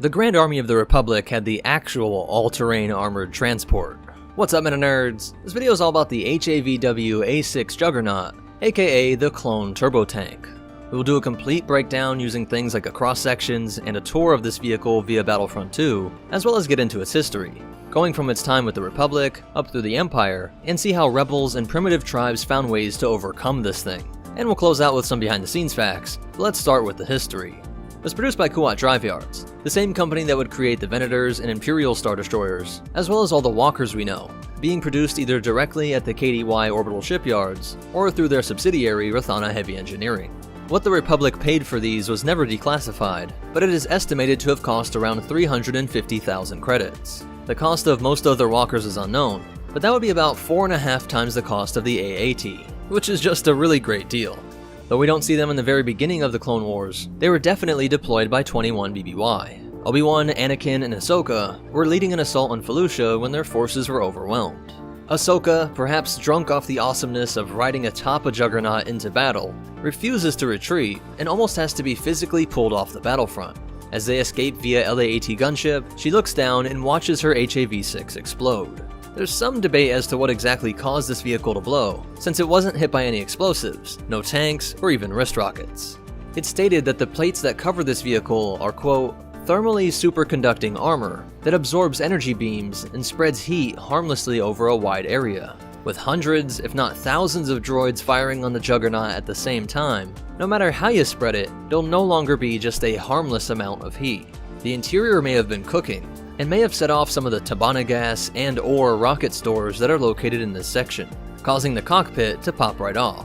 The Grand Army of the Republic had the actual all-terrain armored transport. What's up, MetaNerdz? This video is all about the HAVW A6 Juggernaut, aka the Clone Turbo Tank. We will do a complete breakdown using things like cross-sections and a tour of this vehicle via Battlefront 2, as well as get into its history, going from its time with the Republic, up through the Empire, and see how rebels and primitive tribes found ways to overcome this thing. And we'll close out with some behind-the-scenes facts, but let's start with the history. It was produced by Kuat Drive Yards, the same company that would create the Venators and Imperial Star Destroyers, as well as all the walkers we know, being produced either directly at the KDY orbital shipyards, or through their subsidiary Rathana Heavy Engineering. What the Republic paid for these was never declassified, but it is estimated to have cost around 350,000 credits. The cost of most other walkers is unknown, but that would be about 4.5 times the cost of the AAT, which is just a really great deal. Though we don't see them in the very beginning of the Clone Wars, they were definitely deployed by 21 BBY. Obi-Wan, Anakin, and Ahsoka were leading an assault on Felucia when their forces were overwhelmed. Ahsoka, perhaps drunk off the awesomeness of riding atop a Juggernaut into battle, refuses to retreat and almost has to be physically pulled off the battlefront. As they escape via LAAT gunship, she looks down and watches her HAV-6 explode. There's some debate as to what exactly caused this vehicle to blow, since it wasn't hit by any explosives, no tanks, or even wrist rockets. It's stated that the plates that cover this vehicle are, quote, thermally superconducting armor that absorbs energy beams and spreads heat harmlessly over a wide area. With hundreds, if not thousands of droids firing on the Juggernaut at the same time, no matter how you spread it, there'll no longer be just a harmless amount of heat. The interior may have been cooking, and may have set off some of the Tabana gas and/or rocket stores that are located in this section, causing the cockpit to pop right off.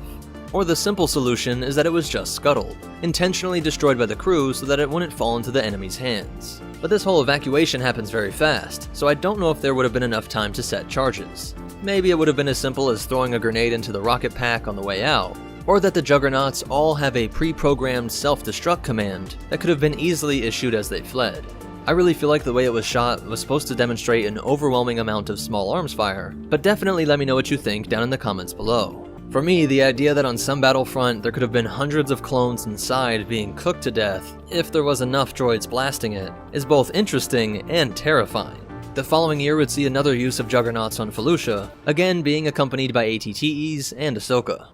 Or the simple solution is that it was just scuttled, intentionally destroyed by the crew so that it wouldn't fall into the enemy's hands. But this whole evacuation happens very fast, so I don't know if there would have been enough time to set charges. Maybe it would have been as simple as throwing a grenade into the rocket pack on the way out, or that the Juggernauts all have a pre-programmed self-destruct command that could have been easily issued as they fled. I really feel like the way it was shot was supposed to demonstrate an overwhelming amount of small arms fire, but definitely let me know what you think down in the comments below. For me, the idea that on some battlefront there could have been hundreds of clones inside being cooked to death if there was enough droids blasting it is both interesting and terrifying. The following year would see another use of Juggernauts on Felucia, again being accompanied by ATTEs and Ahsoka.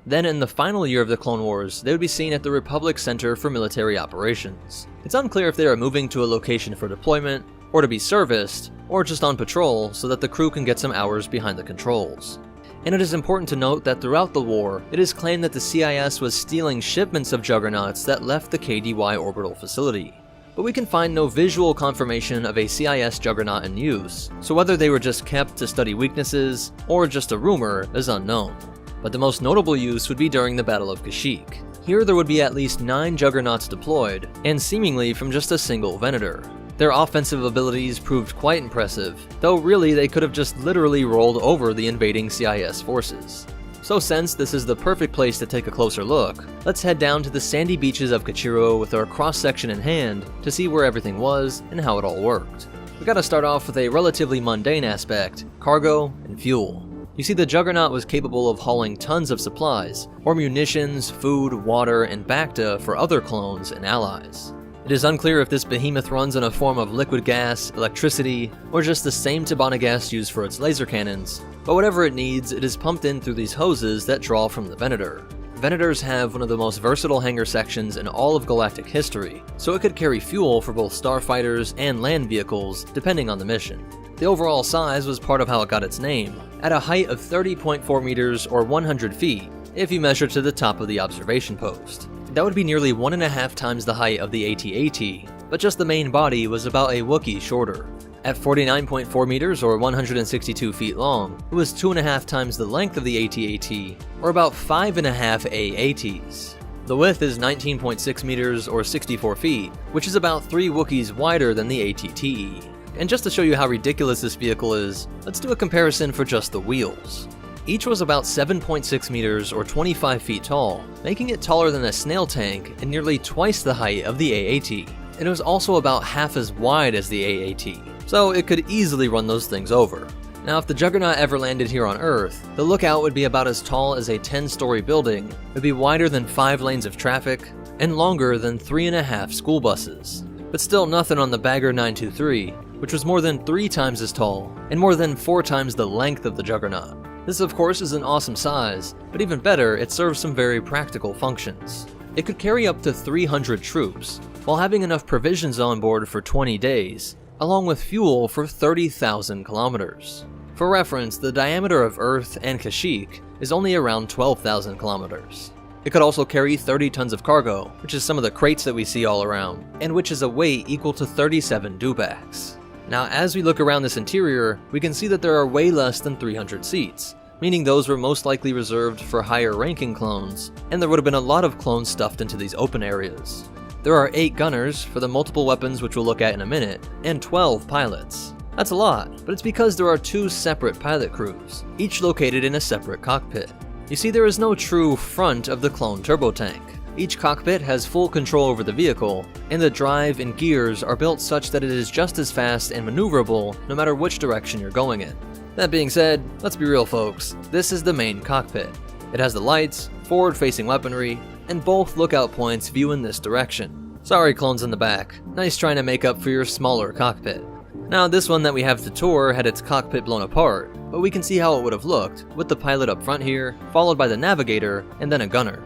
Then in the final year of the Clone Wars, they would be seen at the Republic Center for Military Operations. It's unclear if they are moving to a location for deployment, or to be serviced, or just on patrol so that the crew can get some hours behind the controls. And it is important to note that throughout the war, it is claimed that the CIS was stealing shipments of Juggernauts that left the KDY orbital facility. But we can find no visual confirmation of a CIS Juggernaut in use, so whether they were just kept to study weaknesses, or just a rumor, is unknown. But the most notable use would be during the Battle of Kashyyyk. Here there would be at least 9 Juggernauts deployed, and seemingly from just a single Venator. Their offensive abilities proved quite impressive, though really they could have just literally rolled over the invading CIS forces. So since this is the perfect place to take a closer look, let's head down to the sandy beaches of Kachiro with our cross-section in hand to see where everything was and how it all worked. We gotta start off with a relatively mundane aspect, cargo and fuel. You see, the Juggernaut was capable of hauling tons of supplies, or munitions, food, water, and Bacta for other clones and allies. It is unclear if this behemoth runs in a form of liquid gas, electricity, or just the same Tabana gas used for its laser cannons, but whatever it needs, it is pumped in through these hoses that draw from the Venator. Venators have one of the most versatile hangar sections in all of galactic history, so it could carry fuel for both starfighters and land vehicles, depending on the mission. The overall size was part of how it got its name, at a height of 30.4 meters or 100 feet, if you measure to the top of the observation post. That would be nearly 1.5 times the height of the AT-AT, but just the main body was about a Wookiee shorter. At 49.4 meters or 162 feet long, it was 2.5 times the length of the AT-AT, or about 5.5 AATs. The width is 19.6 meters or 64 feet, which is about 3 Wookiees wider than the AT-TE. And just to show you how ridiculous this vehicle is, let's do a comparison for just the wheels. Each was about 7.6 meters or 25 feet tall, making it taller than a snail tank and nearly twice the height of the AAT. And it was also about half as wide as the AAT, so it could easily run those things over. Now, if the Juggernaut ever landed here on Earth, the lookout would be about as tall as a 10-story building, it would be wider than 5 lanes of traffic, and longer than 3.5 school buses. but still nothing on the Bagger 923, which was more than 3 times as tall and more than 4 times the length of the Juggernaut. This of course is an awesome size, but even better, it serves some very practical functions. It could carry up to 300 troops, while having enough provisions on board for 20 days, along with fuel for 30,000 kilometers. For reference, the diameter of Earth and Kashyyyk is only around 12,000 kilometers. It could also carry 30 tons of cargo, which is some of the crates that we see all around, and which is a weight equal to 37 dewbacks. Now, as we look around this interior, we can see that there are way less than 300 seats, meaning those were most likely reserved for higher ranking clones, and there would have been a lot of clones stuffed into these open areas. There are 8 gunners for the multiple weapons which we'll look at in a minute, and 12 pilots. That's a lot, but it's because there are 2 separate pilot crews, each located in a separate cockpit. You see, there is no true front of the clone turbo tank. Each cockpit has full control over the vehicle, and the drive and gears are built such that it is just as fast and maneuverable no matter which direction you're going in. That being said, let's be real folks, this is the main cockpit. It has the lights, forward-facing weaponry, and both lookout points view in this direction. Sorry clones in the back, nice trying to make up for your smaller cockpit. Now this one that we have to tour had its cockpit blown apart, but we can see how it would have looked, with the pilot up front here, followed by the navigator, and then a gunner.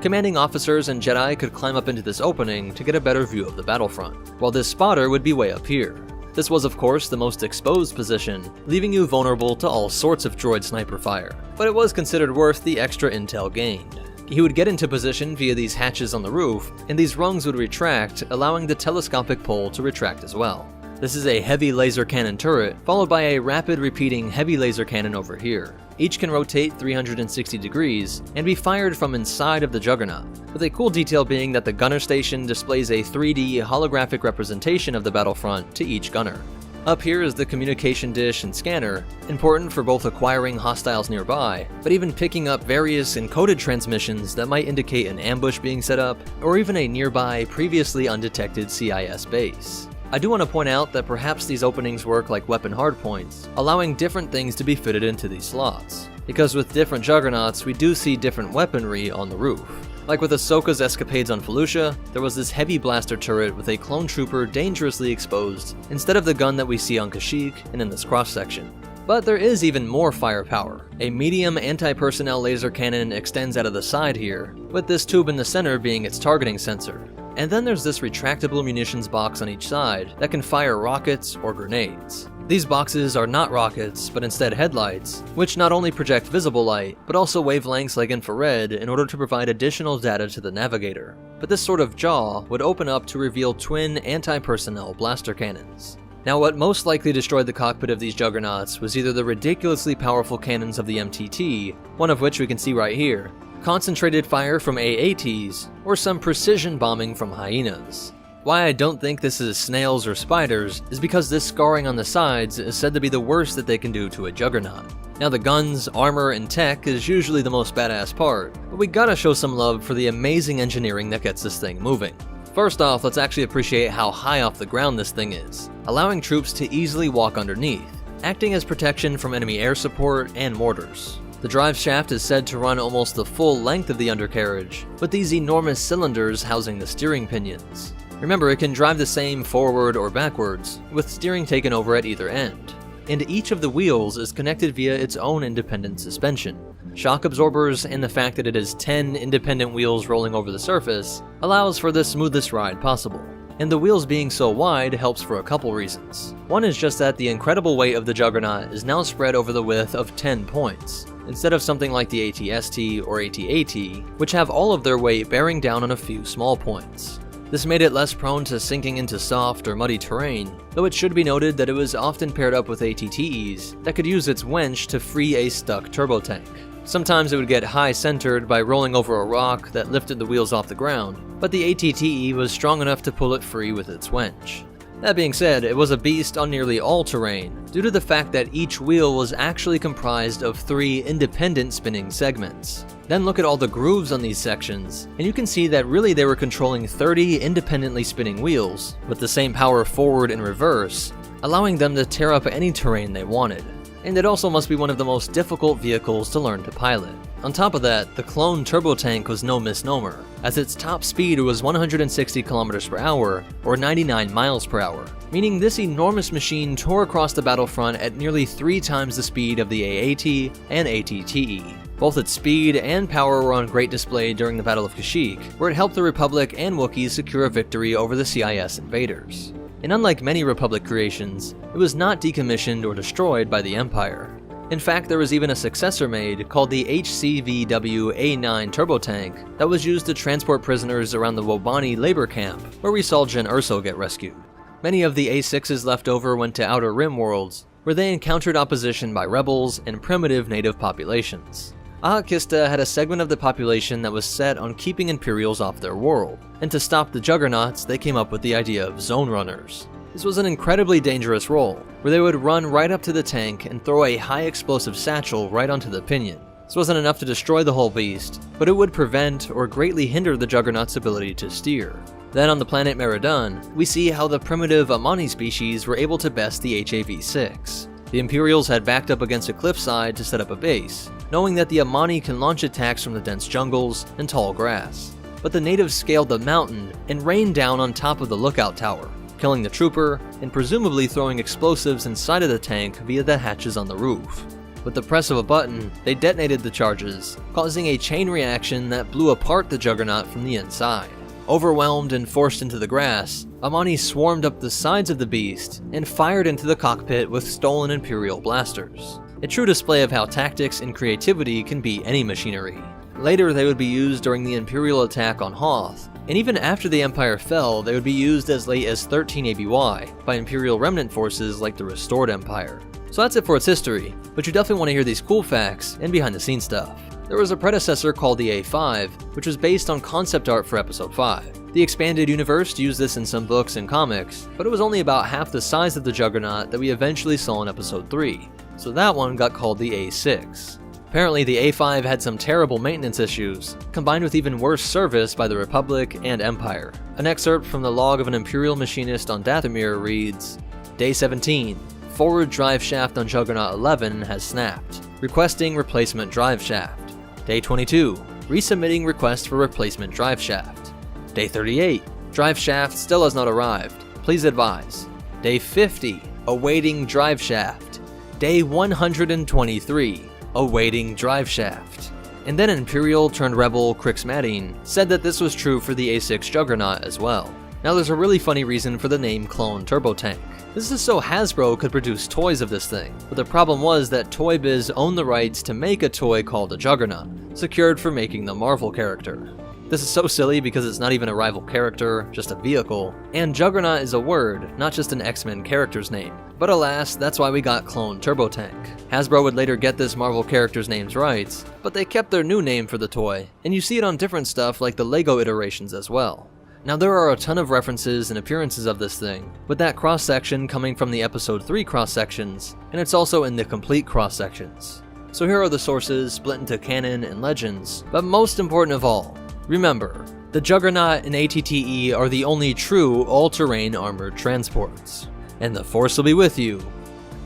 Commanding officers and Jedi could climb up into this opening to get a better view of the battlefront, while this spotter would be way up here. This was of course the most exposed position, leaving you vulnerable to all sorts of droid sniper fire, but it was considered worth the extra intel gained. He would get into position via these hatches on the roof, and these rungs would retract, allowing the telescopic pole to retract as well. This is a heavy laser cannon turret, followed by a rapid repeating heavy laser cannon over here. Each can rotate 360 degrees and be fired from inside of the Juggernaut, with a cool detail being that the gunner station displays a 3D holographic representation of the battlefront to each gunner. Up here is the communication dish and scanner, important for both acquiring hostiles nearby, but even picking up various encoded transmissions that might indicate an ambush being set up, or even a nearby, previously undetected CIS base. I do want to point out that perhaps these openings work like weapon hardpoints, allowing different things to be fitted into these slots, because with different Juggernauts we do see different weaponry on the roof. Like with Ahsoka's escapades on Felucia, there was this heavy blaster turret with a clone trooper dangerously exposed, instead of the gun that we see on Kashyyyk and in this cross-section. But there is even more firepower. A medium anti-personnel laser cannon extends out of the side here, with this tube in the center being its targeting sensor. And then there's this retractable munitions box on each side that can fire rockets or grenades. These boxes are not rockets, but instead headlights, which not only project visible light, but also wavelengths like infrared in order to provide additional data to the navigator. But this sort of jaw would open up to reveal twin anti-personnel blaster cannons. Now what most likely destroyed the cockpit of these Juggernauts was either the ridiculously powerful cannons of the MTT, one of which we can see right here, concentrated fire from AATs, or some precision bombing from hyenas. Why I don't think this is snails or spiders is because this scarring on the sides is said to be the worst that they can do to a Juggernaut. Now the guns, armor, and tech is usually the most badass part, but we gotta show some love for the amazing engineering that gets this thing moving. First off, let's actually appreciate how high off the ground this thing is, allowing troops to easily walk underneath, acting as protection from enemy air support and mortars. The drive shaft is said to run almost the full length of the undercarriage, with these enormous cylinders housing the steering pinions. Remember, it can drive the same forward or backwards, with steering taken over at either end. And each of the wheels is connected via its own independent suspension. Shock absorbers and the fact that it is 10 independent wheels rolling over the surface allows for the smoothest ride possible. And the wheels being so wide helps for a couple reasons. One is just that the incredible weight of the Juggernaut is now spread over the width of 10 points, instead of something like the AT-ST or AT-AT, which have all of their weight bearing down on a few small points. This made it less prone to sinking into soft or muddy terrain, though it should be noted that it was often paired up with AT-TEs that could use its wench to free a stuck turbo tank. Sometimes it would get high-centered by rolling over a rock that lifted the wheels off the ground, but the AT-TE was strong enough to pull it free with its wench. That being said, it was a beast on nearly all terrain, due to the fact that each wheel was actually comprised of 3 independent spinning segments. Then look at all the grooves on these sections, and you can see that really they were controlling 30 independently spinning wheels, with the same power forward and reverse, allowing them to tear up any terrain they wanted. and it also must be one of the most difficult vehicles to learn to pilot. On top of that, the clone turbo tank was no misnomer, as its top speed was 160 km per hour, or 99 miles per hour, meaning this enormous machine tore across the battlefront at nearly 3 times the speed of the AAT and ATTE. Both its speed and power were on great display during the Battle of Kashyyyk, where it helped the Republic and Wookiees secure a victory over the CIS invaders. And unlike many Republic creations, it was not decommissioned or destroyed by the Empire. In fact, there was even a successor made called the HCVW-A9 turbo tank that was used to transport prisoners around the Wobani labor camp, where we saw Jyn Erso get rescued. Many of the A6s left over went to Outer Rim worlds, where they encountered opposition by rebels and primitive native populations. Ahak Kista had a segment of the population that was set on keeping Imperials off their world, and to stop the Juggernauts, they came up with the idea of zone runners. This was an incredibly dangerous role, where they would run right up to the tank and throw a high explosive satchel right onto the pinion. This wasn't enough to destroy the whole beast, but it would prevent or greatly hinder the Juggernaut's ability to steer. Then on the planet Meridan, we see how the primitive Amani species were able to best the HAV-6. The Imperials had backed up against a cliffside to set up a base, knowing that the Amani can launch attacks from the dense jungles and tall grass. But the natives scaled the mountain and rained down on top of the lookout tower, killing the trooper and presumably throwing explosives inside of the tank via the hatches on the roof. With the press of a button, they detonated the charges, causing a chain reaction that blew apart the Juggernaut from the inside. Overwhelmed and forced into the grass, Amani swarmed up the sides of the beast and fired into the cockpit with stolen Imperial blasters. A true display of how tactics and creativity can beat any machinery. Later, they would be used during the Imperial attack on Hoth, and even after the Empire fell, they would be used as late as 13 ABY by Imperial remnant forces like the Restored Empire. So that's it for its history, but you definitely want to hear these cool facts and behind the scenes stuff. There was a predecessor called the A5, which was based on concept art for Episode 5. The expanded universe used this in some books and comics, but it was only about half the size of the Juggernaut that we eventually saw in Episode 3, so that one got called the A6. Apparently the A5 had some terrible maintenance issues, combined with even worse service by the Republic and Empire. An excerpt from the log of an Imperial machinist on Dathomir reads, Day 17. Forward drive shaft on Juggernaut 11 has snapped. Requesting replacement drive shaft. Day 22. Resubmitting request for replacement drive shaft. Day 38. Drive shaft still has not arrived. Please advise. Day 50. Awaiting drive shaft. Day 123. Awaiting drive shaft. And then Imperial turned Rebel Crix Madding said that this was true for the A6 Juggernaut as well. Now there's a really funny reason for the name Clone Turbo Tank. This is so Hasbro could produce toys of this thing, but the problem was that Toy Biz owned the rights to make a toy called a Juggernaut, secured for making the Marvel character. This is so silly because it's not even a rival character, just a vehicle, and Juggernaut is a word, not just an X-Men character's name. But alas, that's why we got Clone Turbo Tank. Hasbro would later get this Marvel character's name's rights, but they kept their new name for the toy, and you see it on different stuff like the LEGO iterations as well. Now there are a ton of references and appearances of this thing, with that cross-section coming from the Episode 3 cross-sections, and it's also in the complete cross-sections. So here are the sources, split into canon and legends, but most important of all, remember, the Juggernaut and ATTE are the only true all-terrain armored transports. And the Force will be with you,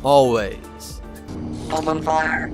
always. Open fire.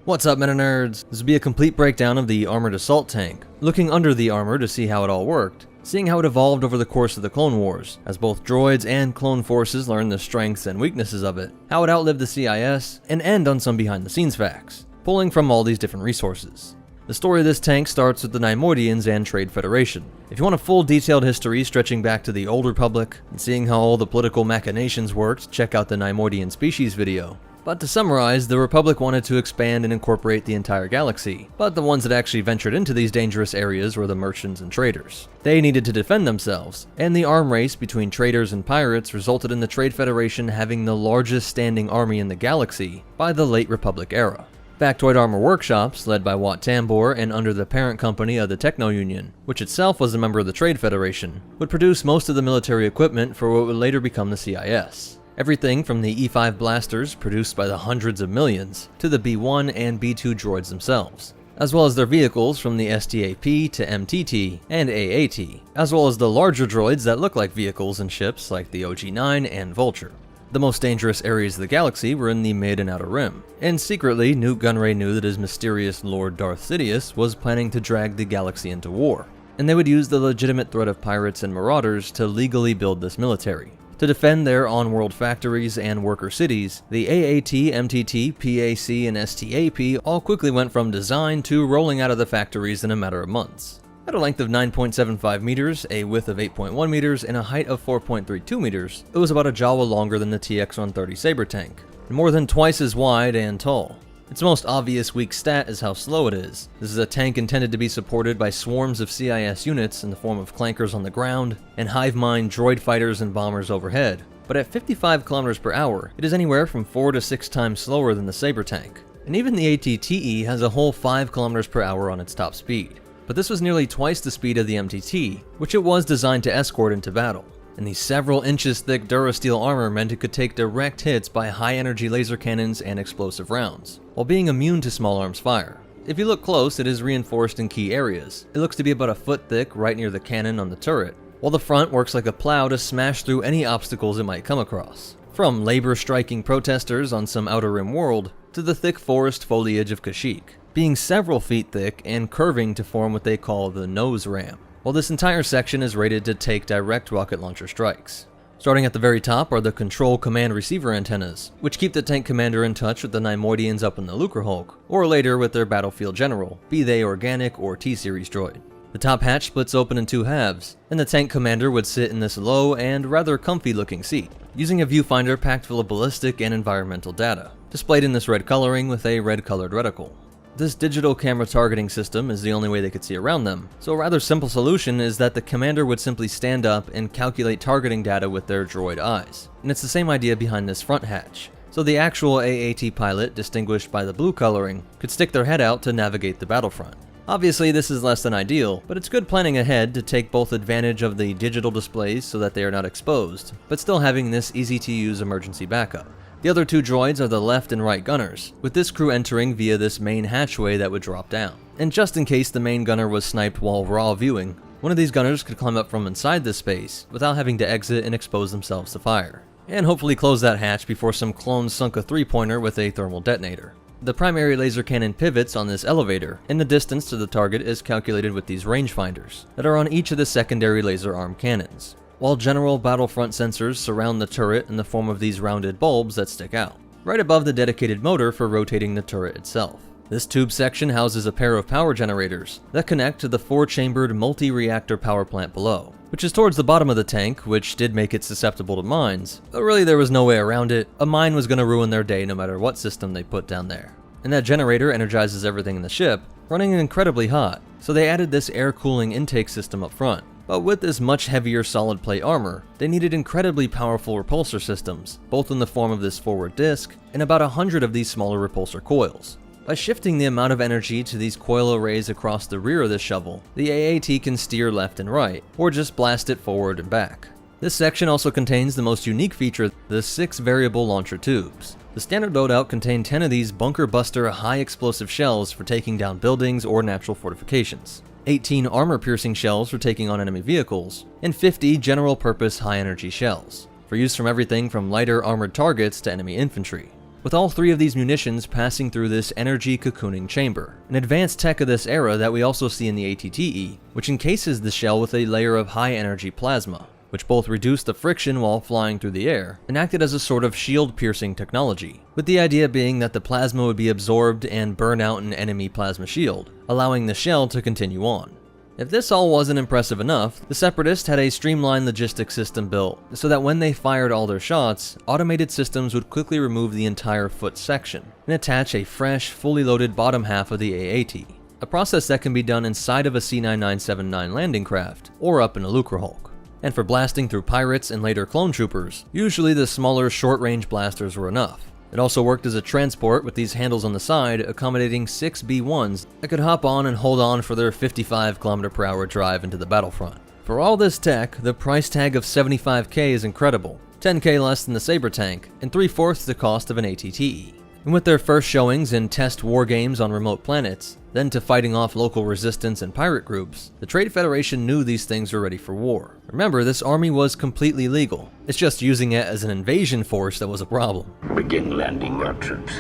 What's up, MetaNerdz? This will be a complete breakdown of the Armored Assault Tank, looking under the armor to see how it all worked, seeing how it evolved over the course of the Clone Wars, as both droids and clone forces learned the strengths and weaknesses of it, how it outlived the CIS, and end on some behind-the-scenes facts, pulling from all these different resources. The story of this tank starts with the Neimoidians and Trade Federation. If you want a full detailed history stretching back to the Old Republic, and seeing how all the political machinations worked, check out the Neimoidian species video. But to summarize, the Republic wanted to expand and incorporate the entire galaxy, but the ones that actually ventured into these dangerous areas were the merchants and traders. They needed to defend themselves, and the arm race between traders and pirates resulted in the Trade Federation having the largest standing army in the galaxy by the late Republic era. Factoid Armor Workshops, led by Wat Tambor and under the parent company of the Techno Union, which itself was a member of the Trade Federation, would produce most of the military equipment for what would later become the CIS. Everything from the E5 blasters, produced by the hundreds of millions, to the B1 and B2 droids themselves. as well as their vehicles from the STAP to MTT and AAT, as well as the larger droids that look like vehicles and ships like the OG-9 and Vulture. The most dangerous areas of the galaxy were in the mid and outer rim, and secretly, Nute Gunray knew that his mysterious Lord Darth Sidious was planning to drag the galaxy into war, and they would use the legitimate threat of pirates and marauders to legally build this military. To defend their on-world factories and worker cities, the AAT, MTT, PAC, and STAP all quickly went from design to rolling out of the factories in a matter of months. At a length of 9.75 meters, a width of 8.1 meters, and a height of 4.32 meters, it was about a Jawa longer than the TX-130 Saber tank, and more than twice as wide and tall. Its most obvious weak stat is how slow it is. This is a tank intended to be supported by swarms of CIS units in the form of clankers on the ground and hive mind droid fighters and bombers overhead, but at 55 km per hour, it is anywhere from 4 to 6 times slower than the Saber tank. And even the ATTE has a whole 5 km per hour on its top speed. But this was nearly twice the speed of the MTT, which it was designed to escort into battle. And the several inches thick Durasteel armor meant it could take direct hits by high energy laser cannons and explosive rounds, while being immune to small arms fire. If you look close, it is reinforced in key areas. It looks to be about a foot thick right near the cannon on the turret, while the front works like a plow to smash through any obstacles it might come across. From labor-striking protesters on some outer rim world, to the thick forest foliage of Kashyyyk, being several feet thick and curving to form what they call the nose ramp, while this entire section is rated to take direct rocket launcher strikes. Starting at the very top are the control command receiver antennas, which keep the tank commander in touch with the Neimoidians up in the Lucrehulk, or later with their battlefield general, be they organic or T-Series droid. The top hatch splits open in 2 halves, and the tank commander would sit in this low and rather comfy looking seat, using a viewfinder packed full of ballistic and environmental data, displayed in this red coloring with a red colored reticle. This digital camera targeting system is the only way they could see around them, so a rather simple solution is that the commander would simply stand up and calculate targeting data with their droid eyes. And it's the same idea behind this front hatch. So the actual AAT pilot, distinguished by the blue coloring, could stick their head out to navigate the battlefront. Obviously this is less than ideal, but it's good planning ahead to take both advantage of the digital displays so that they are not exposed, but still having this easy to use emergency backup. The other 2 droids are the left and right gunners, with this crew entering via this main hatchway that would drop down. And just in case the main gunner was sniped while raw viewing, one of these gunners could climb up from inside this space without having to exit and expose themselves to fire, and hopefully close that hatch before some clones sunk a 3-pointer with a thermal detonator. The primary laser cannon pivots on this elevator, and the distance to the target is calculated with these rangefinders that are on each of the secondary laser arm cannons, while general battlefront sensors surround the turret in the form of these rounded bulbs that stick out, right above the dedicated motor for rotating the turret itself. This tube section houses a pair of power generators that connect to the 4-chambered multi-reactor power plant below, which is towards the bottom of the tank, which did make it susceptible to mines, but really there was no way around it. A mine was going to ruin their day no matter what system they put down there. And that generator energizes everything in the ship, running incredibly hot, so they added this air cooling intake system up front. But with this much heavier solid plate armor, they needed incredibly powerful repulsor systems, both in the form of this forward disc and about 100 of these smaller repulsor coils. By shifting the amount of energy to these coil arrays across the rear of this shovel, the AAT can steer left and right, or just blast it forward and back. This section also contains the most unique feature, the 6 variable launcher tubes. The standard loadout contained 10 of these bunker buster high explosive shells for taking down buildings or natural fortifications, 18 armor-piercing shells for taking on enemy vehicles, and 50 general-purpose high-energy shells, for use from everything from lighter armored targets to enemy infantry, with all 3 of these munitions passing through this energy cocooning chamber, an advanced tech of this era that we also see in the ATTE, which encases the shell with a layer of high-energy plasma, which both reduced the friction while flying through the air and acted as a sort of shield-piercing technology, with the idea being that the plasma would be absorbed and burn out an enemy plasma shield, allowing the shell to continue on. If this all wasn't impressive enough, the Separatists had a streamlined logistics system built so that when they fired all their shots, automated systems would quickly remove the entire foot section and attach a fresh, fully loaded bottom half of the AAT, a process that can be done inside of a C-9979 landing craft or up in a Lucrehulk. And for blasting through pirates and later clone troopers, usually the smaller short-range blasters were enough. It also worked as a transport with these handles on the side accommodating 6 B-1s that could hop on and hold on for their 55 km/h drive into the battlefront. For all this tech, the price tag of $75K is incredible, $10K less than the Saber tank, and 3/4 the cost of an ATTE. And with their first showings in test war games on remote planets, then to fighting off local resistance and pirate groups, the Trade Federation knew these things were ready for war. Remember, this army was completely legal. It's just using it as an invasion force that was a problem. Begin landing our troops.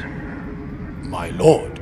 My lord,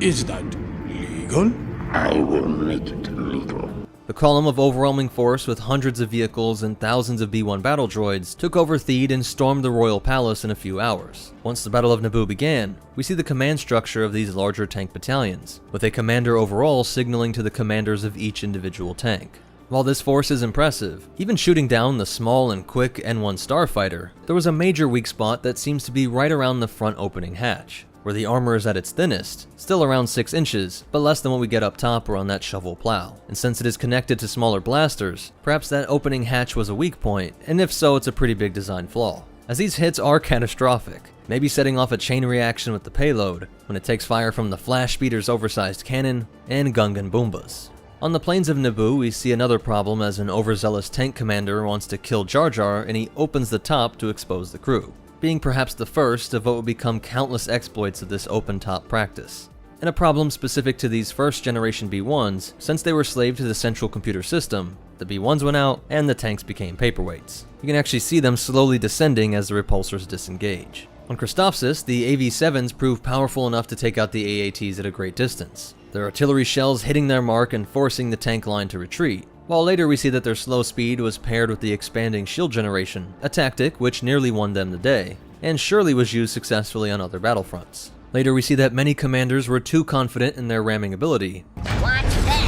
is that legal? I will make it legal. The column of overwhelming force with hundreds of vehicles and thousands of B-1 battle droids took over Theed and stormed the royal palace in a few hours. Once the Battle of Naboo began, we see the command structure of these larger tank battalions, with a commander overall signaling to the commanders of each individual tank. While this force is impressive, even shooting down the small and quick N1 starfighter, there was a major weak spot that seems to be right around the front opening hatch, where the armor is at its thinnest, still around 6 inches, but less than what we get up top or on that shovel plow. And since it is connected to smaller blasters, perhaps that opening hatch was a weak point, and if so, it's a pretty big design flaw, as these hits are catastrophic, maybe setting off a chain reaction with the payload when it takes fire from the flash speeder's oversized cannon and Gungan Boombas. On the plains of Naboo, we see another problem as an overzealous tank commander wants to kill Jar Jar and he opens the top to expose the crew, being perhaps the first of what would become countless exploits of this open-top practice. And a problem specific to these first-generation B-1s, since they were slave to the central computer system, the B-1s went out and the tanks became paperweights. You can actually see them slowly descending as the repulsors disengage. On Christophsis, the AV-7s proved powerful enough to take out the AATs at a great distance, their artillery shells hitting their mark and forcing the tank line to retreat, while later we see that their slow speed was paired with the expanding shield generation, a tactic which nearly won them the day, and surely was used successfully on other battlefronts. Later we see that many commanders were too confident in their ramming ability. Watch this!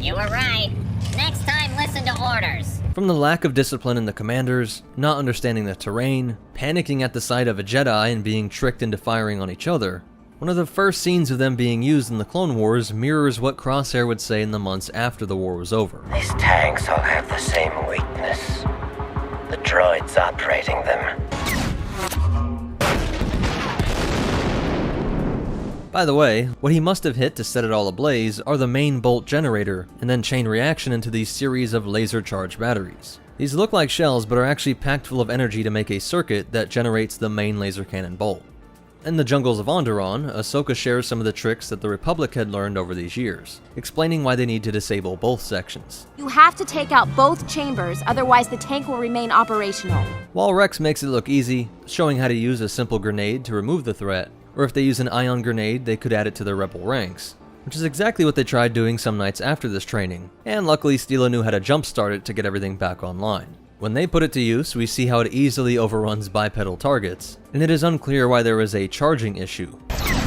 You were right. Next time, listen to orders. From the lack of discipline in the commanders, not understanding the terrain, panicking at the sight of a Jedi and being tricked into firing on each other, one of the first scenes of them being used in the Clone Wars mirrors what Crosshair would say in the months after the war was over. These tanks all have the same weakness. The droids operating them. By the way, what he must have hit to set it all ablaze are the main bolt generator, and then chain reaction into these series of laser-charged batteries. These look like shells, but are actually packed full of energy to make a circuit that generates the main laser cannon bolt. In the jungles of Onderon, Ahsoka shares some of the tricks that the Republic had learned over these years, explaining why they need to disable both sections. You have to take out both chambers, otherwise the tank will remain operational. While Rex makes it look easy, showing how to use a simple grenade to remove the threat, or if they use an ion grenade, they could add it to their rebel ranks, which is exactly what they tried doing some nights after this training, and luckily Steela knew how to jumpstart it to get everything back online. When they put it to use, we see how it easily overruns bipedal targets, and it is unclear why there is a charging issue.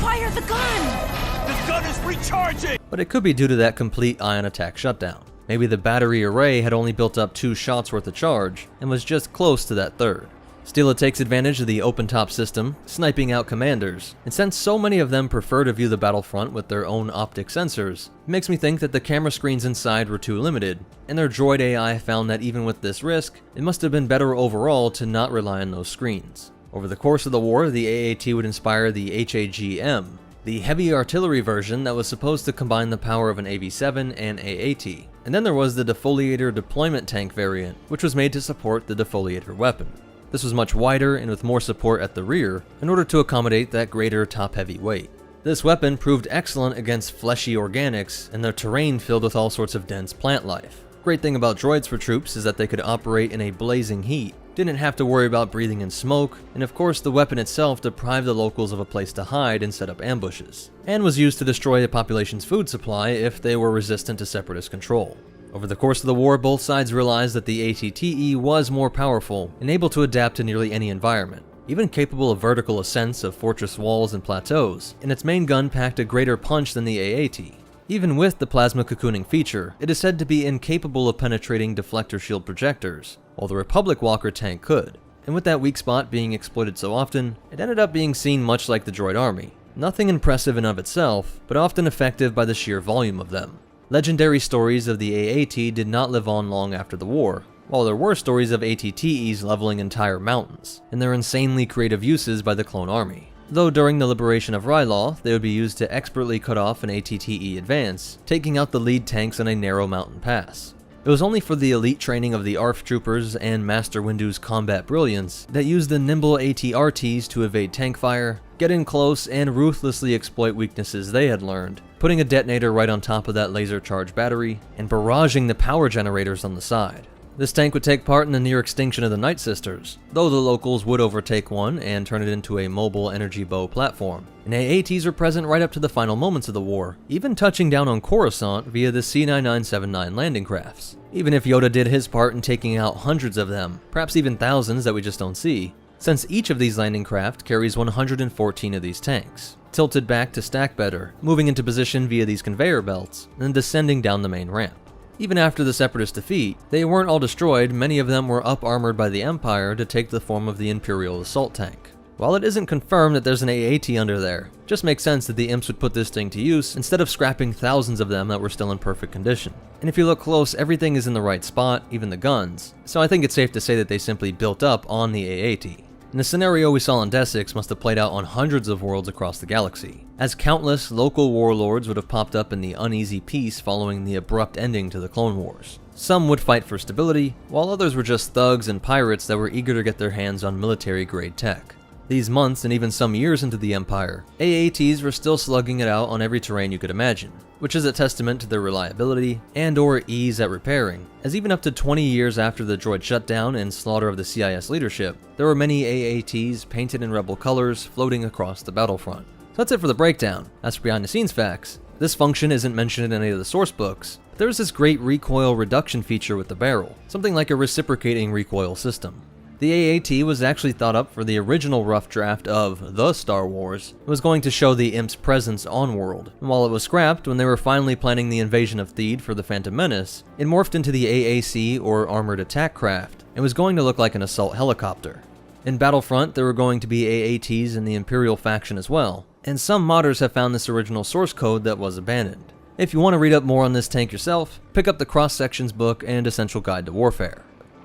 Fire the gun! This gun is recharging! But it could be due to that complete ion attack shutdown. Maybe the battery array had only built up 2 shots worth of charge, and was just close to that third. Steela takes advantage of the open-top system, sniping out commanders, and since so many of them prefer to view the battlefront with their own optic sensors, it makes me think that the camera screens inside were too limited, and their droid AI found that even with this risk, it must have been better overall to not rely on those screens. Over the course of the war, the AAT would inspire the HAGM, the heavy artillery version that was supposed to combine the power of an AV-7 and AAT. And then there was the defoliator deployment tank variant, which was made to support the defoliator weapon. This was much wider and with more support at the rear in order to accommodate that greater top-heavy weight. This weapon proved excellent against fleshy organics and their terrain filled with all sorts of dense plant life. Great thing about droids for troops is that they could operate in a blazing heat, didn't have to worry about breathing in smoke, and of course the weapon itself deprived the locals of a place to hide and set up ambushes, and was used to destroy a population's food supply if they were resistant to separatist control. Over the course of the war, both sides realized that the ATTE was more powerful and able to adapt to nearly any environment, even capable of vertical ascents of fortress walls and plateaus, and its main gun packed a greater punch than the AAT. Even with the plasma cocooning feature, it is said to be incapable of penetrating deflector shield projectors, while the Republic Walker tank could. And with that weak spot being exploited so often, it ended up being seen much like the droid army. Nothing impressive in of itself, but often effective by the sheer volume of them. Legendary stories of the AAT did not live on long after the war, while there were stories of ATTEs leveling entire mountains, and their insanely creative uses by the clone army. Though during the liberation of Ryloth, they would be used to expertly cut off an ATTE advance, taking out the lead tanks on a narrow mountain pass. It was only for the elite training of the ARF troopers and Master Windu's combat brilliance that used the nimble AT-RTs to evade tank fire, get in close, and ruthlessly exploit weaknesses they had learned, putting a detonator right on top of that laser charge battery, and barraging the power generators on the side. This tank would take part in the near extinction of the Night Sisters, though the locals would overtake one and turn it into a mobile energy bow platform. And AATs were present right up to the final moments of the war, even touching down on Coruscant via the C-9979 landing crafts. Even if Yoda did his part in taking out hundreds of them, perhaps even thousands that we just don't see, since each of these landing craft carries 114 of these tanks, tilted back to stack better, moving into position via these conveyor belts, and descending down the main ramp. Even after the Separatist defeat, they weren't all destroyed. Many of them were up-armored by the Empire to take the form of the Imperial assault tank. While it isn't confirmed that there's an AAT under there, it just makes sense that the Imps would put this thing to use instead of scrapping thousands of them that were still in perfect condition. And if you look close, everything is in the right spot, even the guns, so I think it's safe to say that they simply built up on the AAT. And the scenario we saw on Desix must have played out on hundreds of worlds across the galaxy, as countless local warlords would have popped up in the uneasy peace following the abrupt ending to the Clone Wars. Some would fight for stability, while others were just thugs and pirates that were eager to get their hands on military-grade tech. These months and even some years into the Empire, AATs were still slugging it out on every terrain you could imagine, which is a testament to their reliability and/or ease at repairing, as even up to 20 years after the droid shutdown and slaughter of the CIS leadership, there were many AATs painted in rebel colors floating across the battlefront. So that's it for the breakdown. As for behind-the-scenes facts, this function isn't mentioned in any of the source books, but there's this great recoil reduction feature with the barrel, something like a reciprocating recoil system. The AAT was actually thought up for the original rough draft of The Star Wars. It was going to show the Imp's presence on-world, and while it was scrapped when they were finally planning the invasion of Theed for the Phantom Menace, it morphed into the AAC, or Armored Attack Craft, and was going to look like an assault helicopter. In Battlefront, there were going to be AATs in the Imperial faction as well, and some modders have found this original source code that was abandoned. If you want to read up more on this tank yourself, pick up the Cross Sections book and Essential Guide to Warfare.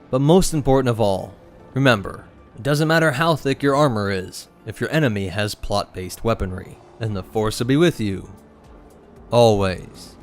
But most important of all, remember, it doesn't matter how thick your armor is, if your enemy has plot-based weaponry, and the Force will be with you. Always.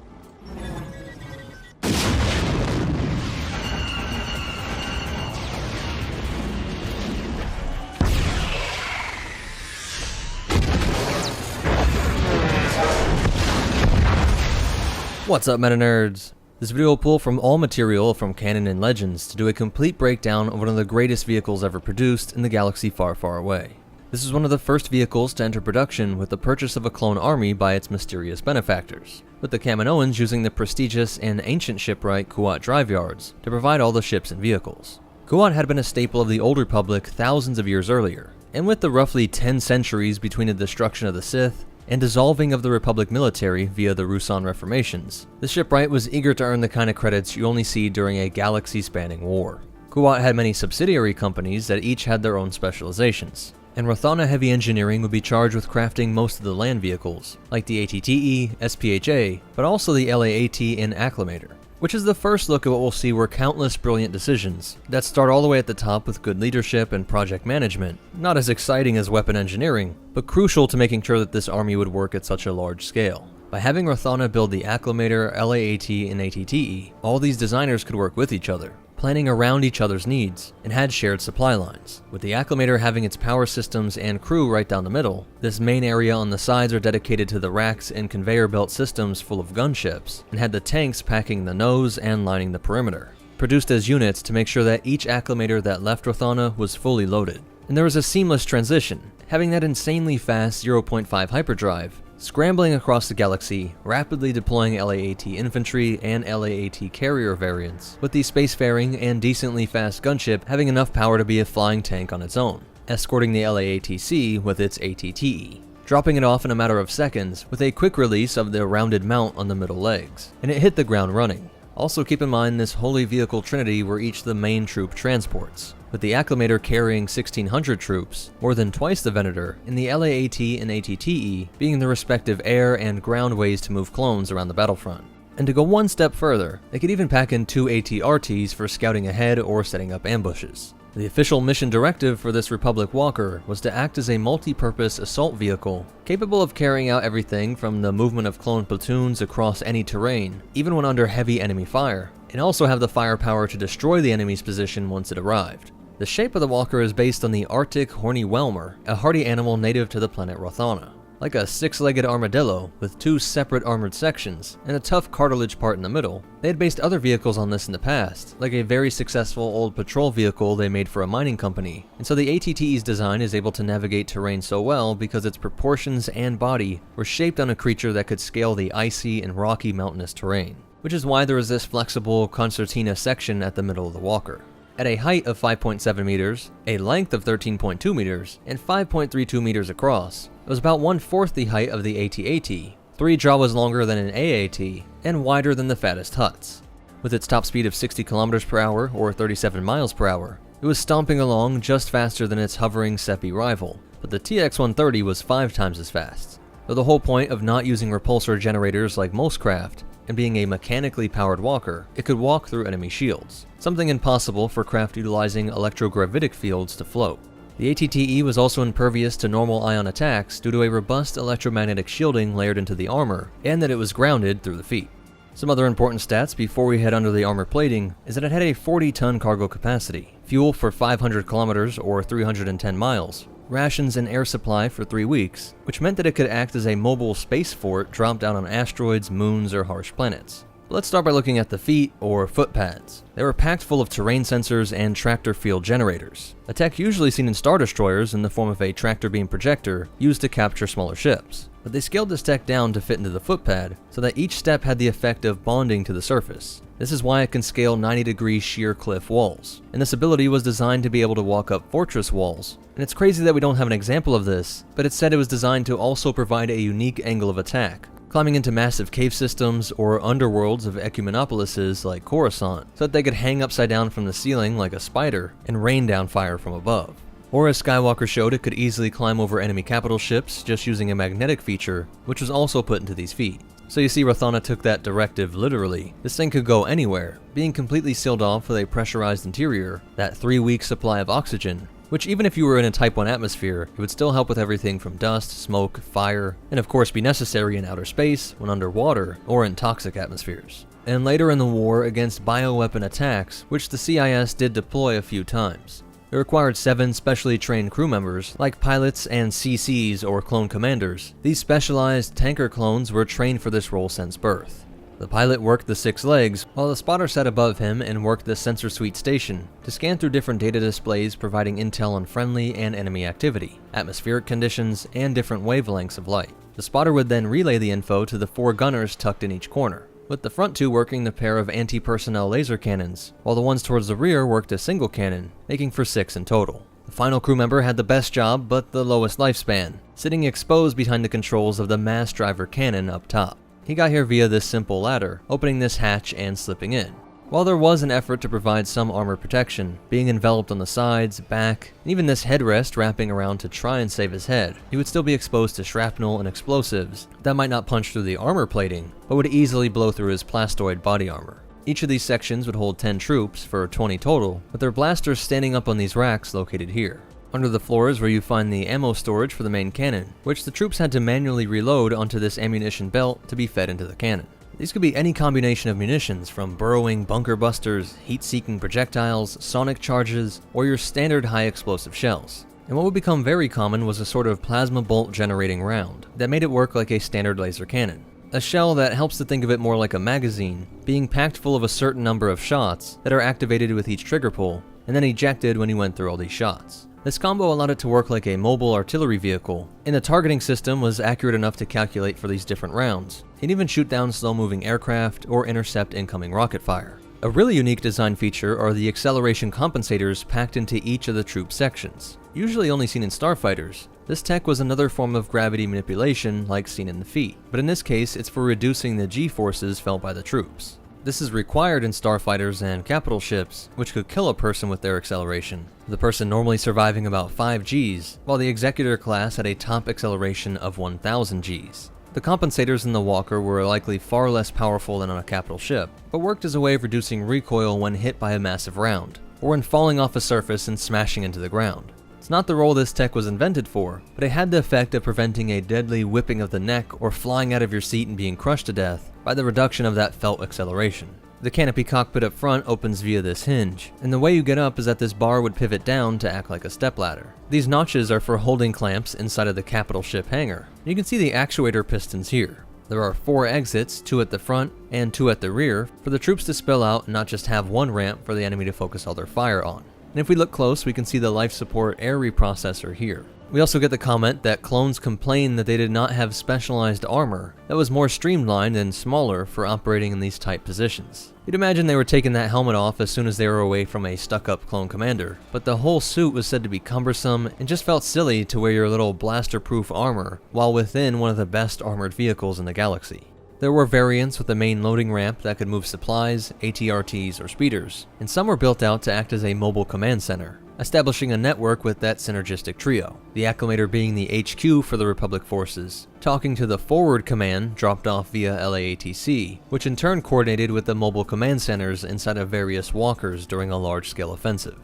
What's up, MetaNerds? This video will pull from all material from Canon and Legends to do a complete breakdown of one of the greatest vehicles ever produced in the galaxy far, far away. This is one of the first vehicles to enter production with the purchase of a clone army by its mysterious benefactors, with the Kaminoans using the prestigious and ancient shipwright Kuat drive yards to provide all the ships and vehicles. Kuat had been a staple of the Old Republic thousands of years earlier, and with the roughly 10 centuries between the destruction of the Sith and dissolving of the Republic military via the Ruusan reformations, the shipwright was eager to earn the kind of credits you only see during a galaxy-spanning war. Kuat had many subsidiary companies that each had their own specializations, and Rothana Heavy Engineering would be charged with crafting most of the land vehicles, like the ATTE, SPHA, but also the LAAT and Acclimator, which is the first look at what we'll see were countless brilliant decisions that start all the way at the top with good leadership and project management, not as exciting as weapon engineering, but crucial to making sure that this army would work at such a large scale. By having Rothana build the Acclimator, LAAT, and ATTE, all these designers could work with each other, planning around each other's needs, and had shared supply lines. With the Acclimator having its power systems and crew right down the middle, this main area on the sides are dedicated to the racks and conveyor belt systems full of gunships, and had the tanks packing the nose and lining the perimeter, produced as units to make sure that each Acclimator that left Rothana was fully loaded. And there was a seamless transition, having that insanely fast 0.5 hyperdrive, scrambling across the galaxy, rapidly deploying LAAT infantry and LAAT carrier variants, with the spacefaring and decently fast gunship having enough power to be a flying tank on its own, escorting the LAATC with its ATTE, dropping it off in a matter of seconds with a quick release of the rounded mount on the middle legs, and it hit the ground running. Also keep in mind this holy vehicle trinity were each the main troop transports, with the Acclimator carrying 1,600 troops, more than twice the Venator, and the LAAT and ATTE being the respective air and ground ways to move clones around the battlefront. And to go one step further, they could even pack in 2 AT-RTs for scouting ahead or setting up ambushes. The official mission directive for this Republic Walker was to act as a multi-purpose assault vehicle, capable of carrying out everything from the movement of clone platoons across any terrain, even when under heavy enemy fire, and also have the firepower to destroy the enemy's position once it arrived. The shape of the Walker is based on the Arctic horny whelmer, a hardy animal native to the planet Rothana. Like a six-legged armadillo with two separate armored sections and a tough cartilage part in the middle, they had based other vehicles on this in the past, like a very successful old patrol vehicle they made for a mining company, and so the ATTE's design is able to navigate terrain so well because its proportions and body were shaped on a creature that could scale the icy and rocky mountainous terrain, which is why there is this flexible concertina section at the middle of the Walker. At a height of 5.7 meters, a length of 13.2 meters, and 5.32 meters across, it was about 1/4 the height of the AT-AT, 3 Jawas longer than an AAT, and wider than the fattest Hutts. With its top speed of 60 kilometers per hour or 37 miles per hour, it was stomping along just faster than its hovering Seppi rival, but the TX-130 was 5 times as fast. Though the whole point of not using repulsor generators like most craft, and being a mechanically powered walker, it could walk through enemy shields, something impossible for craft utilizing electrogravitic fields to float. The ATTE was also impervious to normal ion attacks due to a robust electromagnetic shielding layered into the armor, and that it was grounded through the feet. Some other important stats before we head under the armor plating is that it had a 40-ton cargo capacity, fuel for 500 kilometers or 310 miles, rations and air supply for 3 weeks, which meant that it could act as a mobile space fort dropped down on asteroids, moons, or harsh planets. But let's start by looking at the feet, or foot pads. They were packed full of terrain sensors and tractor field generators, a tech usually seen in Star Destroyers in the form of a tractor beam projector used to capture smaller ships. But they scaled this tech down to fit into the footpad so that each step had the effect of bonding to the surface. This is why it can scale 90-degree sheer cliff walls, and this ability was designed to be able to walk up fortress walls. And it's crazy that we don't have an example of this, but it's said it was designed to also provide a unique angle of attack, climbing into massive cave systems or underworlds of ecumenopolises like Coruscant, so that they could hang upside down from the ceiling like a spider and rain down fire from above. Or as Skywalker showed, it could easily climb over enemy capital ships just using a magnetic feature, which was also put into these feet. So you see, Rothana took that directive literally. This thing could go anywhere, being completely sealed off with a pressurized interior, that 3-week supply of oxygen, which even if you were in a Type 1 atmosphere, it would still help with everything from dust, smoke, fire, and of course be necessary in outer space, when underwater, or in toxic atmospheres. And later in the war against bioweapon attacks, which the CIS did deploy a few times. It required 7 specially trained crew members, like pilots and CCs or clone commanders. These specialized tanker clones were trained for this role since birth. The pilot worked the 6 legs, while the spotter sat above him and worked the sensor suite station to scan through different data displays providing intel on friendly and enemy activity, atmospheric conditions, and different wavelengths of light. The spotter would then relay the info to the 4 gunners tucked in each corner, with the front 2 working the pair of anti-personnel laser cannons, while the ones towards the rear worked a single cannon, making for 6 in total. The final crew member had the best job but the lowest lifespan, sitting exposed behind the controls of the mass driver cannon up top. He got here via this simple ladder, opening this hatch and slipping in. While there was an effort to provide some armor protection, being enveloped on the sides, back, and even this headrest wrapping around to try and save his head, he would still be exposed to shrapnel and explosives that might not punch through the armor plating, but would easily blow through his plastoid body armor. Each of these sections would hold 10 troops, for 20 total, with their blasters standing up on these racks located here. Under the floor is where you find the ammo storage for the main cannon, which the troops had to manually reload onto this ammunition belt to be fed into the cannon. These could be any combination of munitions, from burrowing bunker busters, heat-seeking projectiles, sonic charges, or your standard high explosive shells. And what would become very common was a sort of plasma bolt generating round that made it work like a standard laser cannon. A shell that helps to think of it more like a magazine, being packed full of a certain number of shots that are activated with each trigger pull, and then ejected when you went through all these shots. This combo allowed it to work like a mobile artillery vehicle, and the targeting system was accurate enough to calculate for these different rounds, and even shoot down slow-moving aircraft or intercept incoming rocket fire. A really unique design feature are the acceleration compensators packed into each of the troop sections. Usually only seen in starfighters, this tech was another form of gravity manipulation like seen in the feet, but in this case it's for reducing the G-forces felt by the troops. This is required in starfighters and capital ships, which could kill a person with their acceleration, the person normally surviving about 5 Gs, while the Executor class had a top acceleration of 1000 Gs. The compensators in the Walker were likely far less powerful than on a capital ship, but worked as a way of reducing recoil when hit by a massive round, or when falling off a surface and smashing into the ground. It's not the role this tech was invented for, but it had the effect of preventing a deadly whipping of the neck or flying out of your seat and being crushed to death by the reduction of that felt acceleration. The canopy cockpit up front opens via this hinge, and the way you get up is that this bar would pivot down to act like a stepladder. These notches are for holding clamps inside of the capital ship hangar. You can see the actuator pistons here. There are 4 exits, 2 at the front and 2 at the rear, for the troops to spill out and not just have one ramp for the enemy to focus all their fire on. And if we look close, we can see the life support air reprocessor here. We also get the comment that clones complain that they did not have specialized armor that was more streamlined and smaller for operating in these tight positions. You'd imagine they were taking that helmet off as soon as they were away from a stuck-up clone commander, but the whole suit was said to be cumbersome and just felt silly to wear your little blaster-proof armor while within one of the best armored vehicles in the galaxy. There were variants with a main loading ramp that could move supplies, ATRTs, or speeders, and some were built out to act as a mobile command center, establishing a network with that synergistic trio, the Acclimator being the HQ for the Republic forces, talking to the forward command dropped off via LAATC, which in turn coordinated with the mobile command centers inside of various walkers during a large-scale offensive.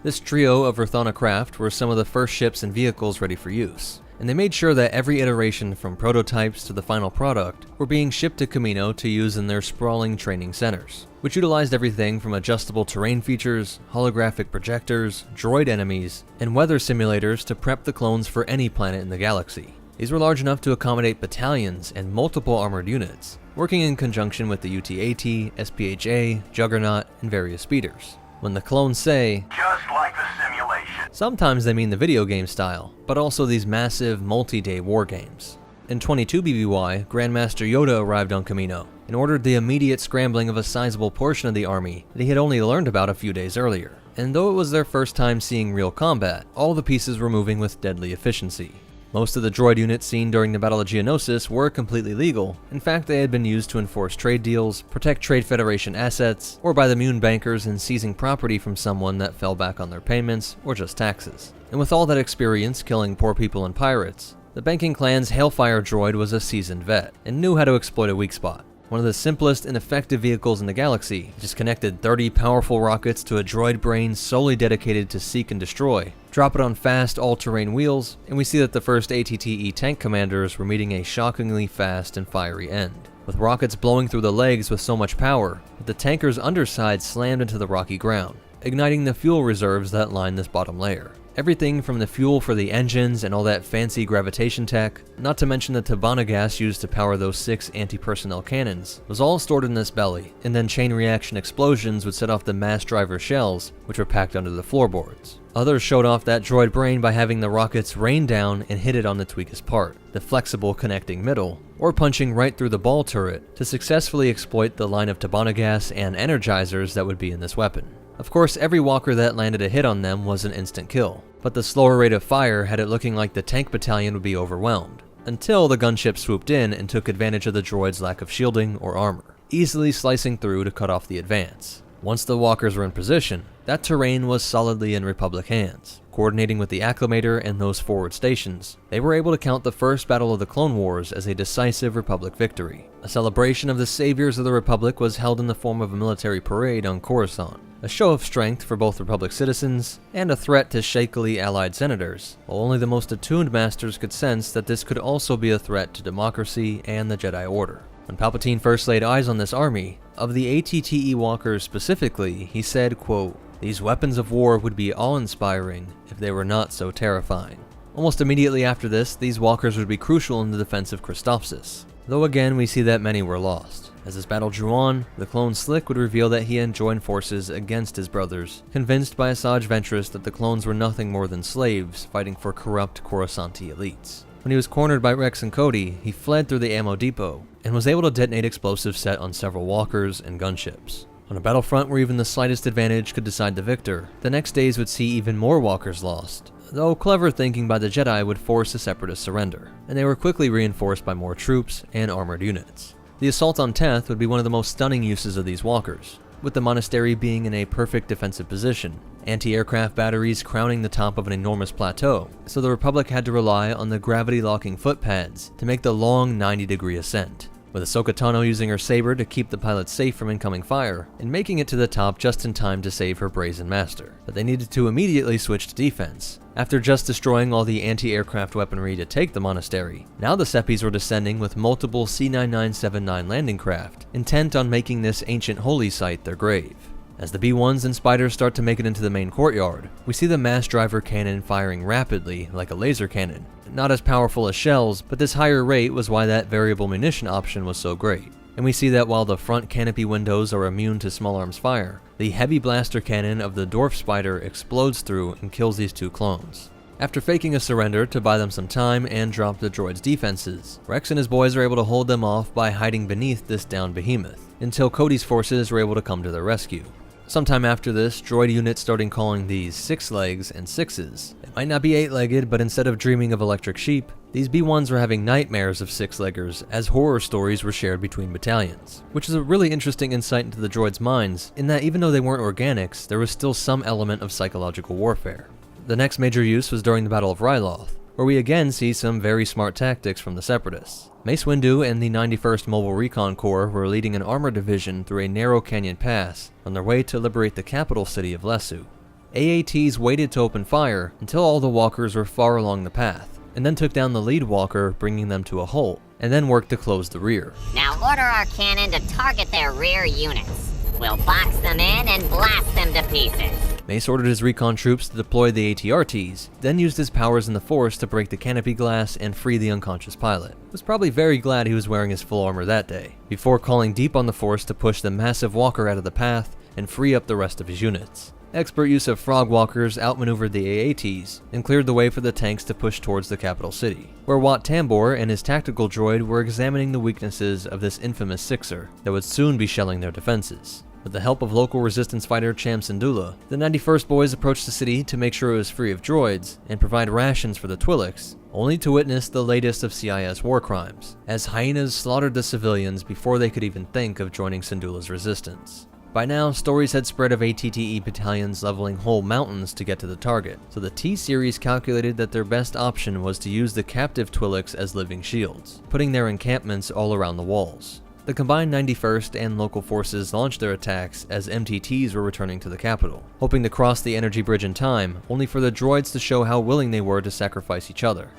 This trio of Rthana craft were some of the first ships and vehicles ready for use, and they made sure that every iteration from prototypes to the final product were being shipped to Kamino to use in their sprawling training centers, which utilized everything from adjustable terrain features, holographic projectors, droid enemies, and weather simulators to prep the clones for any planet in the galaxy. These were large enough to accommodate battalions and multiple armored units, working in conjunction with the UT-AT, SPHA, Juggernaut, and various speeders. When the clones say, "Just like the simulation," sometimes they mean the video game style, but also these massive multi-day war games. In 22 BBY, Grandmaster Yoda arrived on Kamino and ordered the immediate scrambling of a sizable portion of the army that he had only learned about a few days earlier. And though it was their first time seeing real combat, all the pieces were moving with deadly efficiency. Most of the droid units seen during the Battle of Geonosis were completely legal. In fact, they had been used to enforce trade deals, protect Trade Federation assets, or by the Mune bankers in seizing property from someone that fell back on their payments, or just taxes. And with all that experience killing poor people and pirates, the banking clan's Hailfire droid was a seasoned vet, and knew how to exploit a weak spot. One of the simplest and effective vehicles in the galaxy, just connected 30 powerful rockets to a droid brain solely dedicated to seek and destroy, drop it on fast all-terrain wheels, and we see that the first ATTE tank commanders were meeting a shockingly fast and fiery end, with rockets blowing through the legs with so much power that the tanker's underside slammed into the rocky ground, igniting the fuel reserves that line this bottom layer. Everything from the fuel for the engines and all that fancy gravitation tech, not to mention the Tabana gas used to power those 6 anti-personnel cannons, was all stored in this belly, and then chain reaction explosions would set off the mass driver shells, which were packed under the floorboards. Others showed off that droid brain by having the rockets rain down and hit it on its weakest part, the flexible connecting middle, or punching right through the ball turret to successfully exploit the line of Tabana gas and energizers that would be in this weapon. Of course, every walker that landed a hit on them was an instant kill, but the slower rate of fire had it looking like the tank battalion would be overwhelmed, until the gunship swooped in and took advantage of the droid's lack of shielding or armor, easily slicing through to cut off the advance. Once the walkers were in position, that terrain was solidly in Republic hands. Coordinating with the Acclimator and those forward stations, they were able to count the first Battle of the Clone Wars as a decisive Republic victory. A celebration of the saviors of the Republic was held in the form of a military parade on Coruscant, a show of strength for both Republic citizens and a threat to shakily allied senators, while only the most attuned masters could sense that this could also be a threat to democracy and the Jedi Order. When Palpatine first laid eyes on this army, of the ATTE walkers specifically, he said, quote, "These weapons of war would be awe-inspiring if they were not so terrifying." Almost immediately after this, these walkers would be crucial in the defense of Christophsis, though again we see that many were lost. As this battle drew on, the clone Slick would reveal that he had joined forces against his brothers, convinced by Asajj Ventress that the clones were nothing more than slaves fighting for corrupt Coruscanti elites. When he was cornered by Rex and Cody, he fled through the ammo depot, and was able to detonate explosives set on several walkers and gunships. On a battlefront where even the slightest advantage could decide the victor, the next days would see even more walkers lost, though clever thinking by the Jedi would force the Separatists surrender, and they were quickly reinforced by more troops and armored units. The assault on Teth would be one of the most stunning uses of these walkers, with the monastery being in a perfect defensive position, anti-aircraft batteries crowning the top of an enormous plateau, so the Republic had to rely on the gravity-locking footpads to make the long 90-degree ascent. with Ahsoka Tano using her saber to keep the pilots safe from incoming fire, and making it to the top just in time to save her brazen master. But they needed to immediately switch to defense. After just destroying all the anti-aircraft weaponry to take the monastery, now the Seppies were descending with multiple C-9979 landing craft, intent on making this ancient holy site their grave. As the B-1s and Spiders start to make it into the main courtyard, we see the mass driver cannon firing rapidly like a laser cannon. Not as powerful as shells, but this higher rate was why that variable munition option was so great. And we see that while the front canopy windows are immune to small arms fire, the heavy blaster cannon of the Dwarf Spider explodes through and kills these two clones. After faking a surrender to buy them some time and drop the droid's defenses, Rex and his boys are able to hold them off by hiding beneath this downed behemoth, until Cody's forces are able to come to their rescue. Sometime after this, droid units started calling these 6 legs and 6s. It might not be 8-legged, but instead of dreaming of electric sheep, these B-1s were having nightmares of 6-leggers as horror stories were shared between battalions, which is a really interesting insight into the droids' minds, in that even though they weren't organics, there was still some element of psychological warfare. The next major use was during the Battle of Ryloth, where we again see some very smart tactics from the Separatists. Mace Windu and the 91st Mobile Recon Corps were leading an armor division through a narrow canyon pass on their way to liberate the capital city of Lesu. AATs waited to open fire until all the walkers were far along the path, and then took down the lead walker, bringing them to a halt, and then worked to close the rear. Now order our cannon to target their rear units. We'll box them in and blast them to pieces. Mace ordered his recon troops to deploy the ATRTs, then used his powers in the Force to break the canopy glass and free the unconscious pilot. Was probably very glad he was wearing his full armor that day, before calling deep on the Force to push the massive walker out of the path and free up the rest of his units. Expert use of frog walkers outmaneuvered the AATs and cleared the way for the tanks to push towards the capital city, where Wat Tambor and his tactical droid were examining the weaknesses of this infamous Sixer that would soon be shelling their defenses. With the help of local resistance fighter Cham Syndulla, the 91st boys approached the city to make sure it was free of droids and provide rations for the Twi'leks, only to witness the latest of CIS war crimes, as hyenas slaughtered the civilians before they could even think of joining Syndulla's resistance. By now, stories had spread of ATTE battalions leveling whole mountains to get to the target, so the T-Series calculated that their best option was to use the captive Twi'leks as living shields, putting their encampments all around the walls. The combined 91st and local forces launched their attacks as MTTs were returning to the capital, hoping to cross the energy bridge in time, only for the droids to show how willing they were to sacrifice each other.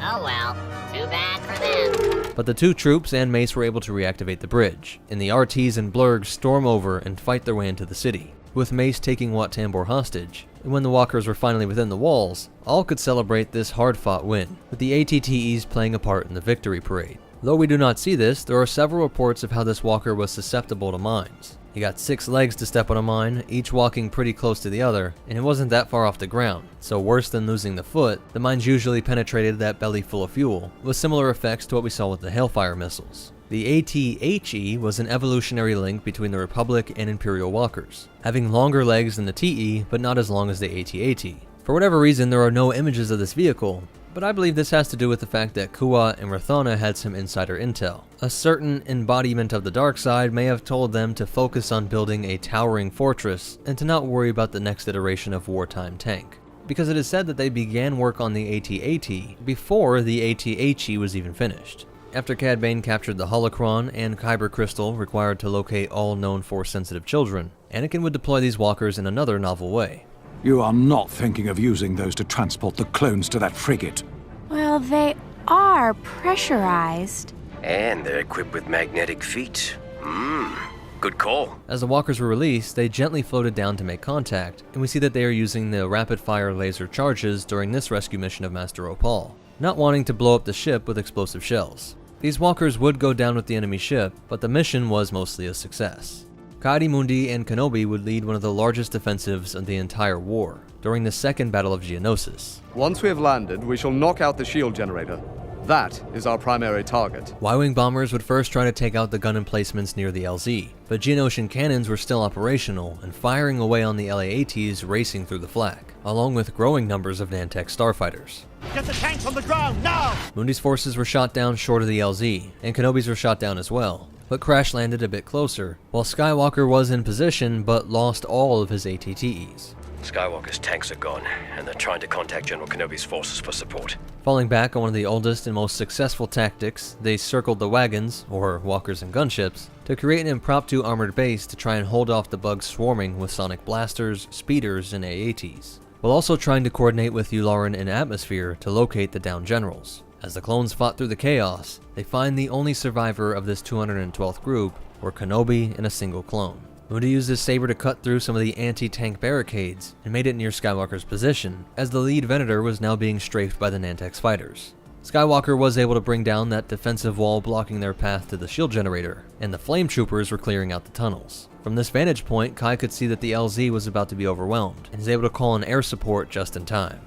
Oh well, too bad for them. But the two troops and Mace were able to reactivate the bridge, and the RTs and Blurgs storm over and fight their way into the city, with Mace taking Wat Tambor hostage. And when the walkers were finally within the walls, all could celebrate this hard-fought win, with the ATTEs playing a part in the victory parade. Though we do not see this, there are several reports of how this walker was susceptible to mines. He got 6 legs to step on a mine, each walking pretty close to the other, and it wasn't that far off the ground, so worse than losing the foot, the mines usually penetrated that belly full of fuel, with similar effects to what we saw with the Hailfire missiles. The ATHE was an evolutionary link between the Republic and Imperial walkers, having longer legs than the TE, but not as long as the AT-AT. For whatever reason, there are no images of this vehicle, but I believe this has to do with the fact that Kuat and Rathona had some insider intel. A certain embodiment of the dark side may have told them to focus on building a towering fortress and to not worry about the next iteration of wartime tank, because it is said that they began work on the AT-AT before the AT-HE was even finished. After Cad Bane captured the holocron and Kyber crystal required to locate all known Force-sensitive children, Anakin would deploy these walkers in another novel way. You are not thinking of using those to transport the clones to that frigate. Well, they are pressurized. And they're equipped with magnetic feet. Good call. As the walkers were released, they gently floated down to make contact, and we see that they are using the rapid-fire laser charges during this rescue mission of Master Opal, not wanting to blow up the ship with explosive shells. These walkers would go down with the enemy ship, but the mission was mostly a success. Kadi Mundi and Kenobi would lead one of the largest defensives of the entire war, during the Second Battle of Geonosis. Once we have landed, we shall knock out the shield generator. That is our primary target. Y-Wing bombers would first try to take out the gun emplacements near the LZ, but Geonosian cannons were still operational and firing away on the LAATs racing through the flak, along with growing numbers of Nantek starfighters. Get the tanks on the ground, now! Mundi's forces were shot down short of the LZ, and Kenobi's were shot down as well, but crash landed a bit closer, while Skywalker was in position but lost all of his ATTEs. Skywalker's tanks are gone, and they're trying to contact General Kenobi's forces for support. Falling back on one of the oldest and most successful tactics, they circled the wagons, or walkers and gunships, to create an impromptu armored base to try and hold off the bugs swarming with sonic blasters, speeders, and AATs, while also trying to coordinate with Yularen and Atmosphere to locate the downed generals. As the clones fought through the chaos, they find the only survivor of this 212th group were Kenobi and a single clone. Moody used his saber to cut through some of the anti-tank barricades and made it near Skywalker's position, as the lead Venator was now being strafed by the Nantex fighters. Skywalker was able to bring down that defensive wall blocking their path to the shield generator, and the flame troopers were clearing out the tunnels. From this vantage point, Kai could see that the LZ was about to be overwhelmed, and is able to call in air support just in time.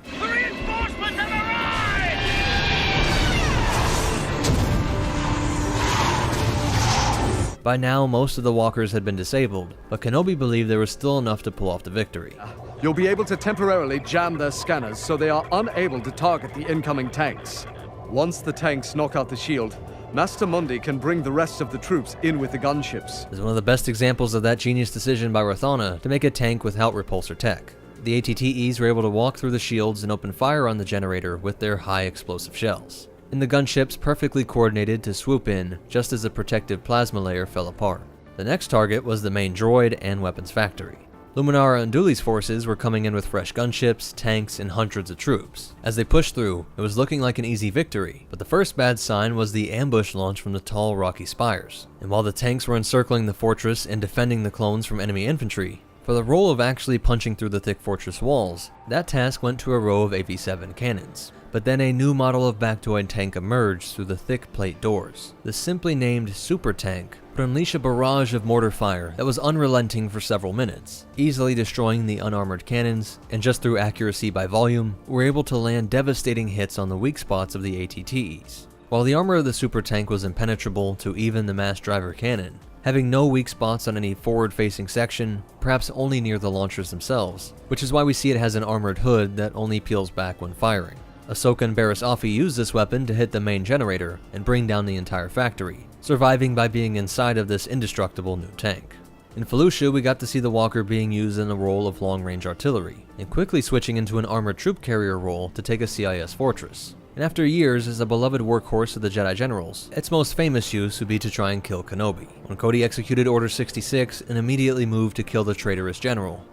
By now, most of the walkers had been disabled, but Kenobi believed there was still enough to pull off the victory. You'll be able to temporarily jam their scanners so they are unable to target the incoming tanks. Once the tanks knock out the shield, Master Mundi can bring the rest of the troops in with the gunships. This is one of the best examples of that genius decision by Rathana to make a tank without repulsor tech. The ATTEs were able to walk through the shields and open fire on the generator with their high explosive shells, and the gunships perfectly coordinated to swoop in just as the protective plasma layer fell apart. The next target was the main droid and weapons factory. Luminara and Dooley's forces were coming in with fresh gunships, tanks, and hundreds of troops. As they pushed through, it was looking like an easy victory, but the first bad sign was the ambush launch from the tall, rocky spires. And while the tanks were encircling the fortress and defending the clones from enemy infantry, for the role of actually punching through the thick fortress walls, that task went to a row of AV-7 cannons. But then a new model of Bactoid tank emerged through the thick plate doors. The simply named Super Tank would unleash a barrage of mortar fire that was unrelenting for several minutes, easily destroying the unarmored cannons, and just through accuracy by volume, were able to land devastating hits on the weak spots of the ATTEs. While the armor of the Super Tank was impenetrable to even the mass driver cannon, having no weak spots on any forward-facing section, perhaps only near the launchers themselves, which is why we see it has an armored hood that only peels back when firing. Ahsoka and Barriss Offee used this weapon to hit the main generator and bring down the entire factory, surviving by being inside of this indestructible new tank. In Felucia, we got to see the Walker being used in the role of long-range artillery, and quickly switching into an armored troop carrier role to take a CIS fortress. And after years as a beloved workhorse of the Jedi Generals, its most famous use would be to try and kill Kenobi, when Cody executed Order 66 and immediately moved to kill the traitorous general.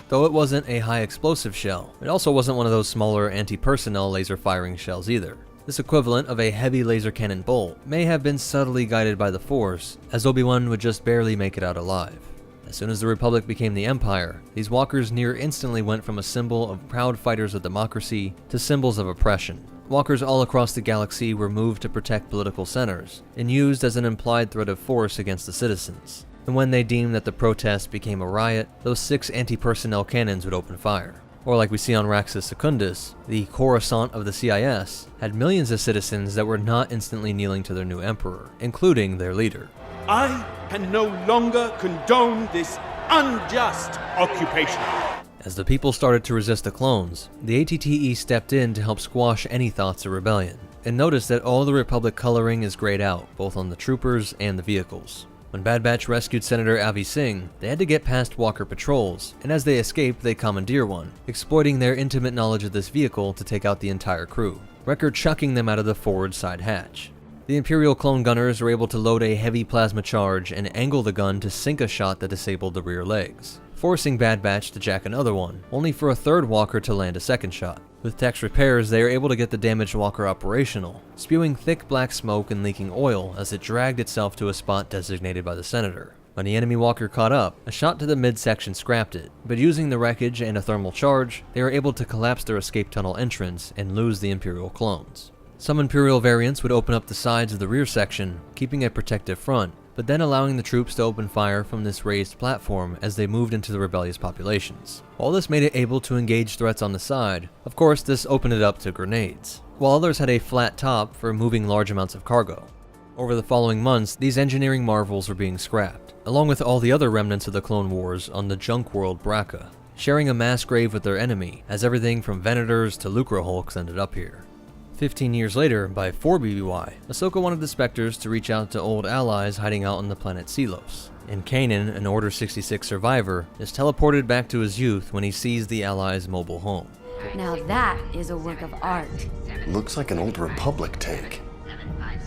Though it wasn't a high explosive shell, it also wasn't one of those smaller anti-personnel laser firing shells either. This equivalent of a heavy laser cannon bolt may have been subtly guided by the Force, as Obi-Wan would just barely make it out alive. As soon as the Republic became the Empire, these walkers near instantly went from a symbol of proud fighters of democracy to symbols of oppression. Walkers all across the galaxy were moved to protect political centers, and used as an implied threat of force against the citizens. And when they deemed that the protest became a riot, those 6 anti-personnel cannons would open fire. Or like we see on Raxus Secundus, the Coruscant of the CIS had millions of citizens that were not instantly kneeling to their new emperor, including their leader. I can no longer condone this unjust occupation. As the people started to resist the clones, the ATTE stepped in to help squash any thoughts of rebellion, and noticed that all the Republic coloring is grayed out, both on the troopers and the vehicles. When Bad Batch rescued Senator Avi Singh, they had to get past Walker patrols, and as they escaped, they commandeer one, exploiting their intimate knowledge of this vehicle to take out the entire crew, Wrecker chucking them out of the forward side hatch. The Imperial clone gunners were able to load a heavy plasma charge and angle the gun to sink a shot that disabled the rear legs, forcing Bad Batch to jack another one, only for a third Walker to land a second shot. With tech's repairs, they are able to get the damaged Walker operational, spewing thick black smoke and leaking oil as it dragged itself to a spot designated by the Senator. When the enemy Walker caught up, a shot to the midsection scrapped it, but using the wreckage and a thermal charge, they were able to collapse their escape tunnel entrance and lose the Imperial clones. Some Imperial variants would open up the sides of the rear section, keeping a protective front, but then allowing the troops to open fire from this raised platform as they moved into the rebellious populations. While this made it able to engage threats on the side, of course this opened it up to grenades, while others had a flat top for moving large amounts of cargo. Over the following months, these engineering marvels were being scrapped, along with all the other remnants of the Clone Wars on the junk world Braca, sharing a mass grave with their enemy, as everything from Venators to Lucrehulks ended up here. 15 years later, by 4 BBY, Ahsoka wanted the Spectres to reach out to old allies hiding out on the planet Selos. And Kanan, an Order 66 survivor, is teleported back to his youth when he sees the allies' mobile home. Now that is a work of art. Looks like an old Republic tank,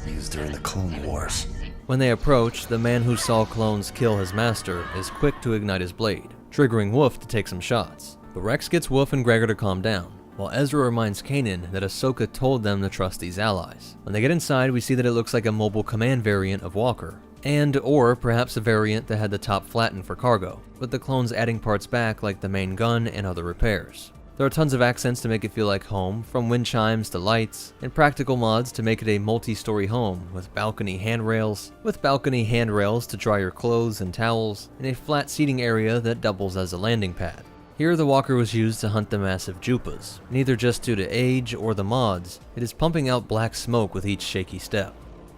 used during the Clone Wars. When they approach, the man who saw clones kill his master is quick to ignite his blade, triggering Wolf to take some shots. But Rex gets Wolf and Gregor to calm down, while Ezra reminds Kanan that Ahsoka told them to trust these allies. When they get inside, we see that it looks like a mobile command variant of Walker, or perhaps a variant that had the top flattened for cargo, with the clones adding parts back like the main gun and other repairs. There are tons of accents to make it feel like home, from wind chimes to lights, and practical mods to make it a multi-story home with balcony handrails to dry your clothes and towels, and a flat seating area that doubles as a landing pad. Here the walker was used to hunt the massive Jupas, neither just due to age or the mods, it is pumping out black smoke with each shaky step.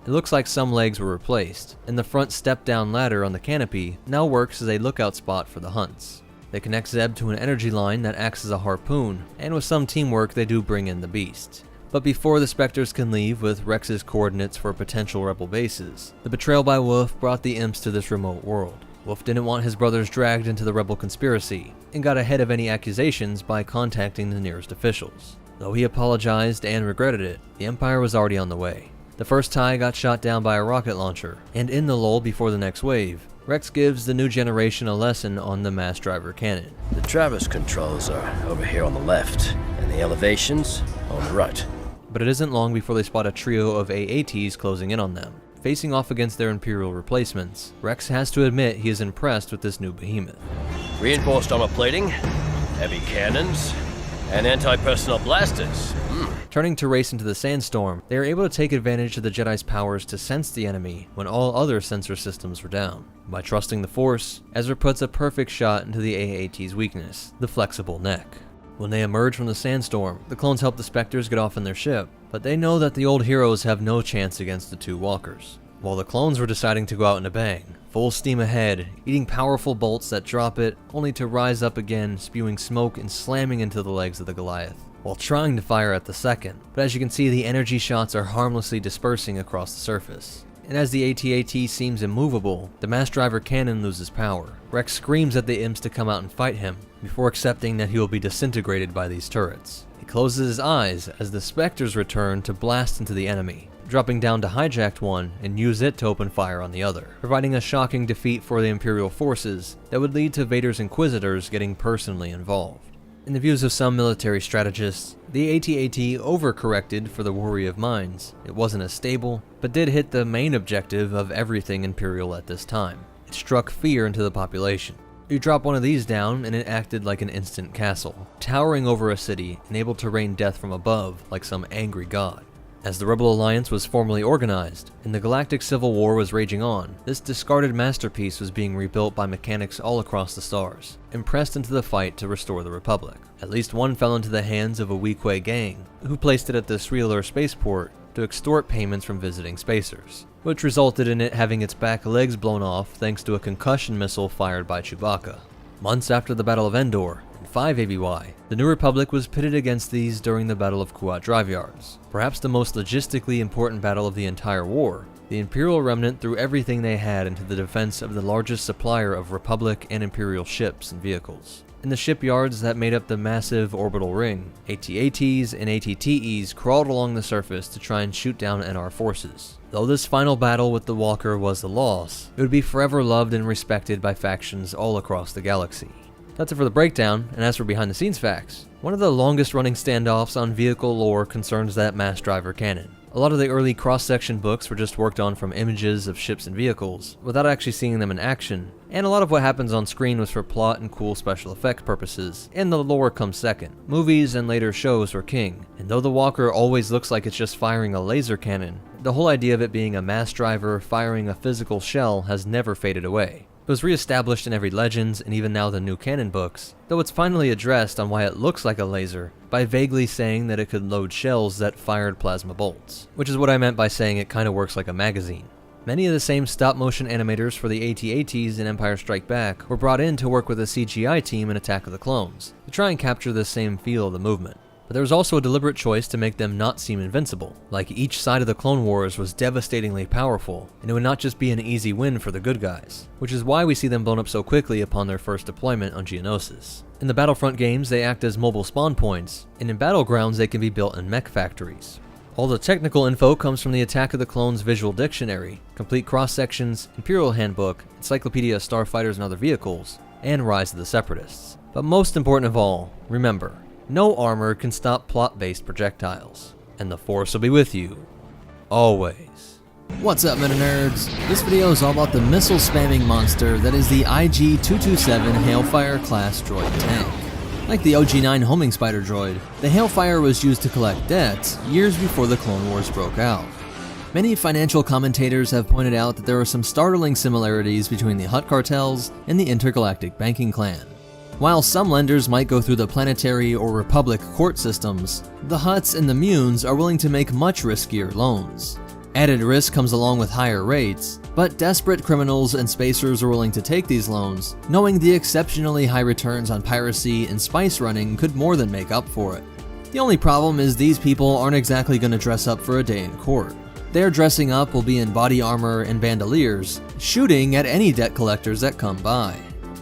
It looks like some legs were replaced, and the front step-down ladder on the canopy now works as a lookout spot for the hunts. They connect Zeb to an energy line that acts as a harpoon, and with some teamwork they do bring in the beast. But before the Spectres can leave with Rex's coordinates for potential rebel bases, the betrayal by Wolf brought the imps to this remote world. Wolf didn't want his brothers dragged into the rebel conspiracy, and got ahead of any accusations by contacting the nearest officials. Though he apologized and regretted it, the Empire was already on the way. The first TIE got shot down by a rocket launcher, and in the lull before the next wave, Rex gives the new generation a lesson on the mass driver cannon. The Traverse controls are over here on the left, and the elevations on the right. But it isn't long before they spot a trio of AATs closing in on them. Facing off against their Imperial replacements, Rex has to admit he is impressed with this new behemoth. Reinforced armor plating, heavy cannons, and anti-personnel blasters. Turning to race into the sandstorm, they are able to take advantage of the Jedi's powers to sense the enemy when all other sensor systems were down. By trusting the Force, Ezra puts a perfect shot into the AAT's weakness, the flexible neck. When they emerge from the sandstorm, the clones help the Spectres get off in their ship, but they know that the old heroes have no chance against the two walkers. While the clones were deciding to go out in a bang, full steam ahead, eating powerful bolts that drop it, only to rise up again, spewing smoke and slamming into the legs of the Goliath, while trying to fire at the second. But as you can see, the energy shots are harmlessly dispersing across the surface. And as the AT-AT seems immovable, the mass driver cannon loses power. Rex screams at the imps to come out and fight him, before accepting that he will be disintegrated by these turrets. He closes his eyes as the Spectres return to blast into the enemy, dropping down to hijack one and use it to open fire on the other, providing a shocking defeat for the Imperial forces that would lead to Vader's Inquisitors getting personally involved. In the views of some military strategists, the AT-AT overcorrected for the worry of mines. It wasn't as stable, but did hit the main objective of everything Imperial at this time. It struck fear into the population. You drop one of these down and it acted like an instant castle, towering over a city and able to rain death from above like some angry god. As the Rebel Alliance was formally organized, and the Galactic Civil War was raging on, this discarded masterpiece was being rebuilt by mechanics all across the stars, and pressed into the fight to restore the Republic. At least one fell into the hands of a Weequay gang, who placed it at the Sreeler spaceport to extort payments from visiting spacers, which resulted in it having its back legs blown off thanks to a concussion missile fired by Chewbacca. Months after the Battle of Endor, 5 ABY, the New Republic was pitted against these during the Battle of Kuat Drive Yards. Perhaps the most logistically important battle of the entire war, the Imperial remnant threw everything they had into the defense of the largest supplier of Republic and Imperial ships and vehicles. In the shipyards that made up the massive orbital ring, AT-ATs and AT-TEs crawled along the surface to try and shoot down NR forces. Though this final battle with the Walker was a loss, it would be forever loved and respected by factions all across the galaxy. That's it for the breakdown, and as for behind the scenes facts, one of the longest running standoffs on vehicle lore concerns that mass driver cannon. A lot of the early cross-section books were just worked on from images of ships and vehicles, without actually seeing them in action, and a lot of what happens on screen was for plot and cool special effects purposes, and the lore comes second. Movies and later shows were king, and though the Walker always looks like it's just firing a laser cannon, the whole idea of it being a mass driver firing a physical shell has never faded away. It was re-established in every Legends and even now the new canon books, though it's finally addressed on why it looks like a laser by vaguely saying that it could load shells that fired plasma bolts, which is what I meant by saying it kind of works like a magazine. Many of the same stop-motion animators for the AT-ATs in Empire Strike Back were brought in to work with the CGI team in Attack of the Clones, to try and capture the same feel of the movement. But there was also a deliberate choice to make them not seem invincible, like each side of the Clone Wars was devastatingly powerful, and it would not just be an easy win for the good guys, which is why we see them blown up so quickly upon their first deployment on Geonosis. In the Battlefront games, they act as mobile spawn points, and in Battlegrounds they can be built in mech factories. All the technical info comes from the Attack of the Clones visual dictionary, complete cross-sections, Imperial Handbook, Encyclopedia of Starfighters and Other Vehicles, and Rise of the Separatists. But most important of all, remember, no armor can stop plot-based projectiles, and the Force will be with you, always. What's up, MetaNerdz? This video is all about the missile-spamming monster that is the IG-227 Hailfire class droid tank. Like the OG-9 homing spider droid, the Hailfire was used to collect debts years before the Clone Wars broke out. Many financial commentators have pointed out that there are some startling similarities between the Hutt cartels and the intergalactic banking clan. While some lenders might go through the planetary or republic court systems, the Hutts and the Munes are willing to make much riskier loans. Added risk comes along with higher rates, but desperate criminals and spacers are willing to take these loans, knowing the exceptionally high returns on piracy and spice running could more than make up for it. The only problem is these people aren't exactly going to dress up for a day in court. Their dressing up will be in body armor and bandoliers, shooting at any debt collectors that come by.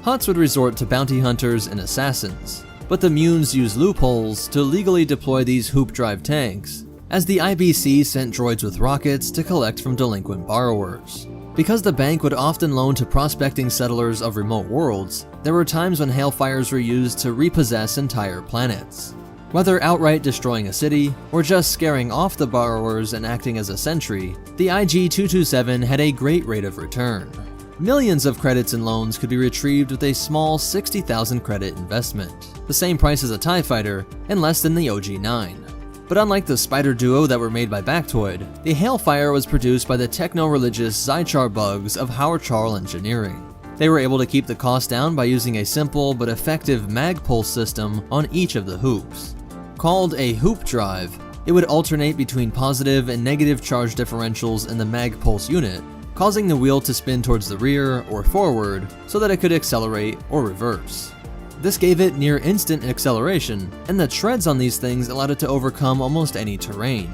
Hutts would resort to bounty hunters and assassins, but the Munes use loopholes to legally deploy these hoop-drive tanks, as the IBC sent droids with rockets to collect from delinquent borrowers. Because the bank would often loan to prospecting settlers of remote worlds, there were times when Hailfires were used to repossess entire planets. Whether outright destroying a city, or just scaring off the borrowers and acting as a sentry, the IG-227 had a great rate of return. Millions of credits and loans could be retrieved with a small 60,000 credit investment, the same price as a TIE fighter, and less than the OG-9. But unlike the Spider Duo that were made by Bactoid, the Hailfire was produced by the techno-religious Zychar bugs of Howard Engineering. They were able to keep the cost down by using a simple but effective mag pulse system on each of the hoops. Called a hoop drive, it would alternate between positive and negative charge differentials in the mag pulse unit, causing the wheel to spin towards the rear or forward so that it could accelerate or reverse. This gave it near instant acceleration, and the treads on these things allowed it to overcome almost any terrain.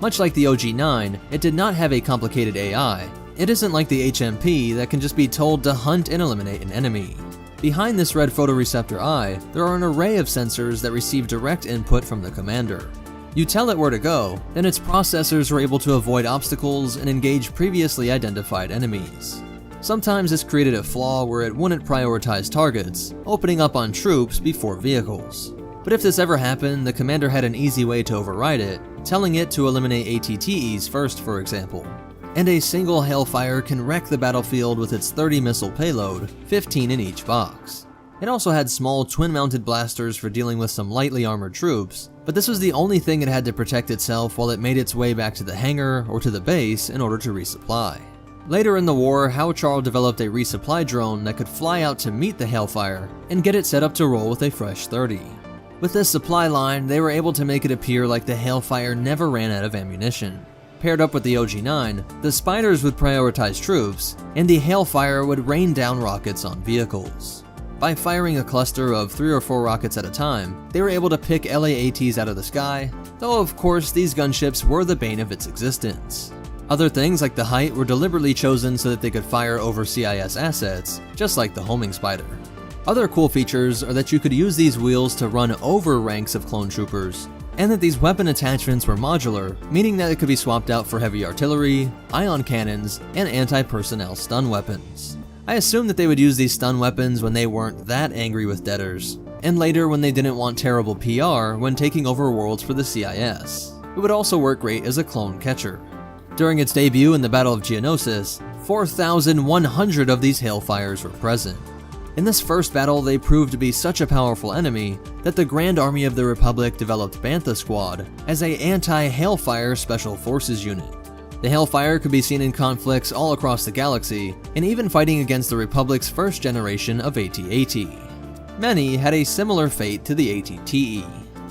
Much like the OG-9, it did not have a complicated AI. It isn't like the HMP that can just be told to hunt and eliminate an enemy. Behind this red photoreceptor eye, there are an array of sensors that receive direct input from the commander. You tell it where to go, then its processors are able to avoid obstacles and engage previously identified enemies. Sometimes this created a flaw where it wouldn't prioritize targets, opening up on troops before vehicles. But if this ever happened, the commander had an easy way to override it, telling it to eliminate ATTEs first, for example. And a single Hailfire can wreck the battlefield with its 30 missile payload, 15 in each box. It also had small twin-mounted blasters for dealing with some lightly armored troops, but this was the only thing it had to protect itself while it made its way back to the hangar or to the base in order to resupply. Later in the war, Howard developed a resupply drone that could fly out to meet the Hailfire and get it set up to roll with a fresh 30. With this supply line, they were able to make it appear like the Hailfire never ran out of ammunition. Paired up with the OG-9, the Spiders would prioritize troops, and the Hailfire would rain down rockets on vehicles. By firing a cluster of 3 or 4 rockets at a time, they were able to pick LA-ATs out of the sky, though of course these gunships were the bane of its existence. Other things like the height were deliberately chosen so that they could fire over CIS assets, just like the homing spider. Other cool features are that you could use these wheels to run over ranks of clone troopers, and that these weapon attachments were modular, meaning that it could be swapped out for heavy artillery, ion cannons, and anti-personnel stun weapons. I assumed that they would use these stun weapons when they weren't that angry with debtors, and later when they didn't want terrible PR when taking over worlds for the CIS. It would also work great as a clone catcher. During its debut in the Battle of Geonosis, 4,100 of these Hailfires were present. In this first battle, they proved to be such a powerful enemy that the Grand Army of the Republic developed Bantha Squad as an anti-Hailfire Special Forces unit. The Hailfire could be seen in conflicts all across the galaxy, and even fighting against the Republic's first generation of AT-AT. Many had a similar fate to the AT-TE.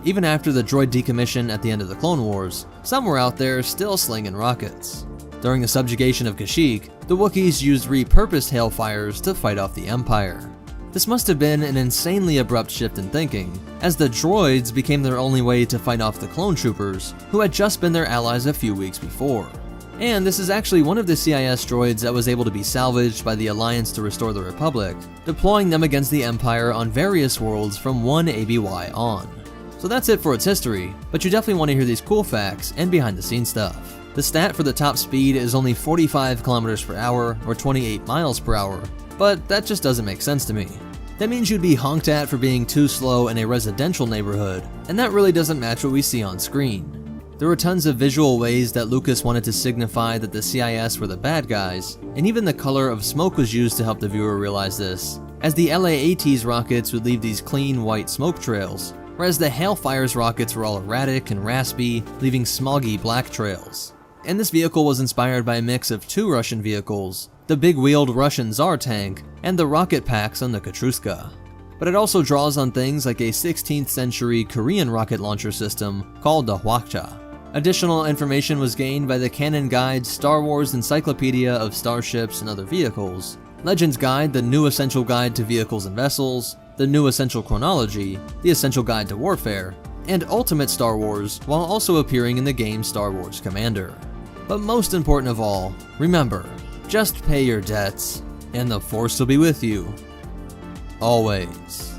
Even after the droid decommission at the end of the Clone Wars, some were out there still slinging rockets. During the subjugation of Kashyyyk, the Wookiees used repurposed Hailfires to fight off the Empire. This must have been an insanely abrupt shift in thinking, as the droids became their only way to fight off the clone troopers, who had just been their allies a few weeks before. And this is actually one of the CIS droids that was able to be salvaged by the Alliance to restore the Republic, deploying them against the Empire on various worlds from 1 ABY on. So that's it for its history, but you definitely want to hear these cool facts and behind the scenes stuff. The stat for the top speed is only 45 kilometers per hour or 28 miles per hour, but that just doesn't make sense to me. That means you'd be honked at for being too slow in a residential neighborhood, and that really doesn't match what we see on screen. There were tons of visual ways that Lucas wanted to signify that the CIS were the bad guys, and even the color of smoke was used to help the viewer realize this, as the LA-AT's rockets would leave these clean white smoke trails, whereas the Hailfire's rockets were all erratic and raspy, leaving smoggy black trails. And this vehicle was inspired by a mix of 2 Russian vehicles, the big-wheeled Russian Tsar tank, and the rocket packs on the Katrushka. But it also draws on things like a 16th century Korean rocket launcher system called the Hwakcha. Additional information was gained by the Canon Guide Star Wars Encyclopedia of Starships and Other Vehicles, Legends Guide, the New Essential Guide to Vehicles and Vessels, the New Essential Chronology, the Essential Guide to Warfare, and Ultimate Star Wars, while also appearing in the game Star Wars Commander. But most important of all, remember, just pay your debts, and the Force will be with you. Always.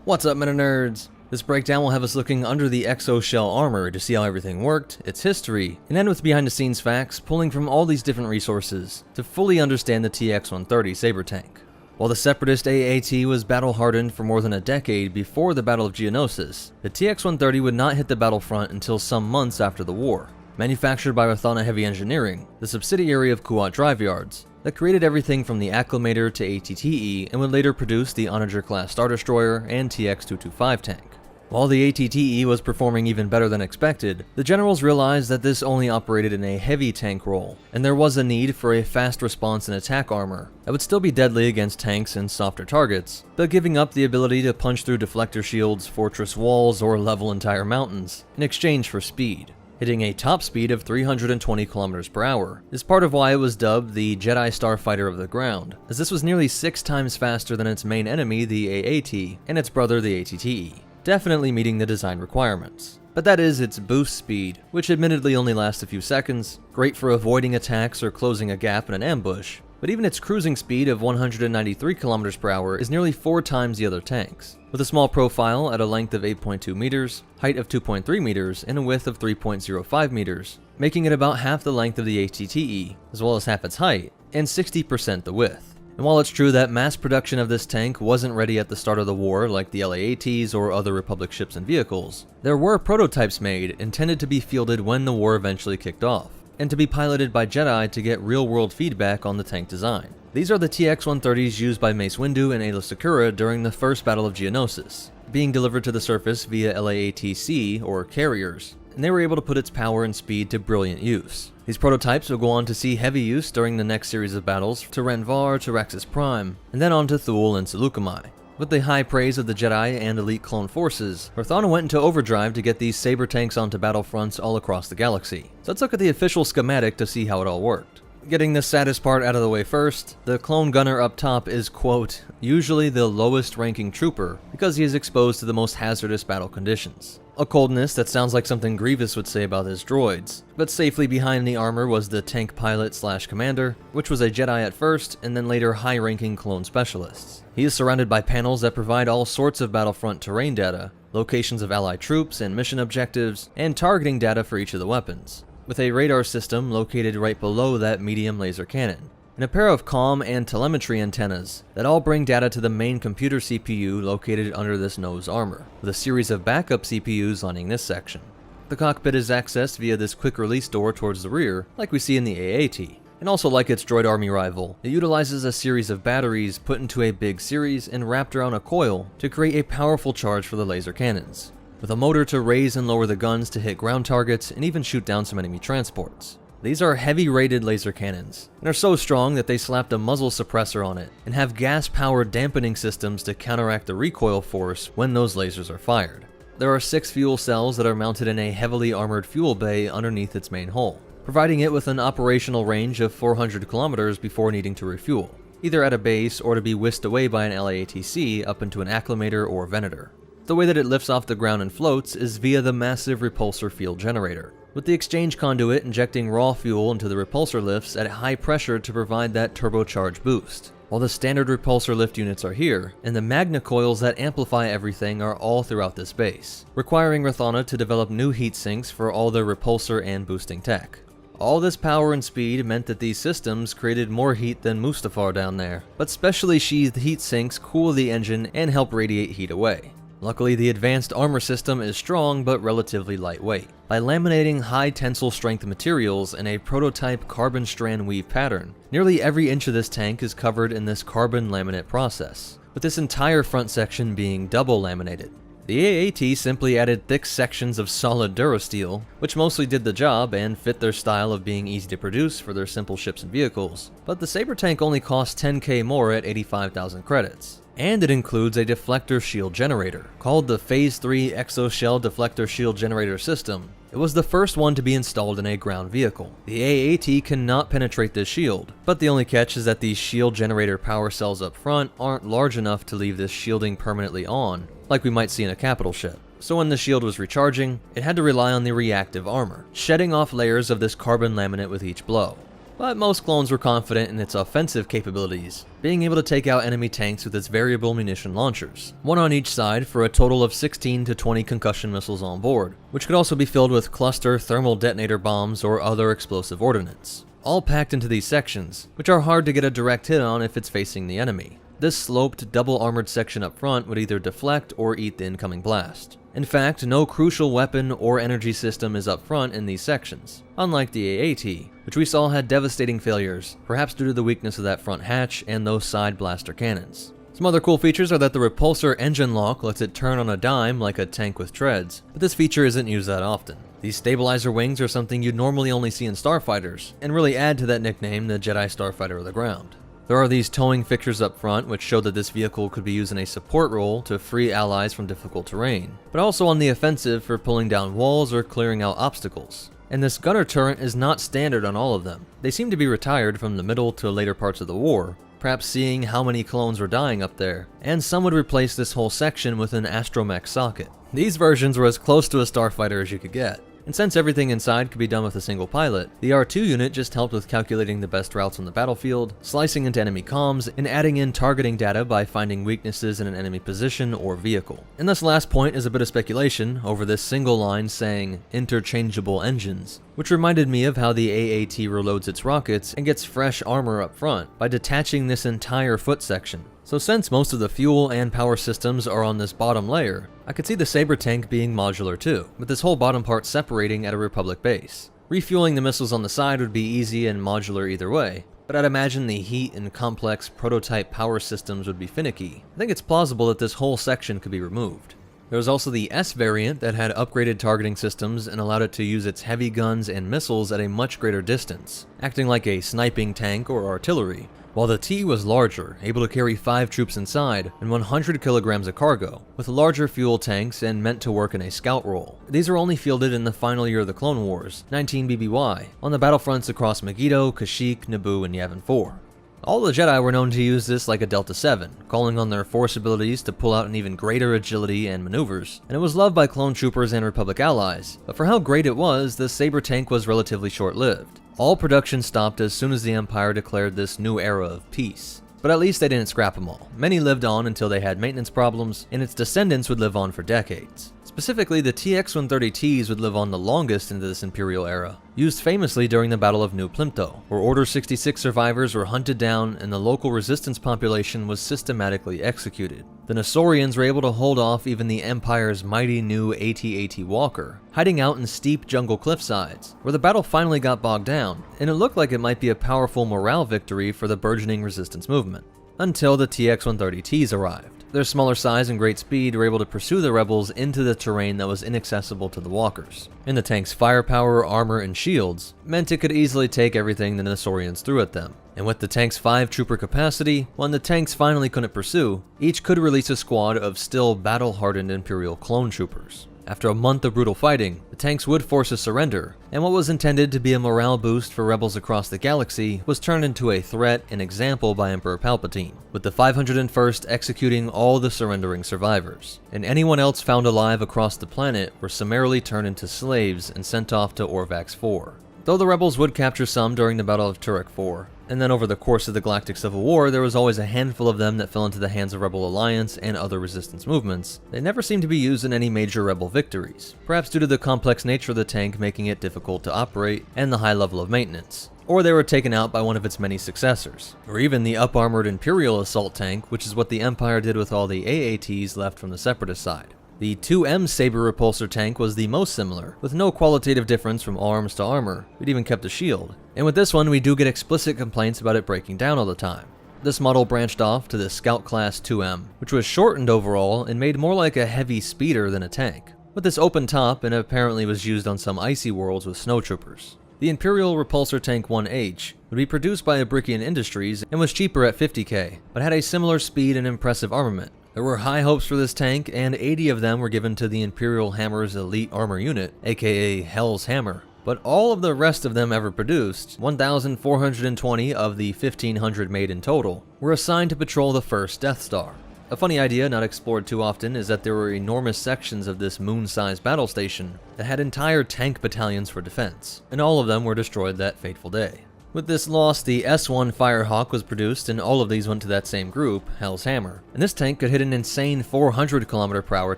What's up, MetaNerdz? This breakdown will have us looking under the exoshell armor to see how everything worked, its history, and end with behind-the-scenes facts pulling from all these different resources to fully understand the TX-130 Saber tank. While the Separatist AAT was battle-hardened for more than a decade before the Battle of Geonosis, the TX-130 would not hit the battlefront until some months after the war. Manufactured by Rathana Heavy Engineering, the subsidiary of Kuat Drive Yards, that created everything from the Acclimator to ATTE and would later produce the Onager-class Star Destroyer and TX-225 tank. While the ATTE was performing even better than expected, the generals realized that this only operated in a heavy tank role, and there was a need for a fast response and attack armor that would still be deadly against tanks and softer targets, but giving up the ability to punch through deflector shields, fortress walls, or level entire mountains in exchange for speed. Hitting a top speed of 320 kilometers per hour is part of why it was dubbed the Jedi Starfighter of the ground, as this was nearly 6 times faster than its main enemy, the AAT, and its brother, the ATTE, definitely meeting the design requirements. But that is its boost speed, which admittedly only lasts a few seconds, great for avoiding attacks or closing a gap in an ambush, but even its cruising speed of 193 kilometers per hour is nearly 4 times the other tanks, with a small profile at a length of 8.2 meters, height of 2.3 meters, and a width of 3.05 meters, making it about half the length of the ATTE, as well as half its height, and 60% the width. And while it's true that mass production of this tank wasn't ready at the start of the war like the LAATs or other Republic ships and vehicles, there were prototypes made intended to be fielded when the war eventually kicked off, and to be piloted by Jedi to get real-world feedback on the tank design. These are the TX-130s used by Mace Windu and Aayla Secura during the first Battle of Geonosis, being delivered to the surface via LAATC, or carriers, and they were able to put its power and speed to brilliant use. These prototypes will go on to see heavy use during the next series of battles to Renvar to Raxus Prime, and then on to Thule and Seleucami. With the high praise of the Jedi and elite clone forces, Rathana went into overdrive to get these saber tanks onto battlefronts all across the galaxy. So let's look at the official schematic to see how it all worked. Getting the saddest part out of the way first, the clone gunner up top is, quote, usually the lowest ranking trooper because he is exposed to the most hazardous battle conditions. A coldness that sounds like something Grievous would say about his droids, but safely behind the armor was the tank pilot / commander, which was a Jedi at first and then later high-ranking clone specialists. He is surrounded by panels that provide all sorts of battlefront terrain data, locations of allied troops and mission objectives, and targeting data for each of the weapons, with a radar system located right below that medium laser cannon, and a pair of comm and telemetry antennas that all bring data to the main computer CPU located under this nose armor, with a series of backup CPUs lining this section. The cockpit is accessed via this quick release door towards the rear, like we see in the AAT. And also like its droid army rival, it utilizes a series of batteries put into a big series and wrapped around a coil to create a powerful charge for the laser cannons, with a motor to raise and lower the guns to hit ground targets and even shoot down some enemy transports. These are heavy-rated laser cannons, and are so strong that they slapped a muzzle suppressor on it, and have gas-powered dampening systems to counteract the recoil force when those lasers are fired. There are 6 fuel cells that are mounted in a heavily armored fuel bay underneath its main hull, providing it with an operational range of 400 kilometers before needing to refuel, either at a base or to be whisked away by an LAATC up into an acclimator or venator. The way that it lifts off the ground and floats is via the massive repulsor field generator, with the exchange conduit injecting raw fuel into the repulsor lifts at high pressure to provide that turbocharged boost. While the standard repulsor lift units are here, and the magna coils that amplify everything are all throughout this base, requiring Rathana to develop new heat sinks for all their repulsor and boosting tech. All this power and speed meant that these systems created more heat than Mustafar down there, but specially sheathed heat sinks cool the engine and help radiate heat away. Luckily, the advanced armor system is strong but relatively lightweight. By laminating high tensile strength materials in a prototype carbon strand weave pattern, nearly every inch of this tank is covered in this carbon laminate process, with this entire front section being double laminated. The AAT simply added thick sections of solid durasteel, which mostly did the job and fit their style of being easy to produce for their simple ships and vehicles, but the Saber tank only costs 10k more at 85,000 credits. And it includes a deflector shield generator, called the Phase 3 Exoshell Deflector Shield Generator System. It was the first one to be installed in a ground vehicle. The AAT cannot penetrate this shield, but the only catch is that these shield generator power cells up front aren't large enough to leave this shielding permanently on, like we might see in a capital ship. So when the shield was recharging, it had to rely on the reactive armor, shedding off layers of this carbon laminate with each blow. But most clones were confident in its offensive capabilities, being able to take out enemy tanks with its variable munition launchers, one on each side for a total of 16 to 20 concussion missiles on board, which could also be filled with cluster thermal detonator bombs or other explosive ordnance, all packed into these sections, which are hard to get a direct hit on if it's facing the enemy. This sloped, double-armored section up front would either deflect or eat the incoming blast. In fact, no crucial weapon or energy system is up front in these sections, unlike the AAT, which we saw had devastating failures, perhaps due to the weakness of that front hatch and those side blaster cannons. Some other cool features are that the repulsor engine lock lets it turn on a dime like a tank with treads, but this feature isn't used that often. These stabilizer wings are something you'd normally only see in starfighters, and really add to that nickname, the Jedi Starfighter of the Ground. There are these towing fixtures up front which show that this vehicle could be used in a support role to free allies from difficult terrain, but also on the offensive for pulling down walls or clearing out obstacles. And this gunner turret is not standard on all of them. They seem to be retired from the middle to later parts of the war, perhaps seeing how many clones were dying up there, and some would replace this whole section with an astromech socket. These versions were as close to a starfighter as you could get. And since everything inside could be done with a single pilot, the R2 unit just helped with calculating the best routes on the battlefield, slicing into enemy comms, and adding in targeting data by finding weaknesses in an enemy position or vehicle. And this last point is a bit of speculation over this single line saying interchangeable engines, which reminded me of how the AAT reloads its rockets and gets fresh armor up front by detaching this entire foot section. So since most of the fuel and power systems are on this bottom layer, I could see the Saber tank being modular too, with this whole bottom part separating at a Republic base. Refueling the missiles on the side would be easy and modular either way, but I'd imagine the heat and complex prototype power systems would be finicky. I think it's plausible that this whole section could be removed. There was also the S variant that had upgraded targeting systems and allowed it to use its heavy guns and missiles at a much greater distance, acting like a sniping tank or artillery, while the T was larger, able to carry 5 troops inside and 100 kilograms of cargo, with larger fuel tanks and meant to work in a scout role. These were only fielded in the final year of the Clone Wars, 19 BBY, on the battlefronts across Megiddo, Kashyyyk, Naboo, and Yavin 4. All the Jedi were known to use this like a Delta 7, calling on their Force abilities to pull out an even greater agility and maneuvers, and it was loved by clone troopers and Republic allies, but for how great it was, the Saber tank was relatively short-lived. All production stopped as soon as the Empire declared this new era of peace. But at least they didn't scrap them all. Many lived on until they had maintenance problems, and its descendants would live on for decades. Specifically, the TX-130Ts would live on the longest into this Imperial era, used famously during the Battle of New Plimto, where Order 66 survivors were hunted down and the local resistance population was systematically executed. The Nosorians were able to hold off even the Empire's mighty new AT-AT Walker, hiding out in steep jungle cliffsides, where the battle finally got bogged down, and it looked like it might be a powerful morale victory for the burgeoning resistance movement, until the TX-130Ts arrived. Their smaller size and great speed were able to pursue the rebels into the terrain that was inaccessible to the walkers. And the tank's firepower, armor, and shields meant it could easily take everything the Nosorians threw at them. And with the tank's 5 trooper capacity, when the tanks finally couldn't pursue, each could release a squad of still battle-hardened Imperial clone troopers. After a month of brutal fighting, the tanks would force a surrender, and what was intended to be a morale boost for rebels across the galaxy was turned into a threat and example by Emperor Palpatine, with the 501st executing all the surrendering survivors, and anyone else found alive across the planet were summarily turned into slaves and sent off to Orvax 4. Though the rebels would capture some during the Battle of Turek 4, and then over the course of the Galactic Civil War, there was always a handful of them that fell into the hands of Rebel Alliance and other resistance movements. They never seemed to be used in any major rebel victories, perhaps due to the complex nature of the tank making it difficult to operate and the high level of maintenance. Or they were taken out by one of its many successors, or even the up-armored Imperial assault tank, which is what the Empire did with all the AATs left from the Separatist side. The 2M Saber repulsor tank was the most similar, with no qualitative difference from arms to armor. It even kept a shield. And with this one, we do get explicit complaints about it breaking down all the time. This model branched off to the Scout Class 2M, which was shortened overall and made more like a heavy speeder than a tank, with this open top, and apparently was used on some icy worlds with snowtroopers. The Imperial Repulsor Tank 1H would be produced by Abrikian Industries and was cheaper at $50K, but had a similar speed and impressive armament. There were high hopes for this tank, and 80 of them were given to the Imperial Hammer's Elite Armor Unit, aka Hell's Hammer. But all of the rest of them ever produced, 1,420 of the 1,500 made in total, were assigned to patrol the first Death Star. A funny idea not explored too often is that there were enormous sections of this moon-sized battle station that had entire tank battalions for defense, and all of them were destroyed that fateful day. With this loss, the S1 Firehawk was produced, and all of these went to that same group, Hell's Hammer. And this tank could hit an insane 400 km/h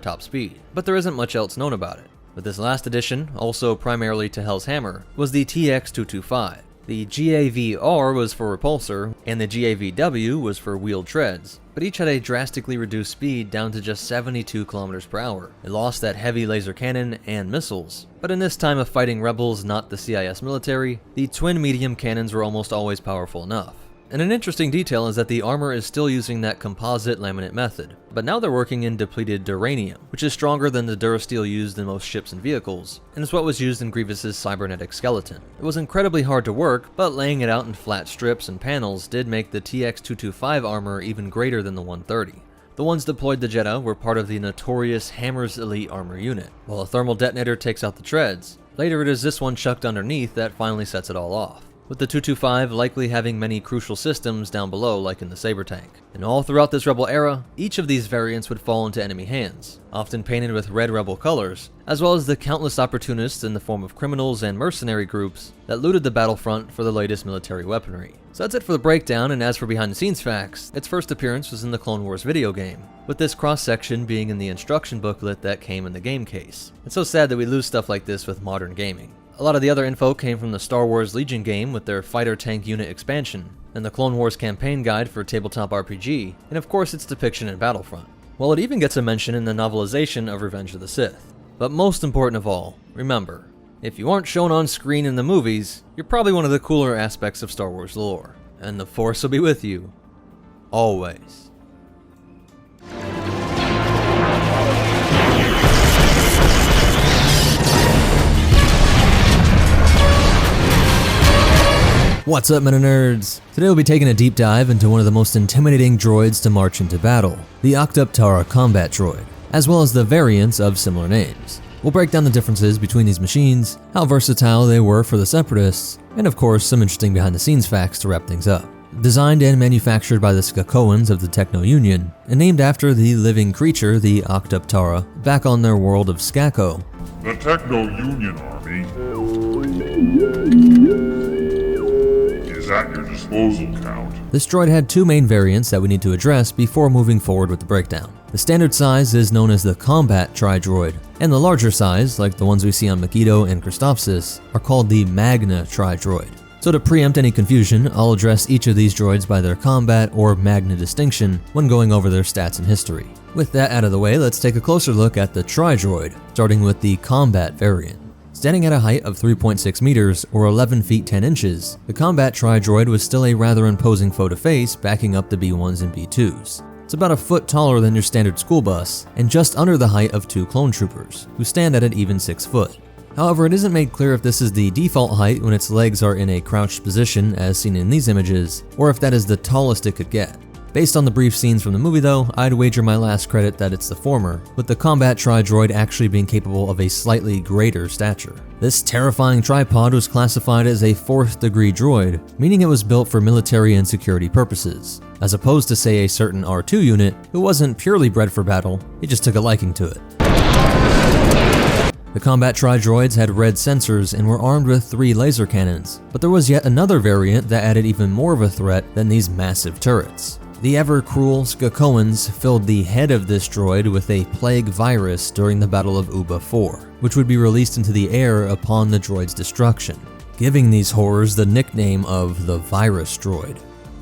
top speed, but there isn't much else known about it. But this last addition, also primarily to Hell's Hammer, was the TX-225. The GAV-R was for repulsor, and the GAV-W was for wheeled treads, but each had a drastically reduced speed down to just 72 km/h. It lost that heavy laser cannon and missiles, but in this time of fighting rebels, not the CIS military, the twin medium cannons were almost always powerful enough. And an interesting detail is that the armor is still using that composite laminate method, but now they're working in depleted duranium, which is stronger than the durasteel used in most ships and vehicles, and is what was used in Grievous's cybernetic skeleton. It was incredibly hard to work, but laying it out in flat strips and panels did make the TX-225 armor even greater than the 130. The ones deployed to Jeddah were part of the notorious Hammer's Elite Armor Unit, while a thermal detonator takes out the treads. Later it is this one chucked underneath that finally sets it all off, with the 225 likely having many crucial systems down below like in the Saber tank. And all throughout this Rebel era, each of these variants would fall into enemy hands, often painted with red Rebel colors, as well as the countless opportunists in the form of criminals and mercenary groups that looted the battlefront for the latest military weaponry. So that's it for the breakdown, and as for behind the scenes facts, its first appearance was in the Clone Wars video game, with this cross-section being in the instruction booklet that came in the game case. It's so sad that we lose stuff like this with modern gaming. A lot of the other info came from the Star Wars Legion game with their fighter tank unit expansion, and the Clone Wars campaign guide for tabletop RPG, and of course its depiction in Battlefront. Well, it even gets a mention in the novelization of Revenge of the Sith. But most important of all, remember, if you aren't shown on screen in the movies, you're probably one of the cooler aspects of Star Wars lore, and the Force will be with you, always. What's up, MetaNerdz? Today we'll be taking a deep dive into one of the most intimidating droids to march into battle, the Octoptara Combat Droid, as well as the variants of similar names. We'll break down the differences between these machines, how versatile they were for the Separatists, and of course some interesting behind-the-scenes facts to wrap things up. Designed and manufactured by the Skakoans of the Techno Union, and named after the living creature, the Octoptara, back on their world of Skako. The Techno Union Army is at your disposal, Count. This droid had two main variants that we need to address before moving forward with the breakdown. The standard size is known as the Combat Tri-Droid, and the larger size, like the ones we see on Makido and Christophsis, are called the Magna Tri-Droid. So to preempt any confusion, I'll address each of these droids by their combat or Magna distinction when going over their stats and history. With that out of the way, let's take a closer look at the Tri-Droid, starting with the Combat variant. Standing at a height of 3.6 meters or 11 feet 10 inches, the Combat Tri-Droid was still a rather imposing foe to face, backing up the B1s and B2s. It's about a foot taller than your standard school bus, and just under the height of two clone troopers, who stand at an even 6 foot. However, it isn't made clear if this is the default height when its legs are in a crouched position as seen in these images, or if that is the tallest it could get. Based on the brief scenes from the movie though, I'd wager my last credit that it's the former, with the combat tri-droid actually being capable of a slightly greater stature. This terrifying tripod was classified as a 4th degree droid, meaning it was built for military and security purposes, as opposed to say a certain R2 unit who wasn't purely bred for battle, he just took a liking to it. The combat tri-droids had red sensors and were armed with 3 laser cannons, but there was yet another variant that added even more of a threat than these massive turrets. The ever-cruel Skakoans filled the head of this droid with a plague virus during the Battle of Uba 4, which would be released into the air upon the droid's destruction, giving these horrors the nickname of the Virus Droid.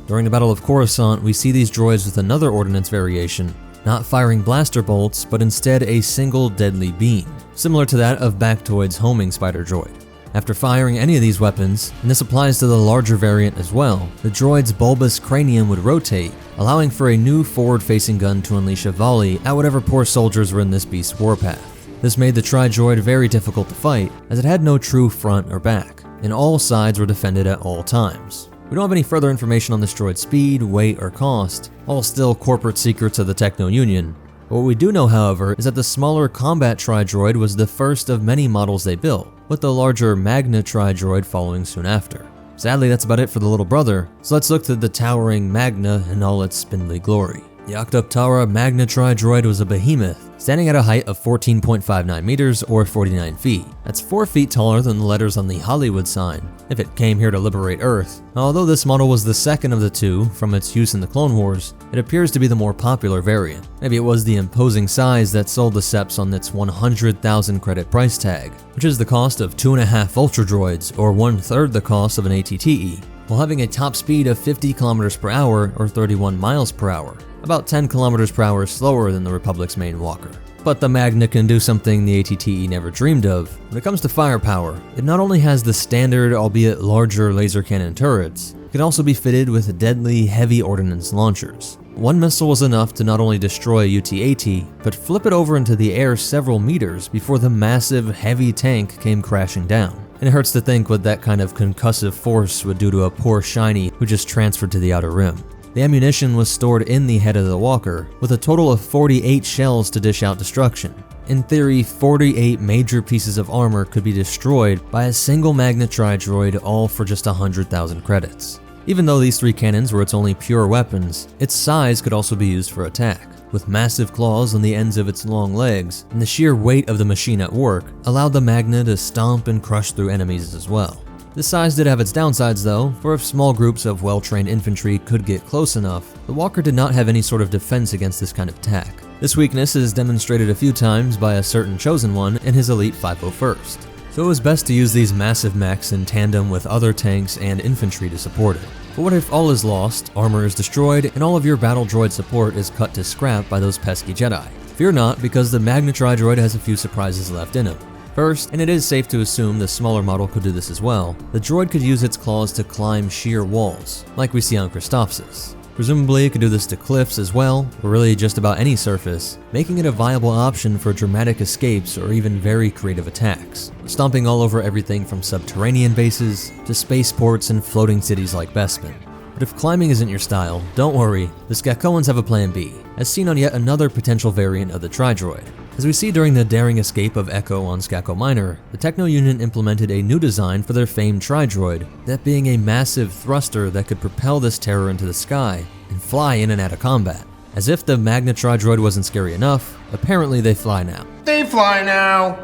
During the Battle of Coruscant, we see these droids with another ordnance variation, not firing blaster bolts, but instead a single deadly beam, similar to that of Bactoid's homing spider droid. After firing any of these weapons, and this applies to the larger variant as well, the droid's bulbous cranium would rotate, allowing for a new forward-facing gun to unleash a volley at whatever poor soldiers were in this beast's warpath. This made the tri-droid very difficult to fight, as it had no true front or back, and all sides were defended at all times. We don't have any further information on this droid's speed, weight, or cost, all still corporate secrets of the Techno-Union. What we do know, however, is that the smaller combat tri-droid was the first of many models they built, with the larger Magna tri-droid following soon after. Sadly, that's about it for the little brother, so let's look to the towering Magna in all its spindly glory. The Octoptara Magna tri-droid was a behemoth, standing at a height of 14.59 meters or 49 feet. That's 4 feet taller than the letters on the Hollywood sign, if it came here to liberate Earth. Although this model was the second of the two from its use in the Clone Wars, it appears to be the more popular variant. Maybe it was the imposing size that sold the Seps on its 100,000 credit price tag, which is the cost of 2.5 Ultra Droids, or 1/3 the cost of an ATTE, while having a top speed of 50 kilometers per hour or 31 miles per hour, about 10 kilometers per hour slower than the Republic's main walker. But the Magna can do something the ATTE never dreamed of. When it comes to firepower, it not only has the standard, albeit larger laser cannon turrets, it can also be fitted with deadly heavy ordnance launchers. One missile was enough to not only destroy a UT-AT, but flip it over into the air several meters before the massive, heavy tank came crashing down. And it hurts to think what that kind of concussive force would do to a poor shiny who just transferred to the outer rim. The ammunition was stored in the head of the walker, with a total of 48 shells to dish out destruction. In theory, 48 major pieces of armor could be destroyed by a single Magna tri-droid, all for just 100,000 credits. Even though these 3 cannons were its only pure weapons, its size could also be used for attack. With massive claws on the ends of its long legs, and the sheer weight of the machine at work allowed the Magna to stomp and crush through enemies as well. This size did have its downsides though, for if small groups of well-trained infantry could get close enough, the walker did not have any sort of defense against this kind of attack. This weakness is demonstrated a few times by a certain chosen one in his elite 501st. So it was best to use these massive mechs in tandem with other tanks and infantry to support it. But what if all is lost, armor is destroyed, and all of your battle droid support is cut to scrap by those pesky Jedi? Fear not, because the Magna tri-droid has a few surprises left in him. First, and it is safe to assume the smaller model could do this as well, the droid could use its claws to climb sheer walls, like we see on Christophsis. Presumably it could do this to cliffs as well, or really just about any surface, making it a viable option for dramatic escapes or even very creative attacks, stomping all over everything from subterranean bases to spaceports and floating cities like Bespin. But if climbing isn't your style, don't worry, the Skakoans have a plan B, as seen on yet another potential variant of the tri-droid. As we see during the daring escape of Echo on Skako Minor, the Techno-Union implemented a new design for their famed tri-droid, that being a massive thruster that could propel this terror into the sky and fly in and out of combat. As if the Magna tri-droid wasn't scary enough, apparently they fly now. They fly now!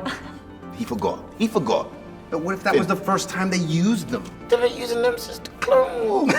He forgot. But what if that was the first time they used them? They've been using them since the Clone Wars.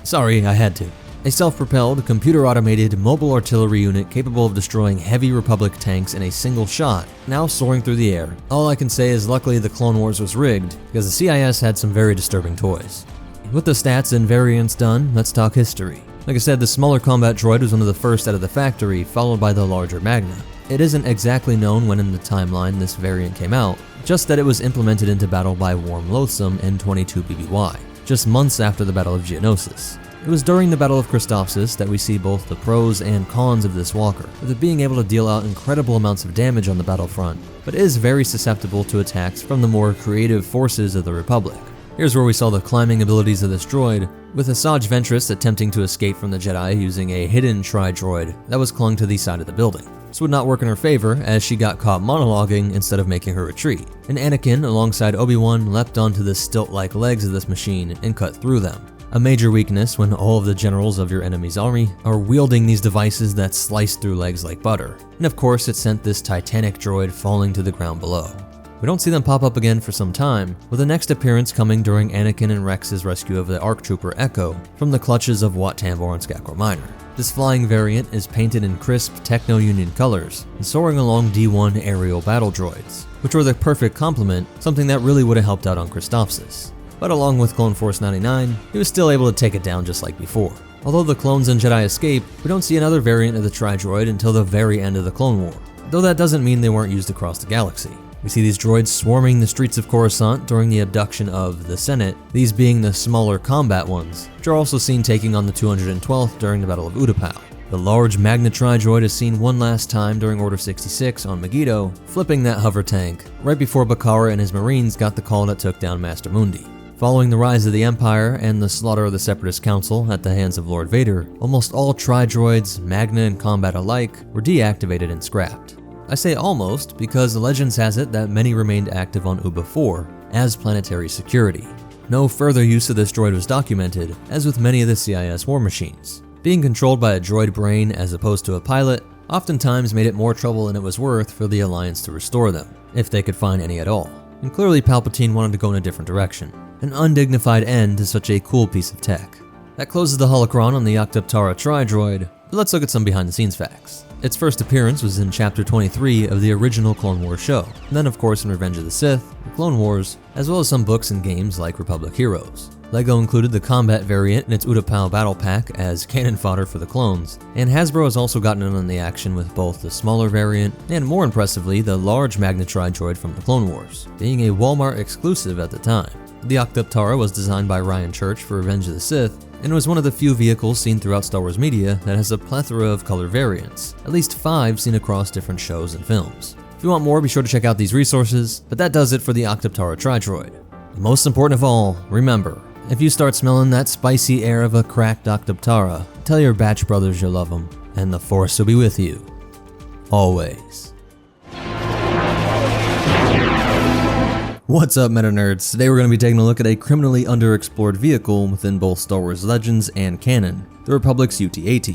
Sorry, I had to. A self-propelled, computer-automated mobile artillery unit capable of destroying heavy Republic tanks in a single shot, now soaring through the air. All I can say is luckily the Clone Wars was rigged, because the CIS had some very disturbing toys. With the stats and variants done, let's talk history. Like I said, the smaller combat droid was one of the first out of the factory, followed by the larger Magna. It isn't exactly known when in the timeline this variant came out, just that it was implemented into battle by Worm Loathsome in 22 BBY, just months after the Battle of Geonosis. It was during the Battle of Christophsis that we see both the pros and cons of this walker, with it being able to deal out incredible amounts of damage on the battlefront, but is very susceptible to attacks from the more creative forces of the Republic. Here's where we saw the climbing abilities of this droid, with Asajj Ventress attempting to escape from the Jedi using a hidden tri-droid that was clung to the side of the building. This would not work in her favor, as she got caught monologuing instead of making her retreat, and Anakin, alongside Obi-Wan, leapt onto the stilt-like legs of this machine and cut through them. A major weakness when all of the generals of your enemy's army are wielding these devices that slice through legs like butter, and of course it sent this titanic droid falling to the ground below. We don't see them pop up again for some time, with the next appearance coming during Anakin and Rex's rescue of the ARC Trooper Echo from the clutches of Wat Tambor and Skakor Minor. This flying variant is painted in crisp Techno-Union colors and soaring along D1 aerial battle droids, which were the perfect complement, something that really would have helped out on Christophsis. But along with Clone Force 99, he was still able to take it down just like before. Although the clones and Jedi escape, we don't see another variant of the Tri-Droid until the very end of the Clone War, though that doesn't mean they weren't used across the galaxy. We see these droids swarming the streets of Coruscant during the abduction of the Senate, these being the smaller combat ones, which are also seen taking on the 212th during the Battle of Utapau. The large Magna Tri-Droid is seen one last time during Order 66 on Megiddo, flipping that hover tank, right before Bakara and his Marines got the call that took down Master Mundi. Following the rise of the Empire and the slaughter of the Separatist Council at the hands of Lord Vader, almost all Tri-Droids, Magna and Combat alike, were deactivated and scrapped. I say almost because the Legends has it that many remained active on Uba 4 as planetary security. No further use of this droid was documented, as with many of the CIS war machines. Being controlled by a droid brain as opposed to a pilot oftentimes made it more trouble than it was worth for the Alliance to restore them, if they could find any at all. And clearly Palpatine wanted to go in a different direction. An undignified end to such a cool piece of tech. That closes the holocron on the Octup Tara Tri-Droid, but let's look at some behind-the-scenes facts. Its first appearance was in Chapter 23 of the original Clone Wars show, and then of course in Revenge of the Sith, the Clone Wars, as well as some books and games like Republic Heroes. LEGO included the combat variant in its Utapau battle pack as cannon fodder for the clones, and Hasbro has also gotten in on the action with both the smaller variant and, more impressively, the large Magna Tri-Droid from the Clone Wars, being a Walmart exclusive at the time. The Octup Tara was designed by Ryan Church for Revenge of the Sith, and was one of the few vehicles seen throughout Star Wars media that has a plethora of color variants, at least 5 seen across different shows and films. If you want more, be sure to check out these resources, but that does it for the Octup Tara Tri-Droid. The most important of all, remember, if you start smelling that spicy air of a cracked Octup Tara, tell your batch brothers you love them, and the Force will be with you. Always. What's up, MetaNerds? Today we're going to be taking a look at a criminally underexplored vehicle within both Star Wars Legends and canon, the Republic's UT-AT.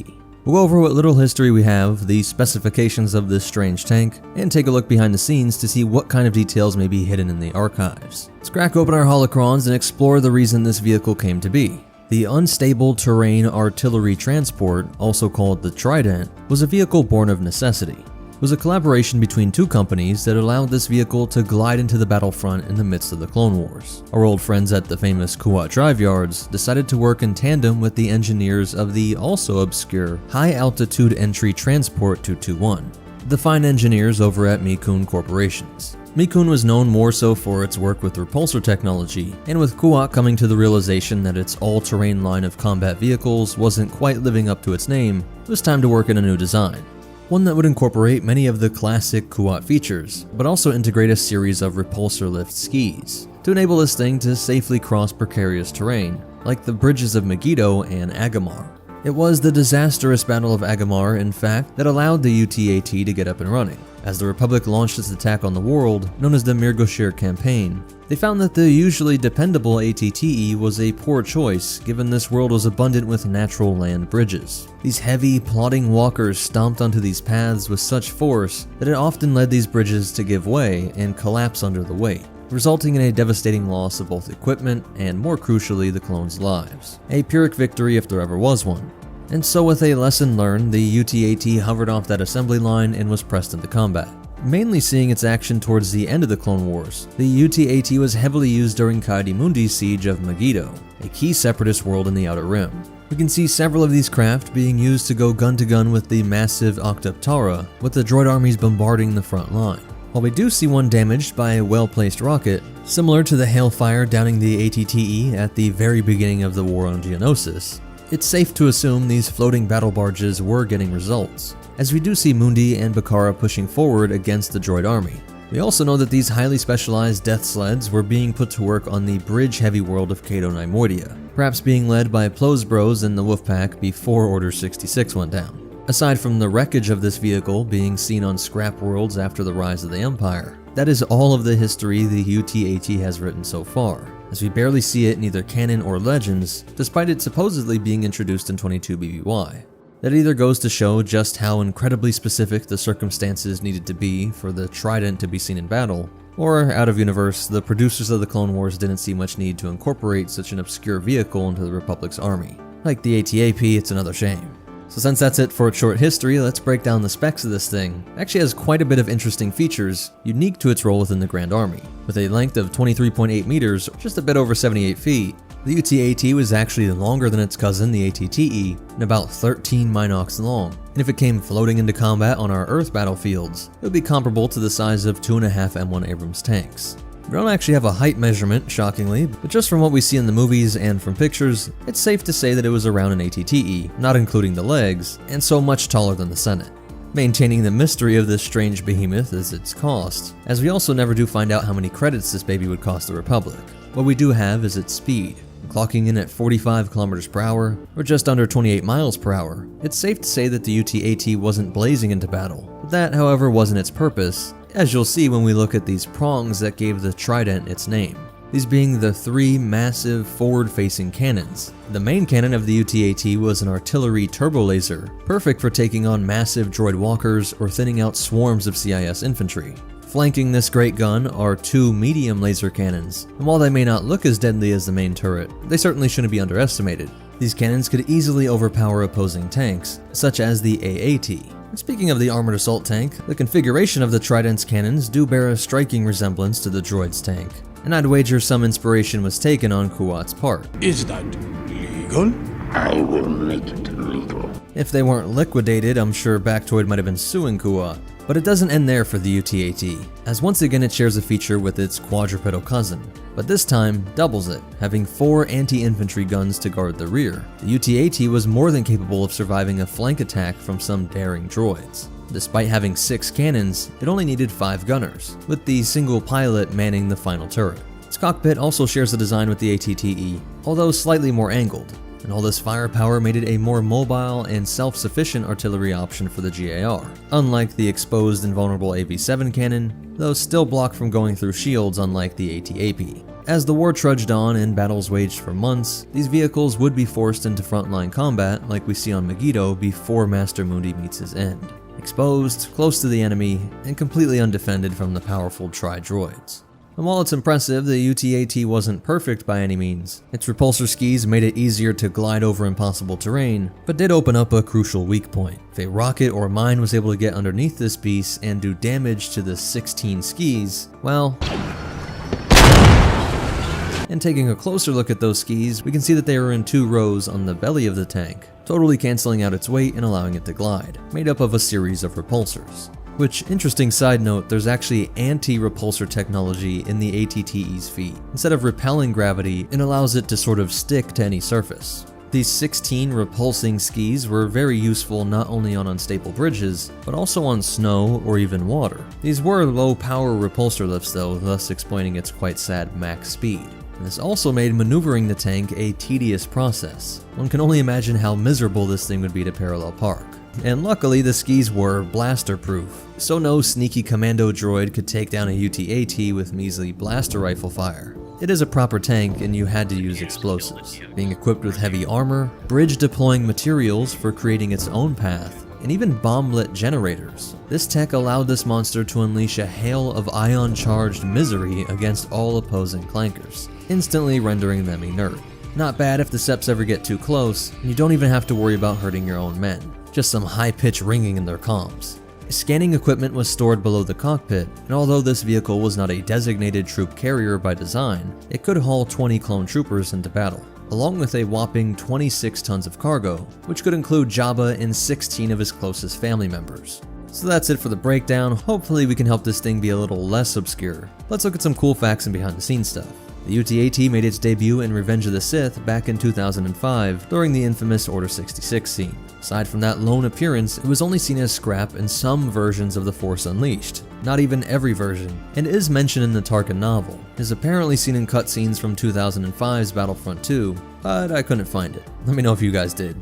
We'll go over what little history we have, the specifications of this strange tank, and take a look behind the scenes to see what kind of details may be hidden in the archives. Let's crack open our holocrons and explore the reason this vehicle came to be. The Unstable Terrain Artillery Transport, also called the Trident, was a vehicle born of necessity. It was a collaboration between two companies that allowed this vehicle to glide into the battlefront in the midst of the Clone Wars. Our old friends at the famous Kuat Drive Yards decided to work in tandem with the engineers of the also obscure High Altitude Entry Transport 221, the fine engineers over at Mikun Corporations. Mikun was known more so for its work with repulsor technology, and with Kuat coming to the realization that its all-terrain line of combat vehicles wasn't quite living up to its name, it was time to work in a new design. One that would incorporate many of the classic Kuat features, but also integrate a series of repulsor lift skis to enable this thing to safely cross precarious terrain, like the bridges of Megiddo and Agamar. It was the disastrous Battle of Agamar, in fact, that allowed the UT-AT to get up and running. As the Republic launched its attack on the world, known as the Mirgoshir Campaign, they found that the usually dependable ATTE was a poor choice, given this world was abundant with natural land bridges. These heavy, plodding walkers stomped onto these paths with such force that it often led these bridges to give way and collapse under the weight, resulting in a devastating loss of both equipment and, more crucially, the clones' lives. A Pyrrhic victory if there ever was one. And so with a lesson learned, the UT-AT hovered off that assembly line and was pressed into combat. Mainly seeing its action towards the end of the Clone Wars, the UT-AT was heavily used during Ki-Adi-Mundi's siege of Megiddo, a key separatist world in the Outer Rim. We can see several of these craft being used to go gun-to-gun with the massive Octup Tara, with the droid armies bombarding the front line. While we do see one damaged by a well-placed rocket, similar to the hailfire downing the ATTE at the very beginning of the War on Geonosis, it's safe to assume these floating battle barges were getting results, as we do see Mundi and Bakara pushing forward against the droid army. We also know that these highly specialized death sleds were being put to work on the bridge-heavy world of Cato Neimoidia, perhaps being led by Plo's Bros and the Wolfpack before Order 66 went down. Aside from the wreckage of this vehicle being seen on scrap worlds after the rise of the Empire, that is all of the history the UTAT has written so far, as we barely see it in either canon or legends, despite it supposedly being introduced in 22 BBY. That either goes to show just how incredibly specific the circumstances needed to be for the Trident to be seen in battle, or out of universe, the producers of the Clone Wars didn't see much need to incorporate such an obscure vehicle into the Republic's army. Like the AT-AP, it's another shame. So since that's it for its short history, let's break down the specs of this thing. It actually has quite a bit of interesting features, unique to its role within the Grand Army. With a length of 23.8 meters, or just a bit over 78 feet, the UTAT was actually longer than its cousin, the ATTE, and about 13 Minox long. And if it came floating into combat on our Earth battlefields, it would be comparable to the size of 2.5 M1 Abrams tanks. We don't actually have a height measurement, shockingly, but just from what we see in the movies and from pictures, it's safe to say that it was around an ATTE, not including the legs, and so much taller than the Senate. Maintaining the mystery of this strange behemoth is its cost, as we also never do find out how many credits this baby would cost the Republic. What we do have is its speed. Clocking in at 45 kilometers per hour, or just under 28 miles per hour, it's safe to say that the UTAT wasn't blazing into battle. That, however, wasn't its purpose, as you'll see when we look at these prongs that gave the Trident its name. These being the three massive forward-facing cannons. The main cannon of the UTAT was an artillery turbo laser, perfect for taking on massive droid walkers or thinning out swarms of CIS infantry. Flanking this great gun are two medium laser cannons, and while they may not look as deadly as the main turret, they certainly shouldn't be underestimated. These cannons could easily overpower opposing tanks, such as the AAT. And speaking of the armored assault tank, the configuration of the Trident's cannons do bear a striking resemblance to the droid's tank, and I'd wager some inspiration was taken on Kuat's part. Is that legal? I will make it legal. If they weren't liquidated, I'm sure Bactoid might have been suing Kuat. But it doesn't end there for the UTAT, as once again it shares a feature with its quadrupedal cousin, but this time doubles it, having 4 anti-infantry guns to guard the rear. The UTAT was more than capable of surviving a flank attack from some daring droids. Despite having 6 cannons, it only needed 5 gunners, with the single pilot manning the final turret. Its cockpit also shares a design with the ATTE, although slightly more angled, and all this firepower made it a more mobile and self-sufficient artillery option for the GAR, unlike the exposed and vulnerable AV-7 cannon, though still blocked from going through shields unlike the AT-AP. As the war trudged on and battles waged for months, these vehicles would be forced into frontline combat like we see on Megiddo before Master Mundi meets his end. Exposed, close to the enemy, and completely undefended from the powerful Tri-Droids. And while it's impressive, the UTAT wasn't perfect by any means. Its repulsor skis made it easier to glide over impossible terrain, but did open up a crucial weak point. If a rocket or mine was able to get underneath this beast and do damage to the 16 skis, well... And taking a closer look at those skis, we can see that they are in 2 rows on the belly of the tank, totally cancelling out its weight and allowing it to glide, made up of a series of repulsors. Which, interesting side note, there's actually anti-repulsor technology in the ATTE's feet. Instead of repelling gravity, it allows it to sort of stick to any surface. These 16 repulsing skis were very useful not only on unstable bridges, but also on snow or even water. These were low-power repulsor lifts though, thus explaining its quite sad max speed. And this also made maneuvering the tank a tedious process. One can only imagine how miserable this thing would be to parallel park. And luckily the skis were blaster proof, so no sneaky commando droid could take down a UTAT with measly blaster rifle fire. It is a proper tank and you had to use explosives. Being equipped with heavy armor, bridge deploying materials for creating its own path, and even bomb-lit generators. This tech allowed this monster to unleash a hail of ion-charged misery against all opposing clankers, instantly rendering them inert. Not bad if the Seps ever get too close, and you don't even have to worry about hurting your own men. Just some high-pitched ringing in their comms. Scanning equipment was stored below the cockpit, and although this vehicle was not a designated troop carrier by design, it could haul 20 clone troopers into battle, along with a whopping 26 tons of cargo, which could include Jabba and 16 of his closest family members. So that's it for the breakdown. Hopefully we can help this thing be a little less obscure. Let's look at some cool facts and behind the scenes stuff. The UT-AT made its debut in Revenge of the Sith back in 2005 during the infamous Order 66 scene. Aside from that lone appearance, it was only seen as scrap in some versions of The Force Unleashed, not even every version, and is mentioned in the Tarkin novel. It is apparently seen in cutscenes from 2005's Battlefront 2, but I couldn't find it. Let me know if you guys did.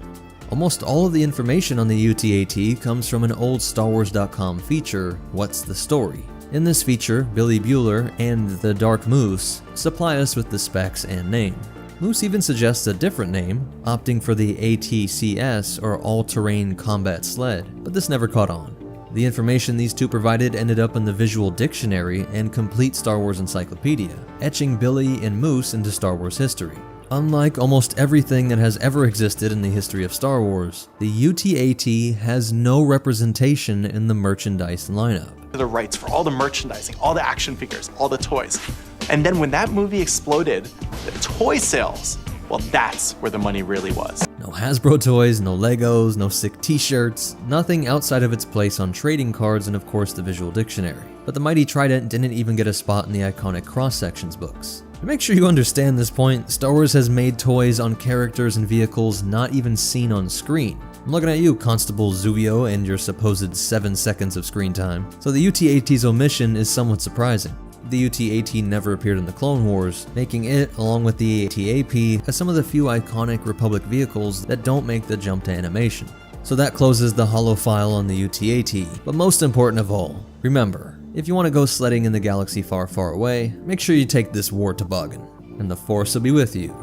Almost all of the information on the UT-AT comes from an old StarWars.com feature, What's the Story? In this feature, Billy Bueller and the Dark Moose supply us with the specs and name. Moose even suggests a different name, opting for the ATCS or All-Terrain Combat Sled, but this never caught on. The information these two provided ended up in the Visual Dictionary and Complete Star Wars Encyclopedia, etching Billy and Moose into Star Wars history. Unlike almost everything that has ever existed in the history of Star Wars, the UT-AT has no representation in the merchandise lineup. The rights for all the merchandising, all the action figures, all the toys. And then when that movie exploded, the toy sales, well, that's where the money really was. No Hasbro toys, no Legos, no sick t-shirts, nothing outside of its place on trading cards and of course the Visual Dictionary. But the mighty Trident didn't even get a spot in the iconic cross-sections books. To make sure you understand this point, Star Wars has made toys on characters and vehicles not even seen on screen. I'm looking at you, Constable Zuvio, and your supposed 7 seconds of screen time. So the UT-AT's omission is somewhat surprising. The UT-AT never appeared in the Clone Wars, making it, along with the AT-AP, as some of the few iconic Republic vehicles that don't make the jump to animation. So that closes the holo file on the UT-AT, but most important of all, remember, if you want to go sledding in the galaxy far, far away, make sure you take this war toboggan, and the Force will be with you.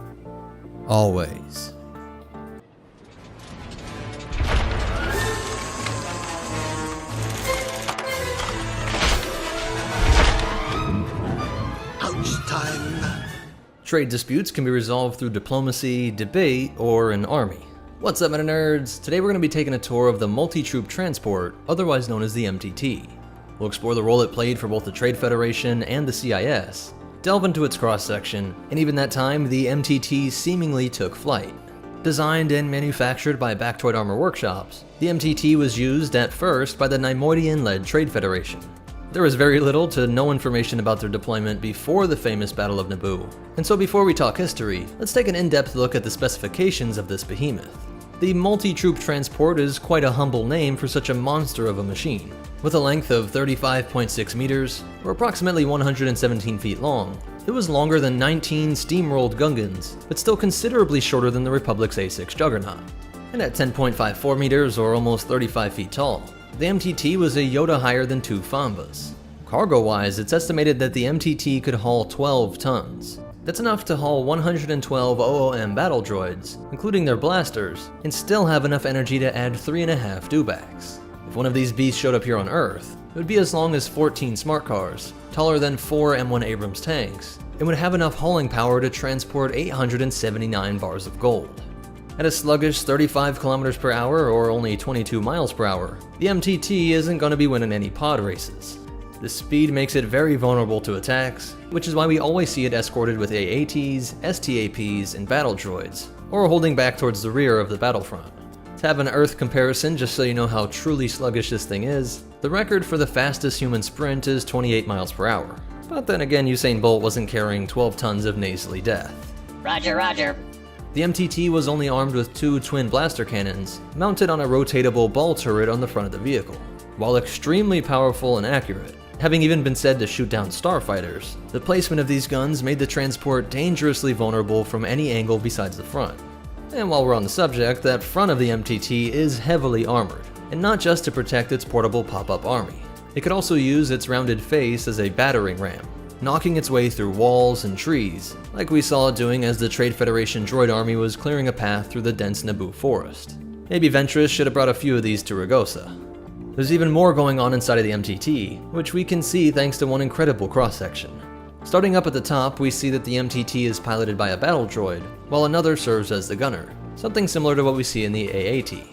Always. Trade disputes can be resolved through diplomacy, debate, or an army. What's up, MetaNerdz? Today we're going to be taking a tour of the Multi-Troop Transport, otherwise known as the MTT. We'll explore the role it played for both the Trade Federation and the CIS, delve into its cross-section, and even that time, the MTT seemingly took flight. Designed and manufactured by Bactoid Armor Workshops, the MTT was used at first by the Neimoidian-led Trade Federation. There was very little to no information about their deployment before the famous Battle of Naboo. And so before we talk history, let's take an in-depth look at the specifications of this behemoth. The Multi-Troop Transport is quite a humble name for such a monster of a machine. With a length of 35.6 meters, or approximately 117 feet long, it was longer than 19 steamrolled Gungans, but still considerably shorter than the Republic's A6 Juggernaut. And at 10.54 meters, or almost 35 feet tall, the MTT was a Yoda higher than 2 Fambas. Cargo-wise, it's estimated that the MTT could haul 12 tons. That's enough to haul 112 OOM battle droids, including their blasters, and still have enough energy to add 3.5 dewbacks. If one of these beasts showed up here on Earth, it would be as long as 14 smart cars, taller than 4 M1 Abrams tanks, and would have enough hauling power to transport 879 bars of gold. At a sluggish 35 kilometers per hour or only 22 miles per hour, the MTT isn't going to be winning any pod races. The speed makes it very vulnerable to attacks, which is why we always see it escorted with AATs, STAPs, and battle droids, or holding back towards the rear of the battlefront. To have an Earth comparison just so you know how truly sluggish this thing is, the record for the fastest human sprint is 28 miles per hour. But then again, Usain Bolt wasn't carrying 12 tons of nasally death. Roger, roger. The MTT was only armed with 2 twin blaster cannons, mounted on a rotatable ball turret on the front of the vehicle. While extremely powerful and accurate, having even been said to shoot down starfighters, the placement of these guns made the transport dangerously vulnerable from any angle besides the front. And while we're on the subject, that front of the MTT is heavily armored, and not just to protect its portable pop-up army. It could also use its rounded face as a battering ram, knocking its way through walls and trees, like we saw it doing as the Trade Federation droid army was clearing a path through the dense Naboo forest. Maybe Ventress should have brought a few of these to Ragosa. There's even more going on inside of the MTT, which we can see thanks to one incredible cross-section. Starting up at the top, we see that the MTT is piloted by a battle droid, while another serves as the gunner, something similar to what we see in the AAT.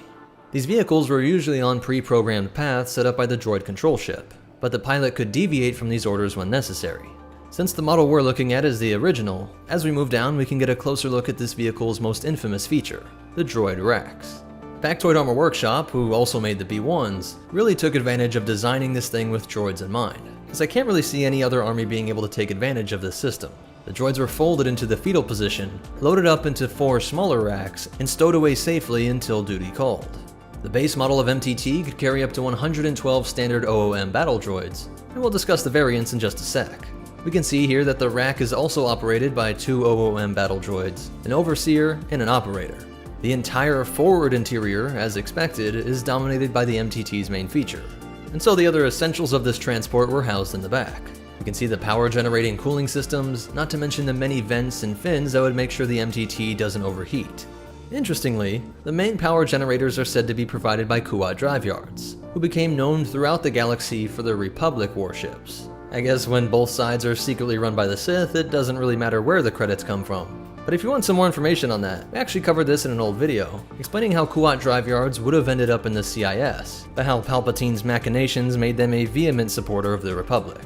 These vehicles were usually on pre-programmed paths set up by the droid control ship, but the pilot could deviate from these orders when necessary. Since the model we're looking at is the original, as we move down we can get a closer look at this vehicle's most infamous feature, the droid racks. Bactoid Armor Workshop, who also made the B1s, really took advantage of designing this thing with droids in mind, as I can't really see any other army being able to take advantage of this system. The droids were folded into the fetal position, loaded up into 4 smaller racks, and stowed away safely until duty called. The base model of MTT could carry up to 112 standard OOM battle droids, and we'll discuss the variants in just a sec. We can see here that the rack is also operated by 2 OOM battle droids, an overseer and an operator. The entire forward interior, as expected, is dominated by the MTT's main feature, and so the other essentials of this transport were housed in the back. You can see the power generating cooling systems, not to mention the many vents and fins that would make sure the MTT doesn't overheat. Interestingly, the main power generators are said to be provided by Kuat drive yards, who became known throughout the galaxy for their Republic warships. I guess when both sides are secretly run by the Sith, it doesn't really matter where the credits come from. But if you want some more information on that, we actually covered this in an old video, explaining how Kuat drive yards would have ended up in the CIS, but how Palpatine's machinations made them a vehement supporter of the Republic.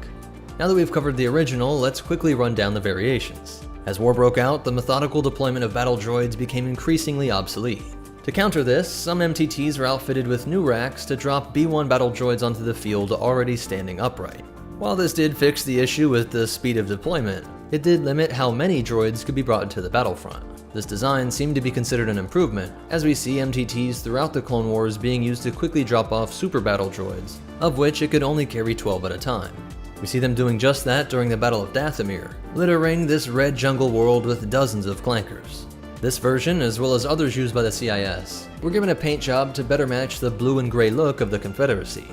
Now that we've covered the original, let's quickly run down the variations. As war broke out, the methodical deployment of battle droids became increasingly obsolete. To counter this, some MTTs were outfitted with new racks to drop B-1 battle droids onto the field already standing upright. While this did fix the issue with the speed of deployment, it did limit how many droids could be brought into the battlefront. This design seemed to be considered an improvement, as we see MTTs throughout the Clone Wars being used to quickly drop off super battle droids, of which it could only carry 12 at a time. We see them doing just that during the Battle of Dathomir, littering this red jungle world with dozens of clankers. This version, as well as others used by the CIS, were given a paint job to better match the blue and gray look of the Confederacy.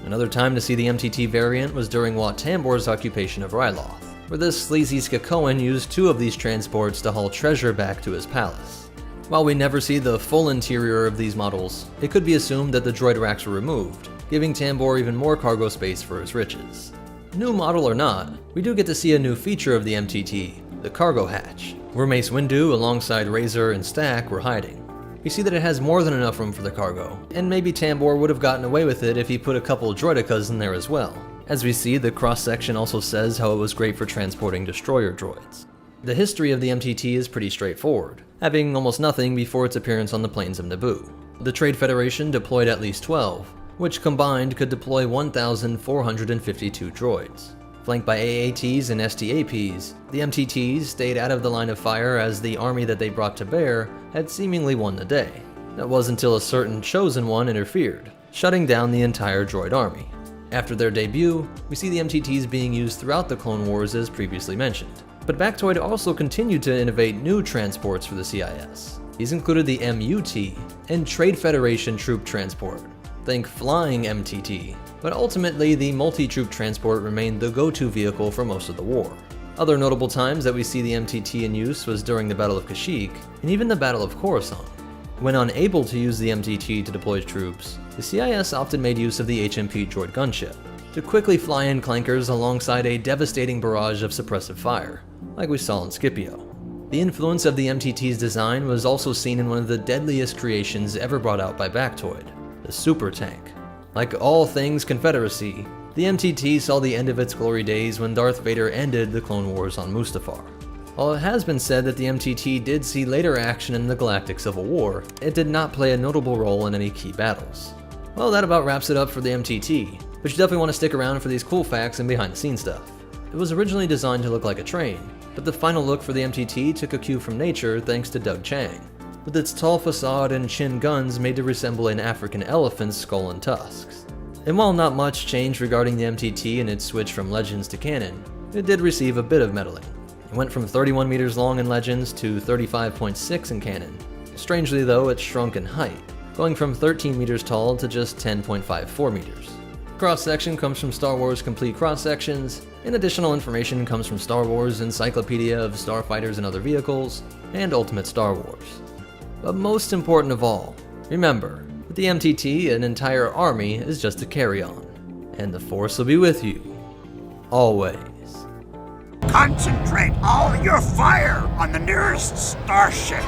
Another time to see the MTT variant was during Wat Tambor's occupation of Ryloth, where this sleazy Skakoan used 2 of these transports to haul treasure back to his palace. While we never see the full interior of these models, it could be assumed that the droid racks were removed, giving Tambor even more cargo space for his riches. New model or not, we do get to see a new feature of the MTT, the cargo hatch, where Mace Windu alongside Razor and Stack were hiding. We see that it has more than enough room for the cargo, and maybe Tambor would have gotten away with it if he put a couple droidicas in there as well. As we see, the cross-section also says how it was great for transporting destroyer droids. The history of the MTT is pretty straightforward, having almost nothing before its appearance on the plains of Naboo. The Trade Federation deployed at least 12, which combined could deploy 1,452 droids. Flanked by AATs and STAPs, the MTTs stayed out of the line of fire as the army that they brought to bear had seemingly won the day. That was until a certain chosen one interfered, shutting down the entire droid army. After their debut, we see the MTTs being used throughout the Clone Wars as previously mentioned. But Bactoid also continued to innovate new transports for the CIS. These included the MUT and Trade Federation Troop Transport. Think flying MTT, but ultimately the multi-troop transport remained the go-to vehicle for most of the war. Other notable times that we see the MTT in use was during the Battle of Kashyyyk, and even the Battle of Coruscant. When unable to use the MTT to deploy troops, the CIS often made use of the HMP Droid gunship, to quickly fly in clankers alongside a devastating barrage of suppressive fire, like we saw in Scipio. The influence of the MTT's design was also seen in one of the deadliest creations ever brought out by Bactoid, the Super Tank. Like all things Confederacy, the MTT saw the end of its glory days when Darth Vader ended the Clone Wars on Mustafar. While it has been said that the MTT did see later action in the Galactic Civil War, it did not play a notable role in any key battles. Well, that about wraps it up for the MTT, but you definitely want to stick around for these cool facts and behind-the-scenes stuff. It was originally designed to look like a train, but the final look for the MTT took a cue from nature thanks to Doug Chang, with its tall facade and chin guns made to resemble an African elephant's skull and tusks. And while not much changed regarding the MTT and its switch from Legends to canon, it did receive a bit of meddling. It went from 31 meters long in Legends to 35.6 in canon. Strangely though, it shrunk in height, going from 13 meters tall to just 10.54 meters. Cross-section comes from Star Wars Complete Cross-Sections, and additional information comes from Star Wars Encyclopedia of Starfighters and Other Vehicles, and Ultimate Star Wars. But most important of all, remember that the MTT, an entire army, is just a carry-on, and the Force will be with you, always. Concentrate all your fire on the nearest starship.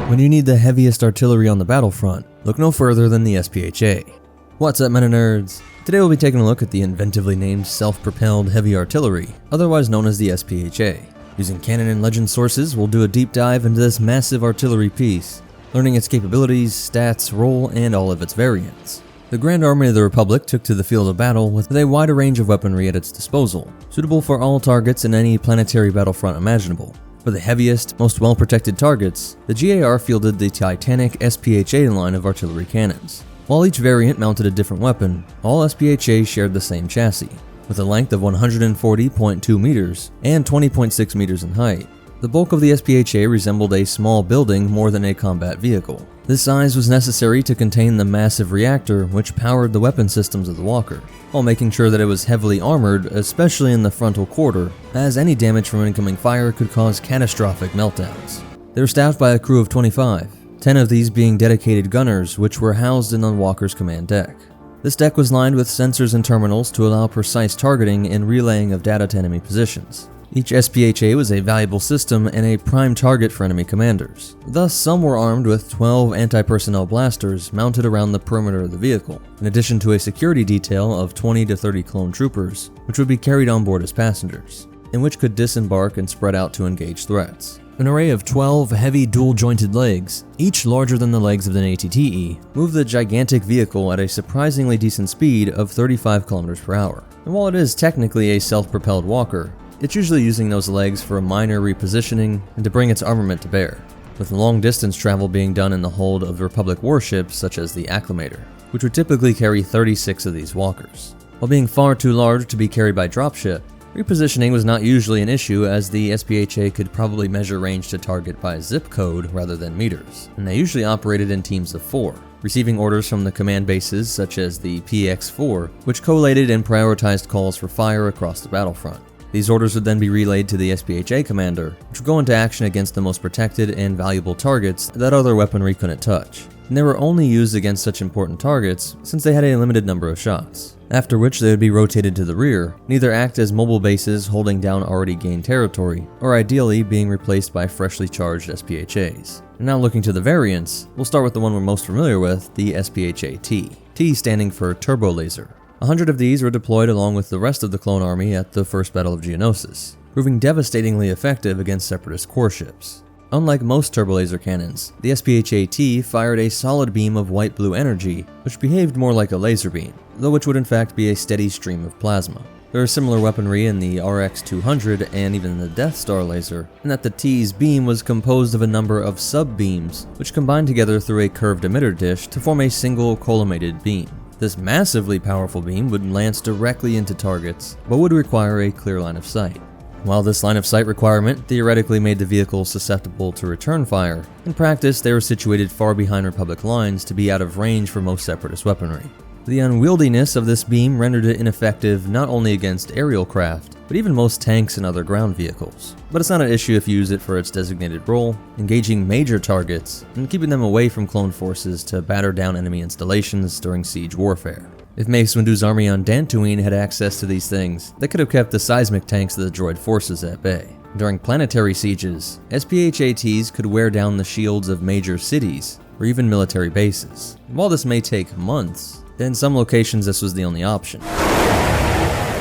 When you need the heaviest artillery on the battlefront, look no further than the SPHA. What's up, MetaNerdz? Today we'll be taking a look at the inventively named self-propelled heavy artillery, otherwise known as the SPHA. Using canon and legend sources, we'll do a deep dive into this massive artillery piece, learning its capabilities, stats, role, and all of its variants. The Grand Army of the Republic took to the field of battle with a wider range of weaponry at its disposal, suitable for all targets in any planetary battlefront imaginable. For the heaviest, most well-protected targets, the GAR fielded the Titanic SPHA line of artillery cannons. While each variant mounted a different weapon, all SPHAs shared the same chassis, with a length of 140.2 meters and 20.6 meters in height. The bulk of the SPHA resembled a small building more than a combat vehicle. This size was necessary to contain the massive reactor which powered the weapon systems of the Walker, while making sure that it was heavily armored, especially in the frontal quarter, as any damage from incoming fire could cause catastrophic meltdowns. They were staffed by a crew of 25, 10 of these being dedicated gunners which were housed in the Walker's command deck. This deck was lined with sensors and terminals to allow precise targeting and relaying of data to enemy positions. Each SPHA was a valuable system and a prime target for enemy commanders. Thus, some were armed with 12 anti-personnel blasters mounted around the perimeter of the vehicle, in addition to a security detail of 20 to 30 clone troopers, which would be carried on board as passengers, and which could disembark and spread out to engage threats. An array of 12 heavy dual-jointed legs, each larger than the legs of an ATTE, moved the gigantic vehicle at a surprisingly decent speed of 35 kilometers per hour. And while it is technically a self-propelled walker, it's usually using those legs for a minor repositioning and to bring its armament to bear, with long-distance travel being done in the hold of Republic warships such as the Acclimator, which would typically carry 36 of these walkers. While being far too large to be carried by dropship, repositioning was not usually an issue, as the SPHA could probably measure range to target by zip code rather than meters, and they usually operated in teams of 4, receiving orders from the command bases such as the PX-4, which collated and prioritized calls for fire across the battlefront. These orders would then be relayed to the SPHA commander, which would go into action against the most protected and valuable targets that other weaponry couldn't touch. And they were only used against such important targets since they had a limited number of shots, after which they would be rotated to the rear, and either act as mobile bases holding down already gained territory, or ideally being replaced by freshly charged SPHAs. And now looking to the variants, we'll start with the one we're most familiar with, the SPHA-T, T standing for Turbo Laser. 100 of these were deployed along with the rest of the clone army at the First Battle of Geonosis, proving devastatingly effective against Separatist core ships. Unlike most turbolaser cannons, the SPHA-T fired a solid beam of white-blue energy, which behaved more like a laser beam, though which would in fact be a steady stream of plasma. There is similar weaponry in the RX-200 and even the Death Star laser, in that the T's beam was composed of a number of sub-beams, which combined together through a curved emitter dish to form a single collimated beam. This massively powerful beam would lance directly into targets, but would require a clear line of sight. While this line of sight requirement theoretically made the vehicle susceptible to return fire, in practice they were situated far behind Republic lines to be out of range for most Separatist weaponry. The unwieldiness of this beam rendered it ineffective not only against aerial craft, but even most tanks and other ground vehicles. But it's not an issue if you use it for its designated role, engaging major targets and keeping them away from clone forces to batter down enemy installations during siege warfare. If Mace Windu's army on Dantooine had access to these things, they could have kept the seismic tanks of the droid forces at bay. During planetary sieges, SPHATs could wear down the shields of major cities, or even military bases. While this may take months, in some locations this was the only option.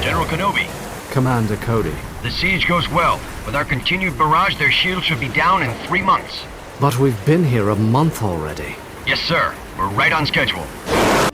General Kenobi. Commander Cody. The siege goes well. With our continued barrage, their shields should be down in 3 months. But we've been here a month already. Yes, sir. We're right on schedule.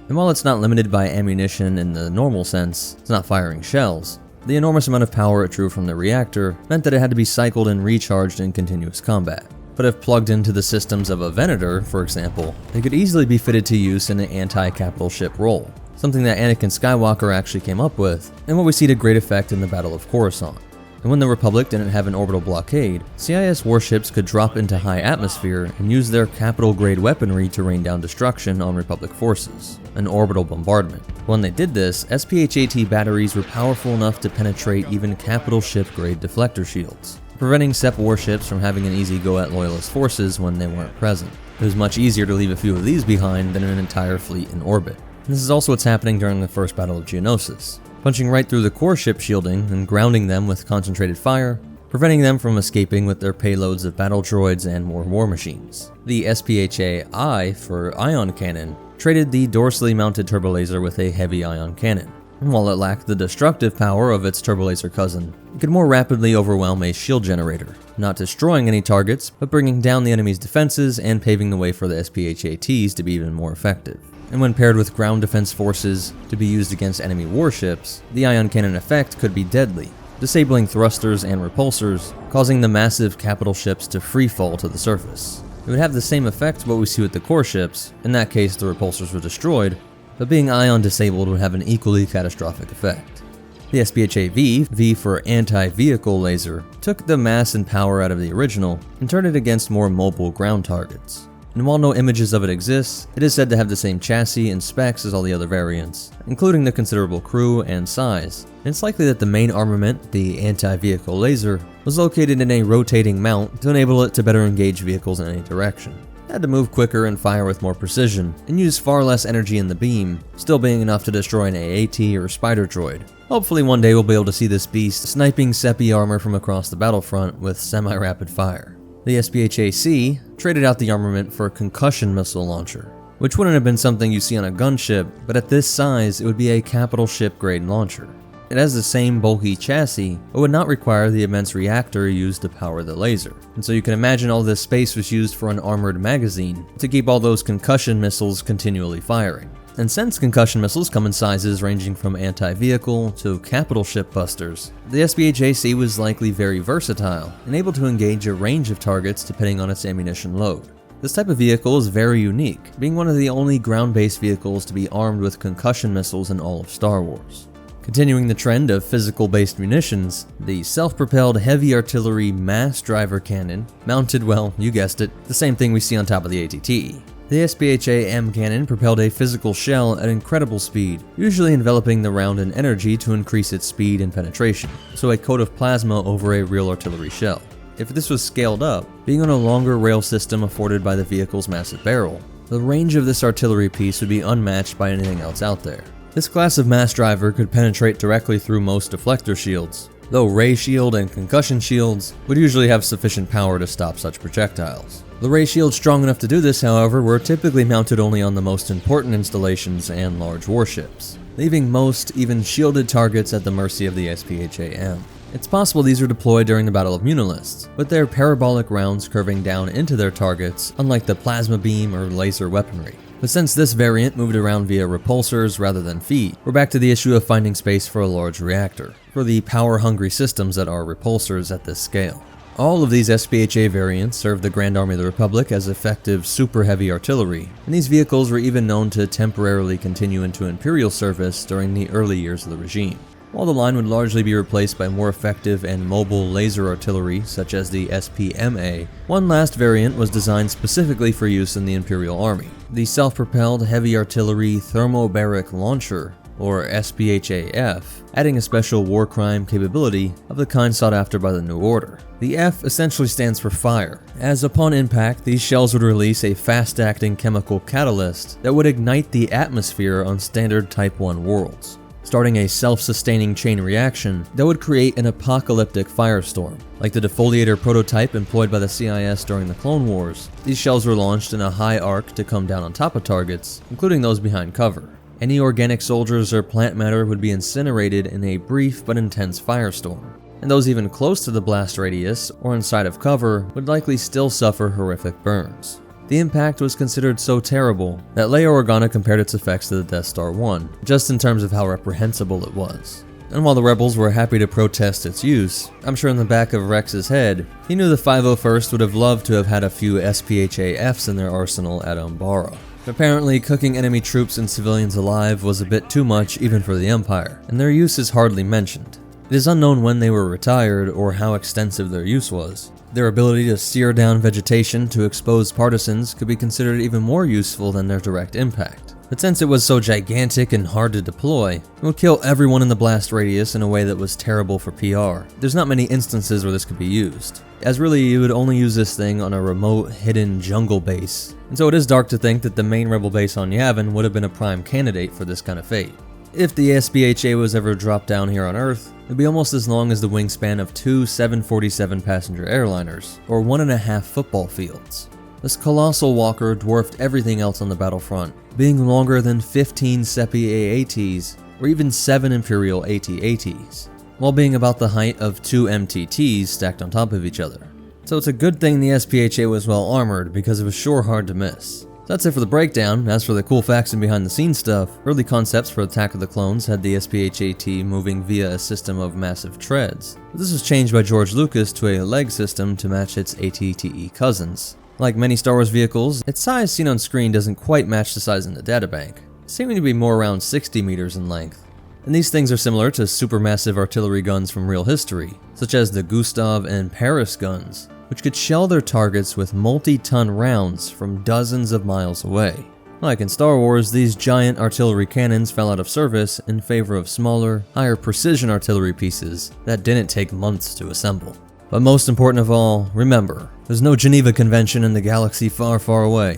And while it's not limited by ammunition in the normal sense, it's not firing shells, the enormous amount of power it drew from the reactor meant that it had to be cycled and recharged in continuous combat. But if plugged into the systems of a Venator, for example, they could easily be fitted to use in an anti-capital ship role, something that Anakin Skywalker actually came up with, and what we see to great effect in the Battle of Coruscant. And when the Republic didn't have an orbital blockade, CIS warships could drop into high atmosphere and use their capital-grade weaponry to rain down destruction on Republic forces, an orbital bombardment. When they did this, SPHAT batteries were powerful enough to penetrate even capital ship-grade deflector shields, preventing SEP warships from having an easy go at Loyalist forces when they weren't present. It was much easier to leave a few of these behind than an entire fleet in orbit. And this is also what's happening during the First Battle of Geonosis, punching right through the core ship shielding and grounding them with concentrated fire, preventing them from escaping with their payloads of battle droids and more war machines. The SPHA-I, for ion cannon, traded the dorsally mounted turbolaser with a heavy ion cannon. And while it lacked the destructive power of its turbolaser cousin, it could more rapidly overwhelm a shield generator, not destroying any targets, but bringing down the enemy's defenses and paving the way for the SPHATs to be even more effective. and when paired with ground defense forces to be used against enemy warships, the ion cannon effect could be deadly, disabling thrusters and repulsors, causing the massive capital ships to free fall to the surface. It would have the same effect what we see with the core ships, in that case the repulsors were destroyed, but being ion disabled would have an equally catastrophic effect. The SPHA-V, V for anti-vehicle laser, took the mass and power out of the original and turned it against more mobile ground targets. And while no images of it exist, it is said to have the same chassis and specs as all the other variants, including the considerable crew and size. And it's likely that the main armament, the anti-vehicle laser, was located in a rotating mount to enable it to better engage vehicles in any direction. It had to move quicker and fire with more precision, and use far less energy in the beam, still being enough to destroy an AAT or spider droid. Hopefully one day we'll be able to see this beast sniping Seppi armor from across the battlefront with semi-rapid fire. The SPHA-C traded out the armament for a concussion missile launcher, which wouldn't have been something you see on a gunship, but at this size it would be a capital ship grade launcher. It has the same bulky chassis, but would not require the immense reactor used to power the laser. And so you can imagine all this space was used for an armored magazine to keep all those concussion missiles continually firing. And since concussion missiles come in sizes ranging from anti-vehicle to capital ship busters, the SPHA-C was likely very versatile and able to engage a range of targets depending on its ammunition load. This type of vehicle is very unique, being one of the only ground-based vehicles to be armed with concussion missiles in all of Star Wars. Continuing the trend of physical-based munitions, the self-propelled heavy artillery mass driver cannon mounted, well, you guessed it, the same thing we see on top of the ATT. The SPHA-M cannon propelled a physical shell at incredible speed, usually enveloping the round in energy to increase its speed and penetration, so a coat of plasma over a real artillery shell. If this was scaled up, being on a longer rail system afforded by the vehicle's massive barrel, the range of this artillery piece would be unmatched by anything else out there. This class of mass driver could penetrate directly through most deflector shields, though ray shield and concussion shields would usually have sufficient power to stop such projectiles. The ray shields strong enough to do this, however, were typically mounted only on the most important installations and large warships, leaving most, even shielded targets at the mercy of the SPHA-M. It's possible these were deployed during the Battle of Munilist, with their parabolic rounds curving down into their targets, unlike the plasma beam or laser weaponry. But since this variant moved around via repulsors rather than feet, we're back to the issue of finding space for a large reactor, for the power-hungry systems that are repulsors at this scale. All of these SPHA variants served the Grand Army of the Republic as effective super heavy artillery, and these vehicles were even known to temporarily continue into Imperial service during the early years of the regime. While the line would largely be replaced by more effective and mobile laser artillery such as the SPMA, one last variant was designed specifically for use in the Imperial Army, the self-propelled heavy artillery thermobaric launcher, or SPHA-F, adding a special war crime capability of the kind sought after by the New Order. The F essentially stands for fire, as upon impact these shells would release a fast-acting chemical catalyst that would ignite the atmosphere on standard Type 1 worlds, starting a self-sustaining chain reaction that would create an apocalyptic firestorm. Like the defoliator prototype employed by the CIS during the Clone Wars, these shells were launched in a high arc to come down on top of targets, including those behind cover. Any organic soldiers or plant matter would be incinerated in a brief but intense firestorm, and those even close to the blast radius or inside of cover would likely still suffer horrific burns. The impact was considered so terrible that Leia Organa compared its effects to the Death Star 1, just in terms of how reprehensible it was. And while the rebels were happy to protest its use, I'm sure in the back of Rex's head, he knew the 501st would have loved to have had a few SPHA-Fs in their arsenal at Umbara. Apparently, cooking enemy troops and civilians alive was a bit too much even for the Empire, and their use is hardly mentioned. It is unknown when they were retired or how extensive their use was. Their ability to sear down vegetation to expose partisans could be considered even more useful than their direct impact. But since it was so gigantic and hard to deploy, it would kill everyone in the blast radius in a way that was terrible for PR. There's not many instances where this could be used, as really you would only use this thing on a remote, hidden jungle base. And so it is dark to think that the main rebel base on Yavin would have been a prime candidate for this kind of fate. If the SPHA was ever dropped down here on Earth, it would be almost as long as the wingspan of two 747 passenger airliners, or 1.5 football fields. This colossal walker dwarfed everything else on the battlefront, being longer than 15 Seppi AATs, or even 7 Imperial AT-ATs, while being about the height of 2 MTTs stacked on top of each other. So it's a good thing the SPHA was well armored, because it was sure hard to miss. That's it for the breakdown. As for the cool facts and behind the scenes stuff, early concepts for Attack of the Clones had the SPH-AT moving via a system of massive treads, but this was changed by George Lucas to a leg system to match its AT-TE cousins. Like many Star Wars vehicles, its size seen on screen doesn't quite match the size in the databank, seeming to be more around 60 meters in length. And these things are similar to supermassive artillery guns from real history, such as the Gustav and Paris guns, which could shell their targets with multi-ton rounds from dozens of miles away. Like in Star Wars, these giant artillery cannons fell out of service in favor of smaller, higher precision artillery pieces that didn't take months to assemble. But most important of all, remember, there's no Geneva Convention in the galaxy far, far away,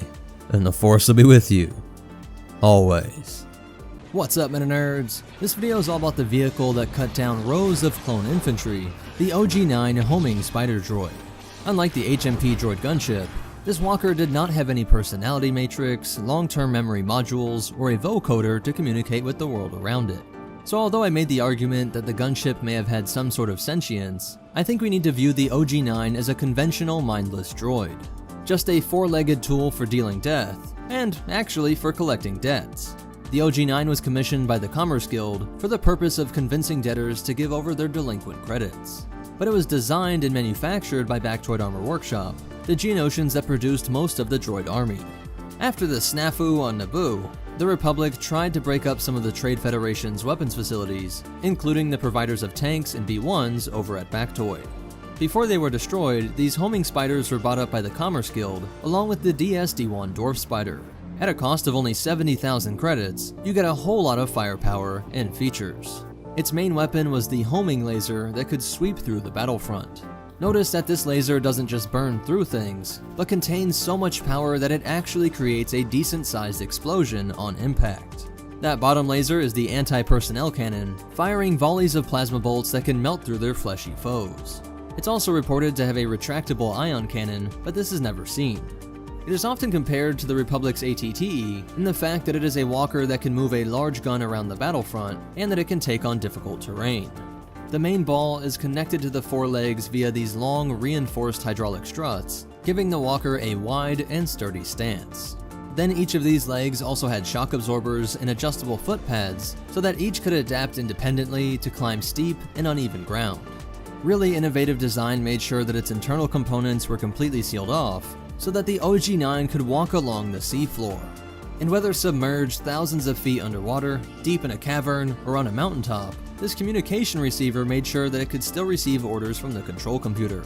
and the Force will be with you, always. What's up, MetaNerdz? This video is all about the vehicle that cut down rows of clone infantry, the OG-9 homing spider droid. Unlike the HMP Droid gunship, this walker did not have any personality matrix, long-term memory modules, or a vocoder to communicate with the world around it. So although I made the argument that the gunship may have had some sort of sentience, I think we need to view the OG-9 as a conventional mindless droid. Just a four-legged tool for dealing death, and actually for collecting debts. The OG-9 was commissioned by the Commerce Guild for the purpose of convincing debtors to give over their delinquent credits. But it was designed and manufactured by Bactroid Armor Workshop, the Geonosians that produced most of the droid army. After the snafu on Naboo, the Republic tried to break up some of the Trade Federation's weapons facilities, including the providers of tanks and B-1s over at Bactoid. Before they were destroyed, these homing spiders were bought up by the Commerce Guild, along with the DS-D1 Dwarf Spider. At a cost of only 70,000 credits, you get a whole lot of firepower and features. Its main weapon was the homing laser that could sweep through the battlefront. Notice that this laser doesn't just burn through things, but contains so much power that it actually creates a decent-sized explosion on impact. That bottom laser is the anti-personnel cannon, firing volleys of plasma bolts that can melt through their fleshy foes. It's also reported to have a retractable ion cannon, but this is never seen. It is often compared to the Republic's AT-TE in the fact that it is a walker that can move a large gun around the battlefront and that it can take on difficult terrain. The main ball is connected to the forelegs via these long reinforced hydraulic struts, giving the walker a wide and sturdy stance. Then each of these legs also had shock absorbers and adjustable foot pads so that each could adapt independently to climb steep and uneven ground. Really innovative design made sure that its internal components were completely sealed off, so that the OG-9 could walk along the seafloor. And whether submerged thousands of feet underwater, deep in a cavern, or on a mountaintop, this communication receiver made sure that it could still receive orders from the control computer.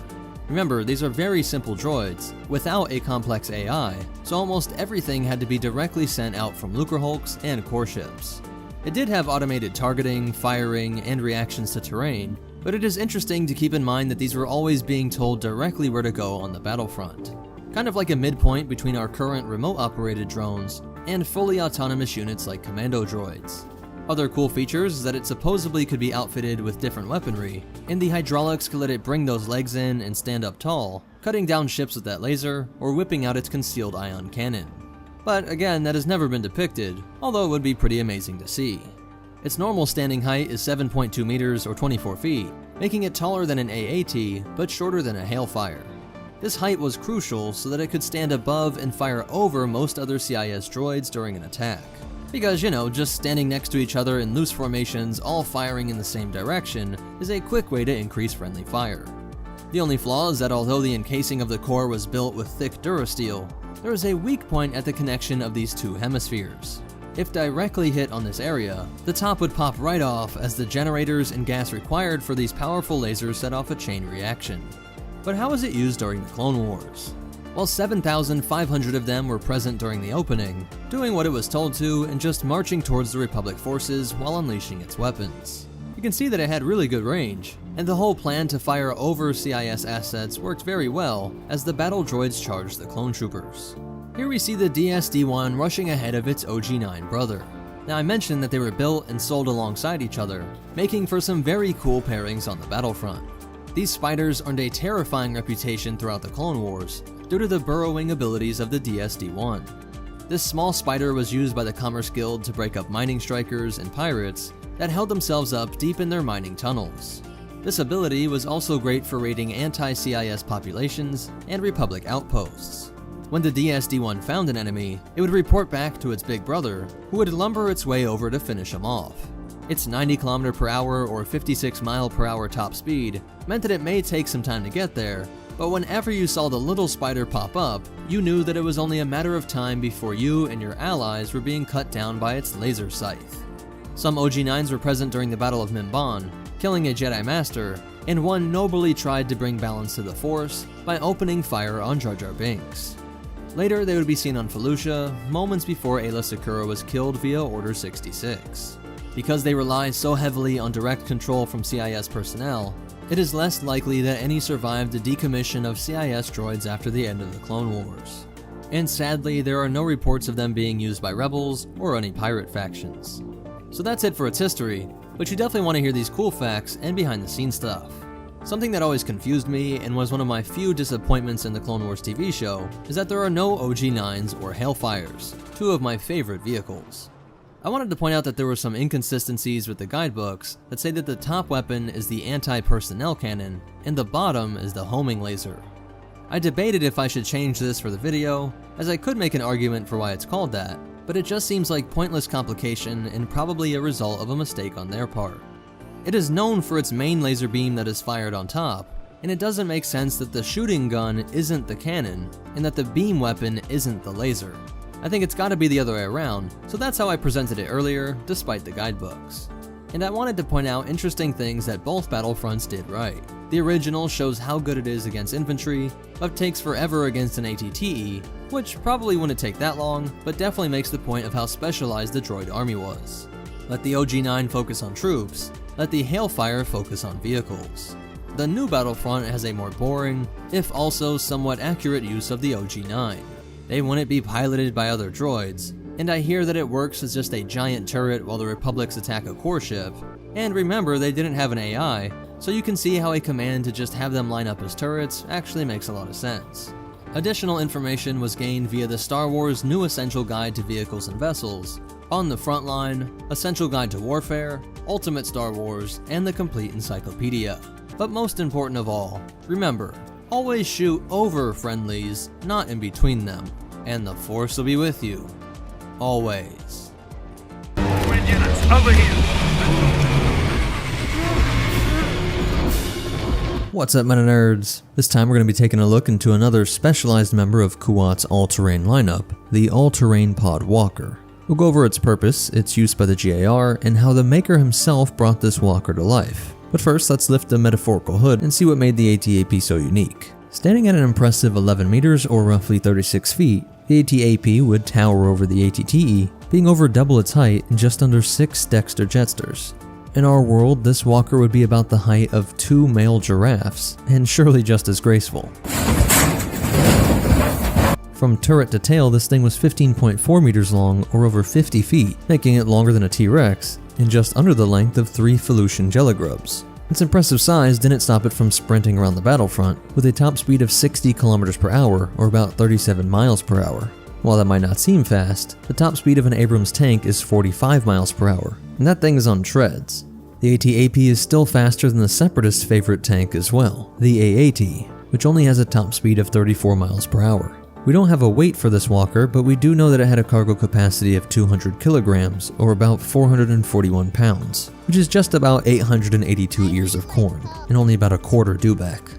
Remember, these are very simple droids, without a complex AI, so almost everything had to be directly sent out from Lucrehulks and core ships. It did have automated targeting, firing, and reactions to terrain, but it is interesting to keep in mind that these were always being told directly where to go on the battlefront. Kind of like a midpoint between our current remote-operated drones and fully autonomous units like commando droids. Other cool features is that it supposedly could be outfitted with different weaponry, and the hydraulics could let it bring those legs in and stand up tall, cutting down ships with that laser, or whipping out its concealed ion cannon. But again, that has never been depicted, although it would be pretty amazing to see. Its normal standing height is 7.2 meters or 24 feet, making it taller than an AAT, but shorter than a Hailfire. This height was crucial so that it could stand above and fire over most other CIS droids during an attack. Because, just standing next to each other in loose formations, all firing in the same direction, is a quick way to increase friendly fire. The only flaw is that although the encasing of the core was built with thick durasteel, there is a weak point at the connection of these two hemispheres. If directly hit on this area, the top would pop right off as the generators and gas required for these powerful lasers set off a chain reaction. But how was it used during the Clone Wars? Well, 7,500 of them were present during the opening, doing what it was told to and just marching towards the Republic forces while unleashing its weapons. You can see that it had really good range, and the whole plan to fire over CIS assets worked very well as the battle droids charged the clone troopers. Here we see the DS-D1 rushing ahead of its OG-9 brother. Now I mentioned that they were built and sold alongside each other, making for some very cool pairings on the battlefront. These spiders earned a terrifying reputation throughout the Clone Wars due to the burrowing abilities of the DS-D1. This small spider was used by the Commerce Guild to break up mining strikers and pirates that held themselves up deep in their mining tunnels. This ability was also great for raiding anti-CIS populations and Republic outposts. When the DS-D1 found an enemy, it would report back to its big brother, who would lumber its way over to finish him off. Its 90 km/h or 56 mph top speed meant that it may take some time to get there, but whenever you saw the little spider pop up, you knew that it was only a matter of time before you and your allies were being cut down by its laser scythe. Some OG-9s were present during the Battle of Mimban, killing a Jedi Master, and one nobly tried to bring balance to the Force by opening fire on Jar Jar Binks. Later, they would be seen on Felucia, moments before Aayla Secura was killed via Order 66. Because they rely so heavily on direct control from CIS personnel, it is less likely that any survived the decommission of CIS droids after the end of the Clone Wars. And sadly, there are no reports of them being used by rebels or any pirate factions. So that's it for its history, but you definitely want to hear these cool facts and behind the scenes stuff. Something that always confused me and was one of my few disappointments in the Clone Wars TV show is that there are no OG-9s or Hailfires, two of my favorite vehicles. I wanted to point out that there were some inconsistencies with the guidebooks that say that the top weapon is the anti-personnel cannon and the bottom is the homing laser. I debated if I should change this for the video, as I could make an argument for why it's called that, but it just seems like pointless complication and probably a result of a mistake on their part. It is known for its main laser beam that is fired on top, and it doesn't make sense that the shooting gun isn't the cannon, and that the beam weapon isn't the laser. I think it's gotta be the other way around, so that's how I presented it earlier, despite the guidebooks. And I wanted to point out interesting things that both Battlefronts did right. The original shows how good it is against infantry, but takes forever against an ATTE, which probably wouldn't take that long, but definitely makes the point of how specialized the droid army was. Let the OG-9 focus on troops, let the Hailfire focus on vehicles. The new Battlefront has a more boring, if also somewhat accurate use of the OG-9. They wouldn't be piloted by other droids, and I hear that it works as just a giant turret while the Republics attack a core ship. And remember, they didn't have an AI, so you can see how a command to just have them line up as turrets actually makes a lot of sense. Additional information was gained via the Star Wars New Essential Guide to Vehicles and Vessels, On the Frontline, Essential Guide to Warfare, Ultimate Star Wars, and the Complete Encyclopedia. But most important of all, remember, always shoot over friendlies, not in between them, and the Force will be with you. Always. Over here. What's up, MetaNerdz? This time we're going to be taking a look into another specialized member of Kuat's all-terrain lineup, the All-Terrain Pod Walker. We'll go over its purpose, its use by the GAR, and how the maker himself brought this walker to life. But first, let's lift the metaphorical hood and see what made the AT-AP so unique. Standing at an impressive 11 meters or roughly 36 feet, the AT-AP would tower over the ATTE, being over double its height and just under 6 Dexter Jetsters. In our world, this walker would be about the height of 2 male giraffes, and surely just as graceful. From turret to tail, this thing was 15.4 meters long or over 50 feet, making it longer than a T-Rex, and just under the length of 3 Felucian Jellygrubs. Its impressive size didn't stop it from sprinting around the battlefront, with a top speed of 60 km/h or about 37 miles per hour. While that might not seem fast, the top speed of an Abrams tank is 45 miles per hour, and that thing is on treads. The AT-AP is still faster than the Separatist favorite tank as well, the AAT, which only has a top speed of 34 miles per hour. We don't have a weight for this walker, but we do know that it had a cargo capacity of 200 kilograms, or about 441 pounds, which is just about 882 ears of corn, and only about a quarter dewback.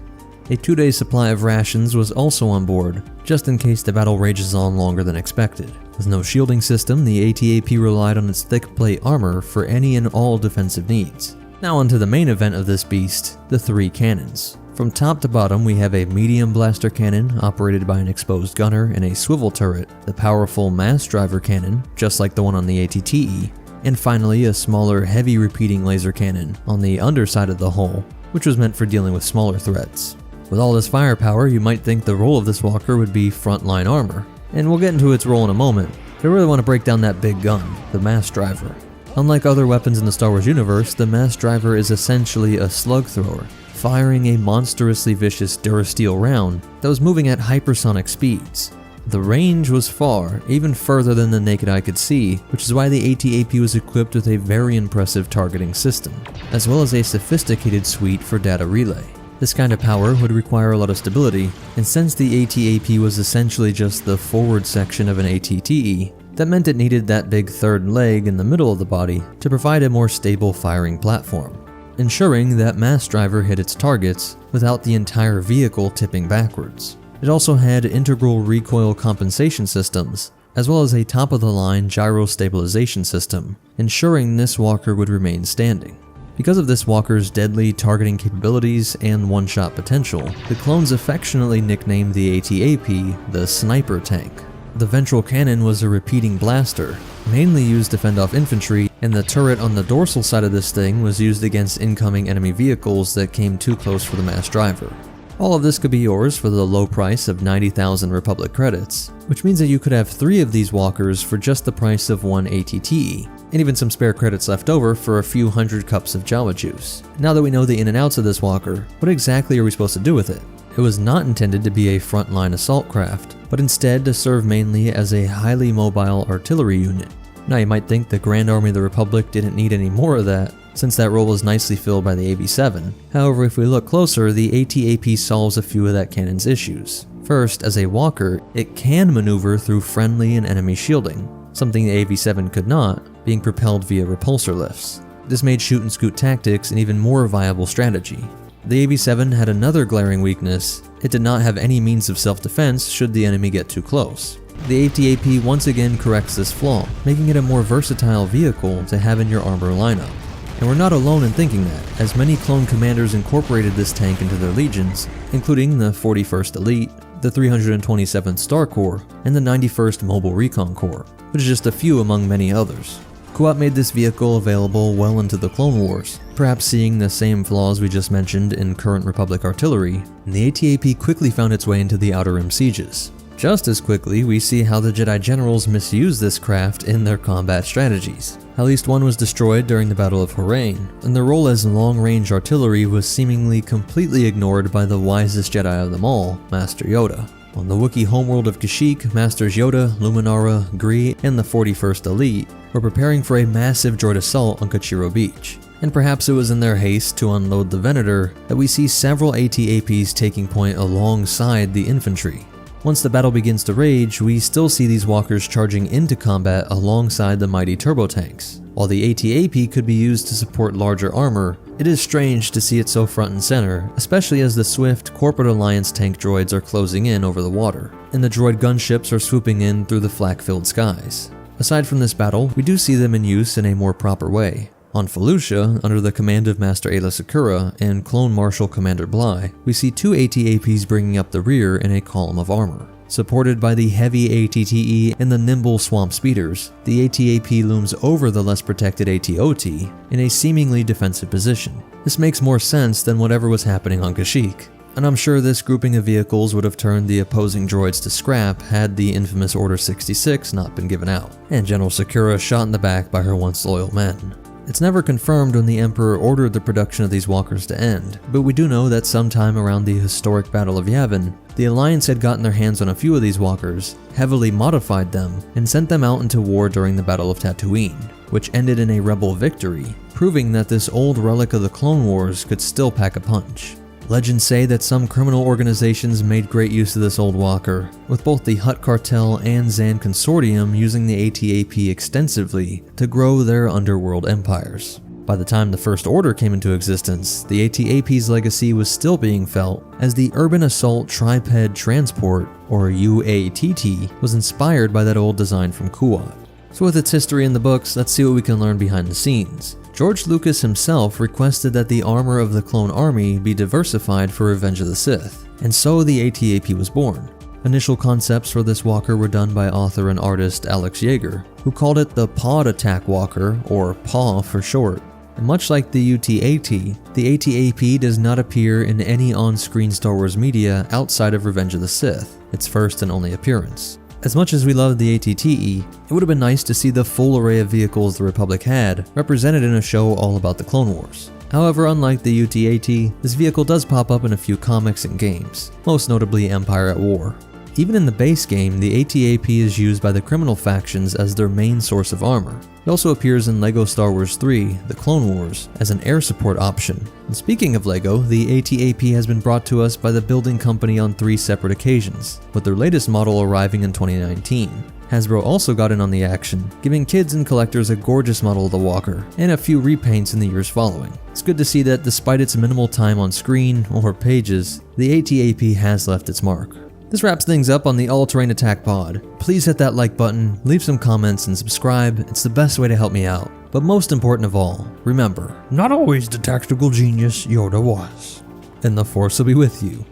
A 2-day supply of rations was also on board, just in case the battle rages on longer than expected. With no shielding system, the AT-AP relied on its thick plate armor for any and all defensive needs. Now onto the main event of this beast, the 3 cannons. From top to bottom, we have a medium blaster cannon operated by an exposed gunner and a swivel turret, the powerful mass driver cannon, just like the one on the ATTE, and finally a smaller heavy repeating laser cannon on the underside of the hull, which was meant for dealing with smaller threats. With all this firepower, you might think the role of this walker would be frontline armor, and we'll get into its role in a moment, but I really want to break down that big gun, the mass driver. Unlike other weapons in the Star Wars universe, the mass driver is essentially a slug thrower, firing a monstrously vicious Durasteel round that was moving at hypersonic speeds. The range was far, even further than the naked eye could see, which is why the AT-AP was equipped with a very impressive targeting system, as well as a sophisticated suite for data relay. This kind of power would require a lot of stability, and since the AT-AP was essentially just the forward section of an AT-TE, that meant it needed that big third leg in the middle of the body to provide a more stable firing platform, ensuring that mass driver hit its targets without the entire vehicle tipping backwards. It also had integral recoil compensation systems, as well as a top-of-the-line gyro stabilization system, ensuring this walker would remain standing. Because of this walker's deadly targeting capabilities and one-shot potential, the clones affectionately nicknamed the AT-AP the Sniper Tank. The ventral cannon was a repeating blaster, mainly used to fend off infantry, and the turret on the dorsal side of this thing was used against incoming enemy vehicles that came too close for the mass driver. All of this could be yours for the low price of 90,000 Republic credits, which means that you could have 3 of these walkers for just the price of 1 AT-TE, and even some spare credits left over for a few hundred cups of Jawa juice. Now that we know the in and outs of this walker, what exactly are we supposed to do with it? It was not intended to be a frontline assault craft, but instead to serve mainly as a highly mobile artillery unit. Now you might think the Grand Army of the Republic didn't need any more of that, since that role was nicely filled by the AB-7. However, if we look closer, the AT-AP solves a few of that cannon's issues. First, as a walker, it can maneuver through friendly and enemy shielding, something the AB-7 could not, being propelled via repulsor lifts. This made shoot-and-scoot tactics an even more viable strategy. The AB-7 had another glaring weakness: it did not have any means of self-defense should the enemy get too close. The AT-AP once again corrects this flaw, making it a more versatile vehicle to have in your armor lineup. And we're not alone in thinking that, as many clone commanders incorporated this tank into their legions, including the 41st Elite, the 327th Star Corps, and the 91st Mobile Recon Corps, which is just a few among many others. Co-op made this vehicle available well into the Clone Wars, perhaps seeing the same flaws we just mentioned in current Republic artillery, and the AT-AP quickly found its way into the Outer Rim sieges. Just as quickly, we see how the Jedi Generals misused this craft in their combat strategies. At least one was destroyed during the Battle of Horain, and their role as long-range artillery was seemingly completely ignored by the wisest Jedi of them all, Master Yoda. On the Wookiee homeworld of Kashyyyk, Masters Yoda, Luminara, Gree, and the 41st Elite were preparing for a massive droid assault on Kachiro Beach. And perhaps it was in their haste to unload the Venator that we see several AT-APs taking point alongside the infantry. Once the battle begins to rage, we still see these walkers charging into combat alongside the mighty turbo tanks. While the AT-AP could be used to support larger armor, it is strange to see it so front and center, especially as the swift Corporate Alliance tank droids are closing in over the water, and the droid gunships are swooping in through the flak-filled skies. Aside from this battle, we do see them in use in a more proper way. On Felucia, under the command of Master Aayla Secura and Clone Marshal Commander Bly, we see 2 AT-APs bringing up the rear in a column of armor. Supported by the heavy AT-TE and the nimble swamp speeders, the AT-AP looms over the less protected AT-OT in a seemingly defensive position. This makes more sense than whatever was happening on Kashyyyk, and I'm sure this grouping of vehicles would have turned the opposing droids to scrap had the infamous Order 66 not been given out, and General Secura shot in the back by her once loyal men. It's never confirmed when the Emperor ordered the production of these walkers to end, but we do know that sometime around the historic Battle of Yavin, the Alliance had gotten their hands on a few of these walkers, heavily modified them, and sent them out into war during the Battle of Tatooine, which ended in a rebel victory, proving that this old relic of the Clone Wars could still pack a punch. Legends say that some criminal organizations made great use of this old walker, with both the Hutt Cartel and Zan Consortium using the AT-AP extensively to grow their underworld empires. By the time the First Order came into existence, the AT-AP's legacy was still being felt, as the Urban Assault Triped Transport, or UATT, was inspired by that old design from Kuat. So with its history in the books, let's see what we can learn behind the scenes. George Lucas himself requested that the armor of the Clone Army be diversified for Revenge of the Sith, and so the AT-AP was born. Initial concepts for this walker were done by author and artist Alex Yeager, who called it the Pod Attack Walker, or PAW for short. And much like the UT-AT, the AT-AP does not appear in any on-screen Star Wars media outside of Revenge of the Sith, its first and only appearance. As much as we loved the AT-TE, it would have been nice to see the full array of vehicles the Republic had represented in a show all about the Clone Wars. However, unlike the UT-AT, this vehicle does pop up in a few comics and games, most notably Empire at War. Even in the base game, the AT-AP is used by the criminal factions as their main source of armor. It also appears in LEGO Star Wars 3, The Clone Wars, as an air support option. And speaking of LEGO, the AT-AP has been brought to us by the building company on 3 separate occasions, with their latest model arriving in 2019. Hasbro also got in on the action, giving kids and collectors a gorgeous model of the Walker, and a few repaints in the years following. It's good to see that despite its minimal time on screen or pages, the AT-AP has left its mark. This wraps things up on the All-Terrain Attack Pod. Please hit that like button, leave some comments, and subscribe. It's the best way to help me out. But most important of all, remember, not always the tactical genius Yoda was. And the Force will be with you.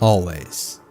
Always.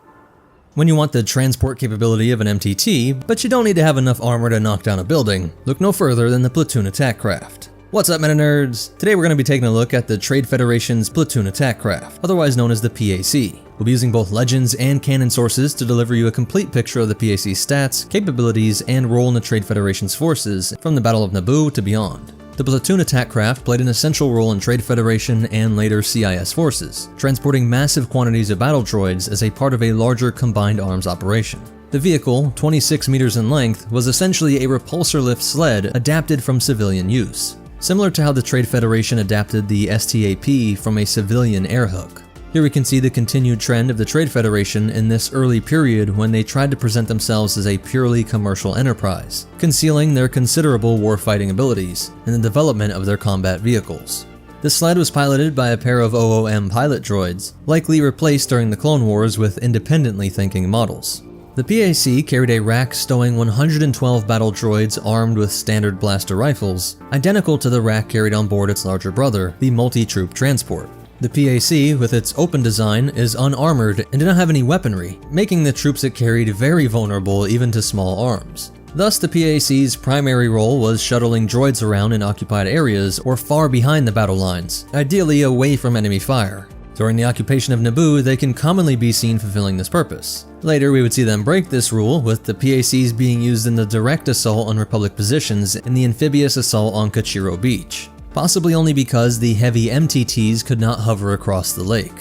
When you want the transport capability of an MTT, but you don't need to have enough armor to knock down a building, look no further than the Platoon Attack Craft. What's up, MetaNerds? Today we're going to be taking a look at the Trade Federation's Platoon Attack Craft, otherwise known as the PAC. We'll be using both legends and canon sources to deliver you a complete picture of the PAC's stats, capabilities, and role in the Trade Federation's forces, from the Battle of Naboo to beyond. The Platoon Attack Craft played an essential role in Trade Federation and later CIS forces, transporting massive quantities of battle droids as a part of a larger combined arms operation. The vehicle, 26 meters in length, was essentially a repulsor lift sled adapted from civilian use, similar to how the Trade Federation adapted the STAP from a civilian airhook. Here we can see the continued trend of the Trade Federation in this early period when they tried to present themselves as a purely commercial enterprise, concealing their considerable warfighting abilities in the development of their combat vehicles. The sled was piloted by a pair of OOM pilot droids, likely replaced during the Clone Wars with independently thinking models. The PAC carried a rack stowing 112 battle droids armed with standard blaster rifles, identical to the rack carried on board its larger brother, the multi-troop transport. The PAC, with its open design, is unarmored and did not have any weaponry, making the troops it carried very vulnerable even to small arms. Thus, the PAC's primary role was shuttling droids around in occupied areas or far behind the battle lines, ideally away from enemy fire. During the occupation of Naboo, they can commonly be seen fulfilling this purpose. Later, we would see them break this rule, with the PACs being used in the direct assault on Republic positions in the amphibious assault on Kachiro Beach, possibly only because the heavy MTTs could not hover across the lake.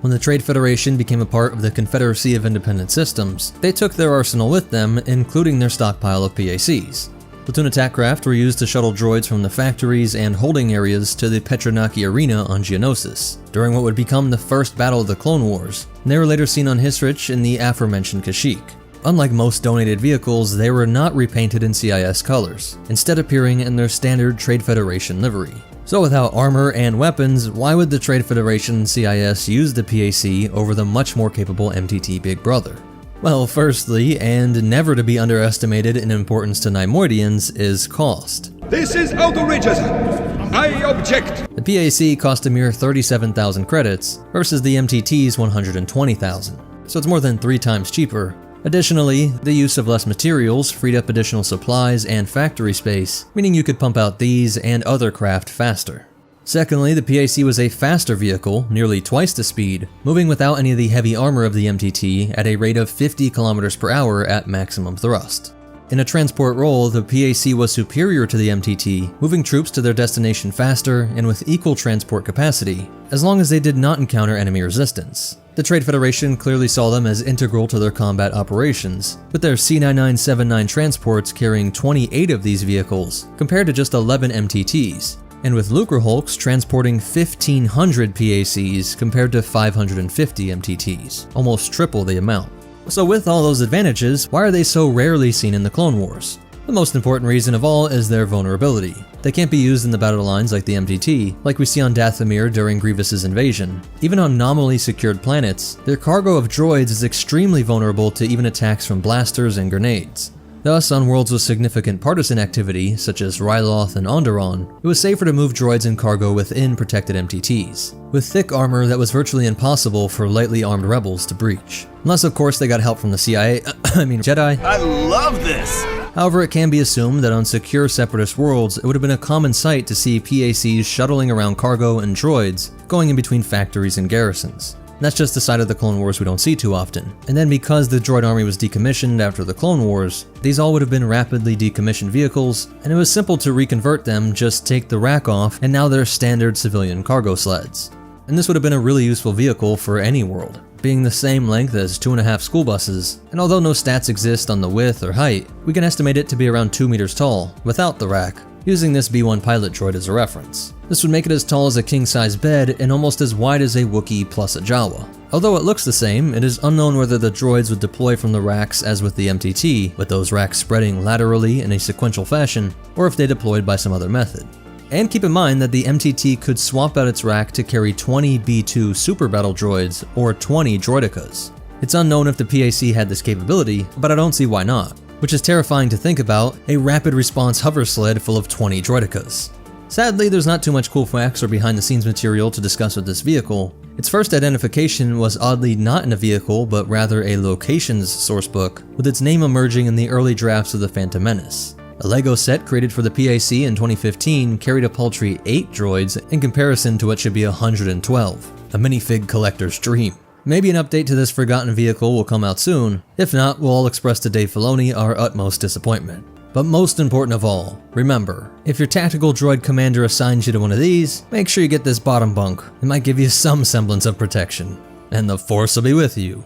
When the Trade Federation became a part of the Confederacy of Independent Systems, they took their arsenal with them, including their stockpile of PACs. Platoon attack craft were used to shuttle droids from the factories and holding areas to the Petronaki Arena on Geonosis, during what would become the first battle of the Clone Wars, and they were later seen on Hisrich in the aforementioned Kashyyyk. Unlike most donated vehicles, they were not repainted in CIS colors, instead appearing in their standard Trade Federation livery. So without armor and weapons, why would the Trade Federation CIS use the PAC over the much more capable MTT Big Brother? Well, firstly, and never to be underestimated in importance to Neimoidians, is cost. This is outrageous! I object! The PAC cost a mere 37,000 credits versus the MTT's 120,000, so it's more than 3 times cheaper. Additionally, the use of less materials freed up additional supplies and factory space, meaning you could pump out these and other craft faster. Secondly, the PAC was a faster vehicle, nearly twice the speed, moving without any of the heavy armor of the MTT at a rate of 50 km per hour at maximum thrust. In a transport role, the PAC was superior to the MTT, moving troops to their destination faster and with equal transport capacity, as long as they did not encounter enemy resistance. The Trade Federation clearly saw them as integral to their combat operations, with their C-9979 transports carrying 28 of these vehicles, compared to just 11 MTTs, and with Lucrehulks transporting 1,500 PACs compared to 550 MTTs, almost triple the amount. So with all those advantages, why are they so rarely seen in the Clone Wars? The most important reason of all is their vulnerability. They can't be used in the battle lines like the MTT, like we see on Dathomir during Grievous's invasion. Even on nominally secured planets, their cargo of droids is extremely vulnerable to even attacks from blasters and grenades. Thus, on worlds with significant partisan activity, such as Ryloth and Onderon, it was safer to move droids and cargo within protected MTTs, with thick armor that was virtually impossible for lightly armed rebels to breach. Unless of course they got help from the CIA, Jedi. I love this! However, it can be assumed that on secure separatist worlds, it would have been a common sight to see PACs shuttling around cargo and droids, going in between factories and garrisons. That's just the side of the Clone Wars we don't see too often. And then because the droid army was decommissioned after the Clone Wars, these all would have been rapidly decommissioned vehicles, and it was simple to reconvert them, just take the rack off, and now they're standard civilian cargo sleds. and this would have been a really useful vehicle for any world, being the same length as 2.5 school buses, and although no stats exist on the width or height, we can estimate it to be around 2 meters tall, without the rack, using this B-1 pilot droid as a reference. This would make it as tall as a king-size bed and almost as wide as a Wookiee plus a Jawa. Although it looks the same, it is unknown whether the droids would deploy from the racks as with the MTT, with those racks spreading laterally in a sequential fashion, or if they deployed by some other method. And keep in mind that the MTT could swap out its rack to carry 20 B-2 Super Battle Droids or 20 Droidicas. It's unknown if the PAC had this capability, but I don't see why not, which is terrifying to think about, a rapid response hover sled full of 20 Droidicas. Sadly, there's not too much cool facts or behind the scenes material to discuss with this vehicle. Its first identification was oddly not in a vehicle, but rather a locations sourcebook, with its name emerging in the early drafts of the Phantom Menace. A LEGO set created for the PAC in 2015 carried a paltry 8 droids in comparison to what should be 112, a minifig collector's dream. Maybe an update to this forgotten vehicle will come out soon. If not, we'll all express to Dave Filoni our utmost disappointment. But most important of all, remember, if your tactical droid commander assigns you to one of these, make sure you get this bottom bunk. It might give you some semblance of protection. And the Force will be with you.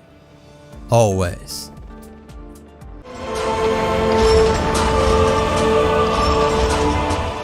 Always.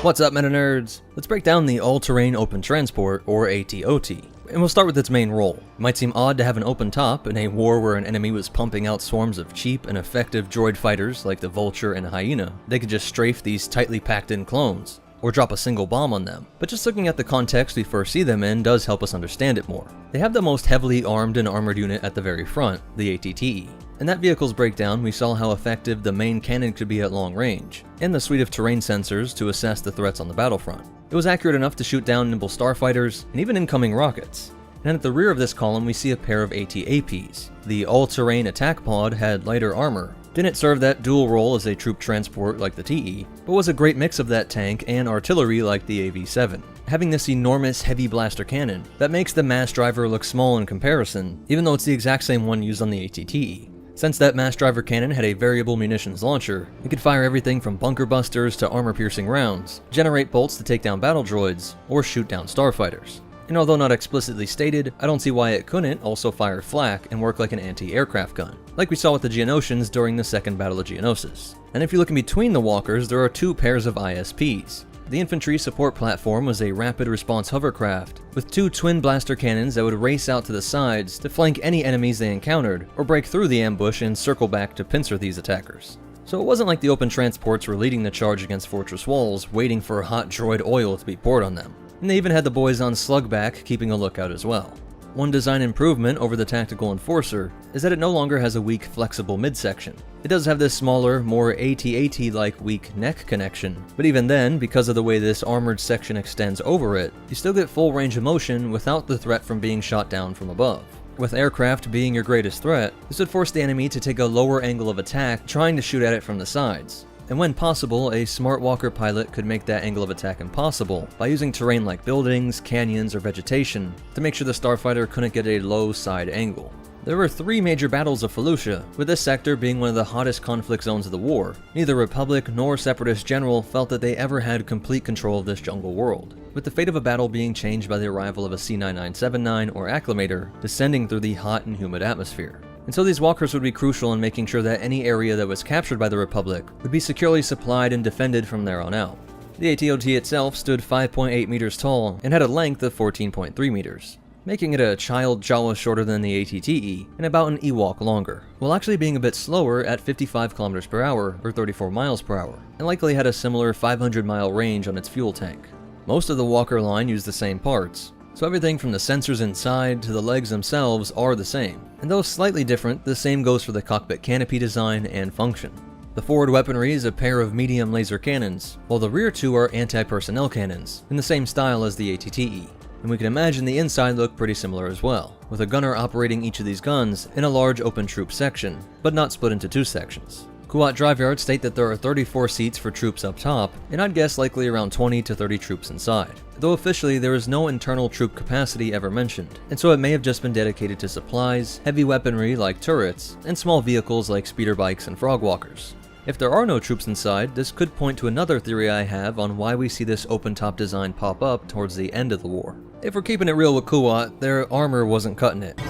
What's up, MetaNerds? Let's break down the All-Terrain Open Transport, or ATOT. And we'll start with its main role. It might seem odd to have an open top in a war where an enemy was pumping out swarms of cheap and effective droid fighters like the Vulture and Hyena. They could just strafe these tightly packed in clones, or drop a single bomb on them. But just looking at the context we first see them in does help us understand it more. They have the most heavily armed and armored unit at the very front, the ATTE. In that vehicle's breakdown, we saw how effective the main cannon could be at long range, and the suite of terrain sensors to assess the threats on the battlefront. It was accurate enough to shoot down nimble starfighters, and even incoming rockets. And at the rear of this column we see a pair of AT-APs. The all-terrain attack pod had lighter armor, didn't serve that dual role as a troop transport like the TE, but was a great mix of that tank and artillery like the AV-7. Having this enormous heavy blaster cannon that makes the mass driver look small in comparison, even though it's the exact same one used on the AT-TE. Since that mass driver cannon had a variable munitions launcher, it could fire everything from bunker busters to armor-piercing rounds, generate bolts to take down battle droids, or shoot down starfighters. And although not explicitly stated, I don't see why it couldn't also fire flak and work like an anti-aircraft gun, like we saw with the Geonosians during the Second Battle of Geonosis. And if you look in between the walkers, there are 2 pairs of ISPs. The infantry support platform was a rapid response hovercraft, with 2 twin blaster cannons that would race out to the sides to flank any enemies they encountered, or break through the ambush and circle back to pincer these attackers. So it wasn't like the open transports were leading the charge against fortress walls, waiting for hot droid oil to be poured on them. And they even had the boys on Slugback keeping a lookout as well. One design improvement over the Tactical Enforcer is that it no longer has a weak, flexible midsection. It does have this smaller, more AT-AT-like weak neck connection, but even then, because of the way this armored section extends over it, you still get full range of motion without the threat from being shot down from above. With aircraft being your greatest threat, this would force the enemy to take a lower angle of attack, trying to shoot at it from the sides. And when possible, a smart walker pilot could make that angle of attack impossible by using terrain like buildings, canyons, or vegetation to make sure the starfighter couldn't get a low side angle. There were 3 major battles of Felucia, with this sector being one of the hottest conflict zones of the war. Neither Republic nor Separatist general felt that they ever had complete control of this jungle world, with the fate of a battle being changed by the arrival of a C-9979 or Acclimator descending through the hot and humid atmosphere. And so these walkers would be crucial in making sure that any area that was captured by the Republic would be securely supplied and defended from there on out. The ATOT itself stood 5.8 meters tall and had a length of 14.3 meters, making it a child Jawa shorter than the ATTE and about an Ewok longer, while actually being a bit slower at 55 kilometers per hour or 34 miles per hour, and likely had a similar 500-mile range on its fuel tank. Most of the walker line used the same parts, so everything from the sensors inside to the legs themselves are the same. And though slightly different, the same goes for the cockpit canopy design and function. The forward weaponry is a pair of medium laser cannons, while the rear 2 are anti-personnel cannons, in the same style as the ATTE. And we can imagine the inside look pretty similar as well, with a gunner operating each of these guns in a large open troop section, but not split into 2 sections. Kuat Drive Yards state that there are 34 seats for troops up top, and I'd guess likely around 20 to 30 troops inside. Though officially there is no internal troop capacity ever mentioned, and so it may have just been dedicated to supplies, heavy weaponry like turrets, and small vehicles like speeder bikes and frogwalkers. If there are no troops inside, this could point to another theory I have on why we see this open top design pop up towards the end of the war. If we're keeping it real with Kuat, their armor wasn't cutting it.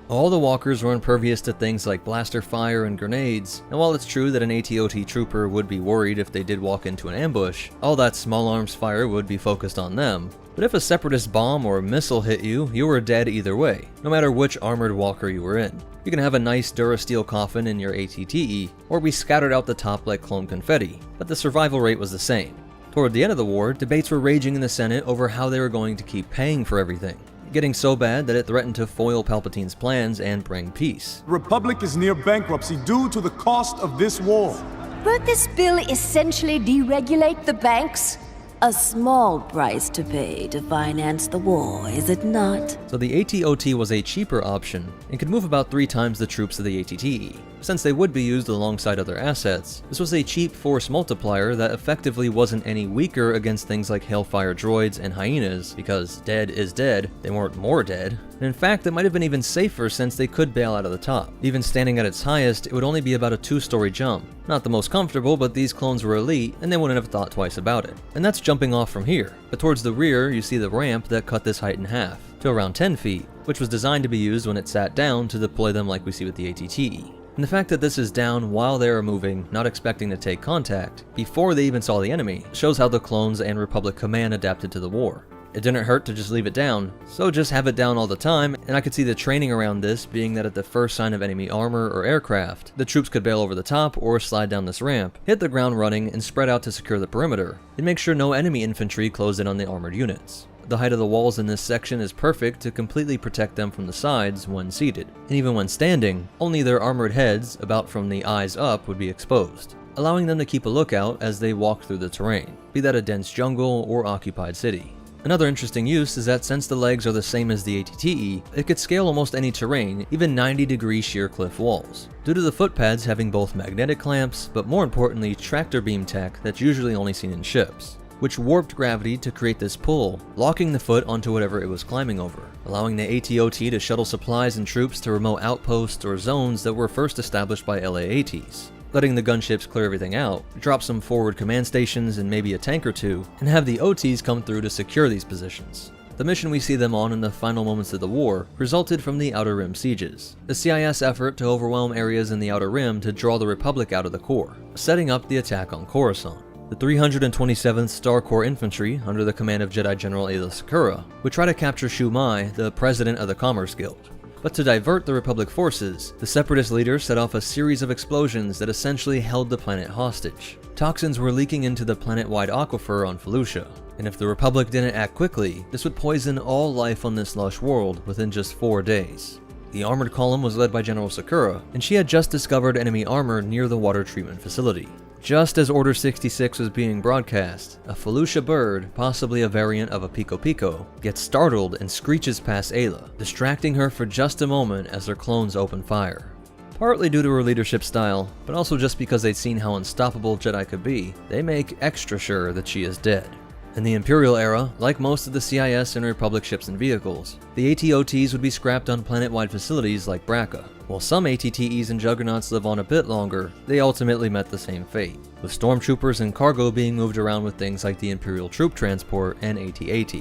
All the walkers were impervious to things like blaster fire and grenades, and while it's true that an ATOT trooper would be worried if they did walk into an ambush, all that small arms fire would be focused on them. But if a separatist bomb or missile hit you, you were dead either way, no matter which armored walker you were in. You can have a nice Durasteel coffin in your ATTE, or be scattered out the top like clone confetti, but the survival rate was the same. Toward the end of the war, debates were raging in the Senate over how they were going to keep paying for everything, getting so bad that it threatened to foil Palpatine's plans and bring peace. The Republic is near bankruptcy due to the cost of this war. Won't this bill essentially deregulate the banks? A small price to pay to finance the war, is it not? So the ATOT was a cheaper option and could move about 3 times the troops of the ATTE. Since they would be used alongside other assets, this was a cheap force multiplier that effectively wasn't any weaker against things like Hailfire droids and hyenas, because dead is dead, they weren't more dead. And in fact, it might have been even safer since they could bail out of the top. Even standing at its highest, it would only be about a 2-story jump. Not the most comfortable, but these clones were elite, and they wouldn't have thought twice about it. And that's jumping off from here. But towards the rear, you see the ramp that cut this height in half, to around 10 feet, which was designed to be used when it sat down to deploy them like we see with the ATTE. And the fact that this is down while they are moving, not expecting to take contact, before they even saw the enemy, shows how the clones and Republic Command adapted to the war. It didn't hurt to just leave it down, so just have it down all the time, and I could see the training around this being that at the first sign of enemy armor or aircraft, the troops could bail over the top or slide down this ramp, hit the ground running, and spread out to secure the perimeter, and make sure no enemy infantry closed in on the armored units. The height of the walls in this section is perfect to completely protect them from the sides when seated, and even when standing, only their armored heads, about from the eyes up, would be exposed, allowing them to keep a lookout as they walk through the terrain, be that a dense jungle or occupied city. Another interesting use is that since the legs are the same as the ATTE, it could scale almost any terrain, even 90-degree sheer cliff walls, due to the footpads having both magnetic clamps, but more importantly tractor beam tech that's usually only seen in ships, which warped gravity to create this pull, locking the foot onto whatever it was climbing over, allowing the ATOT to shuttle supplies and troops to remote outposts or zones that were first established by LAATs, letting the gunships clear everything out, drop some forward command stations and maybe a tank or two, and have the OTs come through to secure these positions. The mission we see them on in the final moments of the war resulted from the Outer Rim sieges, the CIS effort to overwhelm areas in the Outer Rim to draw the Republic out of the core, setting up the attack on Coruscant. The 327th Star Corps Infantry, under the command of Jedi General Aayla Secura, would try to capture Shu Mai, the president of the Commerce Guild. But to divert the Republic forces, the Separatist leaders set off a series of explosions that essentially held the planet hostage. Toxins were leaking into the planet-wide aquifer on Felucia, and if the Republic didn't act quickly, this would poison all life on this lush world within just 4 days. The armored column was led by General Secura, and she had just discovered enemy armor near the water treatment facility. Just as Order 66 was being broadcast, a Felucia bird, possibly a variant of a Pico Pico, gets startled and screeches past Aayla, distracting her for just a moment as their clones open fire. Partly due to her leadership style, but also just because they'd seen how unstoppable Jedi could be, they make extra sure that she is dead. In the Imperial era, like most of the CIS and Republic ships and vehicles, the ATOTs would be scrapped on planet-wide facilities like Bracca. While some ATTEs and Juggernauts live on a bit longer, they ultimately met the same fate, with stormtroopers and cargo being moved around with things like the Imperial Troop Transport and AT-AT.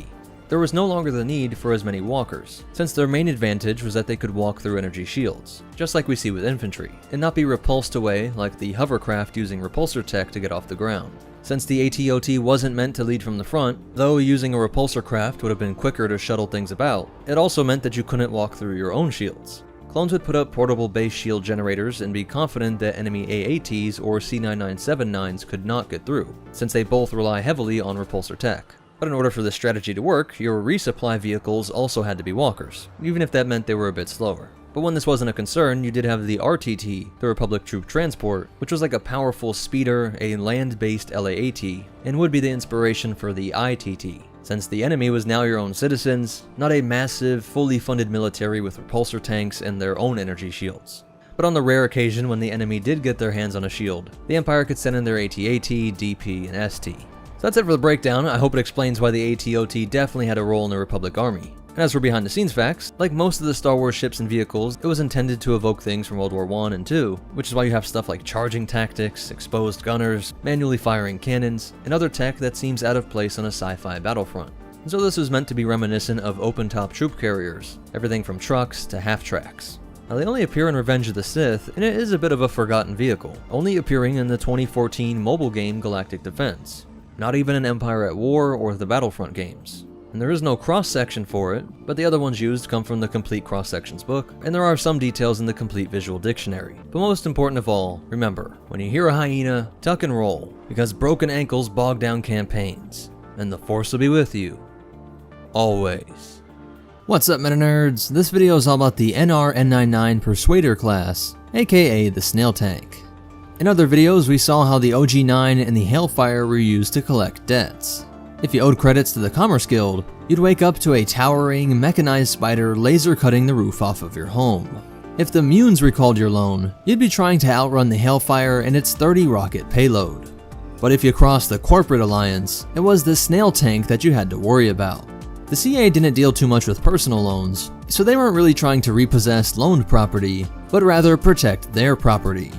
There was no longer the need for as many walkers, since their main advantage was that they could walk through energy shields, just like we see with infantry, and not be repulsed away like the hovercraft using repulsor tech to get off the ground. Since the ATOT wasn't meant to lead from the front, though using a repulsor craft would have been quicker to shuttle things about, it also meant that you couldn't walk through your own shields. Clones would put up portable base shield generators and be confident that enemy AATs or C9979s could not get through, since they both rely heavily on repulsor tech. But in order for this strategy to work, your resupply vehicles also had to be walkers, even if that meant they were a bit slower. But when this wasn't a concern, you did have the RTT, the Republic Troop Transport, which was like a powerful speeder, a land-based LAAT, and would be the inspiration for the ITT, since the enemy was now your own citizens, not a massive, fully funded military with repulsor tanks and their own energy shields. But on the rare occasion when the enemy did get their hands on a shield, the Empire could send in their AT-AT, DP, and ST. So that's it for the breakdown. I hope it explains why the ATOT definitely had a role in the Republic Army. And as for behind the scenes facts, like most of the Star Wars ships and vehicles, it was intended to evoke things from World War I and II, which is why you have stuff like charging tactics, exposed gunners, manually firing cannons, and other tech that seems out of place on a sci-fi battlefront. And so this was meant to be reminiscent of open-top troop carriers, everything from trucks to half-tracks. Now they only appear in Revenge of the Sith, and it is a bit of a forgotten vehicle, only appearing in the 2014 mobile game Galactic Defense. Not even in Empire at War or the Battlefront games. And there is no cross-section for it, but the other ones used come from the Complete Cross-Sections book, and there are some details in the Complete Visual Dictionary. But most important of all, remember, when you hear a hyena, tuck and roll, because broken ankles bog down campaigns, and the Force will be with you. Always. What's up, MetaNerds? This video is all about the NR-N99 Persuader class, aka the Snail Tank. In other videos, we saw how the OG-9 and the Hailfire were used to collect debts. If you owed credits to the Commerce Guild, you'd wake up to a towering, mechanized spider laser cutting the roof off of your home. If the Munes recalled your loan, you'd be trying to outrun the Hailfire and its 30 rocket payload. But if you crossed the Corporate Alliance, it was the Snail Tank that you had to worry about. The CA didn't deal too much with personal loans, so they weren't really trying to repossess loaned property, but rather protect their property.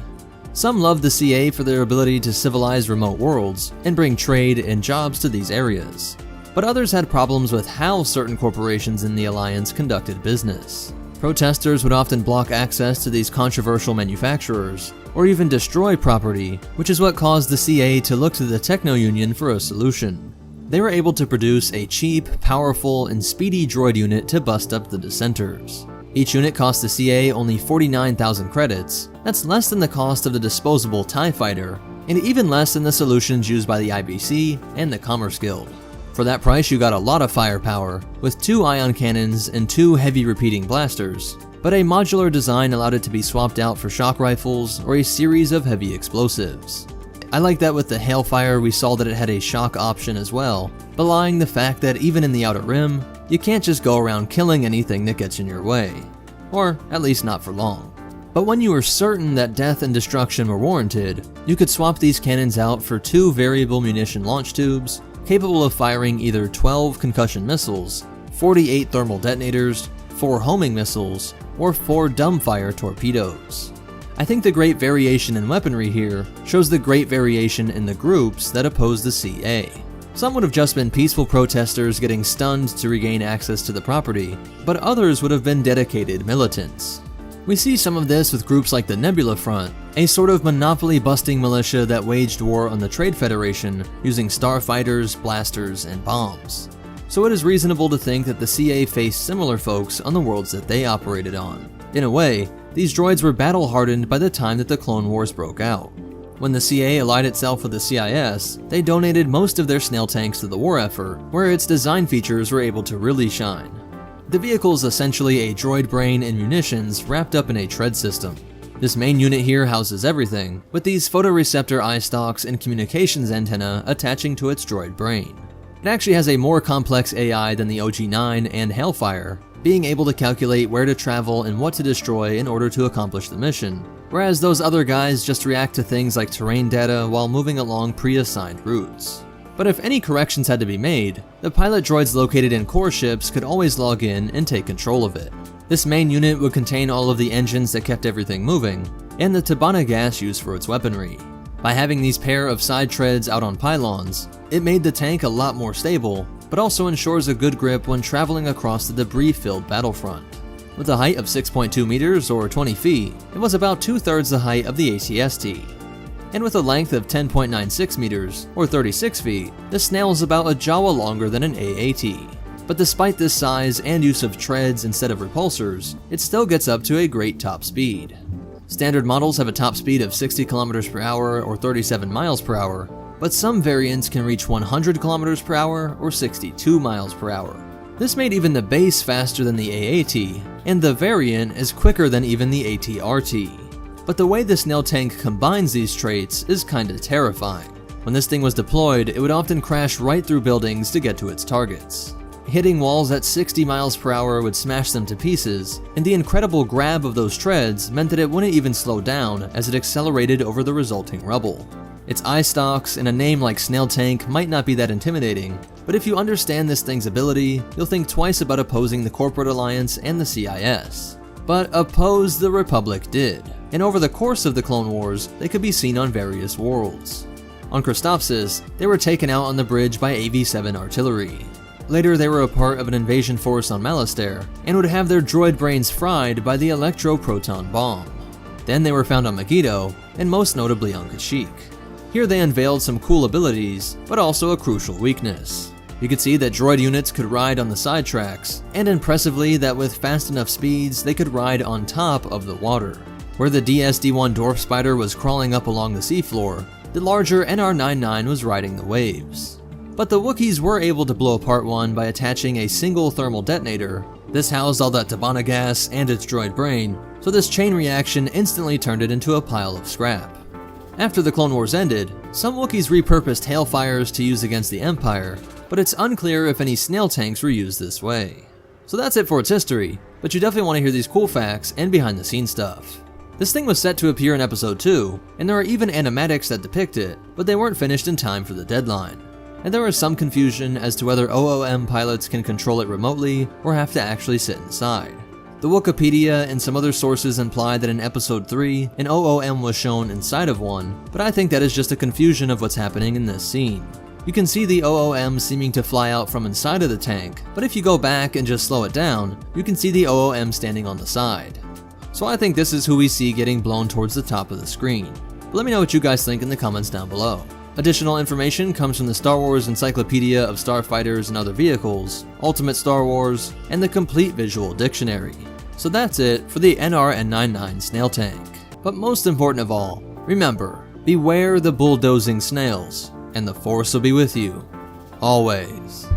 Some loved the CA for their ability to civilize remote worlds and bring trade and jobs to these areas. But others had problems with how certain corporations in the Alliance conducted business. Protesters would often block access to these controversial manufacturers, or even destroy property, which is what caused the CA to look to the Techno Union for a solution. They were able to produce a cheap, powerful, and speedy droid unit to bust up the dissenters. Each unit cost the CA only 49,000 credits. That's less than the cost of the disposable TIE Fighter, and even less than the solutions used by the IBC and the Commerce Guild. For that price, you got a lot of firepower, with 2 ion cannons and 2 heavy repeating blasters, but a modular design allowed it to be swapped out for shock rifles or a series of heavy explosives. I like that with the Hailfire we saw that it had a shock option as well, belying the fact that even in the Outer Rim, you can't just go around killing anything that gets in your way. Or at least not for long. But when you were certain that death and destruction were warranted, you could swap these cannons out for 2 variable munition launch tubes, capable of firing either 12 concussion missiles, 48 thermal detonators, 4 homing missiles, or 4 dumbfire torpedoes. I think the great variation in weaponry here shows the great variation in the groups that oppose the CA. Some would have just been peaceful protesters getting stunned to regain access to the property, but others would have been dedicated militants. We see some of this with groups like the Nebula Front, a sort of monopoly-busting militia that waged war on the Trade Federation using starfighters, blasters, and bombs. So it is reasonable to think that the CA faced similar folks on the worlds that they operated on. In a way, these droids were battle-hardened by the time that the Clone Wars broke out. When the CA allied itself with the CIS, they donated most of their snail tanks to the war effort, where its design features were able to really shine. The vehicle is essentially a droid brain and munitions wrapped up in a tread system. This main unit here houses everything, with these photoreceptor eye stalks and communications antenna attaching to its droid brain. It actually has a more complex AI than the OG-9 and Hailfire, being able to calculate where to travel and what to destroy in order to accomplish the mission, whereas those other guys just react to things like terrain data while moving along pre-assigned routes. But if any corrections had to be made, the pilot droids located in core ships could always log in and take control of it. This main unit would contain all of the engines that kept everything moving, and the Tabana gas used for its weaponry. By having these pair of side treads out on pylons, it made the tank a lot more stable, but also ensures a good grip when traveling across the debris-filled battlefront. With a height of 6.2 meters or 20 feet, it was about 2/3 the height of the AT-ST. And with a length of 10.96 meters or 36 feet, the snail is about a Jawa longer than an AAT. But despite this size and use of treads instead of repulsors, it still gets up to a great top speed. Standard models have a top speed of 60 km per hour or 37 miles per hour, but some variants can reach 100 km per hour or 62 miles per hour. This made even the base faster than the AAT, and the variant is quicker than even the AT-RT. But the way the snail tank combines these traits is kinda terrifying. When this thing was deployed, it would often crash right through buildings to get to its targets. Hitting walls at 60 miles per hour would smash them to pieces, and the incredible grab of those treads meant that it wouldn't even slow down as it accelerated over the resulting rubble. Its eye stalks and a name like Snail Tank might not be that intimidating, but if you understand this thing's ability, you'll think twice about opposing the Corporate Alliance and the CIS. But oppose the Republic did, and over the course of the Clone Wars, they could be seen on various worlds. On Christophsis, they were taken out on the bridge by AV-7 artillery. Later, they were a part of an invasion force on Malastare, and would have their droid brains fried by the electro-proton bomb. Then they were found on Megiddo, and most notably on Kashyyyk. Here they unveiled some cool abilities, but also a crucial weakness. You could see that droid units could ride on the side tracks, and impressively that with fast enough speeds, they could ride on top of the water. Where the DS-D1 Dwarf Spider was crawling up along the seafloor, the larger NR-99 was riding the waves. But the Wookiees were able to blow apart one by attaching a single thermal detonator. This housed all that Tabana gas and its droid brain, so this chain reaction instantly turned it into a pile of scrap. After the Clone Wars ended, some Wookiees repurposed Hailfires to use against the Empire, but it's unclear if any snail tanks were used this way. So that's it for its history, but you definitely want to hear these cool facts and behind the scenes stuff. This thing was set to appear in Episode 2, and there are even animatics that depict it, but they weren't finished in time for the deadline. And there is some confusion as to whether OOM pilots can control it remotely or have to actually sit inside. The Wikipedia and some other sources imply that in Episode 3, an OOM was shown inside of one, but I think that is just a confusion of what's happening in this scene. You can see the OOM seeming to fly out from inside of the tank, but if you go back and just slow it down, you can see the OOM standing on the side. So I think this is who we see getting blown towards the top of the screen. But let me know what you guys think in the comments down below. Additional information comes from the Star Wars Encyclopedia of Starfighters and Other Vehicles, Ultimate Star Wars, and the Complete Visual Dictionary. So that's it for the NR-99 Snail Tank. But most important of all, remember, beware the bulldozing snails, and the Force will be with you, always.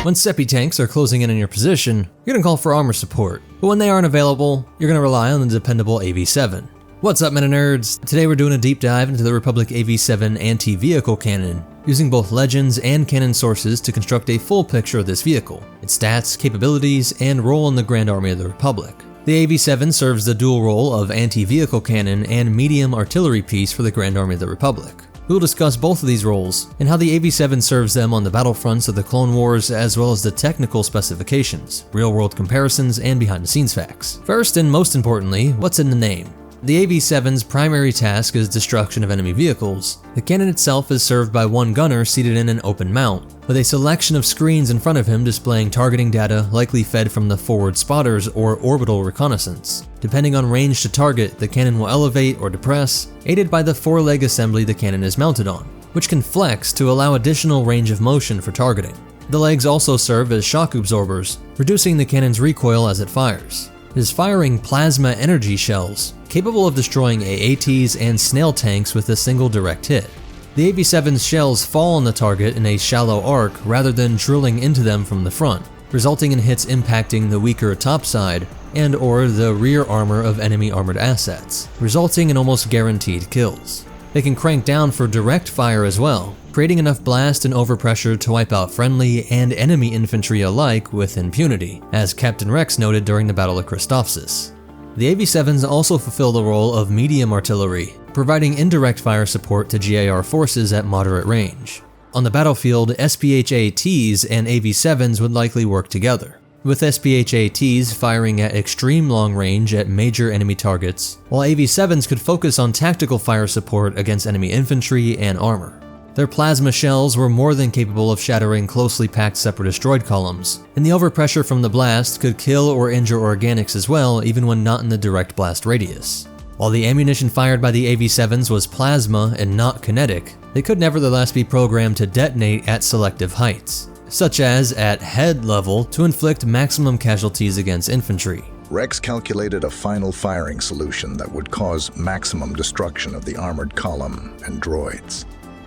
When Seppi tanks are closing in on your position, you're gonna call for armor support, but when they aren't available, you're gonna rely on the dependable AV-7. What's up, MetaNerdz? Today we're doing a deep dive into the Republic AV-7 anti-vehicle cannon, using both legends and canon sources to construct a full picture of this vehicle, its stats, capabilities, and role in the Grand Army of the Republic. The AV-7 serves the dual role of anti-vehicle cannon and medium artillery piece for the Grand Army of the Republic. We will discuss both of these roles, and how the AV-7 serves them on the battlefronts of the Clone Wars, as well as the technical specifications, real-world comparisons, and behind-the-scenes facts. First, and most importantly, what's in the name? The AV-7's primary task is destruction of enemy vehicles. The cannon itself is served by one gunner seated in an open mount, with a selection of screens in front of him displaying targeting data likely fed from the forward spotters or orbital reconnaissance. Depending on range to target, the cannon will elevate or depress, aided by the four-leg assembly the cannon is mounted on, which can flex to allow additional range of motion for targeting. The legs also serve as shock absorbers, reducing the cannon's recoil as it fires. It is firing plasma energy shells, capable of destroying AATs and snail tanks with a single direct hit. The AV-7's shells fall on the target in a shallow arc rather than drilling into them from the front, resulting in hits impacting the weaker top side and or the rear armor of enemy armored assets, resulting in almost guaranteed kills. They can crank down for direct fire as well, creating enough blast and overpressure to wipe out friendly and enemy infantry alike with impunity, as Captain Rex noted during the Battle of Christophsis. The AV-7s also fulfill the role of medium artillery, providing indirect fire support to GIR forces at moderate range. On the battlefield, SPHATs and AV-7s would likely work together, with SPHATs firing at extreme long range at major enemy targets, while AV-7s could focus on tactical fire support against enemy infantry and armor. Their plasma shells were more than capable of shattering closely packed Separatist droid columns, and the overpressure from the blast could kill or injure organics as well, even when not in the direct blast radius. While the ammunition fired by the AV-7s was plasma and not kinetic, they could nevertheless be programmed to detonate at selective heights, such as at head level to inflict maximum casualties against infantry. Rex calculated a final firing solution that would cause maximum destruction of the armored column and droids.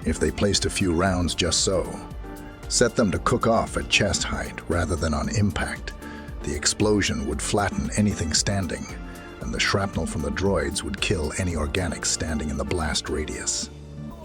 If they placed a few rounds just so, set them to cook off at chest height rather than on impact, the explosion would flatten anything standing, and the shrapnel from the droids would kill any organics standing in the blast radius.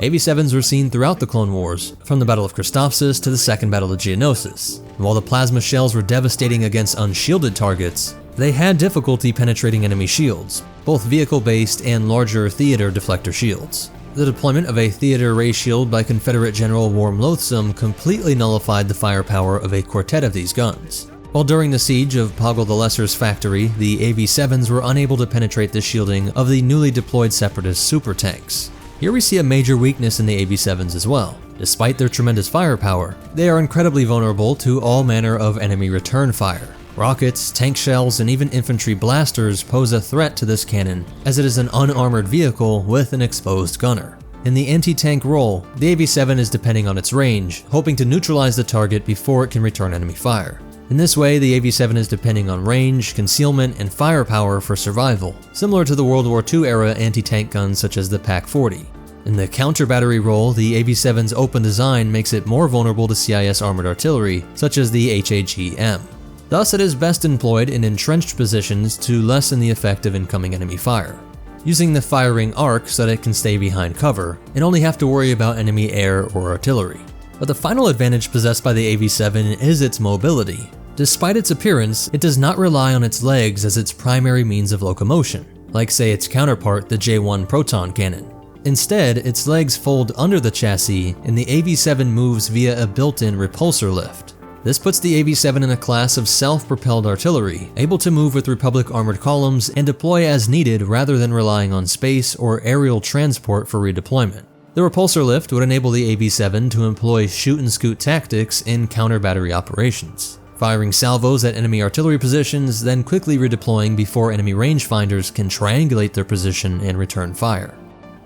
AV-7s were seen throughout the Clone Wars, from the Battle of Christophsis to the Second Battle of Geonosis. And while the plasma shells were devastating against unshielded targets, They had difficulty penetrating enemy shields, both vehicle-based and larger theater deflector shields. The deployment of a theater ray shield by Confederate General Warm Loathsome completely nullified the firepower of a quartet of these guns. While during the siege of Poggle the Lesser's factory, the AV-7s were unable to penetrate the shielding of the newly deployed Separatist super tanks. Here we see a major weakness in the AV-7s as well. Despite their tremendous firepower, they are incredibly vulnerable to all manner of enemy return fire. Rockets, tank shells, and even infantry blasters pose a threat to this cannon, as it is an unarmored vehicle with an exposed gunner. In the anti-tank role, the AV-7 is depending on its range, hoping to neutralize the target before it can return enemy fire. In this way, the AV-7 is depending on range, concealment, and firepower for survival, similar to the World War II era anti-tank guns such as the PaK-40. In the counter-battery role, the AV-7's open design makes it more vulnerable to CIS armored artillery, such as the HAG-M. Thus, it is best employed in entrenched positions to lessen the effect of incoming enemy fire, using the firing arc so that it can stay behind cover and only have to worry about enemy air or artillery. But the final advantage possessed by the AV-7 is its mobility. Despite its appearance, it does not rely on its legs as its primary means of locomotion, like say its counterpart, the J-1 proton cannon. Instead, its legs fold under the chassis and the AV-7 moves via a built-in repulsor lift. This puts the AV-7 in a class of self-propelled artillery, able to move with Republic armored columns and deploy as needed rather than relying on space or aerial transport for redeployment. The repulsor lift would enable the AV-7 to employ shoot-and-scoot tactics in counter-battery operations, firing salvos at enemy artillery positions, then quickly redeploying before enemy rangefinders can triangulate their position and return fire.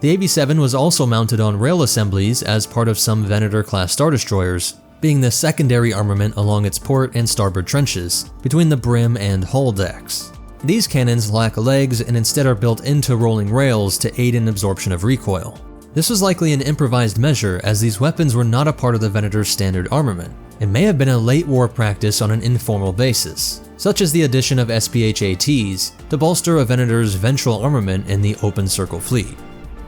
The AV-7 was also mounted on rail assemblies as part of some Venator-class Star Destroyers, being the secondary armament along its port and starboard trenches, between the brim and hull decks. These cannons lack legs and instead are built into rolling rails to aid in absorption of recoil. This was likely an improvised measure, as these weapons were not a part of the Venator's standard armament, and may have been a late war practice on an informal basis, such as the addition of SPH-ATs to bolster a Venator's ventral armament in the open circle fleet.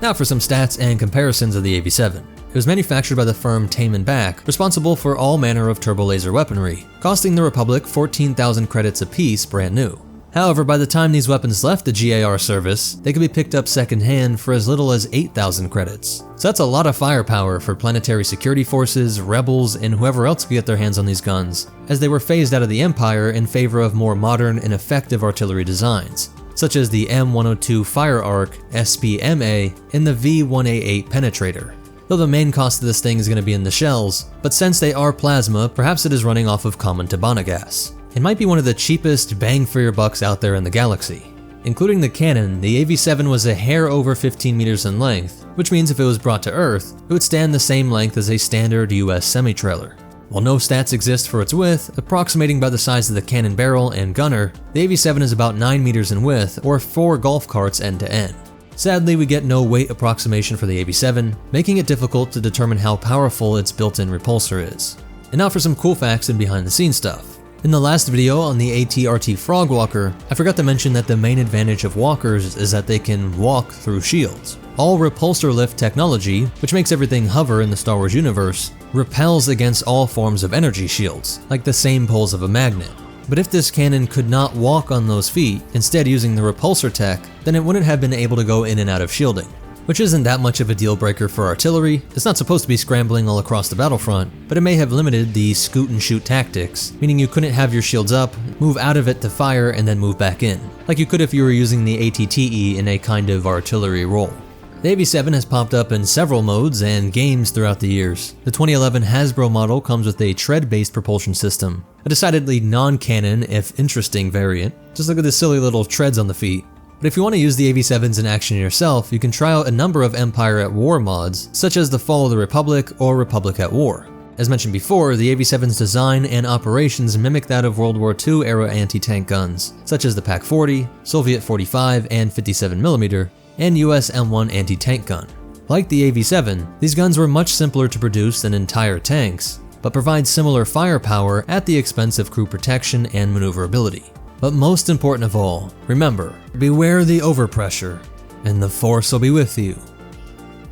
Now for some stats and comparisons of the AV-7. It was manufactured by the firm Tame & Back, responsible for all manner of turbo-laser weaponry, costing the Republic 14,000 credits apiece brand new. However, by the time these weapons left the GAR service, they could be picked up second-hand for as little as 8,000 credits. So that's a lot of firepower for planetary security forces, rebels, and whoever else could get their hands on these guns, as they were phased out of the Empire in favor of more modern and effective artillery designs, such as the M102 Fire Arc, SPMA, and the V1A8 Penetrator. Though the main cost of this thing is going to be in the shells, but since they are plasma, perhaps it is running off of common Tabana gas. It might be one of the cheapest bang for your bucks out there in the galaxy. Including the cannon, the AV-7 was a hair over 15 meters in length, which means if it was brought to Earth, it would stand the same length as a standard US semi-trailer. While no stats exist for its width, approximating by the size of the cannon barrel and gunner, the AV-7 is about 9 meters in width, or 4 golf carts end to end. Sadly, we get no weight approximation for the AV-7, making it difficult to determine how powerful its built-in repulsor is. And now for some cool facts and behind-the-scenes stuff. In the last video on the AT-RT Frogwalker, I forgot to mention that the main advantage of walkers is that they can walk through shields. All repulsor lift technology, which makes everything hover in the Star Wars universe, repels against all forms of energy shields, like the same poles of a magnet. But if this cannon could not walk on those feet, instead using the repulsor tech, then it wouldn't have been able to go in and out of shielding, which isn't that much of a deal breaker for artillery. It's not supposed to be scrambling all across the battlefront, but it may have limited the scoot and shoot tactics, meaning you couldn't have your shields up, move out of it to fire, and then move back in, like you could if you were using the ATTE in a kind of artillery role. The AV-7 has popped up in several modes and games throughout the years. The 2011 Hasbro model comes with a tread-based propulsion system, a decidedly non-canon, if interesting variant. Just look at the silly little treads on the feet. But if you want to use the AV-7s in action yourself, you can try out a number of Empire at War mods, such as the Fall of the Republic or Republic at War. As mentioned before, the AV-7's design and operations mimic that of World War II era anti-tank guns, such as the PaK-40, Soviet 45 and 57mm, and US M1 anti-tank gun. Like the AV-7, these guns were much simpler to produce than entire tanks, but provide similar firepower at the expense of crew protection and maneuverability. But most important of all, remember, beware the overpressure, and the Force will be with you.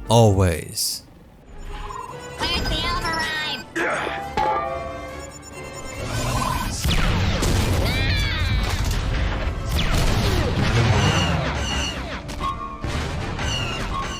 Always. Where's the override?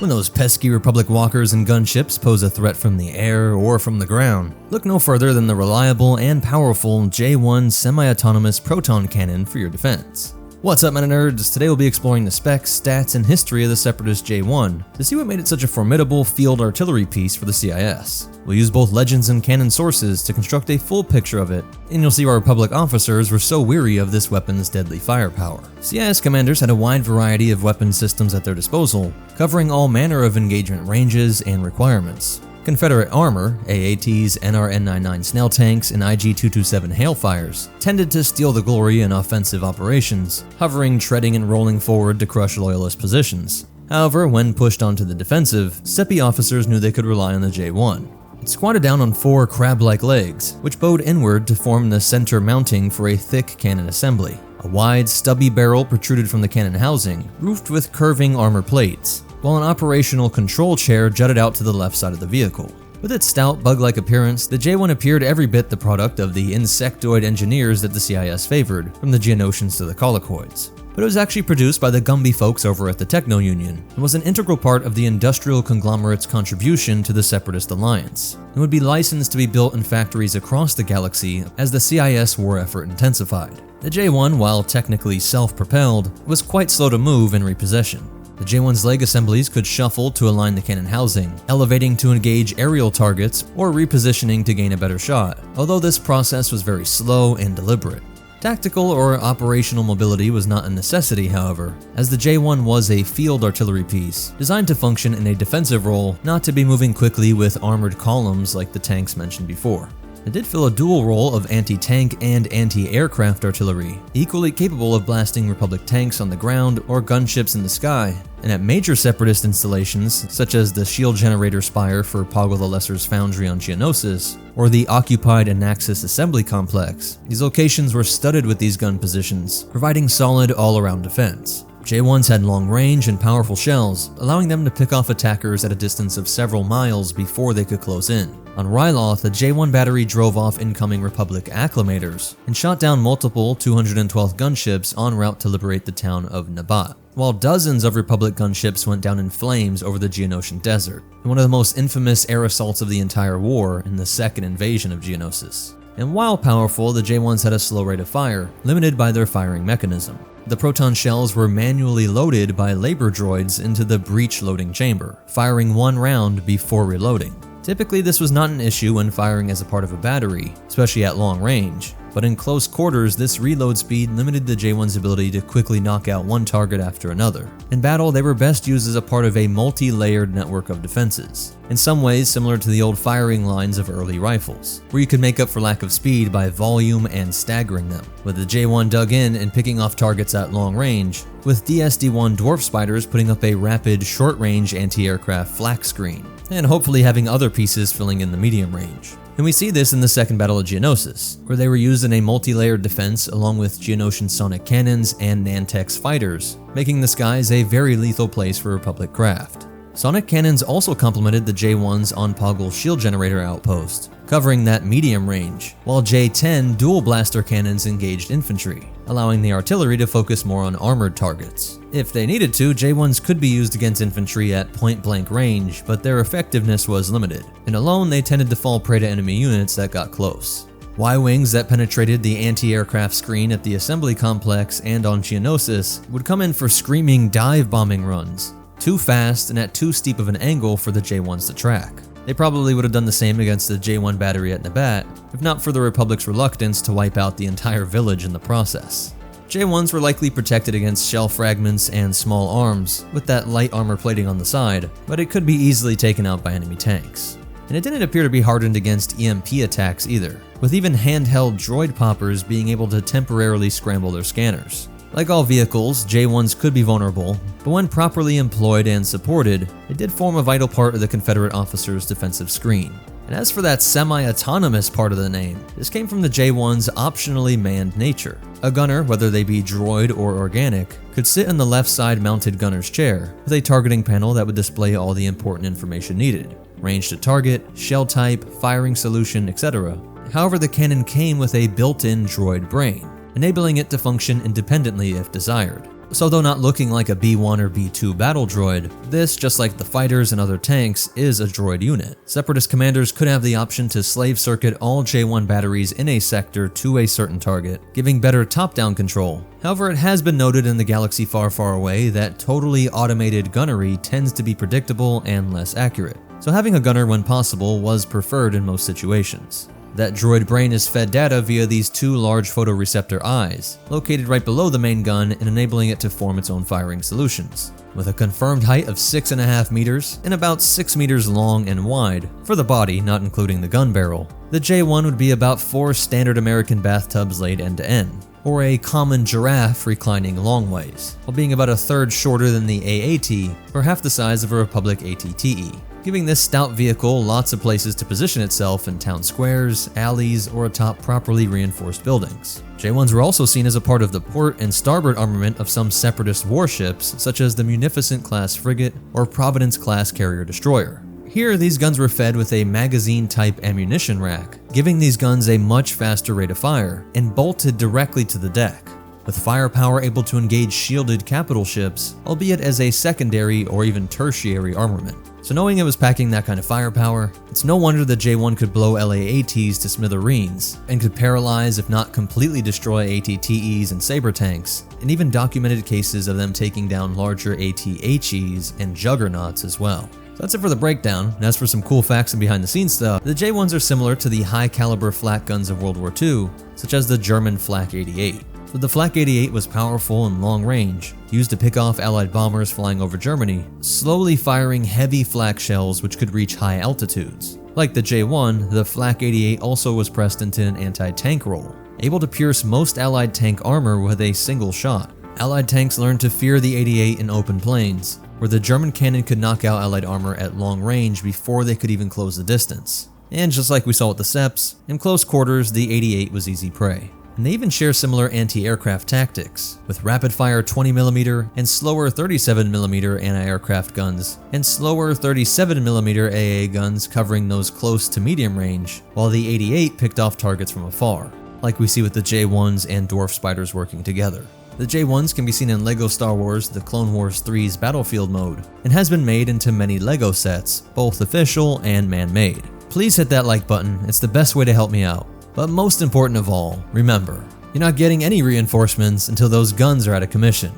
When those pesky Republic walkers and gunships pose a threat from the air or from the ground, look no further than the reliable and powerful J1 semi-autonomous proton cannon for your defense. What's up, MetaNerdz? Today we'll be exploring the specs, stats, and history of the Separatist J1 to see what made it such a formidable field artillery piece for the CIS. We'll use both legends and canon sources to construct a full picture of it, and you'll see why Republic officers were so weary of this weapon's deadly firepower. CIS commanders had a wide variety of weapon systems at their disposal, covering all manner of engagement ranges and requirements. Confederate armor, AATs, NRN-99 snail tanks, and IG-227 Hailfires tended to steal the glory in offensive operations, hovering, treading, and rolling forward to crush loyalist positions. However, when pushed onto the defensive, SEPI officers knew they could rely on the J1. It squatted down on 4 crab-like legs, which bowed inward to form the center mounting for a thick cannon assembly. A wide, stubby barrel protruded from the cannon housing, roofed with curving armor plates, while an operational control chair jutted out to the left side of the vehicle. With its stout, bug-like appearance, the J1 appeared every bit the product of the insectoid engineers that the CIS favored, from the Geonosians to the Colicoids. But it was actually produced by the Gumby folks over at the Techno Union, and was an integral part of the industrial conglomerate's contribution to the Separatist Alliance, and would be licensed to be built in factories across the galaxy as the CIS war effort intensified. The J1, while technically self-propelled, was quite slow to move and repossession. The J1's leg assemblies could shuffle to align the cannon housing, elevating to engage aerial targets, or repositioning to gain a better shot, although this process was very slow and deliberate. Tactical or operational mobility was not a necessity, however, as the J1 was a field artillery piece, designed to function in a defensive role, not to be moving quickly with armored columns like the tanks mentioned before. It did fill a dual role of anti-tank and anti-aircraft artillery, equally capable of blasting Republic tanks on the ground or gunships in the sky, and at major Separatist installations, such as the Shield Generator Spire for Poggle the Lesser's foundry on Geonosis, or the occupied Anaxis Assembly Complex. These locations were studded with these gun positions, providing solid all-around defense. J1s had long range and powerful shells, allowing them to pick off attackers at a distance of several miles before they could close in. On Ryloth, the J1 battery drove off incoming Republic acclimators and shot down multiple 212th gunships en route to liberate the town of Nabat, while dozens of Republic gunships went down in flames over the Geonosian desert, in one of the most infamous air assaults of the entire war in the second invasion of Geonosis. And while powerful, the J1s had a slow rate of fire, limited by their firing mechanism. The proton shells were manually loaded by labor droids into the breech loading chamber, firing 1 round before reloading. Typically, this was not an issue when firing as a part of a battery, especially at long range, but in close quarters, this reload speed limited the J1's ability to quickly knock out one target after another. In battle, they were best used as a part of a multi-layered network of defenses, in some ways similar to the old firing lines of early rifles, where you could make up for lack of speed by volume and staggering them, with the J1 dug in and picking off targets at long range, with DSD-1 Dwarf Spiders putting up a rapid short-range anti-aircraft flak screen, and hopefully having other pieces filling in the medium range. And we see this in the Second Battle of Geonosis, where they were used in a multi-layered defense along with Geonosian sonic cannons and Nantex fighters, making the skies a very lethal place for Republic craft. Sonic cannons also complemented the J1's on Poggle shield generator outpost, covering that medium range, while J10 dual blaster cannons engaged infantry, allowing the artillery to focus more on armored targets. If they needed to, J1s could be used against infantry at point-blank range, but their effectiveness was limited, and alone they tended to fall prey to enemy units that got close. Y-wings that penetrated the anti-aircraft screen at the assembly complex and on Geonosis would come in for screaming dive-bombing runs, too fast and at too steep of an angle for the J1s to track. They probably would have done the same against the J1 battery at Nabat, if not for the Republic's reluctance to wipe out the entire village in the process. J1s were likely protected against shell fragments and small arms, with that light armor plating on the side, but it could be easily taken out by enemy tanks. And it didn't appear to be hardened against EMP attacks either, with even handheld droid poppers being able to temporarily scramble their scanners. Like all vehicles, J1s could be vulnerable, but when properly employed and supported, it did form a vital part of the Confederate officer's defensive screen. And as for that semi-autonomous part of the name, this came from the J1's optionally manned nature. A gunner, whether they be droid or organic, could sit in the left side mounted gunner's chair, with a targeting panel that would display all the important information needed. Range to target, shell type, firing solution, etc. However, the cannon came with a built-in droid brain, enabling it to function independently if desired. So though not looking like a B1 or B2 battle droid, this, just like the fighters and other tanks, is a droid unit. Separatist commanders could have the option to slave circuit all J1 batteries in a sector to a certain target, giving better top-down control. However, it has been noted in the galaxy far, far away that totally automated gunnery tends to be predictable and less accurate. So having a gunner when possible was preferred in most situations. That droid brain is fed data via these two large photoreceptor eyes, located right below the main gun and enabling it to form its own firing solutions. With a confirmed height of 6.5 meters and about 6 meters long and wide, for the body, not including the gun barrel, the J1 would be about 4 standard American bathtubs laid end to end, or a common giraffe reclining long ways, while being about a third shorter than the AAT, or half the size of a Republic ATTE. Giving this stout vehicle lots of places to position itself in town squares, alleys, or atop properly reinforced buildings. J1s were also seen as a part of the port and starboard armament of some separatist warships, such as the Munificent-class frigate or Providence-class carrier-destroyer. Here, these guns were fed with a magazine-type ammunition rack, giving these guns a much faster rate of fire, and bolted directly to the deck, with firepower able to engage shielded capital ships, albeit as a secondary or even tertiary armament. So knowing it was packing that kind of firepower, it's no wonder the J1 could blow LAATs to smithereens, and could paralyze if not completely destroy ATTEs and saber tanks, and even documented cases of them taking down larger ATHEs and juggernauts as well. So that's it for the breakdown, and as for some cool facts and behind the scenes stuff, the J1s are similar to the high caliber flak guns of World War II, such as the German Flak 88. But the Flak 88 was powerful and long range, used to pick off Allied bombers flying over Germany, slowly firing heavy flak shells which could reach high altitudes. Like the J1, the Flak 88 also was pressed into an anti-tank role, able to pierce most Allied tank armor with a single shot. Allied tanks learned to fear the 88 in open plains, where the German cannon could knock out Allied armor at long range before they could even close the distance. And just like we saw with the Seps, in close quarters the 88 was easy prey. And they even share similar anti-aircraft tactics, with rapid-fire 20mm and slower 37mm anti-aircraft guns, and slower 37mm AA guns covering those close to medium range, while the 88 picked off targets from afar, like we see with the J1s and Dwarf Spiders working together. The J1s can be seen in LEGO Star Wars The Clone Wars 3's Battlefield mode, and has been made into many LEGO sets, both official and man-made. Please hit that like button, it's the best way to help me out. But most important of all, remember, you're not getting any reinforcements until those guns are out of commission,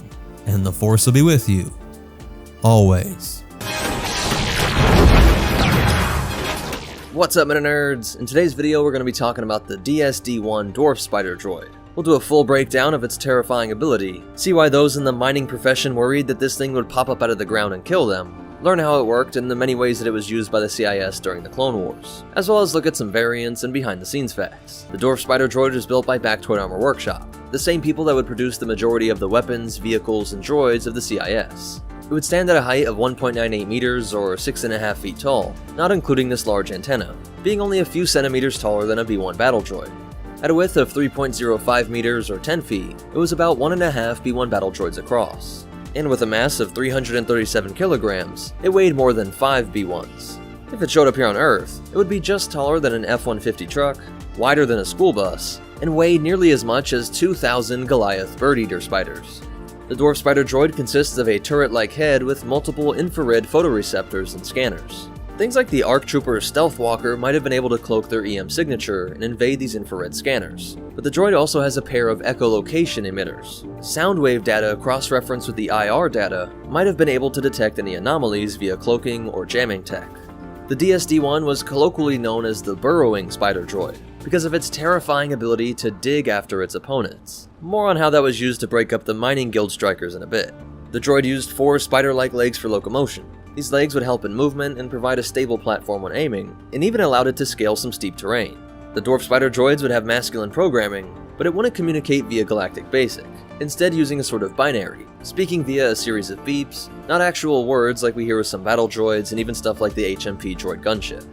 and the Force will be with you, always. What's up, MetaNerdz? In today's video, we're going to be talking about the DSD-1 Dwarf Spider Droid. We'll do a full breakdown of its terrifying ability, see why those in the mining profession worried that this thing would pop up out of the ground and kill them, learn how it worked and the many ways that it was used by the CIS during the Clone Wars, as well as look at some variants and behind-the-scenes facts. The Dwarf Spider Droid is built by Baktoid Armor Workshop, the same people that would produce the majority of the weapons, vehicles, and droids of the CIS. It would stand at a height of 1.98 meters or 6.5 feet tall, not including this large antenna, being only a few centimeters taller than a B1 battle droid. At a width of 3.05 meters or 10 feet, it was about 1.5 B1 battle droids across. And with a mass of 337 kilograms, it weighed more than 5 B1s. If it showed up here on Earth, it would be just taller than an F-150 truck, wider than a school bus, and weighed nearly as much as 2,000 Goliath bird eater spiders. The Dwarf Spider Droid consists of a turret-like head with multiple infrared photoreceptors and scanners. Things like the ARC Trooper Stealth Walker might have been able to cloak their EM signature and invade these infrared scanners, but the droid also has a pair of echolocation emitters. Sound wave data cross-referenced with the IR data might have been able to detect any anomalies via cloaking or jamming tech. The DSD-1 was colloquially known as the burrowing spider droid, because of its terrifying ability to dig after its opponents. More on how that was used to break up the mining guild strikers in a bit. The droid used 4 spider-like legs for locomotion. These legs would help in movement and provide a stable platform when aiming, and even allowed it to scale some steep terrain. The Dwarf Spider droids would have masculine programming, but it wouldn't communicate via Galactic Basic, instead using a sort of binary, speaking via a series of beeps, not actual words like we hear with some battle droids and even stuff like the HMP Droid gunship.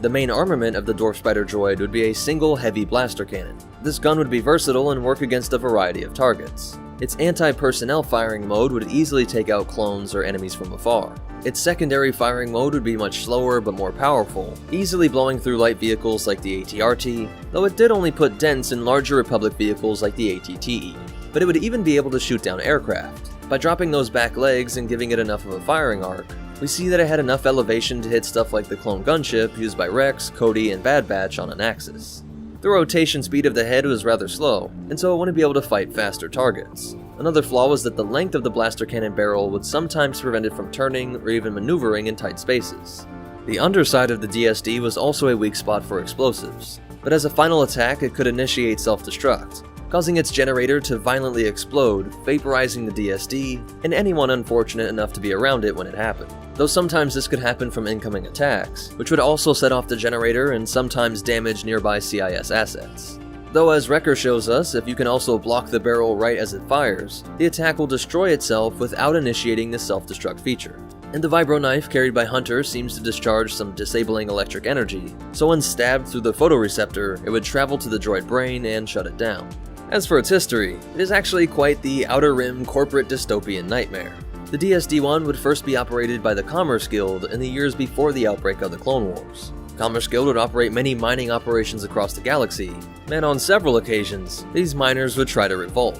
The main armament of the Dwarf Spider droid would be a single heavy blaster cannon. This gun would be versatile and work against a variety of targets. Its anti-personnel firing mode would easily take out clones or enemies from afar. Its secondary firing mode would be much slower but more powerful, easily blowing through light vehicles like the ATRT, though it did only put dents in larger Republic vehicles like the ATTE. But it would even be able to shoot down aircraft. By dropping those back legs and giving it enough of a firing arc, we see that it had enough elevation to hit stuff like the clone gunship used by Rex, Cody, and Bad Batch on an axis. The rotation speed of the head was rather slow, and so it wouldn't be able to fight faster targets. Another flaw was that the length of the blaster cannon barrel would sometimes prevent it from turning or even maneuvering in tight spaces. The underside of the DSD was also a weak spot for explosives, but as a final attack it could initiate self-destruct, causing its generator to violently explode, vaporizing the DSD and anyone unfortunate enough to be around it when it happened. Though sometimes this could happen from incoming attacks, which would also set off the generator and sometimes damage nearby CIS assets. Though as Wrecker shows us, if you can also block the barrel right as it fires, the attack will destroy itself without initiating the self-destruct feature. And the vibro knife carried by Hunter seems to discharge some disabling electric energy, so when stabbed through the photoreceptor, it would travel to the droid brain and shut it down. As for its history, it is actually quite the Outer Rim corporate dystopian nightmare. The DSD-1 would first be operated by the Commerce Guild in the years before the outbreak of the Clone Wars. Commerce Guild would operate many mining operations across the galaxy, and on several occasions, these miners would try to revolt.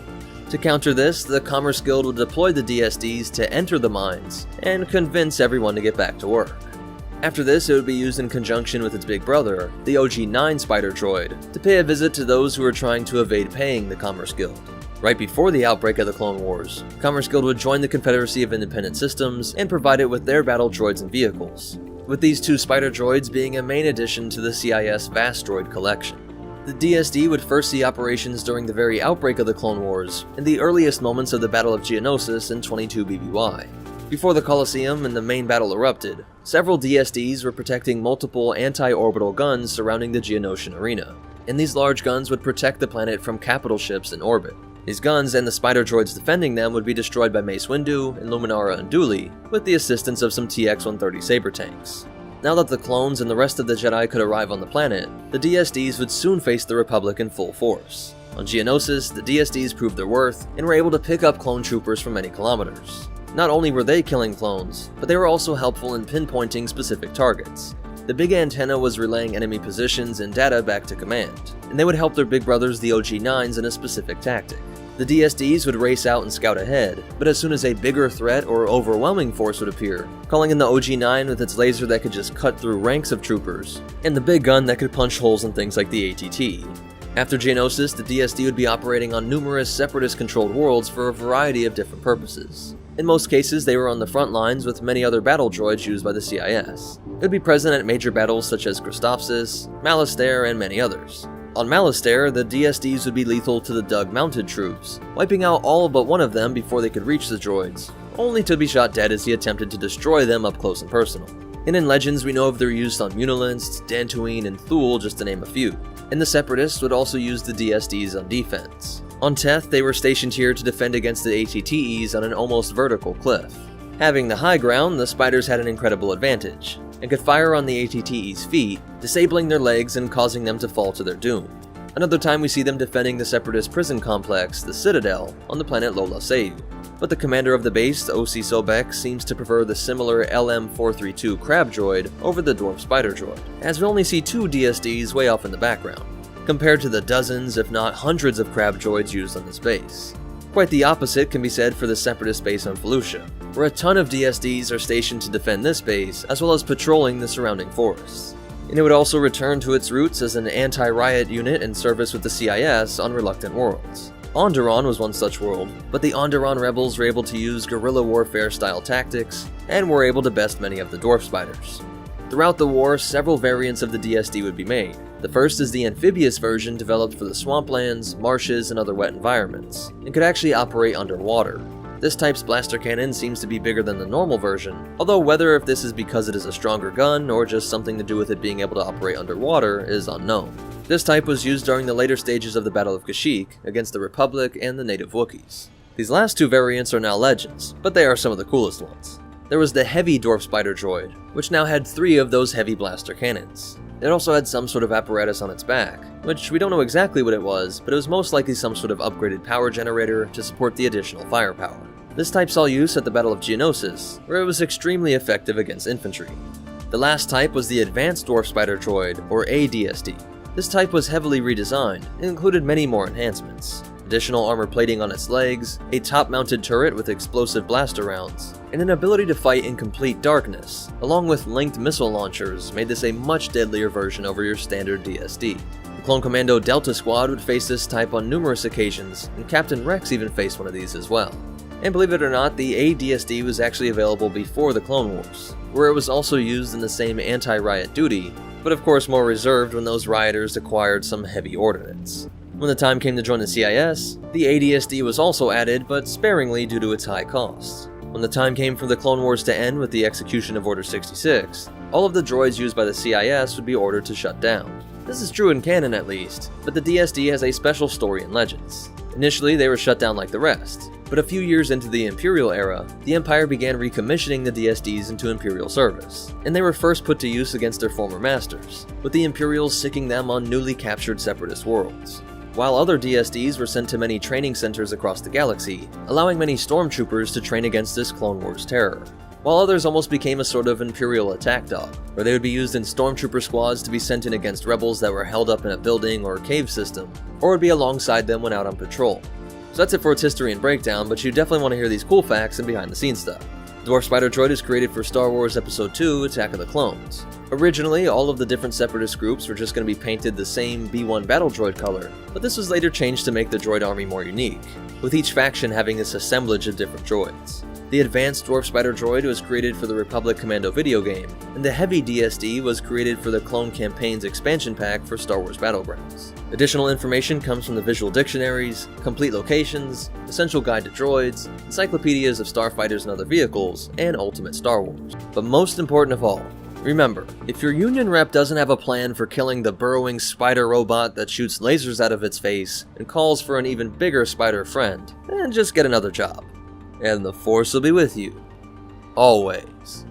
To counter this, the Commerce Guild would deploy the DSDs to enter the mines and convince everyone to get back to work. After this, it would be used in conjunction with its big brother, the OG-9 Spider Droid, to pay a visit to those who were trying to evade paying the Commerce Guild. Right before the outbreak of the Clone Wars, Commerce Guild would join the Confederacy of Independent Systems and provide it with their battle droids and vehicles, with these two Spider Droids being a main addition to the CIS vast droid collection. The DSD would first see operations during the very outbreak of the Clone Wars and the earliest moments of the Battle of Geonosis in 22 BBY. Before the Colosseum and the main battle erupted, several DSDs were protecting multiple anti-orbital guns surrounding the Geonosian arena, and these large guns would protect the planet from capital ships in orbit. These guns and the Spider Droids defending them would be destroyed by Mace Windu and Luminara Unduli, with the assistance of some TX-130 Saber tanks. Now that the clones and the rest of the Jedi could arrive on the planet, the DSDs would soon face the Republic in full force. On Geonosis, the DSDs proved their worth and were able to pick up clone troopers from many kilometers. Not only were they killing clones, but they were also helpful in pinpointing specific targets. The big antenna was relaying enemy positions and data back to command, and they would help their big brothers the OG-9s in a specific tactic. The DSDs would race out and scout ahead, but as soon as a bigger threat or overwhelming force would appear, calling in the OG-9 with its laser that could just cut through ranks of troopers, and the big gun that could punch holes in things like the ATT. After Geonosis, the DSD would be operating on numerous separatist-controlled worlds for a variety of different purposes. In most cases, they were on the front lines with many other battle droids used by the CIS. It would be present at major battles such as Christophsis, Malastare, and many others. On Malastare, the DSDs would be lethal to the Dug mounted troops, wiping out all but one of them before they could reach the droids, only to be shot dead as he attempted to destroy them up close and personal. And in Legends, we know of their use on Munilinst, Dantooine, and Thule, just to name a few. And the Separatists would also use the DSDs on defense. On Teth, they were stationed here to defend against the ATTEs on an almost vertical cliff. Having the high ground, the Spiders had an incredible advantage, and could fire on the ATTEs' feet, disabling their legs and causing them to fall to their doom. Another time we see them defending the Separatist prison complex, the Citadel, on the planet Lola Seiyu. But the commander of the base, the OC Sobek, seems to prefer the similar LM-432 Crab Droid over the Dwarf Spider Droid, as we only see two DSDs way off in the background, compared to the dozens, if not hundreds of Crab Droids used on this base. Quite the opposite can be said for the Separatist base on Felucia, where a ton of DSDs are stationed to defend this base, as well as patrolling the surrounding forests. And it would also return to its roots as an anti-riot unit in service with the CIS on Reluctant Worlds. Onderon was one such world, but the Onderon rebels were able to use guerrilla warfare style tactics, and were able to best many of the Dwarf Spiders. Throughout the war, several variants of the DSD would be made. The first is the amphibious version developed for the swamplands, marshes, and other wet environments, and could actually operate underwater. This type's blaster cannon seems to be bigger than the normal version, although whether if this is because it is a stronger gun or just something to do with it being able to operate underwater is unknown. This type was used during the later stages of the Battle of Kashyyyk against the Republic and the native Wookiees. These last two variants are now legends, but they are some of the coolest ones. There was the heavy Dwarf Spider Droid, which now had 3 of those heavy blaster cannons. It also had some sort of apparatus on its back, which we don't know exactly what it was, but it was most likely some sort of upgraded power generator to support the additional firepower. This type saw use at the Battle of Geonosis, where it was extremely effective against infantry. The last type was the Advanced Dwarf Spider Droid, or ADSD. This type was heavily redesigned and included many more enhancements. additional armor plating on its legs, a top-mounted turret with explosive blaster rounds, and an ability to fight in complete darkness, along with linked missile launchers, made this a much deadlier version over your standard DSD. The Clone Commando Delta Squad would face this type on numerous occasions, and Captain Rex even faced one of these as well. And believe it or not, the ADSD was actually available before the Clone Wars, where it was also used in the same anti-riot duty, but of course more reserved when those rioters acquired some heavy ordnance. When the time came to join the CIS, the ADSD was also added, but sparingly due to its high costs. When the time came for the Clone Wars to end with the execution of Order 66, all of the droids used by the CIS would be ordered to shut down. This is true in canon at least, but the DSD has a special story in Legends. Initially, they were shut down like the rest, but a few years into the Imperial era, the Empire began recommissioning the DSDs into Imperial service, and they were first put to use against their former masters, with the Imperials sicking them on newly captured Separatist worlds. While other DSDs were sent to many training centers across the galaxy, allowing many stormtroopers to train against this Clone Wars terror, while others almost became a sort of Imperial attack dog, where they would be used in stormtrooper squads to be sent in against rebels that were held up in a building or cave system, or would be alongside them when out on patrol. So that's it for its history and breakdown, but you definitely want to hear these cool facts and behind the scenes stuff. Dwarf Spider Droid is created for Star Wars Episode 2, Attack of the Clones. Originally, all of the different Separatist groups were just going to be painted the same B1 battle droid color, but this was later changed to make the droid army more unique, with each faction having this assemblage of different droids. The Advanced Dwarf Spider Droid was created for the Republic Commando video game, and the Heavy DSD was created for the Clone Campaign's expansion pack for Star Wars Battlegrounds. Additional information comes from the visual dictionaries, complete locations, essential guide to droids, encyclopedias of starfighters and other vehicles, and Ultimate Star Wars. But most important of all, remember, if your Union rep doesn't have a plan for killing the burrowing spider robot that shoots lasers out of its face and calls for an even bigger spider friend, then just get another job. And the Force will be with you. Always.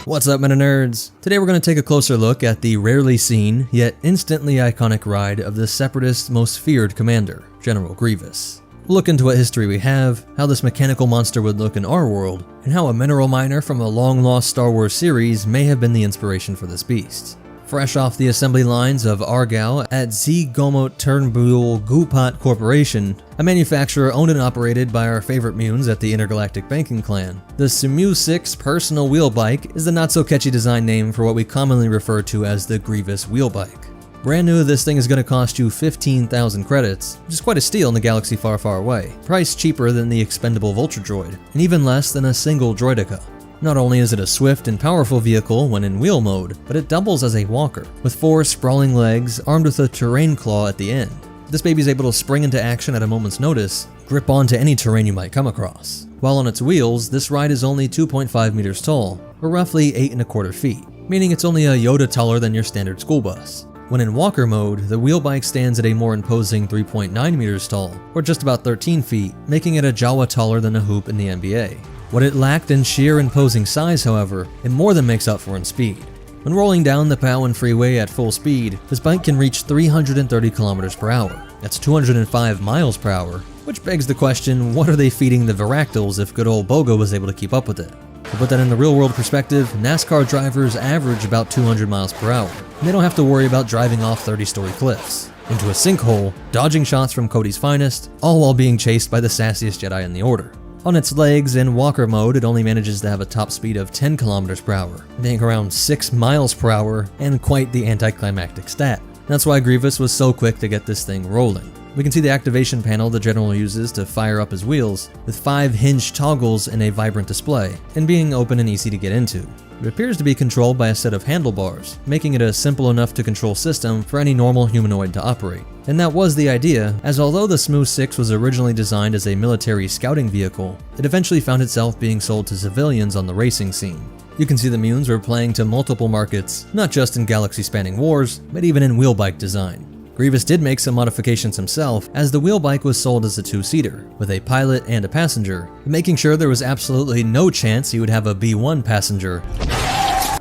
What's up, MetaNerdz? Today we're going to take a closer look at the rarely seen, yet instantly iconic ride of the Separatists' most feared commander, General Grievous. We'll look into what history we have, how this mechanical monster would look in our world, and how a mineral miner from a long-lost Star Wars series may have been the inspiration for this beast. Fresh off the assembly lines of Argao at Zgomot Turnbull Gupat Corporation, a manufacturer owned and operated by our favorite munes at the Intergalactic Banking Clan, the Simu 6 Personal Wheel Bike is the not-so-catchy design name for what we commonly refer to as the Grievous Wheel Bike. Brand new, this thing is going to cost you 15,000 credits, which is quite a steal in a galaxy far, far away. Priced cheaper than the expendable Vulture Droid, and even less than a single Droideka. Not only is it a swift and powerful vehicle when in wheel mode, but it doubles as a walker, with 4 sprawling legs armed with a terrain claw at the end. This baby is able to spring into action at a moment's notice, grip onto any terrain you might come across. While on its wheels, this ride is only 2.5 meters tall, or roughly 8¼ feet, meaning it's only a Yoda taller than your standard school bus. When in walker mode, the wheel bike stands at a more imposing 3.9 meters tall, or just about 13 feet, making it a Jawa taller than a hoop in the NBA. What it lacked in sheer imposing size, however, it more than makes up for in speed. When rolling down the Powin Freeway at full speed, this bike can reach 330 kilometers per hour. That's 205 miles per hour, which begs the question, what are they feeding the Varactyls if good old Bogo was able to keep up with it? To put that in the real-world perspective, NASCAR drivers average about 200 miles per hour, and they don't have to worry about driving off 30-story cliffs, into a sinkhole, dodging shots from Cody's finest, all while being chased by the sassiest Jedi in the Order. On its legs, in walker mode, it only manages to have a top speed of 10 kilometers per hour, being around 6 miles per hour, and quite the anticlimactic stat. That's why Grievous was so quick to get this thing rolling. We can see the activation panel the General uses to fire up his wheels, with 5 hinged toggles in a vibrant display, and being open and easy to get into. It appears to be controlled by a set of handlebars, making it a simple enough to control system for any normal humanoid to operate. And that was the idea, as although the Simu 6 was originally designed as a military scouting vehicle, it eventually found itself being sold to civilians on the racing scene. You can see the Munes were playing to multiple markets, not just in galaxy-spanning wars, but even in wheelbike design. Grievous did make some modifications himself, as the wheelbike was sold as a 2-seater, with a pilot and a passenger, making sure there was absolutely no chance he would have a B1 passenger.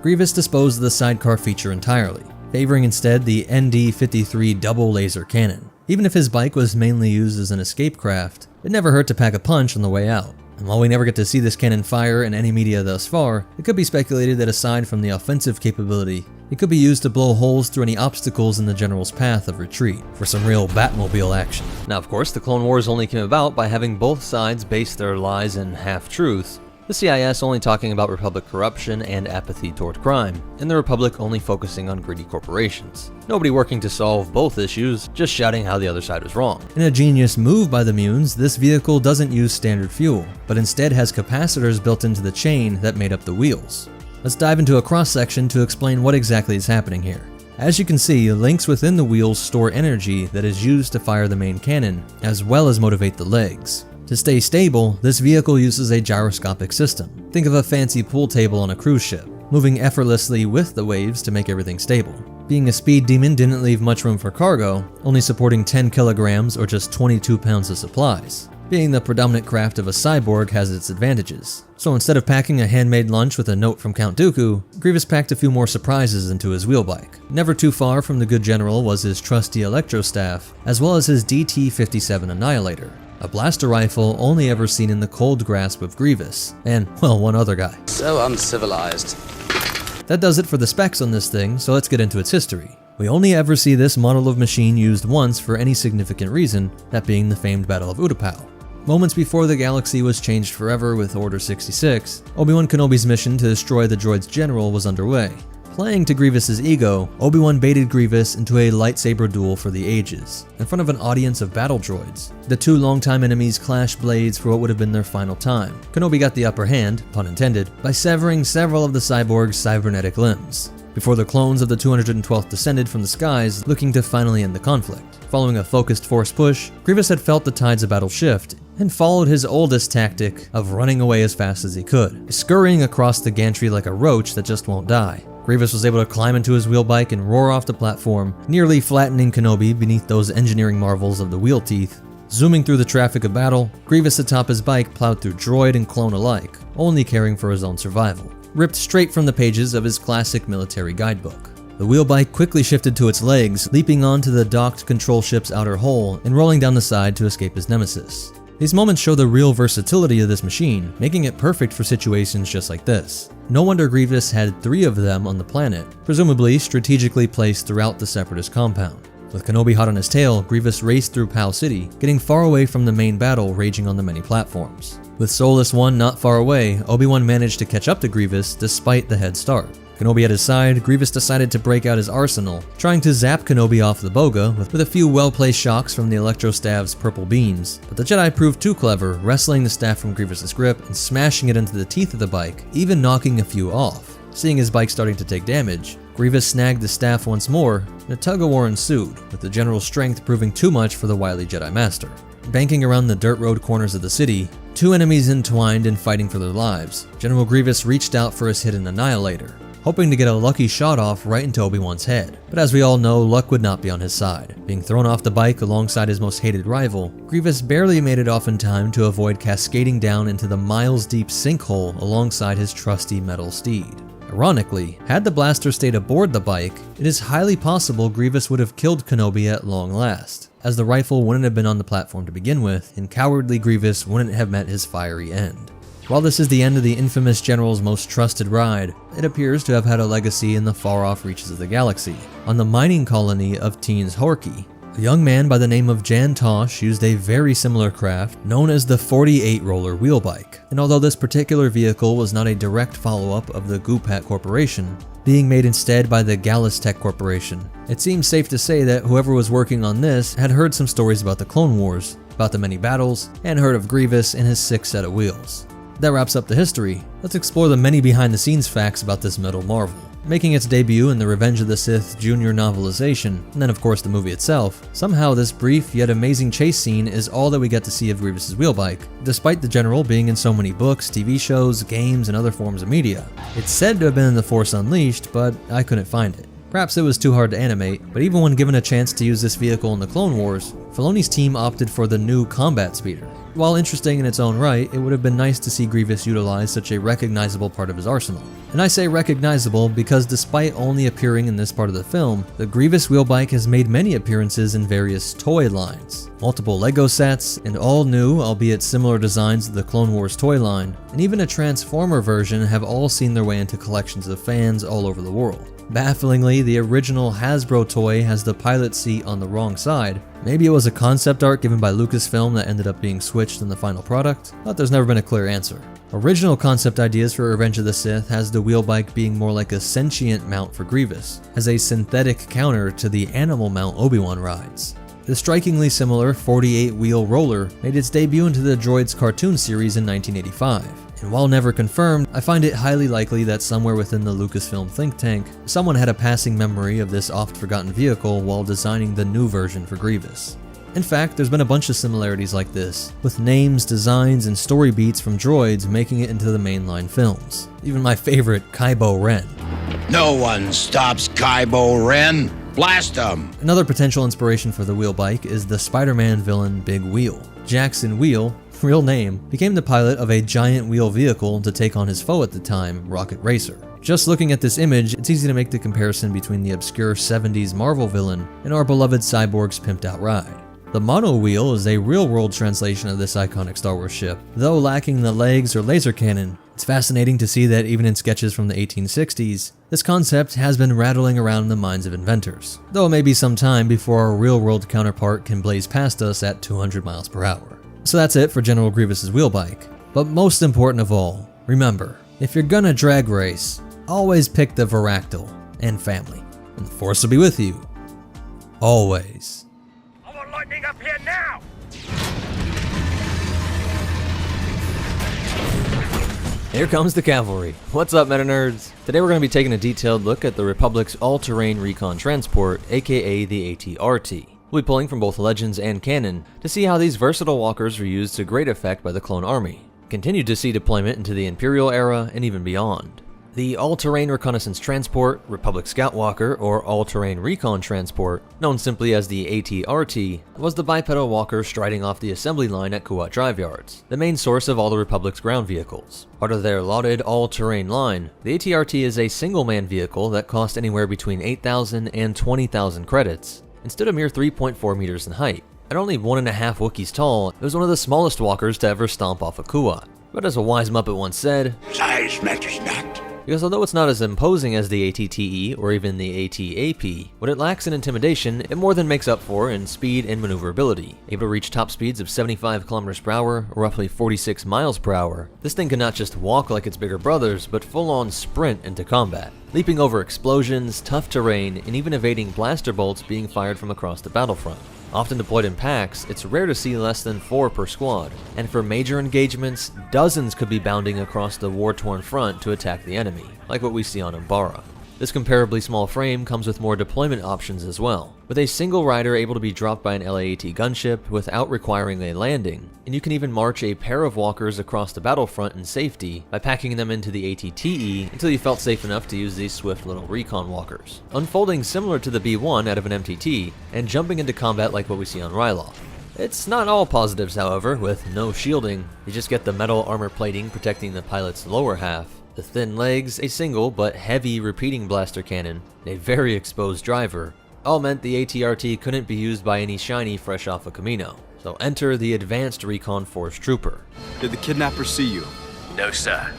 Grievous disposed of the sidecar feature entirely, favoring instead the ND-53 double laser cannon. Even if his bike was mainly used as an escape craft, it never hurt to pack a punch on the way out. And while we never get to see this cannon fire in any media thus far, it could be speculated that aside from the offensive capability, it could be used to blow holes through any obstacles in the General's path of retreat, for some real Batmobile action. Now of course, the Clone Wars only came about by having both sides base their lies in half-truths, the CIS only talking about Republic corruption and apathy toward crime, and the Republic only focusing on greedy corporations. Nobody working to solve both issues, just shouting how the other side was wrong. In a genius move by the Munes, this vehicle doesn't use standard fuel, but instead has capacitors built into the chain that made up the wheels. Let's dive into a cross-section to explain what exactly is happening here. As you can see, links within the wheels store energy that is used to fire the main cannon, as well as motivate the legs. To stay stable, this vehicle uses a gyroscopic system. Think of a fancy pool table on a cruise ship, moving effortlessly with the waves to make everything stable. Being a speed demon didn't leave much room for cargo, only supporting 10 kilograms or just 22 pounds of supplies. Being the predominant craft of a cyborg has its advantages. So instead of packing a handmade lunch with a note from Count Dooku, Grievous packed a few more surprises into his wheel bike. Never too far from the good general was his trusty electro staff, as well as his DT-57 Annihilator, a blaster rifle only ever seen in the cold grasp of Grievous, and, well, one other guy. So uncivilized. That does it for the specs on this thing, so let's get into its history. We only ever see this model of machine used once for any significant reason, that being the famed Battle of Utapau. Moments before the galaxy was changed forever with Order 66, Obi-Wan Kenobi's mission to destroy the droid's general was underway. Playing to Grievous's ego, Obi-Wan baited Grievous into a lightsaber duel for the ages, in front of an audience of battle droids. The two longtime enemies clashed blades for what would have been their final time. Kenobi got the upper hand, pun intended, by severing several of the cyborg's cybernetic limbs, before the clones of the 212th descended from the skies, looking to finally end the conflict. Following a focused force push, Grievous had felt the tides of battle shift, and followed his oldest tactic of running away as fast as he could, scurrying across the gantry like a roach that just won't die. Grievous was able to climb into his wheel bike and roar off the platform, nearly flattening Kenobi beneath those engineering marvels of the wheel teeth. Zooming through the traffic of battle, Grievous atop his bike plowed through droid and clone alike, only caring for his own survival. Ripped straight from the pages of his classic military guidebook. The wheel bike quickly shifted to its legs, leaping onto the docked control ship's outer hull and rolling down the side to escape his nemesis. These moments show the real versatility of this machine, making it perfect for situations just like this. No wonder Grievous had 3 of them on the planet, presumably strategically placed throughout the Separatist compound. With Kenobi hot on his tail, Grievous raced through Pao City, getting far away from the main battle raging on the many platforms. With Soulless One not far away, Obi-Wan managed to catch up to Grievous despite the head start. Kenobi at his side, Grievous decided to break out his arsenal, trying to zap Kenobi off the boga with a few well-placed shocks from the Electro Staff's purple beams, but the Jedi proved too clever, wresting the staff from Grievous's grip and smashing it into the teeth of the bike, even knocking a few off. Seeing his bike starting to take damage, Grievous snagged the staff once more, and a tug-of-war ensued, with the general's strength proving too much for the wily Jedi Master. Banking around the dirt road corners of the city, 2 enemies entwined and fighting for their lives, General Grievous reached out for his hidden Annihilator, hoping to get a lucky shot off right into Obi-Wan's head. But as we all know, luck would not be on his side. Being thrown off the bike alongside his most hated rival, Grievous barely made it off in time to avoid cascading down into the miles-deep sinkhole alongside his trusty metal steed. Ironically, had the blaster stayed aboard the bike, it is highly possible Grievous would have killed Kenobi at long last, as the rifle wouldn't have been on the platform to begin with, and cowardly Grievous wouldn't have met his fiery end. While this is the end of the infamous general's most trusted ride, it appears to have had a legacy in the far-off reaches of the galaxy, on the mining colony of Teens Horky. A young man by the name of Jan Tosh used a very similar craft known as the 48-roller wheel bike, and although this particular vehicle was not a direct follow-up of the Goopat Corporation, being made instead by the Gallus Tech Corporation, it seems safe to say that whoever was working on this had heard some stories about the Clone Wars, about the many battles, and heard of Grievous and his 6 set of wheels. That wraps up the history. Let's explore the many behind-the-scenes facts about this metal marvel. Making its debut in the Revenge of the Sith Junior novelization, and then of course the movie itself, somehow this brief yet amazing chase scene is all that we get to see of Grievous's wheel bike, despite the general being in so many books, TV shows, games, and other forms of media. It's said to have been in The Force Unleashed, but I couldn't find it. Perhaps it was too hard to animate, but even when given a chance to use this vehicle in the Clone Wars, Filoni's team opted for the new combat speeder. While interesting in its own right, it would have been nice to see Grievous utilize such a recognizable part of his arsenal. And I say recognizable because despite only appearing in this part of the film, the Grievous wheel bike has made many appearances in various toy lines, multiple Lego sets, and all new, albeit similar designs of the Clone Wars toy line, and even a Transformer version have all seen their way into collections of fans all over the world. Bafflingly, the original Hasbro toy has the pilot seat on the wrong side. Maybe it was a concept art given by Lucasfilm that ended up being switched in the final product, but there's never been a clear answer. Original concept ideas for Revenge of the Sith has the wheel bike being more like a sentient mount for Grievous, as a synthetic counter to the animal mount Obi-Wan rides. The strikingly similar 48-wheel roller made its debut into the Droids cartoon series in 1985. And while never confirmed, I find it highly likely that somewhere within the Lucasfilm think tank, someone had a passing memory of this oft-forgotten vehicle while designing the new version for Grievous. In fact, there's been a bunch of similarities like this, with names, designs, and story beats from droids making it into the mainline films. Even my favorite, Kybo Ren. No one stops Kybo Ren. Blast him! Another potential inspiration for the wheel bike is the Spider-Man villain Big Wheel. Jackson Wheel, real name, became the pilot of a giant wheel vehicle to take on his foe at the time, Rocket Racer. Just looking at this image, it's easy to make the comparison between the obscure 70s Marvel villain and our beloved Cyborg's pimped out ride. The Mono Wheel is a real-world translation of this iconic Star Wars ship. Though lacking the legs or laser cannon, it's fascinating to see that even in sketches from the 1860s, this concept has been rattling around in the minds of inventors, though it may be some time before our real-world counterpart can blaze past us at 200 miles per hour. So that's it for General Grievous's wheel bike. But most important of all, remember, if you're gonna drag race, always pick the Varactyl and family, and the Force will be with you. Always. I want lightning up here now! Here comes the cavalry. What's up, MetaNerds? Today we're going to be taking a detailed look at the Republic's all-terrain recon transport, aka the AT-RT. We'll be pulling from both Legends and canon to see how these versatile walkers were used to great effect by the Clone Army, continued to see deployment into the Imperial era and even beyond. The All-Terrain Reconnaissance Transport, Republic Scout Walker, or All-Terrain Recon Transport, known simply as the AT-RT, was the bipedal walker striding off the assembly line at Kuat Drive Yards, the main source of all the Republic's ground vehicles. Part of their lauded all-terrain line, the AT-RT is a single-man vehicle that cost anywhere between 8,000 and 20,000 credits, and stood a mere 3.4 meters in height. At only 1.5 Wookiees tall, it was one of the smallest walkers to ever stomp off a Kuat. But as a wise Muppet once said, "Size matters not." Because although it's not as imposing as the AT-TE or even the AT-AP, what it lacks in intimidation, it more than makes up for in speed and maneuverability. Able to reach top speeds of 75 kilometers per hour, or roughly 46 miles per hour, this thing can not just walk like its bigger brothers, but full-on sprint into combat, leaping over explosions, tough terrain, and even evading blaster bolts being fired from across the battlefront. Often deployed in packs, it's rare to see less than 4 per squad, and for major engagements, dozens could be bounding across the war-torn front to attack the enemy, like what we see on Umbara. This comparably small frame comes with more deployment options as well, with a single rider able to be dropped by an LAAT gunship without requiring a landing, and you can even march a pair of walkers across the battlefront in safety by packing them into the AT-TE until you felt safe enough to use these swift little recon walkers, unfolding similar to the B-1 out of an MTT, and jumping into combat like what we see on Ryloth. It's not all positives, however, with no shielding. You just get the metal armor plating protecting the pilot's lower half, the thin legs, a single but heavy repeating blaster cannon, and a very exposed driver, all meant the AT-RT couldn't be used by any shiny fresh off a Camino. So enter the Advanced Recon Force Trooper. Did the kidnappers see you? No, sir.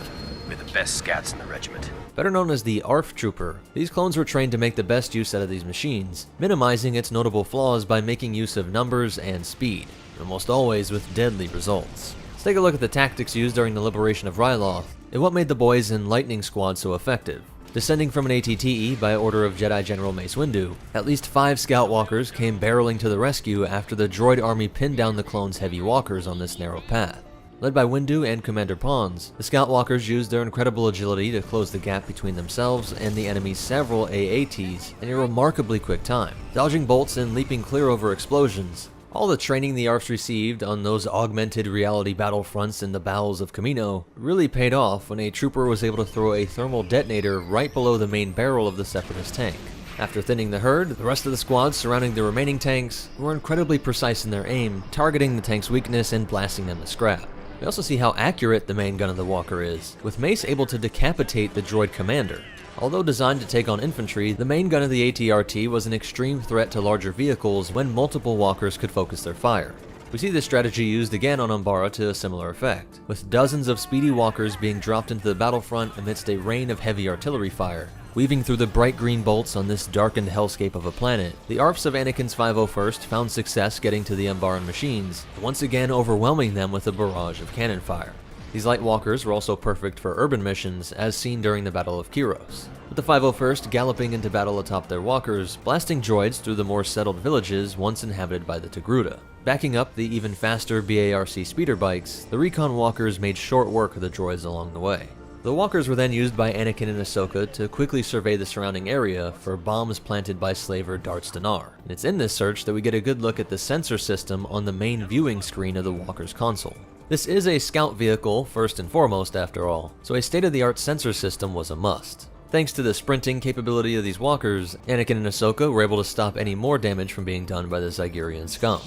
We're the best scouts in the regiment. Better known as the ARF Trooper, these clones were trained to make the best use out of these machines, minimizing its notable flaws by making use of numbers and speed, almost always with deadly results. Let's take a look at the tactics used during the liberation of Ryloth, and what made the boys in Lightning Squad so effective. Descending from an AT-TE by order of Jedi General Mace Windu, at least 5 scout walkers came barreling to the rescue after the droid army pinned down the clones' heavy walkers on this narrow path. Led by Windu and Commander Pons, the scout walkers used their incredible agility to close the gap between themselves and the enemy's several AATs in a remarkably quick time, dodging bolts and leaping clear over explosions. All the training the ARFs received on those augmented reality battlefronts in the bowels of Camino really paid off when a trooper was able to throw a thermal detonator right below the main barrel of the Separatist tank. After thinning the herd, the rest of the squads surrounding the remaining tanks were incredibly precise in their aim, targeting the tank's weakness and blasting them to scrap. We also see how accurate the main gun of the walker is, with Mace able to decapitate the droid commander. Although designed to take on infantry, the main gun of the AT-RT was an extreme threat to larger vehicles when multiple walkers could focus their fire. We see this strategy used again on Umbara to a similar effect, with dozens of speedy walkers being dropped into the battlefront amidst a rain of heavy artillery fire. Weaving through the bright green bolts on this darkened hellscape of a planet, the ARFs of Anakin's 501st found success getting to the Umbaran machines, once again overwhelming them with a barrage of cannon fire. These light walkers were also perfect for urban missions, as seen during the Battle of Kyros, with the 501st galloping into battle atop their walkers, blasting droids through the more settled villages once inhabited by the Togruta. Backing up the even faster BARC speeder bikes, the recon walkers made short work of the droids along the way. The walkers were then used by Anakin and Ahsoka to quickly survey the surrounding area for bombs planted by slaver Darts Dinar, and it's in this search that we get a good look at the sensor system on the main viewing screen of the walker's console. This is a scout vehicle, first and foremost after all, so a state-of-the-art sensor system was a must. Thanks to the sprinting capability of these walkers, Anakin and Ahsoka were able to stop any more damage from being done by the Zygerian scum.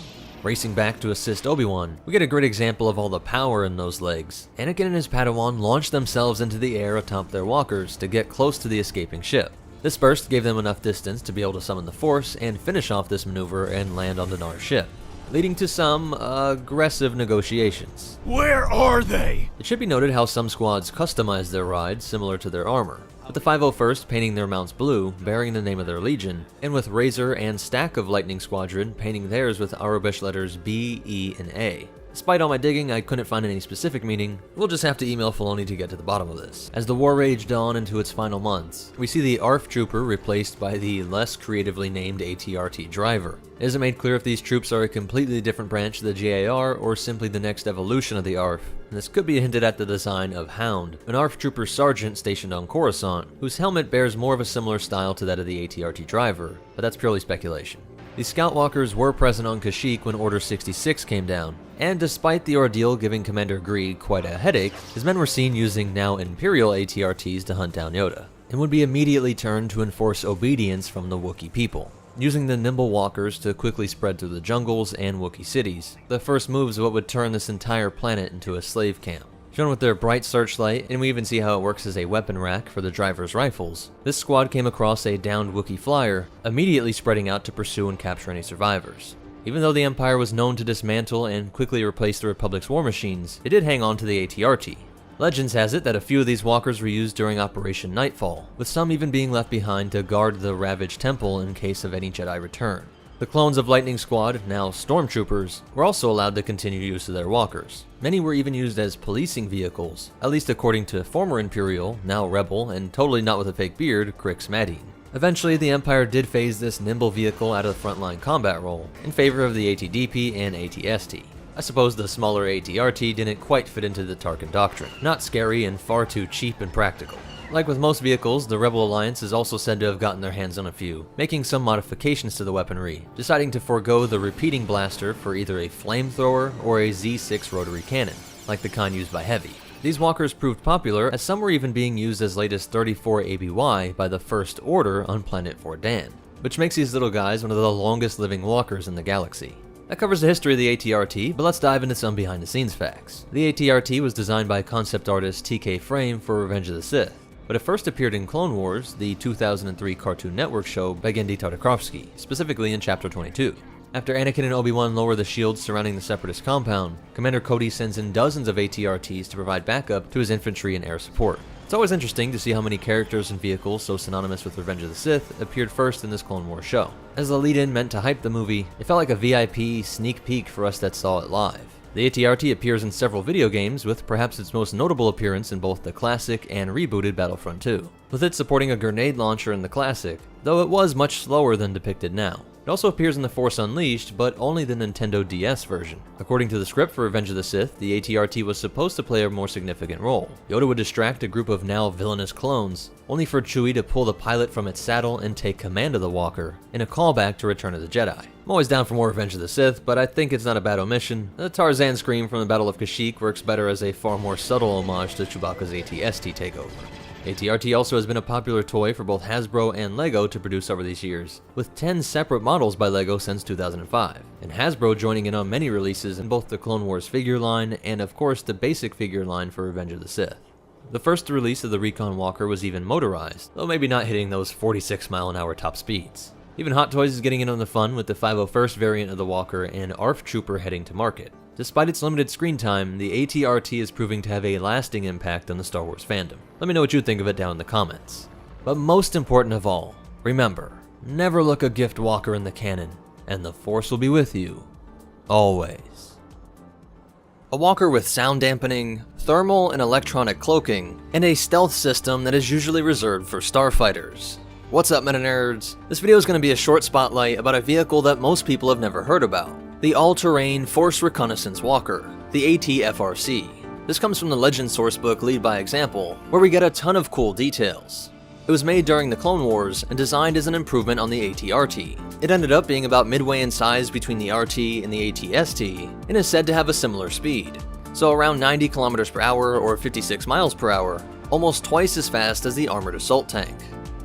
Racing back to assist Obi-Wan, we get a great example of all the power in those legs. Anakin and his Padawan launched themselves into the air atop their walkers to get close to the escaping ship. This burst gave them enough distance to be able to summon the Force and finish off this maneuver and land on Dinar's ship, leading to some aggressive negotiations. Where are they? It should be noted how some squads customized their rides similar to their armor, with the 501st painting their mounts blue, bearing the name of their legion, and with Razor and Stack of Lightning Squadron painting theirs with Arabic letters B, E, and A. Despite all my digging, I couldn't find any specific meaning. We'll just have to email Filoni to get to the bottom of this. As the war raged on into its final months, we see the ARF trooper replaced by the less creatively named AT-RT driver. It isn't made clear if these troops are a completely different branch of the GAR or simply the next evolution of the ARF, and this could be hinted at the design of Hound, an ARF trooper sergeant stationed on Coruscant, whose helmet bears more of a similar style to that of the AT-RT driver, but that's purely speculation. These scout walkers were present on Kashyyyk when Order 66 came down, and despite the ordeal giving Commander Greed quite a headache, his men were seen using now Imperial AT-RTs to hunt down Yoda, and would be immediately turned to enforce obedience from the Wookiee people, using the nimble walkers to quickly spread through the jungles and Wookiee cities, the first moves of what would turn this entire planet into a slave camp. Shown with their bright searchlight, and we even see how it works as a weapon rack for the driver's rifles, this squad came across a downed Wookiee flyer, immediately spreading out to pursue and capture any survivors. Even though the Empire was known to dismantle and quickly replace the Republic's war machines, it did hang on to the AT-RT. Legends has it that a few of these walkers were used during Operation Nightfall, with some even being left behind to guard the ravaged temple in case of any Jedi return. The clones of Lightning Squad, now Stormtroopers, were also allowed to continue use of their walkers. Many were even used as policing vehicles, at least according to former Imperial, now Rebel, and totally not with a fake beard, Crix Madine. Eventually, the Empire did phase this nimble vehicle out of the frontline combat role, in favor of the AT-DP and AT-ST. I suppose the smaller AT-RT didn't quite fit into the Tarkin doctrine, not scary and far too cheap and practical. Like with most vehicles, the Rebel Alliance is also said to have gotten their hands on a few, making some modifications to the weaponry, deciding to forego the repeating blaster for either a flamethrower or a Z6 rotary cannon, like the kind used by Heavy. These walkers proved popular, as some were even being used as late as 34 ABY by the First Order on Planet Fordan, which makes these little guys one of the longest living walkers in the galaxy. That covers the history of the AT-RT, but let's dive into some behind-the-scenes facts. The AT-RT was designed by concept artist TK Frame for Revenge of the Sith, but it first appeared in Clone Wars, the 2003 Cartoon Network show by Genndy Tartakovsky, specifically in Chapter 22. After Anakin and Obi-Wan lower the shields surrounding the Separatist compound, Commander Cody sends in dozens of AT-RTs to provide backup to his infantry and air support. It's always interesting to see how many characters and vehicles so synonymous with Revenge of the Sith appeared first in this Clone Wars show. As the lead-in meant to hype the movie, it felt like a VIP sneak peek for us that saw it live. The AT-RT appears in several video games, with perhaps its most notable appearance in both the classic and rebooted Battlefront 2, with it supporting a grenade launcher in the classic, though it was much slower than depicted now. It also appears in The Force Unleashed, but only the Nintendo DS version. According to the script for Revenge of the Sith, the AT-RT was supposed to play a more significant role. Yoda would distract a group of now villainous clones, only for Chewie to pull the pilot from its saddle and take command of the walker, in a callback to Return of the Jedi. I'm always down for more Revenge of the Sith, but I think it's not a bad omission. The Tarzan scream from the Battle of Kashyyyk works better as a far more subtle homage to Chewbacca's AT-ST takeover. ATRT also has been a popular toy for both Hasbro and LEGO to produce over these years, with 10 separate models by LEGO since 2005, and Hasbro joining in on many releases in both the Clone Wars figure line and of course the basic figure line for Revenge of the Sith. The first release of the Recon Walker was even motorized, though maybe not hitting those 46-mile-an-hour top speeds. Even Hot Toys is getting in on the fun with the 501st variant of the Walker and ARF Trooper heading to market. Despite its limited screen time, the ATRT is proving to have a lasting impact on the Star Wars fandom. Let me know what you think of it down in the comments. But most important of all, remember, never look a gift walker in the canon, and the Force will be with you, always. A walker with sound dampening, thermal and electronic cloaking, and a stealth system that is usually reserved for starfighters. What's up, MetaNerdz? This video is going to be a short spotlight about a vehicle that most people have never heard about. The All-Terrain Force Reconnaissance Walker, the AT-FRC. This comes from the Legend sourcebook Lead by Example, where we get a ton of cool details. It was made during the Clone Wars and designed as an improvement on the AT-RT. It ended up being about midway in size between the RT and the AT-ST, and is said to have a similar speed. So around 90 km per hour or 56 miles per hour, almost twice as fast as the armored assault tank.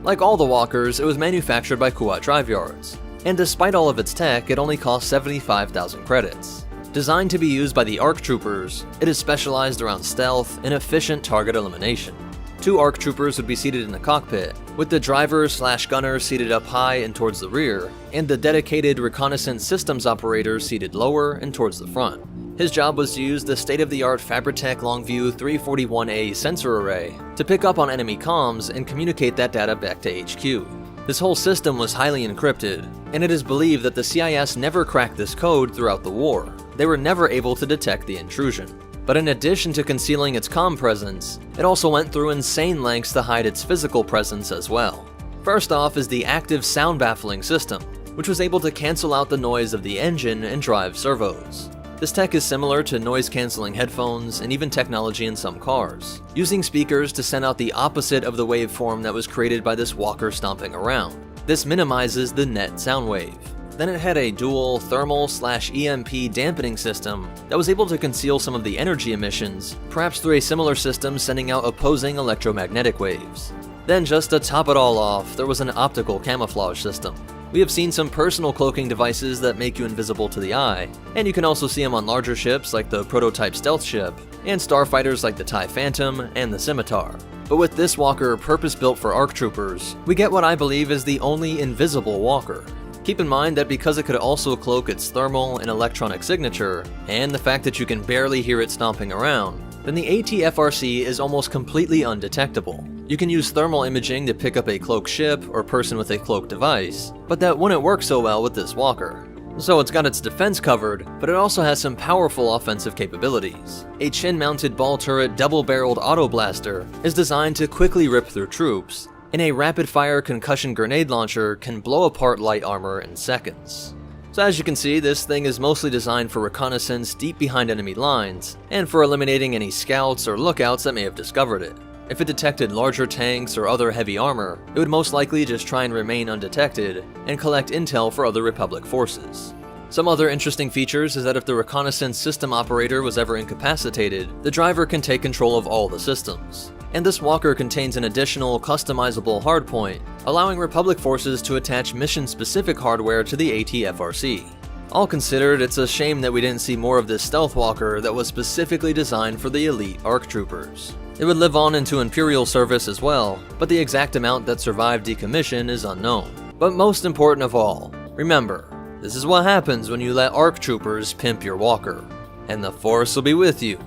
Like all the walkers, it was manufactured by Kuat Drive Yards, and despite all of its tech, it only cost 75,000 credits. Designed to be used by the ARC Troopers, it is specialized around stealth and efficient target elimination. 2 ARC Troopers would be seated in the cockpit, with the driver/gunner seated up high and towards the rear, and the dedicated reconnaissance systems operator seated lower and towards the front. His job was to use the state-of-the-art Fabritech Longview 341A sensor array to pick up on enemy comms and communicate that data back to HQ. This whole system was highly encrypted, and it is believed that the CIS never cracked this code throughout the war. They were never able to detect the intrusion. But in addition to concealing its comm presence, it also went through insane lengths to hide its physical presence as well. First off is the active sound baffling system, which was able to cancel out the noise of the engine and drive servos. This tech is similar to noise-canceling headphones and even technology in some cars, using speakers to send out the opposite of the waveform that was created by this walker stomping around. This minimizes the net sound wave. Then it had a dual thermal/EMP dampening system that was able to conceal some of the energy emissions, perhaps through a similar system sending out opposing electromagnetic waves. Then just to top it all off, there was an optical camouflage system. We have seen some personal cloaking devices that make you invisible to the eye, and you can also see them on larger ships like the prototype stealth ship, and starfighters like the TIE Phantom and the Scimitar. But with this walker purpose-built for ARC Troopers, we get what I believe is the only invisible walker. Keep in mind that because it could also cloak its thermal and electronic signature, and the fact that you can barely hear it stomping around, then the AT-FRC is almost completely undetectable. You can use thermal imaging to pick up a cloaked ship or person with a cloaked device, but that wouldn't work so well with this walker. So it's got its defense covered, but it also has some powerful offensive capabilities. A chin-mounted ball turret double-barreled auto blaster is designed to quickly rip through troops, and a rapid-fire concussion grenade launcher can blow apart light armor in seconds. So as you can see, this thing is mostly designed for reconnaissance deep behind enemy lines, and for eliminating any scouts or lookouts that may have discovered it. If it detected larger tanks or other heavy armor, it would most likely just try and remain undetected and collect intel for other Republic forces. Some other interesting features is that if the reconnaissance system operator was ever incapacitated, the driver can take control of all the systems. And this walker contains an additional customizable hardpoint, allowing Republic forces to attach mission-specific hardware to the AT-FRC. All considered, it's a shame that we didn't see more of this stealth walker that was specifically designed for the elite ARC Troopers. It would live on into Imperial service as well, but the exact amount that survived decommission is unknown. But most important of all, remember, this is what happens when you let ARC Troopers pimp your walker, and the Force will be with you,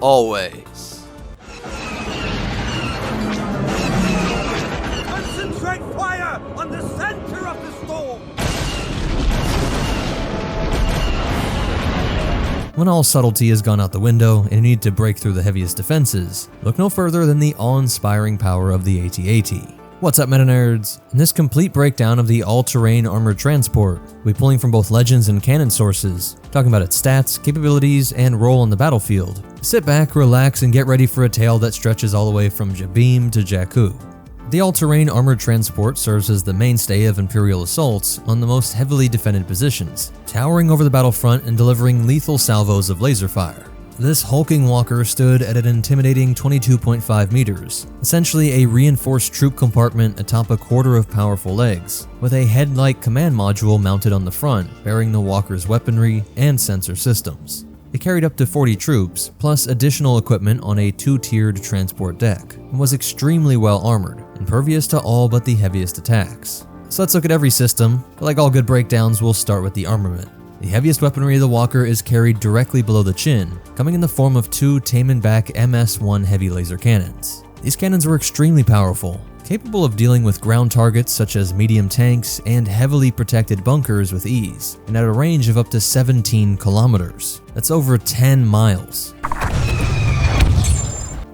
always. Concentrate fire on the center of the storm! When all subtlety has gone out the window and you need to break through the heaviest defenses, look no further than the awe-inspiring power of the AT-AT. What's up, MetaNerdz? In this complete breakdown of the all-terrain armored transport, we'll be pulling from both Legends and canon sources, talking about its stats, capabilities, and role on the battlefield. Sit back, relax, and get ready for a tale that stretches all the way from Jabiim to Jakku. The all-terrain armored transport serves as the mainstay of Imperial assaults on the most heavily defended positions, towering over the battlefront and delivering lethal salvos of laser fire. This hulking walker stood at an intimidating 22.5 meters, essentially a reinforced troop compartment atop a quarter of powerful legs, with a head-like command module mounted on the front, bearing the walker's weaponry and sensor systems. It carried up to 40 troops, plus additional equipment on a 2-tiered transport deck, and was extremely well armored, impervious to all but the heaviest attacks. So let's look at every system, but like all good breakdowns, we'll start with the armament. The heaviest weaponry of the walker is carried directly below the chin, coming in the form of 2 Taemin-Bak MS-1 heavy laser cannons. These cannons were extremely powerful, capable of dealing with ground targets such as medium tanks and heavily protected bunkers with ease, and at a range of up to 17 kilometers. That's over 10 miles.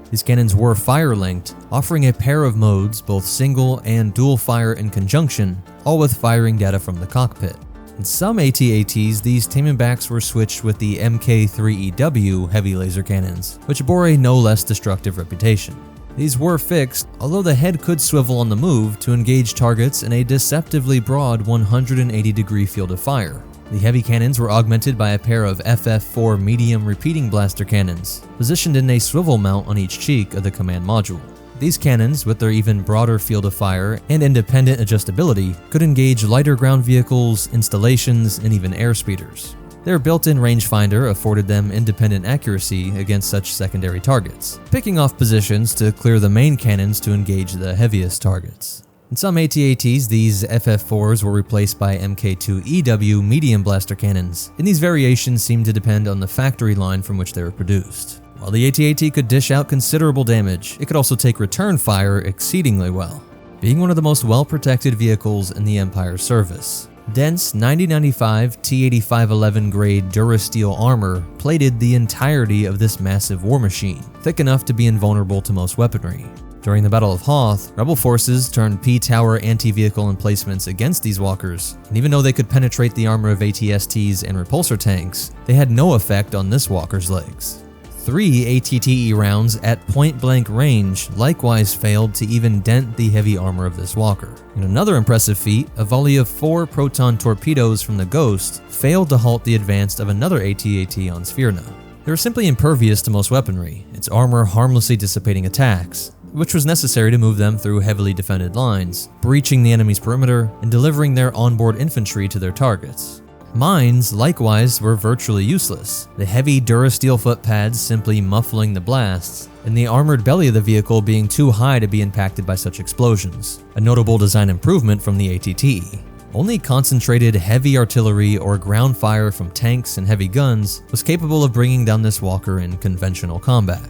These cannons were fire-linked, offering a pair of modes, both single and dual fire in conjunction, all with firing data from the cockpit. In some AT-ATs, these Taemin-Baks were switched with the Mk3EW heavy laser cannons, which bore a no less destructive reputation. These were fixed, although the head could swivel on the move to engage targets in a deceptively broad 180-degree field of fire. The heavy cannons were augmented by a pair of FF4 medium repeating blaster cannons, positioned in a swivel mount on each cheek of the command module. These cannons, with their even broader field of fire and independent adjustability, could engage lighter ground vehicles, installations, and even airspeeders. Their built-in rangefinder afforded them independent accuracy against such secondary targets, picking off positions to clear the main cannons to engage the heaviest targets. In some AT-ATs, these FF4s were replaced by Mk2EW medium blaster cannons, and these variations seem to depend on the factory line from which they were produced. While the AT-AT could dish out considerable damage, it could also take return fire exceedingly well, being one of the most well-protected vehicles in the Empire's service. Dense 9095 T8511 grade Durasteel armor plated the entirety of this massive war machine, thick enough to be invulnerable to most weaponry. During the Battle of Hoth, Rebel forces turned P-Tower anti-vehicle emplacements against these walkers, and even though they could penetrate the armor of AT-STs and repulsor tanks, they had no effect on this walker's legs. 3 ATTE rounds at point-blank range likewise failed to even dent the heavy armor of this walker. In another impressive feat, a volley of 4 proton torpedoes from the Ghost failed to halt the advance of another AT-AT on Sphyrna. They were simply impervious to most weaponry, its armor harmlessly dissipating attacks, which was necessary to move them through heavily defended lines, breaching the enemy's perimeter and delivering their onboard infantry to their targets. Mines, likewise, were virtually useless, the heavy Durasteel foot pads simply muffling the blasts, and the armored belly of the vehicle being too high to be impacted by such explosions, a notable design improvement from the ATT. Only concentrated heavy artillery or ground fire from tanks and heavy guns was capable of bringing down this walker in conventional combat.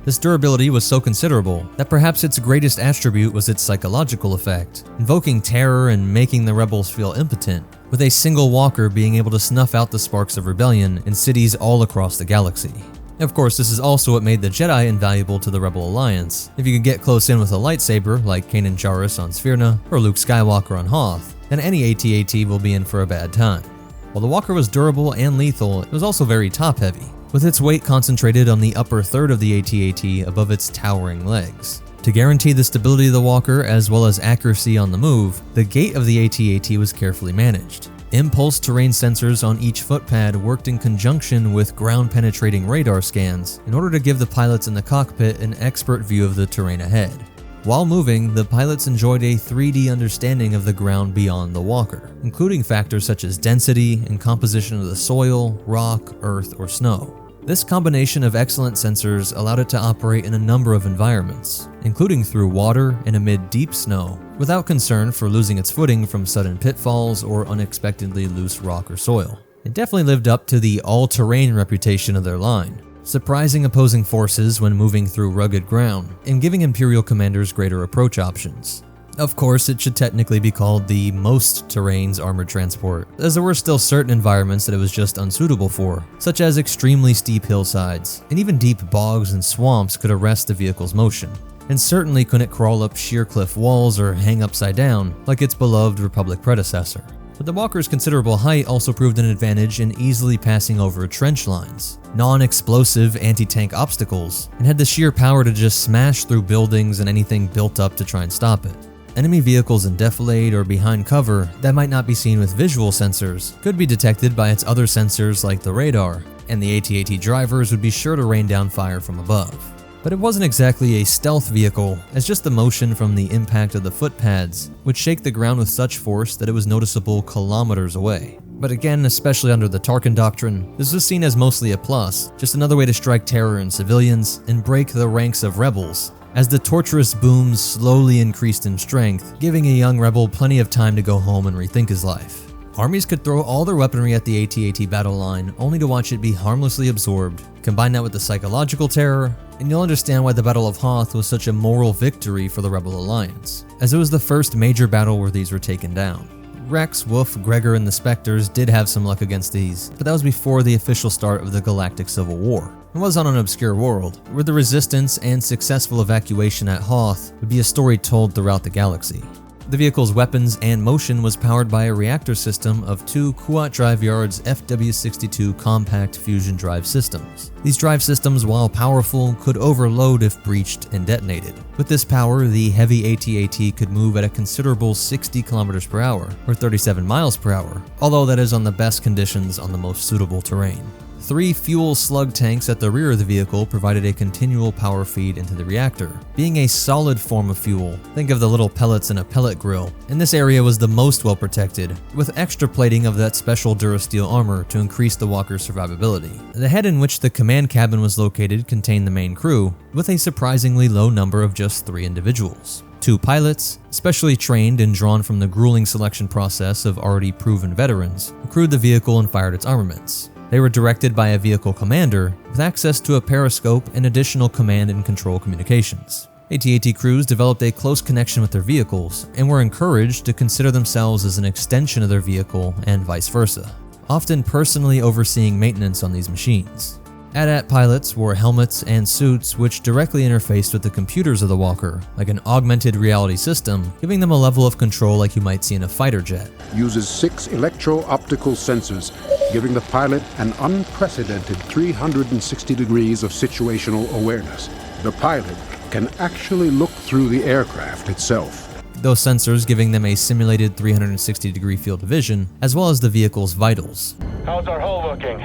This durability was so considerable that perhaps its greatest attribute was its psychological effect, invoking terror and making the rebels feel impotent, with a single walker being able to snuff out the sparks of rebellion in cities all across the galaxy. Of course, this is also what made the Jedi invaluable to the Rebel Alliance. If you could get close in with a lightsaber, like Kanan Jarrus on Sphyrna or Luke Skywalker on Hoth, then any AT-AT will be in for a bad time. While the walker was durable and lethal, it was also very top-heavy, with its weight concentrated on the upper third of the AT-AT above its towering legs. To guarantee the stability of the walker as well as accuracy on the move, the gait of the AT-AT was carefully managed. Impulse terrain sensors on each footpad worked in conjunction with ground-penetrating radar scans in order to give the pilots in the cockpit an expert view of the terrain ahead. While moving, the pilots enjoyed a 3D understanding of the ground beyond the walker, including factors such as density and composition of the soil, rock, earth, or snow. This combination of excellent sensors allowed it to operate in a number of environments, including through water and amid deep snow, without concern for losing its footing from sudden pitfalls or unexpectedly loose rock or soil. It definitely lived up to the all-terrain reputation of their line, surprising opposing forces when moving through rugged ground, and giving Imperial commanders greater approach options. Of course, it should technically be called the most terrain's armored transport, as there were still certain environments that it was just unsuitable for, such as extremely steep hillsides, and even deep bogs and swamps could arrest the vehicle's motion, and certainly couldn't crawl up sheer cliff walls or hang upside down like its beloved Republic predecessor. But the walker's considerable height also proved an advantage in easily passing over trench lines, non-explosive anti-tank obstacles, and had the sheer power to just smash through buildings and anything built up to try and stop it. Enemy vehicles in defilade or behind cover that might not be seen with visual sensors could be detected by its other sensors like the radar, and the AT-AT drivers would be sure to rain down fire from above. But it wasn't exactly a stealth vehicle, as just the motion from the impact of the footpads would shake the ground with such force that it was noticeable kilometers away. But again, especially under the Tarkin Doctrine, this was seen as mostly a plus, just another way to strike terror in civilians and break the ranks of rebels, as the torturous booms slowly increased in strength, giving a young rebel plenty of time to go home and rethink his life. Armies could throw all their weaponry at the AT-AT battle line, only to watch it be harmlessly absorbed. Combine that with the psychological terror, and you'll understand why the Battle of Hoth was such a moral victory for the Rebel Alliance, as it was the first major battle where these were taken down. Rex, Wolf, Gregor, and the Spectres did have some luck against these, but that was before the official start of the Galactic Civil War. It was on an obscure world, where the resistance and successful evacuation at Hoth would be a story told throughout the galaxy. The vehicle's weapons and motion was powered by a reactor system of 2 Kuat Drive Yard's FW-62 compact fusion drive systems. These drive systems, while powerful, could overload if breached and detonated. With this power, the heavy AT-AT could move at a considerable 60 km per hour, or 37 miles per hour, although that is on the best conditions on the most suitable terrain. 3 fuel slug tanks at the rear of the vehicle provided a continual power feed into the reactor. Being a solid form of fuel, think of the little pellets in a pellet grill, and this area was the most well protected, with extra plating of that special Durasteel armor to increase the walker's survivability. The head in which the command cabin was located contained the main crew, with a surprisingly low number of just 3 individuals. 2 pilots, specially trained and drawn from the grueling selection process of already proven veterans, who crewed the vehicle and fired its armaments. They were directed by a vehicle commander with access to a periscope and additional command and control communications. AT-AT crews developed a close connection with their vehicles and were encouraged to consider themselves as an extension of their vehicle and vice versa, often personally overseeing maintenance on these machines. AT-AT pilots wore helmets and suits which directly interfaced with the computers of the walker, like an augmented reality system, giving them a level of control like you might see in a fighter jet. Uses 6 electro-optical sensors, giving the pilot an unprecedented 360 degrees of situational awareness. The pilot can actually look through the aircraft itself. Those sensors giving them a simulated 360-degree field of vision, as well as the vehicle's vitals. How's our hull looking?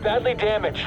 Badly damaged.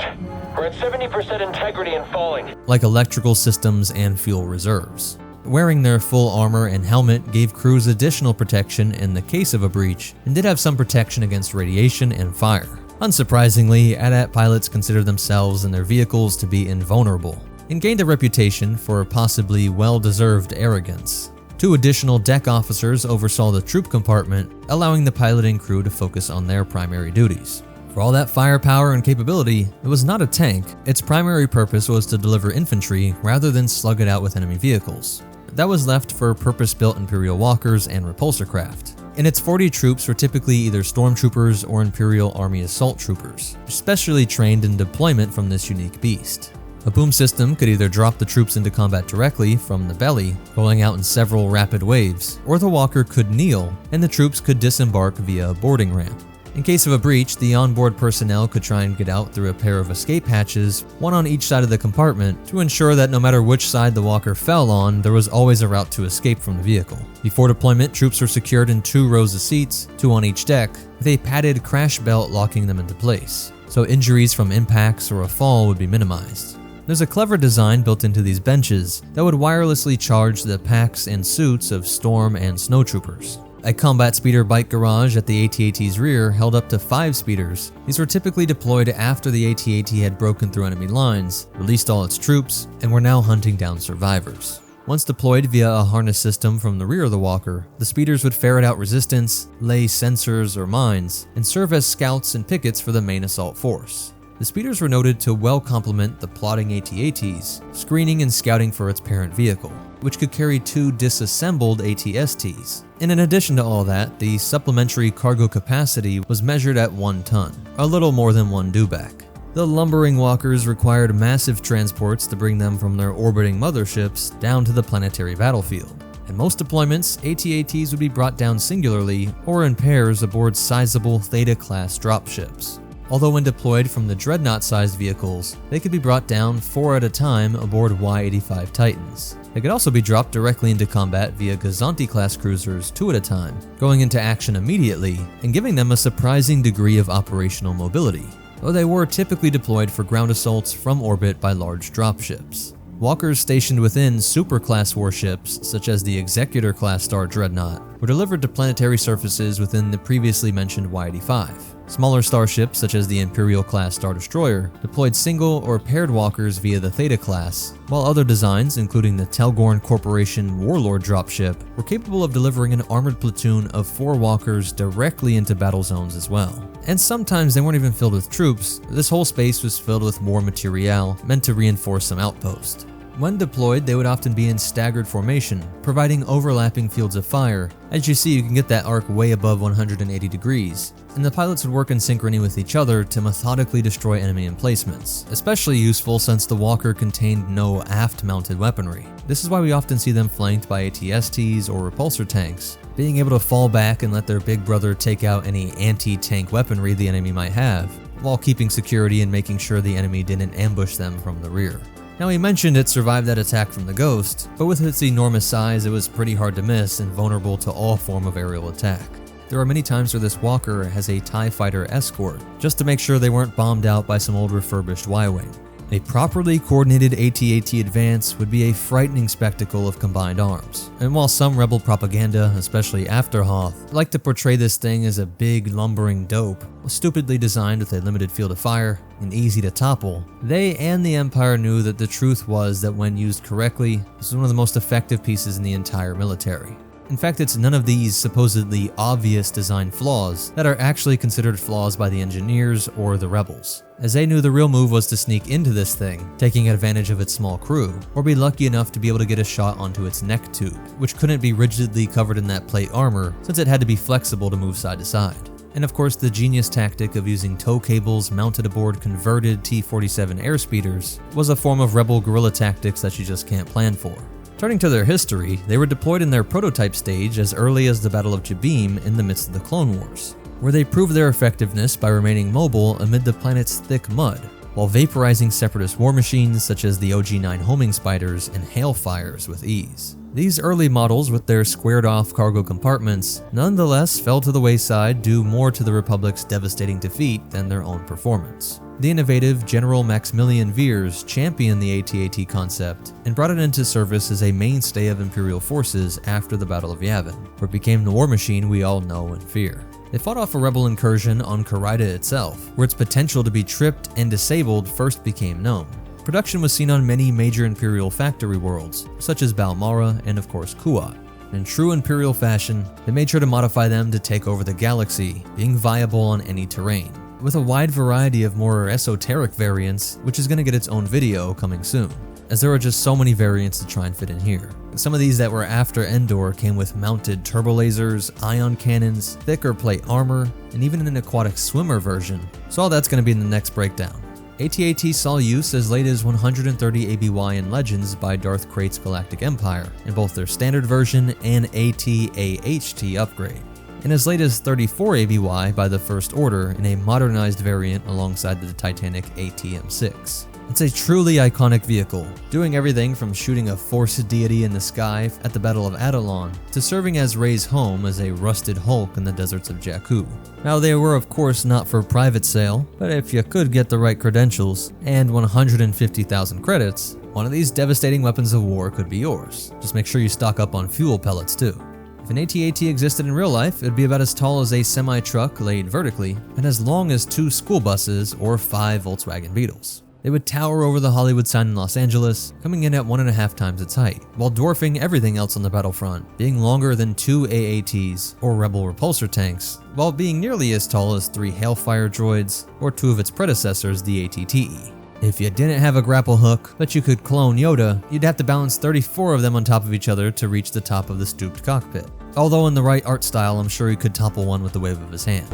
We're at 70% integrity and falling. Like electrical systems and fuel reserves. Wearing their full armor and helmet gave crews additional protection in the case of a breach, and did have some protection against radiation and fire. Unsurprisingly, AT-AT pilots considered themselves and their vehicles to be invulnerable, and gained a reputation for possibly well-deserved arrogance. 2 additional deck officers oversaw the troop compartment, allowing the piloting crew to focus on their primary duties. For all that firepower and capability, it was not a tank. Its primary purpose was to deliver infantry rather than slug it out with enemy vehicles. That was left for purpose-built Imperial walkers and repulsor craft. And its 40 troops were typically either stormtroopers or Imperial Army assault troopers, specially trained in deployment from this unique beast. A boom system could either drop the troops into combat directly from the belly, rolling out in several rapid waves, or the walker could kneel and the troops could disembark via a boarding ramp. In case of a breach, the onboard personnel could try and get out through a pair of escape hatches, one on each side of the compartment, to ensure that no matter which side the walker fell on, there was always a route to escape from the vehicle. Before deployment, troops were secured in 2 rows of seats, 2 on each deck, with a padded crash belt locking them into place, so injuries from impacts or a fall would be minimized. There's a clever design built into these benches that would wirelessly charge the packs and suits of storm and snowtroopers. A combat speeder bike garage at the AT-AT's rear held up to 5 speeders. These were typically deployed after the AT-AT had broken through enemy lines, released all its troops, and were now hunting down survivors. Once deployed via a harness system from the rear of the walker, the speeders would ferret out resistance, lay sensors or mines, and serve as scouts and pickets for the main assault force. The speeders were noted to well complement the plotting AT-ATs, screening and scouting for its parent vehicle, which could carry 2 disassembled AT-STs. And in addition to all that, the supplementary cargo capacity was measured at 1 ton, a little more than 1 dewback. The lumbering walkers required massive transports to bring them from their orbiting motherships down to the planetary battlefield. In most deployments, AT-ATs would be brought down singularly or in pairs aboard sizable Theta-class dropships. Although when deployed from the Dreadnought-sized vehicles, they could be brought down 4 at a time aboard Y-85 Titans. They could also be dropped directly into combat via Gazanti-class cruisers 2 at a time, going into action immediately and giving them a surprising degree of operational mobility. though they were typically deployed for ground assaults from orbit by large dropships. Walkers stationed within super-class warships, such as the Executor-class Star Dreadnought, were delivered to planetary surfaces within the previously mentioned Y-85. Smaller starships, such as the Imperial-class Star Destroyer, deployed single or paired walkers via the Theta-class, while other designs, including the Telgorn Corporation Warlord dropship, were capable of delivering an armored platoon of 4 walkers directly into battle zones as well. And sometimes they weren't even filled with troops, this whole space was filled with war material meant to reinforce some outpost. When deployed, they would often be in staggered formation, providing overlapping fields of fire. As you see, you can get that arc way above 180 degrees, and the pilots would work in synchrony with each other to methodically destroy enemy emplacements, especially useful since the Walker contained no aft-mounted weaponry. This is why we often see them flanked by AT-STs or repulsor tanks, being able to fall back and let their big brother take out any anti-tank weaponry the enemy might have, while keeping security and making sure the enemy didn't ambush them from the rear. Now, he mentioned it survived that attack from the Ghost, but with its enormous size, it was pretty hard to miss and vulnerable to all form of aerial attack. There are many times where this Walker has a TIE Fighter escort, just to make sure they weren't bombed out by some old refurbished Y-Wing. A properly coordinated AT-AT advance would be a frightening spectacle of combined arms, and while some rebel propaganda, especially after Hoth, like to portray this thing as a big lumbering dope, stupidly designed with a limited field of fire and easy to topple, they and the Empire knew that the truth was that when used correctly, this was one of the most effective pieces in the entire military. In fact, it's none of these supposedly obvious design flaws that are actually considered flaws by the engineers or the rebels, as they knew the real move was to sneak into this thing, taking advantage of its small crew, or be lucky enough to be able to get a shot onto its neck tube, which couldn't be rigidly covered in that plate armor since it had to be flexible to move side to side. And of course, the genius tactic of using tow cables mounted aboard converted T-47 airspeeders was a form of rebel guerrilla tactics that you just can't plan for. Turning to their history, they were deployed in their prototype stage as early as the Battle of Jabeam in the midst of the Clone Wars, where they proved their effectiveness by remaining mobile amid the planet's thick mud, while vaporizing separatist war machines such as the OG-9 homing spiders and hailfires with ease. These early models with their squared-off cargo compartments nonetheless fell to the wayside due more to the Republic's devastating defeat than their own performance. The innovative General Maximilian Veers championed the AT-AT concept and brought it into service as a mainstay of Imperial forces after the Battle of Yavin, where it became the war machine we all know and fear. They fought off a rebel incursion on Karaida itself, where its potential to be tripped and disabled first became known. Production was seen on many major Imperial factory worlds, such as Balmara and of course Kuat. In true Imperial fashion, they made sure to modify them to take over the galaxy, being viable on any terrain, with a wide variety of more esoteric variants, which is going to get its own video coming soon, as there are just so many variants to try and fit in here. Some of these that were after Endor came with mounted turbo lasers, ion cannons, thicker plate armor, and even an aquatic swimmer version, so all that's going to be in the next breakdown. AT-AT saw use as late as 130 ABY in Legends by Darth Krayt's Galactic Empire, in both their standard version and AT-AHT upgrade, and as late as 34 ABY by the First Order in a modernized variant alongside the Titanic AT-M6. It's a truly iconic vehicle, doing everything from shooting a Force deity in the sky at the Battle of Atollon to serving as Rey's home as a rusted Hulk in the deserts of Jakku. Now, they were of course not for private sale, but if you could get the right credentials and 150,000 credits, one of these devastating weapons of war could be yours. Just make sure you stock up on fuel pellets too. If an AT-AT existed in real life, it'd be about as tall as a semi-truck laid vertically, and as long as 2 school buses or 5 Volkswagen Beetles. They would tower over the Hollywood sign in Los Angeles, coming in at 1.5 times its height, while dwarfing everything else on the battlefront, being longer than 2 AATs or Rebel repulsor tanks, while being nearly as tall as 3 Hailfire droids or 2 of its predecessors, the AT-TE. If you didn't have a grapple hook, but you could clone Yoda, you'd have to balance 34 of them on top of each other to reach the top of the stooped cockpit. Although in the right art style, I'm sure he could topple one with the wave of his hand.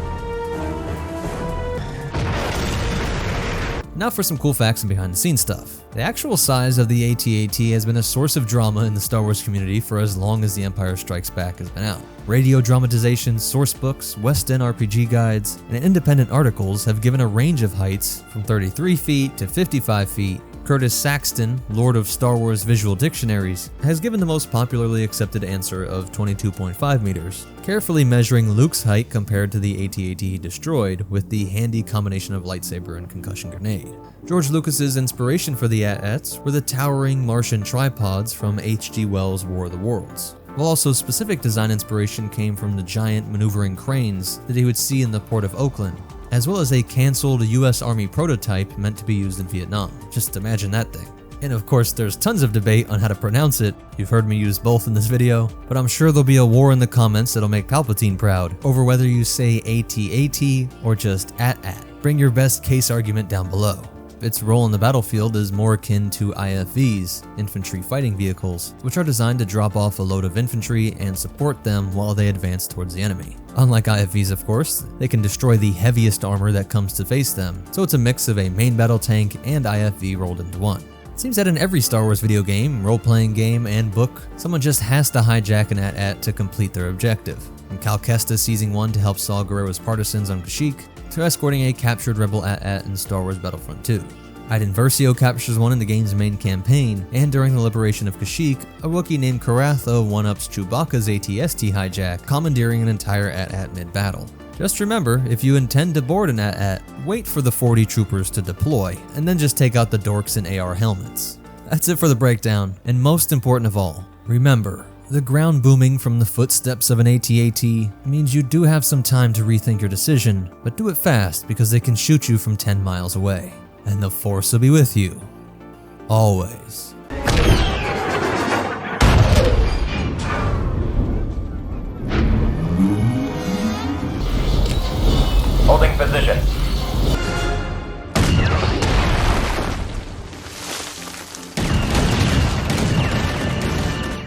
Now for some cool facts and behind the scenes stuff. The actual size of the AT-AT has been a source of drama in the Star Wars community for as long as The Empire Strikes Back has been out. Radio dramatizations, source books, West End RPG guides, and independent articles have given a range of heights from 33 feet to 55 feet, Curtis Saxton, Lord of Star Wars Visual Dictionaries, has given the most popularly accepted answer of 22.5 meters, carefully measuring Luke's height compared to the AT-AT he destroyed with the handy combination of lightsaber and concussion grenade. George Lucas's inspiration for the AT-ATs were the towering Martian tripods from H.G. Wells' War of the Worlds, while also specific design inspiration came from the giant maneuvering cranes that he would see in the port of Oakland, as well as a cancelled US Army prototype meant to be used in Vietnam. Just imagine that thing. And of course, there's tons of debate on how to pronounce it. You've heard me use both in this video, but I'm sure there'll be a war in the comments that'll make Palpatine proud over whether you say AT-AT or just AT-AT. Bring your best case argument down below. Its role in the battlefield is more akin to IFVs, infantry fighting vehicles, which are designed to drop off a load of infantry and support them while they advance towards the enemy. Unlike IFVs, of course, they can destroy the heaviest armor that comes to face them, so it's a mix of a main battle tank and IFV rolled into one. It seems that in every Star Wars video game, role-playing game, and book, someone just has to hijack an AT-AT to complete their objective. From Cal Kestis seizing one to help Saw Gerrera's partisans on Kashyyyk, to escorting a captured rebel AT-AT in Star Wars Battlefront 2. Iden Versio captures one in the game's main campaign, and during the liberation of Kashyyyk, a Wookiee named Karatha one-ups Chewbacca's AT-ST hijack, commandeering an entire AT-AT mid-battle. Just remember, if you intend to board an AT-AT, wait for the 40 troopers to deploy, and then just take out the dorks in AR helmets. That's it for the breakdown, and most important of all, remember, the ground booming from the footsteps of an AT-AT means you do have some time to rethink your decision, but do it fast because they can shoot you from 10 miles away. And the Force will be with you. Always. Holding position.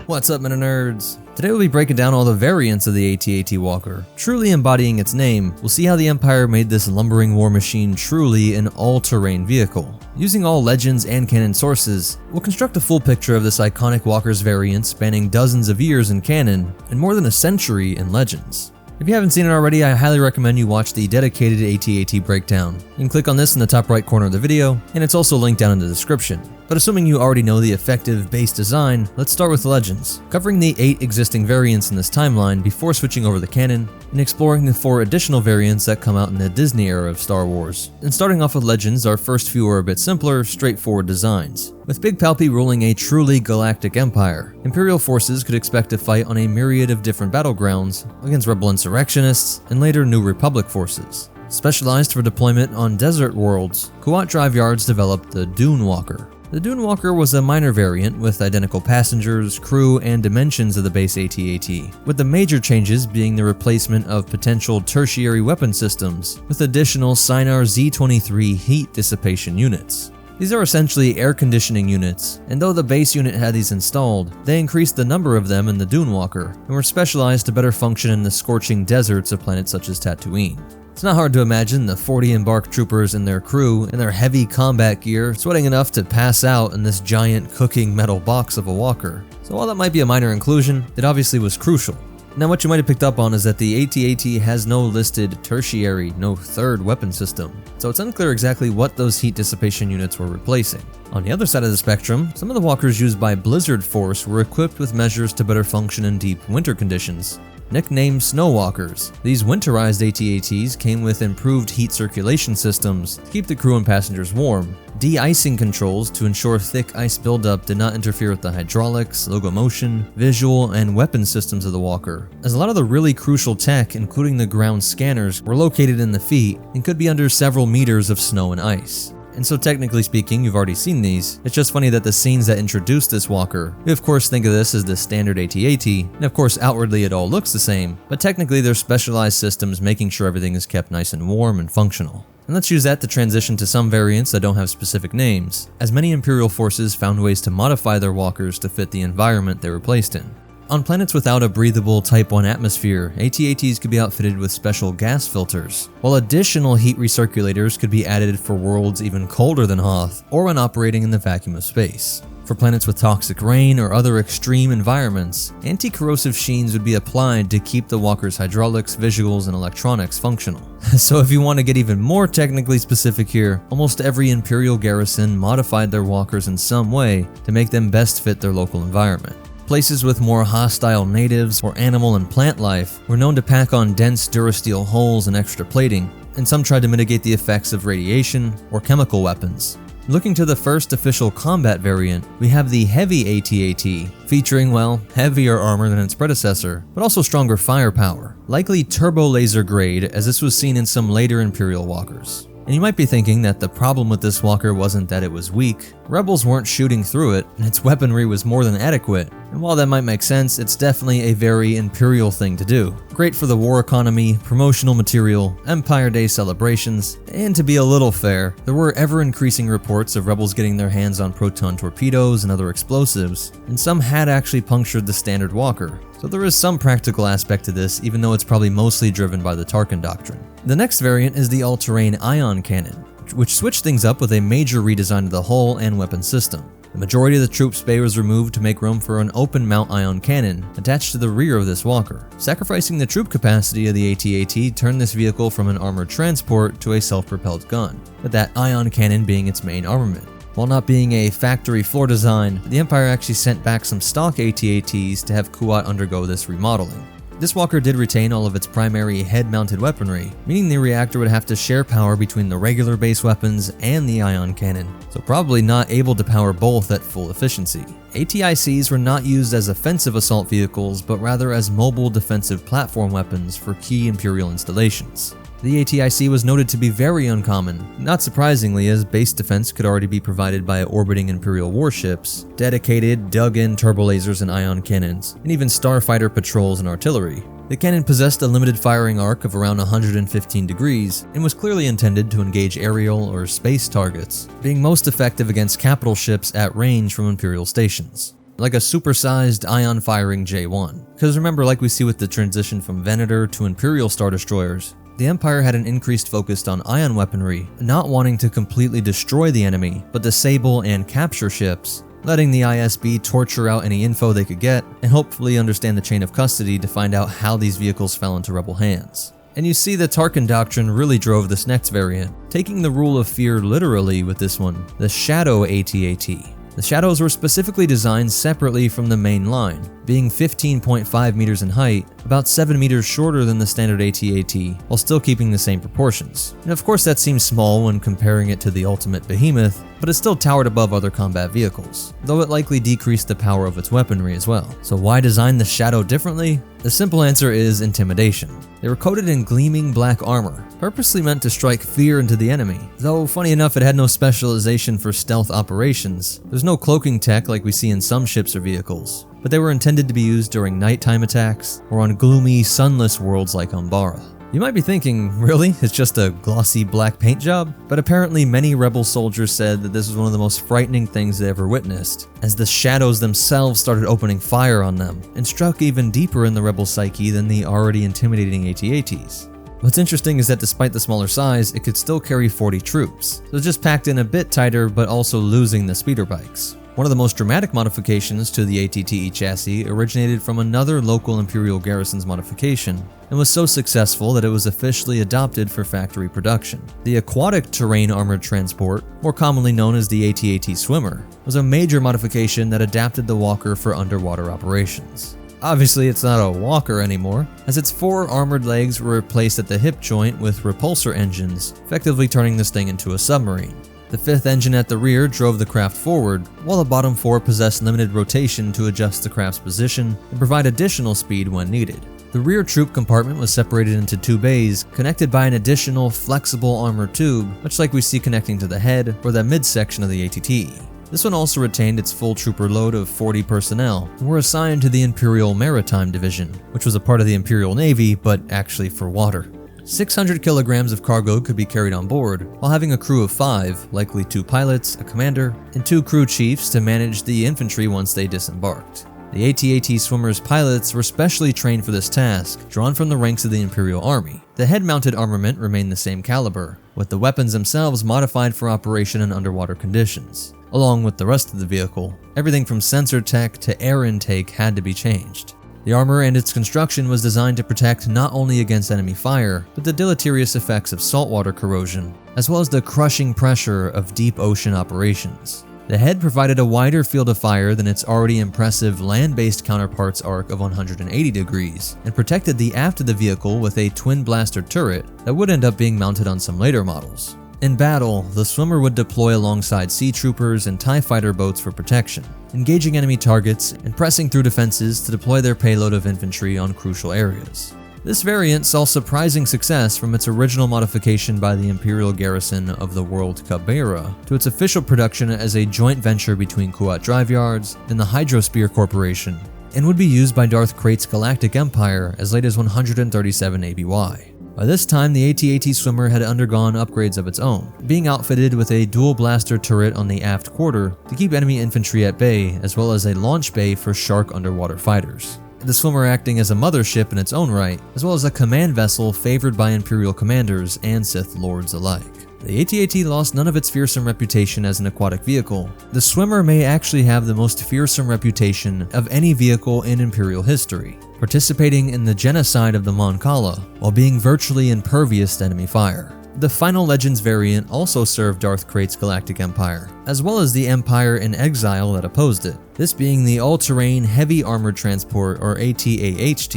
What's up, MetaNerdz? Today we'll be breaking down all the variants of the AT-AT Walker. Truly embodying its name, we'll see how the Empire made this lumbering war machine truly an all-terrain vehicle. Using all Legends and canon sources, we'll construct a full picture of this iconic Walker's variant spanning dozens of years in canon and more than a century in Legends. If you haven't seen it already, I highly recommend you watch the dedicated AT-AT breakdown. You can click on this in the top right corner of the video, and it's also linked down in the description. But assuming you already know the effective base design, let's start with Legends, covering the 8 existing variants in this timeline before switching over the canon, and exploring the 4 additional variants that come out in the Disney era of Star Wars. And starting off with Legends, our first few are a bit simpler, straightforward designs. With Big Palpy ruling a truly galactic empire, Imperial forces could expect to fight on a myriad of different battlegrounds against rebel insurrectionists and later New Republic forces. Specialized for deployment on desert worlds, Kuat Drive Yards developed the Dune Walker. The Dune Walker was a minor variant with identical passengers, crew, and dimensions of the base AT-AT, with the major changes being the replacement of potential tertiary weapon systems with additional Sinar Z-23 heat dissipation units. These are essentially air conditioning units, and though the base unit had these installed, they increased the number of them in the Dune Walker and were specialized to better function in the scorching deserts of planets such as Tatooine. It's not hard to imagine the 40 embarked troopers and their crew in their heavy combat gear sweating enough to pass out in this giant cooking metal box of a walker. So while that might be a minor inclusion, it obviously was crucial. Now what you might have picked up on is that the AT-AT has no listed tertiary, no third weapon system, so it's unclear exactly what those heat dissipation units were replacing. On the other side of the spectrum, some of the walkers used by Blizzard Force were equipped with measures to better function in deep winter conditions. Nicknamed Snowwalkers, these winterized AT-ATs came with improved heat circulation systems to keep the crew and passengers warm, de-icing controls to ensure thick ice buildup did not interfere with the hydraulics, locomotion, visual, and weapon systems of the Walker, as a lot of the really crucial tech, including the ground scanners, were located in the feet and could be under several meters of snow and ice. And so technically speaking, you've already seen these. It's just funny that the scenes that introduced this walker, we of course think of this as the standard AT-AT, and of course outwardly it all looks the same, but technically they're specialized systems making sure everything is kept nice and warm and functional. And let's use that to transition to some variants that don't have specific names, as many Imperial forces found ways to modify their walkers to fit the environment they were placed in. On planets without a breathable Type 1 atmosphere, AT-ATs could be outfitted with special gas filters, while additional heat recirculators could be added for worlds even colder than Hoth, or when operating in the vacuum of space. For planets with toxic rain or other extreme environments, anti-corrosive sheens would be applied to keep the walker's hydraulics, visuals, and electronics functional. So if you want to get even more technically specific here, almost every Imperial garrison modified their walkers in some way to make them best fit their local environment. Places with more hostile natives or animal and plant life were known to pack on dense durasteel hulls and extra plating, and some tried to mitigate the effects of radiation or chemical weapons. Looking to the first official combat variant, we have the Heavy AT-AT, featuring, well, heavier armor than its predecessor, but also stronger firepower, likely turbo laser grade as this was seen in some later Imperial walkers. And you might be thinking that the problem with this walker wasn't that it was weak. Rebels weren't shooting through it, and its weaponry was more than adequate. And while that might make sense, it's definitely a very Imperial thing to do. Great for the war economy, promotional material, Empire Day celebrations, and to be a little fair, there were ever-increasing reports of rebels getting their hands on proton torpedoes and other explosives, and some had actually punctured the standard walker. So there is some practical aspect to this, even though it's probably mostly driven by the Tarkin doctrine. The next variant is the all-terrain ion cannon, which switched things up with a major redesign of the hull and weapon system. The majority of the troops bay was removed to make room for an open mount ion cannon attached to the rear of this walker. Sacrificing the troop capacity of the AT-AT turned this vehicle from an armored transport to a self-propelled gun, with that ion cannon being its main armament. While not being a factory floor design, the Empire actually sent back some stock AT-ATs to have Kuat undergo this remodeling. This walker did retain all of its primary head-mounted weaponry, meaning the reactor would have to share power between the regular base weapons and the ion cannon, so probably not able to power both at full efficiency. ATICs were not used as offensive assault vehicles, but rather as mobile defensive platform weapons for key Imperial installations. The ATIC was noted to be very uncommon, not surprisingly as base defense could already be provided by orbiting Imperial warships, dedicated, dug-in turbolasers and ion cannons, and even starfighter patrols and artillery. The cannon possessed a limited firing arc of around 115 degrees and was clearly intended to engage aerial or space targets, being most effective against capital ships at range from Imperial stations. Like a supersized ion-firing J-1. Because remember, like we see with the transition from Venator to Imperial Star Destroyers, the Empire had an increased focus on ion weaponry, not wanting to completely destroy the enemy, but disable and capture ships, letting the ISB torture out any info they could get, and hopefully understand the chain of custody to find out how these vehicles fell into rebel hands. And you see the Tarkin doctrine really drove this next variant, taking the rule of fear literally with this one, the Shadow AT-AT. The Shadows were specifically designed separately from the main line, being 15.5 meters in height, about 7 meters shorter than the standard AT-AT, while still keeping the same proportions. And of course that seems small when comparing it to the ultimate behemoth, but it still towered above other combat vehicles, though it likely decreased the power of its weaponry as well. So why design the Shadow differently? The simple answer is intimidation. They were coated in gleaming black armor, purposely meant to strike fear into the enemy. Though funny enough, it had no specialization for stealth operations. There's no cloaking tech like we see in some ships or vehicles, but they were intended to be used during nighttime attacks or on gloomy, sunless worlds like Umbara. You might be thinking, really? It's just a glossy black paint job? But apparently many rebel soldiers said that this was one of the most frightening things they ever witnessed, as the Shadows themselves started opening fire on them, and struck even deeper in the rebel psyche than the already intimidating AT-ATs. What's interesting is that despite the smaller size, it could still carry 40 troops, so just packed in a bit tighter but also losing the speeder bikes. One of the most dramatic modifications to the AT-TE chassis originated from another local Imperial garrison's modification, and was so successful that it was officially adopted for factory production. The Aquatic Terrain Armored Transport, more commonly known as the AT-AT Swimmer, was a major modification that adapted the walker for underwater operations. Obviously, it's not a walker anymore, as its 4 armored legs were replaced at the hip joint with repulsor engines, effectively turning this thing into a submarine. The 5th engine at the rear drove the craft forward, while the bottom 4 possessed limited rotation to adjust the craft's position and provide additional speed when needed. The rear troop compartment was separated into 2 bays, connected by an additional flexible armor tube, much like we see connecting to the head or the midsection of the AT-TE. This one also retained its full trooper load of 40 personnel, and were assigned to the Imperial Maritime Division, which was a part of the Imperial Navy, but actually for water. 600 kilograms of cargo could be carried on board, while having a crew of 5, likely 2 pilots, a commander, and 2 crew chiefs to manage the infantry once they disembarked. The AT-AT Swimmer's pilots were specially trained for this task, drawn from the ranks of the Imperial Army. The head-mounted armament remained the same caliber, with the weapons themselves modified for operation in underwater conditions. Along with the rest of the vehicle, everything from sensor tech to air intake had to be changed. The armor and its construction was designed to protect not only against enemy fire, but the deleterious effects of saltwater corrosion, as well as the crushing pressure of deep ocean operations. The head provided a wider field of fire than its already impressive land-based counterpart's arc of 180 degrees, and protected the aft of the vehicle with a twin blaster turret that would end up being mounted on some later models. In battle, the swimmer would deploy alongside sea troopers and TIE fighter boats for protection, engaging enemy targets and pressing through defenses to deploy their payload of infantry on crucial areas. This variant saw surprising success from its original modification by the Imperial garrison of the World Cup era to its official production as a joint venture between Kuat Drive Yards and the Hydrospear Corporation, and would be used by Darth Krayt's Galactic Empire as late as 137 ABY. By this time, the AT-AT swimmer had undergone upgrades of its own, being outfitted with a dual blaster turret on the aft quarter to keep enemy infantry at bay, as well as a launch bay for Shark underwater fighters. The swimmer acting as a mothership in its own right, as well as a command vessel favored by Imperial commanders and Sith lords alike. The AT-AT lost none of its fearsome reputation as an aquatic vehicle. The swimmer may actually have the most fearsome reputation of any vehicle in Imperial history, participating in the genocide of the Mon Cala while being virtually impervious to enemy fire. The Final Legends variant also served Darth Krayt's Galactic Empire, as well as the Empire in exile that opposed it, this being the All-Terrain Heavy Armored Transport, or AT-AHT.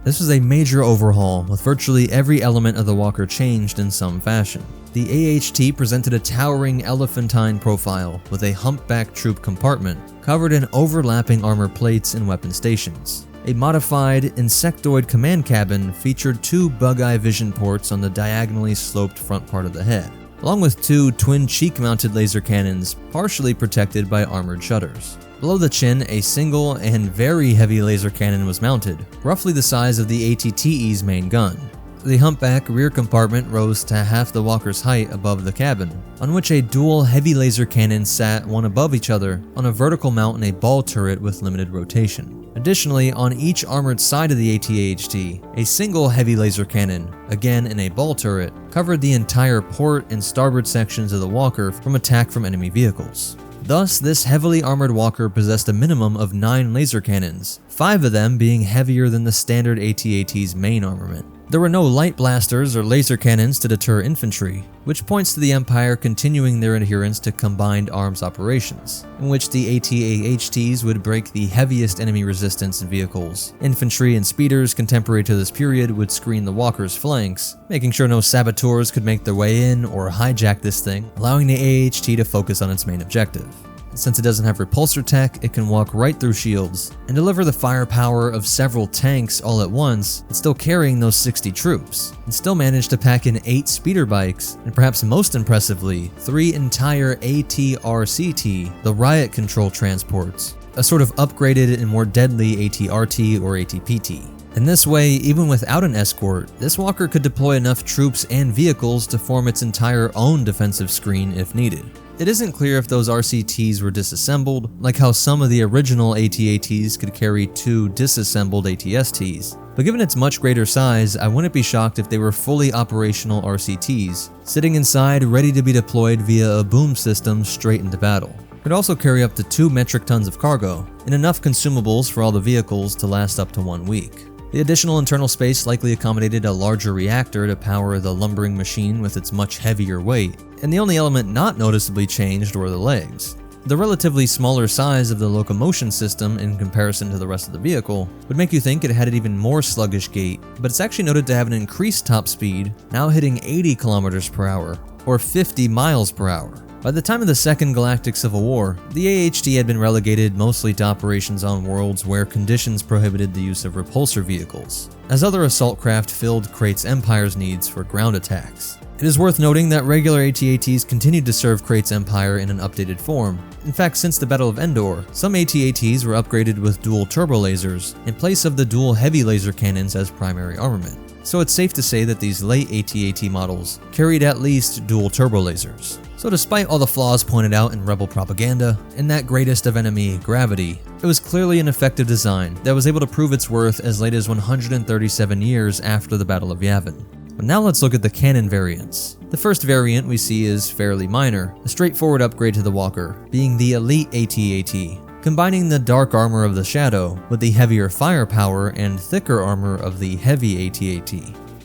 This was a major overhaul, with virtually every element of the walker changed in some fashion. The AHT presented a towering elephantine profile with a humpback troop compartment covered in overlapping armor plates and weapon stations. A modified insectoid command cabin featured two bug-eye vision ports on the diagonally sloped front part of the head, along with two twin cheek-mounted laser cannons partially protected by armored shutters. Below the chin, a single and very heavy laser cannon was mounted, roughly the size of the AT-TE's main gun. The humpback rear compartment rose to half the walker's height above the cabin, on which a dual heavy laser cannon sat one above each other on a vertical mount in a ball turret with limited rotation. Additionally, on each armored side of the AT-AHT, a single heavy laser cannon, again in a ball turret, covered the entire port and starboard sections of the walker from attack from enemy vehicles. Thus, this heavily armored walker possessed a minimum of 9 laser cannons, 5 of them being heavier than the standard AT-AT's main armament. There were no light blasters or laser cannons to deter infantry, which points to the Empire continuing their adherence to combined arms operations, in which the AT-AHTs would break the heaviest enemy resistance vehicles. Infantry and speeders contemporary to this period would screen the walker's flanks, making sure no saboteurs could make their way in or hijack this thing, allowing the AHT to focus on its main objective. Since it doesn't have repulsor tech, it can walk right through shields and deliver the firepower of several tanks all at once, and still carrying those 60 troops, and still manage to pack in 8 speeder bikes, and perhaps most impressively, 3 entire AT-RCT, the riot control transports, a sort of upgraded and more deadly AT-RT or AT-PT. In this way, even without an escort, this walker could deploy enough troops and vehicles to form its entire own defensive screen if needed. It isn't clear if those RCTs were disassembled, like how some of the original AT-ATs could carry 2 disassembled AT-STs, but given its much greater size, I wouldn't be shocked if they were fully operational RCTs, sitting inside ready to be deployed via a boom system straight into battle. It could also carry up to 2 metric tons of cargo, and enough consumables for all the vehicles to last up to 1 week. The additional internal space likely accommodated a larger reactor to power the lumbering machine with its much heavier weight, and the only element not noticeably changed were the legs. The relatively smaller size of the locomotion system in comparison to the rest of the vehicle would make you think it had an even more sluggish gait, but it's actually noted to have an increased top speed, now hitting 80 km per hour, or 50 miles per hour. By the time of the Second Galactic Civil War, the AHT had been relegated mostly to operations on worlds where conditions prohibited the use of repulsor vehicles, as other assault craft filled Krayt's Empire's needs for ground attacks. It is worth noting that regular AT-ATs continued to serve Krayt's Empire in an updated form. In fact, since the Battle of Endor, some AT-ATs were upgraded with dual turbo lasers in place of the dual heavy laser cannons as primary armament. So it's safe to say that these late AT-AT models carried at least dual turbo lasers. So despite all the flaws pointed out in Rebel propaganda, and that greatest of enemy, gravity, it was clearly an effective design that was able to prove its worth as late as 137 years after the Battle of Yavin. But now let's look at the cannon variants. The first variant we see is fairly minor, a straightforward upgrade to the Walker, being the Elite AT-AT, combining the dark armor of the Shadow with the heavier firepower and thicker armor of the Heavy AT-AT.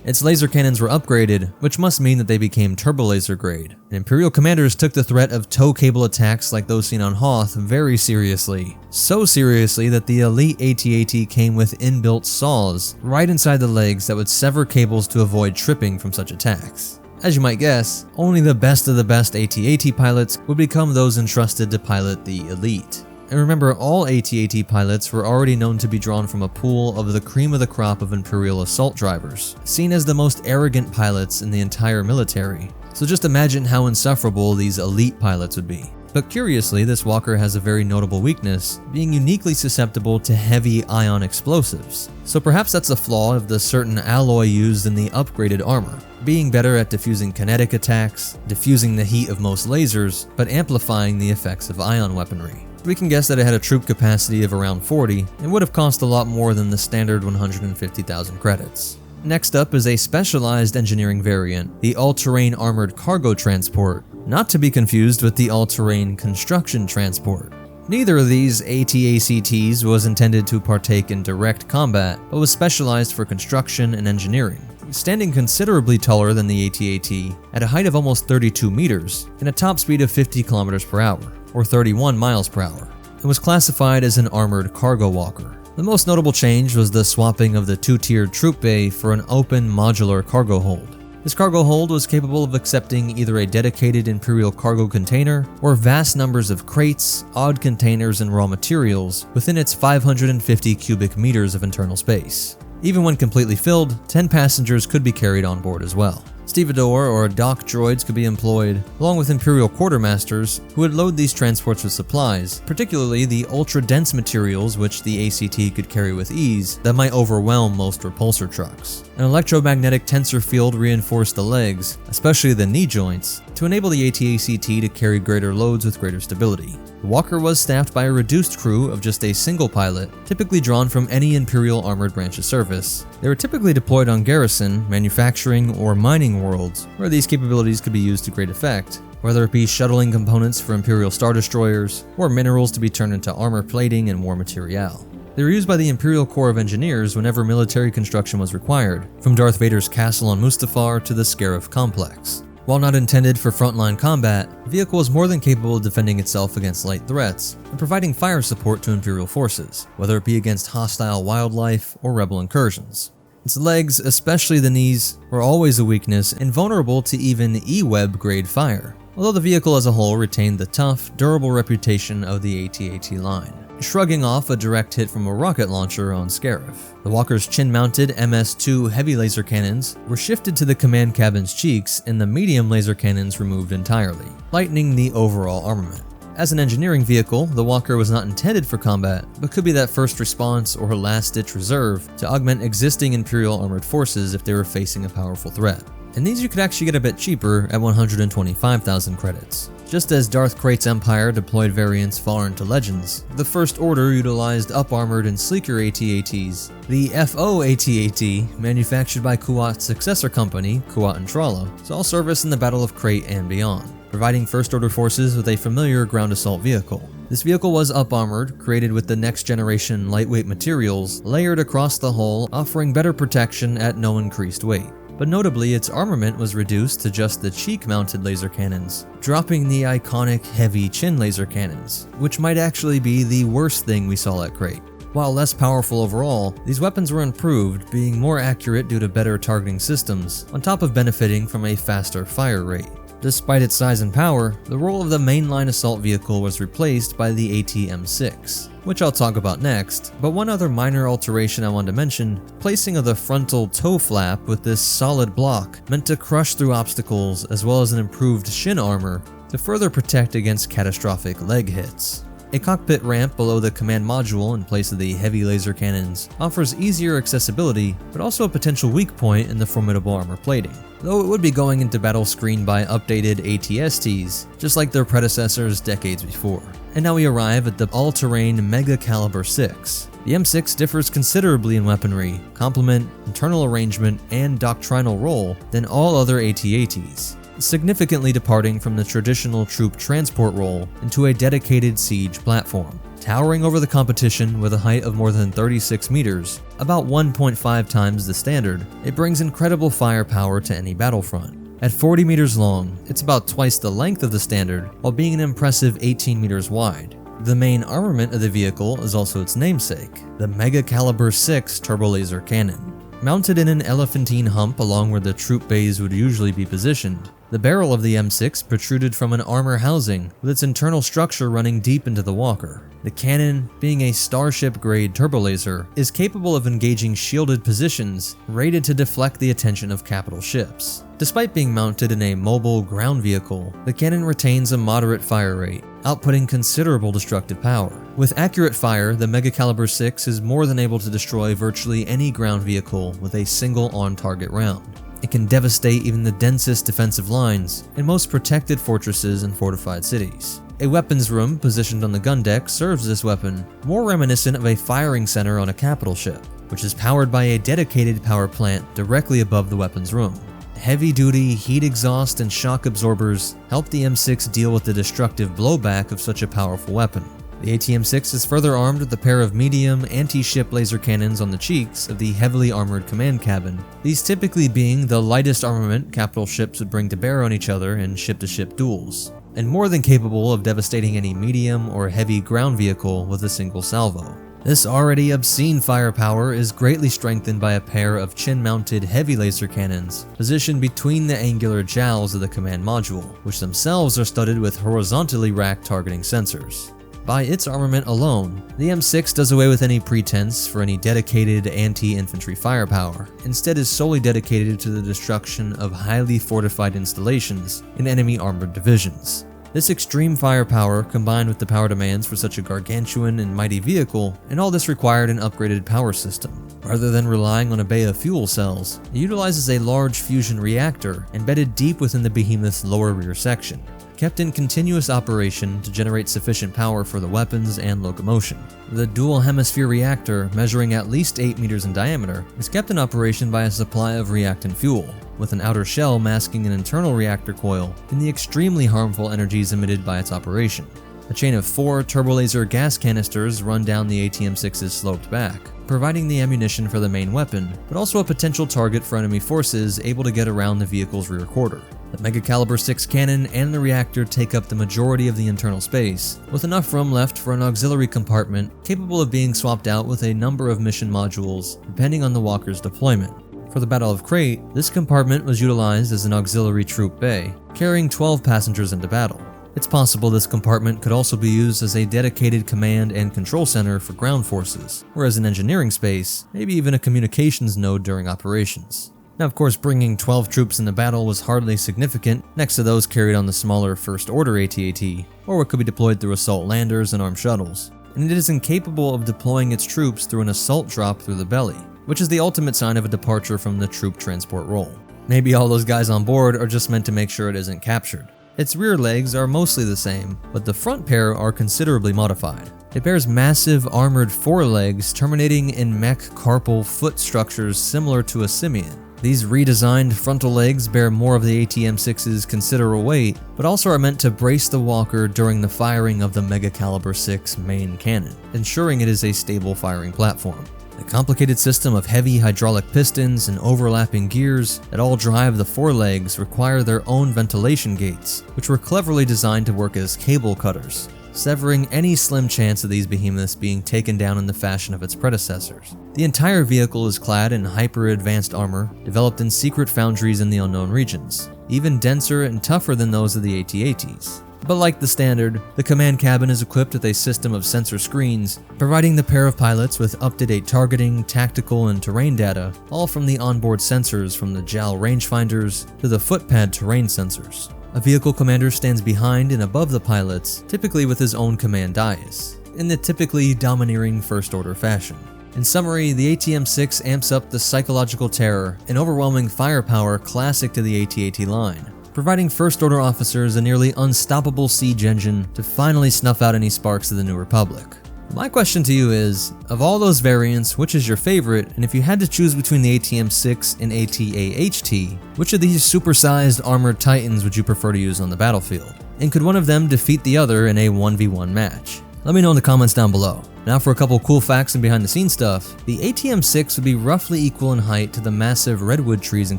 Its laser cannons were upgraded, which must mean that they became turbo-laser grade. And Imperial commanders took the threat of tow cable attacks like those seen on Hoth very seriously. So seriously that the Elite AT-AT came with inbuilt saws right inside the legs that would sever cables to avoid tripping from such attacks. As you might guess, only the best of the best AT-AT pilots would become those entrusted to pilot the Elite. And remember, all AT-AT pilots were already known to be drawn from a pool of the cream of the crop of Imperial assault drivers, seen as the most arrogant pilots in the entire military. So just imagine how insufferable these elite pilots would be. But curiously, this Walker has a very notable weakness, being uniquely susceptible to heavy ion explosives. So perhaps that's a flaw of the certain alloy used in the upgraded armor, being better at diffusing kinetic attacks, diffusing the heat of most lasers, but amplifying the effects of ion weaponry. We can guess that it had a troop capacity of around 40 and would have cost a lot more than the standard 150,000 credits. Next up is a specialized engineering variant, the All-Terrain Armored Cargo Transport, not to be confused with the All-Terrain Construction Transport. Neither of these AT-ACTs was intended to partake in direct combat, but was specialized for construction and engineering, standing considerably taller than the AT-AT at a height of almost 32 meters and a top speed of 50 kilometers per hour, or 31 miles per hour, and was classified as an armored cargo walker. The most notable change was the swapping of the two-tiered troop bay for an open modular cargo hold. This cargo hold was capable of accepting either a dedicated Imperial cargo container or vast numbers of crates, odd containers, and raw materials within its 550 cubic meters of internal space. Even when completely filled, 10 passengers could be carried on board as well. Stevedore or dock droids could be employed, along with Imperial quartermasters who would load these transports with supplies, particularly the ultra-dense materials which the ACT could carry with ease that might overwhelm most repulsor trucks. An electromagnetic tensor field reinforced the legs, especially the knee joints, to enable the AT-ACT to carry greater loads with greater stability. The Walker was staffed by a reduced crew of just a single pilot, typically drawn from any Imperial armored branch's service. They were typically deployed on garrison, manufacturing, or mining worlds, where these capabilities could be used to great effect, whether it be shuttling components for Imperial Star Destroyers, or minerals to be turned into armor plating and war material. They were used by the Imperial Corps of Engineers whenever military construction was required, from Darth Vader's castle on Mustafar to the Scarif complex. While not intended for frontline combat, the vehicle was more than capable of defending itself against light threats and providing fire support to Imperial forces, whether it be against hostile wildlife or rebel incursions. Its legs, especially the knees, were always a weakness and vulnerable to even E-Web grade fire, although the vehicle as a whole retained the tough, durable reputation of the AT-AT line, shrugging off a direct hit from a rocket launcher on Scarif. The Walker's chin-mounted MS-2 heavy laser cannons were shifted to the command cabin's cheeks and the medium laser cannons removed entirely, lightening the overall armament. As an engineering vehicle, the Walker was not intended for combat, but could be that first response or last-ditch reserve to augment existing Imperial armored forces if they were facing a powerful threat. And these you could actually get a bit cheaper at 125,000 credits. Just as Darth Krait's Empire deployed variants far into Legends, the First Order utilized up-armored and sleeker AT-ATs. The FO AT-AT, manufactured by Kuat's successor company, Kuat and Tralla, saw service in the Battle of Krait and beyond, providing First Order forces with a familiar ground assault vehicle. This vehicle was up-armored, created with the next-generation lightweight materials, layered across the hull, offering better protection at no increased weight. But notably, its armament was reduced to just the cheek-mounted laser cannons, dropping the iconic heavy chin laser cannons, which might actually be the worst thing we saw at Krait. While less powerful overall, these weapons were improved, being more accurate due to better targeting systems, on top of benefiting from a faster fire rate. Despite its size and power, the role of the mainline assault vehicle was replaced by the AT-M6, which I'll talk about next, but one other minor alteration I wanted to mention, placing of the frontal toe flap with this solid block meant to crush through obstacles as well as an improved shin armor to further protect against catastrophic leg hits. A cockpit ramp below the command module in place of the heavy laser cannons offers easier accessibility, but also a potential weak point in the formidable armor plating, though it would be going into battle screened by updated AT-STs, just like their predecessors decades before. And now we arrive at the all-terrain Mega Caliber 6. The M6 differs considerably in weaponry, complement, internal arrangement, and doctrinal role than all other AT-ATs, significantly departing from the traditional troop transport role into a dedicated siege platform. Towering over the competition with a height of more than 36 meters, about 1.5 times the standard, it brings incredible firepower to any battlefront. At 40 meters long, it's about twice the length of the standard, while being an impressive 18 meters wide. The main armament of the vehicle is also its namesake, the Mega Caliber 6 turbo laser cannon. Mounted in an elephantine hump along where the troop bays would usually be positioned, the barrel of the M6 protruded from an armor housing with its internal structure running deep into the walker. The cannon, being a Starship-grade turbolaser, is capable of engaging shielded positions rated to deflect the attention of capital ships. Despite being mounted in a mobile ground vehicle, the cannon retains a moderate fire rate, outputting considerable destructive power. With accurate fire, the Mega Caliber 6 is more than able to destroy virtually any ground vehicle with a single on-target round. It can devastate even the densest defensive lines in most protected fortresses and fortified cities. A weapons room positioned on the gun deck serves this weapon, more reminiscent of a firing center on a capital ship, which is powered by a dedicated power plant directly above the weapons room. Heavy-duty heat exhaust and shock absorbers help the M6 deal with the destructive blowback of such a powerful weapon. The AT-M6 is further armed with a pair of medium anti-ship laser cannons on the cheeks of the heavily armored command cabin, these typically being the lightest armament capital ships would bring to bear on each other in ship-to-ship duels, and more than capable of devastating any medium or heavy ground vehicle with a single salvo. This already obscene firepower is greatly strengthened by a pair of chin-mounted heavy laser cannons positioned between the angular jowls of the command module, which themselves are studded with horizontally racked targeting sensors. By its armament alone, the M6 does away with any pretense for any dedicated anti-infantry firepower, instead is solely dedicated to the destruction of highly fortified installations in enemy armored divisions. This extreme firepower, combined with the power demands for such a gargantuan and mighty vehicle, and all this required an upgraded power system. Rather than relying on a bay of fuel cells, it utilizes a large fusion reactor embedded deep within the behemoth's lower rear section, kept in continuous operation to generate sufficient power for the weapons and locomotion. The dual hemisphere reactor, measuring at least 8 meters in diameter, is kept in operation by a supply of reactant fuel, with an outer shell masking an internal reactor coil and the extremely harmful energies emitted by its operation. A chain of 4 turbolaser gas canisters run down the AT-M6's sloped back, providing the ammunition for the main weapon, but also a potential target for enemy forces able to get around the vehicle's rear quarter. The Mega Caliber 6 cannon and the reactor take up the majority of the internal space, with enough room left for an auxiliary compartment capable of being swapped out with a number of mission modules depending on the walker's deployment. For the Battle of Crate, this compartment was utilized as an auxiliary troop bay, carrying 12 passengers into battle. It's possible this compartment could also be used as a dedicated command and control center for ground forces, or as an engineering space, maybe even a communications node during operations. Now, of course, bringing 12 troops into battle was hardly significant next to those carried on the smaller First Order AT-AT, or what could be deployed through assault landers and armed shuttles, and it is incapable of deploying its troops through an assault drop through the belly, which is the ultimate sign of a departure from the troop transport role. Maybe all those guys on board are just meant to make sure it isn't captured. Its rear legs are mostly the same, but the front pair are considerably modified. It bears massive armored forelegs terminating in mech carpal foot structures similar to a simian. These redesigned frontal legs bear more of the AT-M6's considerable weight, but also are meant to brace the walker during the firing of the Mega Caliber 6 main cannon, ensuring it is a stable firing platform. A complicated system of heavy hydraulic pistons and overlapping gears that all drive the forelegs require their own ventilation gates, which were cleverly designed to work as cable cutters, severing any slim chance of these behemoths being taken down in the fashion of its predecessors. The entire vehicle is clad in hyper-advanced armor developed in secret foundries in the unknown regions, even denser and tougher than those of the AT-ATs. But like the standard, the command cabin is equipped with a system of sensor screens, providing the pair of pilots with up-to-date targeting, tactical, and terrain data, all from the onboard sensors from the JAL rangefinders to the footpad terrain sensors. A vehicle commander stands behind and above the pilots, typically with his own command dais, in the typically domineering First Order fashion. In summary, the AT-M6 amps up the psychological terror and overwhelming firepower classic to the AT-AT line, providing First Order officers a nearly unstoppable siege engine to finally snuff out any sparks of the New Republic. My question to you is, of all those variants, which is your favorite, and if you had to choose between the ATM-6 and AT-AHT, which of these supersized armored titans would you prefer to use on the battlefield? And could one of them defeat the other in a 1v1 match? Let me know in the comments down below. Now for a couple cool facts and behind the scenes stuff, the ATM-6 would be roughly equal in height to the massive redwood trees in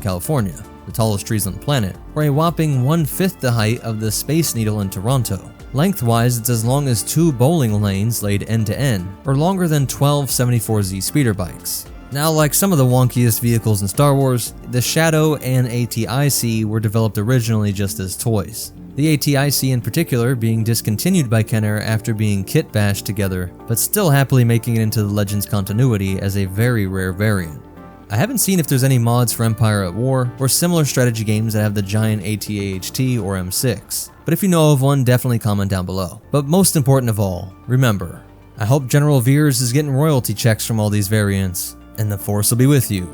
California, the tallest trees on the planet, or a whopping 1/5 the height of the Space Needle in Toronto. Lengthwise, it's as long as 2 bowling lanes laid end to end, or longer than 12 74Z speeder bikes. Now, like some of the wonkiest vehicles in Star Wars, the Shadow and AT-IC were developed originally just as toys. The AT-IC in particular being discontinued by Kenner after being kit bashed together, but still happily making it into the Legends continuity as a very rare variant. I haven't seen if there's any mods for Empire at War or similar strategy games that have the giant AT-AHT or M6, but if you know of one, definitely comment down below. But most important of all, remember, I hope General Veers is getting royalty checks from all these variants, and the Force will be with you,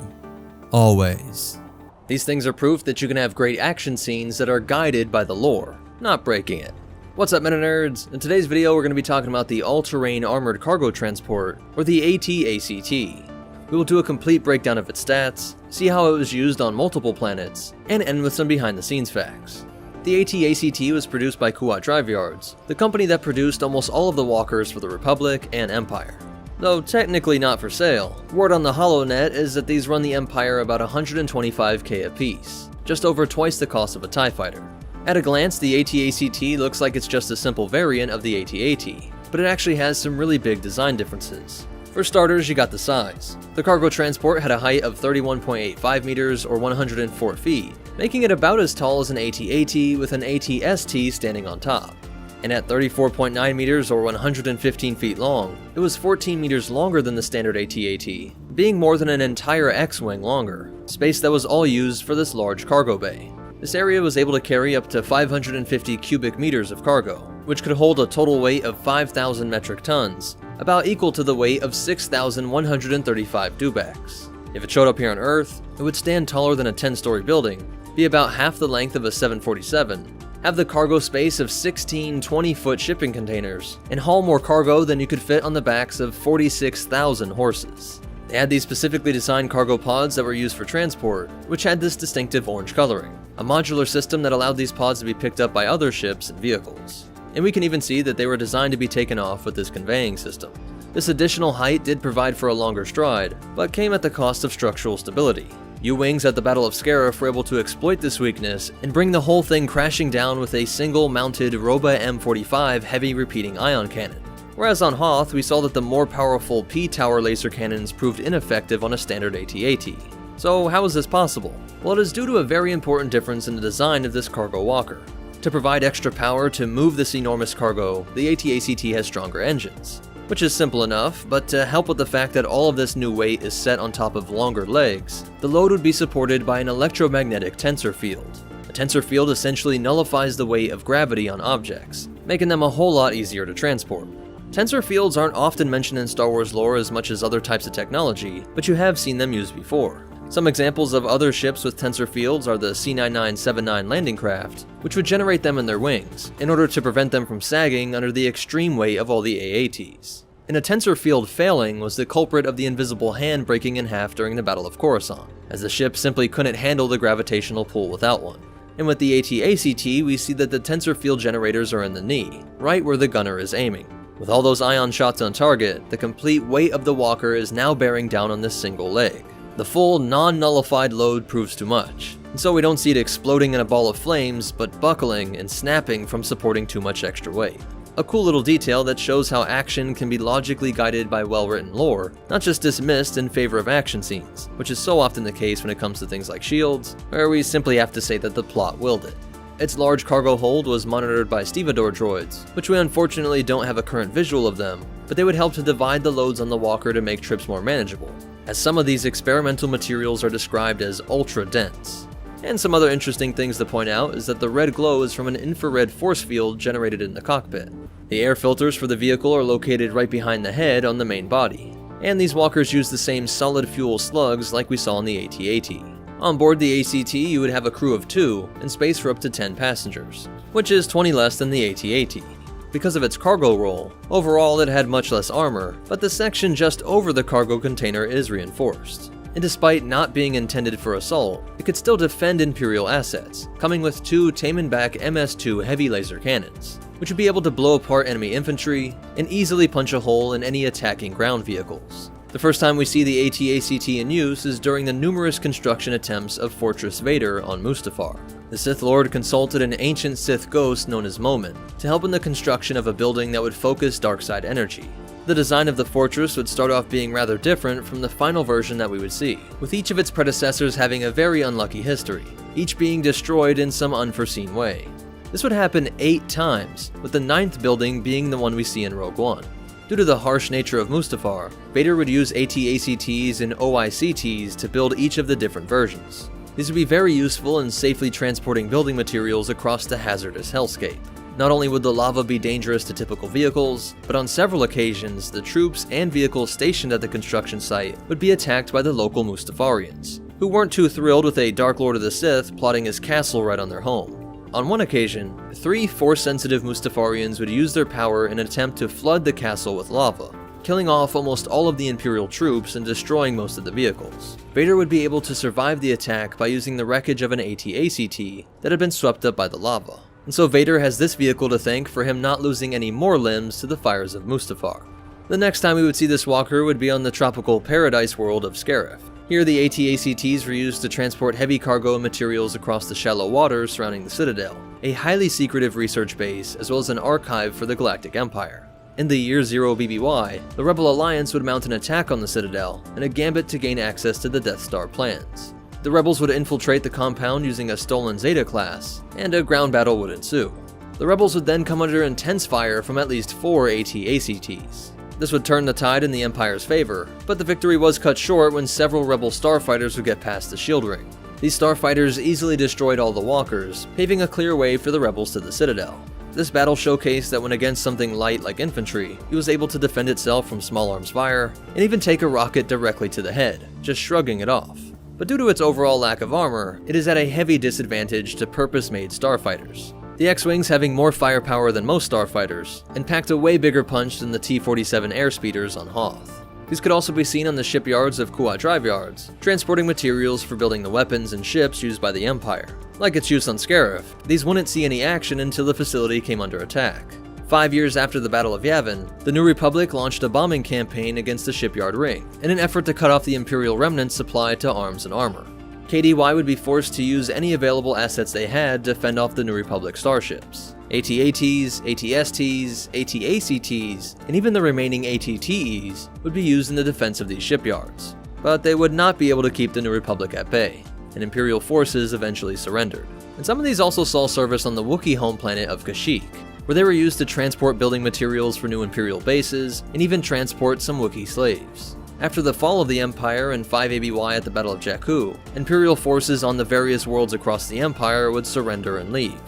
always. These things are proof that you can have great action scenes that are guided by the lore, not breaking it. What's up, MetaNerdz? In today's video, we're going to be talking about the All-Terrain Armored Cargo Transport, or the AT-ACT. We will do a complete breakdown of its stats, see how it was used on multiple planets, and end with some behind-the-scenes facts. The AT-ACT was produced by Kuat Drive Yards, the company that produced almost all of the walkers for the Republic and Empire. Though technically not for sale, word on the HoloNet is that these run the Empire about $125K a piece, just over twice the cost of a TIE fighter. At a glance, the AT-ACT looks like it's just a simple variant of the AT-AT, but it actually has some really big design differences. For starters, you got the size. The cargo transport had a height of 31.85 meters or 104 feet, making it about as tall as an AT-AT with an AT-ST standing on top. And at 34.9 meters or 115 feet long, it was 14 meters longer than the standard AT-AT, being more than an entire X-Wing longer, space that was all used for this large cargo bay. This area was able to carry up to 550 cubic meters of cargo, which could hold a total weight of 5,000 metric tons, about equal to the weight of 6,135 dewbacks. If it showed up here on Earth, it would stand taller than a 10-story building, be about half the length of a 747, have the cargo space of 16 20-foot shipping containers, and haul more cargo than you could fit on the backs of 46,000 horses. They had these specifically designed cargo pods that were used for transport, which had this distinctive orange coloring, a modular system that allowed these pods to be picked up by other ships and vehicles. And we can even see that they were designed to be taken off with this conveying system. This additional height did provide for a longer stride, but came at the cost of structural stability. U-Wings at the Battle of Scarif were able to exploit this weakness and bring the whole thing crashing down with a single mounted Roba M45 heavy repeating ion cannon. Whereas on Hoth, we saw that the more powerful P-Tower laser cannons proved ineffective on a standard AT-AT. So how is this possible? Well, it is due to a very important difference in the design of this cargo walker. To provide extra power to move this enormous cargo, the AT-ACT has stronger engines, which is simple enough, but to help with the fact that all of this new weight is set on top of longer legs, the load would be supported by an electromagnetic tensor field. A tensor field essentially nullifies the weight of gravity on objects, making them a whole lot easier to transport. Tensor fields aren't often mentioned in Star Wars lore as much as other types of technology, but you have seen them used before. Some examples of other ships with tensor fields are the C-9979 landing craft, which would generate them in their wings, in order to prevent them from sagging under the extreme weight of all the AATs. And a tensor field failing was the culprit of the invisible hand breaking in half during the Battle of Coruscant, as the ship simply couldn't handle the gravitational pull without one. And with the AT-ACT, we see that the tensor field generators are in the knee, right where the gunner is aiming. With all those ion shots on target, the complete weight of the walker is now bearing down on this single leg. The full, non-nullified load proves too much, and so we don't see it exploding in a ball of flames, but buckling and snapping from supporting too much extra weight. A cool little detail that shows how action can be logically guided by well-written lore, not just dismissed in favor of action scenes, which is so often the case when it comes to things like shields, where we simply have to say that the plot willed it. Its large cargo hold was monitored by stevedore droids, which we unfortunately don't have a current visual of them, but they would help to divide the loads on the walker to make trips more manageable, as some of these experimental materials are described as ultra-dense. And some other interesting things to point out is that the red glow is from an infrared force field generated in the cockpit. The air filters for the vehicle are located right behind the head on the main body, and these walkers use the same solid fuel slugs like we saw in the AT-AT. On board the ACT, you would have a crew of 2 and space for up to 10 passengers, which is 20 less than the AT-AT. Because of its cargo role, overall it had much less armor, but the section just over the cargo container is reinforced. And despite not being intended for assault, it could still defend Imperial assets, coming with 2 Taemin-back MS-2 heavy laser cannons, which would be able to blow apart enemy infantry and easily punch a hole in any attacking ground vehicles. The first time we see the AT-ACT in use is during the numerous construction attempts of Fortress Vader on Mustafar. The Sith Lord consulted an ancient Sith ghost known as Moment to help in the construction of a building that would focus darkside energy. The design of the fortress would start off being rather different from the final version that we would see, with each of its predecessors having a very unlucky history, each being destroyed in some unforeseen way. This would happen 8 times, with the 9th building being the one we see in Rogue One. Due to the harsh nature of Mustafar, Vader would use AT-ACTs and OICTs to build each of the different versions. These would be very useful in safely transporting building materials across the hazardous hellscape. Not only would the lava be dangerous to typical vehicles, but on several occasions, the troops and vehicles stationed at the construction site would be attacked by the local Mustafarians, who weren't too thrilled with a Dark Lord of the Sith plotting his castle right on their home. On one occasion, 3 Force-sensitive Mustafarians would use their power in an attempt to flood the castle with lava, killing off almost all of the Imperial troops and destroying most of the vehicles. Vader would be able to survive the attack by using the wreckage of an AT-ACT that had been swept up by the lava. And so Vader has this vehicle to thank for him not losing any more limbs to the fires of Mustafar. The next time we would see this walker would be on the tropical paradise world of Scarif. Here, the AT-ACTs were used to transport heavy cargo and materials across the shallow waters surrounding the Citadel, a highly secretive research base as well as an archive for the Galactic Empire. In the Year Zero BBY, the Rebel Alliance would mount an attack on the Citadel and a gambit to gain access to the Death Star plans. The Rebels would infiltrate the compound using a stolen Zeta class, and a ground battle would ensue. The Rebels would then come under intense fire from at least 4 AT-ACTs. This would turn the tide in the Empire's favor, but the victory was cut short when several Rebel starfighters would get past the shield ring. These starfighters easily destroyed all the walkers, paving a clear way for the Rebels to the Citadel. This battle showcased that when against something light like infantry, he was able to defend itself from small arms fire, and even take a rocket directly to the head, just shrugging it off. But due to its overall lack of armor, it is at a heavy disadvantage to purpose-made starfighters. The X-Wings having more firepower than most starfighters, and packed a way bigger punch than the T-47 airspeeders on Hoth. These could also be seen on the shipyards of Kuat Drive Yards, transporting materials for building the weapons and ships used by the Empire. Like its use on Scarif, these wouldn't see any action until the facility came under attack. 5 years after the Battle of Yavin, the New Republic launched a bombing campaign against the shipyard ring, in an effort to cut off the Imperial remnants supply to arms and armor. KDY would be forced to use any available assets they had to fend off the New Republic starships. AT-ATs, AT-STs, AT-ACTs, and even the remaining AT-TEs would be used in the defense of these shipyards. But they would not be able to keep the New Republic at bay, and Imperial forces eventually surrendered. And some of these also saw service on the Wookiee home planet of Kashyyyk, where they were used to transport building materials for new Imperial bases, and even transport some Wookiee slaves. After the fall of the Empire and 5 ABY at the Battle of Jakku, Imperial forces on the various worlds across the Empire would surrender and leave.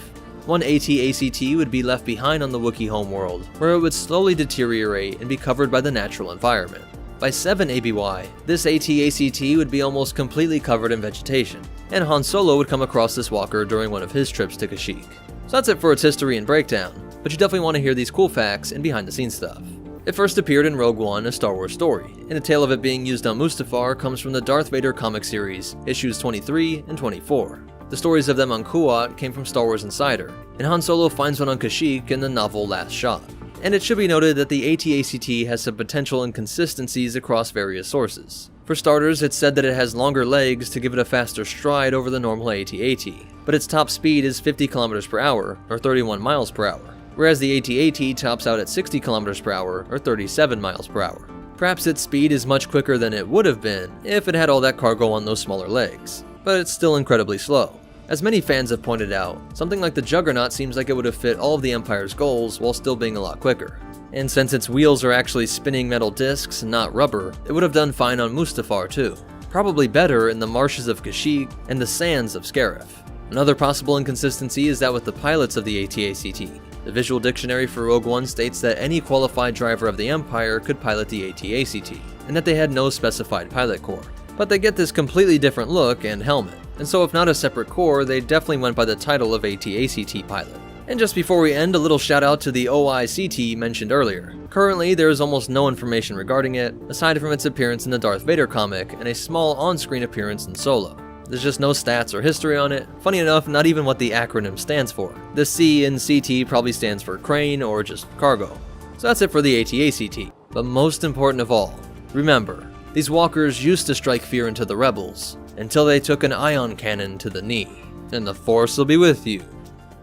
One AT-ACT would be left behind on the Wookiee homeworld, where it would slowly deteriorate and be covered by the natural environment. By 7 ABY, this AT-ACT would be almost completely covered in vegetation, and Han Solo would come across this walker during one of his trips to Kashyyyk. So that's it for its history and breakdown, but you definitely want to hear these cool facts and behind-the-scenes stuff. It first appeared in Rogue One, A Star Wars Story, and the tale of it being used on Mustafar comes from the Darth Vader comic series, issues 23 and 24. The stories of them on Kuat came from Star Wars Insider, and Han Solo finds one on Kashyyyk in the novel Last Shot. And it should be noted that the AT-ACT has some potential inconsistencies across various sources. For starters, it's said that it has longer legs to give it a faster stride over the normal AT-AT, but its top speed is 50 km per hour, or 31 miles per hour. Whereas the AT-AT tops out at 60 km per hour, or 37 miles per hour. Perhaps its speed is much quicker than it would have been if it had all that cargo on those smaller legs, but it's still incredibly slow. As many fans have pointed out, something like the Juggernaut seems like it would have fit all of the Empire's goals while still being a lot quicker. And since its wheels are actually spinning metal discs, not rubber, it would have done fine on Mustafar too. Probably better in the marshes of Kashyyyk and the sands of Scarif. Another possible inconsistency is that with the pilots of the AT-ACT. The visual dictionary for Rogue One states that any qualified driver of the Empire could pilot the AT-ACT, and that they had no specified pilot corps. but they get this completely different look and helmet. And so if not a separate core, they definitely went by the title of AT-ACT pilot. And just before we end, a little shout out to the OICT mentioned earlier. Currently, there is almost no information regarding it, aside from its appearance in the Darth Vader comic and a small on-screen appearance in Solo. There's just no stats or history on it. Funny enough, not even what the acronym stands for. The C in CT probably stands for crane or just cargo. So that's it for the AT-ACT. But most important of all, remember, these walkers used to strike fear into the rebels, until they took an ion cannon to the knee. And the Force will be with you.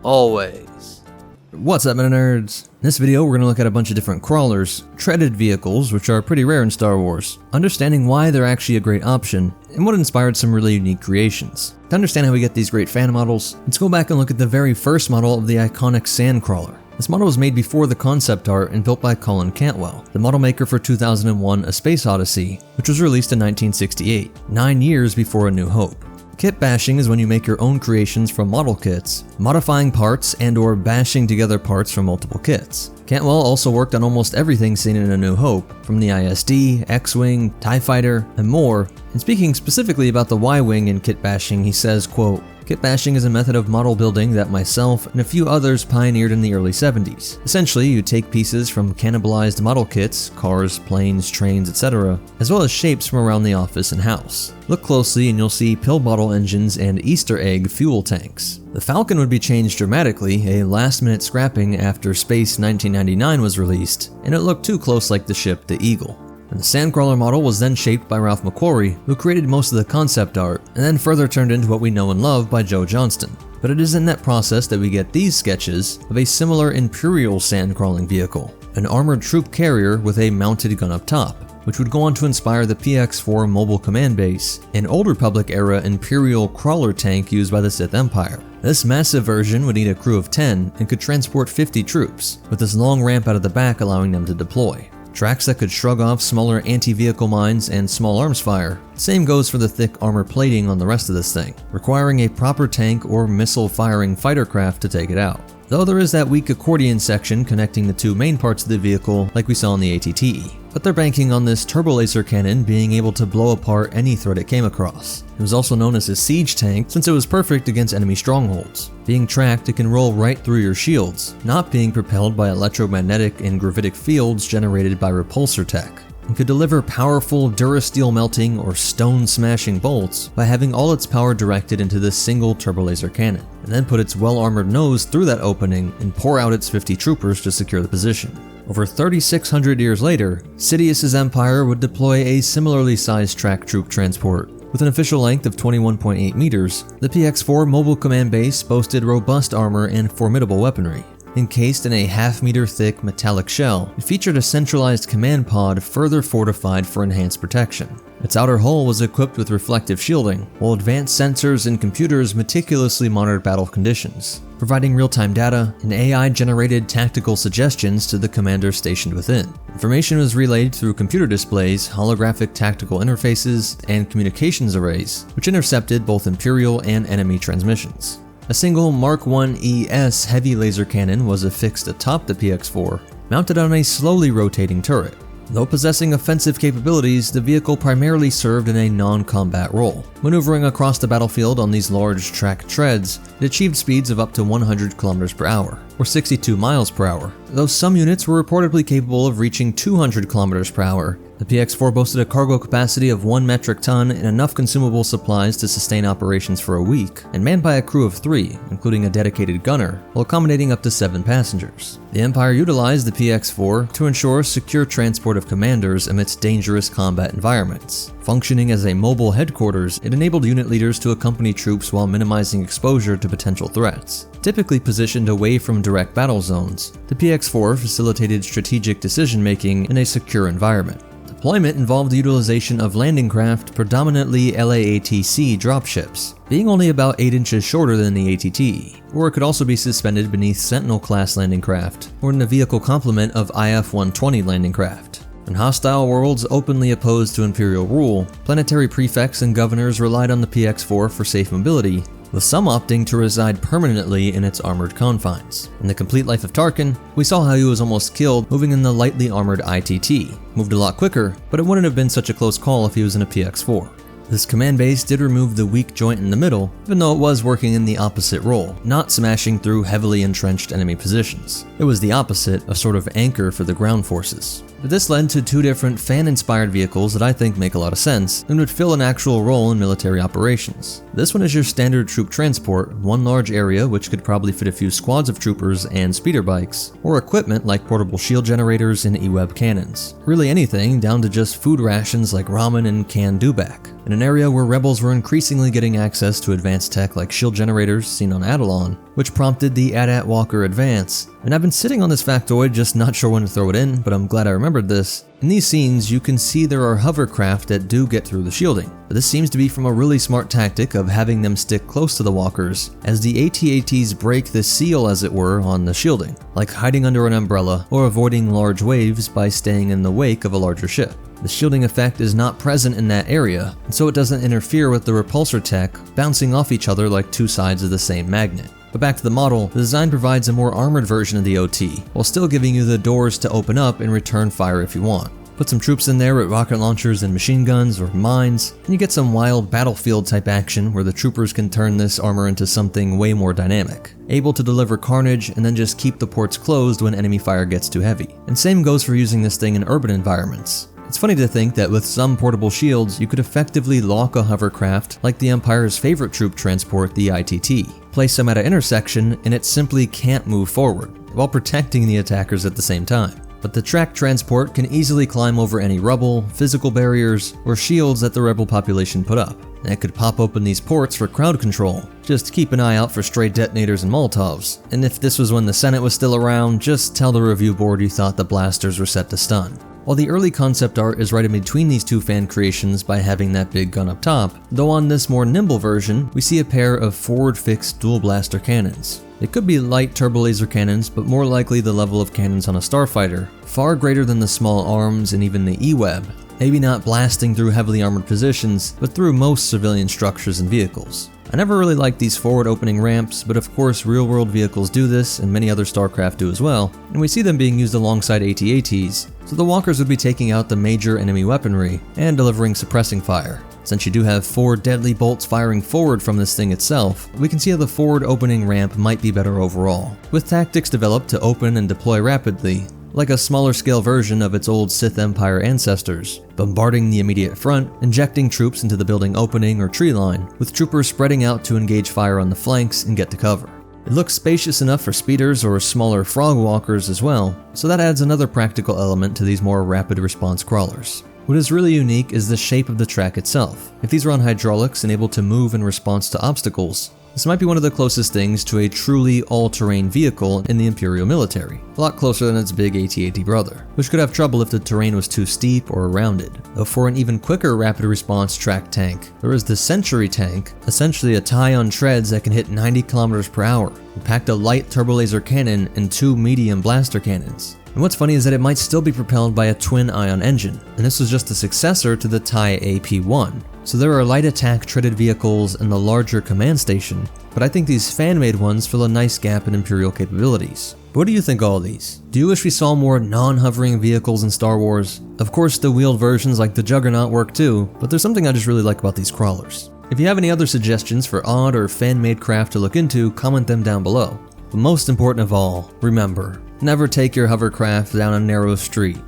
Always. What's up, MetaNerdz? In this video, we're going to look at a bunch of different crawlers, treaded vehicles, which are pretty rare in Star Wars, understanding why they're actually a great option, and what inspired some really unique creations. To understand how we get these great fan models, let's go back and look at the very first model of the iconic Sandcrawler. This model was made before the concept art and built by Colin Cantwell, the model maker for 2001: A Space Odyssey, which was released in 1968, 9 years before A New Hope. Kit bashing is when you make your own creations from model kits, modifying parts and/or bashing together parts from multiple kits. Cantwell also worked on almost everything seen in A New Hope, from the ISD, X-Wing, TIE Fighter, and more. And speaking specifically about the Y-Wing in kit bashing, he says, quote, "Kit bashing is a method of model building that myself and a few others pioneered in the early 70s. Essentially, you take pieces from cannibalized model kits, cars, planes, trains, etc., as well as shapes from around the office and house. Look closely and you'll see pill bottle engines and Easter egg fuel tanks. The Falcon would be changed dramatically, a last-minute scrapping after Space 1999 was released, and it looked too close like the ship the Eagle." And the Sandcrawler model was then shaped by Ralph McQuarrie, who created most of the concept art, and then further turned into what we know and love by Joe Johnston. But it is in that process that we get these sketches of a similar Imperial sandcrawling vehicle, an armored troop carrier with a mounted gun up top, which would go on to inspire the PX-4 mobile command base, an Old Republic-era Imperial crawler tank used by the Sith Empire. This massive version would need a crew of 10 and could transport 50 troops, with this long ramp out of the back allowing them to deploy. Tracks that could shrug off smaller anti-vehicle mines and small arms fire. Same goes for the thick armor plating on the rest of this thing, requiring a proper tank or missile-firing fighter craft to take it out. Though there is that weak accordion section connecting the two main parts of the vehicle like we saw in the ATTE. But they're banking on this turbo laser cannon being able to blow apart any threat it came across. It was also known as a siege tank since it was perfect against enemy strongholds. Being tracked, it can roll right through your shields, not being propelled by electromagnetic and gravitic fields generated by repulsor tech, and could deliver powerful Durasteel melting or stone smashing bolts by having all its power directed into this single turbo laser cannon, and then put its well-armored nose through that opening and pour out its 50 troopers to secure the position. Over 3,600 years later, Sidious's Empire would deploy a similarly sized track troop transport. With an official length of 21.8 meters, the PX-4 mobile command base boasted robust armor and formidable weaponry. Encased in a half-meter thick metallic shell, it featured a centralized command pod further fortified for enhanced protection. Its outer hull was equipped with reflective shielding, while advanced sensors and computers meticulously monitored battle conditions, providing real-time data and AI-generated tactical suggestions to the commander stationed within. Information was relayed through computer displays, holographic tactical interfaces, and communications arrays, which intercepted both Imperial and enemy transmissions. A single Mark I ES heavy laser cannon was affixed atop the PX-4, mounted on a slowly rotating turret. Though possessing offensive capabilities, the vehicle primarily served in a non-combat role. Maneuvering across the battlefield on these large track treads, it achieved speeds of up to 100 km per hour, or 62 miles per hour, though some units were reportedly capable of reaching 200 km per hour. The PX-4 boasted a cargo capacity of 1 metric ton and enough consumable supplies to sustain operations for a week, and manned by a crew of 3, including a dedicated gunner, while accommodating up to 7 passengers. The Empire utilized the PX-4 to ensure secure transport of commanders amidst dangerous combat environments. Functioning as a mobile headquarters, it enabled unit leaders to accompany troops while minimizing exposure to potential threats. Typically positioned away from direct battle zones, the PX-4 facilitated strategic decision-making in a secure environment. Deployment involved the utilization of landing craft, predominantly LAATC dropships, being only about 8 inches shorter than the ATT, or it could also be suspended beneath Sentinel-class landing craft, or in the vehicle complement of IF-120 landing craft. In hostile worlds openly opposed to Imperial rule, planetary prefects and governors relied on the PX-4 for safe mobility, with some opting to reside permanently in its armored confines. In The Complete Life of Tarkin, we saw how he was almost killed moving in the lightly armored ITT. Moved a lot quicker, but it wouldn't have been such a close call if he was in a PX-4. This command base did remove the weak joint in the middle, even though it was working in the opposite role, not smashing through heavily entrenched enemy positions. It was the opposite, a sort of anchor for the ground forces. But this led to two different fan-inspired vehicles that I think make a lot of sense and would fill an actual role in military operations. This one is your standard troop transport, one large area which could probably fit a few squads of troopers and speeder bikes, or equipment like portable shield generators and E-web cannons. Really anything down to just food rations like ramen and canned dewback. In an area where rebels were increasingly getting access to advanced tech like shield generators seen on Adelon, which prompted the AT-AT Walker Advance. And I've been sitting on this factoid just not sure when to throw it in, but I'm glad I remembered this. In these scenes, you can see there are hovercraft that do get through the shielding, but this seems to be from a really smart tactic of having them stick close to the walkers, as the AT-ATs break the seal as it were on the shielding, like hiding under an umbrella or avoiding large waves by staying in the wake of a larger ship. The shielding effect is not present in that area, and so it doesn't interfere with the repulsor tech bouncing off each other like two sides of the same magnet. But back to the model, the design provides a more armored version of the OT, while still giving you the doors to open up and return fire if you want. Put some troops in there with rocket launchers and machine guns or mines, and you get some wild battlefield type action where the troopers can turn this armor into something way more dynamic, able to deliver carnage and then just keep the ports closed when enemy fire gets too heavy. And same goes for using this thing in urban environments. It's funny to think that with some portable shields, you could effectively lock a hovercraft like the Empire's favorite troop transport, the ITT. Place them at an intersection and it simply can't move forward, while protecting the attackers at the same time. But the tracked transport can easily climb over any rubble, physical barriers, or shields that the rebel population put up. And it could pop open these ports for crowd control. Just keep an eye out for stray detonators and Molotovs. And if this was when the Senate was still around, just tell the review board you thought the blasters were set to stun. While the early concept art is right in between these two fan creations by having that big gun up top, though on this more nimble version, we see a pair of forward-fixed dual blaster cannons. They could be light turbo laser cannons, but more likely the level of cannons on a starfighter, far greater than the small arms and even the E-web. Maybe not blasting through heavily armored positions, but through most civilian structures and vehicles. I never really liked these forward opening ramps, but of course real-world vehicles do this, and many other StarCraft do as well, and we see them being used alongside AT-ATs, so the walkers would be taking out the major enemy weaponry and delivering suppressing fire. Since you do have 4 deadly bolts firing forward from this thing itself, we can see how the forward opening ramp might be better overall, with tactics developed to open and deploy rapidly, like a smaller scale version of its old Sith Empire ancestors, bombarding the immediate front, injecting troops into the building opening or tree line, with troopers spreading out to engage fire on the flanks and get to cover. It looks spacious enough for speeders or smaller frog walkers as well, so that adds another practical element to these more rapid response crawlers. What is really unique is the shape of the track itself. If these were on hydraulics and able to move in response to obstacles, this might be one of the closest things to a truly all-terrain vehicle in the Imperial military, a lot closer than its big AT-AT brother, which could have trouble if the terrain was too steep or rounded. Though for an even quicker rapid response tracked tank, there is the Century tank, essentially a TIE on treads that can hit 90 km per hour, and packed a light turbolaser cannon and 2 medium blaster cannons. And what's funny is that it might still be propelled by a twin-ion engine, and this was just a successor to the TIE AP-1. So there are light attack treaded vehicles and the larger command station, but I think these fan-made ones fill a nice gap in Imperial capabilities. But what do you think of all these? Do you wish we saw more non-hovering vehicles in Star Wars? Of course the wheeled versions like the Juggernaut work too, but there's something I just really like about these crawlers. If you have any other suggestions for odd or fan-made craft to look into, comment them down below. But most important of all, remember, never take your hovercraft down a narrow street,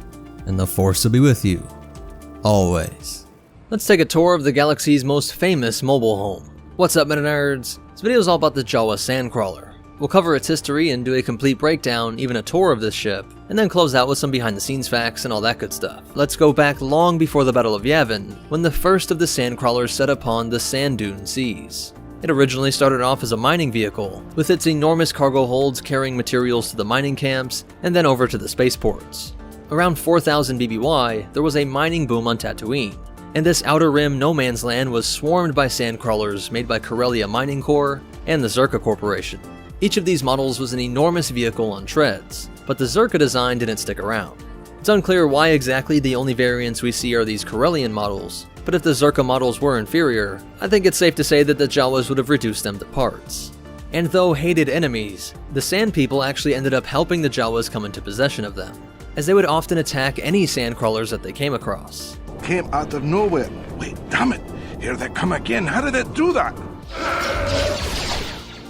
and the Force will be with you, always. Let's take a tour of the galaxy's most famous mobile home. What's up, MetaNerdz? This video is all about the Jawa Sandcrawler. We'll cover its history and do a complete breakdown, even a tour of this ship, and then close out with some behind the scenes facts and all that good stuff. Let's go back long before the Battle of Yavin, when the first of the Sandcrawlers set upon the Sand Dune Seas. It originally started off as a mining vehicle, with its enormous cargo holds carrying materials to the mining camps and then over to the spaceports. Around 4000 BBY, there was a mining boom on Tatooine, and this outer rim no man's land was swarmed by sandcrawlers made by Corellia Mining Corps and the Zerka Corporation. Each of these models was an enormous vehicle on treads, but the Zerka design didn't stick around. It's unclear why exactly the only variants we see are these Corellian models, but if the Zerka models were inferior, I think it's safe to say that the Jawas would have reduced them to parts. And though hated enemies, the Sand People actually ended up helping the Jawas come into possession of them, as they would often attack any sandcrawlers that they came across. Came out of nowhere. Wait, damn it. Here they come again. How did it do that?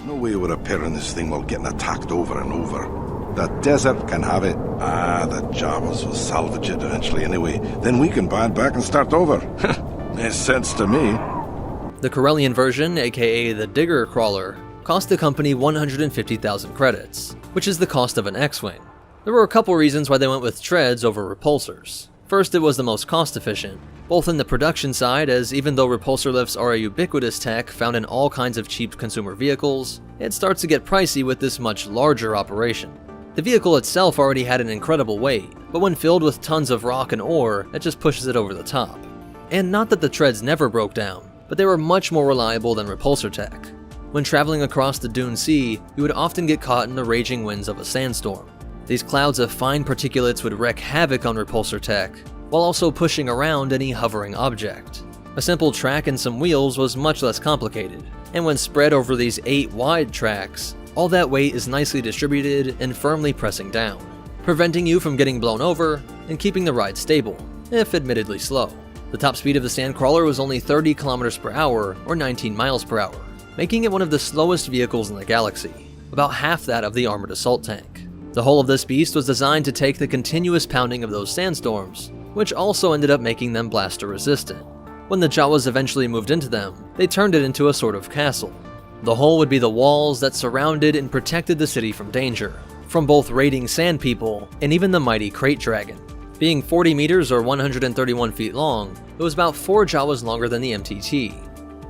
No way we're repairing this thing while getting attacked over and over. The desert can have it. The Jawas will salvage it eventually anyway. Then we can buy it back and start over. Makes sense to me. The Corellian version, aka the Digger Crawler, cost the company 150,000 credits, which is the cost of an X-Wing. There were a couple reasons why they went with treads over repulsors. First, it was the most cost-efficient, both in the production side, as even though repulsor lifts are a ubiquitous tech found in all kinds of cheap consumer vehicles, it starts to get pricey with this much larger operation. The vehicle itself already had an incredible weight, but when filled with tons of rock and ore, it just pushes it over the top. And not that the treads never broke down, but they were much more reliable than repulsor tech. When traveling across the Dune Sea, you would often get caught in the raging winds of a sandstorm. These clouds of fine particulates would wreak havoc on repulsor tech, while also pushing around any hovering object. A simple track and some wheels was much less complicated, and when spread over these 8 wide tracks, all that weight is nicely distributed and firmly pressing down, preventing you from getting blown over and keeping the ride stable, if admittedly slow. The top speed of the Sandcrawler was only 30 km per hour or 19 miles per hour, making it one of the slowest vehicles in the galaxy, about half that of the armored assault tank. The hull of this beast was designed to take the continuous pounding of those sandstorms, which also ended up making them blaster resistant. When the Jawas eventually moved into them, they turned it into a sort of castle. The hull would be the walls that surrounded and protected the city from danger, from both raiding sand people and even the mighty Crate Dragon. Being 40 meters or 131 feet long, it was about 4 Jawas longer than the MTT.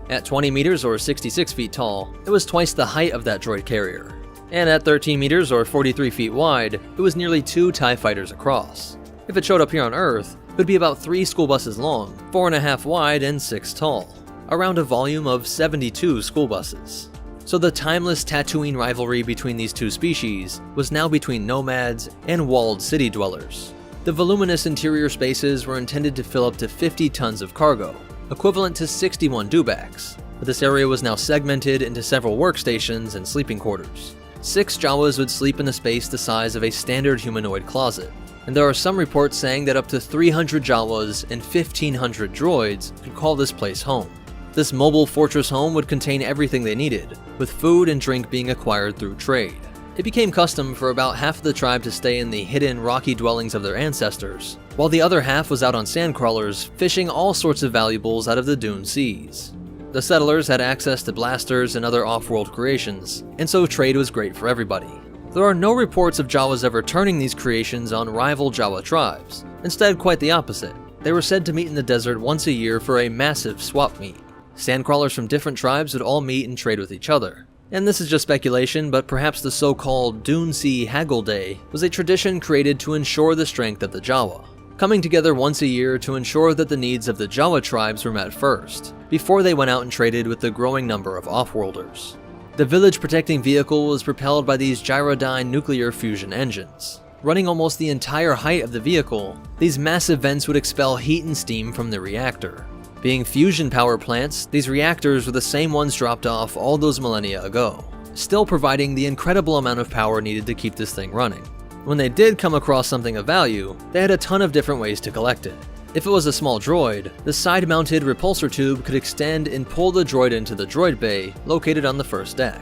At 20 meters or 66 feet tall, it was twice the height of that droid carrier. And at 13 meters or 43 feet wide, it was nearly 2 TIE fighters across. If it showed up here on Earth, it would be about 3 school buses long, 4.5 wide and 6 tall, around a volume of 72 school buses. So the timeless Tatooine rivalry between these two species was now between nomads and walled city dwellers. The voluminous interior spaces were intended to fill up to 50 tons of cargo, equivalent to 61 dewbacks, but this area was now segmented into several workstations and sleeping quarters. 6 Jawas would sleep in a space the size of a standard humanoid closet, and there are some reports saying that up to 300 Jawas and 1,500 droids could call this place home. This mobile fortress home would contain everything they needed, with food and drink being acquired through trade. It became custom for about half of the tribe to stay in the hidden rocky dwellings of their ancestors, while the other half was out on sandcrawlers fishing all sorts of valuables out of the Dune seas. The settlers had access to blasters and other off-world creations, and so trade was great for everybody. There are no reports of Jawas ever turning these creations on rival Jawa tribes. Instead, quite the opposite. They were said to meet in the desert once a year for a massive swap meet. Sandcrawlers from different tribes would all meet and trade with each other. And this is just speculation, but perhaps the so-called Dune Sea Haggle Day was a tradition created to ensure the strength of the Jawa, coming together once a year to ensure that the needs of the Jawa tribes were met first, before they went out and traded with the growing number of off-worlders. The village-protecting vehicle was propelled by these gyrodyne nuclear fusion engines. Running almost the entire height of the vehicle, these massive vents would expel heat and steam from the reactor. Being fusion power plants, these reactors were the same ones dropped off all those millennia ago, still providing the incredible amount of power needed to keep this thing running. When they did come across something of value, they had a ton of different ways to collect it. If it was a small droid, the side-mounted repulsor tube could extend and pull the droid into the droid bay located on the first deck.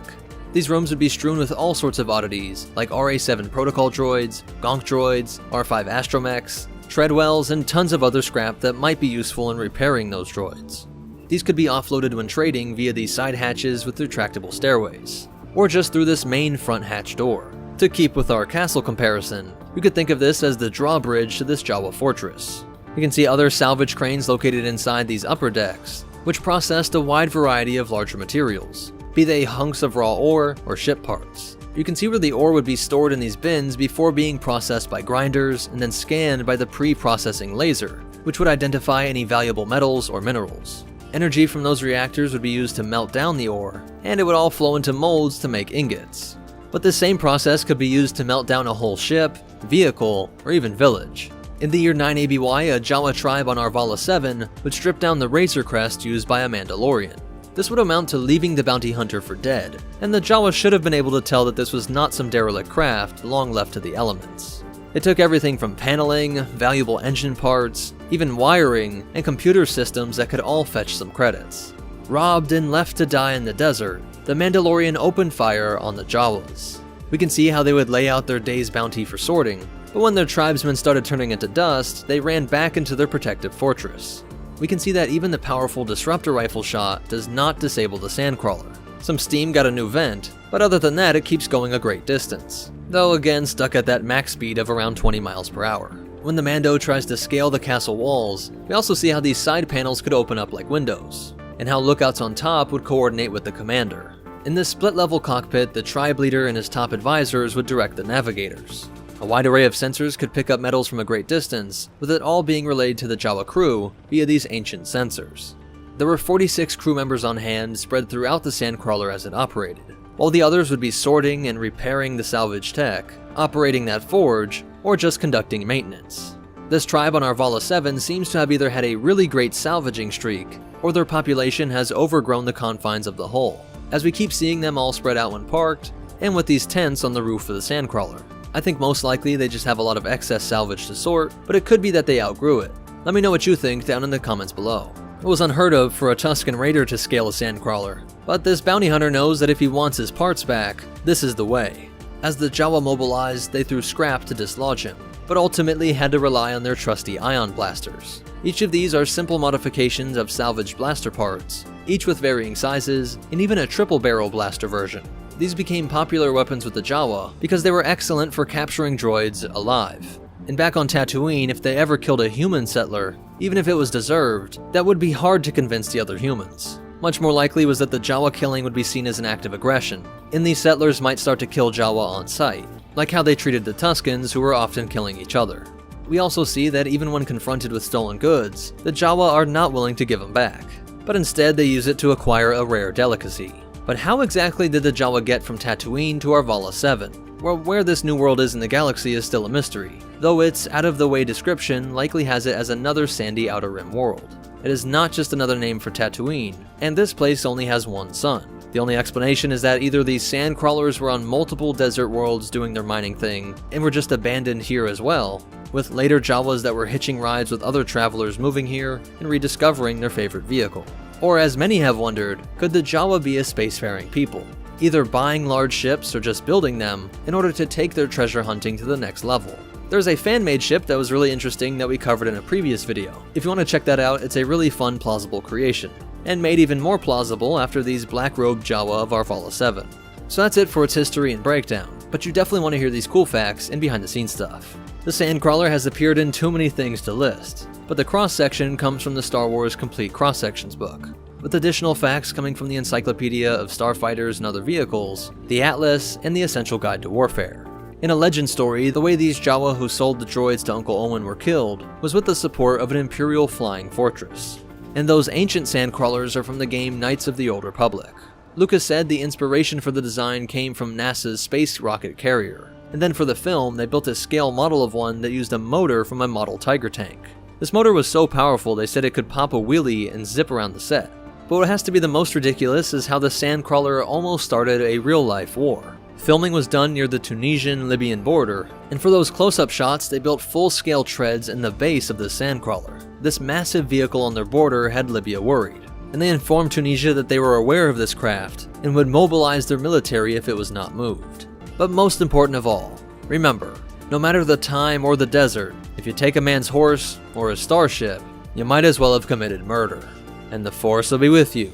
These rooms would be strewn with all sorts of oddities, like RA-7 protocol droids, gonk droids, R5 astromechs, treadwells, and tons of other scrap that might be useful in repairing those droids. These could be offloaded when trading via these side hatches with retractable stairways, or just through this main front hatch door. To keep with our castle comparison, you could think of this as the drawbridge to this Jawa fortress. You can see other salvage cranes located inside these upper decks, which processed a wide variety of larger materials, be they hunks of raw ore or ship parts. You can see where the ore would be stored in these bins before being processed by grinders and then scanned by the pre-processing laser, which would identify any valuable metals or minerals. Energy from those reactors would be used to melt down the ore, and it would all flow into molds to make ingots. But this same process could be used to melt down a whole ship, vehicle, or even village. In the year 9 ABY, a Jawa tribe on Arvala 7 would strip down the Razor Crest used by a Mandalorian. This would amount to leaving the bounty hunter for dead, and the Jawa should have been able to tell that this was not some derelict craft long left to the elements. It took everything from paneling, valuable engine parts, even wiring and computer systems that could all fetch some credits. Robbed and left to die in the desert, the Mandalorian opened fire on the Jawas. We can see how they would lay out their day's bounty for sorting, but when their tribesmen started turning into dust, they ran back into their protective fortress. We can see that even the powerful disruptor rifle shot does not disable the Sandcrawler. Some steam got a new vent, but other than that it keeps going a great distance, though again stuck at that max speed of around 20 miles per hour. When the Mando tries to scale the castle walls, we also see how these side panels could open up like windows, and how lookouts on top would coordinate with the commander. In this split-level cockpit, the tribe leader and his top advisors would direct the navigators. A wide array of sensors could pick up metals from a great distance, with it all being relayed to the Jawa crew via these ancient sensors. There were 46 crew members on hand spread throughout the Sandcrawler as it operated, while the others would be sorting and repairing the salvage tech, operating that forge, or just conducting maintenance. This tribe on Arvala 7 seems to have either had a really great salvaging streak, or their population has overgrown the confines of the hull, as we keep seeing them all spread out when parked, and with these tents on the roof of the Sandcrawler. I think most likely they just have a lot of excess salvage to sort, but it could be that they outgrew it. Let me know what you think down in the comments below. It was unheard of for a Tusken Raider to scale a Sandcrawler, but this bounty hunter knows that if he wants his parts back, this is the way. As the Jawa mobilized, they threw scrap to dislodge him, but ultimately had to rely on their trusty ion blasters. Each of these are simple modifications of salvaged blaster parts, each with varying sizes, and even a triple barrel blaster version. These became popular weapons with the Jawa because they were excellent for capturing droids alive. And back on Tatooine, if they ever killed a human settler, even if it was deserved, that would be hard to convince the other humans. Much more likely was that the Jawa killing would be seen as an act of aggression, and these settlers might start to kill Jawa on sight, like how they treated the Tuskens, who were often killing each other. We also see that even when confronted with stolen goods, the Jawa are not willing to give them back, but instead they use it to acquire a rare delicacy. But how exactly did the Jawa get from Tatooine to Arvala 7? Well, where this new world is in the galaxy is still a mystery, though its out-of-the-way description likely has it as another sandy Outer Rim world. It is not just another name for Tatooine, and this place only has one sun. The only explanation is that either these Sandcrawlers were on multiple desert worlds doing their mining thing, and were just abandoned here as well, with later Jawas that were hitching rides with other travelers moving here and rediscovering their favorite vehicle. Or as many have wondered, could the Jawa be a spacefaring people, either buying large ships or just building them in order to take their treasure hunting to the next level? There's a fan-made ship that was really interesting that we covered in a previous video. If you want to check that out, it's a really fun, plausible creation, and made even more plausible after these black-robed Jawa of Arvala 7. So that's it for its history and breakdown, but you definitely want to hear these cool facts and behind-the-scenes stuff. The Sandcrawler has appeared in too many things to list, but the cross-section comes from the Star Wars Complete Cross-Sections book, with additional facts coming from the Encyclopedia of Starfighters and Other Vehicles, the Atlas, and the Essential Guide to Warfare. In a legend story, the way these Jawa who sold the droids to Uncle Owen were killed was with the support of an Imperial flying fortress. And those ancient Sandcrawlers are from the game Knights of the Old Republic. Lucas said the inspiration for the design came from NASA's space rocket carrier, and then for the film they built a scale model of one that used a motor from a model Tiger tank. This motor was so powerful they said it could pop a wheelie and zip around the set. But what has to be the most ridiculous is how the Sandcrawler almost started a real-life war. Filming was done near the Tunisian-Libyan border, and for those close-up shots they built full-scale treads in the base of the Sandcrawler. This massive vehicle on their border had Libya worried, and they informed Tunisia that they were aware of this craft and would mobilize their military if it was not moved. But most important of all, remember, no matter the time or the desert, if you take a man's horse or a starship, you might as well have committed murder. And the Force will be with you,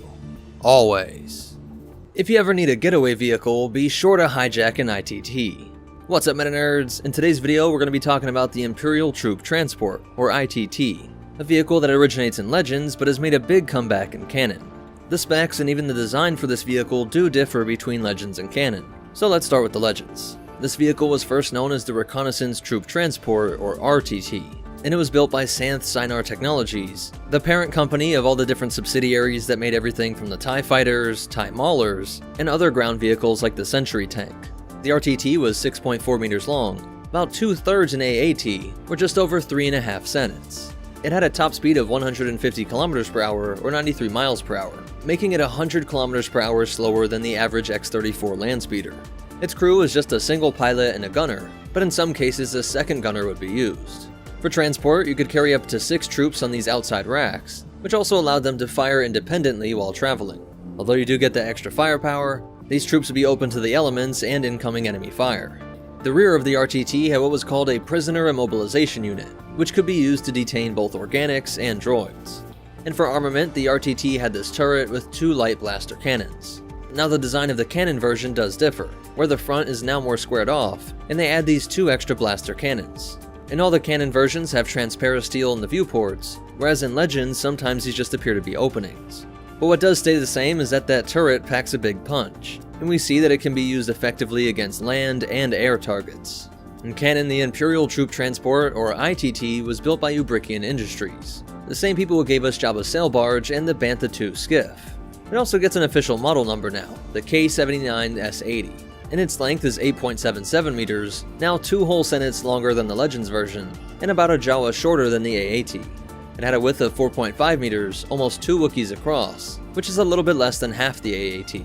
always. If you ever need a getaway vehicle, be sure to hijack an ITT. What's up, MetaNerds? In today's video, we're going to be talking about the Imperial Troop Transport, or ITT, a vehicle that originates in Legends but has made a big comeback in canon. The specs and even the design for this vehicle do differ between Legends and canon, so let's start with the Legends. This vehicle was first known as the Reconnaissance Troop Transport, or RTT, and it was built by Santh Sinar Technologies, the parent company of all the different subsidiaries that made everything from the TIE Fighters, TIE Maulers, and other ground vehicles like the Century Tank. The RTT was 6.4 meters long, about 2/3 in AAT, or just over 3.5 centimeters. It had a top speed of 150 kilometers per hour, or 93 miles per hour, making it 100 kilometers per hour slower than the average X-34 land speeder. Its crew was just a single pilot and a gunner, but in some cases a second gunner would be used. For transport, you could carry up to 6 troops on these outside racks, which also allowed them to fire independently while traveling. Although you do get the extra firepower, these troops would be open to the elements and incoming enemy fire. The rear of the RTT had what was called a prisoner immobilization unit, which could be used to detain both organics and droids. And for armament, the RTT had this turret with 2 light blaster cannons. Now the design of the cannon version does differ, where the front is now more squared off, and they add these 2 extra blaster cannons. And all the cannon versions have transparent steel in the viewports, whereas in Legends sometimes these just appear to be openings. But what does stay the same is that turret packs a big punch, and we see that it can be used effectively against land and air targets. In canon, the Imperial Troop Transport, or ITT, was built by Ubrikian Industries, the same people who gave us Jabba's sail barge and the Bantha II skiff. It also gets an official model number now, the K79S80, and its length is 8.77 meters, now 2 whole senates longer than the Legends version, and about a Jawa shorter than the AAT. It had a width of 4.5 meters, almost 2 Wookiees across, which is a little bit less than half the AAT.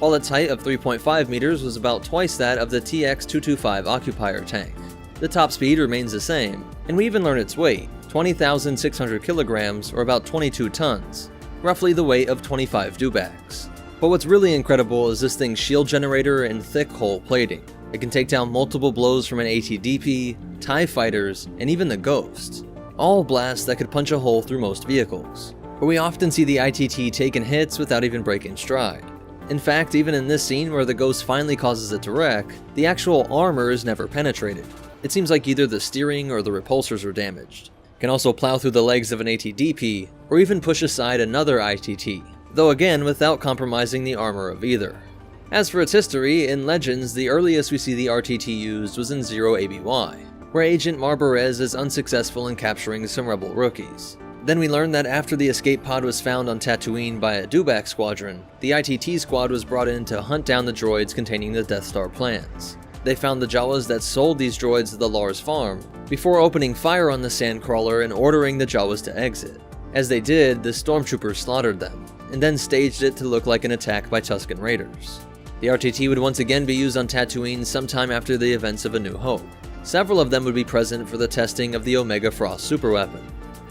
While its height of 3.5 meters was about twice that of the TX-225 Occupier tank. The top speed remains the same, and we even learn its weight, 20,600 kilograms or about 22 tons, roughly the weight of 25 dewbacks. But what's really incredible is this thing's shield generator and thick hull plating. It can take down multiple blows from an ATDP, TIE fighters, and even the Ghost. All blasts that could punch a hole through most vehicles. But we often see the ITT taking hits without even breaking stride. In fact, even in this scene where the Ghost finally causes it to wreck, the actual armor is never penetrated. It seems like either the steering or the repulsors were damaged. It can also plow through the legs of an ATDP, or even push aside another ITT, though again without compromising the armor of either. As for its history, in Legends, the earliest we see the RTT used was in 0ABY, where Agent Marbarez is unsuccessful in capturing some rebel rookies. Then we learned that after the escape pod was found on Tatooine by a dewback squadron, the ITT squad was brought in to hunt down the droids containing the Death Star plans. They found the Jawas that sold these droids to the Lars farm, before opening fire on the Sandcrawler and ordering the Jawas to exit. As they did, the stormtroopers slaughtered them, and then staged it to look like an attack by Tusken Raiders. The RTT would once again be used on Tatooine sometime after the events of A New Hope. Several of them would be present for the testing of the Omega Frost superweapon.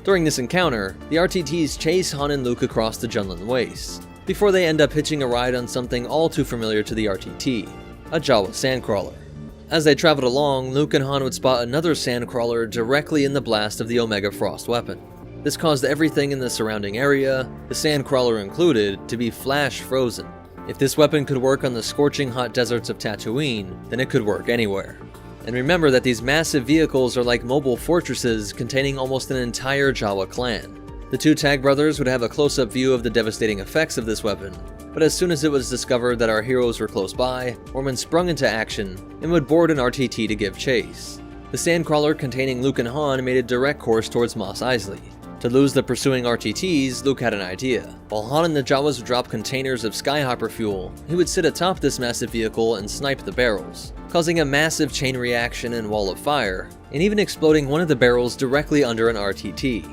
During this encounter, the RTTs chase Han and Luke across the Junlan Waste, before they end up hitching a ride on something all too familiar to the RTT, a Jawa Sandcrawler. As they traveled along, Luke and Han would spot another Sandcrawler directly in the blast of the Omega Frost weapon. This caused everything in the surrounding area, the Sandcrawler included, to be flash frozen. If this weapon could work on the scorching hot deserts of Tatooine, then it could work anywhere. And remember that these massive vehicles are like mobile fortresses containing almost an entire Jawa clan. The 2 Tag brothers would have a close-up view of the devastating effects of this weapon, but as soon as it was discovered that our heroes were close by, Orman sprung into action and would board an RTT to give chase. The Sandcrawler containing Luke and Han made a direct course towards Mos Eisley. To lose the pursuing RTTs, Luke had an idea. While Han and the Jawas would drop containers of Skyhopper fuel, he would sit atop this massive vehicle and snipe the barrels, causing a massive chain reaction and wall of fire, and even exploding one of the barrels directly under an RTT.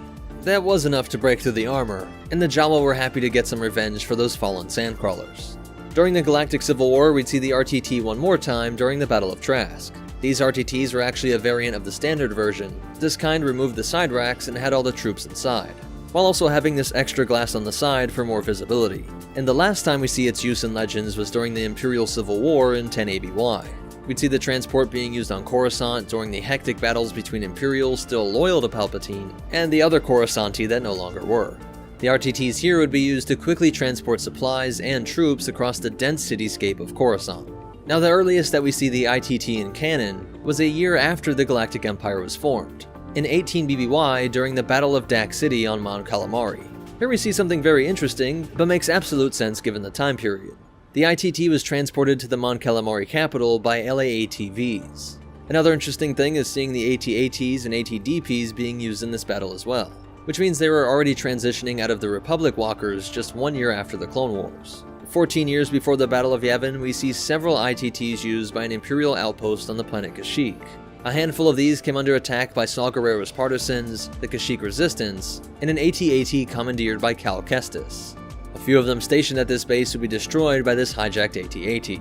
That was enough to break through the armor, and the Jawa were happy to get some revenge for those fallen Sandcrawlers. During the Galactic Civil War, we'd see the RTT one more time during the Battle of Trask. These RTTs were actually a variant of the standard version. This kind removed the side racks and had all the troops inside, while also having this extra glass on the side for more visibility. And the last time we see its use in Legends was during the Imperial Civil War in 10ABY. We'd see the transport being used on Coruscant during the hectic battles between Imperials still loyal to Palpatine and the other Coruscanti that no longer were. The RTTs here would be used to quickly transport supplies and troops across the dense cityscape of Coruscant. Now, the earliest that we see the ITT in canon was a year after the Galactic Empire was formed, in 18 BBY during the Battle of Dak City on Mon Calamari. Here we see something very interesting, but makes absolute sense given the time period. The ITT was transported to the Mon Calamari capital by LAATVs. Another interesting thing is seeing the AT-ATs and AT-DPs being used in this battle as well, which means they were already transitioning out of the Republic walkers just 1 year after the Clone Wars. 14 years before the Battle of Yavin, we see several ITTs used by an Imperial outpost on the planet Kashyyyk. A handful of these came under attack by Saw Gerrera's partisans, the Kashyyyk Resistance, and an AT-AT commandeered by Cal Kestis. A few of them stationed at this base would be destroyed by this hijacked AT-AT.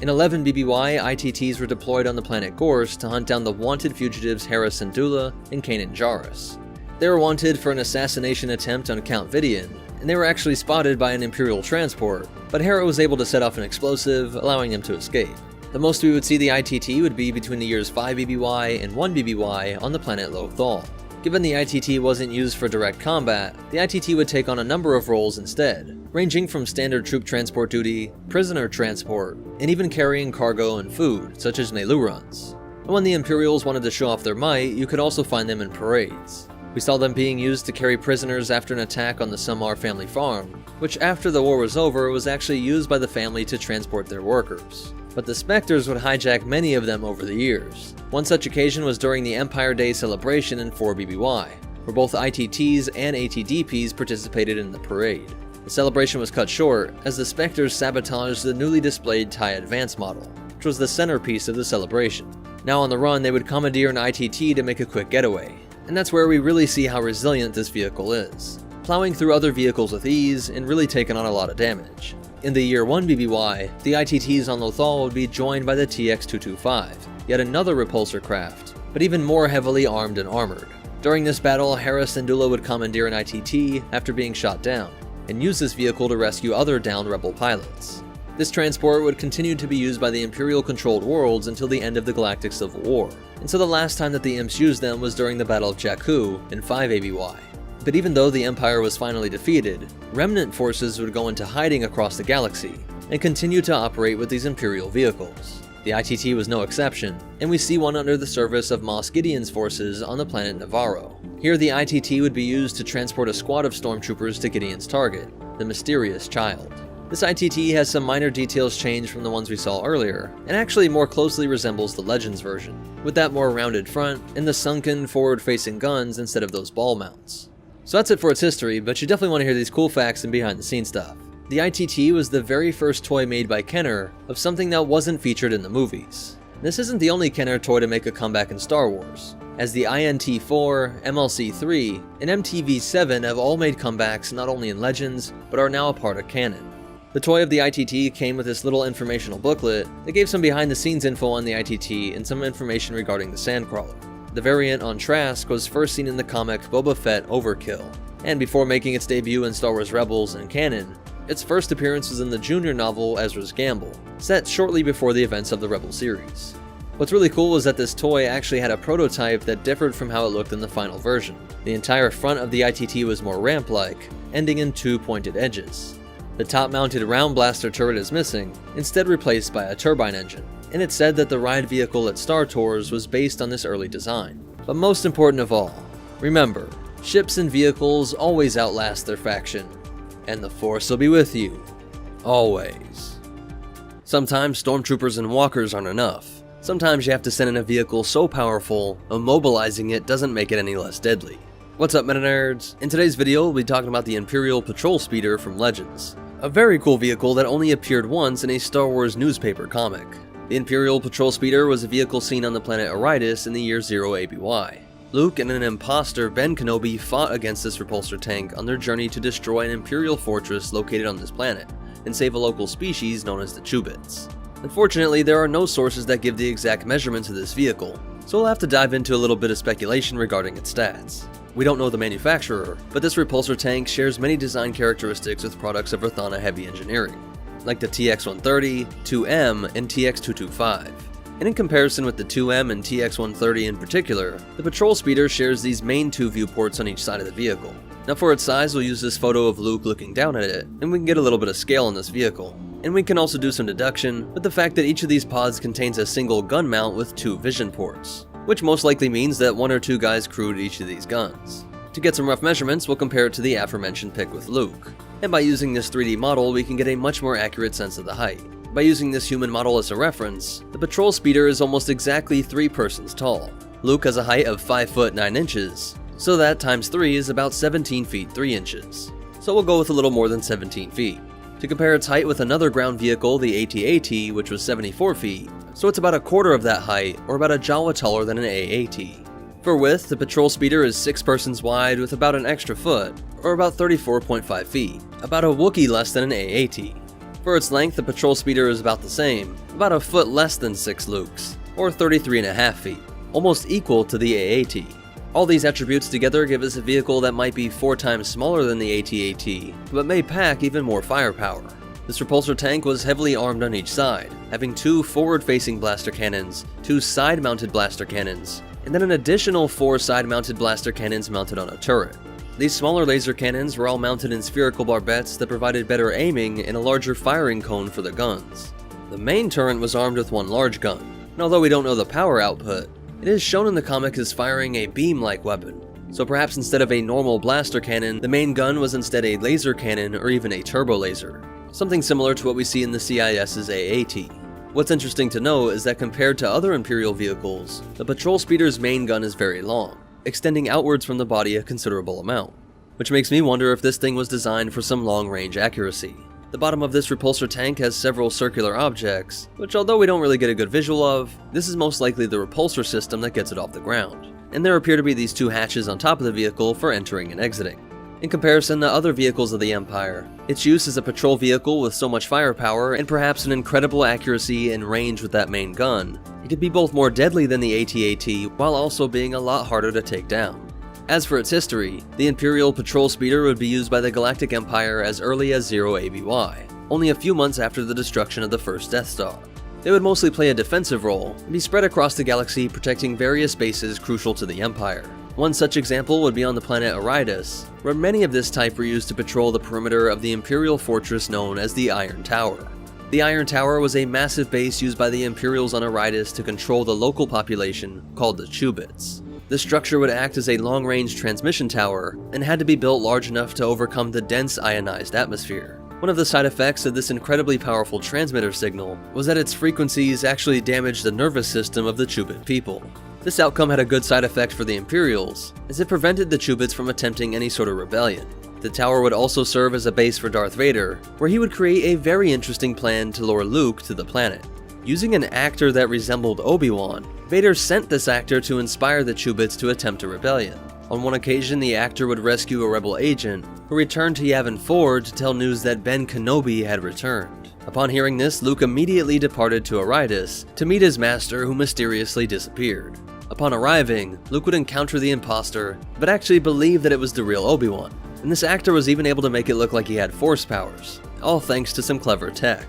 In 11 BBY, ITTs were deployed on the planet Gorse to hunt down the wanted fugitives Hera Syndulla and Kanan Jarrus. They were wanted for an assassination attempt on Count Vidian, and they were actually spotted by an Imperial transport, but Hera was able to set off an explosive, allowing them to escape. The most we would see the ITT would be between the years 5 BBY and 1 BBY on the planet Lothal. Given the ITT wasn't used for direct combat, the ITT would take on a number of roles instead, ranging from standard troop transport duty, prisoner transport, and even carrying cargo and food, such as Nelu runs. And when the Imperials wanted to show off their might, you could also find them in parades. We saw them being used to carry prisoners after an attack on the Samar family farm, which after the war was over was actually used by the family to transport their workers. But the Spectres would hijack many of them over the years. One such occasion was during the Empire Day celebration in 4 BBY, where both ITTs and ATDPs participated in the parade. The celebration was cut short as the Spectres sabotaged the newly displayed TIE Advance model, which was the centerpiece of the celebration. Now on the run, they would commandeer an ITT to make a quick getaway, and that's where we really see how resilient this vehicle is, plowing through other vehicles with ease and really taking on a lot of damage. In the year 1 BBY, the ITTs on Lothal would be joined by the TX-225, yet another repulsor craft, but even more heavily armed and armored. During this battle, Hera Syndulla would commandeer an ITT after being shot down, and use this vehicle to rescue other downed rebel pilots. This transport would continue to be used by the Imperial-controlled worlds until the end of the Galactic Civil War, and so the last time that the Imps used them was during the Battle of Jakku in 5 ABY. But even though the Empire was finally defeated, remnant forces would go into hiding across the galaxy, and continue to operate with these Imperial vehicles. The ITT was no exception, and we see one under the service of Moff Gideon's forces on the planet Navarro. Here the ITT would be used to transport a squad of stormtroopers to Gideon's target, the mysterious child. This ITT has some minor details changed from the ones we saw earlier, and actually more closely resembles the Legends version, with that more rounded front and the sunken, forward-facing guns instead of those ball mounts. So that's it for its history, but you definitely want to hear these cool facts and behind-the-scenes stuff. The ITT was the very first toy made by Kenner of something that wasn't featured in the movies. This isn't the only Kenner toy to make a comeback in Star Wars, as the INT-4, MLC-3, and MTV-7 have all made comebacks not only in Legends, but are now a part of canon. The toy of the ITT came with this little informational booklet that gave some behind-the-scenes info on the ITT and some information regarding the Sandcrawler. The variant on Trask was first seen in the comic Boba Fett Overkill, and before making its debut in Star Wars Rebels and canon, its first appearance was in the junior novel Ezra's Gamble, set shortly before the events of the Rebel series. What's really cool was that this toy actually had a prototype that differed from how it looked in the final version. The entire front of the ITT was more ramp-like, ending in 2 pointed edges. The top-mounted round blaster turret is missing, instead replaced by a turbine engine, and it's said that the ride vehicle at Star Tours was based on this early design. But most important of all, remember, ships and vehicles always outlast their faction, and the Force will be with you, always. Sometimes stormtroopers and walkers aren't enough. Sometimes you have to send in a vehicle so powerful, immobilizing it doesn't make it any less deadly. What's up, MetaNerdz? In today's video, we'll be talking about the Imperial Patrol Speeder from Legends. A very cool vehicle that only appeared once in a Star Wars newspaper comic. The Imperial Patrol Speeder was a vehicle seen on the planet Aritis in the year 0 ABY. Luke and an imposter Ben Kenobi fought against this repulsor tank on their journey to destroy an Imperial fortress located on this planet, and save a local species known as the Chubits. Unfortunately, there are no sources that give the exact measurements of this vehicle, so we'll have to dive into a little bit of speculation regarding its stats. We don't know the manufacturer, but this repulsor tank shares many design characteristics with products of Rathana Heavy Engineering, like the TX-130, 2M, and TX-225. And in comparison with the 2M and TX-130 in particular, the Patrol Speeder shares these main two viewports on each side of the vehicle. Now for its size, we'll use this photo of Luke looking down at it, and we can get a little bit of scale on this vehicle. And we can also do some deduction with the fact that each of these pods contains a single gun mount with 2 vision ports, which most likely means that 1 or 2 guys crewed each of these guns. To get some rough measurements, we'll compare it to the aforementioned pic with Luke. And by using this 3D model, we can get a much more accurate sense of the height. By using this human model as a reference, the Patrol Speeder is almost exactly 3 persons tall. Luke has a height of 5 foot 9 inches, so that times 3 is about 17 feet 3 inches. So we'll go with a little more than 17 feet. To compare its height with another ground vehicle, the AT-AT, which was 74 feet, so it's about a quarter of that height, or about a Jawa taller than an AAT. For width, the Patrol Speeder is 6 persons wide with about an extra foot, or about 34.5 feet, about a Wookiee less than an AAT. For its length, the patrol speeder is about the same, about a foot less than 6 Lukes, or 33.5 feet, almost equal to the AAT. All these attributes together give us a vehicle that might be 4 times smaller than the AT-AT, but may pack even more firepower. This repulsor tank was heavily armed on each side, having 2 forward-facing blaster cannons, 2 side-mounted blaster cannons, and then an additional 4 side-mounted blaster cannons mounted on a turret. These smaller laser cannons were all mounted in spherical barbettes that provided better aiming and a larger firing cone for the guns. The main turret was armed with 1 large gun, and although we don't know the power output, it is shown in the comic as firing a beam-like weapon. So perhaps instead of a normal blaster cannon, the main gun was instead a laser cannon or even a turbo laser. Something similar to what we see in the CIS's AAT. What's interesting to know is that compared to other Imperial vehicles, the patrol speeder's main gun is very long, extending outwards from the body a considerable amount, which makes me wonder if this thing was designed for some long-range accuracy. The bottom of this repulsor tank has several circular objects, which although we don't really get a good visual of, this is most likely the repulsor system that gets it off the ground. And there appear to be these 2 hatches on top of the vehicle for entering and exiting. In comparison to other vehicles of the Empire, its use as a patrol vehicle with so much firepower and perhaps an incredible accuracy and range with that main gun, it could be both more deadly than the AT-AT while also being a lot harder to take down. As for its history, the Imperial patrol speeder would be used by the Galactic Empire as early as 0 ABY, only a few months after the destruction of the first Death Star. They would mostly play a defensive role and be spread across the galaxy protecting various bases crucial to the Empire. One such example would be on the planet Aridus, where many of this type were used to patrol the perimeter of the Imperial fortress known as the Iron Tower. The Iron Tower was a massive base used by the Imperials on Aridus to control the local population, called the Chubits. This structure would act as a long-range transmission tower and had to be built large enough to overcome the dense ionized atmosphere. One of the side effects of this incredibly powerful transmitter signal was that its frequencies actually damaged the nervous system of the Chubit people. This outcome had a good side effect for the Imperials, as it prevented the Chubits from attempting any sort of rebellion. The tower would also serve as a base for Darth Vader, where he would create a very interesting plan to lure Luke to the planet. Using an actor that resembled Obi-Wan, Vader sent this actor to inspire the Chubits to attempt a rebellion. On one occasion, the actor would rescue a rebel agent, who returned to Yavin 4 to tell news that Ben Kenobi had returned. Upon hearing this, Luke immediately departed to Aridus to meet his master, who mysteriously disappeared. Upon arriving, Luke would encounter the imposter, but actually believe that it was the real Obi-Wan, and this actor was even able to make it look like he had Force powers, all thanks to some clever tech.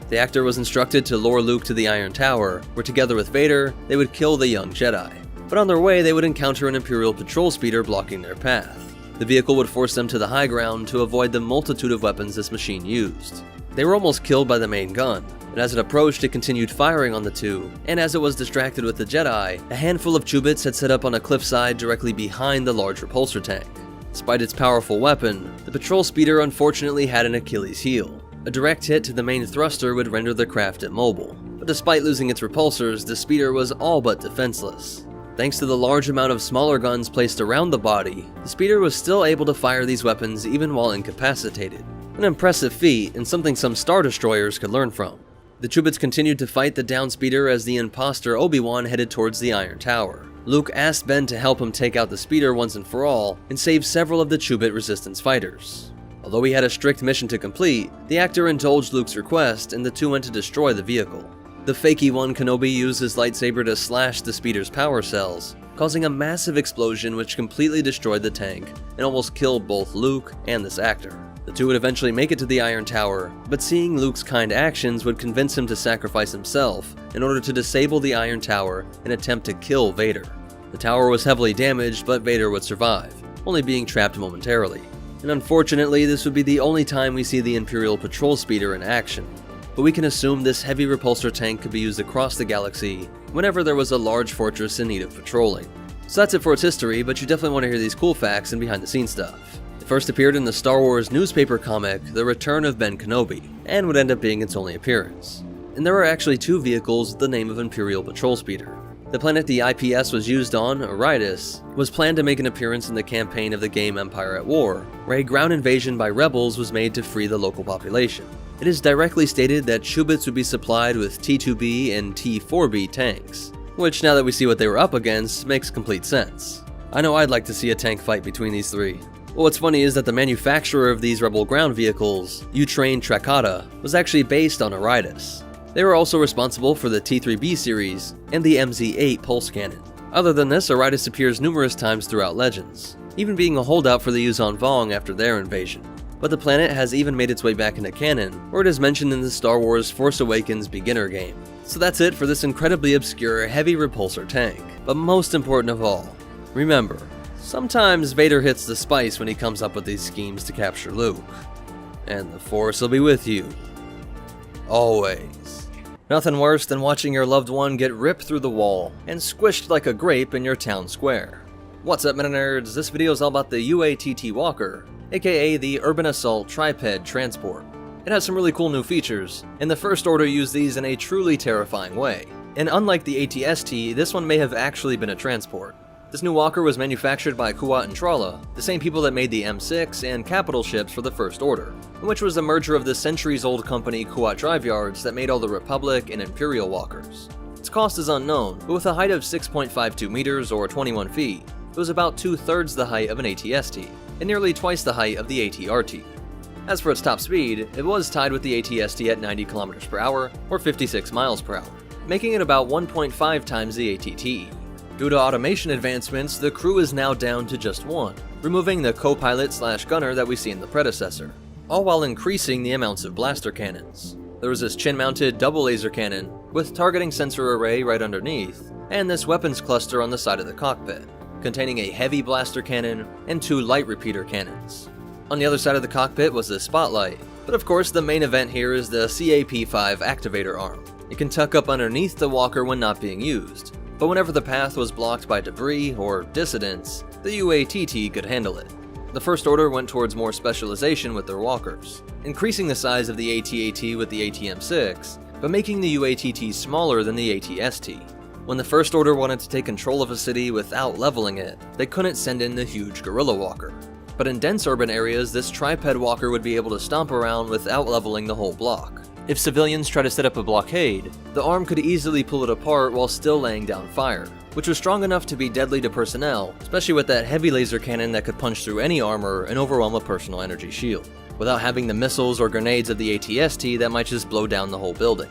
The actor was instructed to lure Luke to the Iron Tower, where together with Vader, they would kill the young Jedi. But on their way, they would encounter an Imperial patrol speeder blocking their path. The vehicle would force them to the high ground to avoid the multitude of weapons this machine used. They were almost killed by the main gun, and as it approached, it continued firing on the 2, and as it was distracted with the Jedi, a handful of Chubits had set up on a cliffside directly behind the large repulsor tank. Despite its powerful weapon, the patrol speeder unfortunately had an Achilles heel. A direct hit to the main thruster would render the craft immobile, but despite losing its repulsors, the speeder was all but defenseless. Thanks to the large amount of smaller guns placed around the body, the speeder was still able to fire these weapons even while incapacitated. An impressive feat, and something some Star Destroyers could learn from. The Chubits continued to fight the down speeder as the imposter Obi-Wan headed towards the Iron Tower. Luke asked Ben to help him take out the speeder once and for all, and save several of the Chubit resistance fighters. Although he had a strict mission to complete, the actor indulged Luke's request and the 2 went to destroy the vehicle. The fakey one Kenobi used his lightsaber to slash the speeder's power cells, causing a massive explosion which completely destroyed the tank and almost killed both Luke and this actor. The 2 would eventually make it to the Iron Tower, but seeing Luke's kind actions would convince him to sacrifice himself in order to disable the Iron Tower and attempt to kill Vader. The tower was heavily damaged, but Vader would survive, only being trapped momentarily. And unfortunately, this would be the only time we see the Imperial patrol speeder in action. But we can assume this heavy repulsor tank could be used across the galaxy whenever there was a large fortress in need of patrolling. So that's it for its history, but you definitely want to hear these cool facts and behind the scenes stuff. It first appeared in the Star Wars newspaper comic, The Return of Ben Kenobi, and would end up being its only appearance. And there are actually 2 vehicles with the name of Imperial Patrol Speeder. The planet the IPS was used on, Aridus, was planned to make an appearance in the campaign of the game Empire at War, where a ground invasion by rebels was made to free the local population. It is directly stated that Chubits would be supplied with T2B and T4B tanks, which now that we see what they were up against, makes complete sense. I know I'd like to see a tank fight between these 3. Well, what's funny is that the manufacturer of these Rebel ground vehicles, Utrain Trakata, was actually based on Aridus. They were also responsible for the T-3B series and the MZ-8 pulse cannon. Other than this, Aridus appears numerous times throughout Legends, even being a holdout for the Yuzhan Vong after their invasion. But the planet has even made its way back into canon, where it is mentioned in the Star Wars Force Awakens beginner game. So that's it for this incredibly obscure heavy repulsor tank. But most important of all, remember, sometimes Vader hits the spice when he comes up with these schemes to capture Luke. And the Force will be with you. Always. Nothing worse than watching your loved one get ripped through the wall and squished like a grape in your town square. What's up, MetaNerdz? This video is all about the UATT Walker, aka the Urban Assault Triped Transport. It has some really cool new features, and the First Order used these in a truly terrifying way. And unlike the AT-ST, this one may have actually been a transport. This new walker was manufactured by Kuat and Tralla, the same people that made the M6 and Capital ships for the First Order, which was the merger of the centuries-old company Kuat Drive Yards that made all the Republic and Imperial walkers. Its cost is unknown, but with a height of 6.52 meters or 21 feet, it was about 2/3 the height of an AT-ST, and nearly twice the height of the AT-RT. As for its top speed, it was tied with the AT-ST at 90 km per hour or 56 miles per hour, making it about 1.5 times the AT-TE. Due to automation advancements, the crew is now down to just one, removing the co-pilot/gunner that we see in the predecessor, all while increasing the amounts of blaster cannons. There was this chin-mounted double laser cannon with targeting sensor array right underneath, and this weapons cluster on the side of the cockpit, containing a heavy blaster cannon and 2 light repeater cannons. On the other side of the cockpit was the spotlight, but of course the main event here is the CAP-5 activator arm. It can tuck up underneath the walker when not being used, but whenever the path was blocked by debris or dissidents, the UATT could handle it. The First Order went towards more specialization with their walkers, increasing the size of the AT-AT with the AT-M6, but making the UATT smaller than the AT-ST. When the First Order wanted to take control of a city without leveling it, they couldn't send in the huge guerrilla walker. But in dense urban areas, this triped walker would be able to stomp around without leveling the whole block. If civilians try to set up a blockade, the arm could easily pull it apart while still laying down fire, which was strong enough to be deadly to personnel, especially with that heavy laser cannon that could punch through any armor and overwhelm a personal energy shield, without having the missiles or grenades of the AT-ST that might just blow down the whole building.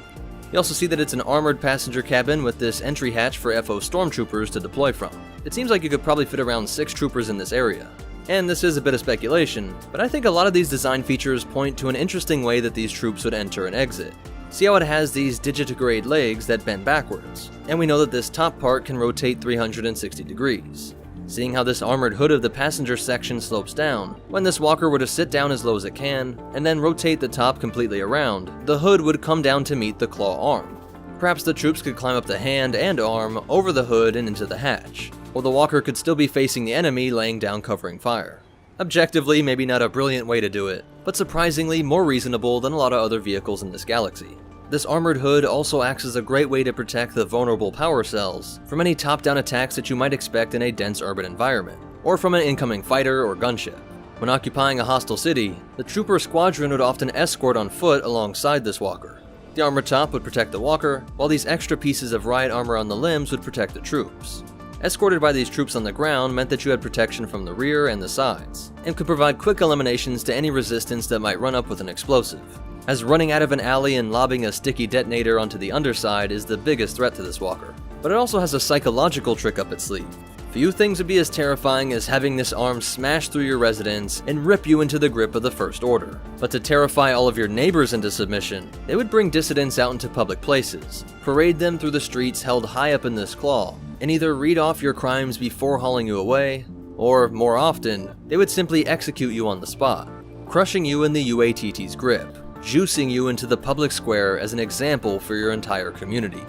You also see that it's an armored passenger cabin with this entry hatch for FO stormtroopers to deploy from. It seems like you could probably fit around 6 troopers in this area. And this is a bit of speculation, but I think a lot of these design features point to an interesting way that these troops would enter and exit. See how it has these digitigrade legs that bend backwards, and we know that this top part can rotate 360 degrees. Seeing how this armored hood of the passenger section slopes down, when this walker were to sit down as low as it can, and then rotate the top completely around, the hood would come down to meet the claw arm. Perhaps the troops could climb up the hand and arm, over the hood and into the hatch, while the walker could still be facing the enemy laying down covering fire. Objectively, maybe not a brilliant way to do it, but surprisingly more reasonable than a lot of other vehicles in this galaxy. This armored hood also acts as a great way to protect the vulnerable power cells from any top-down attacks that you might expect in a dense urban environment, or from an incoming fighter or gunship. When occupying a hostile city, the trooper squadron would often escort on foot alongside this walker. The armored top would protect the walker, while these extra pieces of riot armor on the limbs would protect the troops. Escorted by these troops on the ground meant that you had protection from the rear and the sides, and could provide quick eliminations to any resistance that might run up with an explosive, as running out of an alley and lobbing a sticky detonator onto the underside is the biggest threat to this walker. But it also has a psychological trick up its sleeve. Few things would be as terrifying as having this arm smash through your residence and rip you into the grip of the First Order. But to terrify all of your neighbors into submission, they would bring dissidents out into public places, parade them through the streets held high up in this claw, and either read off your crimes before hauling you away, or, more often, they would simply execute you on the spot, crushing you in the UATT's grip, juicing you into the public square as an example for your entire community.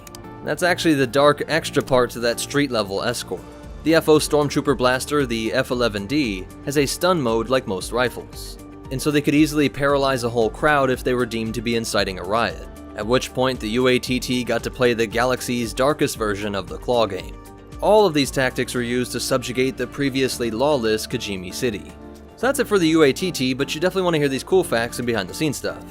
That's actually the dark extra part to that street-level escort. The FO Stormtrooper Blaster, the F-11D, has a stun mode like most rifles, and so they could easily paralyze a whole crowd if they were deemed to be inciting a riot, at which point the UATT got to play the galaxy's darkest version of the claw game. All of these tactics were used to subjugate the previously lawless Kijimi City. So that's it for the UATT, but you definitely want to hear these cool facts and behind-the-scenes stuff.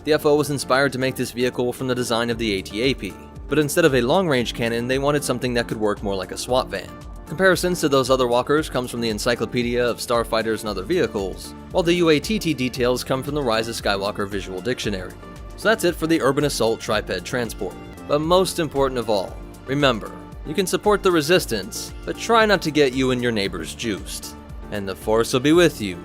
The FO was inspired to make this vehicle from the design of the AT-AP, but instead of a long-range cannon, they wanted something that could work more like a SWAT van. Comparisons to those other walkers comes from the Encyclopedia of Starfighters and Other Vehicles, while the UATT details come from the Rise of Skywalker Visual Dictionary. So that's it for the Urban Assault Triped Transport. But most important of all, remember, you can support the Resistance, but try not to get you and your neighbors juiced. And the Force will be with you,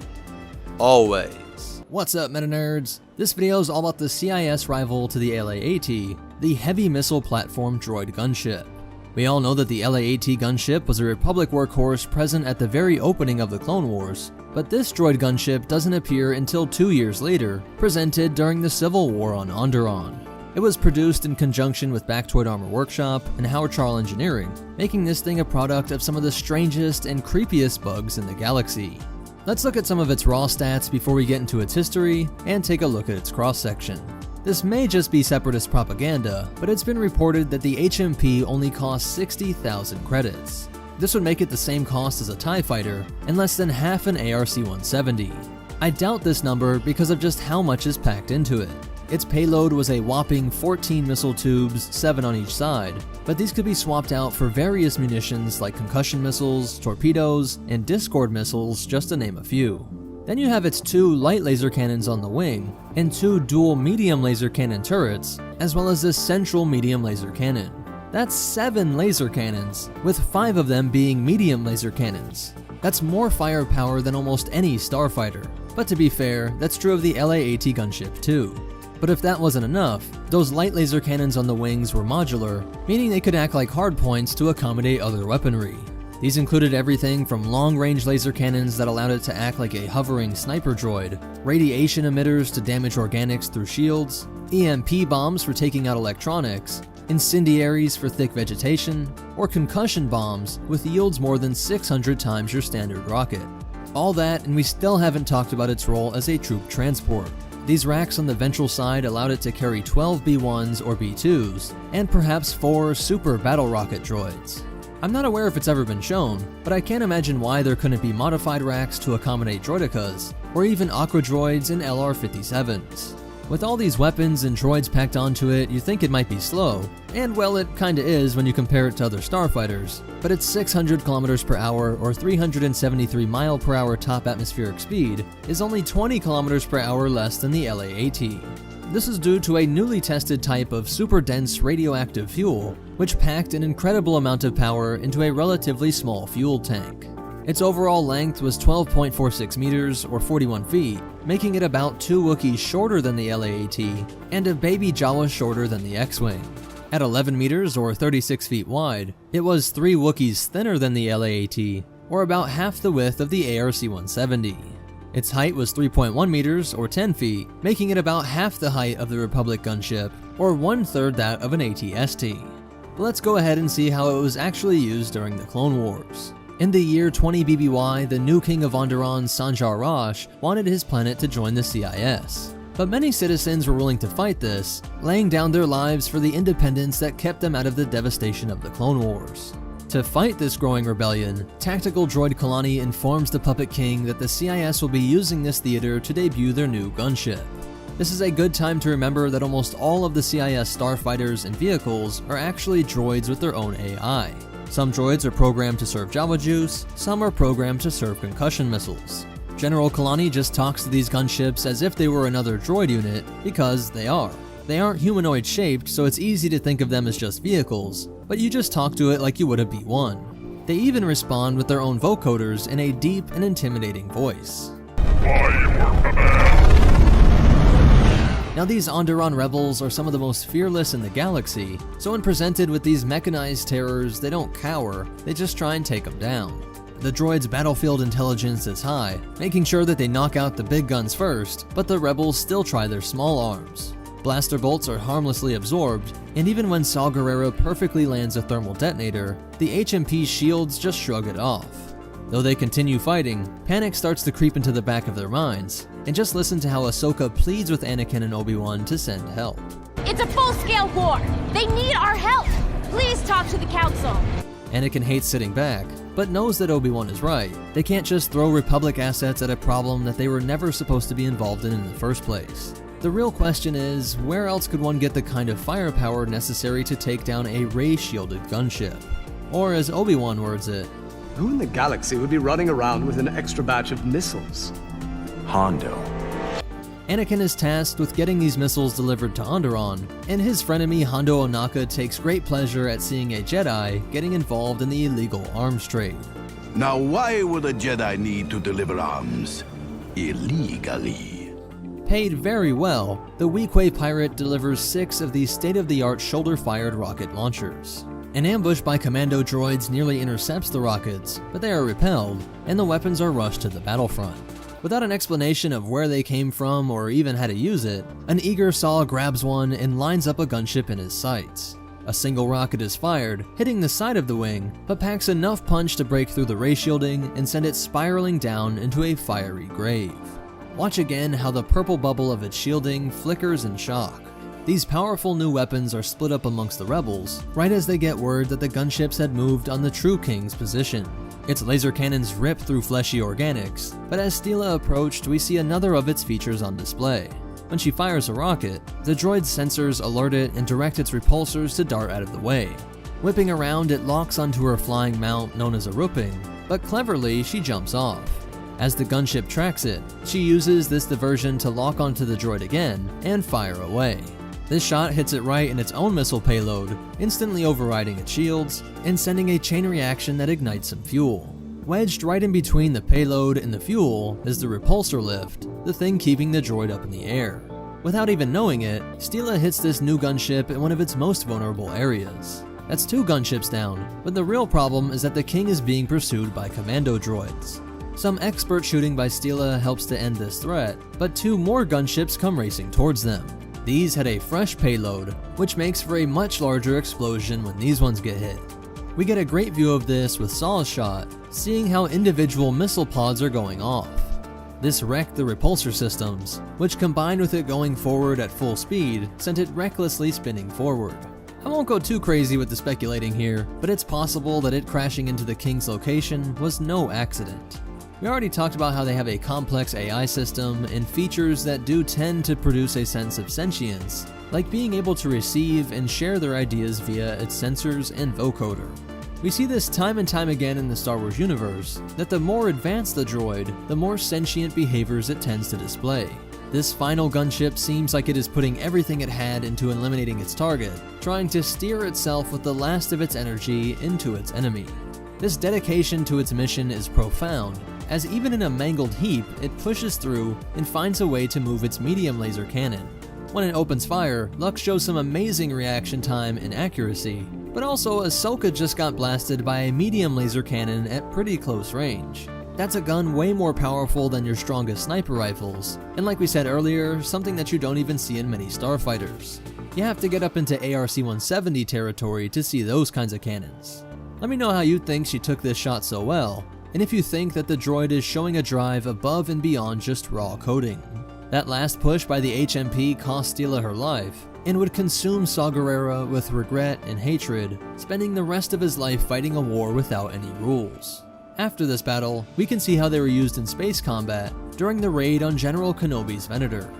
always. What's up, MetaNerds? This video is all about the CIS rival to the LA-AT, the Heavy Missile Platform Droid gunship. We all know that the LA-AT gunship was a Republic workhorse present at the very opening of the Clone Wars, but this droid gunship doesn't appear until 2 years later, presented during the Civil War on Onderon. It was produced in conjunction with Bactoid Armor Workshop and Howard Charles Engineering, making this thing a product of some of the strangest and creepiest bugs in the galaxy. Let's look at some of its raw stats before we get into its history, and take a look at its cross-section. This may just be separatist propaganda, but it's been reported that the HMP only costs 60,000 credits. This would make it the same cost as a TIE fighter, and less than half an ARC-170. I doubt this number because of just how much is packed into it. Its payload was a whopping 14 missile tubes, 7 on each side, but these could be swapped out for various munitions like concussion missiles, torpedoes, and Discord missiles, just to name a few. Then you have its 2 light laser cannons on the wing, and 2 dual medium laser cannon turrets, as well as this central medium laser cannon. That's 7 laser cannons, with 5 of them being medium laser cannons. That's more firepower than almost any starfighter. But to be fair, that's true of the LA-AT gunship too. But if that wasn't enough, those light laser cannons on the wings were modular, meaning they could act like hardpoints to accommodate other weaponry. These included everything from long-range laser cannons that allowed it to act like a hovering sniper droid, radiation emitters to damage organics through shields, EMP bombs for taking out electronics, incendiaries for thick vegetation, or concussion bombs with yields more than 600 times your standard rocket. All that, and we still haven't talked about its role as a troop transport. These racks on the ventral side allowed it to carry 12 B-1s or B-2s, and perhaps 4 super battle rocket droids. I'm not aware if it's ever been shown, but I can't imagine why there couldn't be modified racks to accommodate droidicas, or even aqua droids and LR-57s. With all these weapons and droids packed onto it, you think it might be slow, and well, it kinda is when you compare it to other starfighters, but its 600 km per hour or 373 mile per hour top atmospheric speed is only 20 km per hour less than the LA-AT. This is due to a newly tested type of super dense radioactive fuel, which packed an incredible amount of power into a relatively small fuel tank. Its overall length was 12.46 meters or 41 feet, making it about 2 Wookiees shorter than the LA-AT and a baby Jawa shorter than the X-Wing. At 11 meters or 36 feet wide, it was 3 Wookiees thinner than the LA-AT, or about half the width of the ARC-170. Its height was 3.1 meters or 10 feet, making it about half the height of the Republic gunship, or 1/3 that of an AT-ST. But let's go ahead and see how it was actually used during the Clone Wars. In the year 20 BBY, the new king of Onderon, Sanjar Rosh, wanted his planet to join the CIS. But many citizens were willing to fight this, laying down their lives for the independence that kept them out of the devastation of the Clone Wars. To fight this growing rebellion, Tactical Droid Kalani informs the Puppet King that the CIS will be using this theater to debut their new gunship. This is a good time to remember that almost all of the CIS starfighters and vehicles are actually droids with their own AI. Some droids are programmed to serve Java Juice, some are programmed to serve concussion missiles. General Kalani just talks to these gunships as if they were another droid unit, because they are. They aren't humanoid shaped, so it's easy to think of them as just vehicles, but you just talk to it like you would a B-1. They even respond with their own vocoders in a deep and intimidating voice. Now these Onderon rebels are some of the most fearless in the galaxy, so when presented with these mechanized terrors, they don't cower, they just try and take them down. The droid's battlefield intelligence is high, making sure that they knock out the big guns first, but the rebels still try their small arms. Blaster bolts are harmlessly absorbed, and even when Saw Gerrera perfectly lands a thermal detonator, the HMP's shields just shrug it off. Though they continue fighting, panic starts to creep into the back of their minds, and just listen to how Ahsoka pleads with Anakin and Obi-Wan to send help. It's a full-scale war! They need our help! Please talk to the Council! Anakin hates sitting back, but knows that Obi-Wan is right. They can't just throw Republic assets at a problem that they were never supposed to be involved in the first place. The real question is, where else could one get the kind of firepower necessary to take down a ray-shielded gunship? Or as Obi-Wan words it, Who in the galaxy would be running around with an extra batch of missiles? Hondo. Anakin is tasked with getting these missiles delivered to Onderon, and his frenemy Hondo Ohnaka takes great pleasure at seeing a Jedi getting involved in the illegal arms trade. Now, why would a Jedi need to deliver arms illegally? Paid very well, the Weequay pirate delivers 6 of these state-of-the-art shoulder-fired rocket launchers. An ambush by commando droids nearly intercepts the rockets, but they are repelled, and the weapons are rushed to the battlefront. Without an explanation of where they came from or even how to use it, an eager Saw grabs one and lines up a gunship in his sights. A single rocket is fired, hitting the side of the wing, but packs enough punch to break through the ray shielding and send it spiraling down into a fiery grave. Watch again how the purple bubble of its shielding flickers in shock. These powerful new weapons are split up amongst the rebels, right as they get word that the gunships had moved on the True King's position. Its laser cannons rip through fleshy organics, but as Steela approached, we see another of its features on display. When she fires a rocket, the droid's sensors alert it and direct its repulsors to dart out of the way. Whipping around, it locks onto her flying mount known as a Ruping, but cleverly she jumps off. As the gunship tracks it, she uses this diversion to lock onto the droid again and fire away. This shot hits it right in its own missile payload, instantly overriding its shields and sending a chain reaction that ignites some fuel. Wedged right in between the payload and the fuel is the repulsor lift, the thing keeping the droid up in the air. Without even knowing it, Steela hits this new gunship in one of its most vulnerable areas. That's 2 gunships down, but the real problem is that the King is being pursued by commando droids. Some expert shooting by Steela helps to end this threat, but 2 more gunships come racing towards them. These had a fresh payload, which makes for a much larger explosion when these ones get hit. We get a great view of this with Saw's shot, seeing how individual missile pods are going off. This wrecked the repulsor systems, which combined with it going forward at full speed, sent it recklessly spinning forward. I won't go too crazy with the speculating here, but it's possible that it crashing into the King's location was no accident. We already talked about how they have a complex AI system and features that do tend to produce a sense of sentience, like being able to receive and share their ideas via its sensors and vocoder. We see this time and time again in the Star Wars universe, that the more advanced the droid, the more sentient behaviors it tends to display. This final gunship seems like it is putting everything it had into eliminating its target, trying to steer itself with the last of its energy into its enemy. This dedication to its mission is profound, as even in a mangled heap, it pushes through and finds a way to move its medium laser cannon. When it opens fire, Lux shows some amazing reaction time and accuracy, but also Ahsoka just got blasted by a medium laser cannon at pretty close range. That's a gun way more powerful than your strongest sniper rifles, and like we said earlier, something that you don't even see in many starfighters. You have to get up into ARC-170 territory to see those kinds of cannons. Let me know how you think she took this shot so well, and if you think that the droid is showing a drive above and beyond just raw coding. That last push by the HMP cost Steela her life, and would consume Saw Gerrera with regret and hatred, spending the rest of his life fighting a war without any rules. After this battle, we can see how they were used in space combat during the raid on General Kenobi's Venator.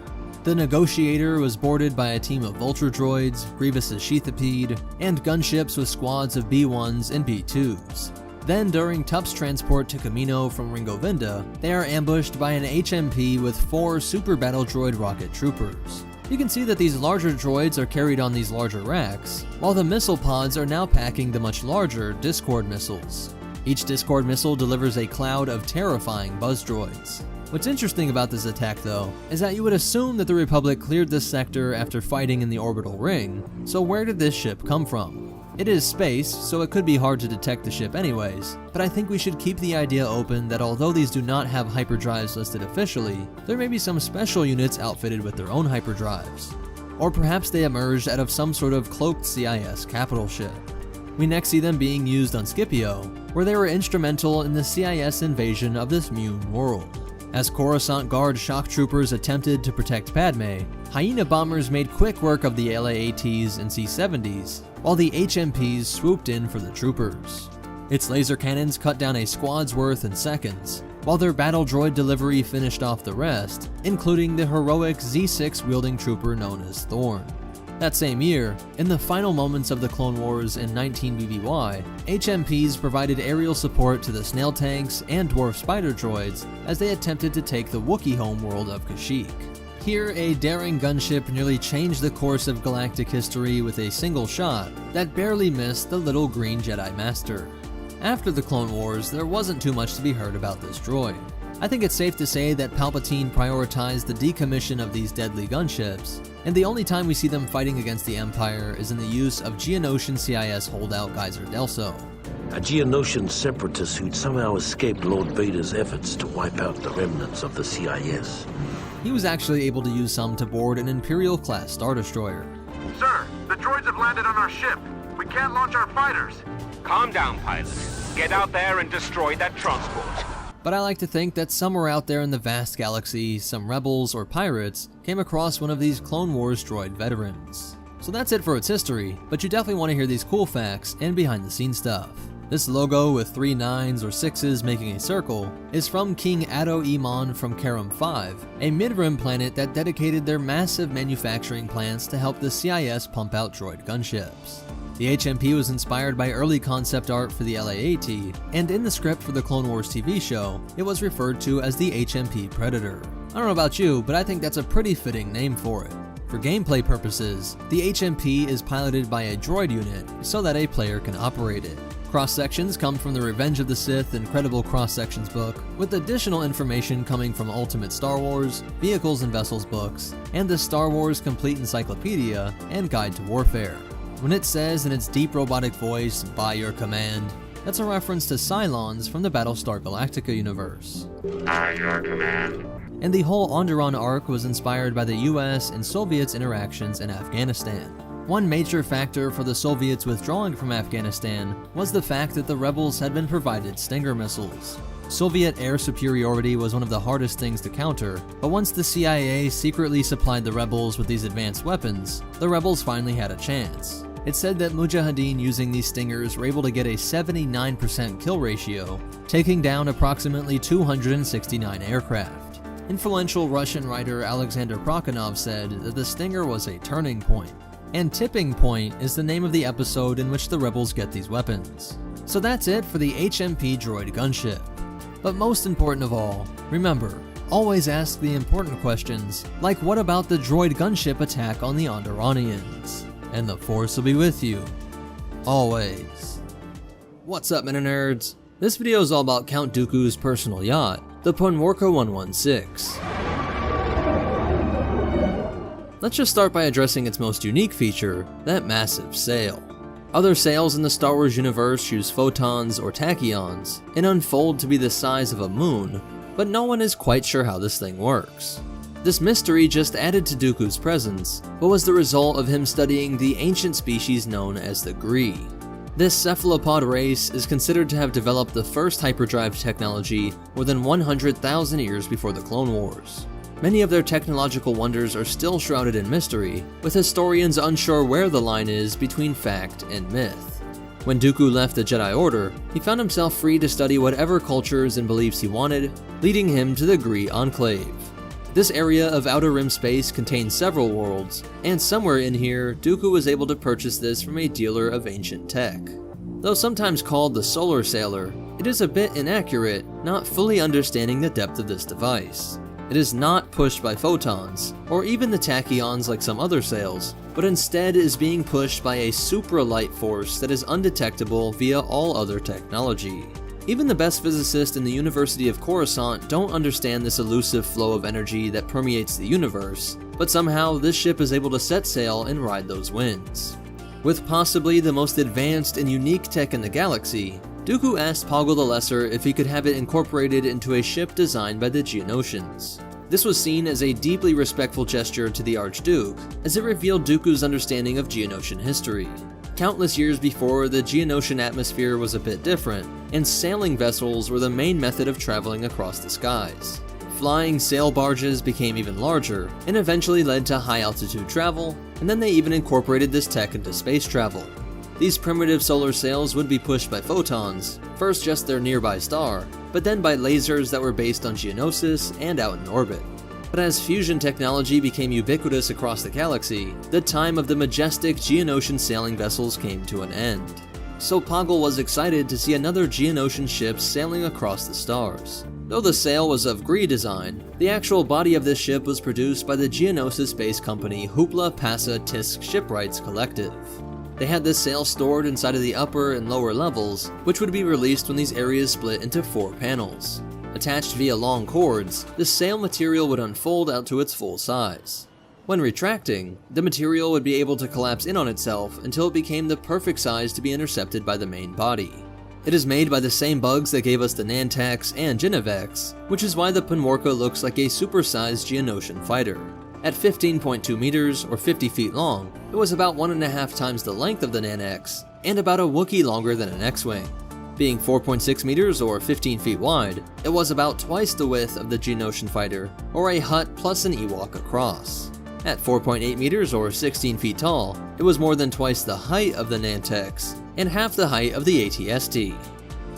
The Negotiator was boarded by a team of Vulture droids, Grievous's Sheathipede, and gunships with squads of B-1s and B-2s. Then during Tup's transport to Kamino from Ringo Vinda, they are ambushed by an HMP with 4 Super Battle Droid rocket troopers. You can see that these larger droids are carried on these larger racks, while the missile pods are now packing the much larger Discord missiles. Each Discord missile delivers a cloud of terrifying buzz droids. What's interesting about this attack though, is that you would assume that the Republic cleared this sector after fighting in the orbital ring, so where did this ship come from? It is space, so it could be hard to detect the ship anyways, but I think we should keep the idea open that although these do not have hyperdrives listed officially, there may be some special units outfitted with their own hyperdrives. Or perhaps they emerged out of some sort of cloaked CIS capital ship. We next see them being used on Scipio, where they were instrumental in the CIS invasion of this Mune world. As Coruscant Guard shock troopers attempted to protect Padme, Hyena bombers made quick work of the LA-ATs and C-70s, while the HMPs swooped in for the troopers. Its laser cannons cut down a squad's worth in seconds, while their battle droid delivery finished off the rest, including the heroic Z6 wielding trooper known as Thorn. That same year, in the final moments of the Clone Wars in 19 BBY, HMPs provided aerial support to the snail tanks and dwarf spider droids as they attempted to take the Wookiee homeworld of Kashyyyk. Here, a daring gunship nearly changed the course of galactic history with a single shot that barely missed the little green Jedi Master. After the Clone Wars, there wasn't too much to be heard about this droid. I think it's safe to say that Palpatine prioritized the decommission of these deadly gunships, and the only time we see them fighting against the Empire is in the use of Geonosian CIS holdout Geyser Delso. A Geonosian separatist who'd somehow escaped Lord Vader's efforts to wipe out the remnants of the CIS. He was actually able to use some to board an Imperial-class Star Destroyer. Sir, the droids have landed on our ship. We can't launch our fighters. Calm down, pilot. Get out there and destroy that transport. But I like to think that somewhere out there in the vast galaxy, some rebels or pirates came across one of these Clone Wars droid veterans. So that's it for its history, but you definitely want to hear these cool facts and behind-the-scenes stuff. This logo with 3 9s or 6s making a circle is from King Addo Iman from Karam 5, a mid-rim planet that dedicated their massive manufacturing plants to help the CIS pump out droid gunships. The HMP was inspired by early concept art for the LAAT, and in the script for the Clone Wars TV show, it was referred to as the HMP Predator. I don't know about you, but I think that's a pretty fitting name for it. For gameplay purposes, the HMP is piloted by a droid unit so that a player can operate it. Cross-sections come from the Revenge of the Sith Incredible Cross-Sections book, with additional information coming from Ultimate Star Wars, Vehicles and Vessels books, and the Star Wars Complete Encyclopedia and Guide to Warfare. When it says in its deep robotic voice, "by your command," that's a reference to Cylons from the Battlestar Galactica universe. By your command. And the whole Onderon arc was inspired by the US and Soviets' interactions in Afghanistan. One major factor for the Soviets withdrawing from Afghanistan was the fact that the rebels had been provided Stinger missiles. Soviet air superiority was one of the hardest things to counter, but once the CIA secretly supplied the rebels with these advanced weapons, the rebels finally had a chance. It's said that Mujahideen using these Stingers were able to get a 79% kill ratio, taking down approximately 269 aircraft. Influential Russian writer Alexander Prokhanov said that the Stinger was a turning point. And Tipping Point is the name of the episode in which the rebels get these weapons. So that's it for the HMP Droid gunship. But most important of all, remember, always ask the important questions, like what about the droid gunship attack on the Onderonians? And the Force will be with you. Always. What's up, MetaNerdz? This video is all about Count Dooku's personal yacht, the Ponworka 116. Let's just start by addressing its most unique feature, that massive sail. Other sails in the Star Wars universe use photons or tachyons and unfold to be the size of a moon, but no one is quite sure how this thing works. This mystery just added to Dooku's presence, but was the result of him studying the ancient species known as the Gree. This cephalopod race is considered to have developed the first hyperdrive technology more than 100,000 years before the Clone Wars. Many of their technological wonders are still shrouded in mystery, with historians unsure where the line is between fact and myth. When Dooku left the Jedi Order, he found himself free to study whatever cultures and beliefs he wanted, leading him to the Gree Enclave. This area of Outer Rim space contains several worlds, and somewhere in here, Dooku was able to purchase this from a dealer of ancient tech. Though sometimes called the Solar Sailor, it is a bit inaccurate, not fully understanding the depth of this device. It is not pushed by photons, or even the tachyons like some other sails, but instead is being pushed by a supra-light force that is undetectable via all other technology. Even the best physicists in the University of Coruscant don't understand this elusive flow of energy that permeates the universe, but somehow this ship is able to set sail and ride those winds. With possibly the most advanced and unique tech in the galaxy, Dooku asked Poggle the Lesser if he could have it incorporated into a ship designed by the Geonosians. This was seen as a deeply respectful gesture to the Archduke, as it revealed Dooku's understanding of Geonosian history. Countless years before, the Geonosian atmosphere was a bit different, and sailing vessels were the main method of traveling across the skies. Flying sail barges became even larger, and eventually led to high-altitude travel, and then they even incorporated this tech into space travel. These primitive solar sails would be pushed by photons, first just their nearby star, but then by lasers that were based on Geonosis and out in orbit. But as fusion technology became ubiquitous across the galaxy, the time of the majestic Geonosian sailing vessels came to an end. So Poggle was excited to see another Geonosian ship sailing across the stars. Though the sail was of Gree design, the actual body of this ship was produced by the Geonosis-based company Hoopla Passa Tisk Shipwrights Collective. They had this sail stored inside of the upper and lower levels, which would be released when these areas split into 4 panels. Attached via long cords, the sail material would unfold out to its full size. When retracting, the material would be able to collapse in on itself until it became the perfect size to be intercepted by the main body. It is made by the same bugs that gave us the Nantex and Genevex, which is why the Punworka looks like a supersized Geonosian fighter. At 15.2 meters or 50 feet long, it was about 1.5 times the length of the Nanex, and about a Wookiee longer than an X-Wing. Being 4.6 meters or 15 feet wide, it was about twice the width of the Geonosian fighter, or a Hutt plus an Ewok across. At 4.8 meters or 16 feet tall, it was more than twice the height of the Nantex, and half the height of the AT-ST.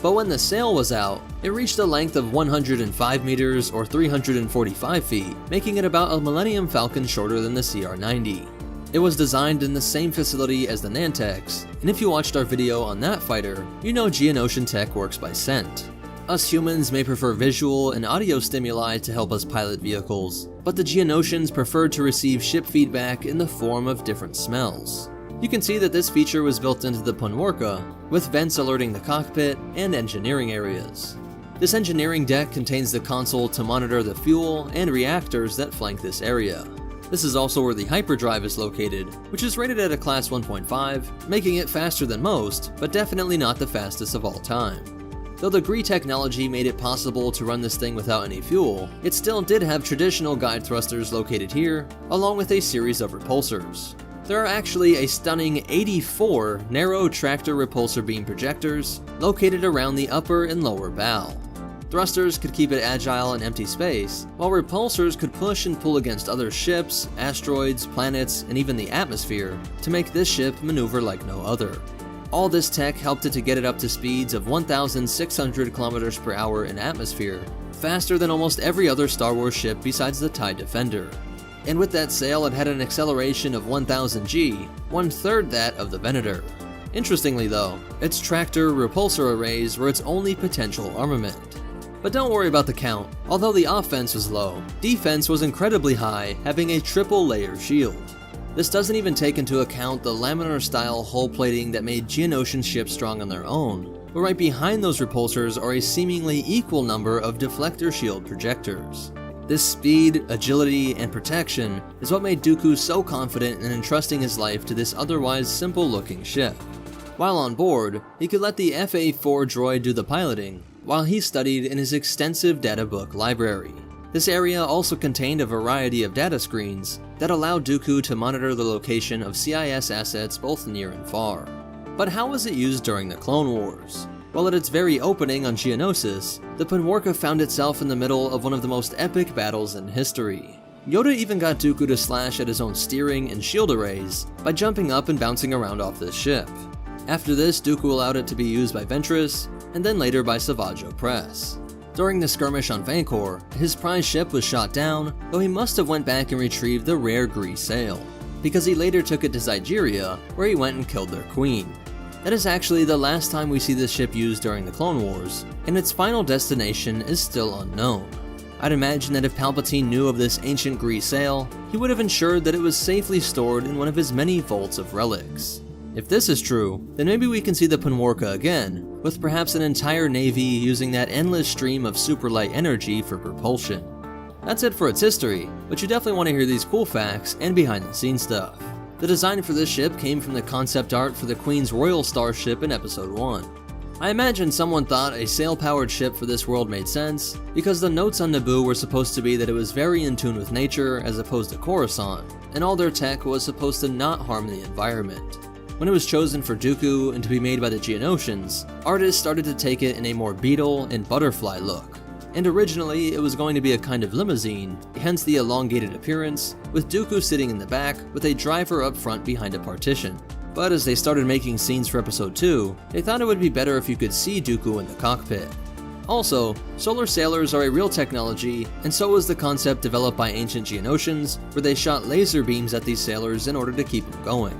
But when the sail was out, it reached a length of 105 meters or 345 feet, making it about a Millennium Falcon shorter than the CR-90. It was designed in the same facility as the Nantex, and if you watched our video on that fighter, you know Geonosian tech works by scent. Us humans may prefer visual and audio stimuli to help us pilot vehicles, but the Geonosians preferred to receive ship feedback in the form of different smells. You can see that this feature was built into the Punworka, with vents alerting the cockpit and engineering areas. This engineering deck contains the console to monitor the fuel and reactors that flank this area. This is also where the hyperdrive is located, which is rated at a class 1.5, making it faster than most, but definitely not the fastest of all time. Though the Gree technology made it possible to run this thing without any fuel, it still did have traditional guide thrusters located here, along with a series of repulsors. There are actually a stunning 84 narrow tractor repulsor beam projectors located around the upper and lower bow. Thrusters could keep it agile in empty space, while repulsors could push and pull against other ships, asteroids, planets, and even the atmosphere to make this ship maneuver like no other. All this tech helped it to get it up to speeds of 1,600 kilometers per hour in atmosphere, faster than almost every other Star Wars ship besides the TIE Defender. And with that sail, it had an acceleration of 1000 G, 1/3 that of the Venator. Interestingly though, its tractor repulsor arrays were its only potential armament. But don't worry about the count. Although the offense was low, defense was incredibly high, having a triple layer shield. This doesn't even take into account the laminar style hull plating that made Geonosian ships strong on their own, but right behind those repulsors are a seemingly equal number of deflector shield projectors. This speed, agility, and protection is what made Dooku so confident in entrusting his life to this otherwise simple-looking ship. While on board, he could let the FA-4 droid do the piloting, while he studied in his extensive databook library. This area also contained a variety of data screens that allowed Dooku to monitor the location of CIS assets both near and far. But how was it used during the Clone Wars? Well, at its very opening on Geonosis, the Punworka found itself in the middle of one of the most epic battles in history. Yoda even got Dooku to slash at his own steering and shield arrays by jumping up and bouncing around off this ship. After this, Dooku allowed it to be used by Ventress, and then later by Savage Opress. During the skirmish on Vancor, his prize ship was shot down, though he must have went back and retrieved the rare Gree sail, because he later took it to Zygeria, where he went and killed their queen. That is actually the last time we see this ship used during the Clone Wars, and its final destination is still unknown. I'd imagine that if Palpatine knew of this ancient Gree sail, he would have ensured that it was safely stored in one of his many vaults of relics. If this is true, then maybe we can see the Punworka again, with perhaps an entire navy using that endless stream of super light energy for propulsion. That's it for its history, but you definitely want to hear these cool facts and behind the scenes stuff. The design for this ship came from the concept art for the Queen's Royal Starship in Episode 1. I imagine someone thought a sail-powered ship for this world made sense, because the notes on Naboo were supposed to be that it was very in tune with nature as opposed to Coruscant, and all their tech was supposed to not harm the environment. When it was chosen for Dooku and to be made by the Geonosians, artists started to take it in a more beetle and butterfly look. And originally, it was going to be a kind of limousine, hence the elongated appearance, with Dooku sitting in the back with a driver up front behind a partition. But as they started making scenes for Episode 2, they thought it would be better if you could see Dooku in the cockpit. Also, solar sailors are a real technology, and so was the concept developed by ancient Geonosians, where they shot laser beams at these sailors in order to keep them going.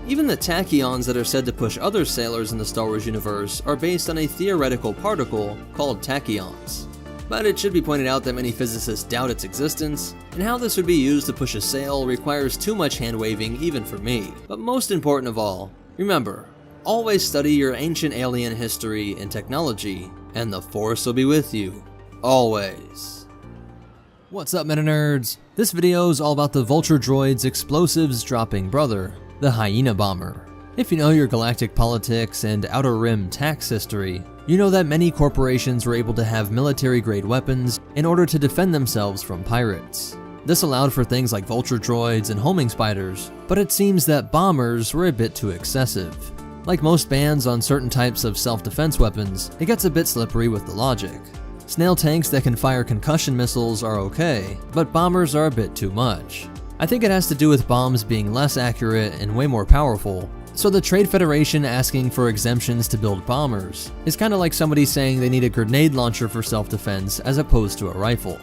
Even the tachyons that are said to push other sailors in the Star Wars universe are based on a theoretical particle called tachyons. But it should be pointed out that many physicists doubt its existence, and how this would be used to push a sail requires too much hand-waving even for me. But most important of all, remember, always study your ancient alien history and technology, and the Force will be with you, always. What's up, MetaNerds? This video is all about the Vulture Droid's explosives dropping brother, the Hyena Bomber. If you know your galactic politics and Outer Rim tax history, you know that many corporations were able to have military-grade weapons in order to defend themselves from pirates. This allowed for things like Vulture Droids and homing spiders, but it seems that bombers were a bit too excessive. Like most bans on certain types of self-defense weapons, it gets a bit slippery with the logic. Snail tanks that can fire concussion missiles are okay, but bombers are a bit too much. I think it has to do with bombs being less accurate and way more powerful, so the Trade Federation asking for exemptions to build bombers is kinda like somebody saying they need a grenade launcher for self-defense as opposed to a rifle.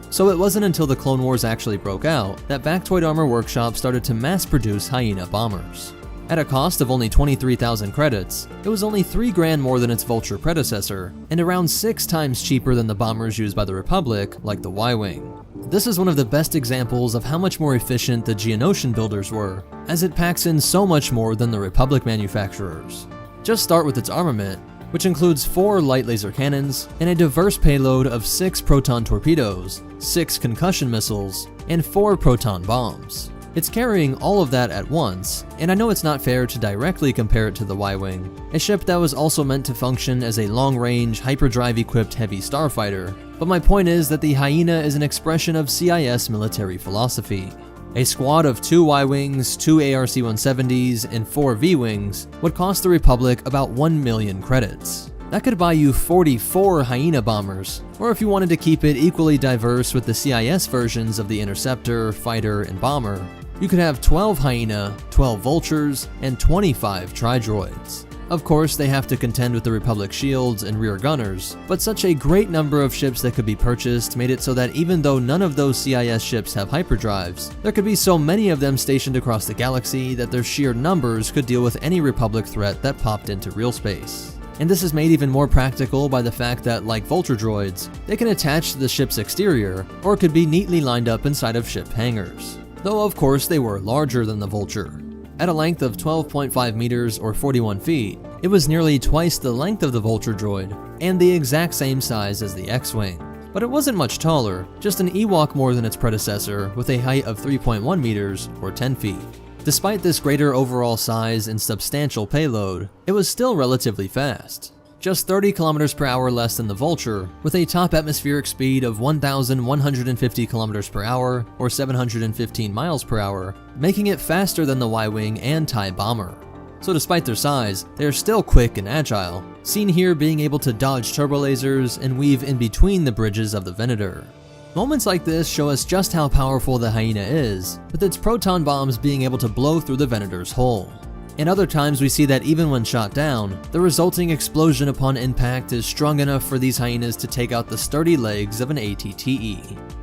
So it wasn't until the Clone Wars actually broke out that Bactoid Armor Workshop started to mass-produce Hyena bombers. At a cost of only 23,000 credits, it was only 3 grand more than its Vulture predecessor, and around 6 times cheaper than the bombers used by the Republic, like the Y-Wing. This is one of the best examples of how much more efficient the Geonosian builders were, as it packs in so much more than the Republic manufacturers. Just start with its armament, which includes 4 light laser cannons, and a diverse payload of 6 proton torpedoes, 6 concussion missiles, and 4 proton bombs. It's carrying all of that at once, and I know it's not fair to directly compare it to the Y-Wing, a ship that was also meant to function as a long-range, hyperdrive-equipped heavy starfighter, but my point is that the Hyena is an expression of CIS military philosophy. A squad of 2 Y-Wings, 2 ARC-170s, and 4 V-Wings would cost the Republic about 1 million credits. That could buy you 44 Hyena bombers, or if you wanted to keep it equally diverse with the CIS versions of the Interceptor, Fighter, and Bomber, you could have 12 Hyena, 12 Vultures, and 25 Tri-Droids. Of course, they have to contend with the Republic shields and rear gunners, but such a great number of ships that could be purchased made it so that even though none of those CIS ships have hyperdrives, there could be so many of them stationed across the galaxy that their sheer numbers could deal with any Republic threat that popped into real space. And this is made even more practical by the fact that, like Vulture Droids, they can attach to the ship's exterior, or could be neatly lined up inside of ship hangars. Though of course they were larger than the Vulture. At a length of 12.5 meters or 41 feet, it was nearly twice the length of the Vulture Droid, and the exact same size as the X-Wing. But it wasn't much taller, just an Ewok more than its predecessor, with a height of 3.1 meters or 10 feet. Despite this greater overall size and substantial payload, it was still relatively fast. Just 30 kilometers per hour less than the Vulture, with a top atmospheric speed of 1,150 kilometers per hour, or 715 miles per hour, making it faster than the Y-Wing and TIE Bomber. So despite their size, they are still quick and agile, seen here being able to dodge turbo lasers and weave in between the bridges of the Venator. Moments like this show us just how powerful the Hyena is, with its proton bombs being able to blow through the Venator's hull. And other times we see that even when shot down, the resulting explosion upon impact is strong enough for these Hyenas to take out the sturdy legs of an AT-TE.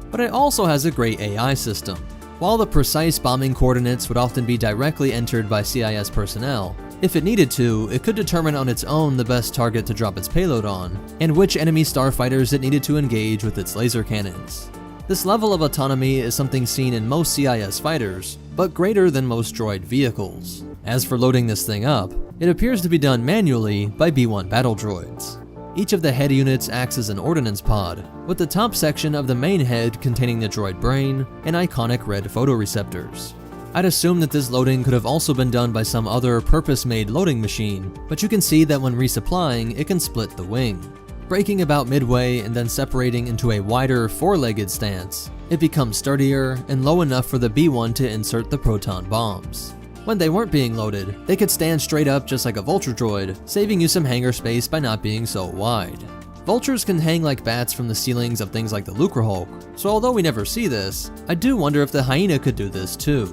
But it also has a great AI system. While the precise bombing coordinates would often be directly entered by CIS personnel, if it needed to, it could determine on its own the best target to drop its payload on, and which enemy starfighters it needed to engage with its laser cannons. This level of autonomy is something seen in most CIS fighters, but greater than most droid vehicles. As for loading this thing up, it appears to be done manually by B-1 battle droids. Each of the head units acts as an ordnance pod, with the top section of the main head containing the droid brain and iconic red photoreceptors. I'd assume that this loading could have also been done by some other purpose-made loading machine, but you can see that when resupplying, it can split the wing. Breaking about midway and then separating into a wider four-legged stance, it becomes sturdier and low enough for the B-1 to insert the proton bombs. When they weren't being loaded, they could stand straight up just like a Vulture droid, saving you some hangar space by not being so wide. Vultures can hang like bats from the ceilings of things like the Lucrehulk, so although we never see this, I do wonder if the Hyena could do this too.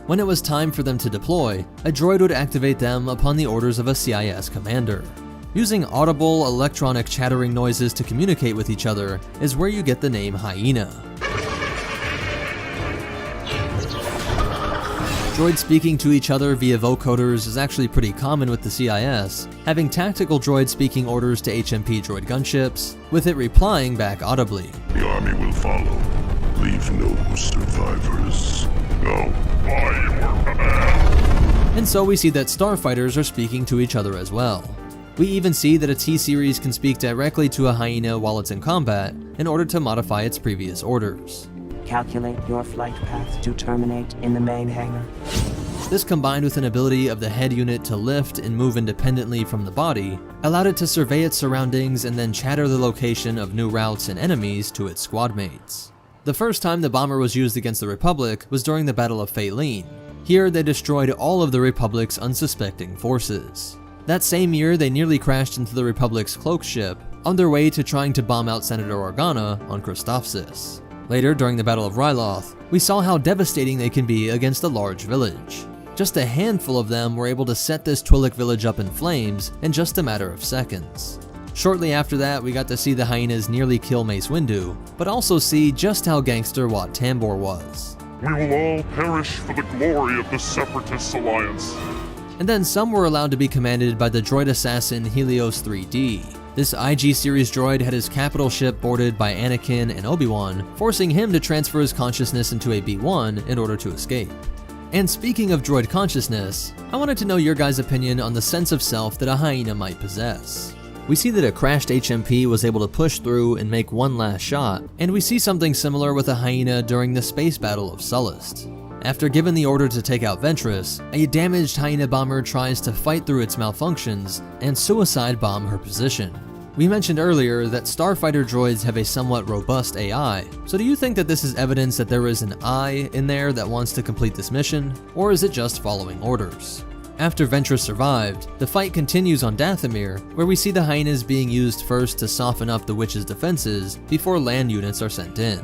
When it was time for them to deploy, a droid would activate them upon the orders of a CIS commander. Using audible electronic chattering noises to communicate with each other is where you get the name hyena. Droids speaking to each other via vocoders is actually pretty common with the CIS, having tactical droids speaking orders to HMP Droid gunships, with it replying back audibly. The army will follow. Leave no survivors. Go by your command. And so we see that starfighters are speaking to each other as well. We even see that a T-Series can speak directly to a hyena while it's in combat in order to modify its previous orders. Calculate your flight path to terminate in the main hangar. This, combined with an ability of the head unit to lift and move independently from the body, allowed it to survey its surroundings and then chatter the location of new routes and enemies to its squad mates. The first time the bomber was used against the Republic was during the Battle of Failene. Here they destroyed all of the Republic's unsuspecting forces. That same year they nearly crashed into the Republic's cloak ship, on their way to trying to bomb out Senator Organa on Christophsis. Later, during the Battle of Ryloth, we saw how devastating they can be against a large village. Just a handful of them were able to set this Twi'lek village up in flames in just a matter of seconds. Shortly after that, we got to see the hyenas nearly kill Mace Windu, but also see just how gangster Wat Tambor was. We will all perish for the glory of the Separatist Alliance. And then some were allowed to be commanded by the droid assassin Helios 3D. This IG series droid had his capital ship boarded by Anakin and Obi-Wan, forcing him to transfer his consciousness into a B-1 in order to escape. And speaking of droid consciousness, I wanted to know your guys' opinion on the sense of self that a hyena might possess. We see that a crashed HMP was able to push through and make one last shot, and we see something similar with a hyena during the space battle of Sullust. After given the order to take out Ventress, a damaged hyena bomber tries to fight through its malfunctions and suicide bomb her position. We mentioned earlier that starfighter droids have a somewhat robust AI, so do you think that this is evidence that there is an I in there that wants to complete this mission, or is it just following orders? After Ventress survived, the fight continues on Dathomir, where we see the hyenas being used first to soften up the witch's defenses before land units are sent in.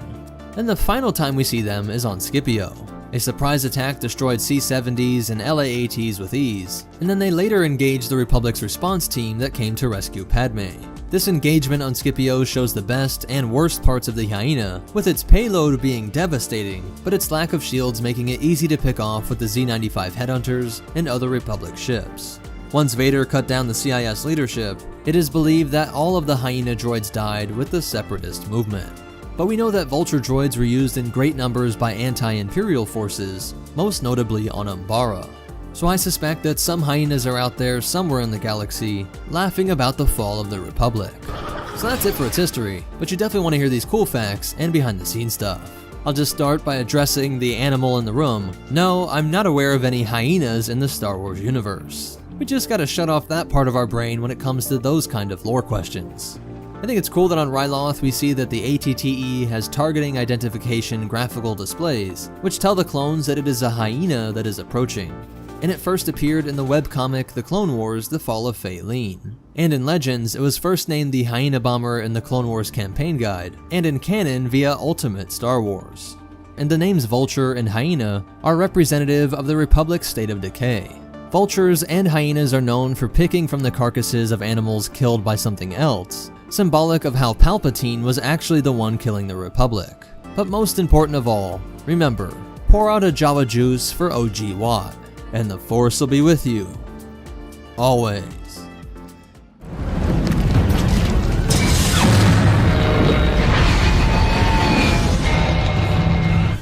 And the final time we see them is on Scipio. A surprise attack destroyed C-70s and LA-ATs with ease, and then they later engaged the Republic's response team that came to rescue Padme. This engagement on Scipio shows the best and worst parts of the hyena, with its payload being devastating, but its lack of shields making it easy to pick off with the Z-95 headhunters and other Republic ships. Once Vader cut down the CIS leadership, it is believed that all of the hyena droids died with the Separatist movement. But we know that vulture droids were used in great numbers by anti-Imperial forces, most notably on Umbara. So I suspect that some hyenas are out there somewhere in the galaxy, laughing about the fall of the Republic. So that's it for its history, but you definitely want to hear these cool facts and behind the scenes stuff. I'll just start by addressing the animal in the room. No, I'm not aware of any hyenas in the Star Wars universe. We just gotta shut off that part of our brain when it comes to those kind of lore questions. I think it's cool that on Ryloth we see that the ATTE has targeting identification graphical displays, which tell the clones that it is a hyena that is approaching. And it first appeared in the webcomic The Clone Wars: The Fall of Failene. And in Legends, it was first named the Hyena Bomber in the Clone Wars campaign guide, and in canon via Ultimate Star Wars. And the names Vulture and Hyena are representative of the Republic's state of decay. Vultures and hyenas are known for picking from the carcasses of animals killed by something else, symbolic of how Palpatine was actually the one killing the Republic. But most important of all, remember, pour out a Java juice for OG Watt, and the Force will be with you, always.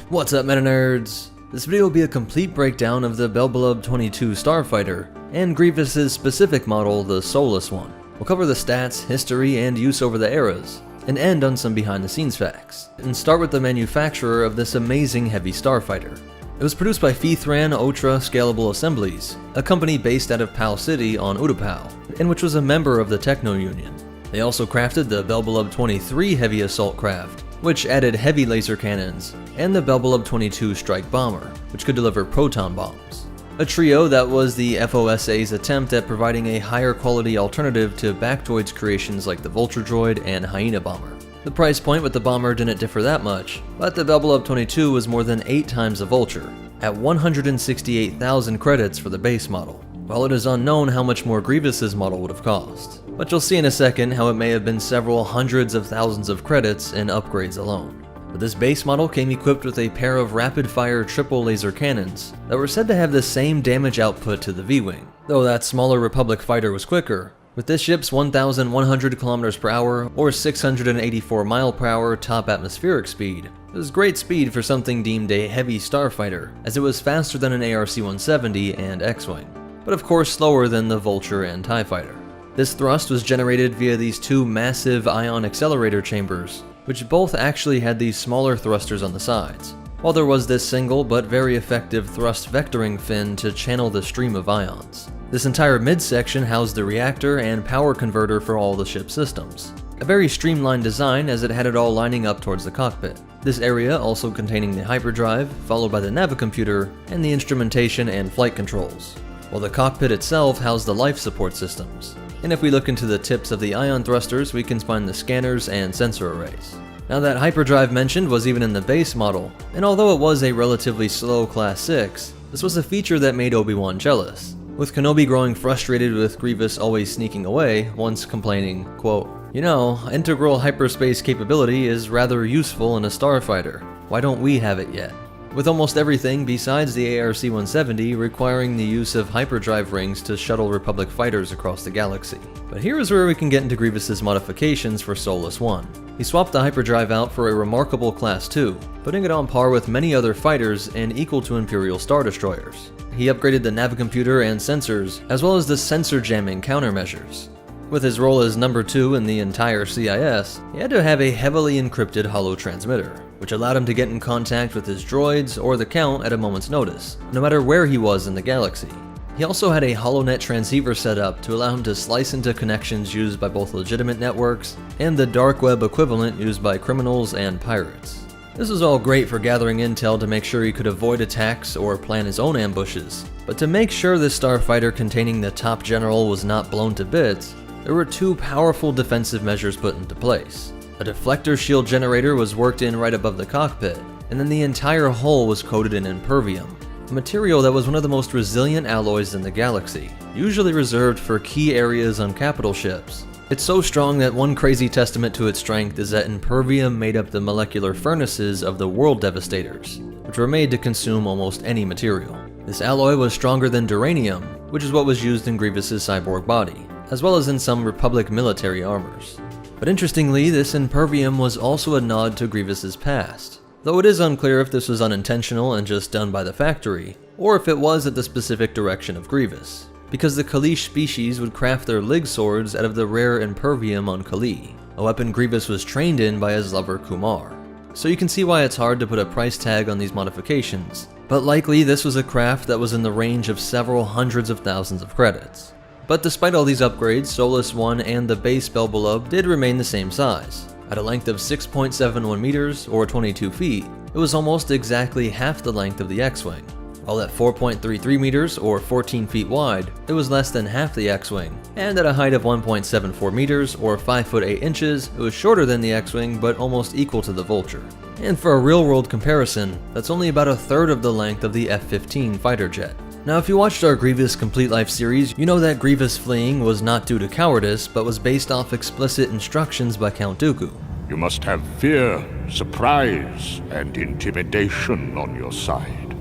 What's up, MetaNerds? This video will be a complete breakdown of the Belbullab 22 Starfighter, and Grievous's specific model, the Soulless one. We'll cover the stats, history, and use over the eras, and end on some behind-the-scenes facts, and start with the manufacturer of this amazing heavy starfighter. It was produced by Feithran Ultra Scalable Assemblies, a company based out of Pal City on Utapau, and which was a member of the Techno Union. They also crafted the Belbullab 23 Heavy Assault Craft, which added heavy laser cannons, and the Belbullab 22 Strike Bomber, which could deliver proton bombs. A trio that was the FOSA's attempt at providing a higher quality alternative to Bactoid's creations like the Vulture Droid and Hyena Bomber. The price point with the bomber didn't differ that much, but the Belbullab 22 was more than 8 times the Vulture, at 168,000 credits for the base model, while it is unknown how much more Grievous's model would have cost. but you'll see in a second how it may have been several hundreds of thousands of credits in upgrades alone. But this base model came equipped with a pair of rapid-fire triple laser cannons that were said to have the same damage output to the V-Wing, though that smaller Republic fighter was quicker, with this ship's 1,100 km per hour or 684 mph top atmospheric speed. It was great speed for something deemed a heavy starfighter, as it was faster than an ARC-170 and X-Wing, but of course slower than the Vulture and TIE Fighter. This thrust was generated via these two massive ion accelerator chambers, which both actually had these smaller thrusters on the sides, while there was this single but very effective thrust vectoring fin to channel the stream of ions. This entire midsection housed the reactor and power converter for all the ship's systems. A very streamlined design as it had it all lining up towards the cockpit. This area also containing the hyperdrive, followed by the navicomputer, and the instrumentation and flight controls, while the cockpit itself housed the life support systems. And if we look into the tips of the ion thrusters, we can find the scanners and sensor arrays. Now that hyperdrive mentioned was even in the base model, and although it was a relatively slow Class 6, this was a feature that made Obi-Wan jealous, with Kenobi growing frustrated with Grievous always sneaking away, once complaining, quote, "You know, integral hyperspace capability is rather useful in a starfighter. Why don't we have it yet?" With almost everything besides the ARC-170 requiring the use of hyperdrive rings to shuttle Republic fighters across the galaxy. But here is where we can get into Grievous's modifications for Solus 1. He swapped the hyperdrive out for a remarkable Class 2, putting it on par with many other fighters and equal to Imperial Star Destroyers. He upgraded the navicomputer and sensors, as well as the sensor jamming countermeasures. With his role as number 2 in the entire CIS, he had to have a heavily encrypted holo transmitter, which allowed him to get in contact with his droids or the Count at a moment's notice, no matter where he was in the galaxy. He also had a HoloNet transceiver set up to allow him to slice into connections used by both legitimate networks and the dark web equivalent used by criminals and pirates. This was all great for gathering intel to make sure he could avoid attacks or plan his own ambushes, but to make sure this starfighter containing the top general was not blown to bits, there were two powerful defensive measures put into place. A deflector shield generator was worked in right above the cockpit, and then the entire hull was coated in impervium, a material that was one of the most resilient alloys in the galaxy, usually reserved for key areas on capital ships. It's so strong that one crazy testament to its strength is that impervium made up the molecular furnaces of the World Devastators, which were made to consume almost any material. This alloy was stronger than duranium, which is what was used in Grievous's cyborg body, as well as in some Republic military armors. But interestingly, this impervium was also a nod to Grievous's past, though it is unclear if this was unintentional and just done by the factory, or if it was at the specific direction of Grievous, because the Kalish species would craft their Lig swords out of the rare impervium on Kali, a weapon Grievous was trained in by his lover Kumar. So you can see why it's hard to put a price tag on these modifications, but likely this was a craft that was in the range of several hundreds of thousands of credits. But despite all these upgrades, Solus 1 and the base Belbulub did remain the same size. At a length of 6.71 meters, or 22 feet, it was almost exactly half the length of the X-Wing. While at 4.33 meters, or 14 feet wide, it was less than half the X-Wing. And at a height of 1.74 meters, or 5 foot 8 inches, it was shorter than the X-Wing, but almost equal to the Vulture. And for a real-world comparison, that's only about a third of the length of the F-15 fighter jet. Now, if you watched our Grievous Complete Life series, you know that Grievous fleeing was not due to cowardice, but was based off explicit instructions by Count Dooku. You must have fear, surprise, and intimidation on your side.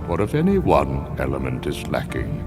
For if any one element is lacking,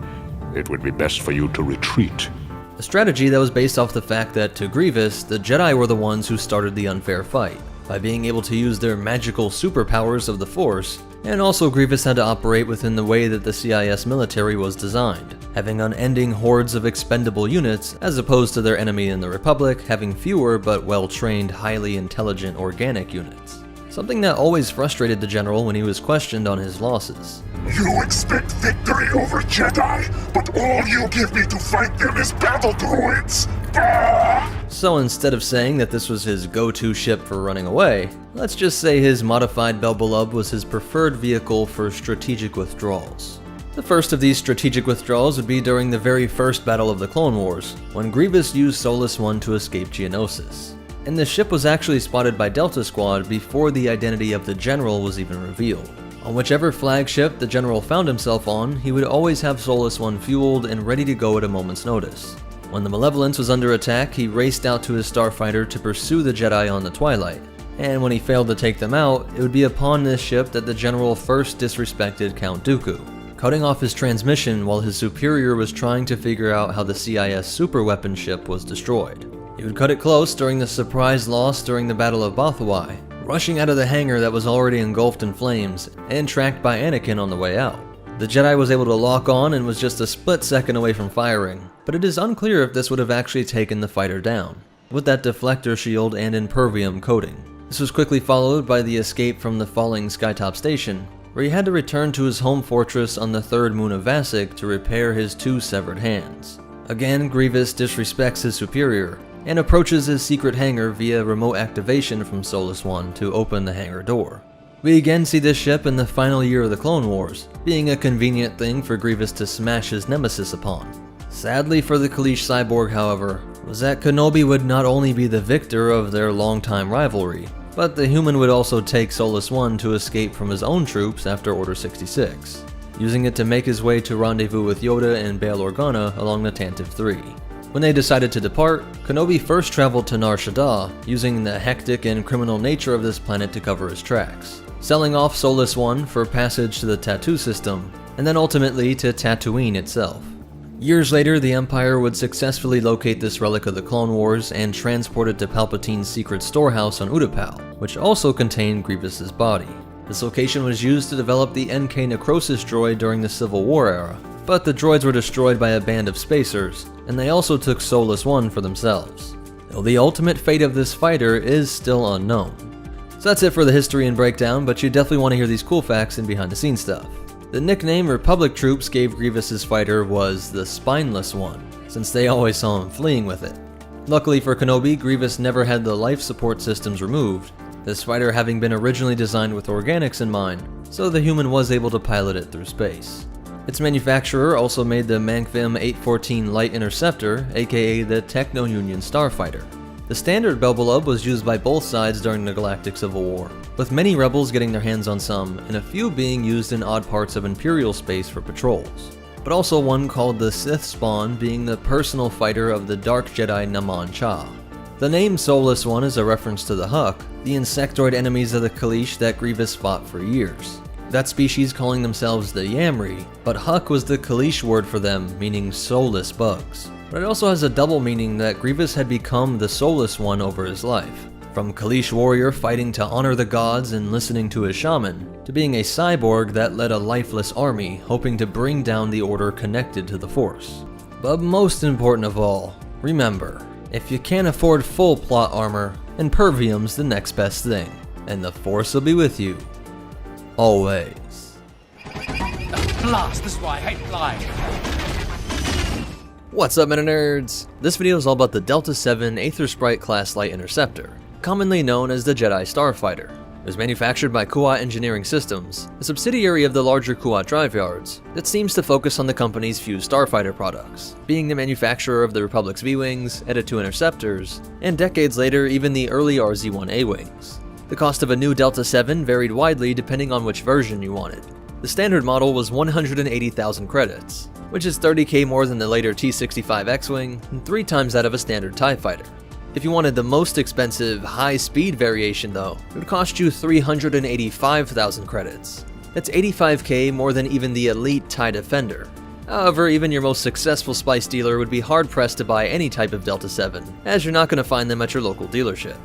it would be best for you to retreat. A strategy that was based off the fact that, to Grievous, the Jedi were the ones who started the unfair fight, by being able to use their magical superpowers of the Force, and also Grievous had to operate within the way that the CIS military was designed, having unending hordes of expendable units, as opposed to their enemy in the Republic having fewer but well-trained, highly intelligent organic units. Something that always frustrated the general when he was questioned on his losses. You expect victory over Jedi, but all you give me to fight them is battle droids! So instead of saying that this was his go-to ship for running away, let's just say his modified Belbulub was his preferred vehicle for strategic withdrawals. The first of these strategic withdrawals would be during the very first battle of the Clone Wars, when Grievous used Solus 1 to escape Geonosis. And the ship was actually spotted by Delta Squad before the identity of the General was even revealed. On whichever flagship the General found himself on, he would always have Solus 1 fueled and ready to go at a moment's notice. When the Malevolence was under attack, he raced out to his starfighter to pursue the Jedi on the Twilight, and when he failed to take them out, it would be upon this ship that the General first disrespected Count Dooku, cutting off his transmission while his superior was trying to figure out how the CIS superweapon ship was destroyed. He would cut it close during the surprise loss during the Battle of Bothawai, rushing out of the hangar that was already engulfed in flames, and tracked by Anakin on the way out. The Jedi was able to lock on and was just a split second away from firing, but it is unclear if this would have actually taken the fighter down, with that deflector shield and impervium coating. This was quickly followed by the escape from the falling Skytop station, where he had to return to his home fortress on the third moon of Vasek to repair his 2 severed hands. Again, Grievous disrespects his superior, and approaches his secret hangar via remote activation from Solus One to open the hangar door. We again see this ship in the final year of the Clone Wars, being a convenient thing for Grievous to smash his nemesis upon. Sadly for the Kaleesh cyborg, however, was that Kenobi would not only be the victor of their longtime rivalry, but the human would also take Solus One to escape from his own troops after Order 66, using it to make his way to rendezvous with Yoda and Bail Organa along the Tantive 3. When they decided to depart, Kenobi first traveled to Nar Shaddaa, using the hectic and criminal nature of this planet to cover his tracks, selling off Solus One for passage to the Tattoo system, and then ultimately to Tatooine itself. Years later, the Empire would successfully locate this relic of the Clone Wars and transport it to Palpatine's secret storehouse on Utapau, which also contained Grievous's body. This location was used to develop the NK Necrosis droid during the Civil War era, but the droids were destroyed by a band of spacers, and they also took Solus One for themselves, though the ultimate fate of this fighter is still unknown. So that's it for the history and breakdown, but you definitely want to hear these cool facts and behind the scenes stuff. The nickname Republic troops gave Grievous's fighter was the Spineless One, since they always saw him fleeing with it. Luckily for Kenobi, Grievous never had the life support systems removed, this fighter having been originally designed with organics in mind, so the human was able to pilot it through space. Its manufacturer also made the Mankvim 814 Light Interceptor, aka the Techno-Union Starfighter. The standard Belbulub was used by both sides during the Galactic Civil War, with many rebels getting their hands on some, and a few being used in odd parts of Imperial space for patrols. But also one called the Sith Spawn being the personal fighter of the Dark Jedi Naman Cha. The name Solus One is a reference to the Huk, the insectoid enemies of the Kaleesh that Grievous fought for years. That species calling themselves the Yamri, but Huk was the Kaleesh word for them, meaning soulless bugs. But it also has a double meaning that Grievous had become the Solus One over his life. From Kaleesh warrior fighting to honor the gods and listening to his shaman, to being a cyborg that led a lifeless army hoping to bring down the order connected to the Force. But most important of all, remember, if you can't afford full plot armor, Impervium's the next best thing, and the Force will be with you. Always. Blast, this is why I hate flying. What's up, MetaNerds? This video is all about the Delta 7 Aether Sprite class Light Interceptor, commonly known as the Jedi Starfighter. It was manufactured by Kuat Engineering Systems, a subsidiary of the larger Kuat Drive Yards that seems to focus on the company's few starfighter products, being the manufacturer of the Republic's V-Wings, Eta-2 Interceptors, and decades later even the early RZ-1 A-Wings. The cost of a new Delta 7 varied widely depending on which version you wanted. The standard model was 180,000 credits, which is 30k more than the later T-65 X-Wing and 3 times that of a standard TIE fighter. If you wanted the most expensive, high-speed variation though, it would cost you 385,000 credits. That's 85k more than even the elite TIE Defender. However, even your most successful spice dealer would be hard-pressed to buy any type of Delta 7, as you're not going to find them at your local dealership.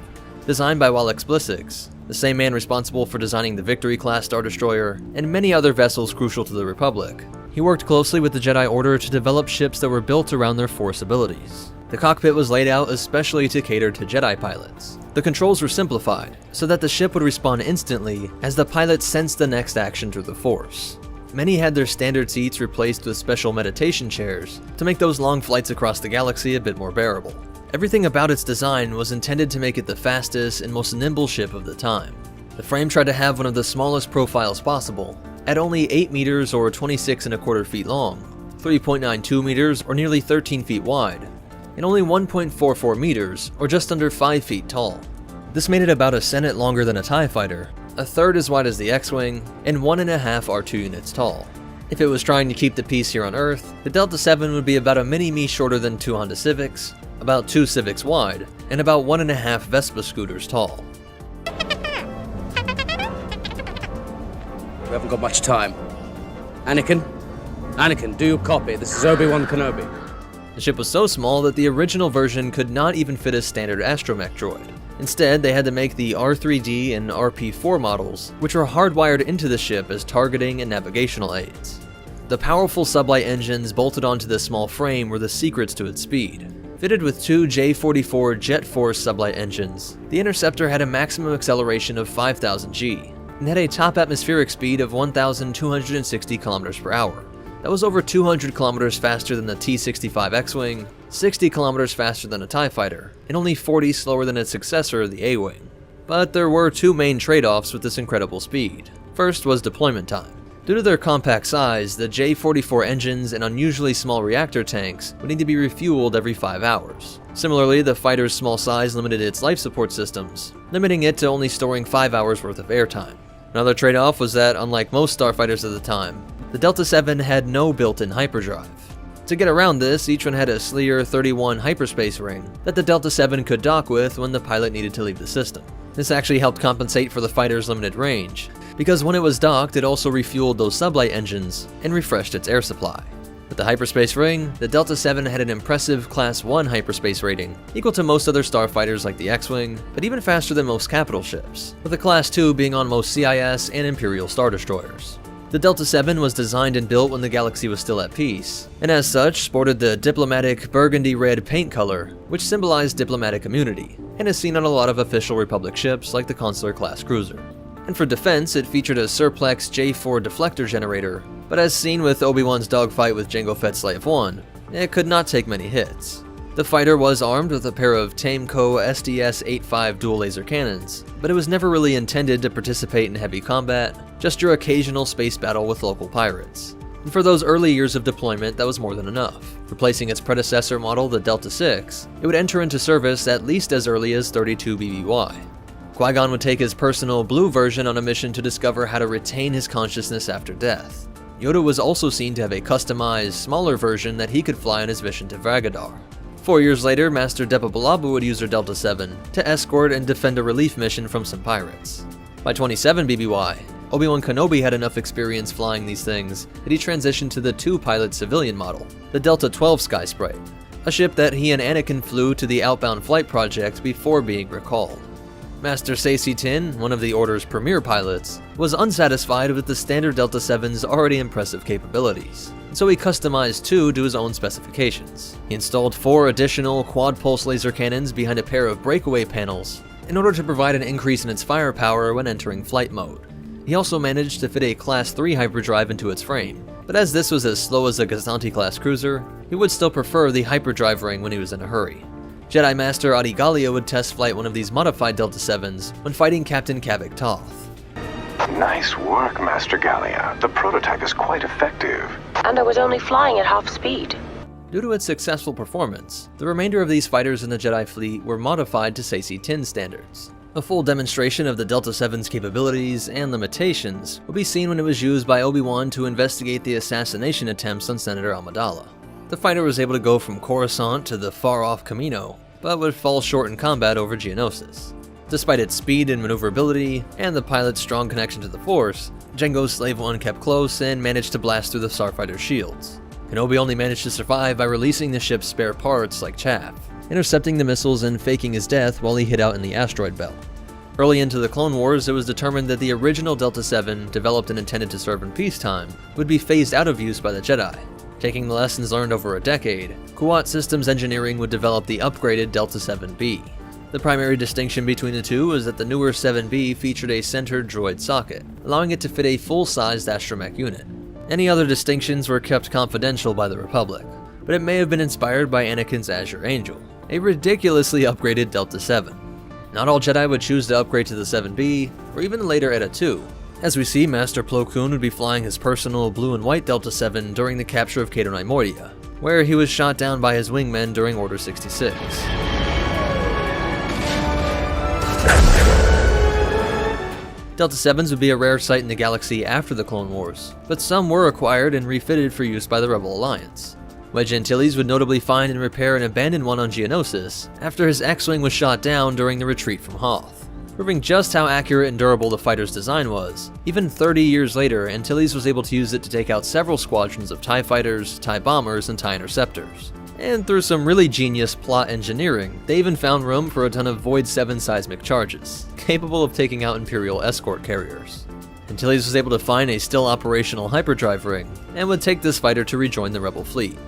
Designed by Walex Blissix, the same man responsible for designing the Victory-class Star Destroyer and many other vessels crucial to the Republic, he worked closely with the Jedi Order to develop ships that were built around their Force abilities. The cockpit was laid out especially to cater to Jedi pilots. The controls were simplified, so that the ship would respond instantly as the pilot sensed the next action through the Force. Many had their standard seats replaced with special meditation chairs to make those long flights across the galaxy a bit more bearable. Everything about its design was intended to make it the fastest and most nimble ship of the time. The frame tried to have one of the smallest profiles possible, at only 8 meters or 26¼ feet long, 3.92 meters or nearly 13 feet wide, and only 1.44 meters or just under 5 feet tall. This made it about a Senate longer than a TIE fighter, a third as wide as the X-Wing, and 1.5 R2 units tall. If it was trying to keep the peace here on Earth, the Delta 7 would be about a mini-me shorter than 2 Honda Civics, about 2 Civics wide, and about 1.5 Vespa scooters tall. We haven't got much time. Anakin, do you copy? This is Obi-Wan Kenobi. The ship was so small that the original version could not even fit a standard astromech droid. Instead, they had to make the R3D and RP4 models, which were hardwired into the ship as targeting and navigational aids. The powerful sublight engines bolted onto the small frame were the secrets to its speed. Fitted with 2 J-44 Jet Force sublight engines, the Interceptor had a maximum acceleration of 5,000 G, and had a top atmospheric speed of 1,260 km per hour. That was over 200 kilometers faster than the T-65 X-Wing, 60 kilometers faster than a TIE Fighter, and only 40 slower than its successor, the A-Wing. But there were 2 main trade-offs with this incredible speed. First was deployment time. Due to their compact size, the J-44 engines and unusually small reactor tanks would need to be refueled every 5 hours. Similarly, the fighter's small size limited its life support systems, limiting it to only storing 5 hours worth of airtime. Another trade-off was that, unlike most starfighters of the time, the Delta 7 had no built-in hyperdrive. To get around this, each one had a Sleer 31 hyperspace ring that the Delta 7 could dock with when the pilot needed to leave the system. This actually helped compensate for the fighter's limited range, because when it was docked, it also refueled those sublight engines and refreshed its air supply. With the hyperspace ring, the Delta 7 had an impressive Class 1 hyperspace rating, equal to most other starfighters like the X-Wing, but even faster than most capital ships, with the Class 2 being on most CIS and Imperial Star Destroyers. The Delta 7 was designed and built when the galaxy was still at peace, and as such sported the diplomatic burgundy red paint color, which symbolized diplomatic immunity, and is seen on a lot of official Republic ships like the Consular class cruiser. And for defense, it featured a Surplex J4 deflector generator, but as seen with Obi-Wan's dogfight with Jango Fett's Slave 1, it could not take many hits. The fighter was armed with a pair of Tameco SDS-85 dual laser cannons, but it was never really intended to participate in heavy combat, just your occasional space battle with local pirates. And for those early years of deployment, that was more than enough. Replacing its predecessor model, the Delta 6, it would enter into service at least as early as 32 BBY. Qui-Gon would take his personal blue version on a mission to discover how to retain his consciousness after death. Yoda was also seen to have a customized, smaller version that he could fly on his mission to Vragadar. 4 years later, Master Depa Billaba would use her Delta 7 to escort and defend a relief mission from some pirates. By 27 BBY, Obi-Wan Kenobi had enough experience flying these things that he transitioned to the 2-pilot civilian model, the Delta 12 Sky Sprite, a ship that he and Anakin flew to the Outbound Flight Project before being recalled. Master Saesee Tiin, one of the Order's premier pilots, was unsatisfied with the standard Delta 7's already impressive capabilities, so he customized 2 to his own specifications. He installed 4 additional quad-pulse laser cannons behind a pair of breakaway panels in order to provide an increase in its firepower when entering flight mode. He also managed to fit a Class 3 hyperdrive into its frame, but as this was as slow as a Gazanti-class cruiser, he would still prefer the hyperdrive ring when he was in a hurry. Jedi Master Adi Gallia would test flight one of these modified Delta 7s when fighting Captain Kavik Toth. Nice work, Master Gallia. The prototype is quite effective. And I was only flying at half speed. Due to its successful performance, the remainder of these fighters in the Jedi fleet were modified to Saesee Tiin standards. A full demonstration of the Delta 7's capabilities and limitations will be seen when it was used by Obi-Wan to investigate the assassination attempts on Senator Amidala. The fighter was able to go from Coruscant to the far-off Camino, but would fall short in combat over Geonosis. Despite its speed and maneuverability, and the pilot's strong connection to the Force, Jango's Slave 1 kept close and managed to blast through the starfighter's shields. Kenobi only managed to survive by releasing the ship's spare parts like chaff, intercepting the missiles and faking his death while he hid out in the asteroid belt. Early into the Clone Wars, it was determined that the original Delta 7, developed and intended to serve in peacetime, would be phased out of use by the Jedi. Taking the lessons learned over a decade, Kuat Systems Engineering would develop the upgraded Delta 7B. The primary distinction between the two was that the newer 7B featured a centered droid socket, allowing it to fit a full-sized astromech unit. Any other distinctions were kept confidential by the Republic, but it may have been inspired by Anakin's Azure Angel, a ridiculously upgraded Delta 7. Not all Jedi would choose to upgrade to the 7B, or even later Eta 2. As we see, Master Plo Koon would be flying his personal blue and white Delta 7 during the capture of Cato Moria, where he was shot down by his wingmen during Order 66. Delta 7s would be a rare sight in the galaxy after the Clone Wars, but some were acquired and refitted for use by the Rebel Alliance. Wedge Antilles would notably find and repair an abandoned one on Geonosis after his X-Wing was shot down during the retreat from Hoth, proving just how accurate and durable the fighter's design was. Even 30 years later, Antilles was able to use it to take out several squadrons of TIE fighters, TIE bombers, and TIE interceptors. And through some really genius plot engineering, they even found room for a ton of Void 7 seismic charges, capable of taking out Imperial escort carriers. Antilles was able to find a still operational hyperdrive ring, and would take this fighter to rejoin the Rebel fleet.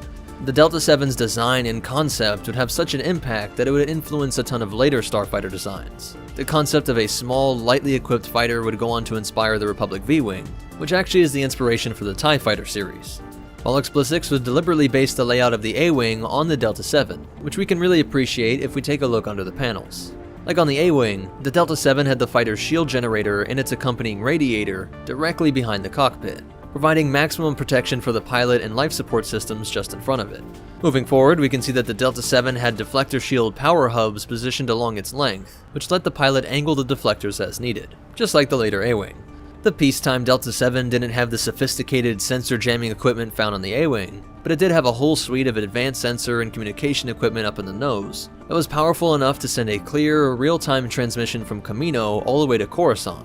The Delta 7's design and concept would have such an impact that it would influence a ton of later starfighter designs. The concept of a small, lightly equipped fighter would go on to inspire the Republic V-Wing, which actually is the inspiration for the TIE Fighter series. While X-Blissix would deliberately base the layout of the A-Wing on the Delta 7, which we can really appreciate if we take a look under the panels. Like on the A-Wing, the Delta 7 had the fighter's shield generator and its accompanying radiator directly behind the cockpit, providing maximum protection for the pilot and life support systems just in front of it. Moving forward, we can see that the Delta 7 had deflector shield power hubs positioned along its length, which let the pilot angle the deflectors as needed, just like the later A-Wing. The peacetime Delta 7 didn't have the sophisticated sensor jamming equipment found on the A-Wing, but it did have a whole suite of advanced sensor and communication equipment up in the nose that was powerful enough to send a clear, real-time transmission from Kamino all the way to Coruscant.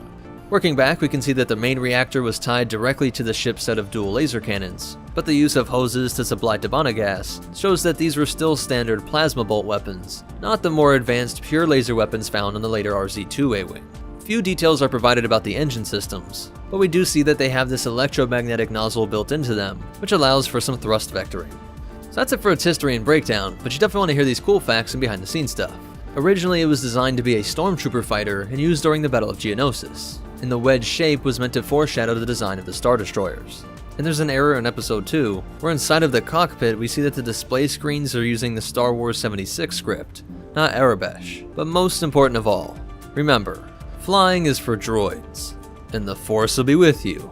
Working back, we can see that the main reactor was tied directly to the ship's set of dual laser cannons, but the use of hoses to supply Debana gas shows that these were still standard plasma bolt weapons, not the more advanced pure laser weapons found on the later RZ-2 A-Wing. Few details are provided about the engine systems, but we do see that they have this electromagnetic nozzle built into them, which allows for some thrust vectoring. So that's it for its history and breakdown, but you definitely want to hear these cool facts and behind the scenes stuff. Originally, it was designed to be a stormtrooper fighter and used during the Battle of Geonosis, and the wedge shape was meant to foreshadow the design of the Star Destroyers. And there's an error in Episode 2, where inside of the cockpit we see that the display screens are using the Star Wars 76 script, not Arabesh. But most important of all, remember, flying is for droids, and the Force will be with you,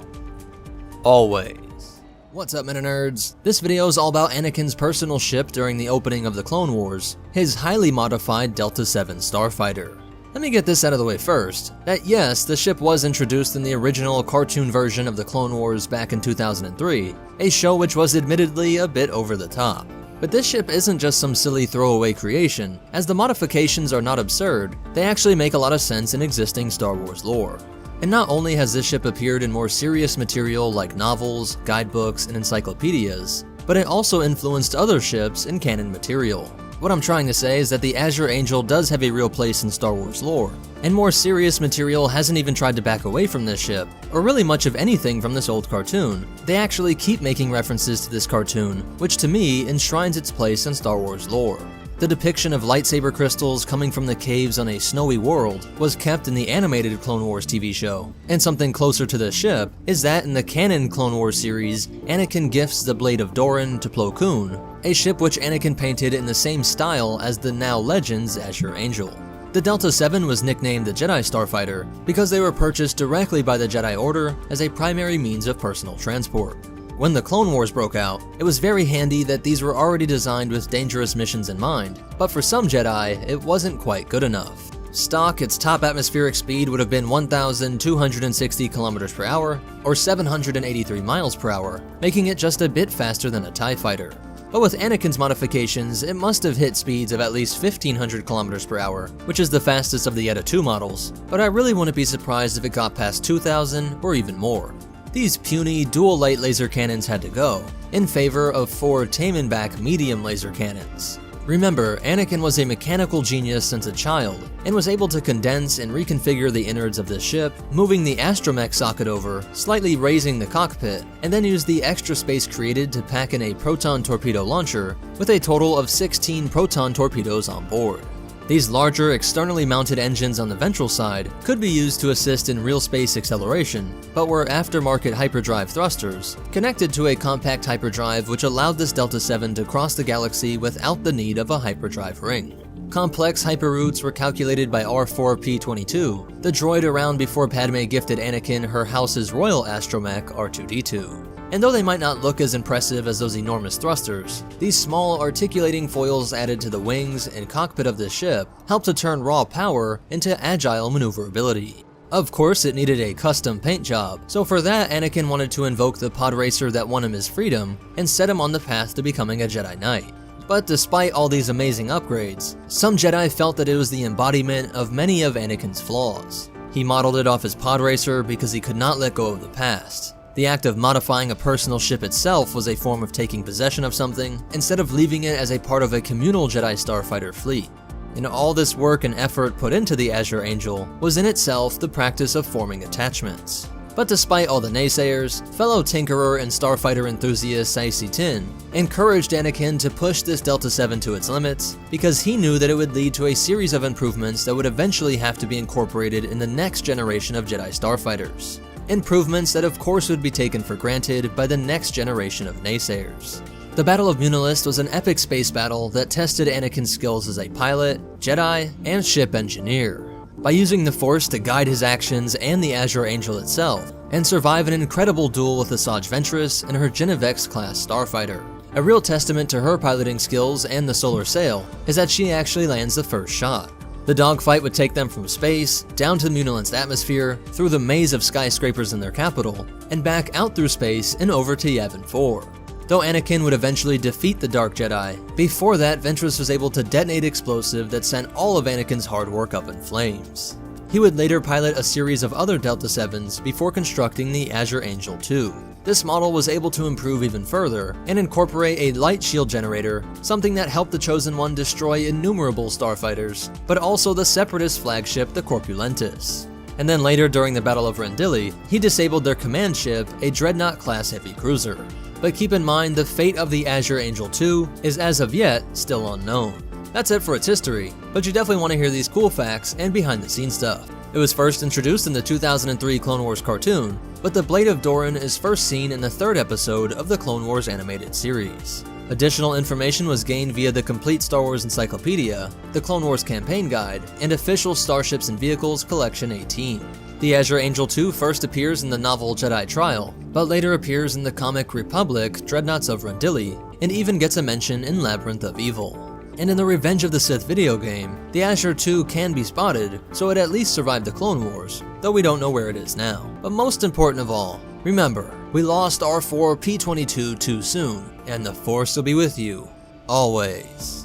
always. What's up, MetaNerds? This video is all about Anakin's personal ship during the opening of the Clone Wars, his highly modified Delta 7 starfighter. Let me get this out of the way first, that yes, the ship was introduced in the original cartoon version of the Clone Wars back in 2003, a show which was admittedly a bit over the top. But this ship isn't just some silly throwaway creation, as the modifications are not absurd, they actually make a lot of sense in existing Star Wars lore. And not only has this ship appeared in more serious material like novels, guidebooks, and encyclopedias, but it also influenced other ships in canon material. What I'm trying to say is that the Azure Angel does have a real place in Star Wars lore, and more serious material hasn't even tried to back away from this ship, or really much of anything from this old cartoon. They actually keep making references to this cartoon, which to me enshrines its place in Star Wars lore. The depiction of lightsaber crystals coming from the caves on a snowy world was kept in the animated Clone Wars TV show, and something closer to the ship is that in the canon Clone Wars series, Anakin gifts the Blade of Doran to Plo Koon, a ship which Anakin painted in the same style as the now Legends Azure Angel. The Delta 7 was nicknamed the Jedi Starfighter because they were purchased directly by the Jedi Order as a primary means of personal transport. When the Clone Wars broke out, it was very handy that these were already designed with dangerous missions in mind, but for some Jedi, it wasn't quite good enough. Stock, its top atmospheric speed would have been 1,260 km per hour, or 783 miles per hour, making it just a bit faster than a TIE fighter. But with Anakin's modifications, it must have hit speeds of at least 1,500 km per hour, which is the fastest of the Yeta 2 models, but I really wouldn't be surprised if it got past 2,000 or even more. These puny dual light laser cannons had to go, in favor of 4 Taemin-back medium laser cannons. Remember, Anakin was a mechanical genius since a child, and was able to condense and reconfigure the innards of the ship, moving the astromech socket over, slightly raising the cockpit, and then use the extra space created to pack in a proton torpedo launcher, with a total of 16 proton torpedoes on board. These larger, externally mounted engines on the ventral side could be used to assist in real space acceleration, but were aftermarket hyperdrive thrusters, connected to a compact hyperdrive which allowed this Delta 7 to cross the galaxy without the need of a hyperdrive ring. Complex hyperroutes were calculated by R4-P22, the droid around before Padme gifted Anakin her house's royal astromech R2-D2. And though they might not look as impressive as those enormous thrusters, these small articulating foils added to the wings and cockpit of this ship help to turn raw power into agile maneuverability. Of course, it needed a custom paint job, so for that, Anakin wanted to invoke the pod racer that won him his freedom and set him on the path to becoming a Jedi Knight. But despite all these amazing upgrades, some Jedi felt that it was the embodiment of many of Anakin's flaws. He modeled it off his pod racer because he could not let go of the past. The act of modifying a personal ship itself was a form of taking possession of something, instead of leaving it as a part of a communal Jedi starfighter fleet. And all this work and effort put into the Azure Angel was in itself the practice of forming attachments. But despite all the naysayers, fellow tinkerer and starfighter enthusiast Saisi Tin encouraged Anakin to push this Delta 7 to its limits because he knew that it would lead to a series of improvements that would eventually have to be incorporated in the next generation of Jedi starfighters. Improvements that of course would be taken for granted by the next generation of naysayers. The Battle of Munilist was an epic space battle that tested Anakin's skills as a pilot, Jedi, and ship engineer. By using the Force to guide his actions and the Azure Angel itself, and survive an incredible duel with Asajj Ventress and her Genevex-class starfighter. A real testament to her piloting skills and the solar sail is that she actually lands the first shot. The dogfight would take them from space, down to Munilist's atmosphere, through the maze of skyscrapers in their capital, and back out through space and over to Yavin 4. Though Anakin would eventually defeat the Dark Jedi, before that Ventress was able to detonate explosive that sent all of Anakin's hard work up in flames. He would later pilot a series of other Delta 7s before constructing the Azure Angel 2. This model was able to improve even further and incorporate a light shield generator, something that helped the Chosen One destroy innumerable starfighters, but also the Separatist flagship the Corpulentus. And then later during the Battle of Rendili, he disabled their command ship, a Dreadnought-class heavy cruiser. But keep in mind the fate of the Azure Angel 2 is as of yet still unknown. That's it for its history, but you definitely want to hear these cool facts and behind the scenes stuff. It was first introduced in the 2003 Clone Wars cartoon, but the Blade of Doran is first seen in the 3rd episode of the Clone Wars animated series. Additional information was gained via the complete Star Wars Encyclopedia, the Clone Wars Campaign Guide, and official Starships and Vehicles Collection 18. The Azure Angel 2 first appears in the novel Jedi Trial, but later appears in the comic Republic Dreadnoughts of Rendili, and even gets a mention in Labyrinth of Evil. And in the Revenge of the Sith video game, the Azure 2 can be spotted, so it at least survived the Clone Wars, though we don't know where it is now. But most important of all, remember, we lost R4-P22 too soon, and the Force will be with you, always.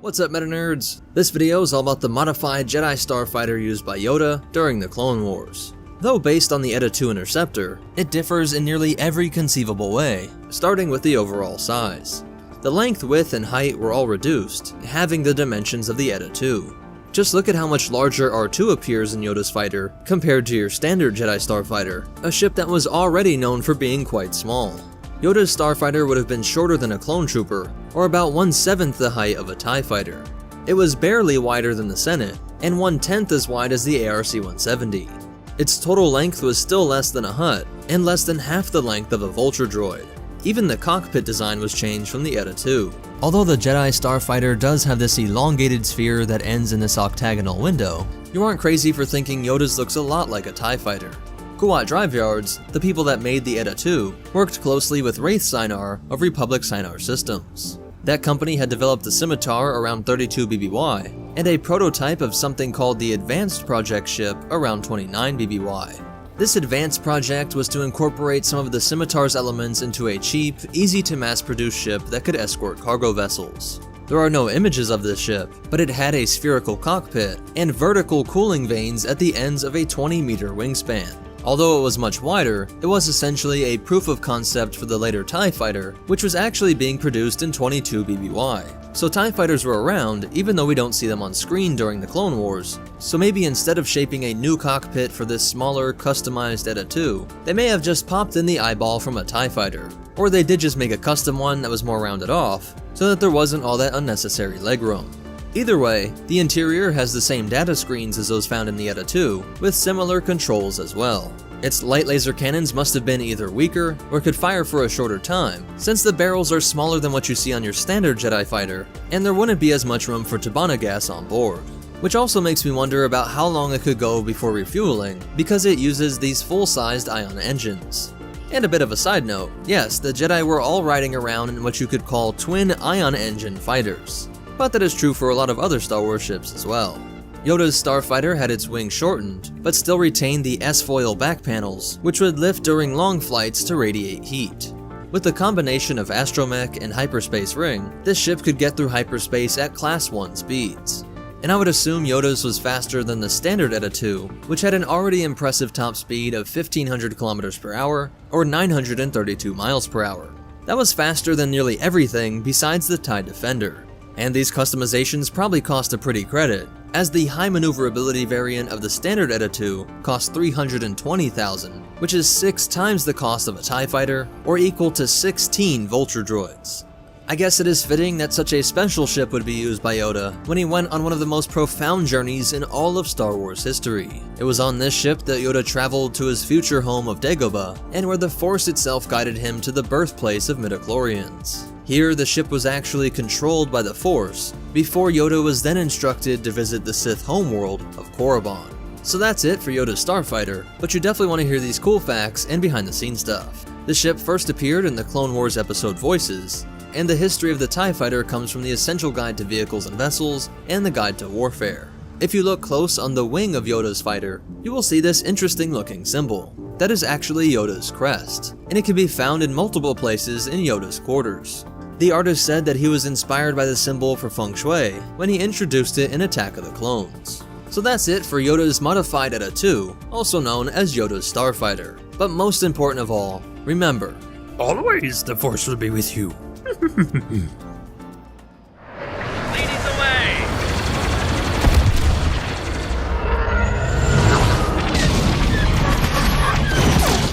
What's up, MetaNerds? This video is all about the modified Jedi starfighter used by Yoda during the Clone Wars. Though based on the Eta II Interceptor, it differs in nearly every conceivable way, starting with the overall size. The length, width, and height were all reduced, having the dimensions of the Eta II. Just look at how much larger R2 appears in Yoda's fighter compared to your standard Jedi starfighter, a ship that was already known for being quite small. Yoda's starfighter would have been shorter than a clone trooper, or about 1/7 the height of a TIE fighter. It was barely wider than the Senate, and 1/10 as wide as the ARC-170. Its total length was still less than a Hutt, and less than half the length of a Vulture droid. Even the cockpit design was changed from the Eta II. Although the Jedi starfighter does have this elongated sphere that ends in this octagonal window, you aren't crazy for thinking Yoda's looks a lot like a TIE fighter. Kuat Drive Yards, the people that made the Eta II, worked closely with Wraith Sinar of Republic Sinar Systems. That company had developed the Scimitar around 32 BBY, and a prototype of something called the Advanced Project ship around 29 BBY. This advanced project was to incorporate some of the Scimitar's elements into a cheap, easy to mass produce ship that could escort cargo vessels. There are no images of this ship, but it had a spherical cockpit and vertical cooling vanes at the ends of a 20-meter wingspan. Although it was much wider, it was essentially a proof of concept for the later TIE Fighter, which was actually being produced in 22 BBY. So TIE Fighters were around, even though we don't see them on screen during the Clone Wars. So maybe instead of shaping a new cockpit for this smaller, customized Eta II, they may have just popped in the eyeball from a TIE Fighter. Or they did just make a custom one that was more rounded off, so that there wasn't all that unnecessary legroom. Either way, the interior has the same data screens as those found in the Eta II, with similar controls as well. Its light laser cannons must have been either weaker or could fire for a shorter time, since the barrels are smaller than what you see on your standard Jedi fighter, and there wouldn't be as much room for Tabana gas on board. Which also makes me wonder about how long it could go before refueling, because it uses these full-sized ion engines. And a bit of a side note, yes, the Jedi were all riding around in what you could call twin ion engine fighters. But that is true for a lot of other Star Wars ships as well. Yoda's starfighter had its wings shortened, but still retained the S-foil back panels, which would lift during long flights to radiate heat. With the combination of astromech and hyperspace ring, this ship could get through hyperspace at Class 1 speeds. And I would assume Yoda's was faster than the standard Eta II, which had an already impressive top speed of 1500 km per hour, or 932 miles per hour. That was faster than nearly everything besides the TIE Defender. And these customizations probably cost a pretty credit, as the high maneuverability variant of the standard Eta II cost $320,000, which is 6 times the cost of a TIE fighter, or equal to 16 Vulture droids. I guess it is fitting that such a special ship would be used by Yoda when he went on one of the most profound journeys in all of Star Wars history. It was on this ship that Yoda traveled to his future home of Dagobah, and where the Force itself guided him to the birthplace of midichlorians. Here, the ship was actually controlled by the Force, before Yoda was then instructed to visit the Sith homeworld of Korriban. So that's it for Yoda's starfighter, but you definitely want to hear these cool facts and behind-the-scenes stuff. The ship first appeared in the Clone Wars episode Voices, and the history of the TIE Fighter comes from the Essential Guide to Vehicles and Vessels and the Guide to Warfare. If you look close on the wing of Yoda's fighter, you will see this interesting looking symbol. That is actually Yoda's crest, and it can be found in multiple places in Yoda's quarters. The artist said that he was inspired by the symbol for Feng Shui when he introduced it in Attack of the Clones. So that's it for Yoda's modified Eta II, also known as Yoda's starfighter. But most important of all, remember, always the Force will be with you.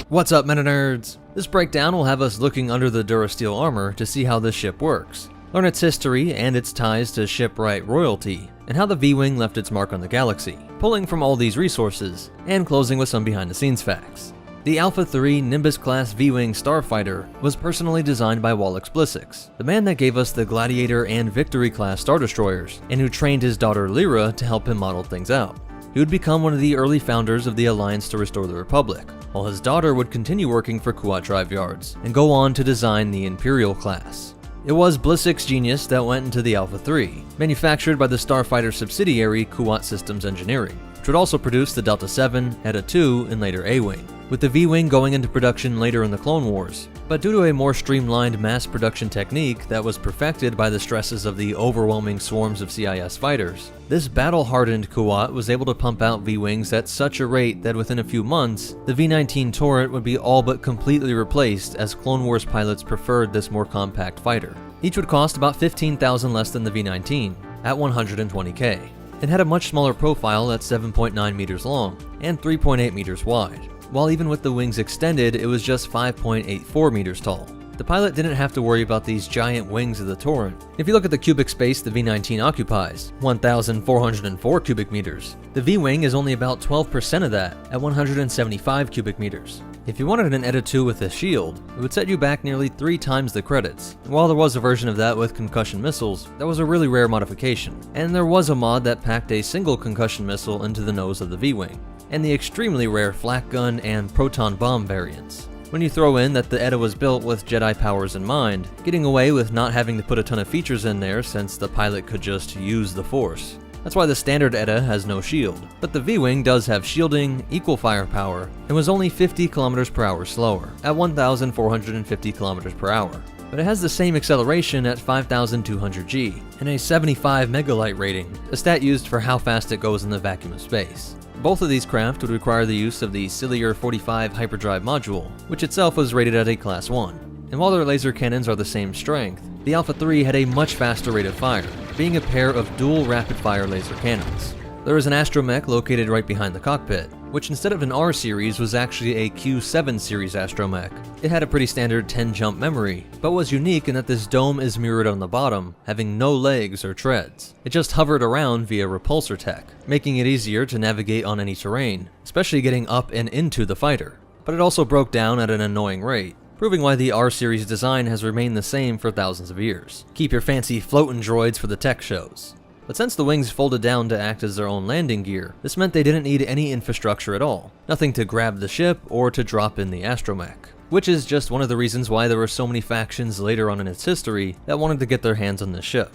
What's up, MetaNerds? This breakdown will have us looking under the Durasteel armor to see how this ship works, learn its history and its ties to shipwright royalty, and how the V-Wing left its mark on the galaxy, pulling from all these resources, and closing with some behind-the-scenes facts. The Alpha III Nimbus-class V-Wing starfighter was personally designed by Wallace Blissix, the man that gave us the Gladiator and Victory-class Star Destroyers, and who trained his daughter Lyra to help him model things out. He would become one of the early founders of the Alliance to Restore the Republic, while his daughter would continue working for Kuat Drive Yards, and go on to design the Imperial class. It was Blissix's genius that went into the Alpha III, manufactured by the starfighter subsidiary Kuat Systems Engineering, which would also produce the Delta VII, Eta II, and later A-Wing, with the V-Wing going into production later in the Clone Wars. But due to a more streamlined mass production technique that was perfected by the stresses of the overwhelming swarms of CIS fighters, this battle-hardened Kuat was able to pump out V-Wings at such a rate that within a few months, the V-19 turret would be all but completely replaced, as Clone Wars pilots preferred this more compact fighter. Each would cost about $15,000 less than the V-19, at $120K, and had a much smaller profile at 7.9 meters long and 3.8 meters wide. While even with the wings extended, it was just 5.84 meters tall. The pilot didn't have to worry about these giant wings of the turret. If you look at the cubic space the V-19 occupies, 1,404 cubic meters, the V-Wing is only about 12% of that, at 175 cubic meters. If you wanted an Eta II with a shield, it would set you back nearly 3 times the credits. And while there was a version of that with concussion missiles, that was a really rare modification. And there was a mod that packed a single concussion missile into the nose of the V-Wing, and the extremely rare flak gun and proton bomb variants. When you throw in that the Eta was built with Jedi powers in mind, getting away with not having to put a ton of features in there since the pilot could just use the Force. That's why the standard Eta has no shield, but the V-Wing does have shielding, equal firepower, and was only 50 km per hour slower, at 1,450 km per hour. But it has the same acceleration at 5,200 G, and a 75 megalight rating, a stat used for how fast it goes in the vacuum of space. Both of these craft would require the use of the Ciliar 45 hyperdrive module, which itself was rated at a Class 1. And while their laser cannons are the same strength, the Alpha III had a much faster rate of fire, being a pair of dual rapid-fire laser cannons. There was an astromech located right behind the cockpit, which instead of an R series was actually a Q7 series astromech. It had a pretty standard 10-jump memory, but was unique in that this dome is mirrored on the bottom, having no legs or treads. It just hovered around via repulsor tech, making it easier to navigate on any terrain, especially getting up and into the fighter. But it also broke down at an annoying rate, proving why the R-series design has remained the same for thousands of years. Keep your fancy floating droids for the tech shows. But since the wings folded down to act as their own landing gear, this meant they didn't need any infrastructure at all. Nothing to grab the ship or to drop in the astromech. Which is just one of the reasons why there were so many factions later on in its history that wanted to get their hands on this ship.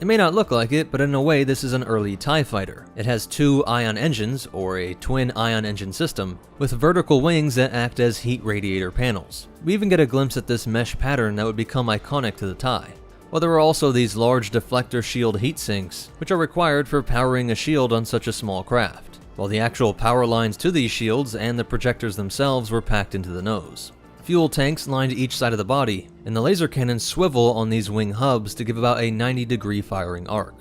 It may not look like it, but in a way this is an early TIE fighter. It has 2 ion engines, or a twin ion engine system, with vertical wings that act as heat radiator panels. We even get a glimpse at this mesh pattern that would become iconic to the TIE. While there are also these large deflector shield heat sinks, which are required for powering a shield on such a small craft, while the actual power lines to these shields and the projectors themselves were packed into the nose. Fuel tanks lined each side of the body, and the laser cannons swivel on these wing hubs to give about a 90-degree firing arc.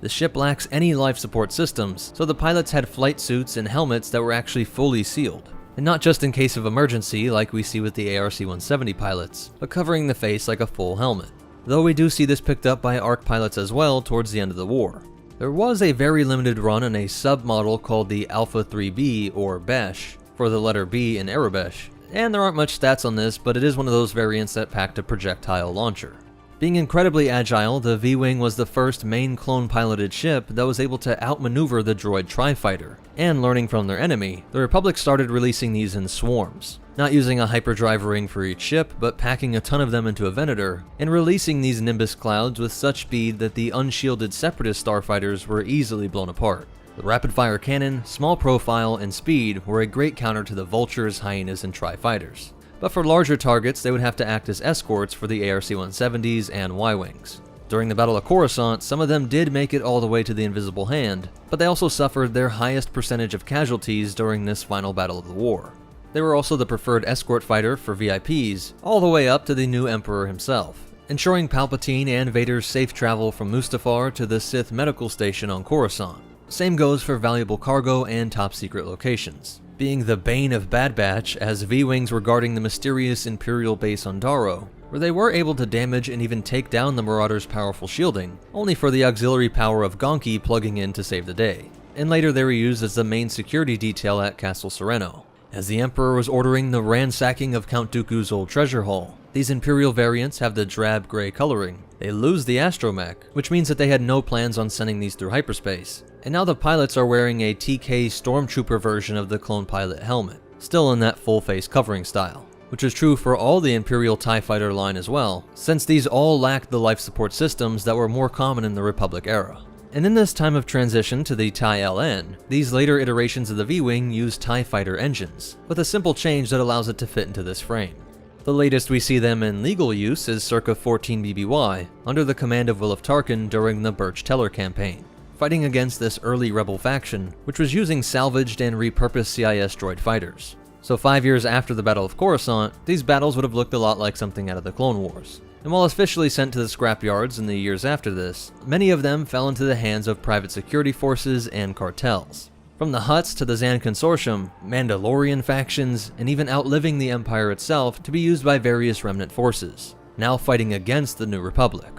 The ship lacks any life support systems, so the pilots had flight suits and helmets that were actually fully sealed. And not just in case of emergency like we see with the ARC-170 pilots, but covering the face like a full helmet. Though we do see this picked up by ARC pilots as well towards the end of the war. There was a very limited run on a sub-model called the Alpha 3B, or Besh, for the letter B in Arabesh, and there aren't much stats on this, but it is one of those variants that packed a projectile launcher. Being incredibly agile, the V-Wing was the first main clone-piloted ship that was able to outmaneuver the droid Tri-Fighter, and learning from their enemy, the Republic started releasing these in swarms, not using a hyperdrive ring for each ship, but packing a ton of them into a Venator, and releasing these Nimbus clouds with such speed that the unshielded Separatist starfighters were easily blown apart. The rapid-fire cannon, small profile, and speed were a great counter to the Vultures, Hyenas, and Tri-Fighters. But for larger targets, they would have to act as escorts for the ARC-170s and Y-Wings. During the Battle of Coruscant, some of them did make it all the way to the Invisible Hand, but they also suffered their highest percentage of casualties during this final battle of the war. They were also the preferred escort fighter for VIPs, all the way up to the new Emperor himself, ensuring Palpatine and Vader's safe travel from Mustafar to the Sith medical station on Coruscant. Same goes for valuable cargo and top-secret locations. Being the bane of Bad Batch, as V-Wings were guarding the mysterious Imperial base on Daro, where they were able to damage and even take down the Marauders' powerful shielding, only for the auxiliary power of Gonki plugging in to save the day. And later they were used as the main security detail at Castle Sereno. As the Emperor was ordering the ransacking of Count Dooku's old treasure haul, these Imperial variants have the drab gray coloring. They lose the astromech, which means that they had no plans on sending these through hyperspace. And now the pilots are wearing a TK Stormtrooper version of the clone pilot helmet, still in that full face covering style, which is true for all the Imperial TIE Fighter line as well, since these all lacked the life support systems that were more common in the Republic era. And in this time of transition to the TIE LN, these later iterations of the V-Wing use TIE Fighter engines, with a simple change that allows it to fit into this frame. The latest we see them in legal use is circa 14 BBY, under the command of Wilf Tarkin during the Birch Teller campaign, fighting against this early rebel faction, which was using salvaged and repurposed CIS droid fighters. So 5 years after the Battle of Coruscant, these battles would have looked a lot like something out of the Clone Wars. And while officially sent to the scrapyards in the years after this, many of them fell into the hands of private security forces and cartels. From the Hutts to the Zan Consortium, Mandalorian factions, and even outliving the Empire itself to be used by various remnant forces, now fighting against the New Republic.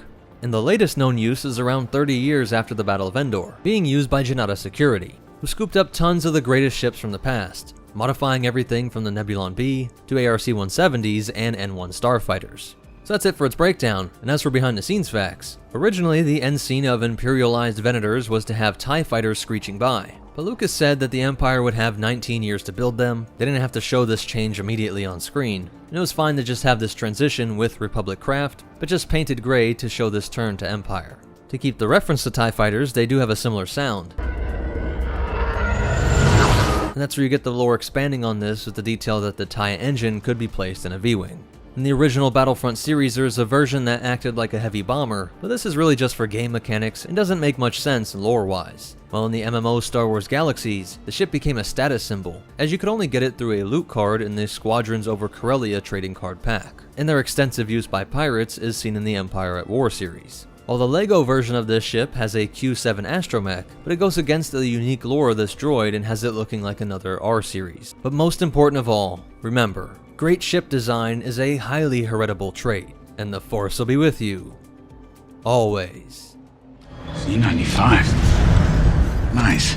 And the latest known use is around 30 years after the Battle of Endor, being used by Janata Security, who scooped up tons of the greatest ships from the past, modifying everything from the Nebulon B to ARC-170s and N1 starfighters. So that's it for its breakdown, and as for behind the scenes facts, originally the end scene of Imperialized Venators was to have TIE fighters screeching by, but Lucas said that the Empire would have 19 years to build them, they didn't have to show this change immediately on screen, and it was fine to just have this transition with Republic craft, but just painted gray to show this turn to Empire. To keep the reference to TIE fighters, they do have a similar sound. And that's where you get the lore expanding on this with the detail that the TIE engine could be placed in a V-Wing. In the original Battlefront series, there's a version that acted like a heavy bomber, but this is really just for game mechanics and doesn't make much sense lore-wise. While in the MMO Star Wars Galaxies, the ship became a status symbol, as you could only get it through a loot card in the Squadrons over Corellia trading card pack, and their extensive use by pirates is seen in the Empire at War series. While the LEGO version of this ship has a Q7 astromech, but it goes against the unique lore of this droid and has it looking like another R series. But most important of all, remember, great ship design is a highly heritable trait, and the Force will be with you. Always. C95. Nice.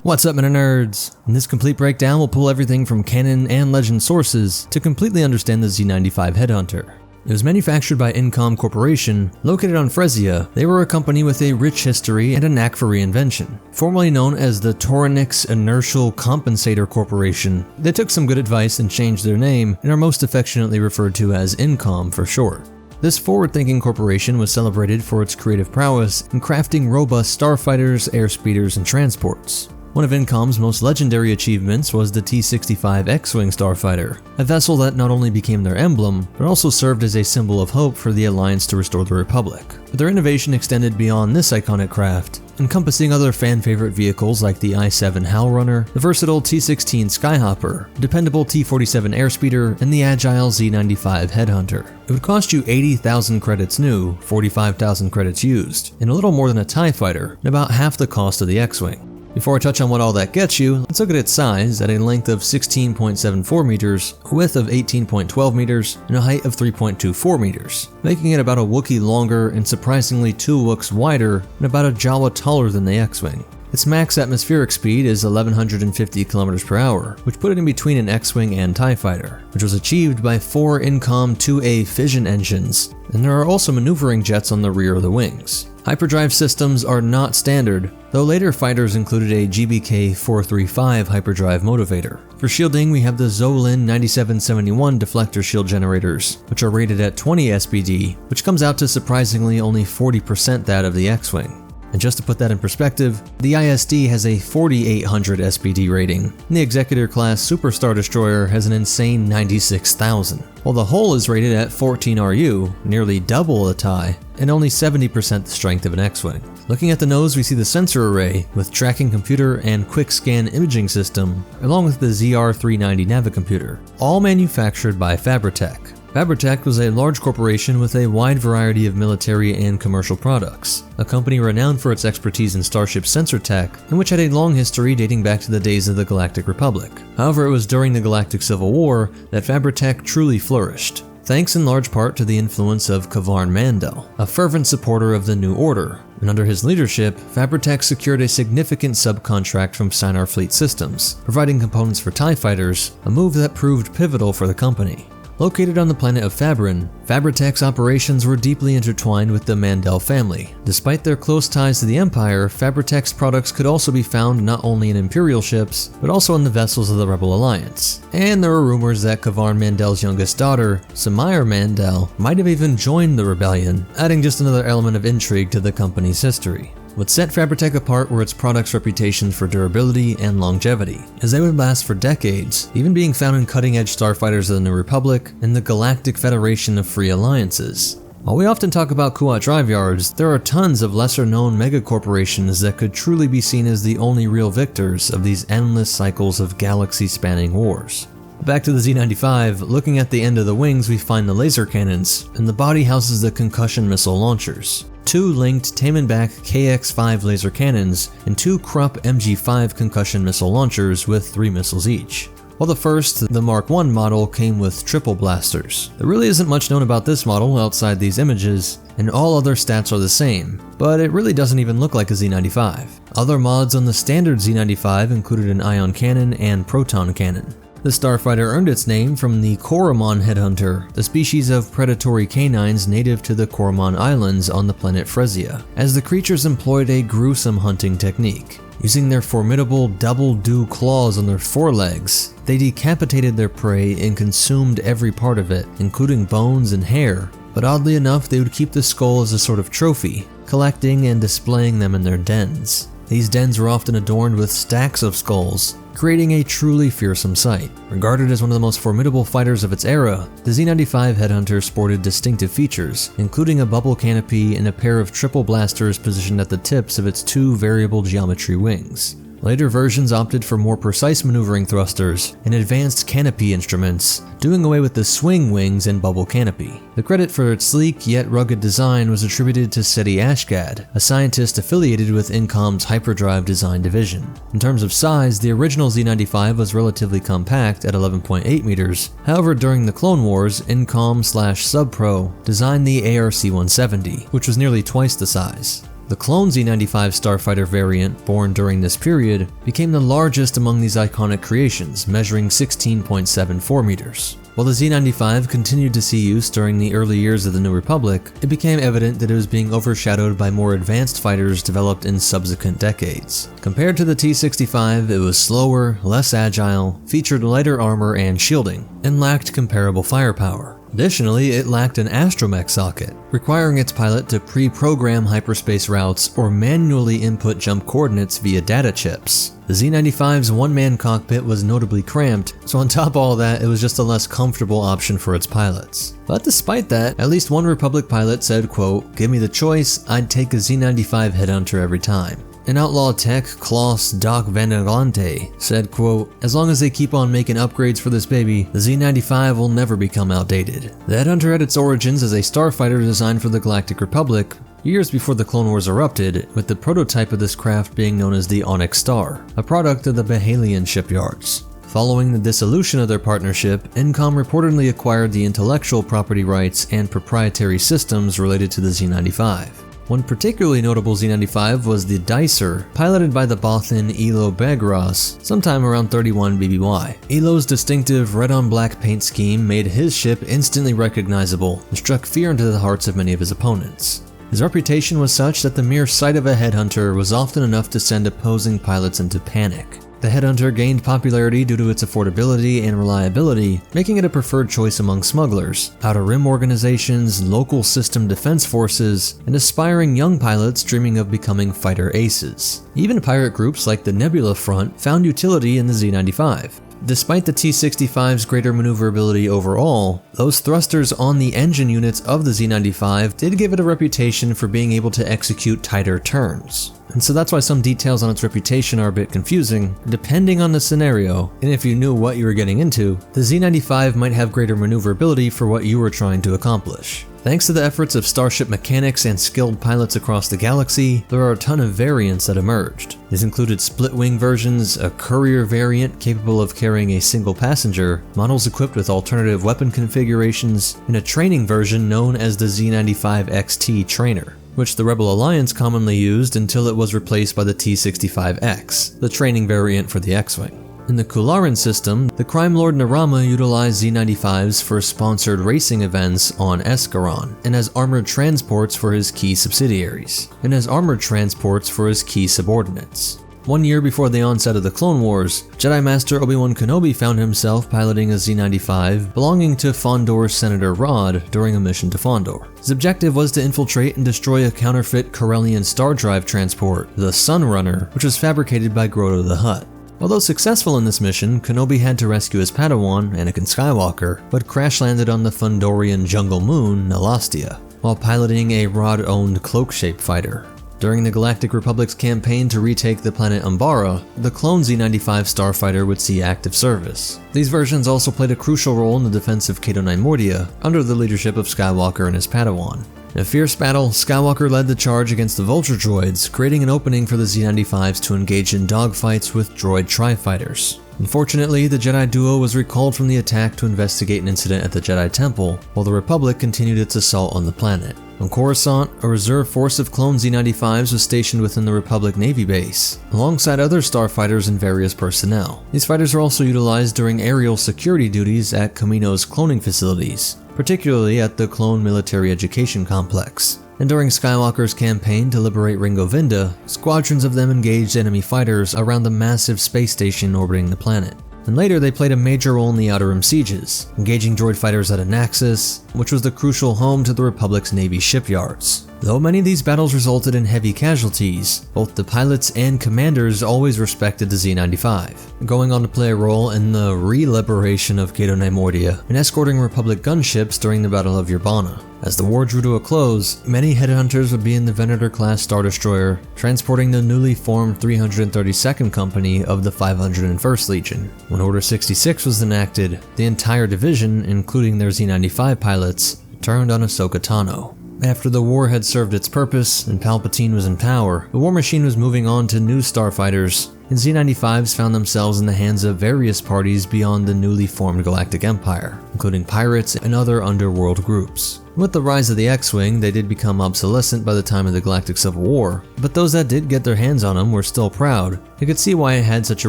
What's up, MetaNerdz? In this complete breakdown, we'll pull everything from canon and legend sources to completely understand the Z95 Headhunter. It was manufactured by Incom Corporation, located on Frezia. They were a company with a rich history and a knack for reinvention. Formerly known as the Toronix Inertial Compensator Corporation, they took some good advice and changed their name and are most affectionately referred to as Incom for short. This forward-thinking corporation was celebrated for its creative prowess in crafting robust starfighters, airspeeders, and transports. One of Incom's most legendary achievements was the T-65 X-Wing starfighter, a vessel that not only became their emblem, but also served as a symbol of hope for the Alliance to restore the Republic. But their innovation extended beyond this iconic craft, encompassing other fan-favorite vehicles like the I-7 Howlrunner, the versatile T-16 Skyhopper, dependable T-47 airspeeder, and the agile Z-95 Headhunter. It would cost you 80,000 credits new, 45,000 credits used, and a little more than a TIE fighter, and about half the cost of the X-Wing. Before I touch on what all that gets you, let's look at its size at a length of 16.74 meters, a width of 18.12 meters, and a height of 3.24 meters, making it about a Wookiee longer and surprisingly 2 Wooks wider and about a Jawa taller than the X-Wing. Its max atmospheric speed is 1150 km per hour, which put it in between an X-Wing and TIE fighter, which was achieved by 4 Incom 2A fission engines, and there are also maneuvering jets on the rear of the wings. Hyperdrive systems are not standard, though later fighters included a GBK-435 hyperdrive motivator. For shielding, we have the Zolin 9771 deflector shield generators, which are rated at 20 SPD, which comes out to surprisingly only 40% that of the X-Wing. And just to put that in perspective, the ISD has a 4800 SPD rating, and the Executor class Superstar Destroyer has an insane 96,000, while the hull is rated at 14 RU, nearly double a TIE, and only 70% the strength of an X-Wing. Looking at the nose, we see the sensor array with tracking computer and quick scan imaging system, along with the ZR390 Navicomputer, all manufactured by Fabritech. Fabritech was a large corporation with a wide variety of military and commercial products, a company renowned for its expertise in starship sensor tech, and which had a long history dating back to the days of the Galactic Republic. However, it was during the Galactic Civil War that Fabritech truly flourished, thanks in large part to the influence of Kavarn Mandel, a fervent supporter of the New Order, and under his leadership, Fabritech secured a significant subcontract from Sinar Fleet Systems, providing components for TIE fighters, a move that proved pivotal for the company. Located on the planet of Fabrin, Fabritech's operations were deeply intertwined with the Mandel family. Despite their close ties to the Empire, Fabritech's products could also be found not only in Imperial ships, but also in the vessels of the Rebel Alliance. And there were rumors that Kavarn Mandel's youngest daughter, Samire Mandel, might have even joined the rebellion, adding just another element of intrigue to the company's history. What set Fabritech apart were its products' reputations for durability and longevity, as they would last for decades, even being found in cutting-edge starfighters of the New Republic and the Galactic Federation of Free Alliances. While we often talk about Kuat drive yards, there are tons of lesser-known megacorporations that could truly be seen as the only real victors of these endless cycles of galaxy-spanning wars. Back to the Z-95, looking at the end of the wings we find the laser cannons, and the body houses the concussion missile launchers. 2 linked Tamanbak KX-5 laser cannons, and 2 Krupp MG-5 concussion missile launchers with 3 missiles each. While the first, the Mark I model, came with triple blasters. There really isn't much known about this model outside these images, and all other stats are the same, but it really doesn't even look like a Z-95. Other mods on the standard Z-95 included an ion cannon and proton cannon. The starfighter earned its name from the Coromon Headhunter, the species of predatory canines native to the Coromon Islands on the planet Frezia, as the creatures employed a gruesome hunting technique. Using their formidable double-dew claws on their forelegs, they decapitated their prey and consumed every part of it, including bones and hair, but oddly enough they would keep the skull as a sort of trophy, collecting and displaying them in their dens. These dens were often adorned with stacks of skulls, creating a truly fearsome sight. Regarded as one of the most formidable fighters of its era, the Z-95 Headhunter sported distinctive features, including a bubble canopy and a pair of triple blasters positioned at the tips of its 2 variable geometry wings. Later versions opted for more precise maneuvering thrusters and advanced canopy instruments, doing away with the swing wings and bubble canopy. The credit for its sleek yet rugged design was attributed to Seti Ashgad, a scientist affiliated with Incom's Hyperdrive Design division. In terms of size, the original Z-95 was relatively compact at 11.8 meters. However, during the Clone Wars, Incom/Subpro designed the ARC-170, which was nearly twice the size. The clone Z-95 starfighter variant, born during this period, became the largest among these iconic creations, measuring 16.74 meters. While the Z-95 continued to see use during the early years of the New Republic, it became evident that it was being overshadowed by more advanced fighters developed in subsequent decades. Compared to the T-65, it was slower, less agile, featured lighter armor and shielding, and lacked comparable firepower. Additionally, it lacked an astromech socket, requiring its pilot to pre-program hyperspace routes or manually input jump coordinates via data chips. The Z-95's one-man cockpit was notably cramped, so on top of all that, it was just a less comfortable option for its pilots. But despite that, at least one Republic pilot said, quote, "Give me the choice, I'd take a Z-95 headhunter every time." And Outlaw Tech Klaus Doc Vanderlante said, quote, "As long as they keep on making upgrades for this baby, the Z-95 will never become outdated." The Headhunter had its origins as a starfighter designed for the Galactic Republic, years before the Clone Wars erupted, with the prototype of this craft being known as the Onyx Star, a product of the Bahalian shipyards. Following the dissolution of their partnership, Encom reportedly acquired the intellectual property rights and proprietary systems related to the Z-95. One particularly notable Z-95 was the Dicer, piloted by the Bothan Elo Bagras sometime around 31 BBY. Elo's distinctive red-on-black paint scheme made his ship instantly recognizable and struck fear into the hearts of many of his opponents. His reputation was such that the mere sight of a headhunter was often enough to send opposing pilots into panic. The Headhunter gained popularity due to its affordability and reliability, making it a preferred choice among smugglers, outer rim organizations, local system defense forces, and aspiring young pilots dreaming of becoming fighter aces. Even pirate groups like the Nebula Front found utility in the Z-95. Despite the T-65's greater maneuverability overall, those thrusters on the engine units of the Z-95 did give it a reputation for being able to execute tighter turns. And so that's why some details on its reputation are a bit confusing, depending on the scenario, and if you knew what you were getting into, the Z-95 might have greater maneuverability for what you were trying to accomplish. Thanks to the efforts of starship mechanics and skilled pilots across the galaxy, there are a ton of variants that emerged. These included split-wing versions, a courier variant capable of carrying a single passenger, models equipped with alternative weapon configurations, and a training version known as the Z-95 XT Trainer, which the Rebel Alliance commonly used until it was replaced by the T-65X, the training variant for the X-Wing. In the Kularan system, the crime lord Narama utilized Z-95s for sponsored racing events on Escaron, and as armored transports for his key subsidiaries, and as armored transports for his key subordinates. 1 year before the onset of the Clone Wars, Jedi Master Obi-Wan Kenobi found himself piloting a Z-95 belonging to Fondor's Senator Rod during a mission to Fondor. His objective was to infiltrate and destroy a counterfeit Corellian star drive transport, the Sunrunner, which was fabricated by Grotto the Hutt. Although successful in this mission, Kenobi had to rescue his Padawan, Anakin Skywalker, but crash-landed on the Fondorian jungle moon, Nalastia, while piloting a Rod-owned cloak-shaped fighter. During the Galactic Republic's campaign to retake the planet Umbara, the clone Z-95 starfighter would see active service. These versions also played a crucial role in the defense of Cato Nimordia, under the leadership of Skywalker and his Padawan. In a fierce battle, Skywalker led the charge against the Vulture droids, creating an opening for the Z-95s to engage in dogfights with droid tri-fighters. Unfortunately, the Jedi duo was recalled from the attack to investigate an incident at the Jedi Temple, while the Republic continued its assault on the planet. On Coruscant, a reserve force of clone Z-95s was stationed within the Republic Navy base, alongside other starfighters and various personnel. These fighters are also utilized during aerial security duties at Kamino's cloning facilities, particularly at the Clone Military Education Complex. And during Skywalker's campaign to liberate Ringo Vinda, squadrons of them engaged enemy fighters around the massive space station orbiting the planet. And later they played a major role in the Outer Rim sieges, engaging droid fighters at Anaxis, which was the crucial home to the Republic's Navy shipyards. Though many of these battles resulted in heavy casualties, both the pilots and commanders always respected the Z-95, going on to play a role in the re-liberation of Cato Nimordia and escorting Republic gunships during the Battle of Yerbana. As the war drew to a close, many headhunters would be in the Venator-class Star Destroyer, transporting the newly formed 332nd Company of the 501st Legion. When Order 66 was enacted, the entire division, including their Z-95 pilots, turned on Ahsoka Tano. After the war had served its purpose and Palpatine was in power, the War Machine was moving on to new starfighters, and Z-95s found themselves in the hands of various parties beyond the newly formed Galactic Empire, including pirates and other underworld groups. With the rise of the X-Wing, they did become obsolescent by the time of the Galactic Civil War, but those that did get their hands on them were still proud and could see why it had such a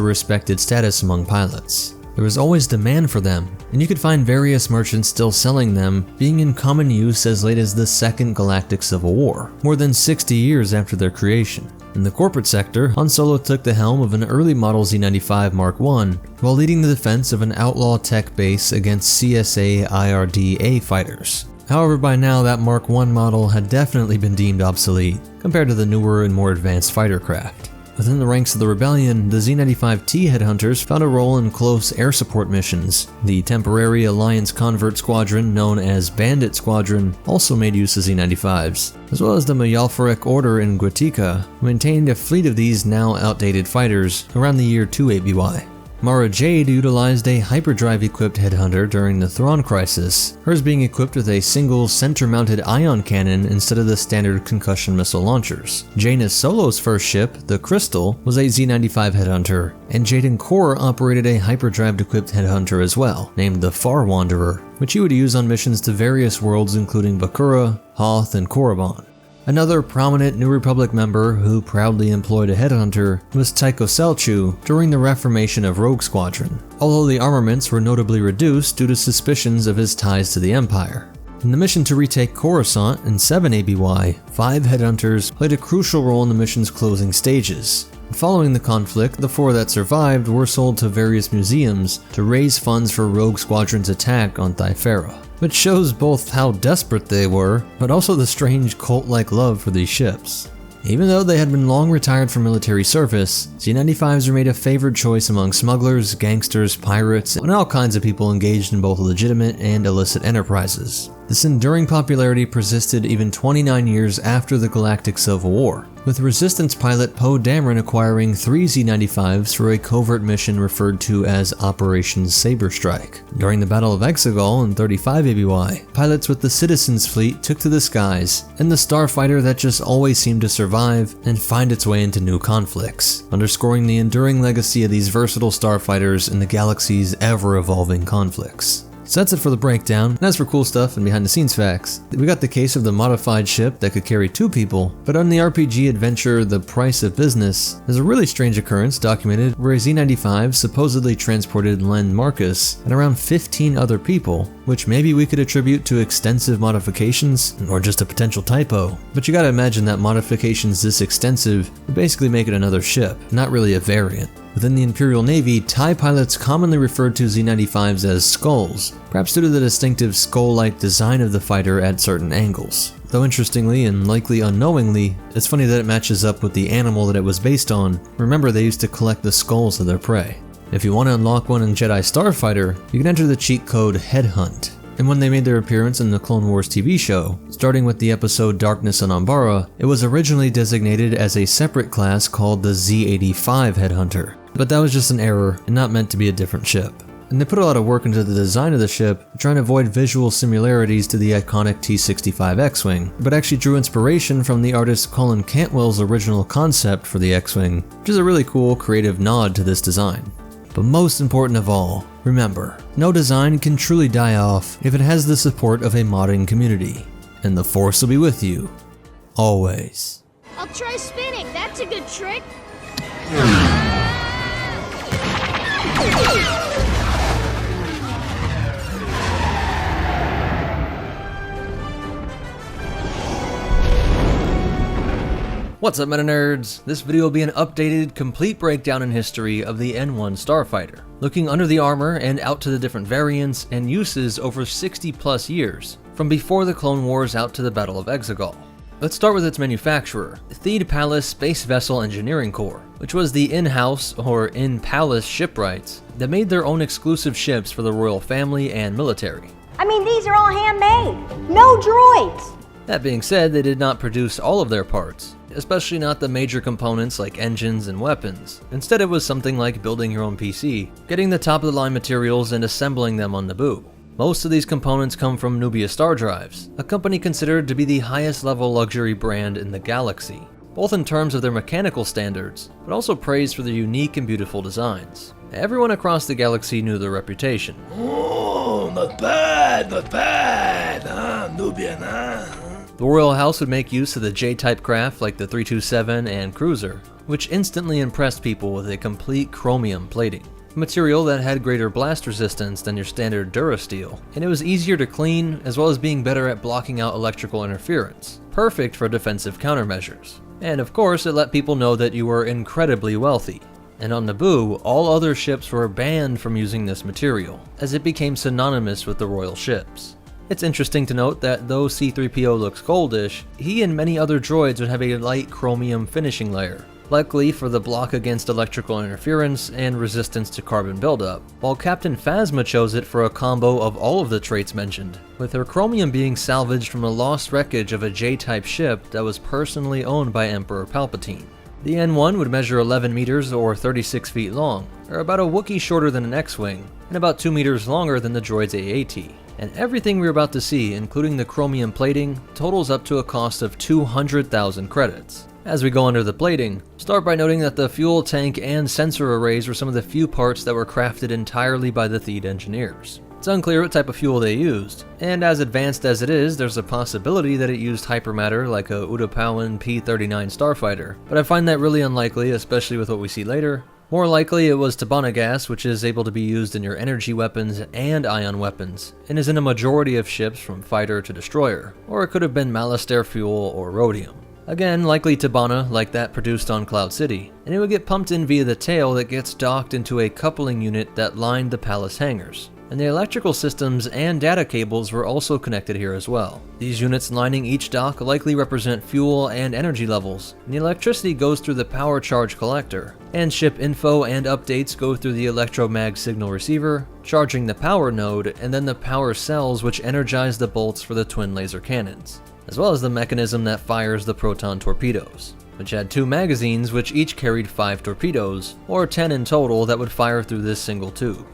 respected status among pilots. there was always demand for them, and you could find various merchants still selling them, being in common use as late as the Second Galactic Civil War, more than 60 years after their creation. In the corporate sector, Han Solo took the helm of an early model Z-95 Mark I while leading the defense of an outlaw tech base against CSA IRD-A fighters. However, by now that Mark I model had definitely been deemed obsolete compared to the newer and more advanced fighter craft. Within the ranks of the rebellion, the Z-95T headhunters found a role in close air support missions. The temporary Alliance convert squadron, known as Bandit Squadron, also made use of Z-95s, as well as the Mayalfarek Order in Guatica, who maintained a fleet of these now outdated fighters around the year 2 ABY. Mara Jade utilized a hyperdrive-equipped headhunter during the Thrawn crisis, hers being equipped with a single center-mounted ion cannon instead of the standard concussion missile launchers. Jaina Solo's first ship, the Crystal, was a Z-95 headhunter, and Jaden Korr operated a hyperdrive-equipped headhunter as well, named the Far Wanderer, which he would use on missions to various worlds including Bakura, Hoth, and Korriban. Another prominent New Republic member who proudly employed a headhunter was Tycho Selchu during the reformation of Rogue Squadron, although the armaments were notably reduced due to suspicions of his ties to the Empire. In the mission to retake Coruscant in 7 ABY, 5 headhunters played a crucial role in the mission's closing stages. Following the conflict, the 4 that survived were sold to various museums to raise funds for Rogue Squadron's attack on Thifera, which shows both how desperate they were, but also the strange cult-like love for these ships. Even though they had been long retired from military service, Z-95s were made a favored choice among smugglers, gangsters, pirates, and all kinds of people engaged in both legitimate and illicit enterprises. This enduring popularity persisted even 29 years after the Galactic Civil War, with Resistance pilot Poe Dameron acquiring 3 Z-95s for a covert mission referred to as Operation Saber Strike. During the Battle of Exegol in 35 ABY, pilots with the Citizens Fleet took to the skies, and the starfighter that just always seemed to survive and find its way into new conflicts, underscoring the enduring legacy of these versatile starfighters in the galaxy's ever-evolving conflicts. So that's it for the breakdown, and as for cool stuff and behind the scenes facts, we got the case of the modified ship that could carry 2 people, but on the RPG adventure The Price of Business, there's a really strange occurrence documented where a Z-95 supposedly transported Len Marcus and around 15 other people, which maybe we could attribute to extensive modifications, or just a potential typo. But you gotta imagine that modifications this extensive would basically make it another ship, not really a variant. Within the Imperial Navy, TIE pilots commonly referred to Z-95s as skulls, perhaps due to the distinctive skull-like design of the fighter at certain angles. Though interestingly and likely unknowingly, it's funny that it matches up with the animal that it was based on. Remember, they used to collect the skulls of their prey. If you want to unlock one in Jedi Starfighter, you can enter the cheat code Headhunt. And when they made their appearance in the Clone Wars TV show, starting with the episode Darkness on Umbara, it was originally designated as a separate class called the Z-85 Headhunter. But that was just an error and not meant to be a different ship. And they put a lot of work into the design of the ship, trying to avoid visual similarities to the iconic T-65 X-Wing, but actually drew inspiration from the artist Colin Cantwell's original concept for the X-Wing, which is a really cool creative nod to this design. But most important of all, remember, no design can truly die off if it has the support of a modding community. And the Force will be with you, always. I'll try spinning, that's a good trick. What's up, MetaNerds? This video will be an updated, complete breakdown and history of the N1 Starfighter, looking under the armor and out to the different variants and uses over 60 plus years, from before the Clone Wars out to the Battle of Exegol. Let's start with its manufacturer, Theed Palace Space Vessel Engineering Corps, which was the in-house or in-palace shipwrights that made their own exclusive ships for the royal family and military. I mean, these are all handmade, no droids! That being said, they did not produce all of their parts, especially not the major components like engines and weapons. Instead, it was something like building your own PC, getting the top-of-the-line materials and assembling them on Naboo. Most of these components come from Nubia Star Drives, a company considered to be the highest level luxury brand in the galaxy, both in terms of their mechanical standards, but also praised for their unique and beautiful designs. Everyone across the galaxy knew their reputation. Oh, not bad, huh, Nubian, huh? The royal house would make use of the J-type craft like the 327 and Cruiser, which instantly impressed people with a complete chromium plating. a material that had greater blast resistance than your standard Durasteel, and it was easier to clean as well as being better at blocking out electrical interference, perfect for defensive countermeasures. And of course, it let people know that you were incredibly wealthy. And on Naboo, all other ships were banned from using this material, as it became synonymous with the royal ships. It's interesting to note that though C-3PO looks goldish, he and many other droids would have a light chromium finishing layer, likely for the block against electrical interference and resistance to carbon buildup, while Captain Phasma chose it for a combo of all of the traits mentioned, with her chromium being salvaged from a lost wreckage of a J-type ship that was personally owned by Emperor Palpatine. The N1 would measure 11 meters or 36 feet long, or about a Wookiee shorter than an X-Wing, and about 2 meters longer than the droid's AAT. And everything we're about to see, including the chromium plating, totals up to a cost of 200,000 credits. As we go under the plating, start by noting that the fuel tank and sensor arrays were some of the few parts that were crafted entirely by the Theed engineers. It's unclear what type of fuel they used, and as advanced as it is, there's a possibility that it used hypermatter like a Utapawan P-39 starfighter, but I find that really unlikely, especially with what we see later. More likely it was Tabana gas, which is able to be used in your energy weapons and ion weapons, and is in a majority of ships from fighter to destroyer, or it could have been Malastair fuel or rhodium. Again, likely Tabana, like that produced on Cloud City, and it would get pumped in via the tail that gets docked into a coupling unit that lined the palace hangars. And the electrical systems and data cables were also connected here as well. These units lining each dock likely represent fuel and energy levels, and the electricity goes through the power charge collector, and ship info and updates go through the electromag signal receiver, charging the power node, and then the power cells which energize the bolts for the twin laser cannons, as well as the mechanism that fires the proton torpedoes, which had 2 magazines which each carried 5 torpedoes, or 10 in total that would fire through this single tube.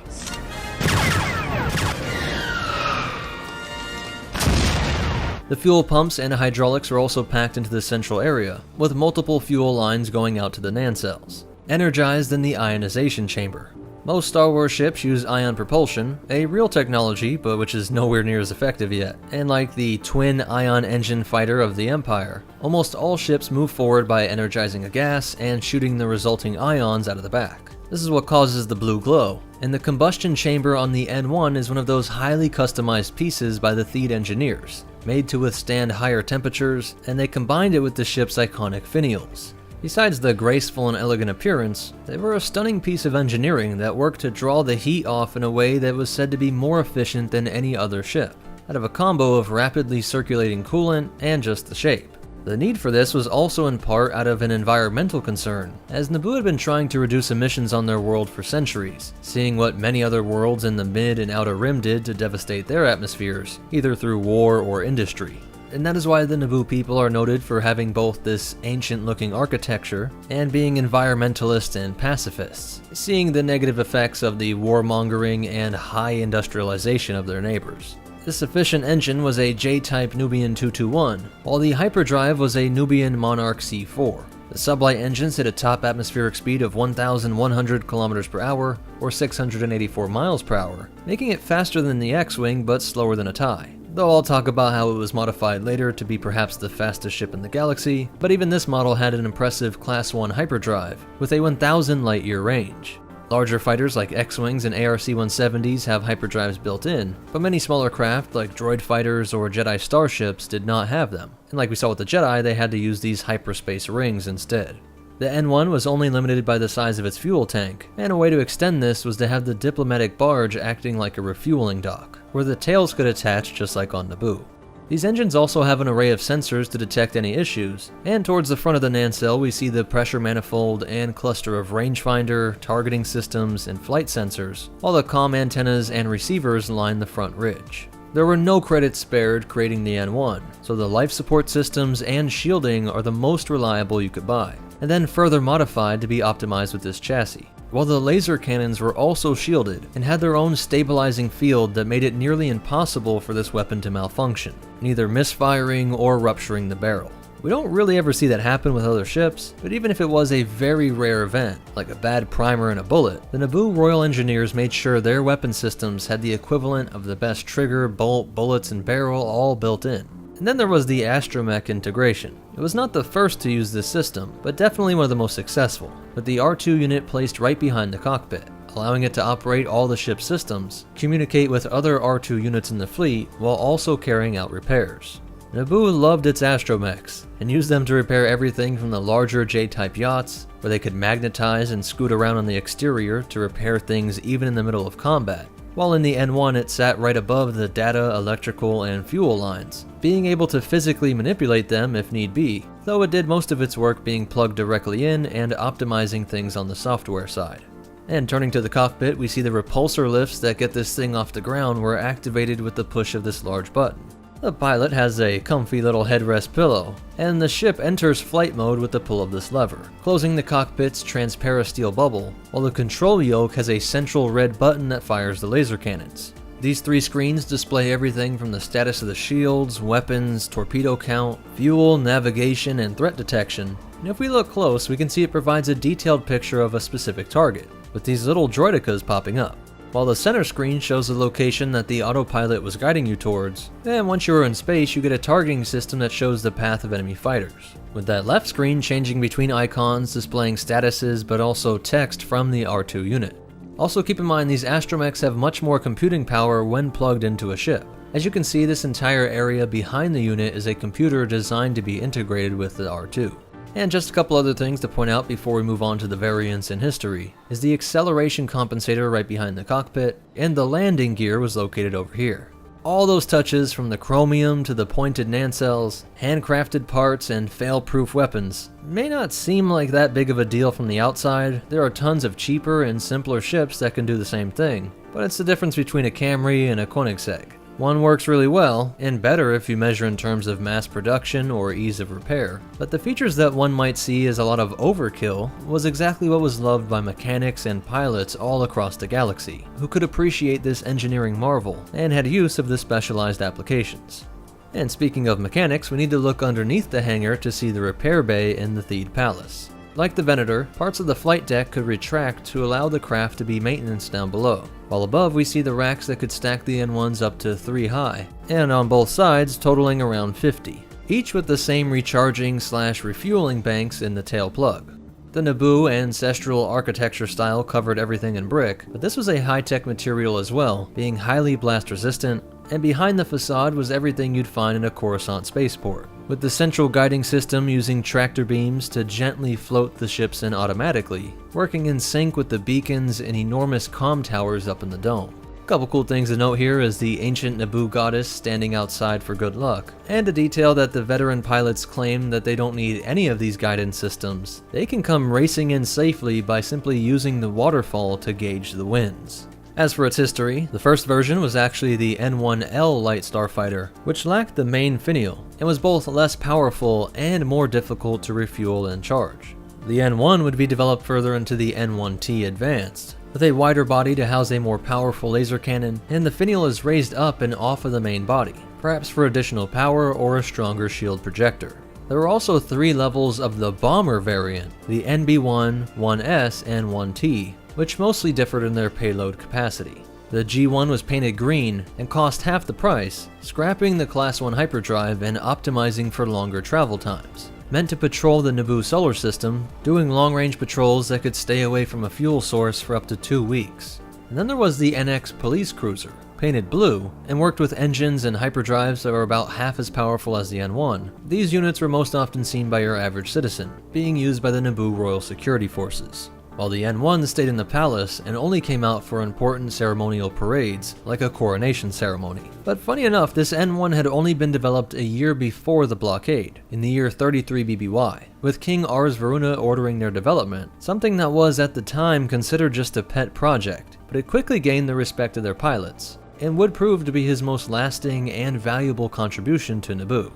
The fuel pumps and hydraulics are also packed into the central area, with multiple fuel lines going out to the nacelles, energized in the ionization chamber. Most Star Wars ships use ion propulsion, a real technology but which is nowhere near as effective yet, and like the twin ion engine fighter of the Empire, almost all ships move forward by energizing a gas and shooting the resulting ions out of the back. This is what causes the blue glow, and the combustion chamber on the N1 is one of those highly customized pieces by the Theed engineers, made to withstand higher temperatures, and they combined it with the ship's iconic finials. Besides the graceful and elegant appearance, they were a stunning piece of engineering that worked to draw the heat off in a way that was said to be more efficient than any other ship, out of a combo of rapidly circulating coolant and just the shape. The need for this was also in part out of an environmental concern, as Naboo had been trying to reduce emissions on their world for centuries, seeing what many other worlds in the mid and outer rim did to devastate their atmospheres, either through war or industry. And that is why the Naboo people are noted for having both this ancient-looking architecture and being environmentalists and pacifists, seeing the negative effects of the warmongering and high industrialization of their neighbors. This efficient engine was a J-type Nubian 221, while the hyperdrive was a Nubian Monarch C4. The sublight engines hit a top atmospheric speed of 1,100 km per hour, or 684 miles per hour, making it faster than the X-Wing but slower than a TIE. Though I'll talk about how it was modified later to be perhaps the fastest ship in the galaxy, but even this model had an impressive Class 1 hyperdrive, with a 1,000 light-year range. Larger fighters like X-Wings and ARC-170s have hyperdrives built in, but many smaller craft like droid fighters or Jedi starships did not have them, and like we saw with the Jedi, they had to use these hyperspace rings instead. The N1 was only limited by the size of its fuel tank, and a way to extend this was to have the diplomatic barge acting like a refueling dock, where the tails could attach just like on Naboo. These engines also have an array of sensors to detect any issues, and towards the front of the nacelle we see the pressure manifold and cluster of rangefinder, targeting systems, and flight sensors, while the comm antennas and receivers line the front ridge. There were no credits spared creating the N1, so the life support systems and shielding are the most reliable you could buy, and then further modified to be optimized with this chassis. While the laser cannons were also shielded and had their own stabilizing field that made it nearly impossible for this weapon to malfunction, neither misfiring or rupturing the barrel. We don't really ever see that happen with other ships, but even if it was a very rare event, like a bad primer and a bullet, the Naboo Royal Engineers made sure their weapon systems had the equivalent of the best trigger, bolt, bullets, and barrel all built in. And then there was the astromech integration. It was not the first to use this system, but definitely one of the most successful, with the R2 unit placed right behind the cockpit. allowing it to operate all the ship's systems, communicate with other R2 units in the fleet, while also carrying out repairs. Naboo loved its astromechs, and used them to repair everything from the larger J-type yachts, where they could magnetize and scoot around on the exterior to repair things even in the middle of combat, while in the N1 it sat right above the data, electrical, and fuel lines, being able to physically manipulate them if need be, though it did most of its work being plugged directly in and optimizing things on the software side. And turning to the cockpit, we see the repulsor lifts that get this thing off the ground were activated with the push of this large button. The pilot has a comfy little headrest pillow, and the ship enters flight mode with the pull of this lever, closing the cockpit's transparasteel bubble, while the control yoke has a central red button that fires the laser cannons. These 3 screens display everything from the status of the shields, weapons, torpedo count, fuel, navigation, and threat detection, and if we look close we can see it provides a detailed picture of a specific target, with these little droidicas popping up. While the center screen shows the location that the autopilot was guiding you towards, and once you are in space you get a targeting system that shows the path of enemy fighters, with that left screen changing between icons displaying statuses but also text from the R2 unit. Also keep in mind these astromechs have much more computing power when plugged into a ship. As you can see, this entire area behind the unit is a computer designed to be integrated with the R2. And just a couple other things to point out before we move on to the variants in history, is the acceleration compensator right behind the cockpit, and the landing gear was located over here. All those touches, from the chromium to the pointed nacelles, handcrafted parts, and fail-proof weapons, may not seem like that big of a deal from the outside. There are tons of cheaper and simpler ships that can do the same thing, but it's the difference between a Camry and a Koenigsegg. One works really well, and better if you measure in terms of mass production or ease of repair, but the features that one might see as a lot of overkill was exactly what was loved by mechanics and pilots all across the galaxy, who could appreciate this engineering marvel and had use of the specialized applications. And speaking of mechanics, we need to look underneath the hangar to see the repair bay in the Theed Palace. Like the Venator, parts of the flight deck could retract to allow the craft to be maintenance down below, while above we see the racks that could stack the N1s up to 3 high, and on both sides totaling around 50, each with the same recharging/refueling banks in the tail plug. The Naboo ancestral architecture style covered everything in brick, but this was a high-tech material as well, being highly blast resistant, and behind the facade was everything you'd find in a Coruscant spaceport, with the central guiding system using tractor beams to gently float the ships in automatically, working in sync with the beacons and enormous comm towers up in the dome. Couple cool things to note here is the ancient Naboo goddess standing outside for good luck, and a detail that the veteran pilots claim that they don't need any of these guidance systems. They can come racing in safely by simply using the waterfall to gauge the winds. As for its history, the first version was actually the N1L light starfighter, which lacked the main finial, and was both less powerful and more difficult to refuel and charge. The N1 would be developed further into the N1T Advanced, with a wider body to house a more powerful laser cannon, and the finial is raised up and off of the main body, perhaps for additional power or a stronger shield projector. There were also 3 levels of the bomber variant, the NB1, 1S, and 1T, which mostly differed in their payload capacity. The G1 was painted green and cost half the price, scrapping the Class 1 hyperdrive and optimizing for longer travel times. Meant to patrol the Naboo solar system, doing long-range patrols that could stay away from a fuel source for up to 2 weeks. And then there was the NX police cruiser, painted blue, and worked with engines and hyperdrives that were about half as powerful as the N1. These units were most often seen by your average citizen, being used by the Naboo Royal Security Forces, while the N1 stayed in the palace and only came out for important ceremonial parades, like a coronation ceremony. But funny enough, this N1 had only been developed a year before the blockade, in the year 33 BBY, with King Ars Varuna ordering their development, something that was at the time considered just a pet project, but it quickly gained the respect of their pilots, and would prove to be his most lasting and valuable contribution to Naboo.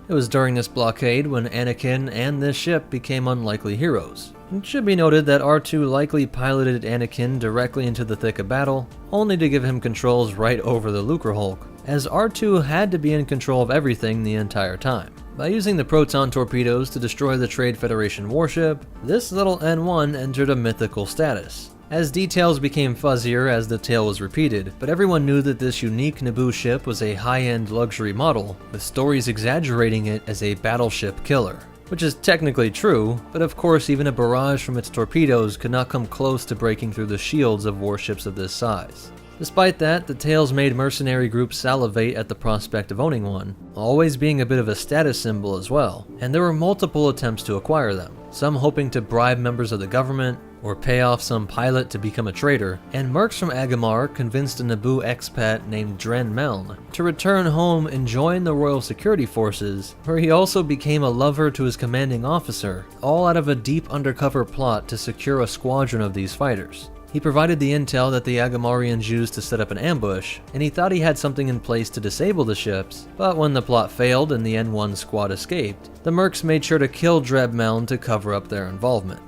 It was during this blockade when Anakin and this ship became unlikely heroes. It should be noted that R2 likely piloted Anakin directly into the thick of battle, only to give him controls right over the Lucrehulk, as R2 had to be in control of everything the entire time. By using the proton torpedoes to destroy the Trade Federation warship, this little N1 entered a mythical status, as details became fuzzier as the tale was repeated, but everyone knew that this unique Naboo ship was a high-end luxury model, with stories exaggerating it as a battleship killer. which is technically true, but of course even a barrage from its torpedoes could not come close to breaking through the shields of warships of this size. Despite that, the tales made mercenary groups salivate at the prospect of owning one, always being a bit of a status symbol as well, and there were multiple attempts to acquire them, some hoping to bribe members of the government, or pay off some pilot to become a traitor, and mercs from Agamar convinced a Naboo expat named Dren Meln to return home and join the Royal Security Forces, where he also became a lover to his commanding officer, all out of a deep undercover plot to secure a squadron of these fighters. He provided the intel that the Agamarians used to set up an ambush, and he thought he had something in place to disable the ships, but when the plot failed and the N1 squad escaped, the mercs made sure to kill Dren Meln to cover up their involvement.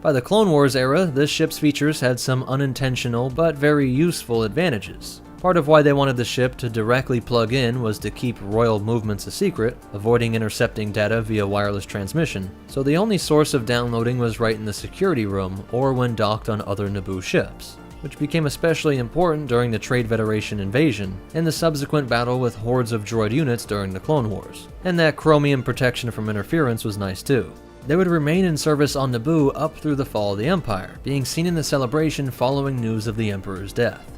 By the Clone Wars era, this ship's features had some unintentional but very useful advantages. Part of why they wanted the ship to directly plug in was to keep royal movements a secret, avoiding intercepting data via wireless transmission, so the only source of downloading was right in the security room or when docked on other Naboo ships, which became especially important during the Trade Federation invasion and the subsequent battle with hordes of droid units during the Clone Wars. And that chromium protection from interference was nice too. They would remain in service on Naboo up through the fall of the Empire, being seen in the celebration following news of the Emperor's death.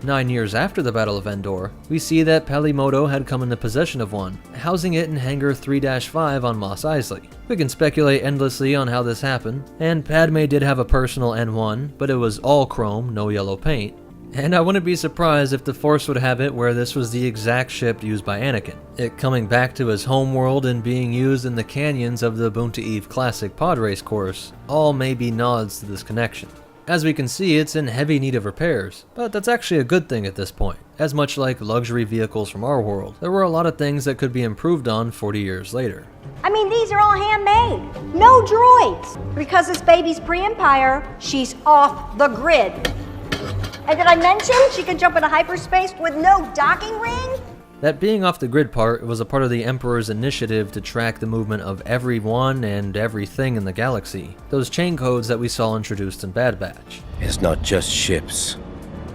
9 years after the Battle of Endor, we see that Pelimoto had come into possession of one, housing it in Hangar 3-5 on Mos Eisley. We can speculate endlessly on how this happened, and Padme did have a personal N1, but it was all chrome, no yellow paint. And I wouldn't be surprised if the Force would have it where this was the exact ship used by Anakin, it coming back to his homeworld and being used in the canyons of the Boonta Eve Classic pod race course, all may be nods to this connection. As we can see, it's in heavy need of repairs, but that's actually a good thing at this point, as much like luxury vehicles from our world, there were a lot of things that could be improved on 40 years later. I mean, these are all handmade. No droids. Because this baby's pre-Empire, she's off the grid. And did I mention she can jump into hyperspace with no docking ring? That being off the grid part was a part of the Emperor's initiative to track the movement of everyone and everything in the galaxy, those chain codes that we saw introduced in Bad Batch. It's not just ships,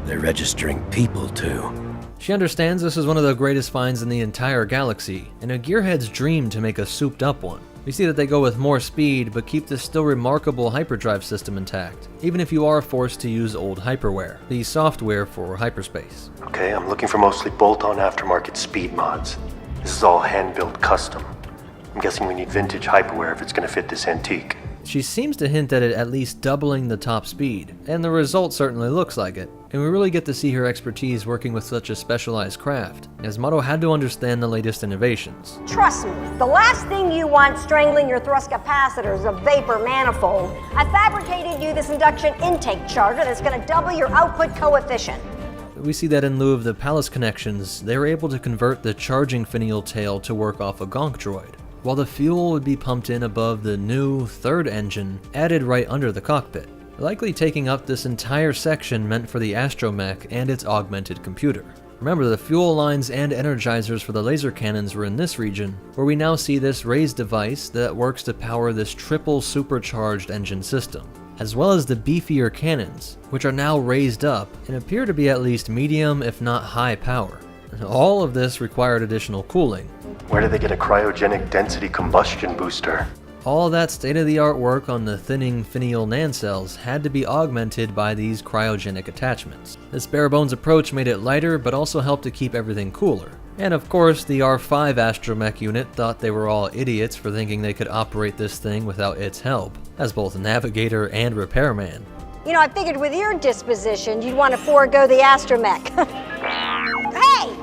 they're registering people too. She understands this is one of the greatest finds in the entire galaxy, and a gearhead's dream to make a souped up one. We see that they go with more speed, but keep this still remarkable hyperdrive system intact, even if you are forced to use old hyperware, the software for hyperspace. Okay, I'm looking for mostly bolt-on aftermarket speed mods. This is all hand-built custom. I'm guessing we need vintage hyperware if it's going to fit this antique. She seems to hint at it at least doubling the top speed, and the result certainly looks like it, and we really get to see her expertise working with such a specialized craft, as Motto had to understand the latest innovations. Trust me, the last thing you want strangling your thrust capacitor is a vapor manifold. I fabricated you this induction intake charger that's going to double your output coefficient. We see that in lieu of the palace connections, they were able to convert the charging finial tail to work off a gonk droid, while the fuel would be pumped in above the new third engine added right under the cockpit, likely taking up this entire section meant for the astromech and its augmented computer. Remember, the fuel lines and energizers for the laser cannons were in this region, where we now see this raised device that works to power this triple supercharged engine system, as well as the beefier cannons, which are now raised up and appear to be at least medium if not high power. All of this required additional cooling. Where did they get a cryogenic density combustion booster? All that state-of-the-art work on the thinning finial nacelles had to be augmented by these cryogenic attachments. This bare-bones approach made it lighter, but also helped to keep everything cooler. And of course, the R5 astromech unit thought they were all idiots for thinking they could operate this thing without its help, as both navigator and repairman. You know, I figured with your disposition, you'd want to forego the astromech. Hey!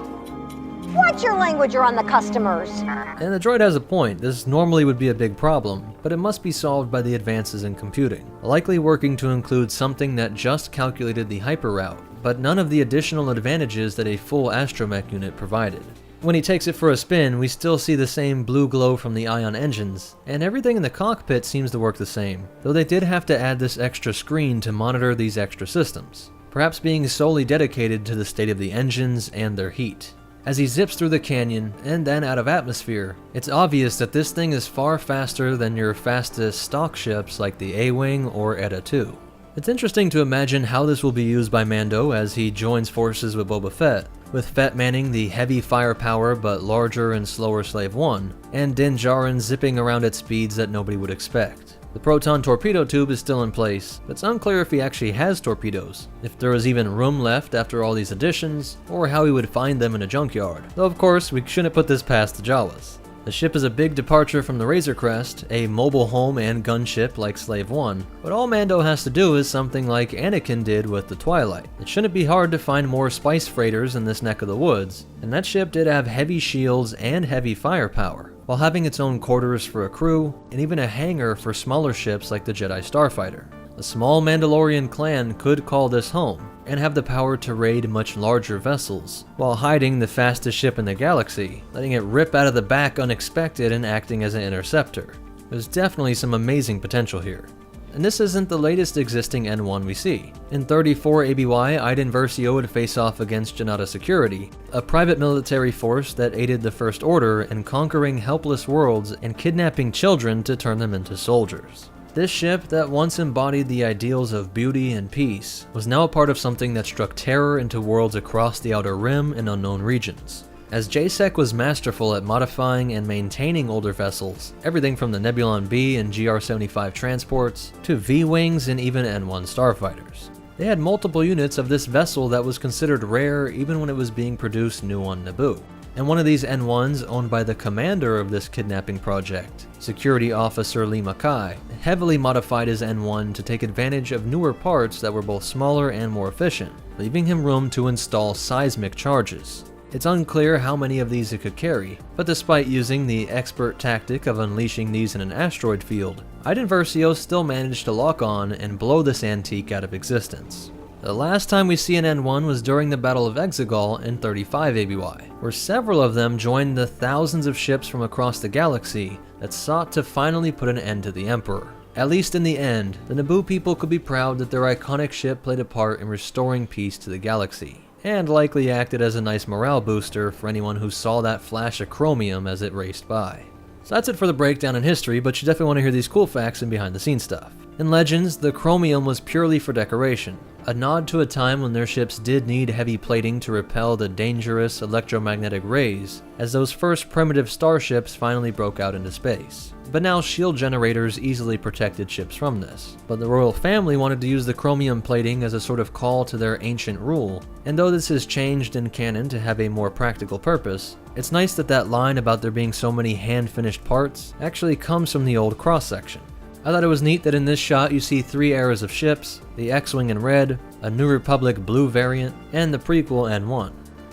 Watch your language around the customers. And the droid has a point. This normally would be a big problem, but it must be solved by the advances in computing, likely working to include something that just calculated the hyper route, but none of the additional advantages that a full astromech unit provided. When he takes it for a spin, we still see the same blue glow from the ion engines, and everything in the cockpit seems to work the same, though they did have to add this extra screen to monitor these extra systems, perhaps being solely dedicated to the state of the engines and their heat. As he zips through the canyon and then out of atmosphere, it's obvious that this thing is far faster than your fastest stock ships like the A-Wing or Eta II. It's interesting to imagine how this will be used by Mando as he joins forces with Boba Fett, with Fett manning the heavy firepower but larger and slower Slave 1, and Din Djarin zipping around at speeds that nobody would expect. The proton torpedo tube is still in place, but it's unclear if he actually has torpedoes, if there is even room left after all these additions, or how he would find them in a junkyard. Though of course, we shouldn't put this past the Jawas. The ship is a big departure from the Razor Crest, a mobile home and gunship like Slave 1, but all Mando has to do is something like Anakin did with the Twilight. It shouldn't be hard to find more spice freighters in this neck of the woods, and that ship did have heavy shields and heavy firepower, while having its own quarters for a crew, and even a hangar for smaller ships like the Jedi Starfighter. A small Mandalorian clan could call this home, and have the power to raid much larger vessels, while hiding the fastest ship in the galaxy, letting it rip out of the back unexpected and acting as an interceptor. There's definitely some amazing potential here. And this isn't the latest existing N1 we see. In 34 ABY, Iden Versio would face off against Janata Security, a private military force that aided the First Order in conquering helpless worlds and kidnapping children to turn them into soldiers. This ship that once embodied the ideals of beauty and peace was now a part of something that struck terror into worlds across the Outer Rim and unknown regions. As JSEC was masterful at modifying and maintaining older vessels, everything from the Nebulon B and GR-75 transports to V-Wings and even N1 starfighters. They had multiple units of this vessel that was considered rare even when it was being produced new on Naboo. And one of these N1s, owned by the commander of this kidnapping project, Security Officer Lee Mackay, heavily modified his N1 to take advantage of newer parts that were both smaller and more efficient, leaving him room to install seismic charges. It's unclear how many of these it could carry, but despite using the expert tactic of unleashing these in an asteroid field, Iden Versio still managed to lock on and blow this antique out of existence. The last time we see an N1 was during the Battle of Exegol in 35 ABY, where several of them joined the thousands of ships from across the galaxy that sought to finally put an end to the Emperor. At least in the end, the Naboo people could be proud that their iconic ship played a part in restoring peace to the galaxy, and likely acted as a nice morale booster for anyone who saw that flash of chromium as it raced by. So that's it for the breakdown in history, but you definitely want to hear these cool facts and behind the scenes stuff. In Legends, the chromium was purely for decoration, a nod to a time when their ships did need heavy plating to repel the dangerous electromagnetic rays, as those first primitive starships finally broke out into space. But now shield generators easily protected ships from this. But the royal family wanted to use the chromium plating as a sort of call to their ancient rule, and though this has changed in canon to have a more practical purpose, it's nice that that line about there being so many hand-finished parts actually comes from the old cross-section. I thought it was neat that in this shot you see 3 eras of ships, the X-Wing in red, a New Republic blue variant, and the prequel N1.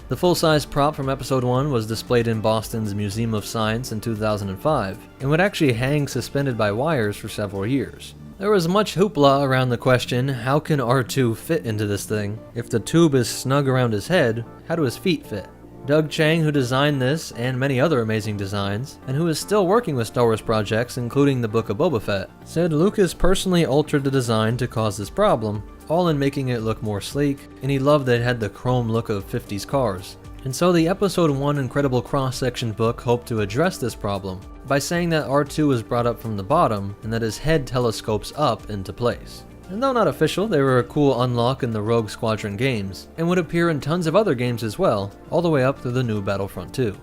The full-size prop from Episode 1 was displayed in Boston's Museum of Science in 2005, and would actually hang suspended by wires for several years. There was much hoopla around the question, how can R2 fit into this thing? If the tube is snug around his head, how do his feet fit? Doug Chang, who designed this and many other amazing designs, and who is still working with Star Wars projects including the Book of Boba Fett, said Lucas personally altered the design to cause this problem, all in making it look more sleek, and he loved that it had the chrome look of 50s cars. And so the Episode 1 Incredible Cross-Section book hoped to address this problem by saying that R2 was brought up from the bottom and that his head telescopes up into place. And though not official, they were a cool unlock in the Rogue Squadron games, and would appear in tons of other games as well, all the way up through the new Battlefront 2.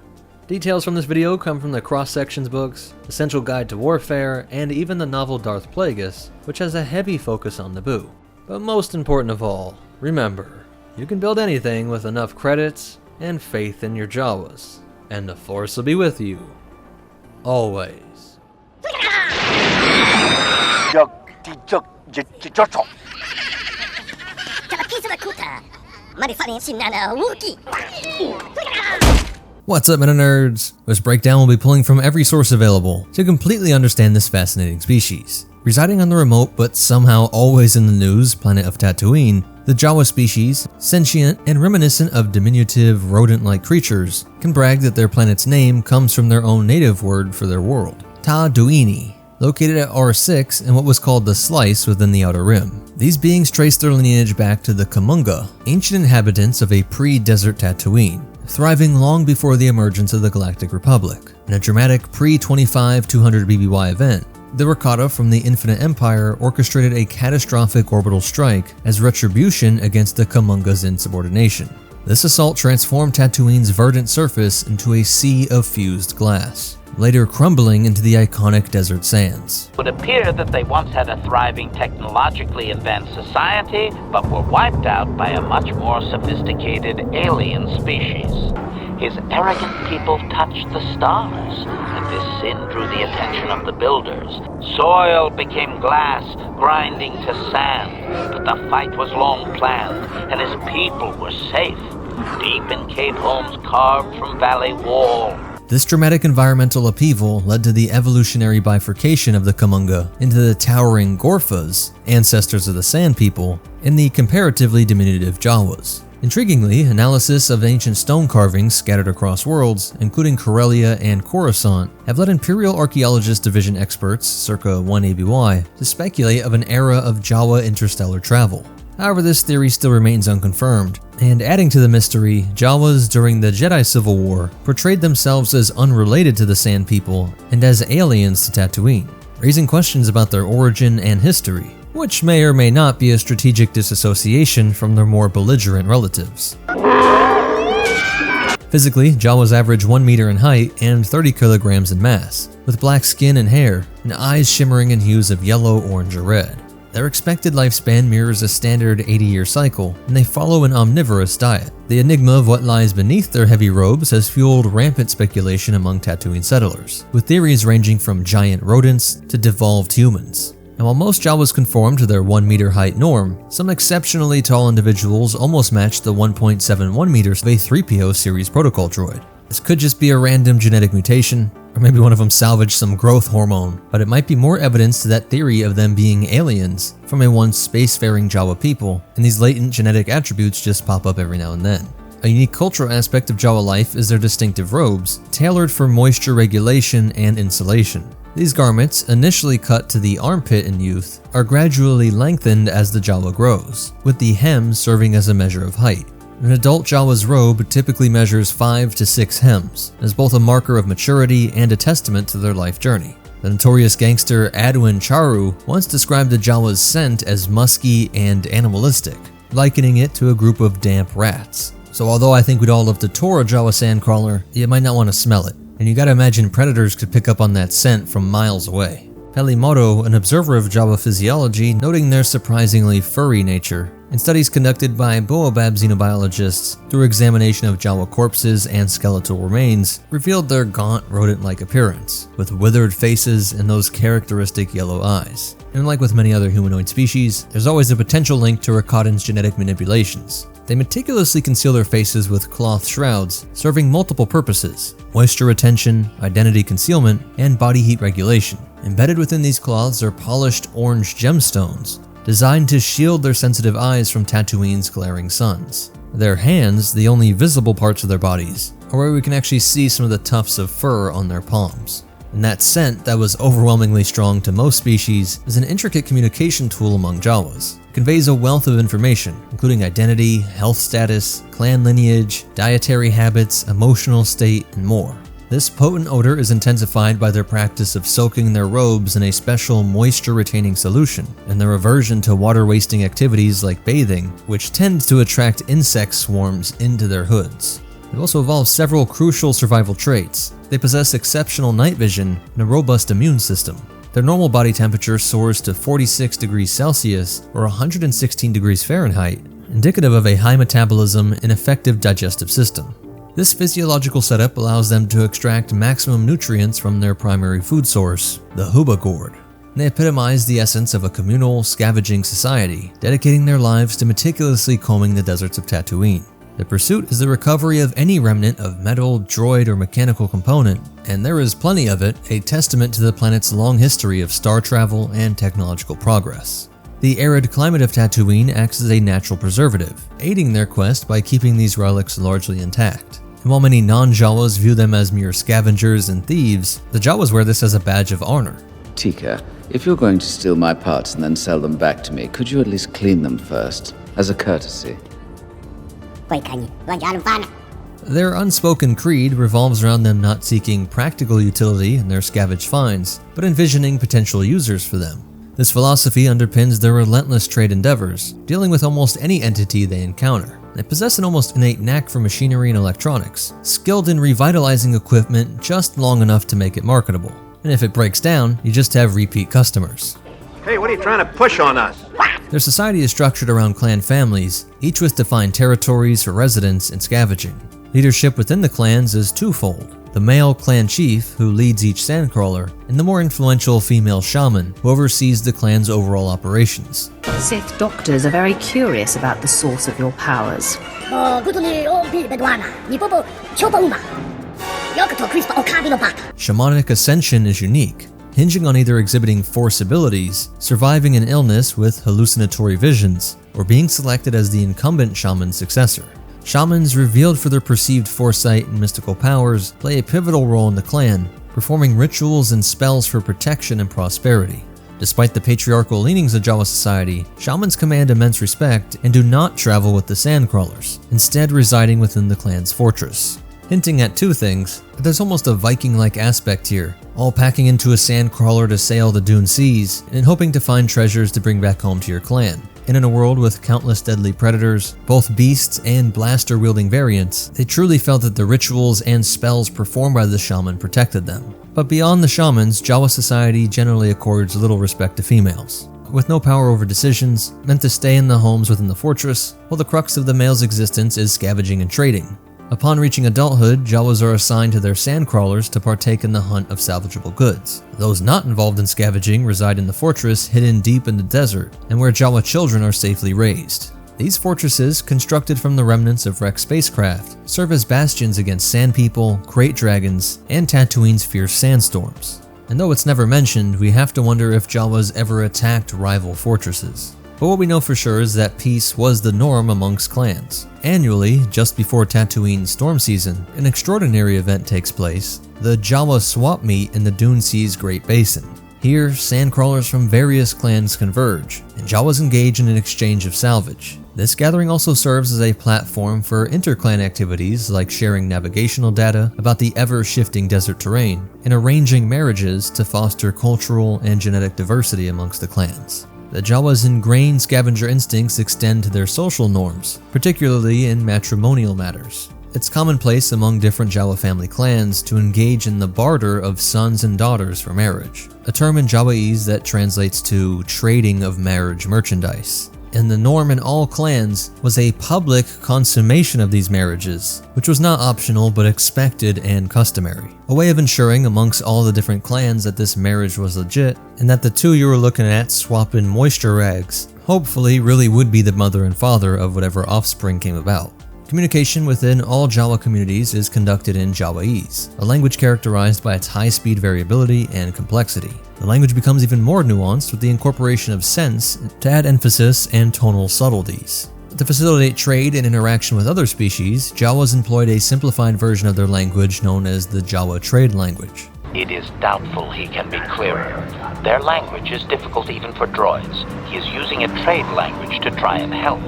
Details from this video come from the Cross-Sections books, Essential Guide to Warfare, and even the novel Darth Plagueis, which has a heavy focus on Naboo. But most important of all, remember, you can build anything with enough credits and faith in your Jawas, and the Force will be with you, always. What's up, MetaNerds? This breakdown will be pulling from every source available to completely understand this fascinating species. Residing on the remote but somehow always in the news planet of Tatooine, the Jawa species, sentient and reminiscent of diminutive rodent-like creatures, can brag that their planet's name comes from their own native word for their world, Taduini, located at R6 in what was called the Slice within the Outer Rim. These beings trace their lineage back to the Kamunga, ancient inhabitants of a pre-desert Tatooine, thriving long before the emergence of the Galactic Republic. In a dramatic pre-25-200 BBY event, the Rakata from the Infinite Empire orchestrated a catastrophic orbital strike as retribution against the Kamunga's insubordination. This assault transformed Tatooine's verdant surface into a sea of fused glass, later crumbling into the iconic desert sands. It would appear that they once had a thriving technologically advanced society, but were wiped out by a much more sophisticated alien species. His arrogant people touched the stars, and this sin drew the attention of the builders. Soil became glass, grinding to sand, but the fight was long planned, and his people were safe, deep in cave homes carved from valley wall. This dramatic environmental upheaval led to the evolutionary bifurcation of the Kumunga into the towering Gorfas, ancestors of the Sand People, and the comparatively diminutive Jawas. Intriguingly, analysis of ancient stone carvings scattered across worlds, including Corellia and Coruscant, have led Imperial Archaeologist Division experts, circa 1 ABY, to speculate of an era of Jawa interstellar travel. However, this theory still remains unconfirmed, and adding to the mystery, Jawas during the Jedi Civil War portrayed themselves as unrelated to the Sand People and as aliens to Tatooine, raising questions about their origin and history, which may or may not be a strategic disassociation from their more belligerent relatives. Physically, Jawas average 1 meter in height and 30 kilograms in mass, with black skin and hair, and eyes shimmering in hues of yellow, orange, or red. Their expected lifespan mirrors a standard 80-year cycle, and they follow an omnivorous diet. The enigma of what lies beneath their heavy robes has fueled rampant speculation among Tatooine settlers, with theories ranging from giant rodents to devolved humans. And while most Jawas conform to their 1 meter height norm, some exceptionally tall individuals almost match the 1.71 meters of a 3PO series protocol droid. This could just be a random genetic mutation, or maybe one of them salvaged some growth hormone, but it might be more evidence to that theory of them being aliens from a once spacefaring Jawa people, and these latent genetic attributes just pop up every now and then. A unique cultural aspect of Jawa life is their distinctive robes, tailored for moisture regulation and insulation. These garments, initially cut to the armpit in youth, are gradually lengthened as the Jawa grows, with the hem serving as a measure of height. An adult Jawa's robe typically measures 5 to 6 hems, as both a marker of maturity and a testament to their life journey. The notorious gangster Adwin Charu once described the Jawa's scent as musky and animalistic, likening it to a group of damp rats. So although I think we'd all love to tour a Jawa sandcrawler, you might not want to smell it, and you gotta imagine predators could pick up on that scent from miles away. Pelimoto, an observer of Jawa physiology, noting their surprisingly furry nature, in studies conducted by Boabab xenobiologists through examination of Jawa corpses and skeletal remains, revealed their gaunt, rodent-like appearance, with withered faces and those characteristic yellow eyes. And like with many other humanoid species, there's always a potential link to Rakkatan's genetic manipulations. They meticulously conceal their faces with cloth shrouds, serving multiple purposes: moisture retention, identity concealment, and body heat regulation. Embedded within these cloths are polished orange gemstones, designed to shield their sensitive eyes from Tatooine's glaring suns. Their hands, the only visible parts of their bodies, are where we can actually see some of the tufts of fur on their palms. And that scent that was overwhelmingly strong to most species is an intricate communication tool among Jawas. It conveys a wealth of information, including identity, health status, clan lineage, dietary habits, emotional state, and more. This potent odor is intensified by their practice of soaking their robes in a special moisture-retaining solution, and their aversion to water-wasting activities like bathing, which tends to attract insect swarms into their hoods. They've also evolved several crucial survival traits. They possess exceptional night vision and a robust immune system. Their normal body temperature soars to 46 degrees Celsius or 116 degrees Fahrenheit, indicative of a high metabolism and effective digestive system. This physiological setup allows them to extract maximum nutrients from their primary food source, the Huba gourd. They epitomize the essence of a communal, scavenging society, dedicating their lives to meticulously combing the deserts of Tatooine. The pursuit is the recovery of any remnant of metal, droid, or mechanical component, and there is plenty of it, a testament to the planet's long history of star travel and technological progress. The arid climate of Tatooine acts as a natural preservative, aiding their quest by keeping these relics largely intact. And while many non-Jawas view them as mere scavengers and thieves, the Jawas wear this as a badge of honor. Tika, if you're going to steal my parts and then sell them back to me, could you at least clean them first, as a courtesy? Their unspoken creed revolves around them not seeking practical utility in their scavenged finds, but envisioning potential users for them. This philosophy underpins their relentless trade endeavors, dealing with almost any entity they encounter. They possess an almost innate knack for machinery and electronics, skilled in revitalizing equipment just long enough to make it marketable. And if it breaks down, you just have repeat customers. Hey, what are you trying to push on us? Their society is structured around clan families, each with defined territories for residence and scavenging. Leadership within the clans is twofold: the male clan chief, who leads each sandcrawler, and the more influential female shaman, who oversees the clan's overall operations. Sith doctors are very curious about the source of your powers. Shamanic ascension is unique, hinging on either exhibiting force abilities, surviving an illness with hallucinatory visions, or being selected as the incumbent shaman's successor. Shamans, revealed for their perceived foresight and mystical powers, play a pivotal role in the clan, performing rituals and spells for protection and prosperity. Despite the patriarchal leanings of Jawa society, shamans command immense respect and do not travel with the sandcrawlers, instead residing within the clan's fortress. Hinting at two things: there's almost a Viking-like aspect here, all packing into a sandcrawler to sail the Dune Seas and hoping to find treasures to bring back home to your clan. And in a world with countless deadly predators, both beasts and blaster-wielding variants, they truly felt that the rituals and spells performed by the shaman protected them. But beyond the shamans, Jawa society generally accords little respect to females. With no power over decisions, meant to stay in the homes within the fortress, while the crux of the male's existence is scavenging and trading. Upon reaching adulthood, Jawas are assigned to their sandcrawlers to partake in the hunt of salvageable goods. Those not involved in scavenging reside in the fortress hidden deep in the desert, and where Jawa children are safely raised. These fortresses, constructed from the remnants of wrecked spacecraft, serve as bastions against sand people, crate dragons, and Tatooine's fierce sandstorms. And though it's never mentioned, we have to wonder if Jawas ever attacked rival fortresses. But what we know for sure is that peace was the norm amongst clans. Annually, just before Tatooine's storm season, an extraordinary event takes place: the Jawa Swap Meet in the Dune Sea's Great Basin. Here, sandcrawlers from various clans converge, and Jawas engage in an exchange of salvage. This gathering also serves as a platform for inter-clan activities like sharing navigational data about the ever-shifting desert terrain and arranging marriages to foster cultural and genetic diversity amongst the clans. The Jawa's ingrained scavenger instincts extend to their social norms, particularly in matrimonial matters. It's commonplace among different Jawa family clans to engage in the barter of sons and daughters for marriage, a term in Jawa'ese that translates to trading of marriage merchandise. And the norm in all clans was a public consummation of these marriages, which was not optional but expected and customary. A way of ensuring amongst all the different clans that this marriage was legit, and that the two you were looking at swapping moisture rags hopefully really would be the mother and father of whatever offspring came about. Communication within all Jawa communities is conducted in Jawa'ese, a language characterized by its high-speed variability and complexity. The language becomes even more nuanced with the incorporation of sense to add emphasis and tonal subtleties. To facilitate trade and interaction with other species, Jawas employed a simplified version of their language known as the Jawa trade language. It is doubtful he can be clearer. Their language is difficult even for droids. He is using a trade language to try and help.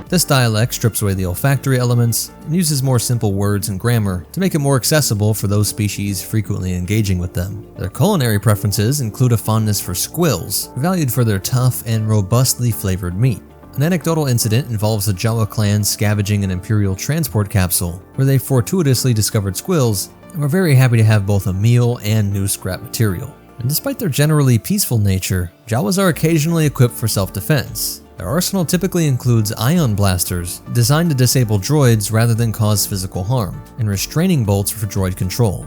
This dialect strips away the olfactory elements and uses more simple words and grammar to make it more accessible for those species frequently engaging with them. Their culinary preferences include a fondness for squills, valued for their tough and robustly flavored meat. An anecdotal incident involves the Jawa clan scavenging an Imperial transport capsule, where they fortuitously discovered squills and were very happy to have both a meal and new scrap material. And despite their generally peaceful nature, Jawas are occasionally equipped for self-defense. Their arsenal typically includes ion blasters, designed to disable droids rather than cause physical harm, and restraining bolts for droid control.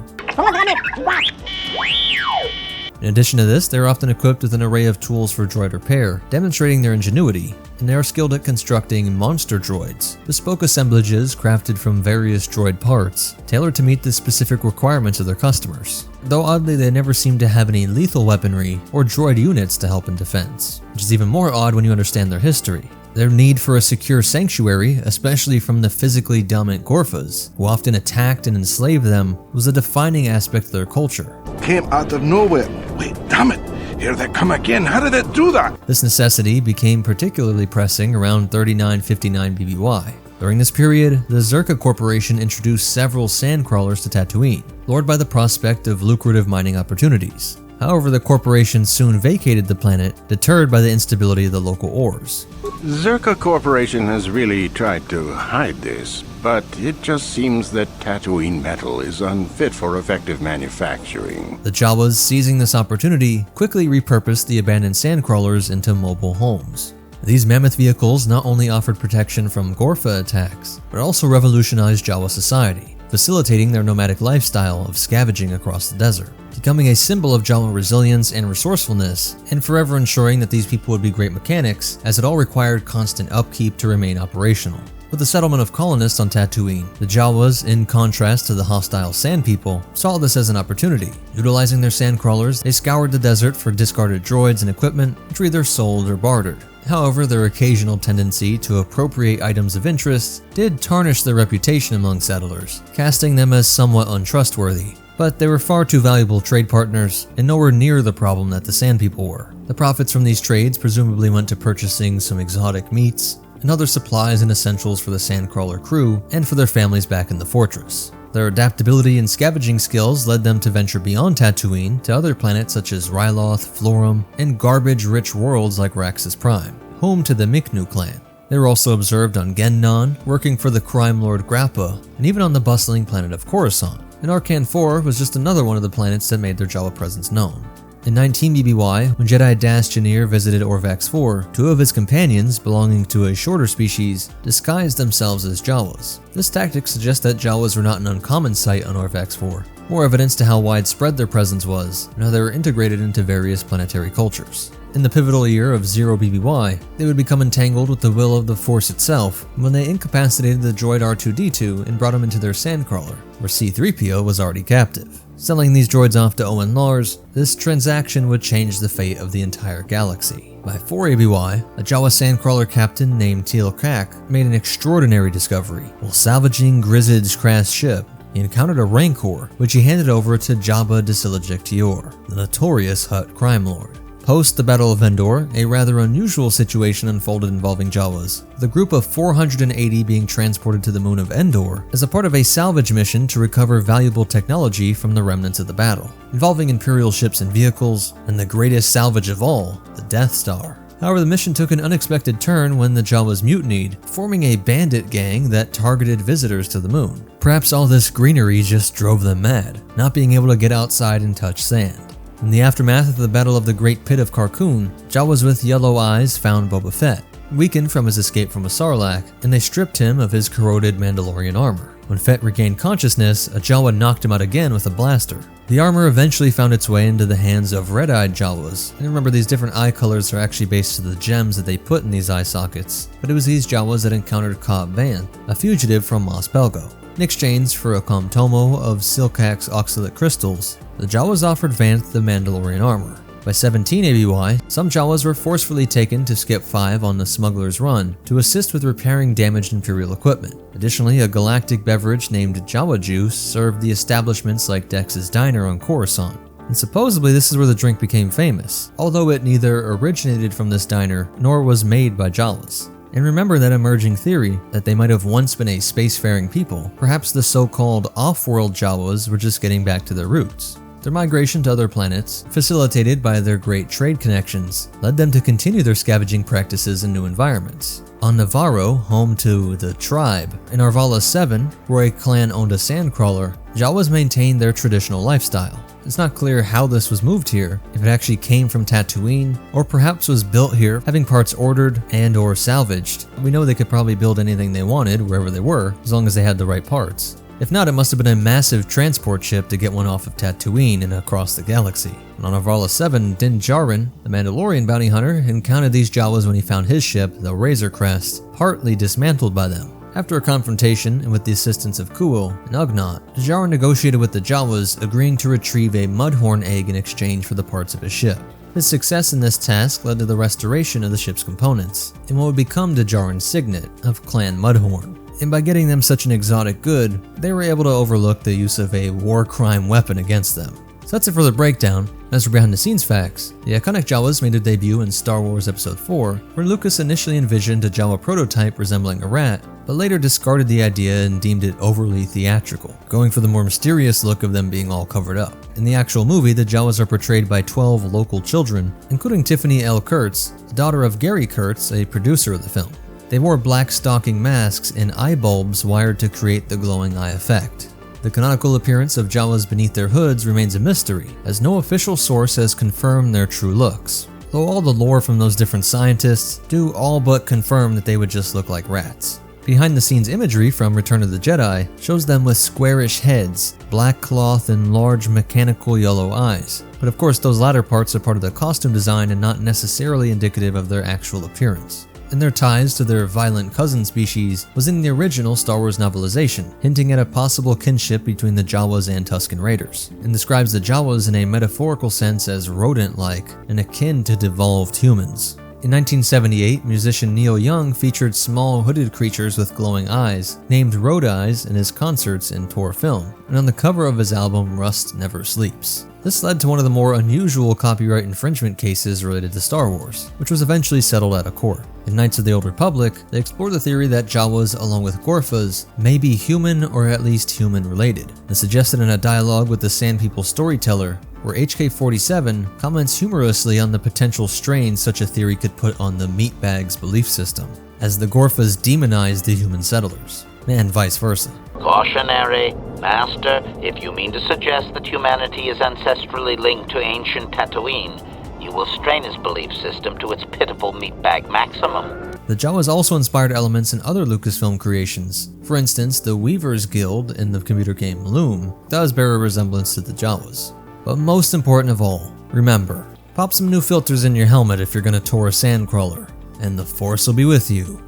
In addition to this, they are often equipped with an array of tools for droid repair, demonstrating their ingenuity, and they are skilled at constructing monster droids, bespoke assemblages crafted from various droid parts, tailored to meet the specific requirements of their customers. Though oddly, they never seem to have any lethal weaponry or droid units to help in defense, which is even more odd when you understand their history. Their need for a secure sanctuary, especially from the physically dominant Gorfas, who often attacked and enslaved them, was a defining aspect of their culture. Came out of nowhere. Wait, damn it! Here they come again. How did it do that? This necessity became particularly pressing around 3959 BBY. During this period, the Zerka Corporation introduced several sandcrawlers to Tatooine, lured by the prospect of lucrative mining opportunities. However, the corporation soon vacated the planet, deterred by the instability of the local ores. Zerka Corporation has really tried to hide this, but it just seems that Tatooine metal is unfit for effective manufacturing. The Jawas, seizing this opportunity, quickly repurposed the abandoned sandcrawlers into mobile homes. These mammoth vehicles not only offered protection from Gorfa attacks, but also revolutionized Jawa society, facilitating their nomadic lifestyle of scavenging across the desert, becoming a symbol of Jawa resilience and resourcefulness, and forever ensuring that these people would be great mechanics, as it all required constant upkeep to remain operational. With the settlement of colonists on Tatooine, the Jawas, in contrast to the hostile Sand People, saw this as an opportunity. Utilizing their sandcrawlers, they scoured the desert for discarded droids and equipment, which were either sold or bartered. However, their occasional tendency to appropriate items of interest did tarnish their reputation among settlers, casting them as somewhat untrustworthy. But they were far too valuable trade partners, and nowhere near the problem that the Sand People were. The profits from these trades presumably went to purchasing some exotic meats, and other supplies and essentials for the Sandcrawler crew and for their families back in the fortress. Their adaptability and scavenging skills led them to venture beyond Tatooine to other planets such as Ryloth, Florum, and garbage-rich worlds like Raxus Prime, home to the Miknu clan. They were also observed on Gennon, working for the crime lord Grappa, and even on the bustling planet of Coruscant. And Arcan 4 was just another one of the planets that made their Jawa presence known. In 19 BBY, when Jedi Das Janir visited Orvax 4, two of his companions, belonging to a shorter species, disguised themselves as Jawas. This tactic suggests that Jawas were not an uncommon sight on Orvax 4, more evidence to how widespread their presence was, and how they were integrated into various planetary cultures. In the pivotal year of 0 BBY, they would become entangled with the will of the Force itself when they incapacitated the droid R2-D2 and brought him into their sandcrawler, where C-3PO was already captive. Selling these droids off to Owen Lars, this transaction would change the fate of the entire galaxy. By 4 ABY, a Jawa sandcrawler captain named Teal Kak made an extraordinary discovery. While salvaging Grizzid's crashed ship, he encountered a Rancor, which he handed over to Jabba de Silajek Tior, the notorious Hutt crime lord. Post the Battle of Endor, a rather unusual situation unfolded involving Jawas, with a group of 480 being transported to the moon of Endor as a part of a salvage mission to recover valuable technology from the remnants of the battle, involving Imperial ships and vehicles, and the greatest salvage of all, the Death Star. However, the mission took an unexpected turn when the Jawas mutinied, forming a bandit gang that targeted visitors to the moon. Perhaps all this greenery just drove them mad, not being able to get outside and touch sand. In the aftermath of the Battle of the Great Pit of Carkoon, Jawas with yellow eyes found Boba Fett, weakened from his escape from a Sarlacc, and they stripped him of his corroded Mandalorian armor. When Fett regained consciousness, a Jawa knocked him out again with a blaster. The armor eventually found its way into the hands of red-eyed Jawas, and remember, these different eye colors are actually based on the gems that they put in these eye sockets, but it was these Jawas that encountered Cobb Vanth, a fugitive from Mos Belgo. In exchange for a Comtomo of Silcax oxalate crystals, the Jawas offered Vanth the Mandalorian armor. By 17 ABY, some Jawas were forcefully taken to Skip 5 on the Smuggler's Run to assist with repairing damaged Imperial equipment. Additionally, a galactic beverage named Jawa Juice served the establishments like Dex's Diner on Coruscant. And supposedly this is where the drink became famous, although it neither originated from this diner nor was made by Jawas. And remember that emerging theory that they might have once been a spacefaring people. Perhaps the so-called off-world Jawas were just getting back to their roots. Their migration to other planets, facilitated by their great trade connections, led them to continue their scavenging practices in new environments. On Navarro, home to the Tribe, in Arvala 7, where a clan owned a sandcrawler, Jawas maintained their traditional lifestyle. It's not clear how this was moved here, if it actually came from Tatooine, or perhaps was built here, having parts ordered and or salvaged. We know they could probably build anything they wanted wherever they were, as long as they had the right parts. If not, it must have been a massive transport ship to get one off of Tatooine and across the galaxy. And on Arvala 7, Din Djarin, the Mandalorian bounty hunter, encountered these Jawas when he found his ship, the Razor Crest, partly dismantled by them. After a confrontation, and with the assistance of Kuo and Ugnaught, Djarin negotiated with the Jawas, agreeing to retrieve a Mudhorn egg in exchange for the parts of his ship. His success in this task led to the restoration of the ship's components, and what would become Djarin's signet of Clan Mudhorn. And by getting them such an exotic good, they were able to overlook the use of a war crime weapon against them. So that's it for the breakdown. As for behind the scenes facts, the iconic Jawas made their debut in Star Wars Episode 4, where Lucas initially envisioned a Jawa prototype resembling a rat, but later discarded the idea and deemed it overly theatrical, going for the more mysterious look of them being all covered up. In the actual movie, the Jawas are portrayed by 12 local children, including Tiffany L. Kurtz, the daughter of Gary Kurtz, a producer of the film. They wore black stocking masks and eye bulbs wired to create the glowing eye effect. The canonical appearance of Jawas beneath their hoods remains a mystery, as no official source has confirmed their true looks, though all the lore from those different scientists do all but confirm that they would just look like rats. Behind the scenes imagery from Return of the Jedi shows them with squarish heads, black cloth, and large mechanical yellow eyes. But of course those latter parts are part of the costume design and not necessarily indicative of their actual appearance. And their ties to their violent cousin species was in the original Star Wars novelization, hinting at a possible kinship between the Jawas and Tusken Raiders, and describes the Jawas in a metaphorical sense as rodent-like and akin to devolved humans. In 1978, musician Neil Young featured small hooded creatures with glowing eyes, named Road Eyes, in his concerts and tour film, and on the cover of his album Rust Never Sleeps. This led to one of the more unusual copyright infringement cases related to Star Wars, which was eventually settled out of court. In Knights of the Old Republic, they explored the theory that Jawas, along with Gorfas, may be human or at least human-related, and suggested in a dialogue with the Sand People storyteller, where HK-47 comments humorously on the potential strain such a theory could put on the meatbags' belief system, as the Gorfas demonize the human settlers, and vice versa. Cautionary, Master, if you mean to suggest that humanity is ancestrally linked to ancient Tatooine, you will strain his belief system to its pitiful meatbag maximum. The Jawas also inspired elements in other Lucasfilm creations. For instance, the Weavers Guild in the computer game Loom does bear a resemblance to the Jawas. But most important of all, remember, pop some new filters in your helmet if you're going to tour a sandcrawler, and the Force will be with you.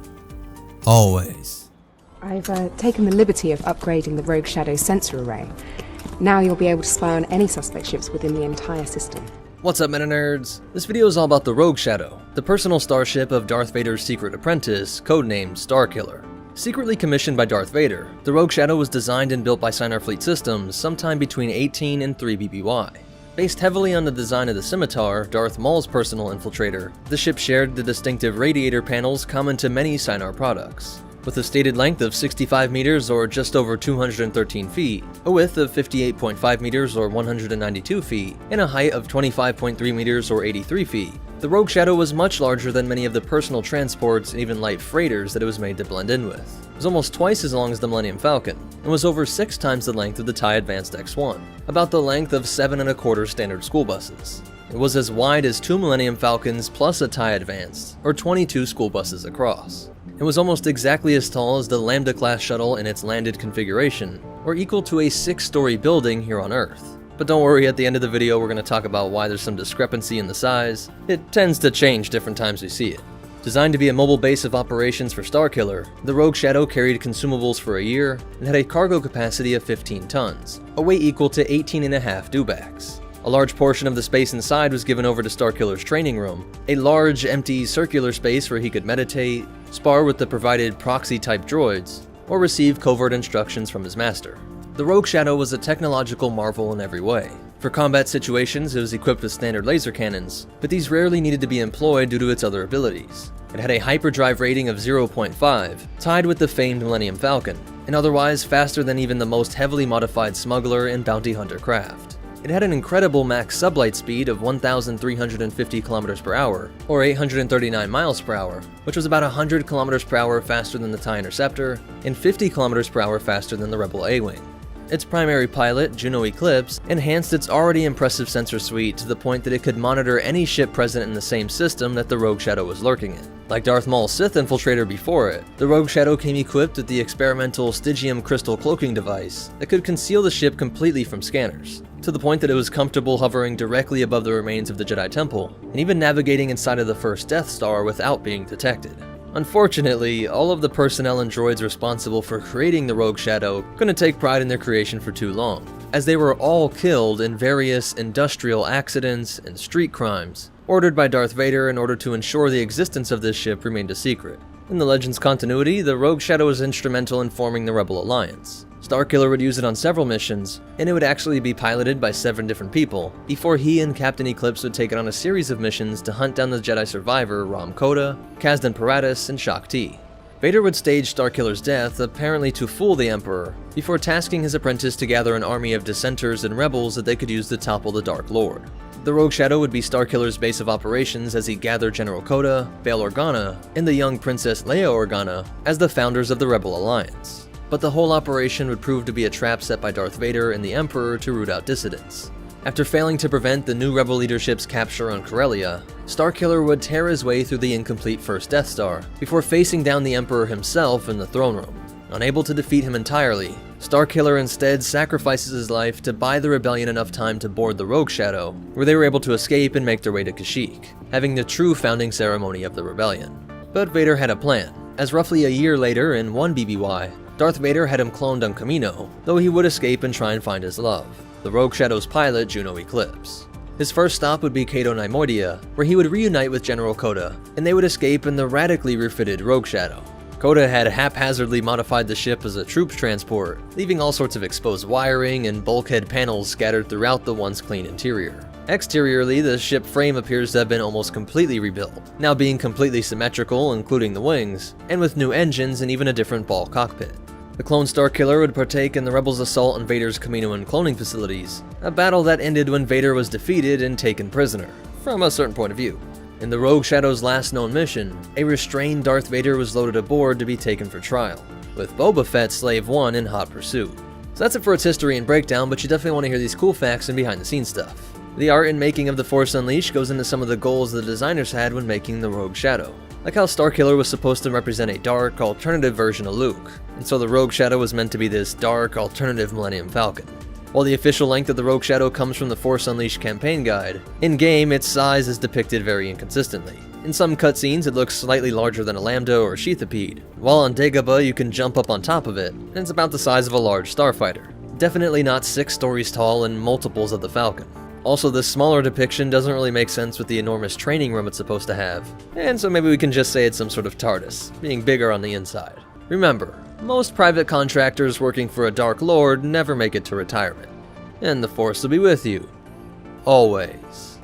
Always. I've taken the liberty of upgrading the Rogue Shadow sensor array. Now you'll be able to spy on any suspect ships within the entire system. What's up, MetaNerds? This video is all about the Rogue Shadow, the personal starship of Darth Vader's secret apprentice, codenamed Starkiller. Secretly commissioned by Darth Vader, the Rogue Shadow was designed and built by Signar Fleet Systems sometime between 18 and 3 BBY. Based heavily on the design of the Scimitar, Darth Maul's personal infiltrator, the ship shared the distinctive radiator panels common to many Signar products. With a stated length of 65 meters or just over 213 feet, a width of 58.5 meters or 192 feet, and a height of 25.3 meters or 83 feet, the Rogue Shadow was much larger than many of the personal transports and even light freighters that it was made to blend in with. It was almost twice as long as the Millennium Falcon, and was over 6 times the length of the TIE Advanced X-1, about the length of 7 1/4 standard school buses. It was as wide as 2 Millennium Falcons plus a TIE Advanced, or 22 school buses across. It was almost exactly as tall as the Lambda-class shuttle in its landed configuration, or equal to a 6-story building here on Earth. But don't worry, at the end of the video we're going to talk about why there's some discrepancy in the size. It tends to change different times we see it. Designed to be a mobile base of operations for Starkiller, the Rogue Shadow carried consumables for a year and had a cargo capacity of 15 tons, a weight equal to 18.5 dewbacks. A large portion of the space inside was given over to Starkiller's training room, a large, empty, circular space where he could meditate, spar with the provided proxy-type droids, or receive covert instructions from his master. The Rogue Shadow was a technological marvel in every way. For combat situations, it was equipped with standard laser cannons, but these rarely needed to be employed due to its other abilities. It had a hyperdrive rating of 0.5, tied with the famed Millennium Falcon, and otherwise faster than even the most heavily modified smuggler and bounty hunter craft. It had an incredible max sublight speed of 1,350 km per hour, or 839 miles per hour, which was about 100 km per hour faster than the TIE Interceptor, and 50 km per hour faster than the Rebel A-Wing. Its primary pilot, Juno Eclipse, enhanced its already impressive sensor suite to the point that it could monitor any ship present in the same system that the Rogue Shadow was lurking in. Like Darth Maul's Sith infiltrator before it, the Rogue Shadow came equipped with the experimental Stygium crystal cloaking device that could conceal the ship completely from scanners, to the point that it was comfortable hovering directly above the remains of the Jedi Temple, and even navigating inside of the first Death Star without being detected. Unfortunately, all of the personnel and droids responsible for creating the Rogue Shadow couldn't take pride in their creation for too long, as they were all killed in various industrial accidents and street crimes, ordered by Darth Vader in order to ensure the existence of this ship remained a secret. In the Legends continuity, the Rogue Shadow was instrumental in forming the Rebel Alliance. Starkiller would use it on several missions, and it would actually be piloted by 7 different people, before he and Captain Eclipse would take it on a series of missions to hunt down the Jedi survivor Ram Koda, Kazdan Paratus, and Shak Ti. Vader would stage Starkiller's death, apparently to fool the Emperor, before tasking his apprentice to gather an army of dissenters and rebels that they could use to topple the Dark Lord. The Rogue Shadow would be Starkiller's base of operations as he gathered General Kota, Bail Organa, and the young Princess Leia Organa as the founders of the Rebel Alliance. But the whole operation would prove to be a trap set by Darth Vader and the Emperor to root out dissidents. After failing to prevent the new Rebel leadership's capture on Corellia, Starkiller would tear his way through the incomplete first Death Star, before facing down the Emperor himself in the throne room. Unable to defeat him entirely, Starkiller instead sacrifices his life to buy the rebellion enough time to board the Rogue Shadow, where they were able to escape and make their way to Kashyyyk, having the true founding ceremony of the rebellion. But Vader had a plan, as roughly a year later in 1 BBY, Darth Vader had him cloned on Kamino, though he would escape and try and find his love, the Rogue Shadow's pilot, Juno Eclipse. His first stop would be Cato Neimoidia, where he would reunite with General Kota, and they would escape in the radically refitted Rogue Shadow. Kota had haphazardly modified the ship as a troops transport, leaving all sorts of exposed wiring and bulkhead panels scattered throughout the once clean interior. Exteriorly, the ship frame appears to have been almost completely rebuilt, now being completely symmetrical, including the wings, and with new engines and even a different ball cockpit. The clone Starkiller would partake in the Rebels' assault on Vader's Kaminoan cloning facilities, a battle that ended when Vader was defeated and taken prisoner, from a certain point of view. In the Rogue Shadow's last known mission, a restrained Darth Vader was loaded aboard to be taken for trial, with Boba Fett Slave 1 in hot pursuit. So that's it for its history and breakdown, but you definitely want to hear these cool facts and behind-the-scenes stuff. The art and making of The Force Unleashed goes into some of the goals the designers had when making the Rogue Shadow, like how Starkiller was supposed to represent a dark, alternative version of Luke, and so the Rogue Shadow was meant to be this dark, alternative Millennium Falcon. While the official length of the Rogue Shadow comes from the Force Unleashed campaign guide, in-game its size is depicted very inconsistently. In some cutscenes it looks slightly larger than a Lambda or Sheathipede, while on Dagobah you can jump up on top of it, and it's about the size of a large starfighter. Definitely not 6 stories tall and multiples of the Falcon. Also, this smaller depiction doesn't really make sense with the enormous training room it's supposed to have, and so maybe we can just say it's some sort of TARDIS, being bigger on the inside. Remember, most private contractors working for a Dark Lord never make it to retirement. And the Force will be with you. Always.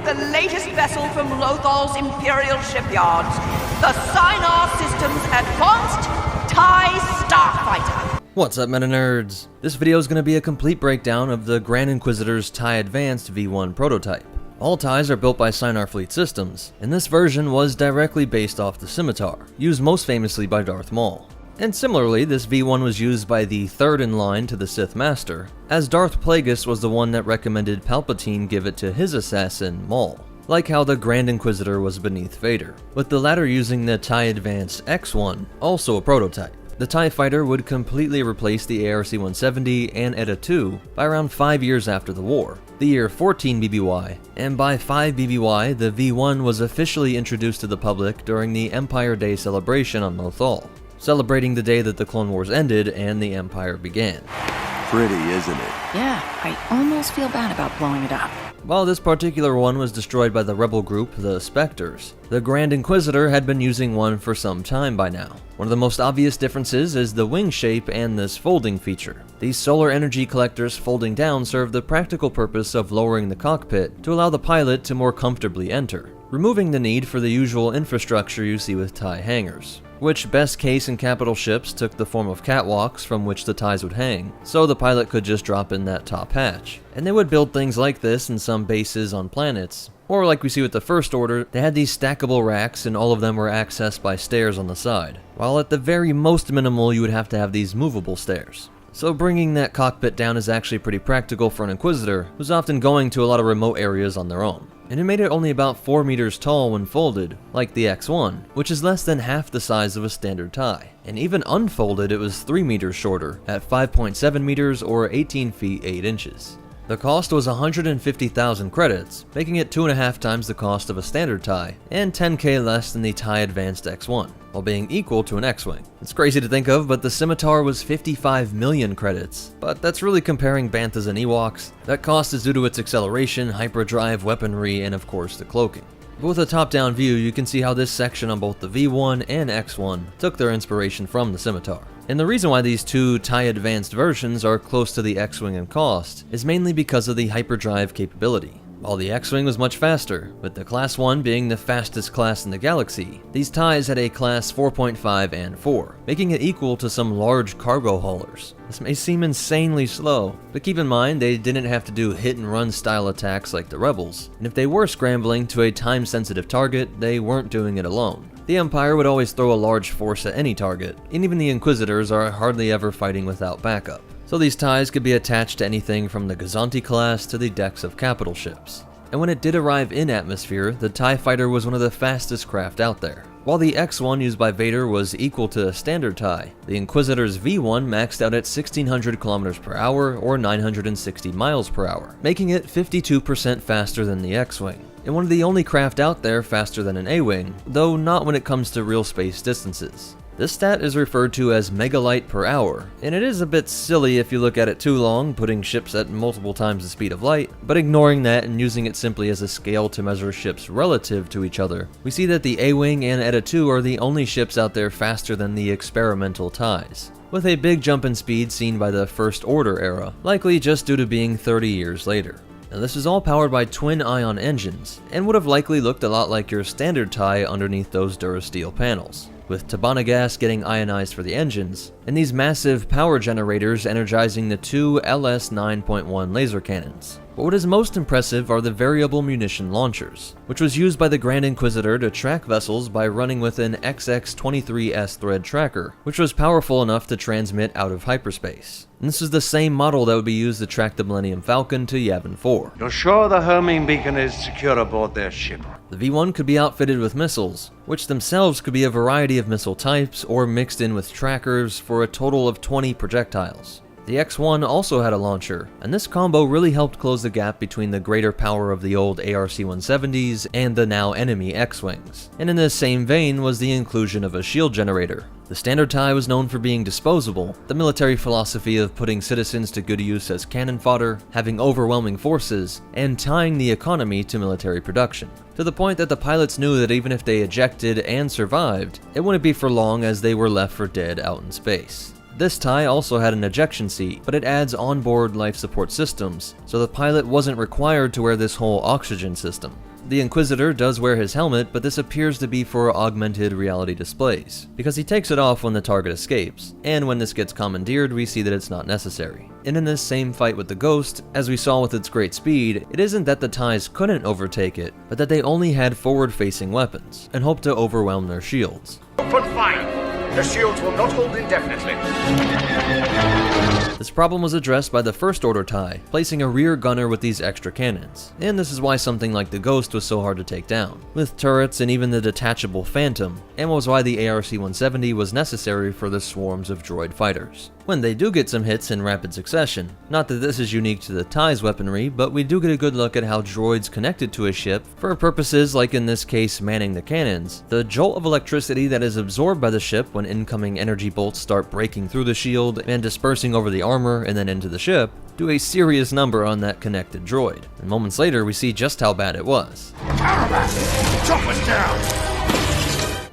The latest vessel from Lothal's Imperial shipyards, the Sinar Systems Advanced TIE Starfighter. What's up, MetaNerds? This video is going to be a complete breakdown of the Grand Inquisitor's TIE Advanced V1 prototype. All TIEs are built by Sinar Fleet Systems, and this version was directly based off the Scimitar, used most famously by Darth Maul. And similarly, this V1 was used by the third in line to the Sith Master, as Darth Plagueis was the one that recommended Palpatine give it to his assassin, Maul, like how the Grand Inquisitor was beneath Vader, with the latter using the TIE Advanced X1, also a prototype. The TIE Fighter would completely replace the ARC-170 and ETA-2 by around 5 years after the war, the year 14 BBY, and by 5 BBY, the V1 was officially introduced to the public during the Empire Day celebration on Lothal, celebrating the day that the Clone Wars ended and the Empire began. Pretty, isn't it? Yeah, I almost feel bad about blowing it up. While this particular one was destroyed by the rebel group, the Spectres, the Grand Inquisitor had been using one for some time by now. One of the most obvious differences is the wing shape and this folding feature. These solar energy collectors folding down serve the practical purpose of lowering the cockpit to allow the pilot to more comfortably enter, removing the need for the usual infrastructure you see with TIE hangars, which best case in capital ships took the form of catwalks from which the TIEs would hang, so the pilot could just drop in that top hatch. And they would build things like this in some bases on planets, or like we see with the First Order, they had these stackable racks and all of them were accessed by stairs on the side, while at the very most minimal you would have to have these movable stairs. So bringing that cockpit down is actually pretty practical for an Inquisitor who's often going to a lot of remote areas on their own. And it made it only about 4 meters tall when folded, like the X1, which is less than half the size of a standard TIE. And even unfolded it was 3 meters shorter, at 5.7 meters or 18 feet 8 inches. The cost was 150,000 credits, making it 2.5 times the cost of a standard TIE, and 10k less than the TIE Advanced X1, while being equal to an X-Wing. It's crazy to think of, but the Scimitar was 55 million credits, but that's really comparing Banthas and Ewoks. That cost is due to its acceleration, hyperdrive, weaponry, and of course the cloaking. But with a top-down view, you can see how this section on both the V1 and X1 took their inspiration from the Scimitar. And the reason why these two TIE Advanced versions are close to the X-Wing in cost is mainly because of the hyperdrive capability. while the X-Wing was much faster, with the Class 1 being the fastest class in the galaxy. These TIEs had a Class 4.5 and 4, making it equal to some large cargo haulers. This may seem insanely slow, but keep in mind they didn't have to do hit-and-run style attacks like the Rebels, and if they were scrambling to a time-sensitive target, they weren't doing it alone. The Empire would always throw a large force at any target, and even the Inquisitors are hardly ever fighting without backup. So these TIEs could be attached to anything from the Gazanti class to the decks of capital ships. And when it did arrive in atmosphere, the TIE Fighter was one of the fastest craft out there. While the X-1 used by Vader was equal to a standard TIE, the Inquisitor's V-1 maxed out at 1600 km per hour or 960 miles per hour, making it 52% faster than the X-Wing. And one of the only craft out there faster than an A-Wing, though not when it comes to real space distances. This stat is referred to as megalight per hour, and it is a bit silly if you look at it too long, putting ships at multiple times the speed of light, but ignoring that and using it simply as a scale to measure ships relative to each other, we see that the A-Wing and Eta II are the only ships out there faster than the experimental TIEs, with a big jump in speed seen by the First Order era, likely just due to being 30 years later. Now this is all powered by twin-ion engines, and would have likely looked a lot like your standard TIE underneath those Durasteel panels, with Tabana gas getting ionized for the engines, and these massive power generators energizing the two LS 9.1 laser cannons. But what is most impressive are the variable munition launchers, which was used by the Grand Inquisitor to track vessels by running with an XX-23S thread tracker, which was powerful enough to transmit out of hyperspace. And this is the same model that would be used to track the Millennium Falcon to Yavin 4. You're sure the homing beacon is secure aboard their ship? The V-1 could be outfitted with missiles, which themselves could be a variety of missile types or mixed in with trackers for a total of 20 projectiles. The X-1 also had a launcher, and this combo really helped close the gap between the greater power of the old ARC-170s and the now enemy X-Wings. And in this same vein was the inclusion of a shield generator. The standard TIE was known for being disposable, the military philosophy of putting citizens to good use as cannon fodder, having overwhelming forces, and tying the economy to military production. To the point that the pilots knew that even if they ejected and survived, it wouldn't be for long as they were left for dead out in space. This TIE also had an ejection seat, but it adds onboard life support systems, so the pilot wasn't required to wear this whole oxygen system. The Inquisitor does wear his helmet, but this appears to be for augmented reality displays, because he takes it off when the target escapes, and when this gets commandeered we see that it's not necessary. And in this same fight with the Ghost, as we saw with its great speed, it isn't that the TIEs couldn't overtake it, but that they only had forward-facing weapons, and hoped to overwhelm their shields. Open fire! The shields will not hold indefinitely. This problem was addressed by the First Order TIE, placing a rear gunner with these extra cannons, and this is why something like the Ghost was so hard to take down, with turrets and even the detachable Phantom, and was why the ARC-170 was necessary for the swarms of droid fighters. When they do get some hits in rapid succession, not that this is unique to the TIE's weaponry, but we do get a good look at how droids connected to a ship for purposes like in this case manning the cannons. The jolt of electricity that is absorbed by the ship when incoming energy bolts start breaking through the shield and dispersing over the armor and then into the ship do a serious number on that connected droid, and moments later we see just how bad it was. Chop us down!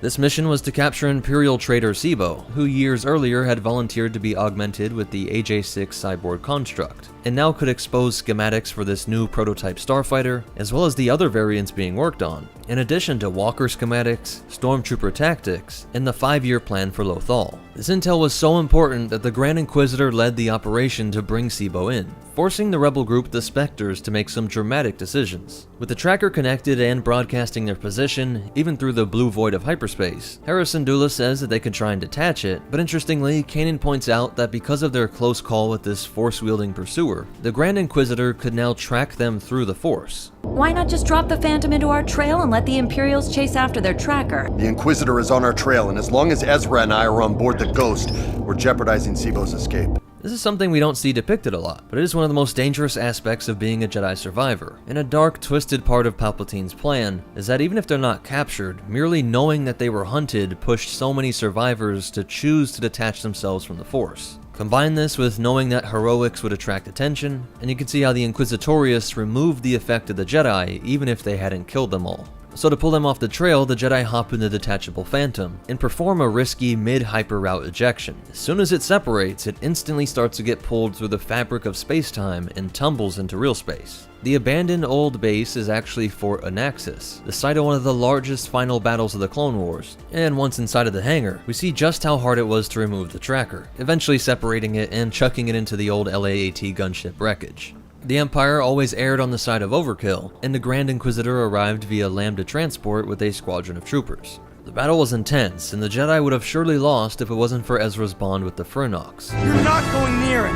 This mission was to capture Imperial trader Sibo, who years earlier had volunteered to be augmented with the AJ-6 cyborg construct, and now could expose schematics for this new prototype starfighter, as well as the other variants being worked on, in addition to Walker schematics, Stormtrooper tactics, and the 5-year plan for Lothal. This intel was so important that the Grand Inquisitor led the operation to bring Sibo in, forcing the rebel group the Spectres to make some dramatic decisions. With the tracker connected and broadcasting their position, even through the blue void of hyperspace, Hera Syndulla says that they could try and detach it, but interestingly, Kanan points out that because of their close call with this force-wielding pursuer, the Grand Inquisitor could now track them through the Force. Why not just drop the Phantom into our trail and let the Imperials chase after their tracker? The Inquisitor is on our trail, and as long as Ezra and I are on board the Ghost, we're jeopardizing Sibo's escape. This is something we don't see depicted a lot, but it is one of the most dangerous aspects of being a Jedi survivor. And a dark, twisted part of Palpatine's plan is that even if they're not captured, merely knowing that they were hunted pushed so many survivors to choose to detach themselves from the Force. Combine this with knowing that heroics would attract attention, and you can see how the Inquisitorius removed the effect of the Jedi even if they hadn't killed them all. So to pull them off the trail, the Jedi hop in the detachable Phantom and perform a risky mid-hyper route ejection. As soon as it separates, it instantly starts to get pulled through the fabric of space-time and tumbles into real space. The abandoned old base is actually Fort Anaxis, the site of one of the largest final battles of the Clone Wars, and once inside of the hangar, we see just how hard it was to remove the tracker, eventually separating it and chucking it into the old LAAT gunship wreckage. The Empire always erred on the side of overkill, and the Grand Inquisitor arrived via Lambda transport with a squadron of troopers. The battle was intense, and the Jedi would have surely lost if it wasn't for Ezra's bond with the Furnox. You're not going near it!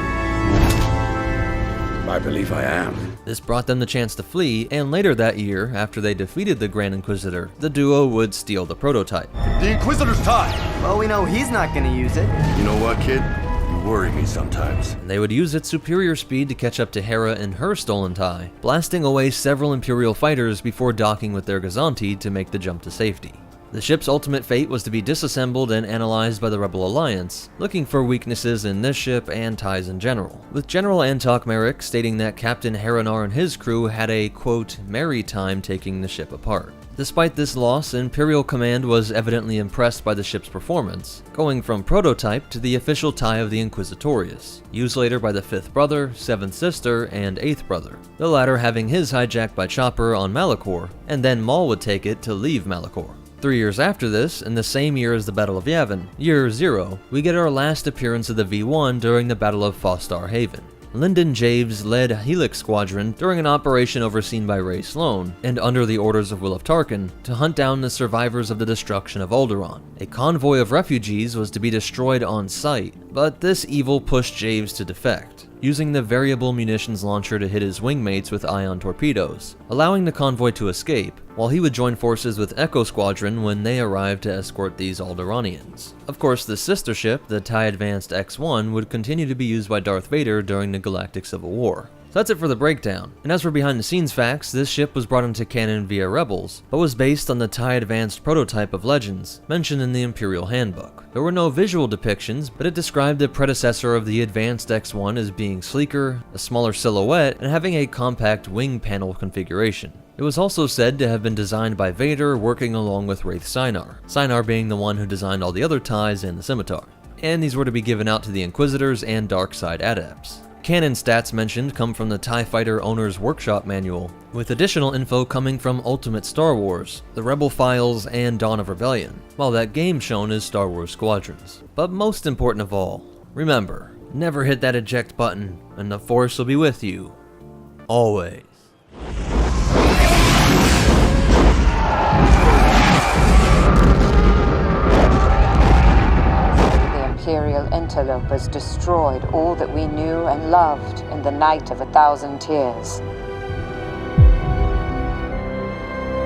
I believe I am. This brought them the chance to flee, and later that year, after they defeated the Grand Inquisitor, the duo would steal the prototype. The Inquisitor's tie! Well, we know he's not gonna use it. You know what, kid? You worry me sometimes. And they would use its superior speed to catch up to Hera and her stolen tie, blasting away several Imperial fighters before docking with their Gazanti to make the jump to safety. The ship's ultimate fate was to be disassembled and analyzed by the Rebel Alliance, looking for weaknesses in this ship and ties in general, with General Antok Merrick stating that Captain Heranar and his crew had a, quote, merry time taking the ship apart. Despite this loss, Imperial Command was evidently impressed by the ship's performance, going from prototype to the official tie of the Inquisitorius, used later by the 5th brother, 7th sister, and 8th brother, the latter having his hijacked by Chopper on Malachor, and then Maul would take it to leave Malachor. 3 years after this, in the same year as the Battle of Yavin, Year 0, we get our last appearance of the V-1 during the Battle of Fostar Haven. Lyndon Javes led Helix Squadron during an operation overseen by Ray Sloan, and under the orders of Will of Tarkin, to hunt down the survivors of the destruction of Alderaan. A convoy of refugees was to be destroyed on sight, but this evil pushed Javes to defect, using the variable munitions launcher to hit his wingmates with ion torpedoes, allowing the convoy to escape, while he would join forces with Echo Squadron when they arrived to escort these Alderaanians. Of course, the sister ship, the TIE Advanced X-1, would continue to be used by Darth Vader during the Galactic Civil War. So that's it for the breakdown, and as for behind the scenes facts, this ship was brought into canon via Rebels, but was based on the TIE Advanced prototype of Legends, mentioned in the Imperial Handbook. There were no visual depictions, but it described the predecessor of the Advanced X-1 as being sleeker, a smaller silhouette, and having a compact wing panel configuration. It was also said to have been designed by Vader working along with Wraith Sinar, Sinar being the one who designed all the other TIEs and the Scimitar, and these were to be given out to the Inquisitors and Dark Side Adepts. Canon stats mentioned come from the TIE Fighter Owner's Workshop Manual, with additional info coming from Ultimate Star Wars, the Rebel Files, and Dawn of Rebellion, while that game shown is Star Wars Squadrons. But most important of all, remember, never hit that eject button, and the Force will be with you, always. Imperial interlopers destroyed all that we knew and loved in the Night of 1,000 Tears.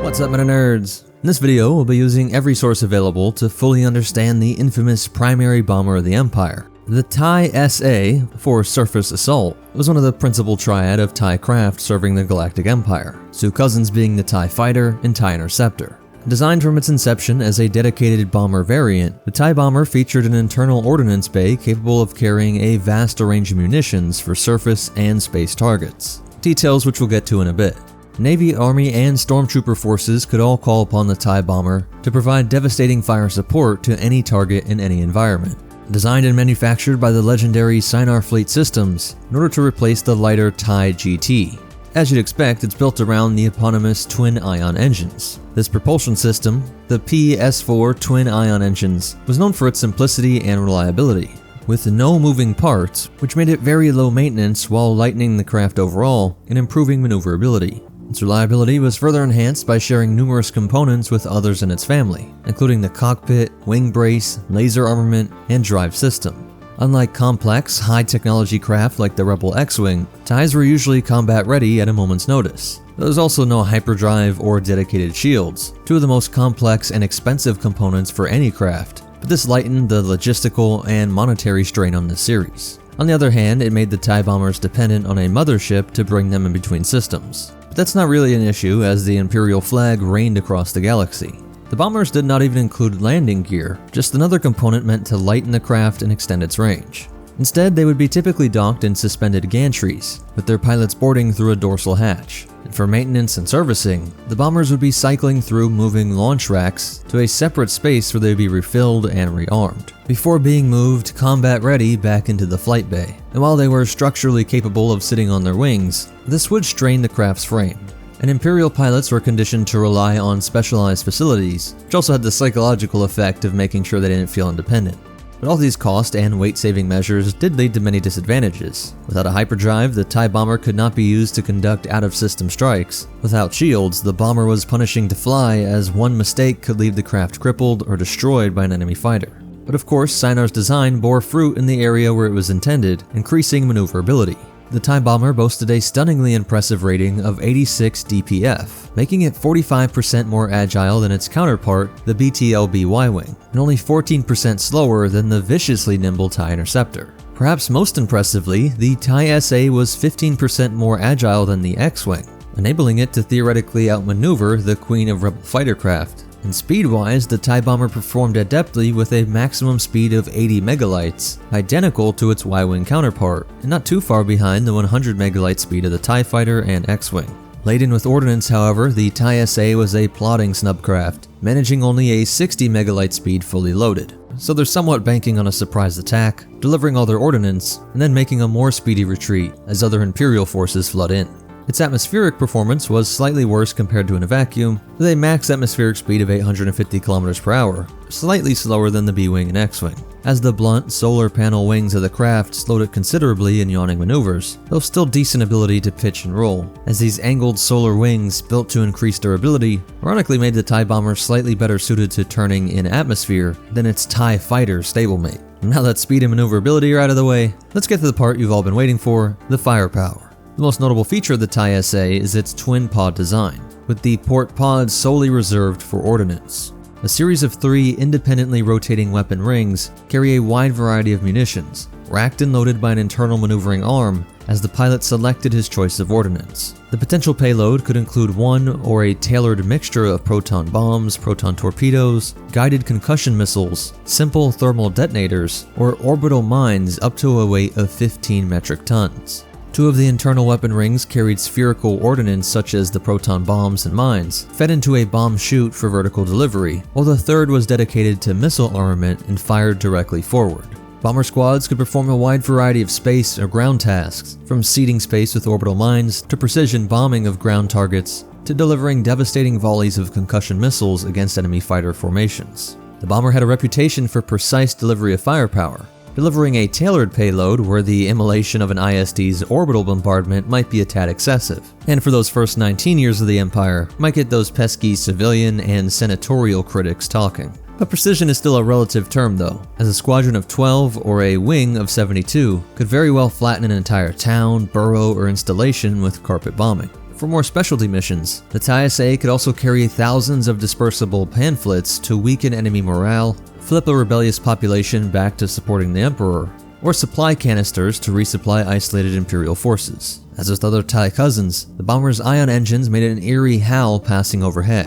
What's up, MetaNerds? In this video, we'll be using every source available to fully understand the infamous primary bomber of the Empire. The TIE SA, for Surface Assault, was one of the principal triad of TIE craft serving the Galactic Empire, two cousins being the TIE Fighter and TIE Interceptor. Designed from its inception as a dedicated bomber variant, the TIE Bomber featured an internal ordnance bay capable of carrying a vast range of munitions for surface and space targets, details which we'll get to in a bit. Navy, Army, and Stormtrooper forces could all call upon the TIE Bomber to provide devastating fire support to any target in any environment. Designed and manufactured by the legendary Sinar Fleet Systems in order to replace the lighter TIE GT. As you'd expect, it's built around the eponymous twin-ion engines. This propulsion system, the PS4 twin-ion engines, was known for its simplicity and reliability, with no moving parts, which made it very low maintenance while lightening the craft overall and improving maneuverability. Its reliability was further enhanced by sharing numerous components with others in its family, including the cockpit, wing brace, laser armament, and drive system. Unlike complex, high-technology craft like the Rebel X-Wing, TIEs were usually combat-ready at a moment's notice. There was also no hyperdrive or dedicated shields, two of the most complex and expensive components for any craft, but this lightened the logistical and monetary strain on this series. On the other hand, it made the TIE bombers dependent on a mothership to bring them in between systems. But that's not really an issue, as the Imperial flag reigned across the galaxy. The bombers did not even include landing gear, just another component meant to lighten the craft and extend its range. Instead, they would be typically docked in suspended gantries, with their pilots boarding through a dorsal hatch. For maintenance and servicing, the bombers would be cycling through moving launch racks to a separate space where they'd be refilled and rearmed, before being moved combat-ready back into the flight bay. And while they were structurally capable of sitting on their wings, this would strain the craft's frame. And Imperial pilots were conditioned to rely on specialized facilities, which also had the psychological effect of making sure they didn't feel independent. But all these cost and weight-saving measures did lead to many disadvantages. Without a hyperdrive, the TIE bomber could not be used to conduct out-of-system strikes. Without shields, the bomber was punishing to fly, as one mistake could leave the craft crippled or destroyed by an enemy fighter. But of course, Synar's design bore fruit in the area where it was intended, increasing maneuverability. The TIE bomber boasted a stunningly impressive rating of 86 DPF, making it 45% more agile than its counterpart, the BTLB Y-Wing, and only 14% slower than the viciously nimble TIE Interceptor. Perhaps most impressively, the TIE SA was 15% more agile than the X-Wing, enabling it to theoretically outmaneuver the queen of Rebel fighter craft. And speed-wise, the TIE bomber performed adeptly with a maximum speed of 80 megalights, identical to its Y-Wing counterpart, and not too far behind the 100 megalight speed of the TIE Fighter and X-Wing. Laden with ordnance, however, the TIE SA was a plodding snubcraft, managing only a 60 megalight speed fully loaded. So they're somewhat banking on a surprise attack, delivering all their ordnance, and then making a more speedy retreat as other Imperial forces flood in. Its atmospheric performance was slightly worse compared to in a vacuum, with a max atmospheric speed of 850 km per hour, slightly slower than the B-Wing and X-Wing. As the blunt, solar panel wings of the craft slowed it considerably in yawning maneuvers, though still decent ability to pitch and roll, as these angled solar wings, built to increase durability, ironically made the TIE bomber slightly better suited to turning in atmosphere than its TIE Fighter stablemate. Now that speed and maneuverability are out of the way, let's get to the part you've all been waiting for, the firepower. The most notable feature of the TIE SA is its twin pod design, with the port pods solely reserved for ordnance. A series of 3 independently rotating weapon rings carry a wide variety of munitions, racked and loaded by an internal maneuvering arm as the pilot selected his choice of ordnance. The potential payload could include one or a tailored mixture of proton bombs, proton torpedoes, guided concussion missiles, simple thermal detonators, or orbital mines up to a weight of 15 metric tons. 2 of the internal weapon rings carried spherical ordnance such as the proton bombs and mines, fed into a bomb chute for vertical delivery, while the 3rd was dedicated to missile armament and fired directly forward. Bomber squads could perform a wide variety of space or ground tasks, from seeding space with orbital mines to precision bombing of ground targets to delivering devastating volleys of concussion missiles against enemy fighter formations. The bomber had a reputation for precise delivery of firepower, delivering a tailored payload where the immolation of an ISD's orbital bombardment might be a tad excessive, and for those first 19 years of the Empire, might get those pesky civilian and senatorial critics talking. But precision is still a relative term though, as a squadron of 12 or a wing of 72 could very well flatten an entire town, borough, or installation with carpet bombing. For more specialty missions, the TIE SA could also carry thousands of dispersible pamphlets to weaken enemy morale, flip a rebellious population back to supporting the Emperor, or supply canisters to resupply isolated Imperial forces. As with other TIE cousins, the bomber's ion engines made an eerie howl passing overhead.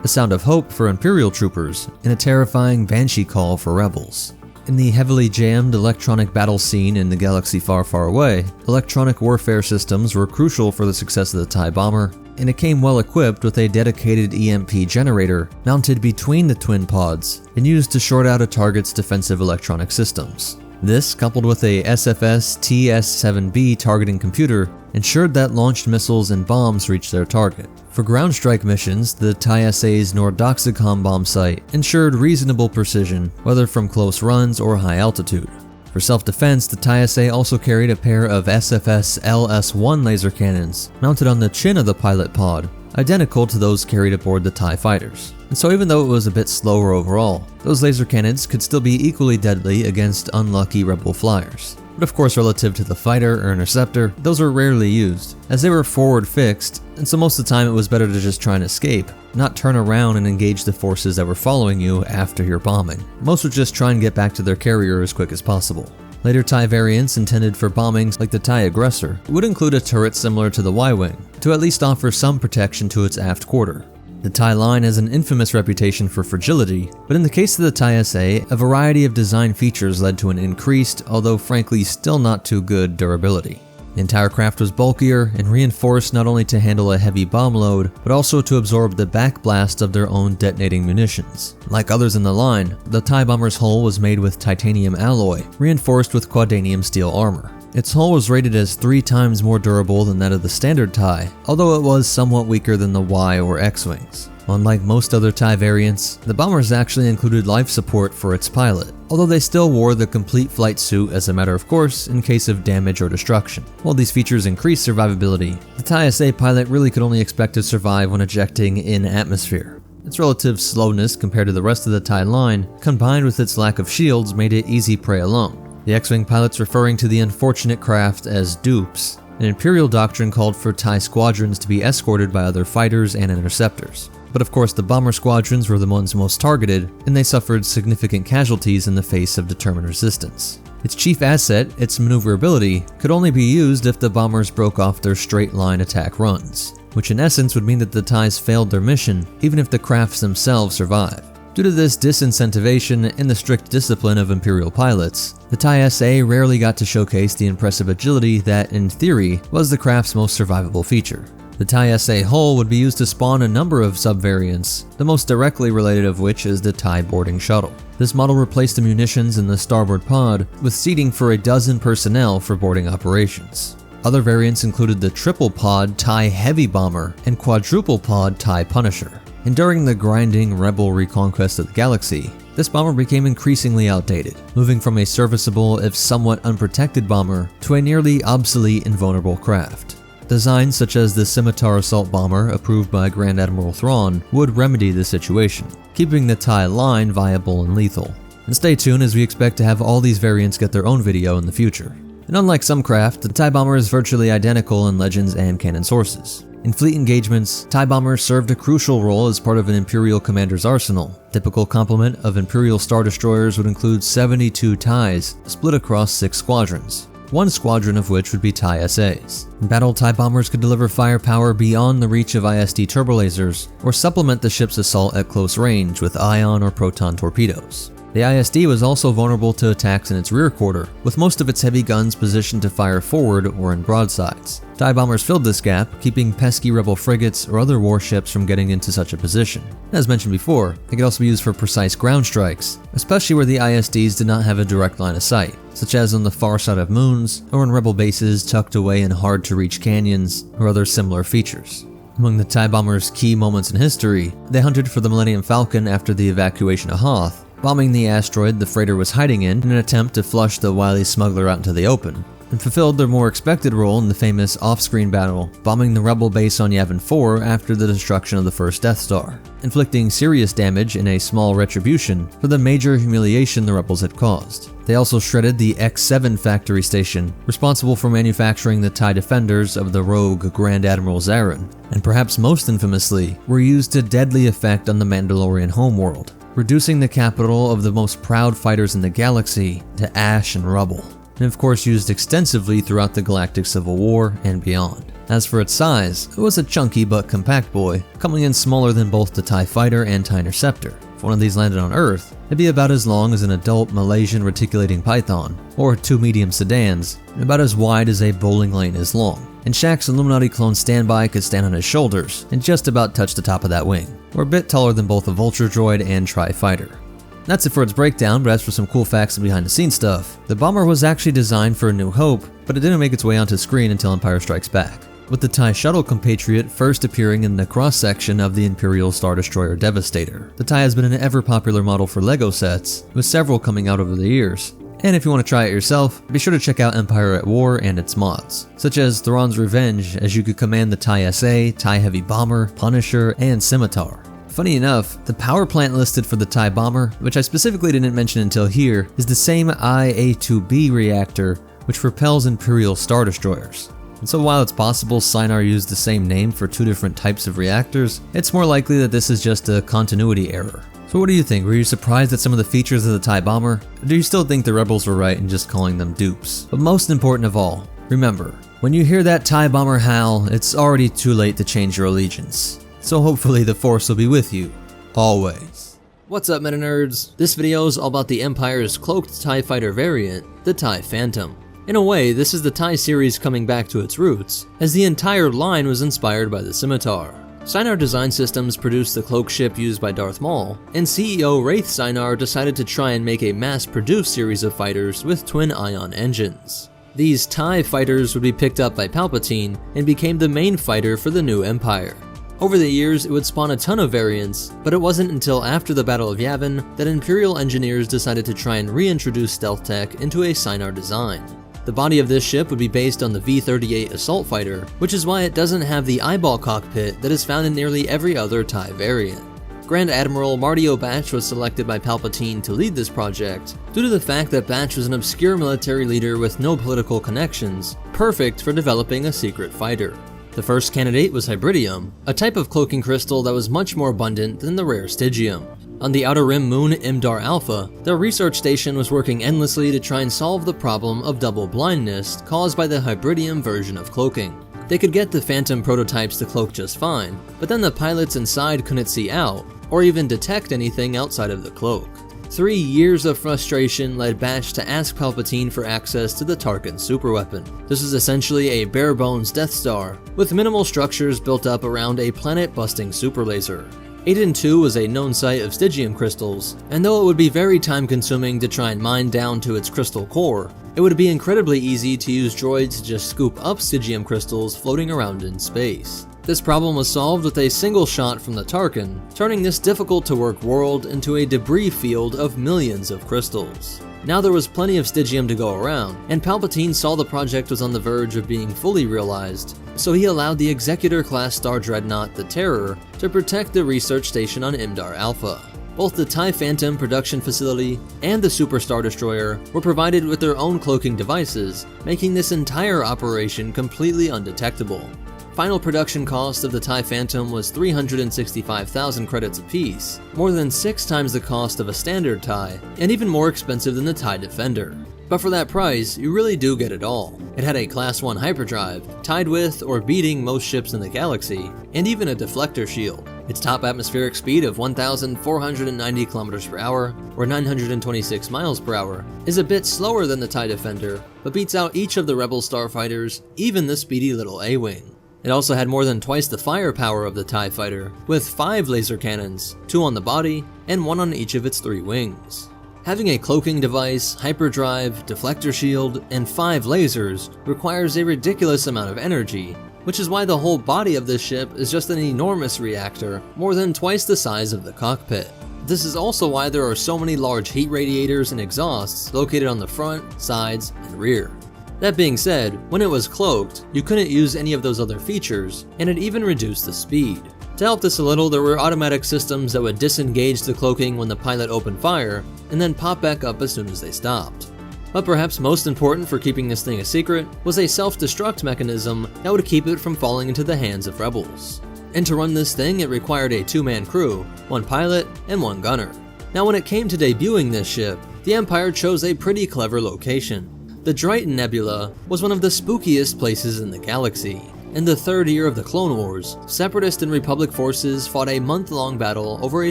A sound of hope for Imperial troopers, and a terrifying banshee call for rebels. In the heavily jammed electronic battle scene in the galaxy far, far away, electronic warfare systems were crucial for the success of the TIE bomber, and it came well equipped with a dedicated EMP generator mounted between the twin pods and used to short out a target's defensive electronic systems. This, coupled with a SFS TS-7B targeting computer, ensured that launched missiles and bombs reached their target. For ground strike missions, the TIE SA's Nordoxicom bomb site ensured reasonable precision, whether from close runs or high altitude. For self-defense, the TIE SA also carried a pair of SFS LS-1 laser cannons mounted on the chin of the pilot pod, identical to those carried aboard the TIE fighters. And so even though it was a bit slower overall, those laser cannons could still be equally deadly against unlucky rebel flyers. But of course, relative to the fighter or interceptor, those were rarely used, as they were forward fixed, and so most of the time it was better to just try and escape, not turn around and engage the forces that were following you after your bombing. Most would just try and get back to their carrier as quick as possible. Later TIE variants intended for bombings like the TIE Aggressor would include a turret similar to the Y-Wing, to at least offer some protection to its aft quarter. The TIE line has an infamous reputation for fragility, but in the case of the TIE SA, a variety of design features led to an increased, although frankly still not too good, durability. The entire craft was bulkier and reinforced not only to handle a heavy bomb load, but also to absorb the backblast of their own detonating munitions. Like others in the line, the TIE bomber's hull was made with titanium alloy, reinforced with quadanium steel armor. Its hull was rated as 3 times more durable than that of the standard TIE, although it was somewhat weaker than the Y or X-Wings. Unlike most other TIE variants, the bombers actually included life support for its pilot, although they still wore the complete flight suit as a matter of course in case of damage or destruction. While these features increased survivability, the TIE SA pilot really could only expect to survive when ejecting in atmosphere. Its relative slowness compared to the rest of the TIE line, combined with its lack of shields, made it easy prey alone. The X-Wing pilots referring to the unfortunate craft as dupes. An Imperial doctrine called for TIE squadrons to be escorted by other fighters and interceptors. But of course the bomber squadrons were the ones most targeted, and they suffered significant casualties in the face of determined resistance. Its chief asset, its maneuverability, could only be used if the bombers broke off their straight line attack runs, which in essence would mean that the TIEs failed their mission even if the crafts themselves survived. Due to this disincentivation and the strict discipline of Imperial pilots, the TIE SA rarely got to showcase the impressive agility that, in theory, was the craft's most survivable feature. The TIE SA hull would be used to spawn a number of sub-variants, the most directly related of which is the TIE boarding shuttle. This model replaced the munitions in the starboard pod, with seating for a dozen personnel for boarding operations. Other variants included the triple pod TIE Heavy Bomber and quadruple pod TIE Punisher. And during the grinding Rebel reconquest of the galaxy, this bomber became increasingly outdated, moving from a serviceable if somewhat unprotected bomber to a nearly obsolete and vulnerable craft. Designs such as the Scimitar Assault Bomber, approved by Grand Admiral Thrawn, would remedy the situation, keeping the TIE line viable and lethal. And stay tuned as we expect to have all these variants get their own video in the future. And unlike some craft, the TIE Bomber is virtually identical in legends and canon sources. In fleet engagements, TIE Bombers served a crucial role as part of an Imperial commander's arsenal. Typical complement of Imperial Star Destroyers would include 72 TIEs, split across 6 squadrons. 1 squadron of which would be TIE SAs. In battle, TIE bombers could deliver firepower beyond the reach of ISD turbolasers, or supplement the ship's assault at close range with ion or proton torpedoes. The ISD was also vulnerable to attacks in its rear quarter, with most of its heavy guns positioned to fire forward or in broadsides. TIE bombers filled this gap, keeping pesky rebel frigates or other warships from getting into such a position. As mentioned before, they could also be used for precise ground strikes, especially where the ISDs did not have a direct line of sight, such as on the far side of moons, or in rebel bases tucked away in hard-to-reach canyons, or other similar features. Among the TIE bombers' key moments in history, they hunted for the Millennium Falcon after the evacuation of Hoth, bombing the asteroid the freighter was hiding in an attempt to flush the wily smuggler out into the open, and fulfilled their more expected role in the famous off-screen battle, bombing the rebel base on Yavin 4 after the destruction of the first Death Star, inflicting serious damage in a small retribution for the major humiliation the rebels had caused. They also shredded the X7 factory station, responsible for manufacturing the TIE Defenders of the rogue Grand Admiral Zarin, and perhaps most infamously, were used to deadly effect on the Mandalorian homeworld, reducing the capital of the most proud fighters in the galaxy to ash and rubble, and of course used extensively throughout the Galactic Civil War and beyond. As for its size, it was a chunky but compact boy, coming in smaller than both the TIE Fighter and TIE Interceptor. If one of these landed on Earth, it'd be about as long as an adult Malaysian reticulating python, or 2 medium sedans, and about as wide as a bowling lane is long. And Shaq's Illuminati clone standby could stand on his shoulders and just about touch the top of that wing, or a bit taller than both the Vulture Droid and Tri-Fighter. That's it for its breakdown, but as for some cool facts and behind the scenes stuff, the bomber was actually designed for A New Hope, but it didn't make its way onto screen until Empire Strikes Back, with the TIE Shuttle compatriot first appearing in the cross-section of the Imperial Star Destroyer Devastator. The TIE has been an ever-popular model for LEGO sets, with several coming out over the years. And if you want to try it yourself, be sure to check out Empire at War and its mods, such as Thrawn's Revenge, as you could command the TIE SA, TIE Heavy Bomber, Punisher, and Scimitar. Funny enough, the power plant listed for the TIE Bomber, which I specifically didn't mention until here, is the same IA-2B reactor which propels Imperial Star Destroyers. And so while it's possible Sinar used the same name for 2 different types of reactors, it's more likely that this is just a continuity error. So what do you think? Were you surprised at some of the features of the TIE Bomber? Or do you still think the rebels were right in just calling them dupes? But most important of all, remember, when you hear that TIE Bomber howl, it's already too late to change your allegiance. so hopefully the Force will be with you, always. What's up, MetaNerds? This video is all about the Empire's cloaked TIE fighter variant, the TIE Phantom. In a way, this is the TIE series coming back to its roots, as the entire line was inspired by the Scimitar. Sinar Design Systems produced the cloak ship used by Darth Maul, and CEO Wraith Sinar decided to try and make a mass-produced series of fighters with twin-ion engines. These TIE fighters would be picked up by Palpatine and became the main fighter for the new Empire. Over the years, it would spawn a ton of variants, but it wasn't until after the Battle of Yavin that Imperial engineers decided to try and reintroduce stealth tech into a Sinar design. The body of this ship would be based on the V-38 assault fighter, which is why it doesn't have the eyeball cockpit that is found in nearly every other TIE variant. Grand Admiral Marty O'Batch was selected by Palpatine to lead this project, due to the fact that Batch was an obscure military leader with no political connections, perfect for developing a secret fighter. The first candidate was Hybridium, a type of cloaking crystal that was much more abundant than the rare Stygium. On the outer rim moon Imdar Alpha, their research station was working endlessly to try and solve the problem of double blindness caused by the Hybridium version of cloaking. They could get the Phantom prototypes to cloak just fine, but then the pilots inside couldn't see out, or even detect anything outside of the cloak. 3 years of frustration led Batch to ask Palpatine for access to the Tarkin superweapon. This is essentially a bare-bones Death Star, with minimal structures built up around a planet-busting super laser. Aiden 2 was a known site of Stygium crystals, and though it would be very time-consuming to try and mine down to its crystal core, it would be incredibly easy to use droids to just scoop up Stygium crystals floating around in space. This problem was solved with a single shot from the Tarkin, turning this difficult-to-work world into a debris field of millions of crystals. Now there was plenty of Stygium to go around, and Palpatine saw the project was on the verge of being fully realized, so he allowed the Executor-class Star Dreadnought, the Terror, to protect the research station on Imdar Alpha. Both the TIE Phantom production facility and the Super Star Destroyer were provided with their own cloaking devices, making this entire operation completely undetectable. Final production cost of the TIE Phantom was 365,000 credits apiece, more than 6 times the cost of a standard TIE, and even more expensive than the TIE Defender. But for that price, you really do get it all. It had a Class 1 hyperdrive, tied with or beating most ships in the galaxy, and even a deflector shield. Its top atmospheric speed of 1,490 km per hour, or 926 miles per hour, is a bit slower than the TIE Defender, but beats out each of the Rebel starfighters, even the speedy little A-Wing. It also had more than twice the firepower of the TIE Fighter, with 5 laser cannons, 2 on the body, and 1 on each of its 3 wings. Having a cloaking device, hyperdrive, deflector shield, and 5 lasers requires a ridiculous amount of energy, which is why the whole body of this ship is just an enormous reactor, more than twice the size of the cockpit. This is also why there are so many large heat radiators and exhausts located on the front, sides, and rear. That being said, when it was cloaked, you couldn't use any of those other features, and it even reduced the speed. To help this a little, there were automatic systems that would disengage the cloaking when the pilot opened fire, and then pop back up as soon as they stopped. But perhaps most important for keeping this thing a secret was a self-destruct mechanism that would keep it from falling into the hands of rebels. And to run this thing, it required a 2-man crew, 1 pilot, and 1 gunner. Now when it came to debuting this ship, the Empire chose a pretty clever location. The Droid Nebula was one of the spookiest places in the galaxy. In the 3rd year of the Clone Wars, Separatist and Republic forces fought a month-long battle over a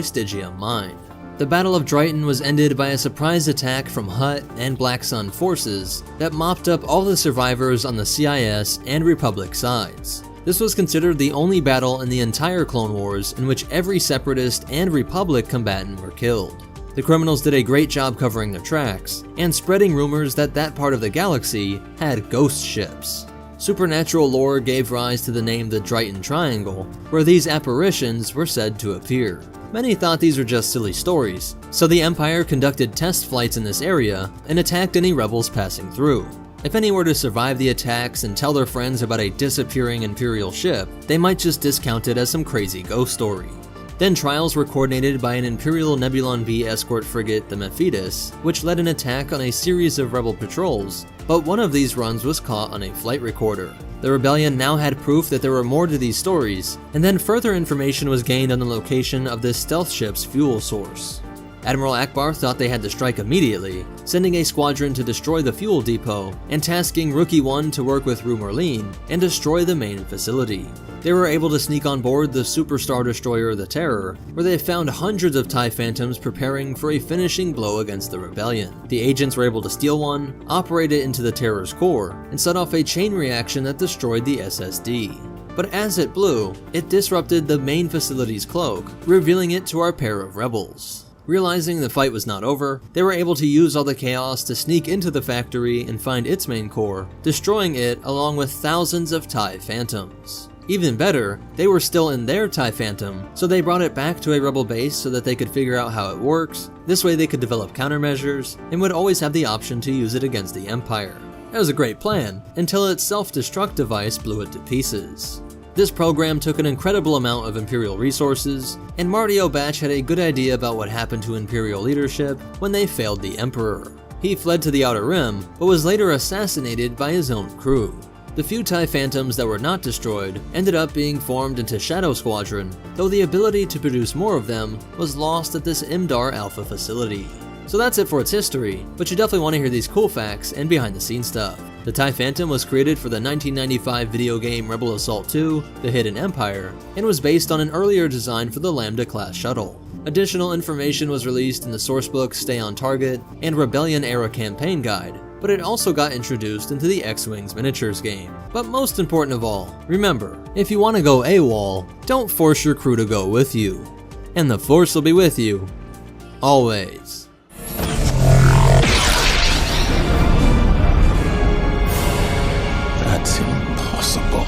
Stygium mine. The Battle of Drayton was ended by a surprise attack from Hutt and Black Sun forces that mopped up all the survivors on the CIS and Republic sides. This was considered the only battle in the entire Clone Wars in which every Separatist and Republic combatant were killed. The criminals did a great job covering their tracks, and spreading rumors that that part of the galaxy had ghost ships. Supernatural lore gave rise to the name the Drayton Triangle, where these apparitions were said to appear. Many thought these were just silly stories, so the Empire conducted test flights in this area and attacked any rebels passing through. If any were to survive the attacks and tell their friends about a disappearing Imperial ship, they might just discount it as some crazy ghost story. Then trials were coordinated by an Imperial Nebulon B escort frigate, the Mephitis, which led an attack on a series of rebel patrols, but one of these runs was caught on a flight recorder. The rebellion now had proof that there were more to these stories, and then further information was gained on the location of this stealth ship's fuel source. Admiral Akbar thought they had to strike immediately, sending a squadron to destroy the fuel depot and tasking Rookie 1 to work with Rue Merlin and destroy the main facility. They were able to sneak on board the superstar destroyer the Terror, where they found hundreds of TIE Phantoms preparing for a finishing blow against the rebellion. The agents were able to steal one, operate it into the Terror's core, and set off a chain reaction that destroyed the SSD. But as it blew, it disrupted the main facility's cloak, revealing it to our pair of rebels. Realizing the fight was not over, they were able to use all the chaos to sneak into the factory and find its main core, destroying it along with thousands of TIE Phantoms. Even better, they were still in their TIE Phantom, so they brought it back to a rebel base so that they could figure out how it works. This way they could develop countermeasures, and would always have the option to use it against the Empire. That was a great plan, until its self-destruct device blew it to pieces. This program took an incredible amount of Imperial resources, and Marty O'Batch had a good idea about what happened to Imperial leadership when they failed the Emperor. He fled to the Outer Rim, but was later assassinated by his own crew. The few TIE Phantoms that were not destroyed ended up being formed into Shadow Squadron, though the ability to produce more of them was lost at this Imdar Alpha facility. So that's it for its history, but you definitely want to hear these cool facts and behind the scenes stuff. The TIE Phantom was created for the 1995 video game Rebel Assault 2, The Hidden Empire, and was based on an earlier design for the Lambda-class shuttle. Additional information was released in the sourcebook Stay on Target and Rebellion-era campaign guide, but it also got introduced into the X-Wings miniatures game. But most important of all, remember, if you want to go AWOL, don't force your crew to go with you. And the Force will be with you, always. That's impossible.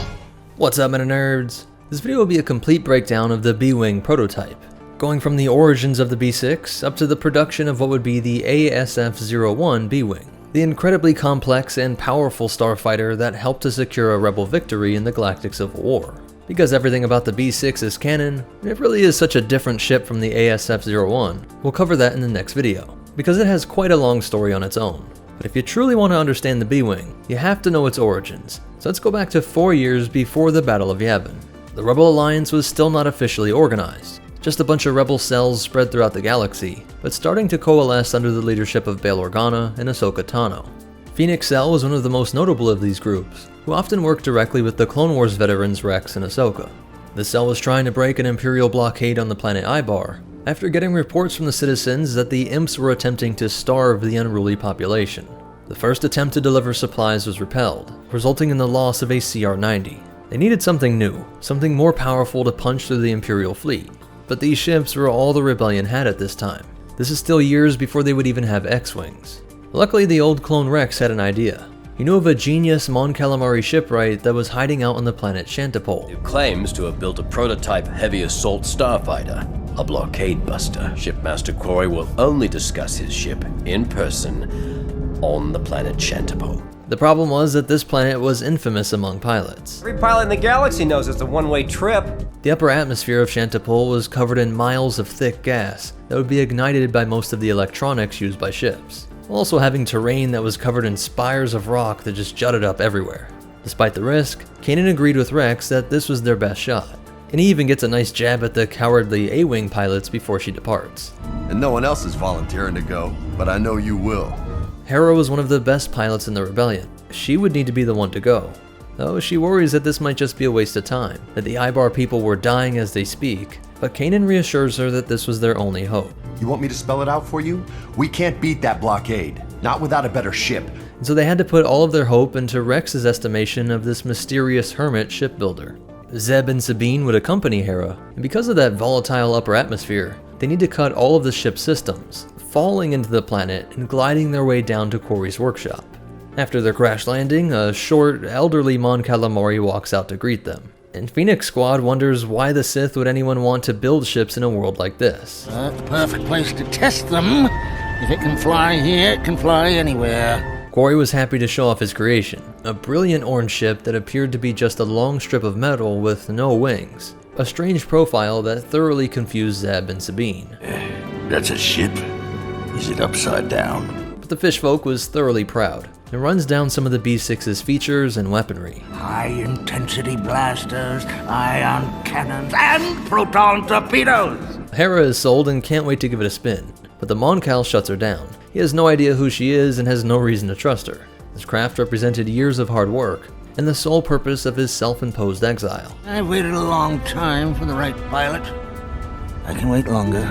What's up, MetaNerdz? This video will be a complete breakdown of the B-Wing prototype, going from the origins of the B6 up to the production of what would be the ASF-01 B-Wing, the incredibly complex and powerful starfighter that helped to secure a rebel victory in the Galactic Civil War. Because everything about the B6 is canon, it really is such a different ship from the ASF-01. We'll cover that in the next video, because it has quite a long story on its own. But if you truly want to understand the B-Wing, you have to know its origins. So let's go back to 4 years before the Battle of Yavin. The Rebel Alliance was still not officially organized, just a bunch of rebel cells spread throughout the galaxy, but starting to coalesce under the leadership of Bail Organa and Ahsoka Tano. Phoenix Cell was one of the most notable of these groups, who often worked directly with the Clone Wars veterans Rex and Ahsoka. The cell was trying to break an Imperial blockade on the planet Ibar, after getting reports from the citizens that the imps were attempting to starve the unruly population. The first attempt to deliver supplies was repelled, resulting in the loss of a CR-90. They needed something new, something more powerful to punch through the Imperial fleet. But these ships were all the Rebellion had at this time. This is still years before they would even have X-Wings. Luckily, the old clone Rex had an idea. He knew of a genius Mon Calamari shipwright that was hiding out on the planet Shantipole. It claims to have built a prototype heavy assault starfighter, a blockade buster. Shipmaster Corey will only discuss his ship in person on the planet Shantipole. The problem was that this planet was infamous among pilots. Every pilot in the galaxy knows it's a one-way trip. The upper atmosphere of Shantipole was covered in miles of thick gas that would be ignited by most of the electronics used by ships, while also having terrain that was covered in spires of rock that just jutted up everywhere. Despite the risk, Kanan agreed with Rex that this was their best shot, and he even gets a nice jab at the cowardly A-Wing pilots before she departs. And no one else is volunteering to go, but I know you will. Hera was one of the best pilots in the Rebellion. She would need to be the one to go, though she worries that this might just be a waste of time, that the Ibar people were dying as they speak, but Kanan reassures her that this was their only hope. You want me to spell it out for you? We can't beat that blockade, not without a better ship. And so they had to put all of their hope into Rex's estimation of this mysterious hermit shipbuilder. Zeb and Sabine would accompany Hera, and because of that volatile upper atmosphere, they need to cut all of the ship's systems, falling into the planet and gliding their way down to Corey's workshop. After their crash landing, a short, elderly Mon Calamari walks out to greet them. And Phoenix Squad wonders why the Sith would anyone want to build ships in a world like this. The perfect place to test them. If it can fly here, it can fly anywhere. Corey was happy to show off his creation, a brilliant orange ship that appeared to be just a long strip of metal with no wings. A strange profile that thoroughly confused Zeb and Sabine. That's a ship? Is it upside down? But the fishfolk was thoroughly proud, and runs down some of the B6's features and weaponry. High-intensity blasters, ion cannons, and proton torpedoes! Hera is sold and can't wait to give it a spin. but the Moncal shuts her down. He has no idea who she is and has no reason to trust her. This craft represented years of hard work and the sole purpose of his self-imposed exile. I've waited a long time for the right pilot. I can wait longer.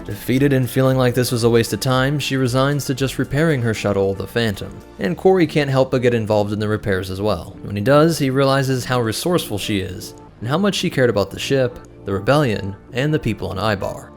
Defeated and feeling like this was a waste of time, she resigns to just repairing her shuttle, the Phantom. And Corey can't help but get involved in the repairs as well. When he does, he realizes how resourceful she is, and how much she cared about the ship, the rebellion, and the people on Ibar.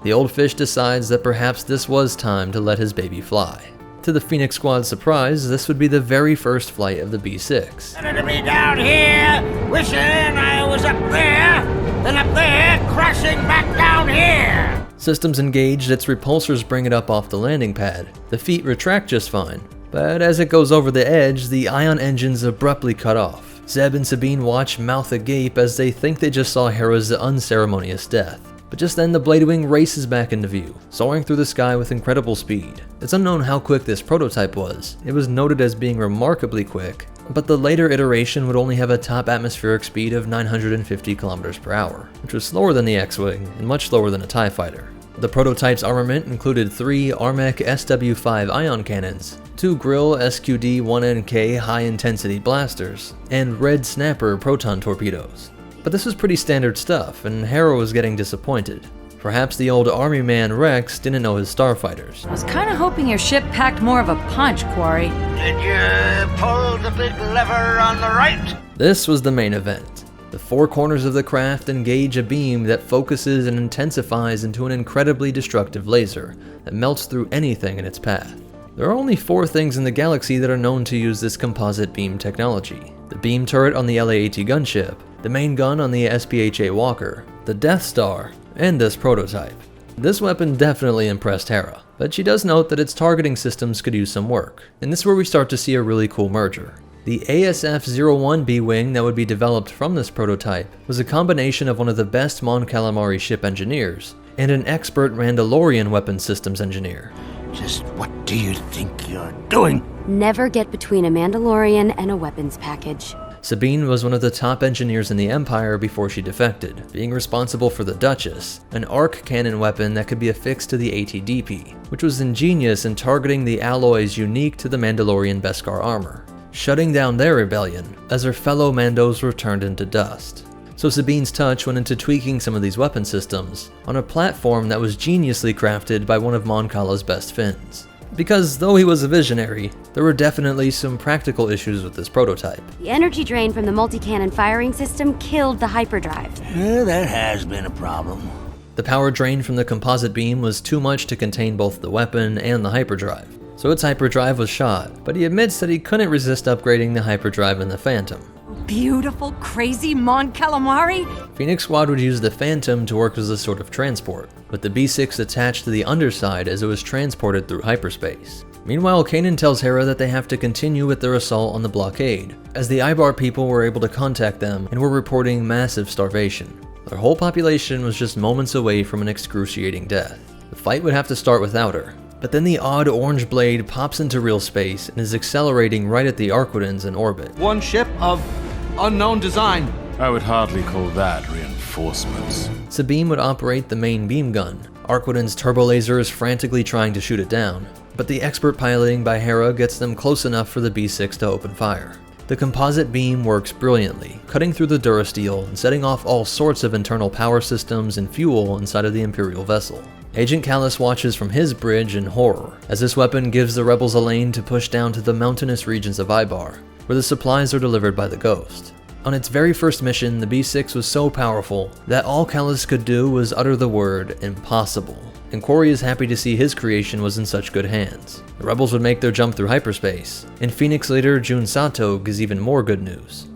The old fish decides that perhaps this was time to let his baby fly. To the Phoenix Squad's surprise, this would be the very first flight of the B-6. Better to be down here, wishing I was up there, than up there, crashing back down here! Systems engaged, its repulsors bring it up off the landing pad. The feet retract just fine, but as it goes over the edge, the ion engines abruptly cut off. Zeb and Sabine watch mouth agape as they think they just saw Hera's unceremonious death. But just then the Bladewing races back into view, soaring through the sky with incredible speed. It's unknown how quick this prototype was. It was noted as being remarkably quick, but the later iteration would only have a top atmospheric speed of 950 km per hour, which was slower than the X-Wing and much slower than a TIE fighter. The prototype's armament included 3 Armec SW-5 ion cannons, 2 Grill SQD-1NK high-intensity blasters, and Red Snapper proton torpedoes. But this was pretty standard stuff, and Hera was getting disappointed. Perhaps the old army man Rex didn't know his starfighters. I was kind of hoping your ship packed more of a punch, Quarry. Did you pull the big lever on the right? This was the main event. The 4 corners of the craft engage a beam that focuses and intensifies into an incredibly destructive laser that melts through anything in its path. There are only 4 things in the galaxy that are known to use this composite beam technology: the beam turret on the LA-AT gunship, the main gun on the SPHA Walker, the Death Star, and this prototype. This weapon definitely impressed Hera, but she does note that its targeting systems could use some work, and this is where we start to see a really cool merger. The ASF-01 B-Wing that would be developed from this prototype was a combination of one of the best Mon Calamari ship engineers and an expert Mandalorian weapons systems engineer. Just what do you think you're doing? Never get between a Mandalorian and a weapons package. Sabine was one of the top engineers in the Empire before she defected, being responsible for the Duchess, an arc cannon weapon that could be affixed to the ATDP, which was ingenious in targeting the alloys unique to the Mandalorian Beskar armor, shutting down their rebellion as her fellow Mandos were turned into dust. So Sabine's touch went into tweaking some of these weapon systems on a platform that was geniusly crafted by one of Mon Cala's best Finns. Because though he was a visionary, there were definitely some practical issues with this prototype. The energy drain from the multi-cannon firing system killed the hyperdrive. That has been a problem. The power drain from the composite beam was too much to contain both the weapon and the hyperdrive, so its hyperdrive was shot, but he admits that he couldn't resist upgrading the hyperdrive in the Phantom. Beautiful, crazy Mon Calamari? Phoenix Squad would use the Phantom to work as a sort of transport, with the B-6 attached to the underside as it was transported through hyperspace. Meanwhile, Kanan tells Hera that they have to continue with their assault on the blockade, as the Ibar people were able to contact them and were reporting massive starvation. Their whole population was just moments away from an excruciating death. The fight would have to start without her, but then the odd orange blade pops into real space and is accelerating right at the Arquitans in orbit. One ship of unknown design. I would hardly call that reinforcements. Sabine would operate the main beam gun. Arquitan's turbo laser is frantically trying to shoot it down, but the expert piloting by Hera gets them close enough for the B-6 to open fire. The composite beam works brilliantly, cutting through the durasteel and setting off all sorts of internal power systems and fuel inside of the Imperial vessel. Agent Kallus watches from his bridge in horror, as this weapon gives the rebels a lane to push down to the mountainous regions of Ibar, where the supplies are delivered by the Ghost. On its very first mission, the B-6 was so powerful that all Kallus could do was utter the word impossible, and Corey is happy to see his creation was in such good hands. The rebels would make their jump through hyperspace, and Phoenix leader Jun Sato gives even more good news.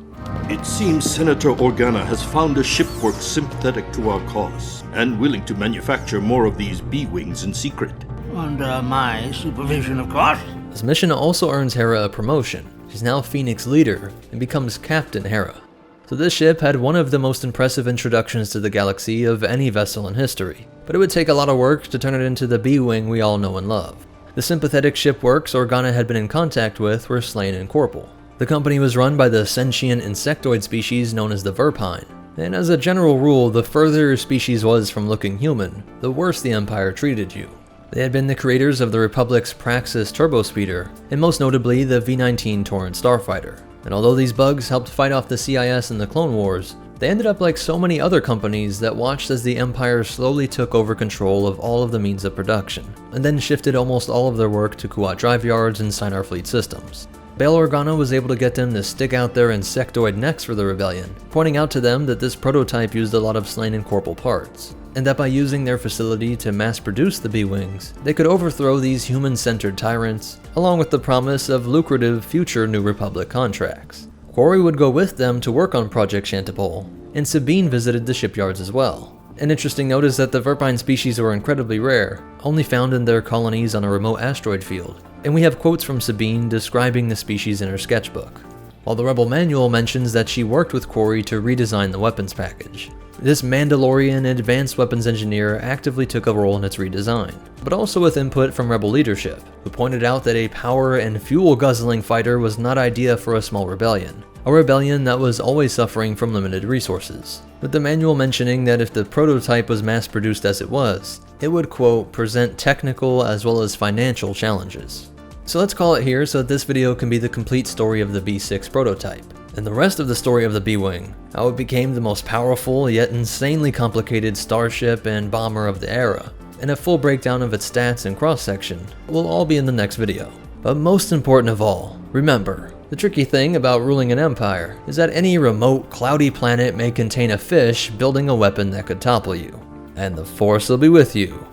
It seems Senator Organa has found a shipwork sympathetic to our cause, and willing to manufacture more of these B-Wings in secret. Under my supervision, of course. This mission also earns Hera a promotion. She's now Phoenix leader and becomes Captain Hera. So this ship had one of the most impressive introductions to the galaxy of any vessel in history, but it would take a lot of work to turn it into the B-Wing we all know and love. The sympathetic shipworks Organa had been in contact with were slain in Corpul. The company was run by the sentient insectoid species known as the Verpine, and as a general rule, the further your species was from looking human, the worse the Empire treated you. They had been the creators of the Republic's Praxis turbo speeder, and most notably the V-19 Torrent starfighter. And although these bugs helped fight off the CIS in the Clone Wars, they ended up like so many other companies that watched as the Empire slowly took over control of all of the means of production, and then shifted almost all of their work to Kuat drive yards and Sinar fleet systems. Bail Organa was able to get them to stick out their insectoid necks for the rebellion, pointing out to them that this prototype used a lot of slain and corporal parts, and that by using their facility to mass produce the B-Wings, they could overthrow these human-centered tyrants, along with the promise of lucrative future New Republic contracts. Quarry would go with them to work on Project Shantipole, and Sabine visited the shipyards as well. An interesting note is that the Verpine species were incredibly rare, only found in their colonies on a remote asteroid field, and we have quotes from Sabine describing the species in her sketchbook, while the Rebel manual mentions that she worked with Quarry to redesign the weapons package. This Mandalorian advanced weapons engineer actively took a role in its redesign, but also with input from Rebel leadership, who pointed out that a power and fuel guzzling fighter was not ideal for a small rebellion, a rebellion that was always suffering from limited resources, with the manual mentioning that if the prototype was mass produced as it was, it would, quote, present technical as well as financial challenges. So let's call it here so that this video can be the complete story of the B6 prototype, and the rest of the story of the B-Wing, how it became the most powerful yet insanely complicated starship and bomber of the era, and a full breakdown of its stats and cross-section will all be in the next video. But most important of all, remember, the tricky thing about ruling an empire is that any remote, cloudy planet may contain a fish building a weapon that could topple you, and the Force will be with you,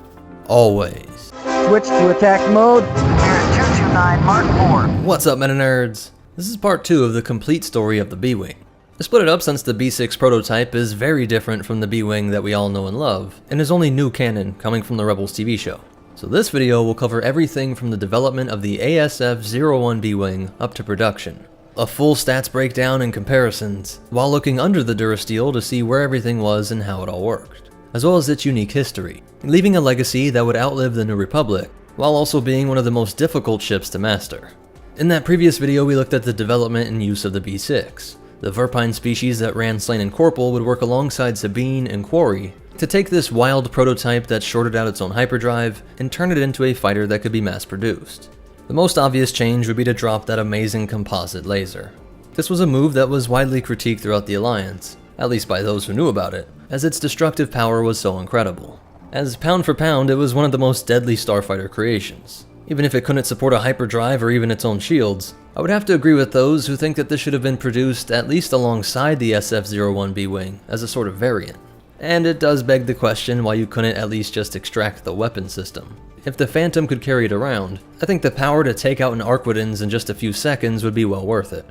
always. Switch to attack mode. Here at 229 Mark 4. What's up, MetaNerdz? This is part 2 of the complete story of the B-Wing. I split it up since the B6 prototype is very different from the B-Wing that we all know and love, and is only new canon coming from the Rebels TV show. So this video will cover everything from the development of the ASF-01 B-Wing up to production. A full stats breakdown and comparisons, while looking under the Durasteel to see where everything was and how it all worked, as well as its unique history, leaving a legacy that would outlive the New Republic, while also being one of the most difficult ships to master. In that previous video we looked at the development and use of the B6. The Verpine species that ran Slain and Corporal would work alongside Sabine and Quarry to take this wild prototype that shorted out its own hyperdrive and turn it into a fighter that could be mass produced. The most obvious change would be to drop that amazing composite laser. This was a move that was widely critiqued throughout the Alliance, at least by those who knew about it, as its destructive power was so incredible. As pound for pound, it was one of the most deadly starfighter creations. Even if it couldn't support a hyperdrive or even its own shields, I would have to agree with those who think that this should have been produced at least alongside the SF-01 B-Wing as a sort of variant. And it does beg the question why you couldn't at least just extract the weapon system. If the Phantom could carry it around, I think the power to take out an Arquitens in just a few seconds would be well worth it.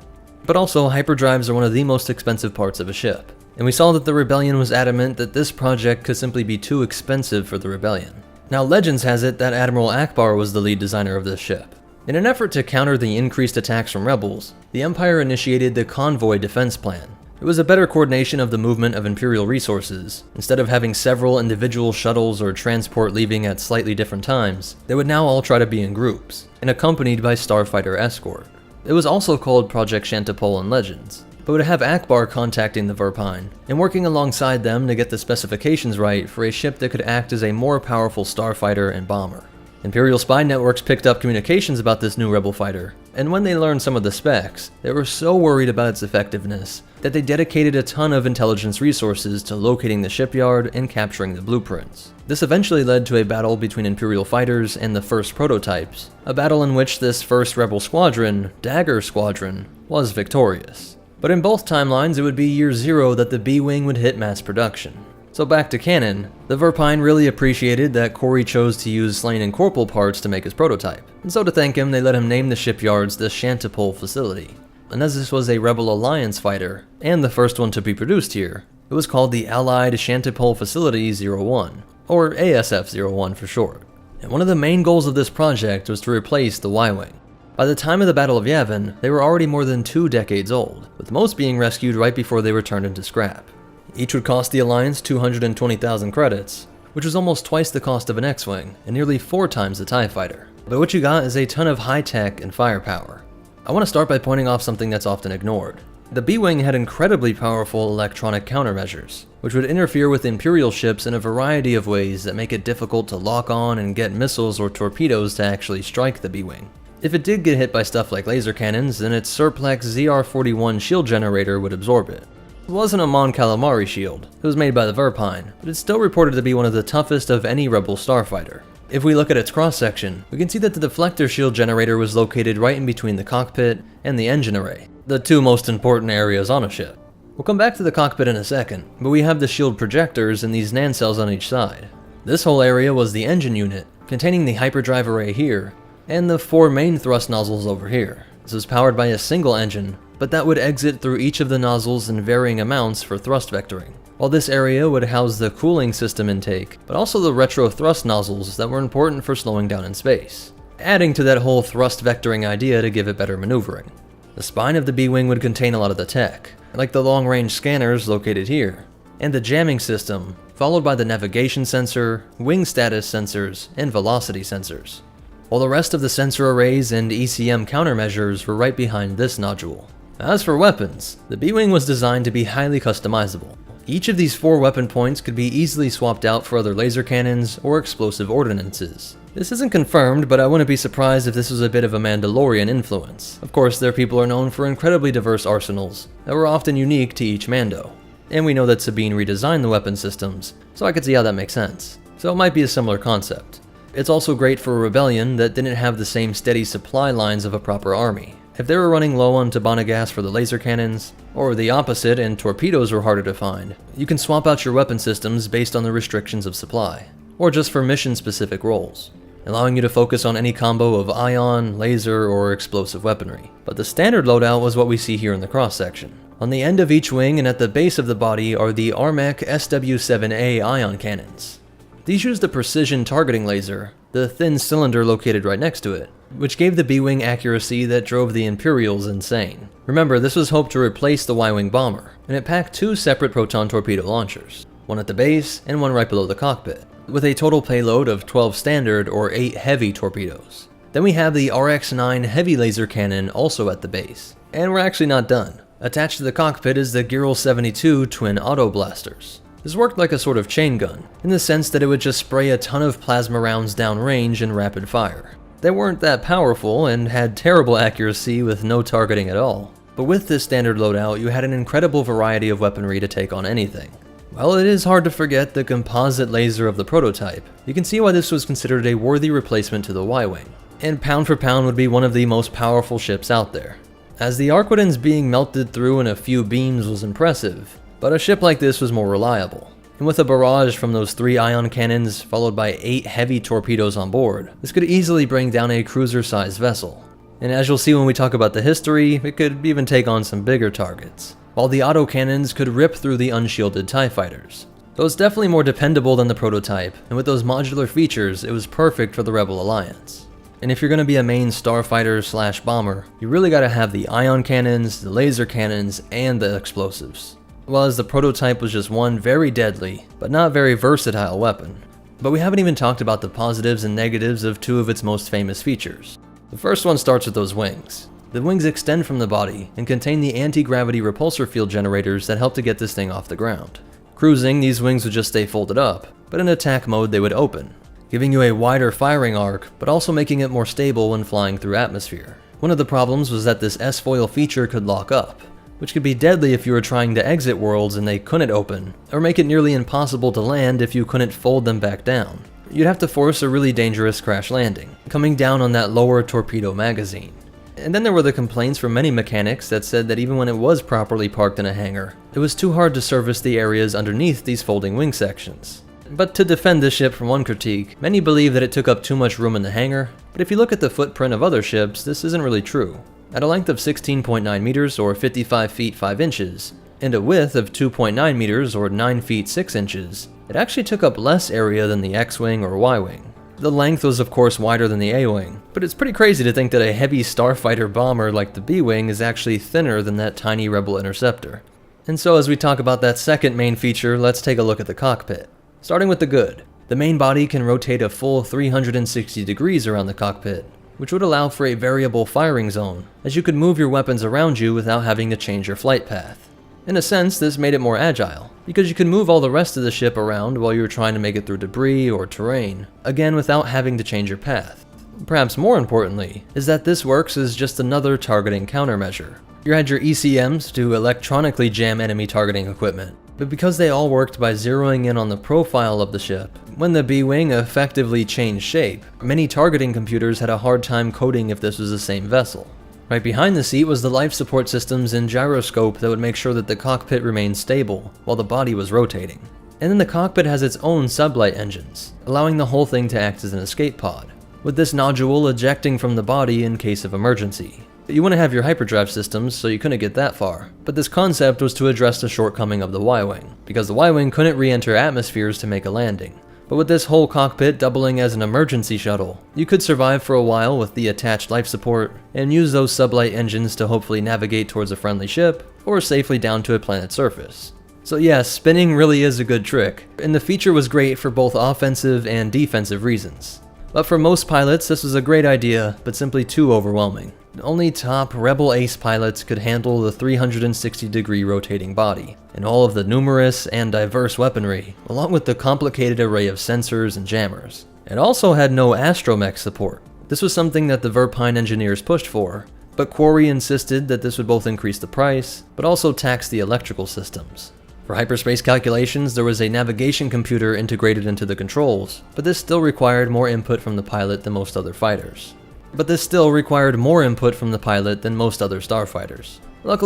But also, hyperdrives are one of the most expensive parts of a ship, and we saw that the Rebellion was adamant that this project could simply be too expensive for the Rebellion. Now, Legends has it that Admiral Akbar was the lead designer of this ship. In an effort to counter the increased attacks from rebels, the Empire initiated the Convoy Defense Plan. It was a better coordination of the movement of Imperial resources. Instead of having several individual shuttles or transport leaving at slightly different times, they would now all try to be in groups, and accompanied by starfighter escort. It was also called Project Shantipole in Legends, but would have Akbar contacting the Verpine and working alongside them to get the specifications right for a ship that could act as a more powerful starfighter and bomber. Imperial spy networks picked up communications about this new rebel fighter, and when they learned some of the specs, they were so worried about its effectiveness that they dedicated a ton of intelligence resources to locating the shipyard and capturing the blueprints. This eventually led to a battle between Imperial fighters and the first prototypes, a battle in which this first rebel squadron, Dagger Squadron, was victorious. But in both timelines, it would be year 0 that the B-Wing would hit mass production. So back to canon, the Verpine really appreciated that Quarry chose to use Slain and Corporal parts to make his prototype, and so to thank him they let him name the shipyards the Shantipole facility. And as this was a Rebel Alliance fighter, and the first one to be produced here, it was called the Allied Shantipole Facility 01, or ASF-01 for short. And one of the main goals of this project was to replace the Y-Wing. By the time of the Battle of Yavin, they were already more than 2 decades old, with most being rescued right before they were turned into scrap. Each would cost the Alliance 220,000 credits, which was almost twice the cost of an X-Wing, and nearly 4 times the TIE Fighter. But what you got is a ton of high-tech and firepower. I want to start by pointing off something that's often ignored. The B-Wing had incredibly powerful electronic countermeasures, which would interfere with Imperial ships in a variety of ways that make it difficult to lock on and get missiles or torpedoes to actually strike the B-Wing. If it did get hit by stuff like laser cannons, then its Surplex ZR-41 shield generator would absorb it. It wasn't a Mon Calamari shield, it was made by the Verpine, but it's still reported to be one of the toughest of any Rebel starfighter. If we look at its cross-section, we can see that the deflector shield generator was located right in between the cockpit and the engine array, the two most important areas on a ship. We'll come back to the cockpit in a second, but we have the shield projectors and these nacelles on each side. This whole area was the engine unit, containing the hyperdrive array here, and the 4 main thrust nozzles over here. This was powered by a single engine, but that would exit through each of the nozzles in varying amounts for thrust vectoring. While this area would house the cooling system intake, but also the retro thrust nozzles that were important for slowing down in space, adding to that whole thrust vectoring idea to give it better maneuvering. The spine of the B-Wing would contain a lot of the tech, like the long-range scanners located here, and the jamming system, followed by the navigation sensor, wing status sensors, and velocity sensors. While the rest of the sensor arrays and ECM countermeasures were right behind this nodule. As for weapons, the B-Wing was designed to be highly customizable. Each of these 4 weapon points could be easily swapped out for other laser cannons or explosive ordnances. This isn't confirmed, but I wouldn't be surprised if this was a bit of a Mandalorian influence. Of course, their people are known for incredibly diverse arsenals that were often unique to each Mando. And we know that Sabine redesigned the weapon systems, so I could see how that makes sense. So it might be a similar concept. It's also great for a rebellion that didn't have the same steady supply lines of a proper army. If they were running low on Tabana gas for the laser cannons, or the opposite and torpedoes were harder to find, you can swap out your weapon systems based on the restrictions of supply, or just for mission-specific roles, allowing you to focus on any combo of ion, laser, or explosive weaponry. But the standard loadout was what we see here in the cross-section. On the end of each wing and at the base of the body are the Armec SW-7A ion cannons. These used a precision targeting laser, the thin cylinder located right next to it, which gave the B-Wing accuracy that drove the Imperials insane. Remember, this was hoped to replace the Y-Wing bomber, and it packed 2 separate proton torpedo launchers, one at the base and one right below the cockpit, with a total payload of 12 standard or 8 heavy torpedoes. Then we have the RX-9 heavy laser cannon also at the base. And we're actually not done. Attached to the cockpit is the Girl 72 twin auto blasters. This worked like a sort of chain gun, in the sense that it would just spray a ton of plasma rounds downrange in rapid fire. They weren't that powerful and had terrible accuracy with no targeting at all. But with this standard loadout, you had an incredible variety of weaponry to take on anything. While it is hard to forget the composite laser of the prototype, you can see why this was considered a worthy replacement to the Y-Wing, and pound for pound would be one of the most powerful ships out there. As the Arquitens being melted through in a few beams was impressive, but a ship like this was more reliable. And with a barrage from those 3 ion cannons, followed by 8 heavy torpedoes on board, this could easily bring down a cruiser-sized vessel. And as you'll see when we talk about the history, it could even take on some bigger targets, while the autocannons could rip through the unshielded TIE fighters. Though it's definitely more dependable than the prototype, and with those modular features, it was perfect for the Rebel Alliance. And if you're going to be a main starfighter/bomber, you really gotta have the ion cannons, the laser cannons, and the explosives. While as the prototype was just one very deadly, but not very versatile weapon. But we haven't even talked about the positives and negatives of 2 of its most famous features. The first one starts with those wings. The wings extend from the body and contain the anti-gravity repulsor field generators that help to get this thing off the ground. Cruising, these wings would just stay folded up, but in attack mode they would open, giving you a wider firing arc, but also making it more stable when flying through atmosphere. One of the problems was that this S-foil feature could lock up, which could be deadly if you were trying to exit worlds and they couldn't open, or make it nearly impossible to land if you couldn't fold them back down. You'd have to force a really dangerous crash landing, coming down on that lower torpedo magazine. And then there were the complaints from many mechanics that said that even when it was properly parked in a hangar, it was too hard to service the areas underneath these folding wing sections. But to defend this ship from one critique, many believe that it took up too much room in the hangar, but if you look at the footprint of other ships, this isn't really true. At a length of 16.9 meters or 55 feet 5 inches, and a width of 2.9 meters or 9 feet 6 inches, it actually took up less area than the X-Wing or Y-Wing. The length was of course wider than the A-Wing, but it's pretty crazy to think that a heavy starfighter bomber like the B-Wing is actually thinner than that tiny Rebel interceptor. And so as we talk about that second main feature, let's take a look at the cockpit. Starting with the good. The main body can rotate a full 360 degrees around the cockpit, which would allow for a variable firing zone, as you could move your weapons around you without having to change your flight path. In a sense, this made it more agile, because you could move all the rest of the ship around while you were trying to make it through debris or terrain, again without having to change your path. Perhaps more importantly, is that this works as just another targeting countermeasure. You had your ECMs to electronically jam enemy targeting equipment, but because they all worked by zeroing in on the profile of the ship, when the B-Wing effectively changed shape, many targeting computers had a hard time coding if this was the same vessel. Right behind the seat was the life support systems and gyroscope that would make sure that the cockpit remained stable while the body was rotating. And then the cockpit has its own sublight engines, allowing the whole thing to act as an escape pod, with this nodule ejecting from the body in case of emergency. You wouldn't have your hyperdrive systems, so you couldn't get that far, but this concept was to address the shortcoming of the Y-Wing, because the Y-Wing couldn't re-enter atmospheres to make a landing. But with this whole cockpit doubling as an emergency shuttle, you could survive for a while with the attached life support, and use those sublight engines to hopefully navigate towards a friendly ship, or safely down to a planet's surface. So yes, spinning really is a good trick, and the feature was great for both offensive and defensive reasons. But for most pilots, this was a great idea, but simply too overwhelming. Only top Rebel Ace pilots could handle the 360-degree rotating body, and all of the numerous and diverse weaponry, along with the complicated array of sensors and jammers. It also had no astromech support. This was something that the Verpine engineers pushed for, but Quarry insisted that this would both increase the price, but also tax the electrical systems. For hyperspace calculations, there was a navigation computer integrated into the controls, but this still required more input from the pilot than most other fighters. Luckily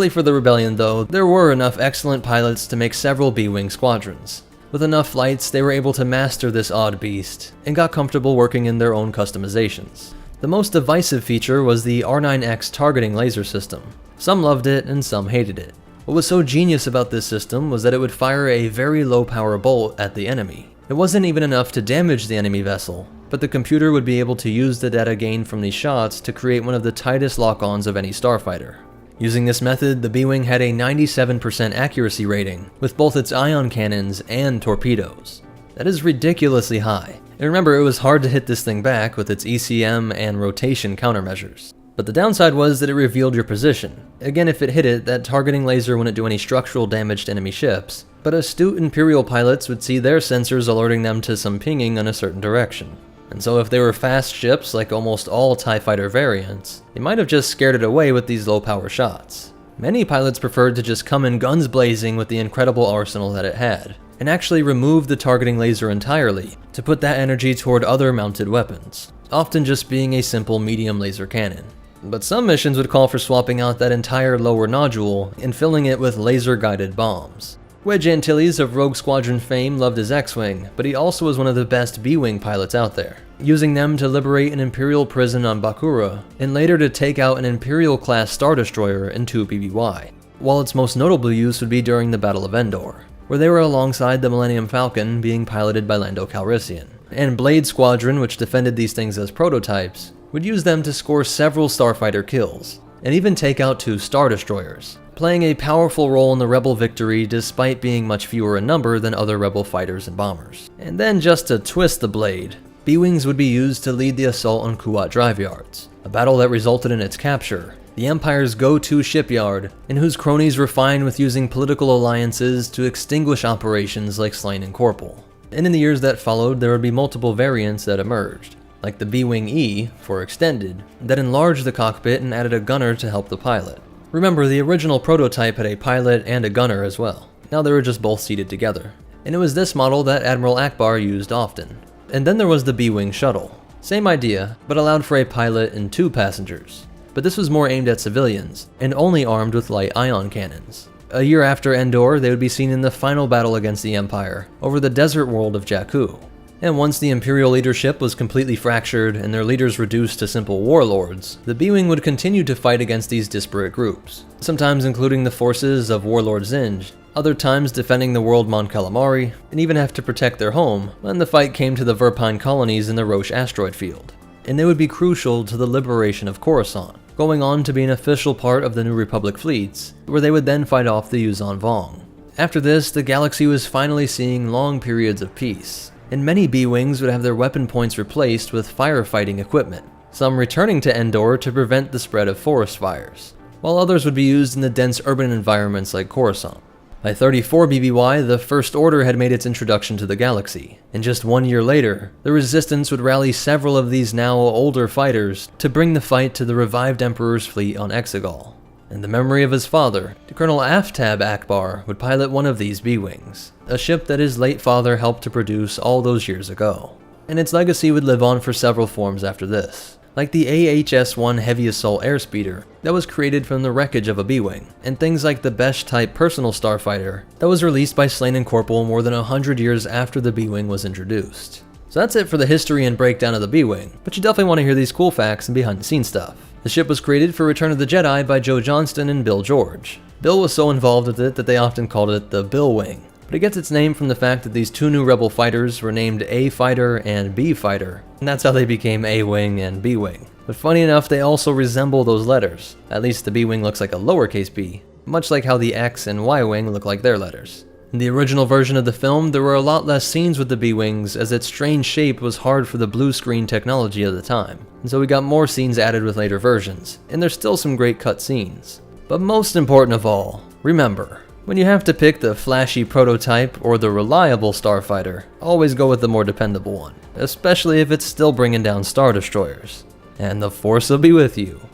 for the Rebellion though, there were enough excellent pilots to make several B-Wing squadrons. With enough flights, they were able to master this odd beast, and got comfortable working in their own customizations. The most divisive feature was the R9X targeting laser system. Some loved it, and some hated it. What was so genius about this system was that it would fire a very low power bolt at the enemy. It wasn't even enough to damage the enemy vessel, but the computer would be able to use the data gained from these shots to create one of the tightest lock-ons of any starfighter. Using this method, the B-Wing had a 97% accuracy rating, with both its ion cannons and torpedoes. That is ridiculously high, and remember it was hard to hit this thing back with its ECM and rotation countermeasures. But the downside was that it revealed your position. Again, if it hit it, that targeting laser wouldn't do any structural damage to enemy ships, but astute Imperial pilots would see their sensors alerting them to some pinging in a certain direction. And so if they were fast ships like almost all TIE Fighter variants, they might have just scared it away with these low power shots. Many pilots preferred to just come in guns blazing with the incredible arsenal that it had, and actually remove the targeting laser entirely to put that energy toward other mounted weapons, often just being a simple medium laser cannon. But some missions would call for swapping out that entire lower nodule and filling it with laser-guided bombs. Wedge Antilles of Rogue Squadron fame loved his X-Wing, but he also was one of the best B-Wing pilots out there, using them to liberate an Imperial prison on Bakura, and later to take out an Imperial-class Star Destroyer in 2 BBY, while its most notable use would be during the Battle of Endor, where they were alongside the Millennium Falcon being piloted by Lando Calrissian. And Blade Squadron, which defended these things as prototypes, would use them to score several starfighter kills, and even take out 2 Star Destroyers, playing a powerful role in the Rebel victory despite being much fewer in number than other Rebel fighters and bombers. And then just to twist the blade, B-Wings would be used to lead the assault on Kuat Drive Yards, a battle that resulted in its capture, the Empire's go-to shipyard, and whose cronies were fine with using political alliances to extinguish operations like Slain and Corporal. And in the years that followed, there would be multiple variants that emerged, like the B-Wing E, for Extended, that enlarged the cockpit and added a gunner to help the pilot. Remember, the original prototype had a pilot and a gunner as well. Now they were just both seated together. And it was this model that Admiral Akbar used often. And then there was the B-Wing shuttle. Same idea, but allowed for a pilot and 2 passengers. But this was more aimed at civilians, and only armed with light ion cannons. A year after Endor, they would be seen in the final battle against the Empire, over the desert world of Jakku. And once the Imperial leadership was completely fractured and their leaders reduced to simple warlords, the B-Wing would continue to fight against these disparate groups, sometimes including the forces of Warlord Zinj, other times defending the world Mon Calamari, and even have to protect their home when the fight came to the Verpine colonies in the Roche asteroid field. And they would be crucial to the liberation of Coruscant, going on to be an official part of the New Republic fleets, where they would then fight off the Yuuzhan Vong. After this, the galaxy was finally seeing long periods of peace, and many B-Wings would have their weapon points replaced with firefighting equipment. some returning to Endor to prevent the spread of forest fires, while others would be used in the dense urban environments like Coruscant. By 34 BBY, the First Order had made its introduction to the galaxy, and just 1 year later, the Resistance would rally several of these now older fighters to bring the fight to the revived Emperor's fleet on Exegol. In the memory of his father, Colonel Aftab Akbar would pilot one of these B-Wings, a ship that his late father helped to produce all those years ago. And its legacy would live on for several forms after this, like the AHS-1 Heavy Assault Airspeeder that was created from the wreckage of a B-Wing, and things like the Besh-type personal starfighter that was released by Slane & Corporal more than 100 years after the B-Wing was introduced. So that's it for the history and breakdown of the B-Wing, but you definitely want to hear these cool facts and behind-the-scenes stuff. The ship was created for Return of the Jedi by Joe Johnston and Bill George. Bill was so involved with it that they often called it the Bill Wing, but it gets its name from the fact that these two new Rebel fighters were named A Fighter and B Fighter, and that's how they became A-Wing and B-Wing. But funny enough, they also resemble those letters. At least the B-Wing looks like a lowercase b, much like how the X and Y-Wing look like their letters. In the original version of the film, there were a lot less scenes with the B-Wings, as its strange shape was hard for the blue screen technology of the time, and so we got more scenes added with later versions, and there's still some great cut scenes. But most important of all, remember, when you have to pick the flashy prototype or the reliable starfighter, always go with the more dependable one, especially if it's still bringing down Star Destroyers. And the Force will be with you.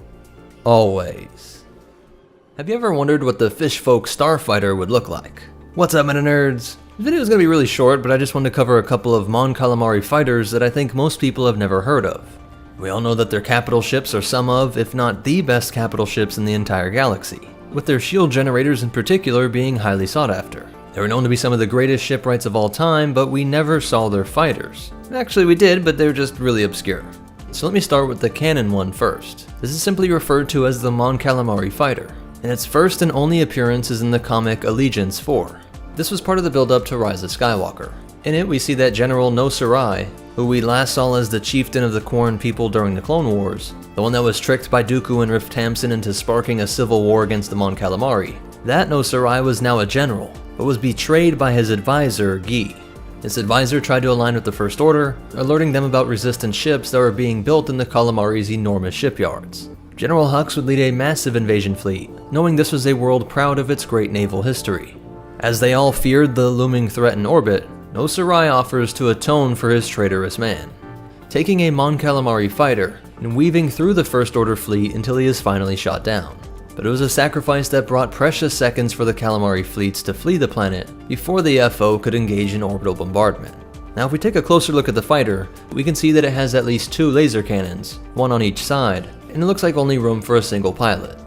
Always. Have you ever wondered what the Fishfolk starfighter would look like? What's up, MetaNerdz? This video is going to be really short, but I just wanted to cover a couple of Mon Calamari fighters that I think most people have never heard of. We all know that their capital ships are some of, if not the best capital ships in the entire galaxy, with their shield generators in particular being highly sought after. They were known to be some of the greatest shipwrights of all time, but we never saw their fighters. Actually, we did, but they're just really obscure. So let me start with the canon one first. This is simply referred to as the Mon Calamari fighter, and its first and only appearance is in the comic Allegiance 4. This was part of the build-up to Rise of Skywalker. In it, we see that General No Sarai, who we last saw as the chieftain of the Quarren people during the Clone Wars, the one that was tricked by Dooku and Rift Tamsin into sparking a civil war against the Mon Calamari. That No Sarai was now a general, but was betrayed by his advisor, Gi. This advisor tried to align with the First Order, alerting them about resistant ships that were being built in the Calamari's enormous shipyards. General Hux would lead a massive invasion fleet, knowing this was a world proud of its great naval history. As they all feared the looming threat in orbit, No Sarai offers to atone for his traitorous man, taking a Mon Calamari fighter and weaving through the First Order fleet until he is finally shot down. But it was a sacrifice that brought precious seconds for the Calamari fleets to flee the planet before the FO could engage in orbital bombardment. Now if we take a closer look at the fighter, we can see that it has at least 2 laser cannons, one on each side, and it looks like only room for a single pilot.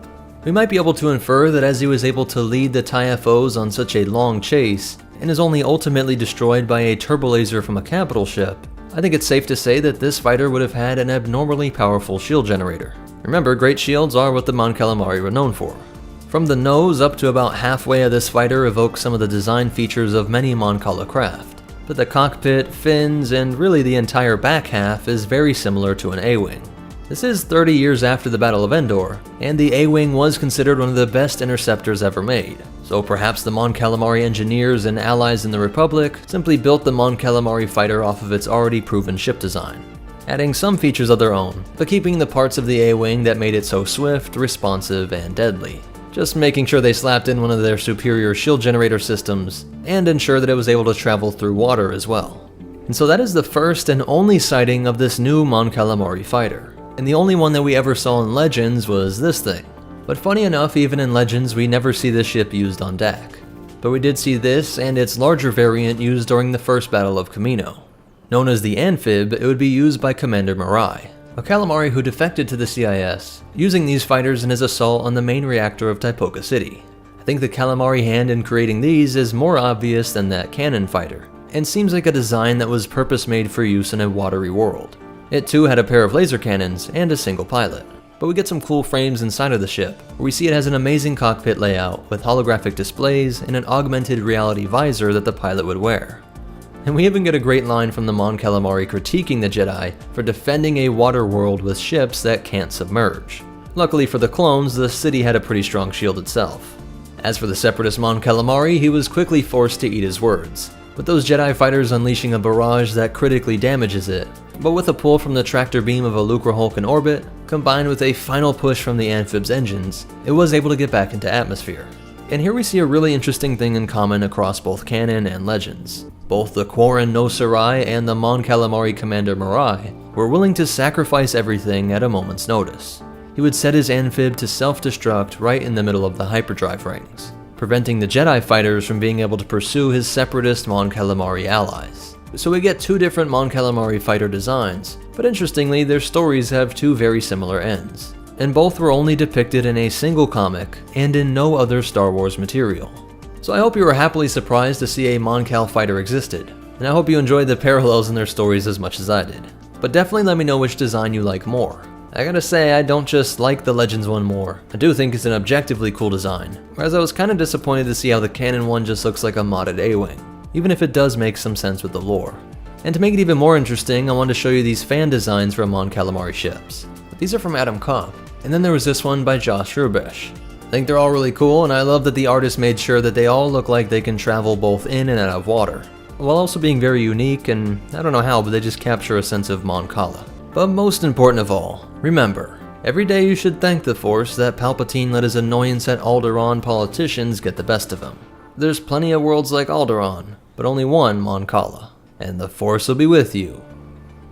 We might be able to infer that as he was able to lead the TIE FOs on such a long chase, and is only ultimately destroyed by a turbolaser from a capital ship, I think it's safe to say that this fighter would have had an abnormally powerful shield generator. Remember, great shields are what the Mon Calamari were known for. From the nose up to about halfway of this fighter evokes some of the design features of many Mon Cala craft, but the cockpit, fins, and really the entire back half is very similar to an A-Wing. This is 30 years after the Battle of Endor, and the A-Wing was considered one of the best interceptors ever made, so perhaps the Mon Calamari engineers and allies in the Republic simply built the Mon Calamari fighter off of its already proven ship design, adding some features of their own, but keeping the parts of the A-Wing that made it so swift, responsive, and deadly. Just making sure they slapped in one of their superior shield generator systems, and ensure that it was able to travel through water as well. And so that is the first and only sighting of this new Mon Calamari fighter, and the only one that we ever saw in Legends was this thing. But funny enough, even in Legends we never see this ship used on deck. But we did see this and its larger variant used during the first Battle of Kamino. Known as the Amphib, it would be used by Commander Marai, a Calamari who defected to the CIS, using these fighters in his assault on the main reactor of Taipoka City. I think the Calamari hand in creating these is more obvious than that cannon fighter, and seems like a design that was purpose-made for use in a watery world. It too had a pair of laser cannons and a single pilot. But we get some cool frames inside of the ship, where we see it has an amazing cockpit layout with holographic displays and an augmented reality visor that the pilot would wear. And we even get a great line from the Mon Calamari critiquing the Jedi for defending a water world with ships that can't submerge. Luckily for the clones, the city had a pretty strong shield itself. As for the Separatist Mon Calamari, he was quickly forced to eat his words, with those Jedi fighters unleashing a barrage that critically damages it, but with a pull from the tractor beam of a Lucrehulk in orbit, combined with a final push from the Amphib's engines, it was able to get back into atmosphere. And here we see a really interesting thing in common across both canon and legends. Both the Quarren no Serai and the Mon Calamari Commander Mirai were willing to sacrifice everything at a moment's notice. He would set his Amphib to self-destruct right in the middle of the hyperdrive rings, preventing the Jedi fighters from being able to pursue his separatist Mon Calamari allies. So we get two different Mon Calamari fighter designs, but interestingly their stories have two very similar ends, and both were only depicted in a single comic and in no other Star Wars material. So I hope you were happily surprised to see a Mon Cal fighter existed, and I hope you enjoyed the parallels in their stories as much as I did. But definitely let me know which design you like more. I gotta say, I don't just like the Legends one more, I do think it's an objectively cool design, whereas I was kinda disappointed to see how the canon one just looks like a modded A-Wing, even if it does make some sense with the lore. And to make it even more interesting, I wanted to show you these fan designs for Mon Calamari ships. But these are from Adam Kopp, and then there was this one by Josh Rubesh. I think they're all really cool, and I love that the artist made sure that they all look like they can travel both in and out of water, while also being very unique, and I don't know how, but they just capture a sense of Mon Cala. But most important of all, remember, every day you should thank the Force that Palpatine let his annoyance at Alderaan politicians get the best of him. There's plenty of worlds like Alderaan, but only one Mon Cala, and the Force will be with you.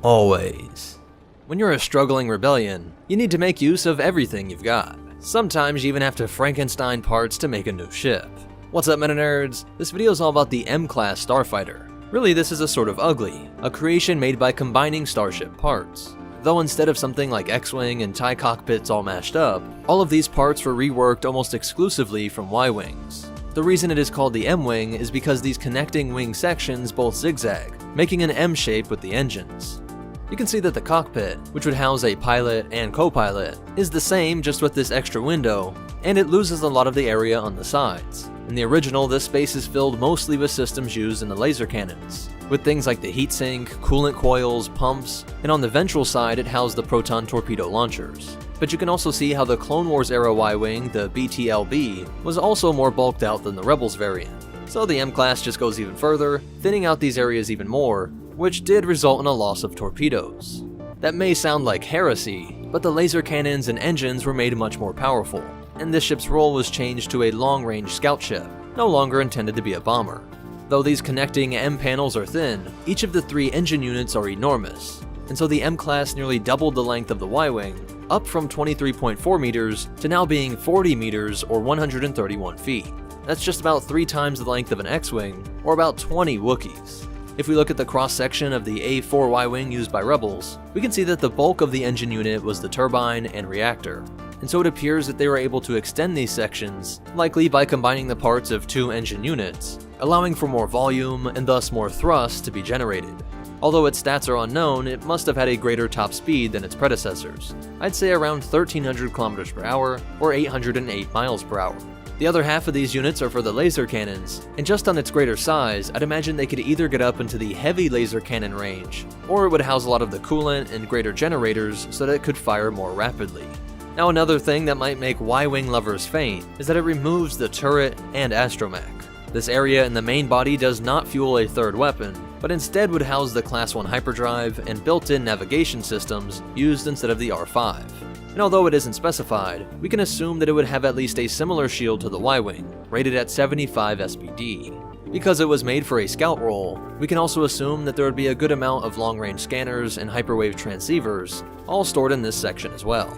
Always. When you're a struggling rebellion, you need to make use of everything you've got. Sometimes you even have to Frankenstein parts to make a new ship. What's up, MetaNerdz? This video is all about the M-Class Starfighter. Really, this is a sort of ugly, a creation made by combining starship parts. Though instead of something like X-Wing and TIE cockpits all mashed up, all of these parts were reworked almost exclusively from Y-Wings. The reason it is called the M-Wing is because these connecting wing sections both zigzag, making an M shape with the engines. You can see that the cockpit, which would house a pilot and co-pilot, is the same just with this extra window, and it loses a lot of the area on the sides. In the original, this space is filled mostly with systems used in the laser cannons, with things like the heatsink, coolant coils, pumps, and on the ventral side it housed the proton torpedo launchers. But you can also see how the Clone Wars era Y-Wing, the BTLB, was also more bulked out than the Rebels variant. So the M-Class just goes even further, thinning out these areas even more, which did result in a loss of torpedoes. That may sound like heresy, but the laser cannons and engines were made much more powerful, and this ship's role was changed to a long-range scout ship, no longer intended to be a bomber. Though these connecting M panels are thin, each of the three engine units are enormous, and so the M-Class nearly doubled the length of the Y-Wing, up from 23.4 meters to now being 40 meters or 131 feet. That's just about 3 times the length of an X-Wing, or about 20 Wookiees. If we look at the cross-section of the A4 Y-Wing used by Rebels, we can see that the bulk of the engine unit was the turbine and reactor, and so it appears that they were able to extend these sections, likely by combining the parts of 2 engine units, allowing for more volume and thus more thrust to be generated. Although its stats are unknown, it must have had a greater top speed than its predecessors. I'd say around 1,300 km per hour or 808 miles per hour. The other half of these units are for the laser cannons, and just on its greater size, I'd imagine they could either get up into the heavy laser cannon range, or it would house a lot of the coolant and greater generators so that it could fire more rapidly. Now another thing that might make Y-Wing lovers faint is that it removes the turret and astromech. This area in the main body does not fuel a third weapon, but instead would house the Class 1 hyperdrive and built-in navigation systems used instead of the R5. And although it isn't specified, we can assume that it would have at least a similar shield to the Y-Wing, rated at 75 SPD. Because it was made for a scout role, we can also assume that there would be a good amount of long-range scanners and hyperwave transceivers, all stored in this section as well.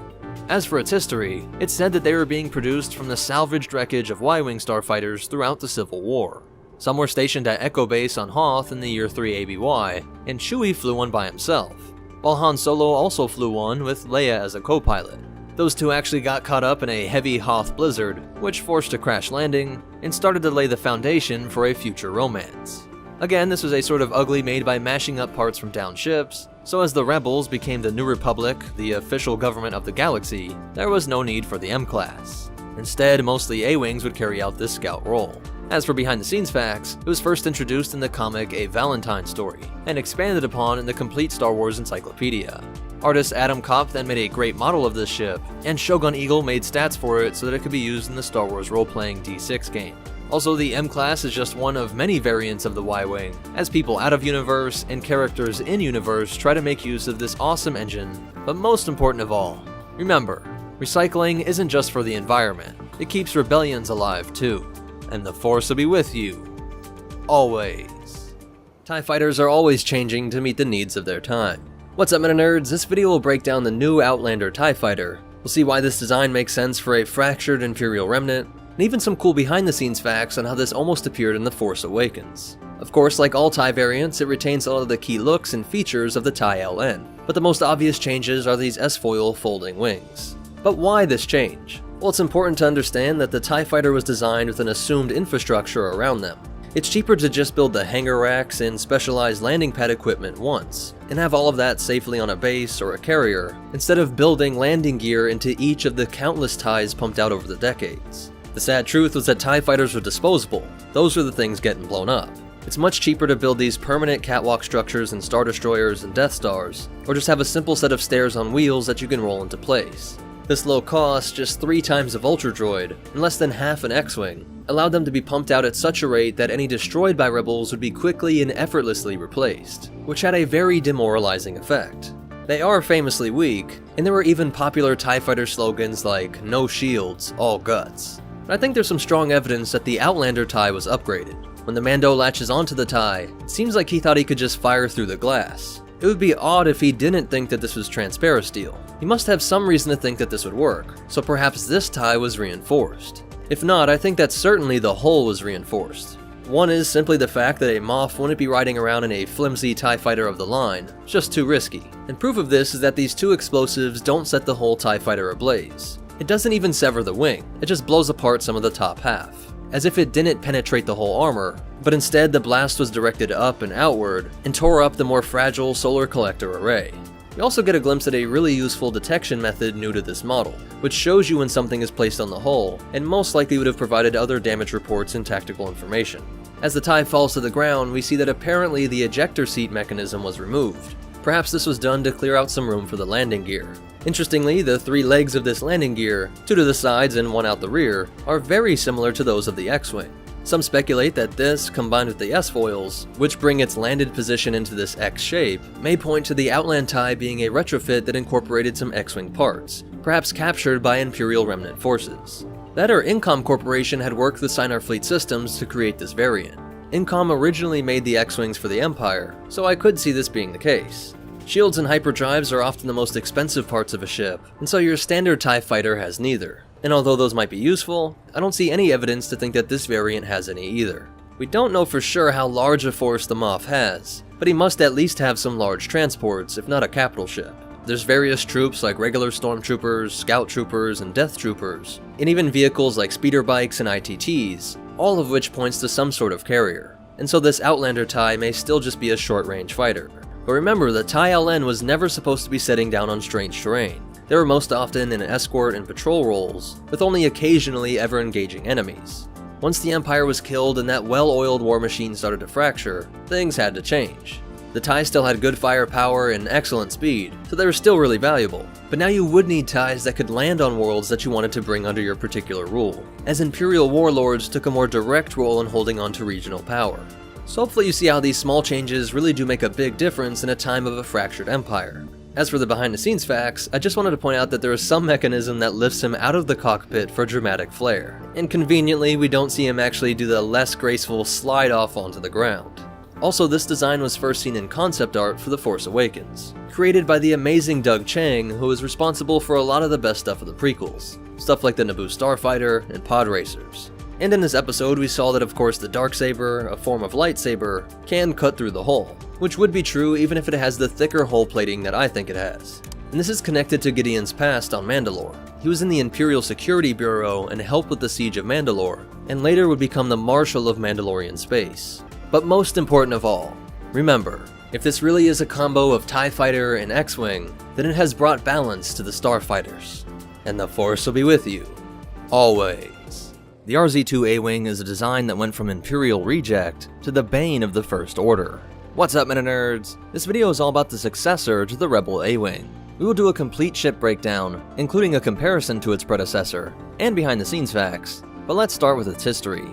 As for its history, it's said that they were being produced from the salvaged wreckage of Y-Wing starfighters throughout the Civil War. Some were stationed at Echo Base on Hoth in the year 3 ABY, and Chewie flew one by himself, while Han Solo also flew one with Leia as a co-pilot. Those two actually got caught up in a heavy Hoth blizzard, which forced a crash landing, and started to lay the foundation for a future romance. Again, this was a sort of ugly made by mashing up parts from downed ships, so as the Rebels became the New Republic, the official government of the galaxy, there was no need for the M-Class. Instead, mostly A-Wings would carry out this scout role. As for behind-the-scenes facts, it was first introduced in the comic A Valentine Story, and expanded upon in the complete Star Wars Encyclopedia. Artist Adam Kopp then made a great model of this ship, and Shogun Eagle made stats for it so that it could be used in the Star Wars role-playing D6 game. Also, the M-Class is just one of many variants of the Y-Wing, as people out of universe and characters in universe try to make use of this awesome engine. But most important of all, remember, recycling isn't just for the environment, it keeps rebellions alive too. And the Force will be with you. Always. TIE fighters are always changing to meet the needs of their time. What's up, MetaNerdz? This video will break down the new Outlander TIE fighter. We'll see why this design makes sense for a fractured Imperial remnant, and even some cool behind-the-scenes facts on how this almost appeared in The Force Awakens. Of course, like all TIE variants, it retains a lot of the key looks and features of the TIE LN, but the most obvious changes are these S-foil folding wings. But why this change? Well, it's important to understand that the TIE fighter was designed with an assumed infrastructure around them. It's cheaper to just build the hangar racks and specialized landing pad equipment once, and have all of that safely on a base or a carrier, instead of building landing gear into each of the countless TIEs pumped out over the decades. The sad truth was that TIE fighters were disposable. Those were the things getting blown up. It's much cheaper to build these permanent catwalk structures in Star Destroyers and Death Stars, or just have a simple set of stairs on wheels that you can roll into place. This low cost, just 3 times of Ultra Droid, and less than half an X-Wing, allowed them to be pumped out at such a rate that any destroyed by rebels would be quickly and effortlessly replaced, which had a very demoralizing effect. They are famously weak, and there were even popular TIE fighter slogans like "No shields, all guts." But I think there's some strong evidence that the Outlander TIE was upgraded. When the Mando latches onto the TIE, it seems like he thought he could just fire through the glass. It would be odd if he didn't think that this was transparasteel. He must have some reason to think that this would work, so perhaps this TIE was reinforced. If not, I think that certainly the hull was reinforced. One is simply the fact that a Moff wouldn't be riding around in a flimsy TIE fighter of the line, it's just too risky. And proof of this is that these 2 explosives don't set the whole TIE fighter ablaze. It doesn't even sever the wing, it just blows apart some of the top half, as if it didn't penetrate the whole armor, but instead the blast was directed up and outward and tore up the more fragile solar collector array. You also get a glimpse at a really useful detection method new to this model, which shows you when something is placed on the hull, and most likely would have provided other damage reports and tactical information. As the TIE falls to the ground, we see that apparently the ejector seat mechanism was removed. Perhaps this was done to clear out some room for the landing gear. Interestingly, the 3 legs of this landing gear, 2 to the sides and 1 out the rear, are very similar to those of the X-Wing. Some speculate that this, combined with the S-foils, which bring its landed position into this X shape, may point to the Outland TIE being a retrofit that incorporated some X-Wing parts, perhaps captured by Imperial remnant forces. That or Incom Corporation had worked with Sinar Fleet Systems to create this variant. Incom originally made the X-Wings for the Empire, so I could see this being the case. Shields and hyperdrives are often the most expensive parts of a ship, and so your standard TIE fighter has neither. And although those might be useful, I don't see any evidence to think that this variant has any either. We don't know for sure how large a force the Moff has, but he must at least have some large transports, if not a capital ship. There's various troops like regular stormtroopers, scout troopers, and death troopers, and even vehicles like speeder bikes and ITTs, all of which points to some sort of carrier. And so this Outlander TIE may still just be a short-range fighter. But remember, the TIE LN was never supposed to be setting down on strange terrain. They were most often in escort and patrol roles, with only occasionally ever engaging enemies. Once the Empire was killed and that well-oiled war machine started to fracture, things had to change. The TIE still had good firepower and excellent speed, so they were still really valuable. But now you would need TIEs that could land on worlds that you wanted to bring under your particular rule, as Imperial warlords took a more direct role in holding on to regional power. So hopefully you see how these small changes really do make a big difference in a time of a fractured empire. As for the behind-the-scenes facts, I just wanted to point out that there is some mechanism that lifts him out of the cockpit for dramatic flair, and conveniently we don't see him actually do the less graceful slide off onto the ground. Also, this design was first seen in concept art for The Force Awakens, created by the amazing Doug Chiang, who was responsible for a lot of the best stuff of the prequels, stuff like the Naboo Starfighter and pod racers. And in this episode we saw that of course the Darksaber, a form of lightsaber, can cut through the hull, which would be true even if it has the thicker hull plating that I think it has. And this is connected to Gideon's past on Mandalore. He was in the Imperial Security Bureau and helped with the siege of Mandalore, and later would become the Marshal of Mandalorian space. But most important of all, remember, if this really is a combo of TIE Fighter and X-Wing, then it has brought balance to the Starfighters. And the Force will be with you, always. The RZ-2 A-Wing is a design that went from Imperial reject to the bane of the First Order. What's up, MetaNerdz? This video is all about the successor to the Rebel A-Wing. We will do a complete ship breakdown, including a comparison to its predecessor, and behind-the-scenes facts, but let's start with its history.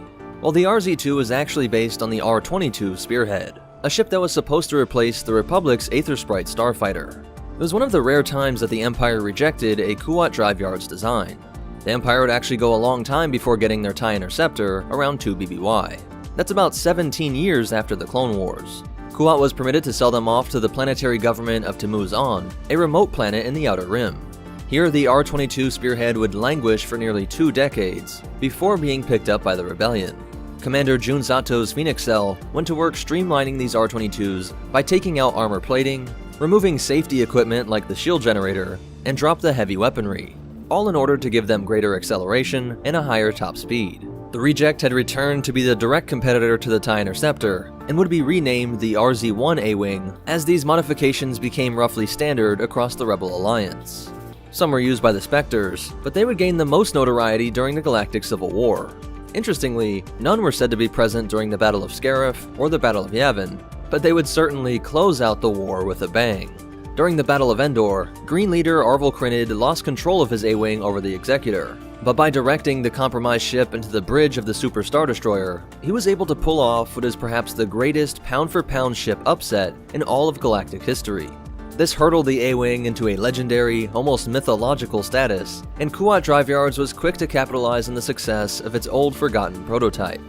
While the RZ-2 is actually based on the R-22 Spearhead, a ship that was supposed to replace the Republic's Aethersprite starfighter. It was one of the rare times that the Empire rejected a Kuat drive yard's design. The Empire would actually go a long time before getting their TIE Interceptor, around 2 BBY. That's about 17 years after the Clone Wars. Kuat was permitted to sell them off to the planetary government of Tamuz-On, a remote planet in the Outer Rim. Here, the R-22 Spearhead would languish for nearly 2 decades, before being picked up by the Rebellion. Commander Jun Sato's Phoenix Cell went to work streamlining these R-22s by taking out armor plating, removing safety equipment like the shield generator, and dropped the heavy weaponry, all in order to give them greater acceleration and a higher top speed. The reject had returned to be the direct competitor to the TIE Interceptor, and would be renamed the RZ-1 A-Wing, as these modifications became roughly standard across the Rebel Alliance. Some were used by the Spectres, but they would gain the most notoriety during the Galactic Civil War. Interestingly, none were said to be present during the Battle of Scarif or the Battle of Yavin, but they would certainly close out the war with a bang. During the Battle of Endor, Green Leader Arvel Crinid lost control of his A-Wing over the Executor, but by directing the compromised ship into the bridge of the Super Star Destroyer, he was able to pull off what is perhaps the greatest pound-for-pound ship upset in all of galactic history. This hurtled the A-Wing into a legendary, almost mythological status, and Kuat Drive Yards was quick to capitalize on the success of its old forgotten prototype.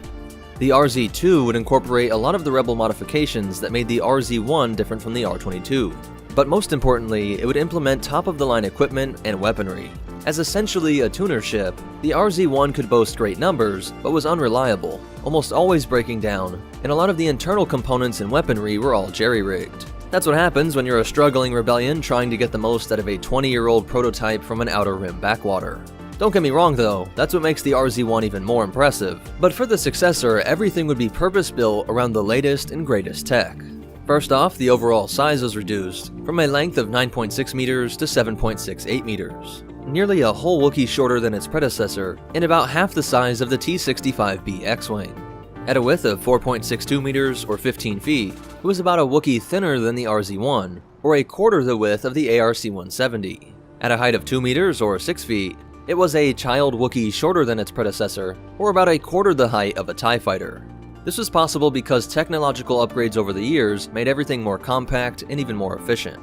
The RZ-2 would incorporate a lot of the Rebel modifications that made the RZ-1 different from the R-22. But most importantly, it would implement top-of-the-line equipment and weaponry. As essentially a tuner ship, the RZ-1 could boast great numbers, but was unreliable, almost always breaking down, and a lot of the internal components and weaponry were all jerry-rigged. That's what happens when you're a struggling rebellion trying to get the most out of a 20-year-old prototype from an Outer Rim backwater. Don't get me wrong though, that's what makes the RZ-1 even more impressive, but for the successor, everything would be purpose-built around the latest and greatest tech. First off, the overall size was reduced, from a length of 9.6 meters to 7.68 meters. Nearly a whole Wookiee shorter than its predecessor, and about half the size of the T-65B X-Wing. At a width of 4.62 meters or 15 feet, it was about a Wookiee thinner than the RZ-1, or a quarter the width of the ARC-170. At a height of 2 meters or 6 feet, it was a child Wookiee shorter than its predecessor, or about a quarter the height of a TIE fighter. This was possible because technological upgrades over the years made everything more compact and even more efficient.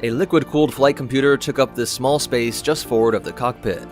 A liquid-cooled flight computer took up this small space just forward of the cockpit.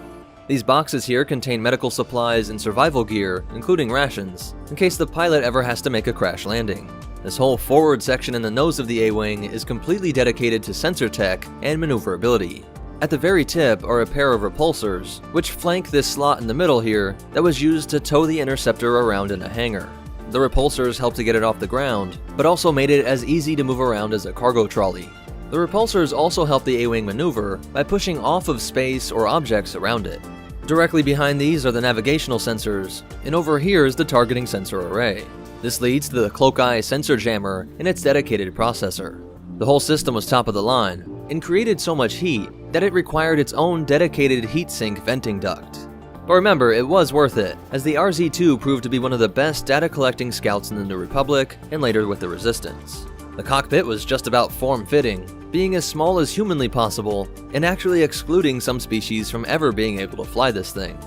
These boxes here contain medical supplies and survival gear, including rations, in case the pilot ever has to make a crash landing. This whole forward section in the nose of the A-Wing is completely dedicated to sensor tech and maneuverability. At the very tip are a pair of repulsors, which flank this slot in the middle here that was used to tow the interceptor around in a hangar. The repulsors helped to get it off the ground, but also made it as easy to move around as a cargo trolley. The repulsors also help the A-Wing maneuver by pushing off of space or objects around it. Directly behind these are the navigational sensors, and over here is the targeting sensor array. This leads to the Cloak Eye sensor jammer and its dedicated processor. The whole system was top of the line, and created so much heat that it required its own dedicated heatsink venting duct. But remember, it was worth it, as the RZ-2 proved to be one of the best data-collecting scouts in the New Republic, and later with the Resistance. The cockpit was just about form-fitting, being as small as humanly possible, and actually excluding some species from ever being able to fly this thing.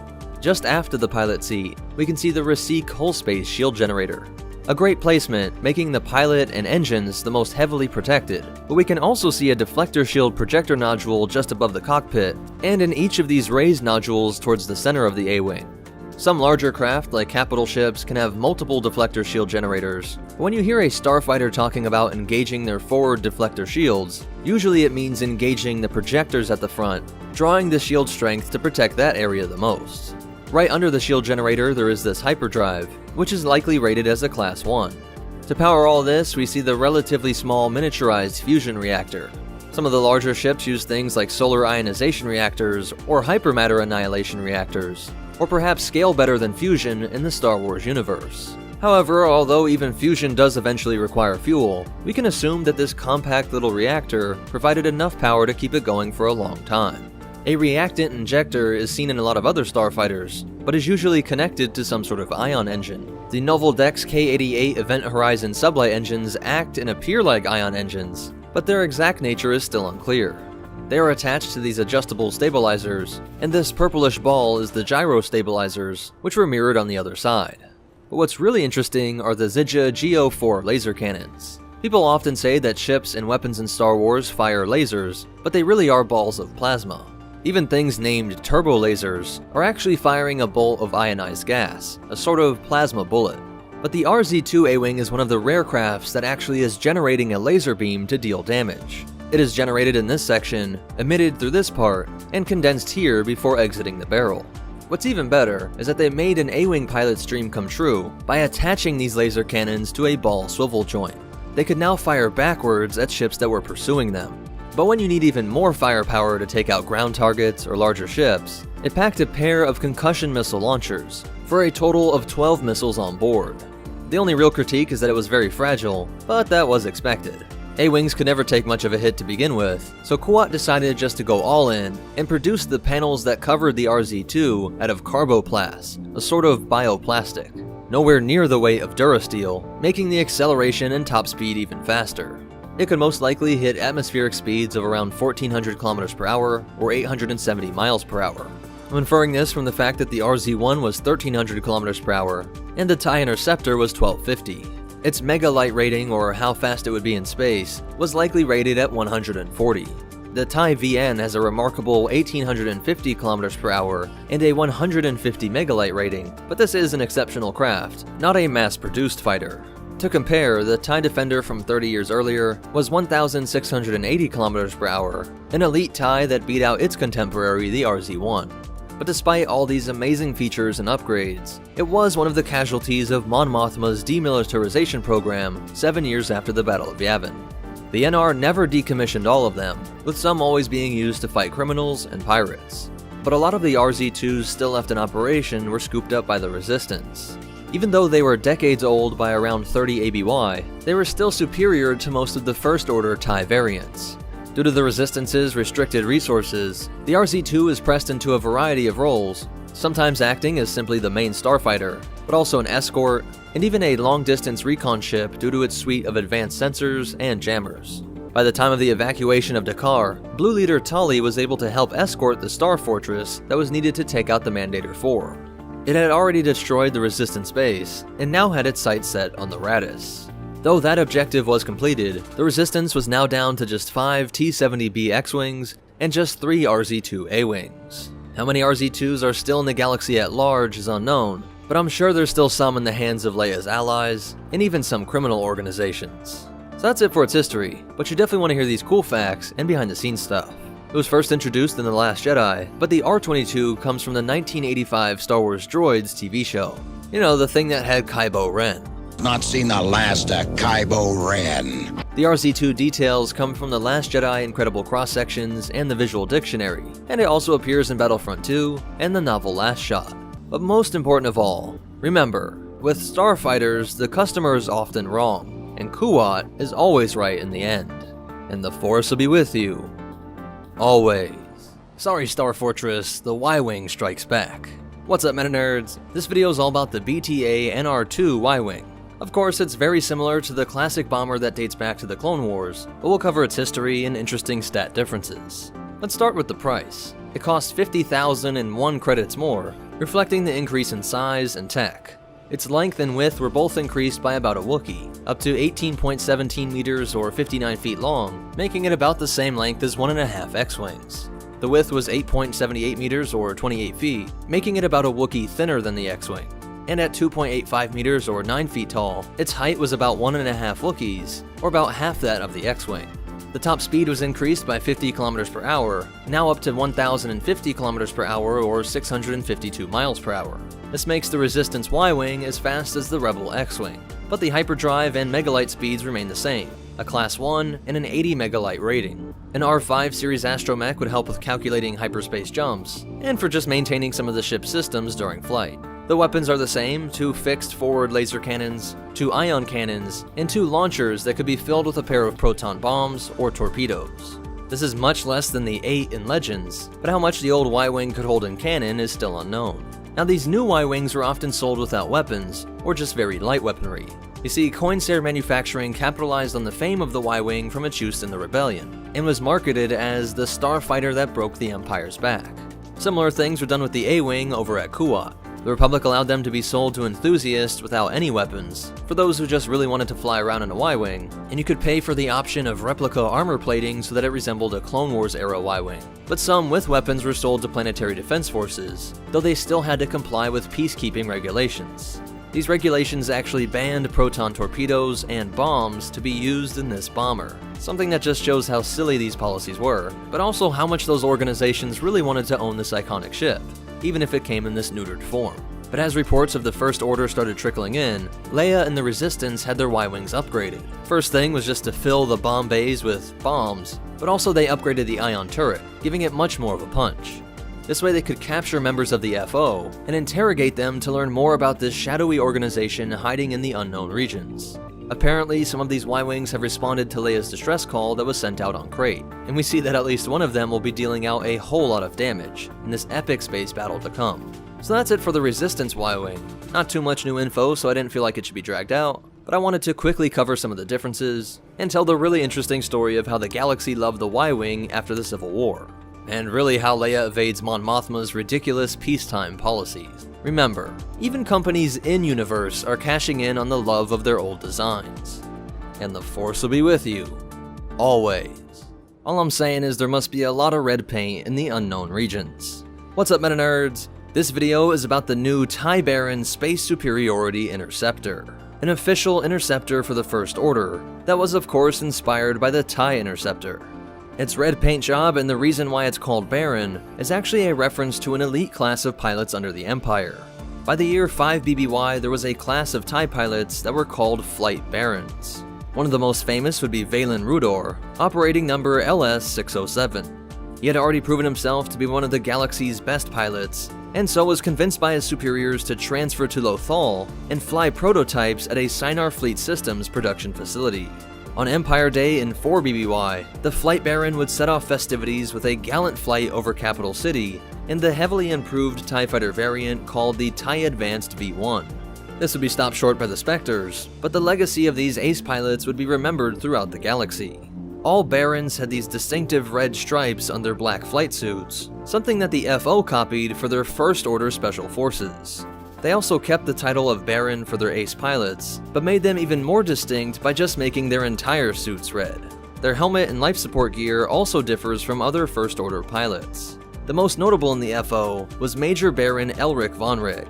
Just after the pilot seat, we can see the Rasik hull-space shield generator. A great placement, making the pilot and engines the most heavily protected, but we can also see a deflector shield projector nodule just above the cockpit, and in each of these raised nodules towards the center of the A-Wing. Some larger craft, like capital ships, can have multiple deflector shield generators, but when you hear a starfighter talking about engaging their forward deflector shields, usually it means engaging the projectors at the front, drawing the shield strength to protect that area the most. Right under the shield generator there is this hyperdrive, which is likely rated as a Class 1. To power all this, we see the relatively small miniaturized fusion reactor. Some of the larger ships use things like solar ionization reactors or hypermatter annihilation reactors, or perhaps scale better than fusion in the Star Wars universe. However, although even fusion does eventually require fuel, we can assume that this compact little reactor provided enough power to keep it going for a long time. A reactant injector is seen in a lot of other starfighters, but is usually connected to some sort of ion engine. The Novel Dex K-88 Event Horizon sublight engines act and appear like ion engines, but their exact nature is still unclear. They are attached to these adjustable stabilizers, and this purplish ball is the gyro stabilizers, which were mirrored on the other side. But what's really interesting are the Zidja Geo-4 laser cannons. People often say that ships and weapons in Star Wars fire lasers, but they really are balls of plasma. Even things named turbo lasers are actually firing a bolt of ionized gas, a sort of plasma bullet. But the RZ-2 A-Wing is one of the rare crafts that actually is generating a laser beam to deal damage. It is generated in this section, emitted through this part, and condensed here before exiting the barrel. What's even better is that they made an A-Wing pilot's dream come true by attaching these laser cannons to a ball swivel joint. They could now fire backwards at ships that were pursuing them. But when you need even more firepower to take out ground targets or larger ships, it packed a pair of concussion missile launchers, for a total of 12 missiles on board. The only real critique is that it was very fragile, but that was expected. A-Wings could never take much of a hit to begin with, so Kuat decided just to go all in and produced the panels that covered the RZ-2 out of carboplast, a sort of bioplastic. Nowhere near the weight of Durasteel, making the acceleration and top speed even faster. It could most likely hit atmospheric speeds of around 1400 km per hour or 870 miles per hour. I'm inferring this from the fact that the RZ-1 was 1300 km per hour and the TIE Interceptor was 1250. Its mega light rating, or how fast it would be in space, was likely rated at 140. The TIE VN has a remarkable 1850 km per hour and a 150 megalight rating, but this is an exceptional craft, not a mass-produced fighter. To compare, the TIE Defender from 30 years earlier was 1,680 km per hour, an elite TIE that beat out its contemporary, the RZ-1. But despite all these amazing features and upgrades, it was one of the casualties of Mon Mothma's demilitarization program 7 years after the Battle of Yavin. The NR never decommissioned all of them, with some always being used to fight criminals and pirates. But a lot of the RZ-2s still left in operation were scooped up by the Resistance. Even though they were decades old by around 30 ABY, they were still superior to most of the First Order TIE variants. Due to the Resistance's restricted resources, the RZ-2 is pressed into a variety of roles, sometimes acting as simply the main starfighter, but also an escort, and even a long-distance recon ship due to its suite of advanced sensors and jammers. By the time of the evacuation of Dakar, Blue Leader Tully was able to help escort the Star Fortress that was needed to take out the Mandator IV. It had already destroyed the Resistance base, and now had its sights set on the Radis. Though that objective was completed, the Resistance was now down to just 5 T-70B X-Wings and just 3 RZ-2 A-Wings. How many RZ-2s are still in the galaxy at large is unknown, but I'm sure there's still some in the hands of Leia's allies, and even some criminal organizations. So that's it for its history, but you definitely want to hear these cool facts and behind-the-scenes stuff. It was first introduced in The Last Jedi, but the R-22 comes from the 1985 Star Wars Droids TV show. You know, the thing that had Kylo Ren. Not seen the last of Kylo Ren. The RZ-2 details come from The Last Jedi Incredible Cross-Sections and the Visual Dictionary, and it also appears in Battlefront 2 and the novel Last Shot. But most important of all, remember, with starfighters, the customer is often wrong, and Kuat is always right in the end. And the Force will be with you. Always. Sorry, Star Fortress, the Y-Wing strikes back. What's up, MetaNerds? This video is all about the BTA NR2 Y-Wing. Of course, it's very similar to the classic bomber that dates back to the Clone Wars, but we'll cover its history and interesting stat differences. Let's start with the price. It costs 50,001 credits more, reflecting the increase in size and tech. Its length and width were both increased by about a Wookiee, up to 18.17 meters or 59 feet long, making it about the same length as 1.5 X-Wings. The width was 8.78 meters or 28 feet, making it about a Wookiee thinner than the X-Wing. And at 2.85 meters or 9 feet tall, its height was about 1.5 Wookiees, or about half that of the X-Wing. The top speed was increased by 50 kilometers per hour, now up to 1,050 kilometers per hour or 652 miles per hour. This makes the Resistance Y-Wing as fast as the Rebel X-Wing, but the hyperdrive and megalight speeds remain the same, a Class 1 and an 80 megalight rating. An R5 series astromech would help with calculating hyperspace jumps, and for just maintaining some of the ship's systems during flight. The weapons are the same, 2 fixed forward laser cannons, 2 ion cannons, and 2 launchers that could be filled with a pair of proton bombs or torpedoes. This is much less than the 8 in Legends, but how much the old Y-Wing could hold in cannon is still unknown. Now these new Y-Wings were often sold without weapons, or just very light weaponry. You see, Coinsair Manufacturing capitalized on the fame of the Y-Wing from its use in the Rebellion, and was marketed as the starfighter that broke the Empire's back. Similar things were done with the A-Wing over at Kuat. The Republic allowed them to be sold to enthusiasts without any weapons, for those who just really wanted to fly around in a Y-Wing, and you could pay for the option of replica armor plating so that it resembled a Clone Wars era Y-Wing. But some with weapons were sold to planetary defense forces, though they still had to comply with peacekeeping regulations. These regulations actually banned proton torpedoes and bombs to be used in this bomber, something that just shows how silly these policies were, but also how much those organizations really wanted to own this iconic ship, even if it came in this neutered form. But as reports of the First Order started trickling in, Leia and the Resistance had their Y-Wings upgraded. First thing was just to fill the bomb bays with bombs, but also they upgraded the ion turret, giving it much more of a punch. This way they could capture members of the FO and interrogate them to learn more about this shadowy organization hiding in the unknown regions. Apparently, some of these Y-Wings have responded to Leia's distress call that was sent out on Crate, and we see that at least one of them will be dealing out a whole lot of damage in this epic space battle to come. So that's it for the Resistance Y-Wing. Not too much new info, so I didn't feel like it should be dragged out, but I wanted to quickly cover some of the differences and tell the really interesting story of how the galaxy loved the Y-Wing after the Civil War, and really how Leia evades Mon Mothma's ridiculous peacetime policies. Remember, even companies in-universe are cashing in on the love of their old designs. And the Force will be with you. Always. All I'm saying is there must be a lot of red paint in the unknown regions. What's up, MetaNerdz? This video is about the new TIE Baron Space Superiority Interceptor, an official interceptor for the First Order that was of course inspired by the TIE Interceptor. Its red paint job and the reason why it's called Baron is actually a reference to an elite class of pilots under the Empire. By the year 5 BBY, there was a class of TIE pilots that were called Flight Barons. One of the most famous would be Valen Rudor, operating number LS-607. He had already proven himself to be one of the galaxy's best pilots, and so was convinced by his superiors to transfer to Lothal and fly prototypes at a Sinar Fleet Systems production facility. On Empire Day in 4 BBY, the Flight Baron would set off festivities with a gallant flight over Capital City in the heavily improved TIE Fighter variant called the TIE Advanced V1. This would be stopped short by the Spectres, but the legacy of these ace pilots would be remembered throughout the galaxy. All Barons had these distinctive red stripes on their black flight suits, something that the FO copied for their First Order Special Forces. They also kept the title of Baron for their ace pilots, but made them even more distinct by just making their entire suits red. Their helmet and life support gear also differs from other First Order pilots. The most notable in the FO was Major Baron Elric Vonreg.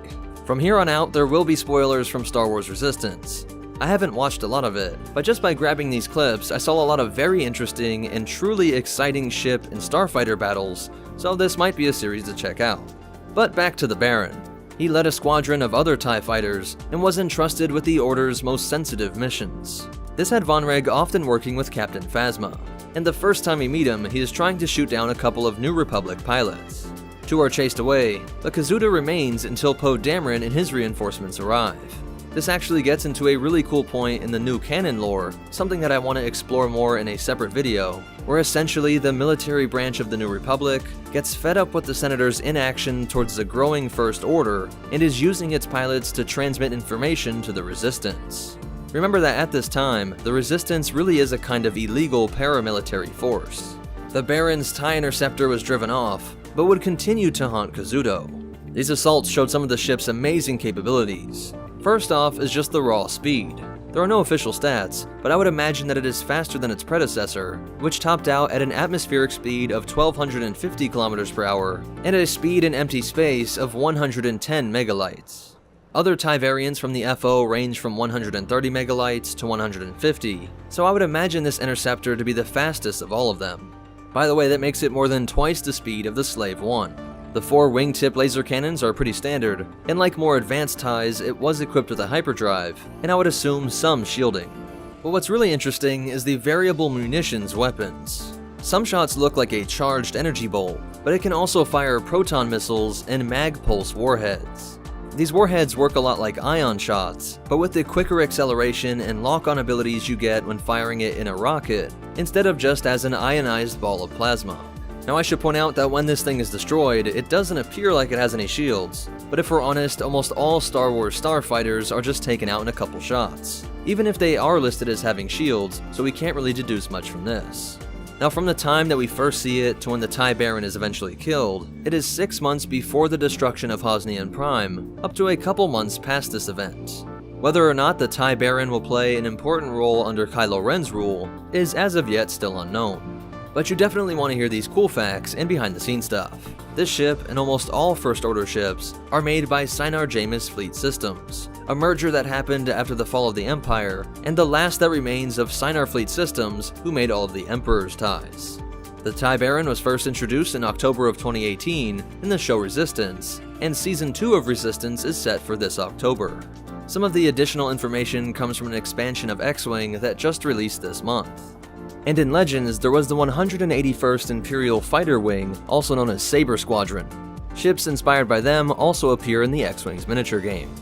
From here on out, there will be spoilers from Star Wars Resistance. I haven't watched a lot of it, but just by grabbing these clips, I saw a lot of very interesting and truly exciting ship and starfighter battles, so this might be a series to check out. But back to the Baron. He led a squadron of other TIE fighters and was entrusted with the Order's most sensitive missions. This had Vonreg often working with Captain Phasma, and the first time we meet him, he is trying to shoot down a couple of New Republic pilots. Two are chased away, but Kazuda remains until Poe Dameron and his reinforcements arrive. This actually gets into a really cool point in the new canon lore, something that I want to explore more in a separate video, where essentially the military branch of the New Republic gets fed up with the Senator's inaction towards the growing First Order and is using its pilots to transmit information to the Resistance. Remember that at this time, the Resistance really is a kind of illegal paramilitary force. The Baron's TIE Interceptor was driven off, but would continue to haunt Kazuda. These assaults showed some of the ship's amazing capabilities. First off is just the raw speed. There are no official stats, but I would imagine that it is faster than its predecessor, which topped out at an atmospheric speed of 1,250 km per hour and a speed in empty space of 110 megalights. Other TIE variants from the FO range from 130 megalights to 150, so I would imagine this interceptor to be the fastest of all of them. By the way, that makes it more than twice the speed of the Slave 1. The 4 wingtip laser cannons are pretty standard, and like more advanced TIEs, it was equipped with a hyperdrive, and I would assume some shielding. But what's really interesting is the variable munitions weapons. Some shots look like a charged energy bolt, but it can also fire proton missiles and mag pulse warheads. These warheads work a lot like ion shots, but with the quicker acceleration and lock-on abilities you get when firing it in a rocket, instead of just as an ionized ball of plasma. Now I should point out that when this thing is destroyed, it doesn't appear like it has any shields, but if we're honest, almost all Star Wars starfighters are just taken out in a couple shots, even if they are listed as having shields, so we can't really deduce much from this. Now from the time that we first see it to when the TIE Baron is eventually killed, it is 6 months before the destruction of Hosnian Prime, up to a couple months past this event. Whether or not the TIE Baron will play an important role under Kylo Ren's rule is as of yet still unknown. But you definitely want to hear these cool facts and behind the scenes stuff. This ship and almost all First Order ships are made by Sinar Jamis Fleet Systems, a merger that happened after the fall of the Empire and the last that remains of Sinar Fleet Systems, who made all of the Emperor's TIEs. The TIE Baron was first introduced in October of 2018 in the show Resistance, and Season 2 of Resistance is set for this October. Some of the additional information comes from an expansion of X-Wing that just released this month. And in Legends, there was the 181st Imperial Fighter Wing, also known as Saber Squadron. Ships inspired by them also appear in the X-Wing's miniature game.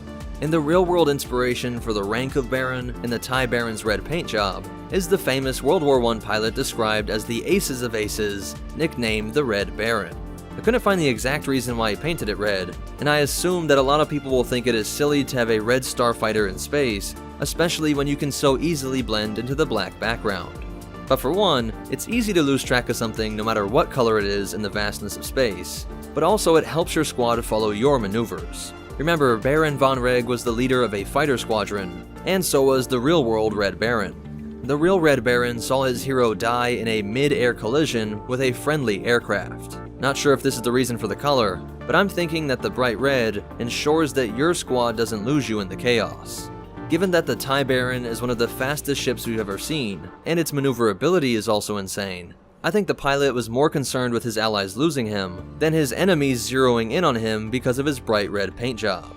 And the real-world inspiration for the rank of Baron and the TIE Baron's red paint job is the famous World War I pilot described as the Aces of Aces, nicknamed the Red Baron. I couldn't find the exact reason why he painted it red, and I assume that a lot of people will think it is silly to have a red starfighter in space, especially when you can so easily blend into the black background. But for one, it's easy to lose track of something no matter what color it is in the vastness of space, but also it helps your squad follow your maneuvers. Remember, Baron Von Reg was the leader of a fighter squadron, and so was the real-world Red Baron. The real Red Baron saw his hero die in a mid-air collision with a friendly aircraft. Not sure if this is the reason for the color, but I'm thinking that the bright red ensures that your squad doesn't lose you in the chaos. Given that the TIE Baron is one of the fastest ships we've ever seen, and its maneuverability is also insane, I think the pilot was more concerned with his allies losing him than his enemies zeroing in on him because of his bright red paint job.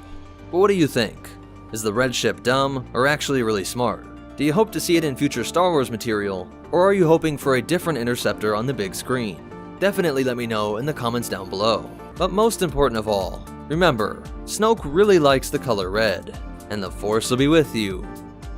But what do you think? Is the red ship dumb, or actually really smart? Do you hope to see it in future Star Wars material, or are you hoping for a different interceptor on the big screen? Definitely let me know in the comments down below. But most important of all, remember, Snoke really likes the color red, and the Force will be with you,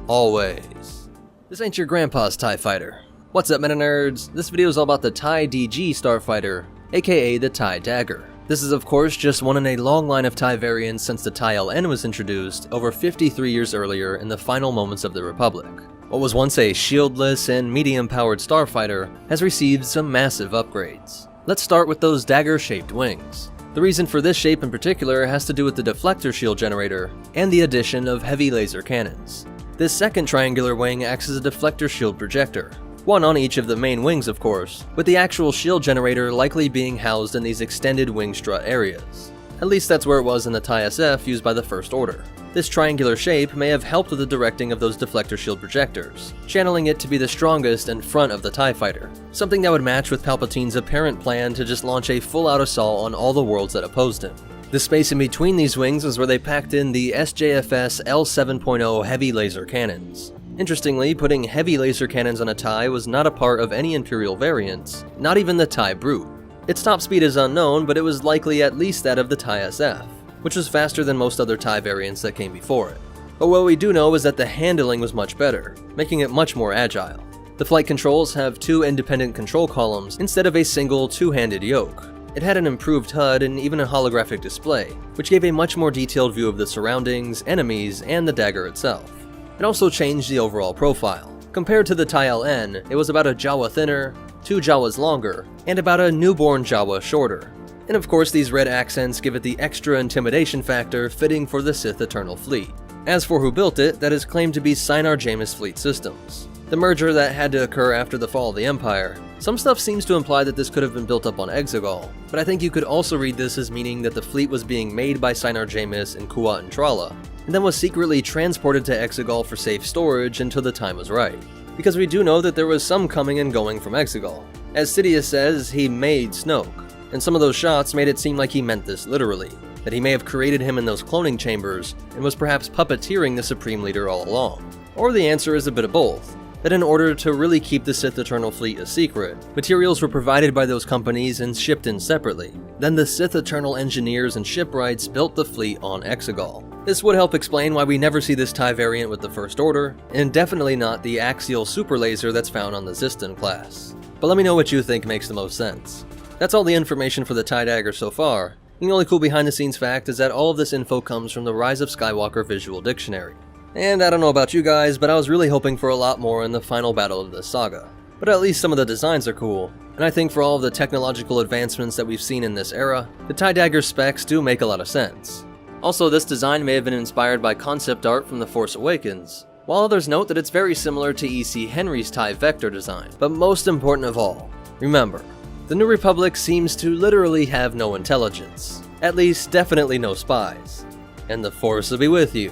always. This ain't your grandpa's TIE Fighter. What's up, MetaNerds? This video is all about the TIE DG Starfighter, aka the TIE Dagger. This is of course just one in a long line of TIE variants since the TIE LN was introduced over 53 years earlier in the final moments of the Republic. What was once a shieldless and medium-powered starfighter has received some massive upgrades. Let's start with those dagger-shaped wings. The reason for this shape in particular has to do with the deflector shield generator and the addition of heavy laser cannons. This second triangular wing acts as a deflector shield projector, one on each of the main wings of course, with the actual shield generator likely being housed in these extended wing strut areas. At least that's where it was in the TIE SF used by the First Order. This triangular shape may have helped with the directing of those deflector shield projectors, channeling it to be the strongest in front of the TIE Fighter, something that would match with Palpatine's apparent plan to just launch a full-out assault on all the worlds that opposed him. The space in between these wings is where they packed in the SJFS L7.0 heavy laser cannons. Interestingly, putting heavy laser cannons on a TIE was not a part of any Imperial variants, not even the TIE Brute. Its top speed is unknown, but it was likely at least that of the TIE SF, which was faster than most other TIE variants that came before it. But what we do know is that the handling was much better, making it much more agile. The flight controls have two independent control columns instead of a single two-handed yoke. It had an improved HUD and even a holographic display, which gave a much more detailed view of the surroundings, enemies, and the dagger itself. It also changed the overall profile. Compared to the TIE LN, it was about a Jawa thinner, 2 Jawas longer, and about a newborn Jawa shorter. And of course these red accents give it the extra intimidation factor fitting for the Sith Eternal Fleet. As for who built it, that is claimed to be Sinar Jamis Fleet Systems, the merger that had to occur after the fall of the Empire. Some stuff seems to imply that this could have been built up on Exegol, but I think you could also read this as meaning that the fleet was being made by Sinar Jamis in Kuat and Trala, and then was secretly transported to Exegol for safe storage until the time was right. Because we do know that there was some coming and going from Exegol. As Sidious says, he made Snoke, and some of those shots made it seem like he meant this literally, that he may have created him in those cloning chambers and was perhaps puppeteering the Supreme Leader all along. Or the answer is a bit of both, that in order to really keep the Sith Eternal Fleet a secret, materials were provided by those companies and shipped in separately. Then the Sith Eternal engineers and shipwrights built the fleet on Exegol. This would help explain why we never see this TIE variant with the First Order, and definitely not the axial super laser that's found on the Zistan class. But let me know what you think makes the most sense. That's all the information for the TIE Dagger so far. The only cool behind the scenes fact is that all of this info comes from the Rise of Skywalker Visual Dictionary. And I don't know about you guys, but I was really hoping for a lot more in the final battle of this saga. but at least some of the designs are cool. And I think for all of the technological advancements that we've seen in this era, the TIE Dagger specs do make a lot of sense. Also, this design may have been inspired by concept art from The Force Awakens, while others note that it's very similar to E.C. Henry's TIE Vector design. But most important of all, remember, the New Republic seems to literally have no intelligence. At least, definitely no spies. And the Force will be with you.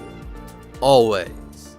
Always.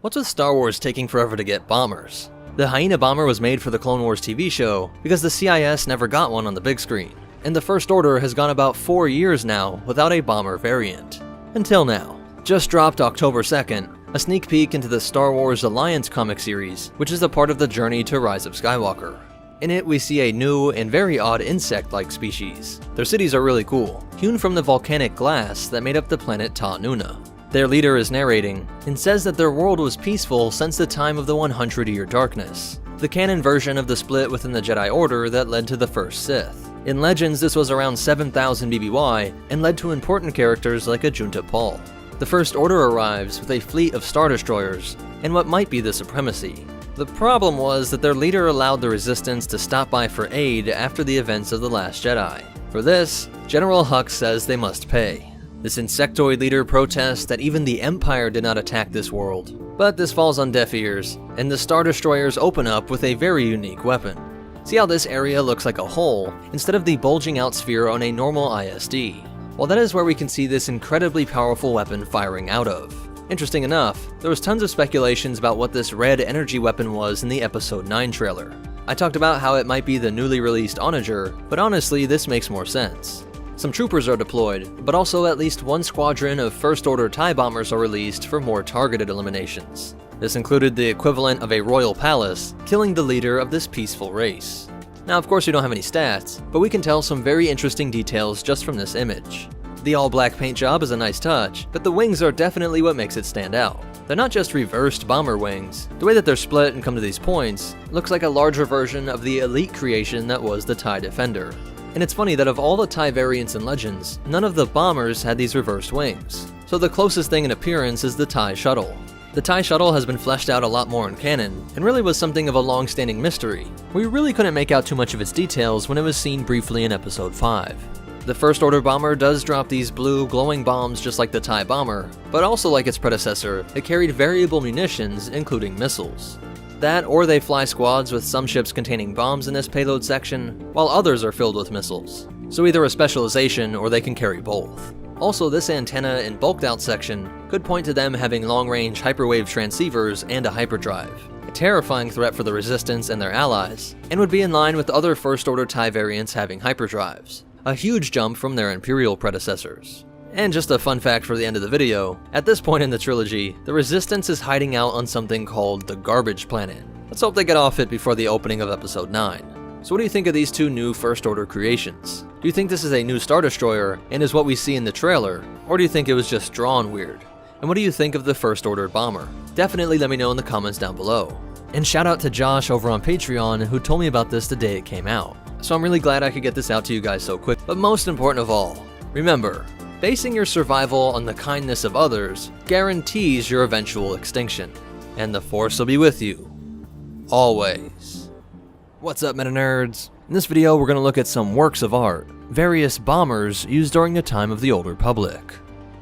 What's with Star Wars taking forever to get bombers? The Hyena bomber was made for the Clone Wars TV show because the CIS never got one on the big screen, and the First Order has gone about 4 years now without a bomber variant. Until now. Just dropped October 2nd, a sneak peek into the Star Wars Alliance comic series, which is a part of the journey to Rise of Skywalker. In it, we see a new and very odd insect-like species. Their cities are really cool, hewn from the volcanic glass that made up the planet Ta Nuna. Their leader is narrating, and says that their world was peaceful since the time of the 100-year darkness, the canon version of the split within the Jedi Order that led to the first Sith. In Legends, this was around 7,000 BBY, and led to important characters like Ajunta Pall. The First Order arrives with a fleet of Star Destroyers, and what might be the Supremacy. The problem was that their leader allowed the Resistance to stop by for aid after the events of The Last Jedi. For this, General Hux says they must pay. This insectoid leader protests that even the Empire did not attack this world. But this falls on deaf ears, and the Star Destroyers open up with a very unique weapon. See how this area looks like a hole, instead of the bulging out sphere on a normal ISD? Well, that is where we can see this incredibly powerful weapon firing out of. Interesting enough, there was tons of speculations about what this red energy weapon was in the Episode 9 trailer. I talked about how it might be the newly released Onager, but honestly this makes more sense. Some troopers are deployed, but also at least one squadron of First Order TIE bombers are released for more targeted eliminations. This included the equivalent of a royal palace, killing the leader of this peaceful race. Now of course we don't have any stats, but we can tell some very interesting details just from this image. The all-black paint job is a nice touch, but the wings are definitely what makes it stand out. They're not just reversed bomber wings. The way that they're split and come to these points looks like a larger version of the elite creation that was the TIE Defender. And it's funny that of all the TIE variants in Legends, none of the bombers had these reversed wings. So the closest thing in appearance is the TIE Shuttle. The TIE Shuttle has been fleshed out a lot more in canon, and really was something of a long-standing mystery. We really couldn't make out too much of its details when it was seen briefly in Episode 5. The First Order bomber does drop these blue, glowing bombs just like the TIE bomber, but also like its predecessor, it carried variable munitions, including missiles. That, or they fly squads with some ships containing bombs in this payload section, while others are filled with missiles. So either a specialization, or they can carry both. Also, this antenna and bulked out section could point to them having long-range hyperwave transceivers and a hyperdrive, a terrifying threat for the Resistance and their allies, and would be in line with other First Order TIE variants having hyperdrives, a huge jump from their Imperial predecessors. And just a fun fact for the end of the video, at this point in the trilogy, the Resistance is hiding out on something called the Garbage Planet. Let's hope they get off it before the opening of Episode 9. So what do you think of these two new First Order creations? Do you think this is a new Star Destroyer and is what we see in the trailer, or do you think it was just drawn weird? And what do you think of the First Order bomber? Definitely let me know in the comments down below. And shout out to Josh over on Patreon who told me about this the day it came out. So I'm really glad I could get this out to you guys so quick. But most important of all, remember, basing your survival on the kindness of others guarantees your eventual extinction. And the Force will be with you. Always. What's up, MetaNerds? In this video, we're going to look at some works of art, various bombers used during the time of the Old Republic.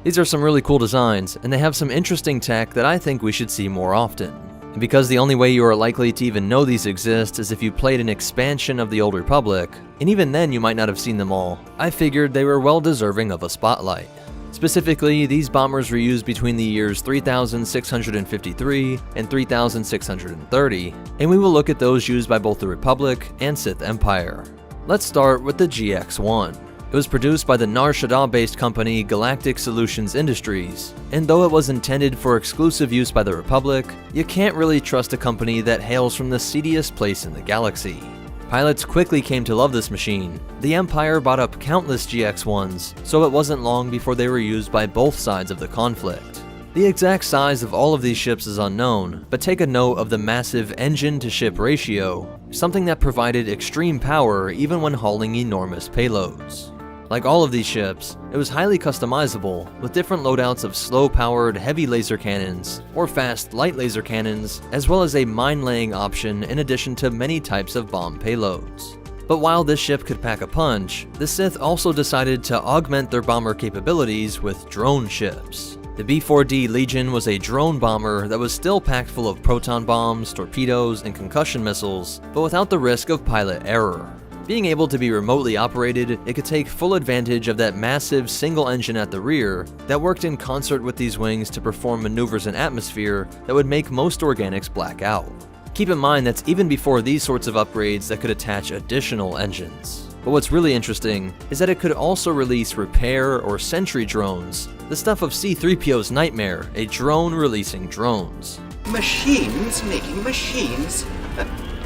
These are some really cool designs, and they have some interesting tech that I think we should see more often. And because the only way you are likely to even know these exist is if you played an expansion of the Old Republic, and even then you might not have seen them all, I figured they were well deserving of a spotlight. Specifically, these bombers were used between the years 3653 and 3630, and we will look at those used by both the Republic and Sith Empire. Let's start with the GX-1. It was produced by the Nar Shaddaa-based company Galactic Solutions Industries, and though it was intended for exclusive use by the Republic, you can't really trust a company that hails from the seediest place in the galaxy. Pilots quickly came to love this machine. The Empire bought up countless GX-1s, so it wasn't long before they were used by both sides of the conflict. The exact size of all of these ships is unknown, but take a note of the massive engine-to-ship ratio, something that provided extreme power even when hauling enormous payloads. Like all of these ships, it was highly customizable, with different loadouts of slow-powered heavy laser cannons, or fast light laser cannons, as well as a mine-laying option in addition to many types of bomb payloads. But while this ship could pack a punch, the Sith also decided to augment their bomber capabilities with drone ships. The B-4D Legion was a drone bomber that was still packed full of proton bombs, torpedoes, and concussion missiles, but without the risk of pilot error. Being able to be remotely operated, it could take full advantage of that massive single engine at the rear that worked in concert with these wings to perform maneuvers in atmosphere that would make most organics black out. Keep in mind that's even before these sorts of upgrades that could attach additional engines. But what's really interesting is that it could also release repair or sentry drones, the stuff of C-3PO's nightmare, a drone releasing drones. Machines making machines?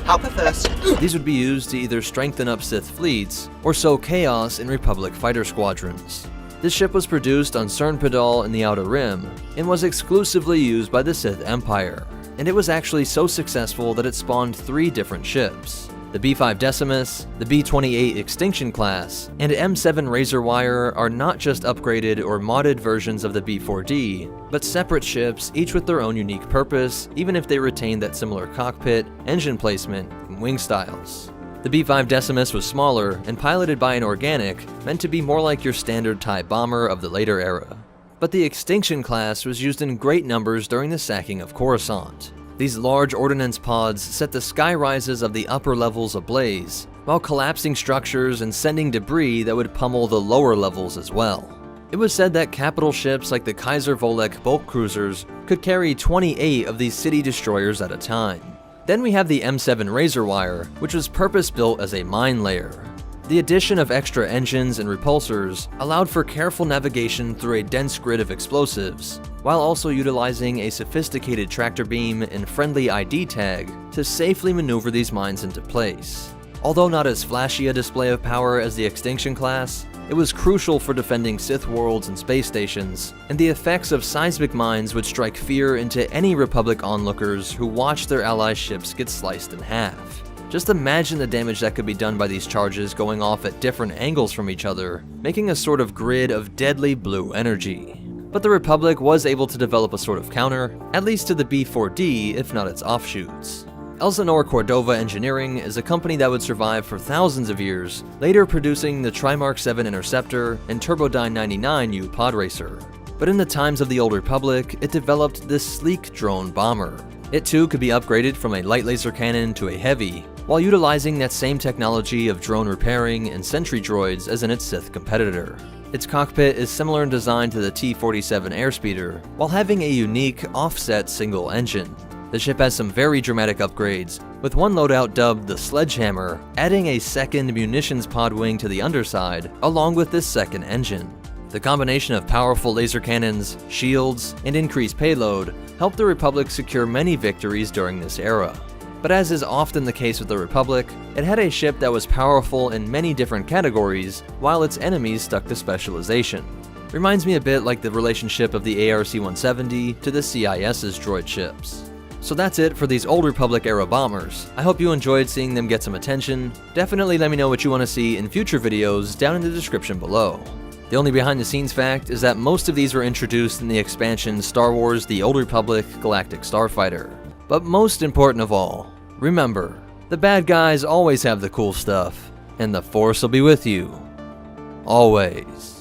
How perverse. These would be used to either strengthen up Sith fleets or sow chaos in Republic fighter squadrons. This ship was produced on Cernpedal in the Outer Rim and was exclusively used by the Sith Empire. And it was actually so successful that it spawned 3 different ships. The B-5 Decimus, the B-28 Extinction class, and M7 Razorwire are not just upgraded or modded versions of the B-4D, but separate ships, each with their own unique purpose, even if they retain that similar cockpit, engine placement, and wing styles. The B-5 Decimus was smaller and piloted by an organic, meant to be more like your standard TIE bomber of the later era. But the Extinction class was used in great numbers during the sacking of Coruscant. These large ordnance pods set the sky rises of the upper levels ablaze, while collapsing structures and sending debris that would pummel the lower levels as well. It was said that capital ships like the Kaiser Volek bulk cruisers could carry 28 of these city destroyers at a time. Then we have the M7 Razorwire, which was purpose-built as a mine layer. The addition of extra engines and repulsors allowed for careful navigation through a dense grid of explosives, while also utilizing a sophisticated tractor beam and friendly ID tag to safely maneuver these mines into place. Although not as flashy a display of power as the Extinction class, it was crucial for defending Sith worlds and space stations, and the effects of seismic mines would strike fear into any Republic onlookers who watched their allies' ships get sliced in half. Just imagine the damage that could be done by these charges going off at different angles from each other, making a sort of grid of deadly blue energy. But the Republic was able to develop a sort of counter, at least to the B-4D, if not its offshoots. Elsinore Cordova Engineering is a company that would survive for thousands of years, later producing the Trimark 7 Interceptor and Turbodyne 99U pod racer. But in the times of the Old Republic, it developed this sleek drone bomber. It too could be upgraded from a light laser cannon to a heavy, while utilizing that same technology of drone repairing and sentry droids as in its Sith competitor. Its cockpit is similar in design to the T-47 airspeeder, while having a unique, offset single engine. The ship has some very dramatic upgrades, with one loadout dubbed the Sledgehammer, adding a second munitions pod wing to the underside, along with this second engine. The combination of powerful laser cannons, shields, and increased payload helped the Republic secure many victories during this era. But as is often the case with the Republic, it had a ship that was powerful in many different categories, while its enemies stuck to specialization. Reminds me a bit like the relationship of the ARC-170 to the CIS's droid ships. So that's it for these Old Republic era bombers. I hope you enjoyed seeing them get some attention. Definitely let me know what you want to see in future videos down in the description below. The only behind the scenes fact is that most of these were introduced in the expansion Star Wars The Old Republic Galactic Starfighter. But most important of all, remember, the bad guys always have the cool stuff, and the Force will be with you, always.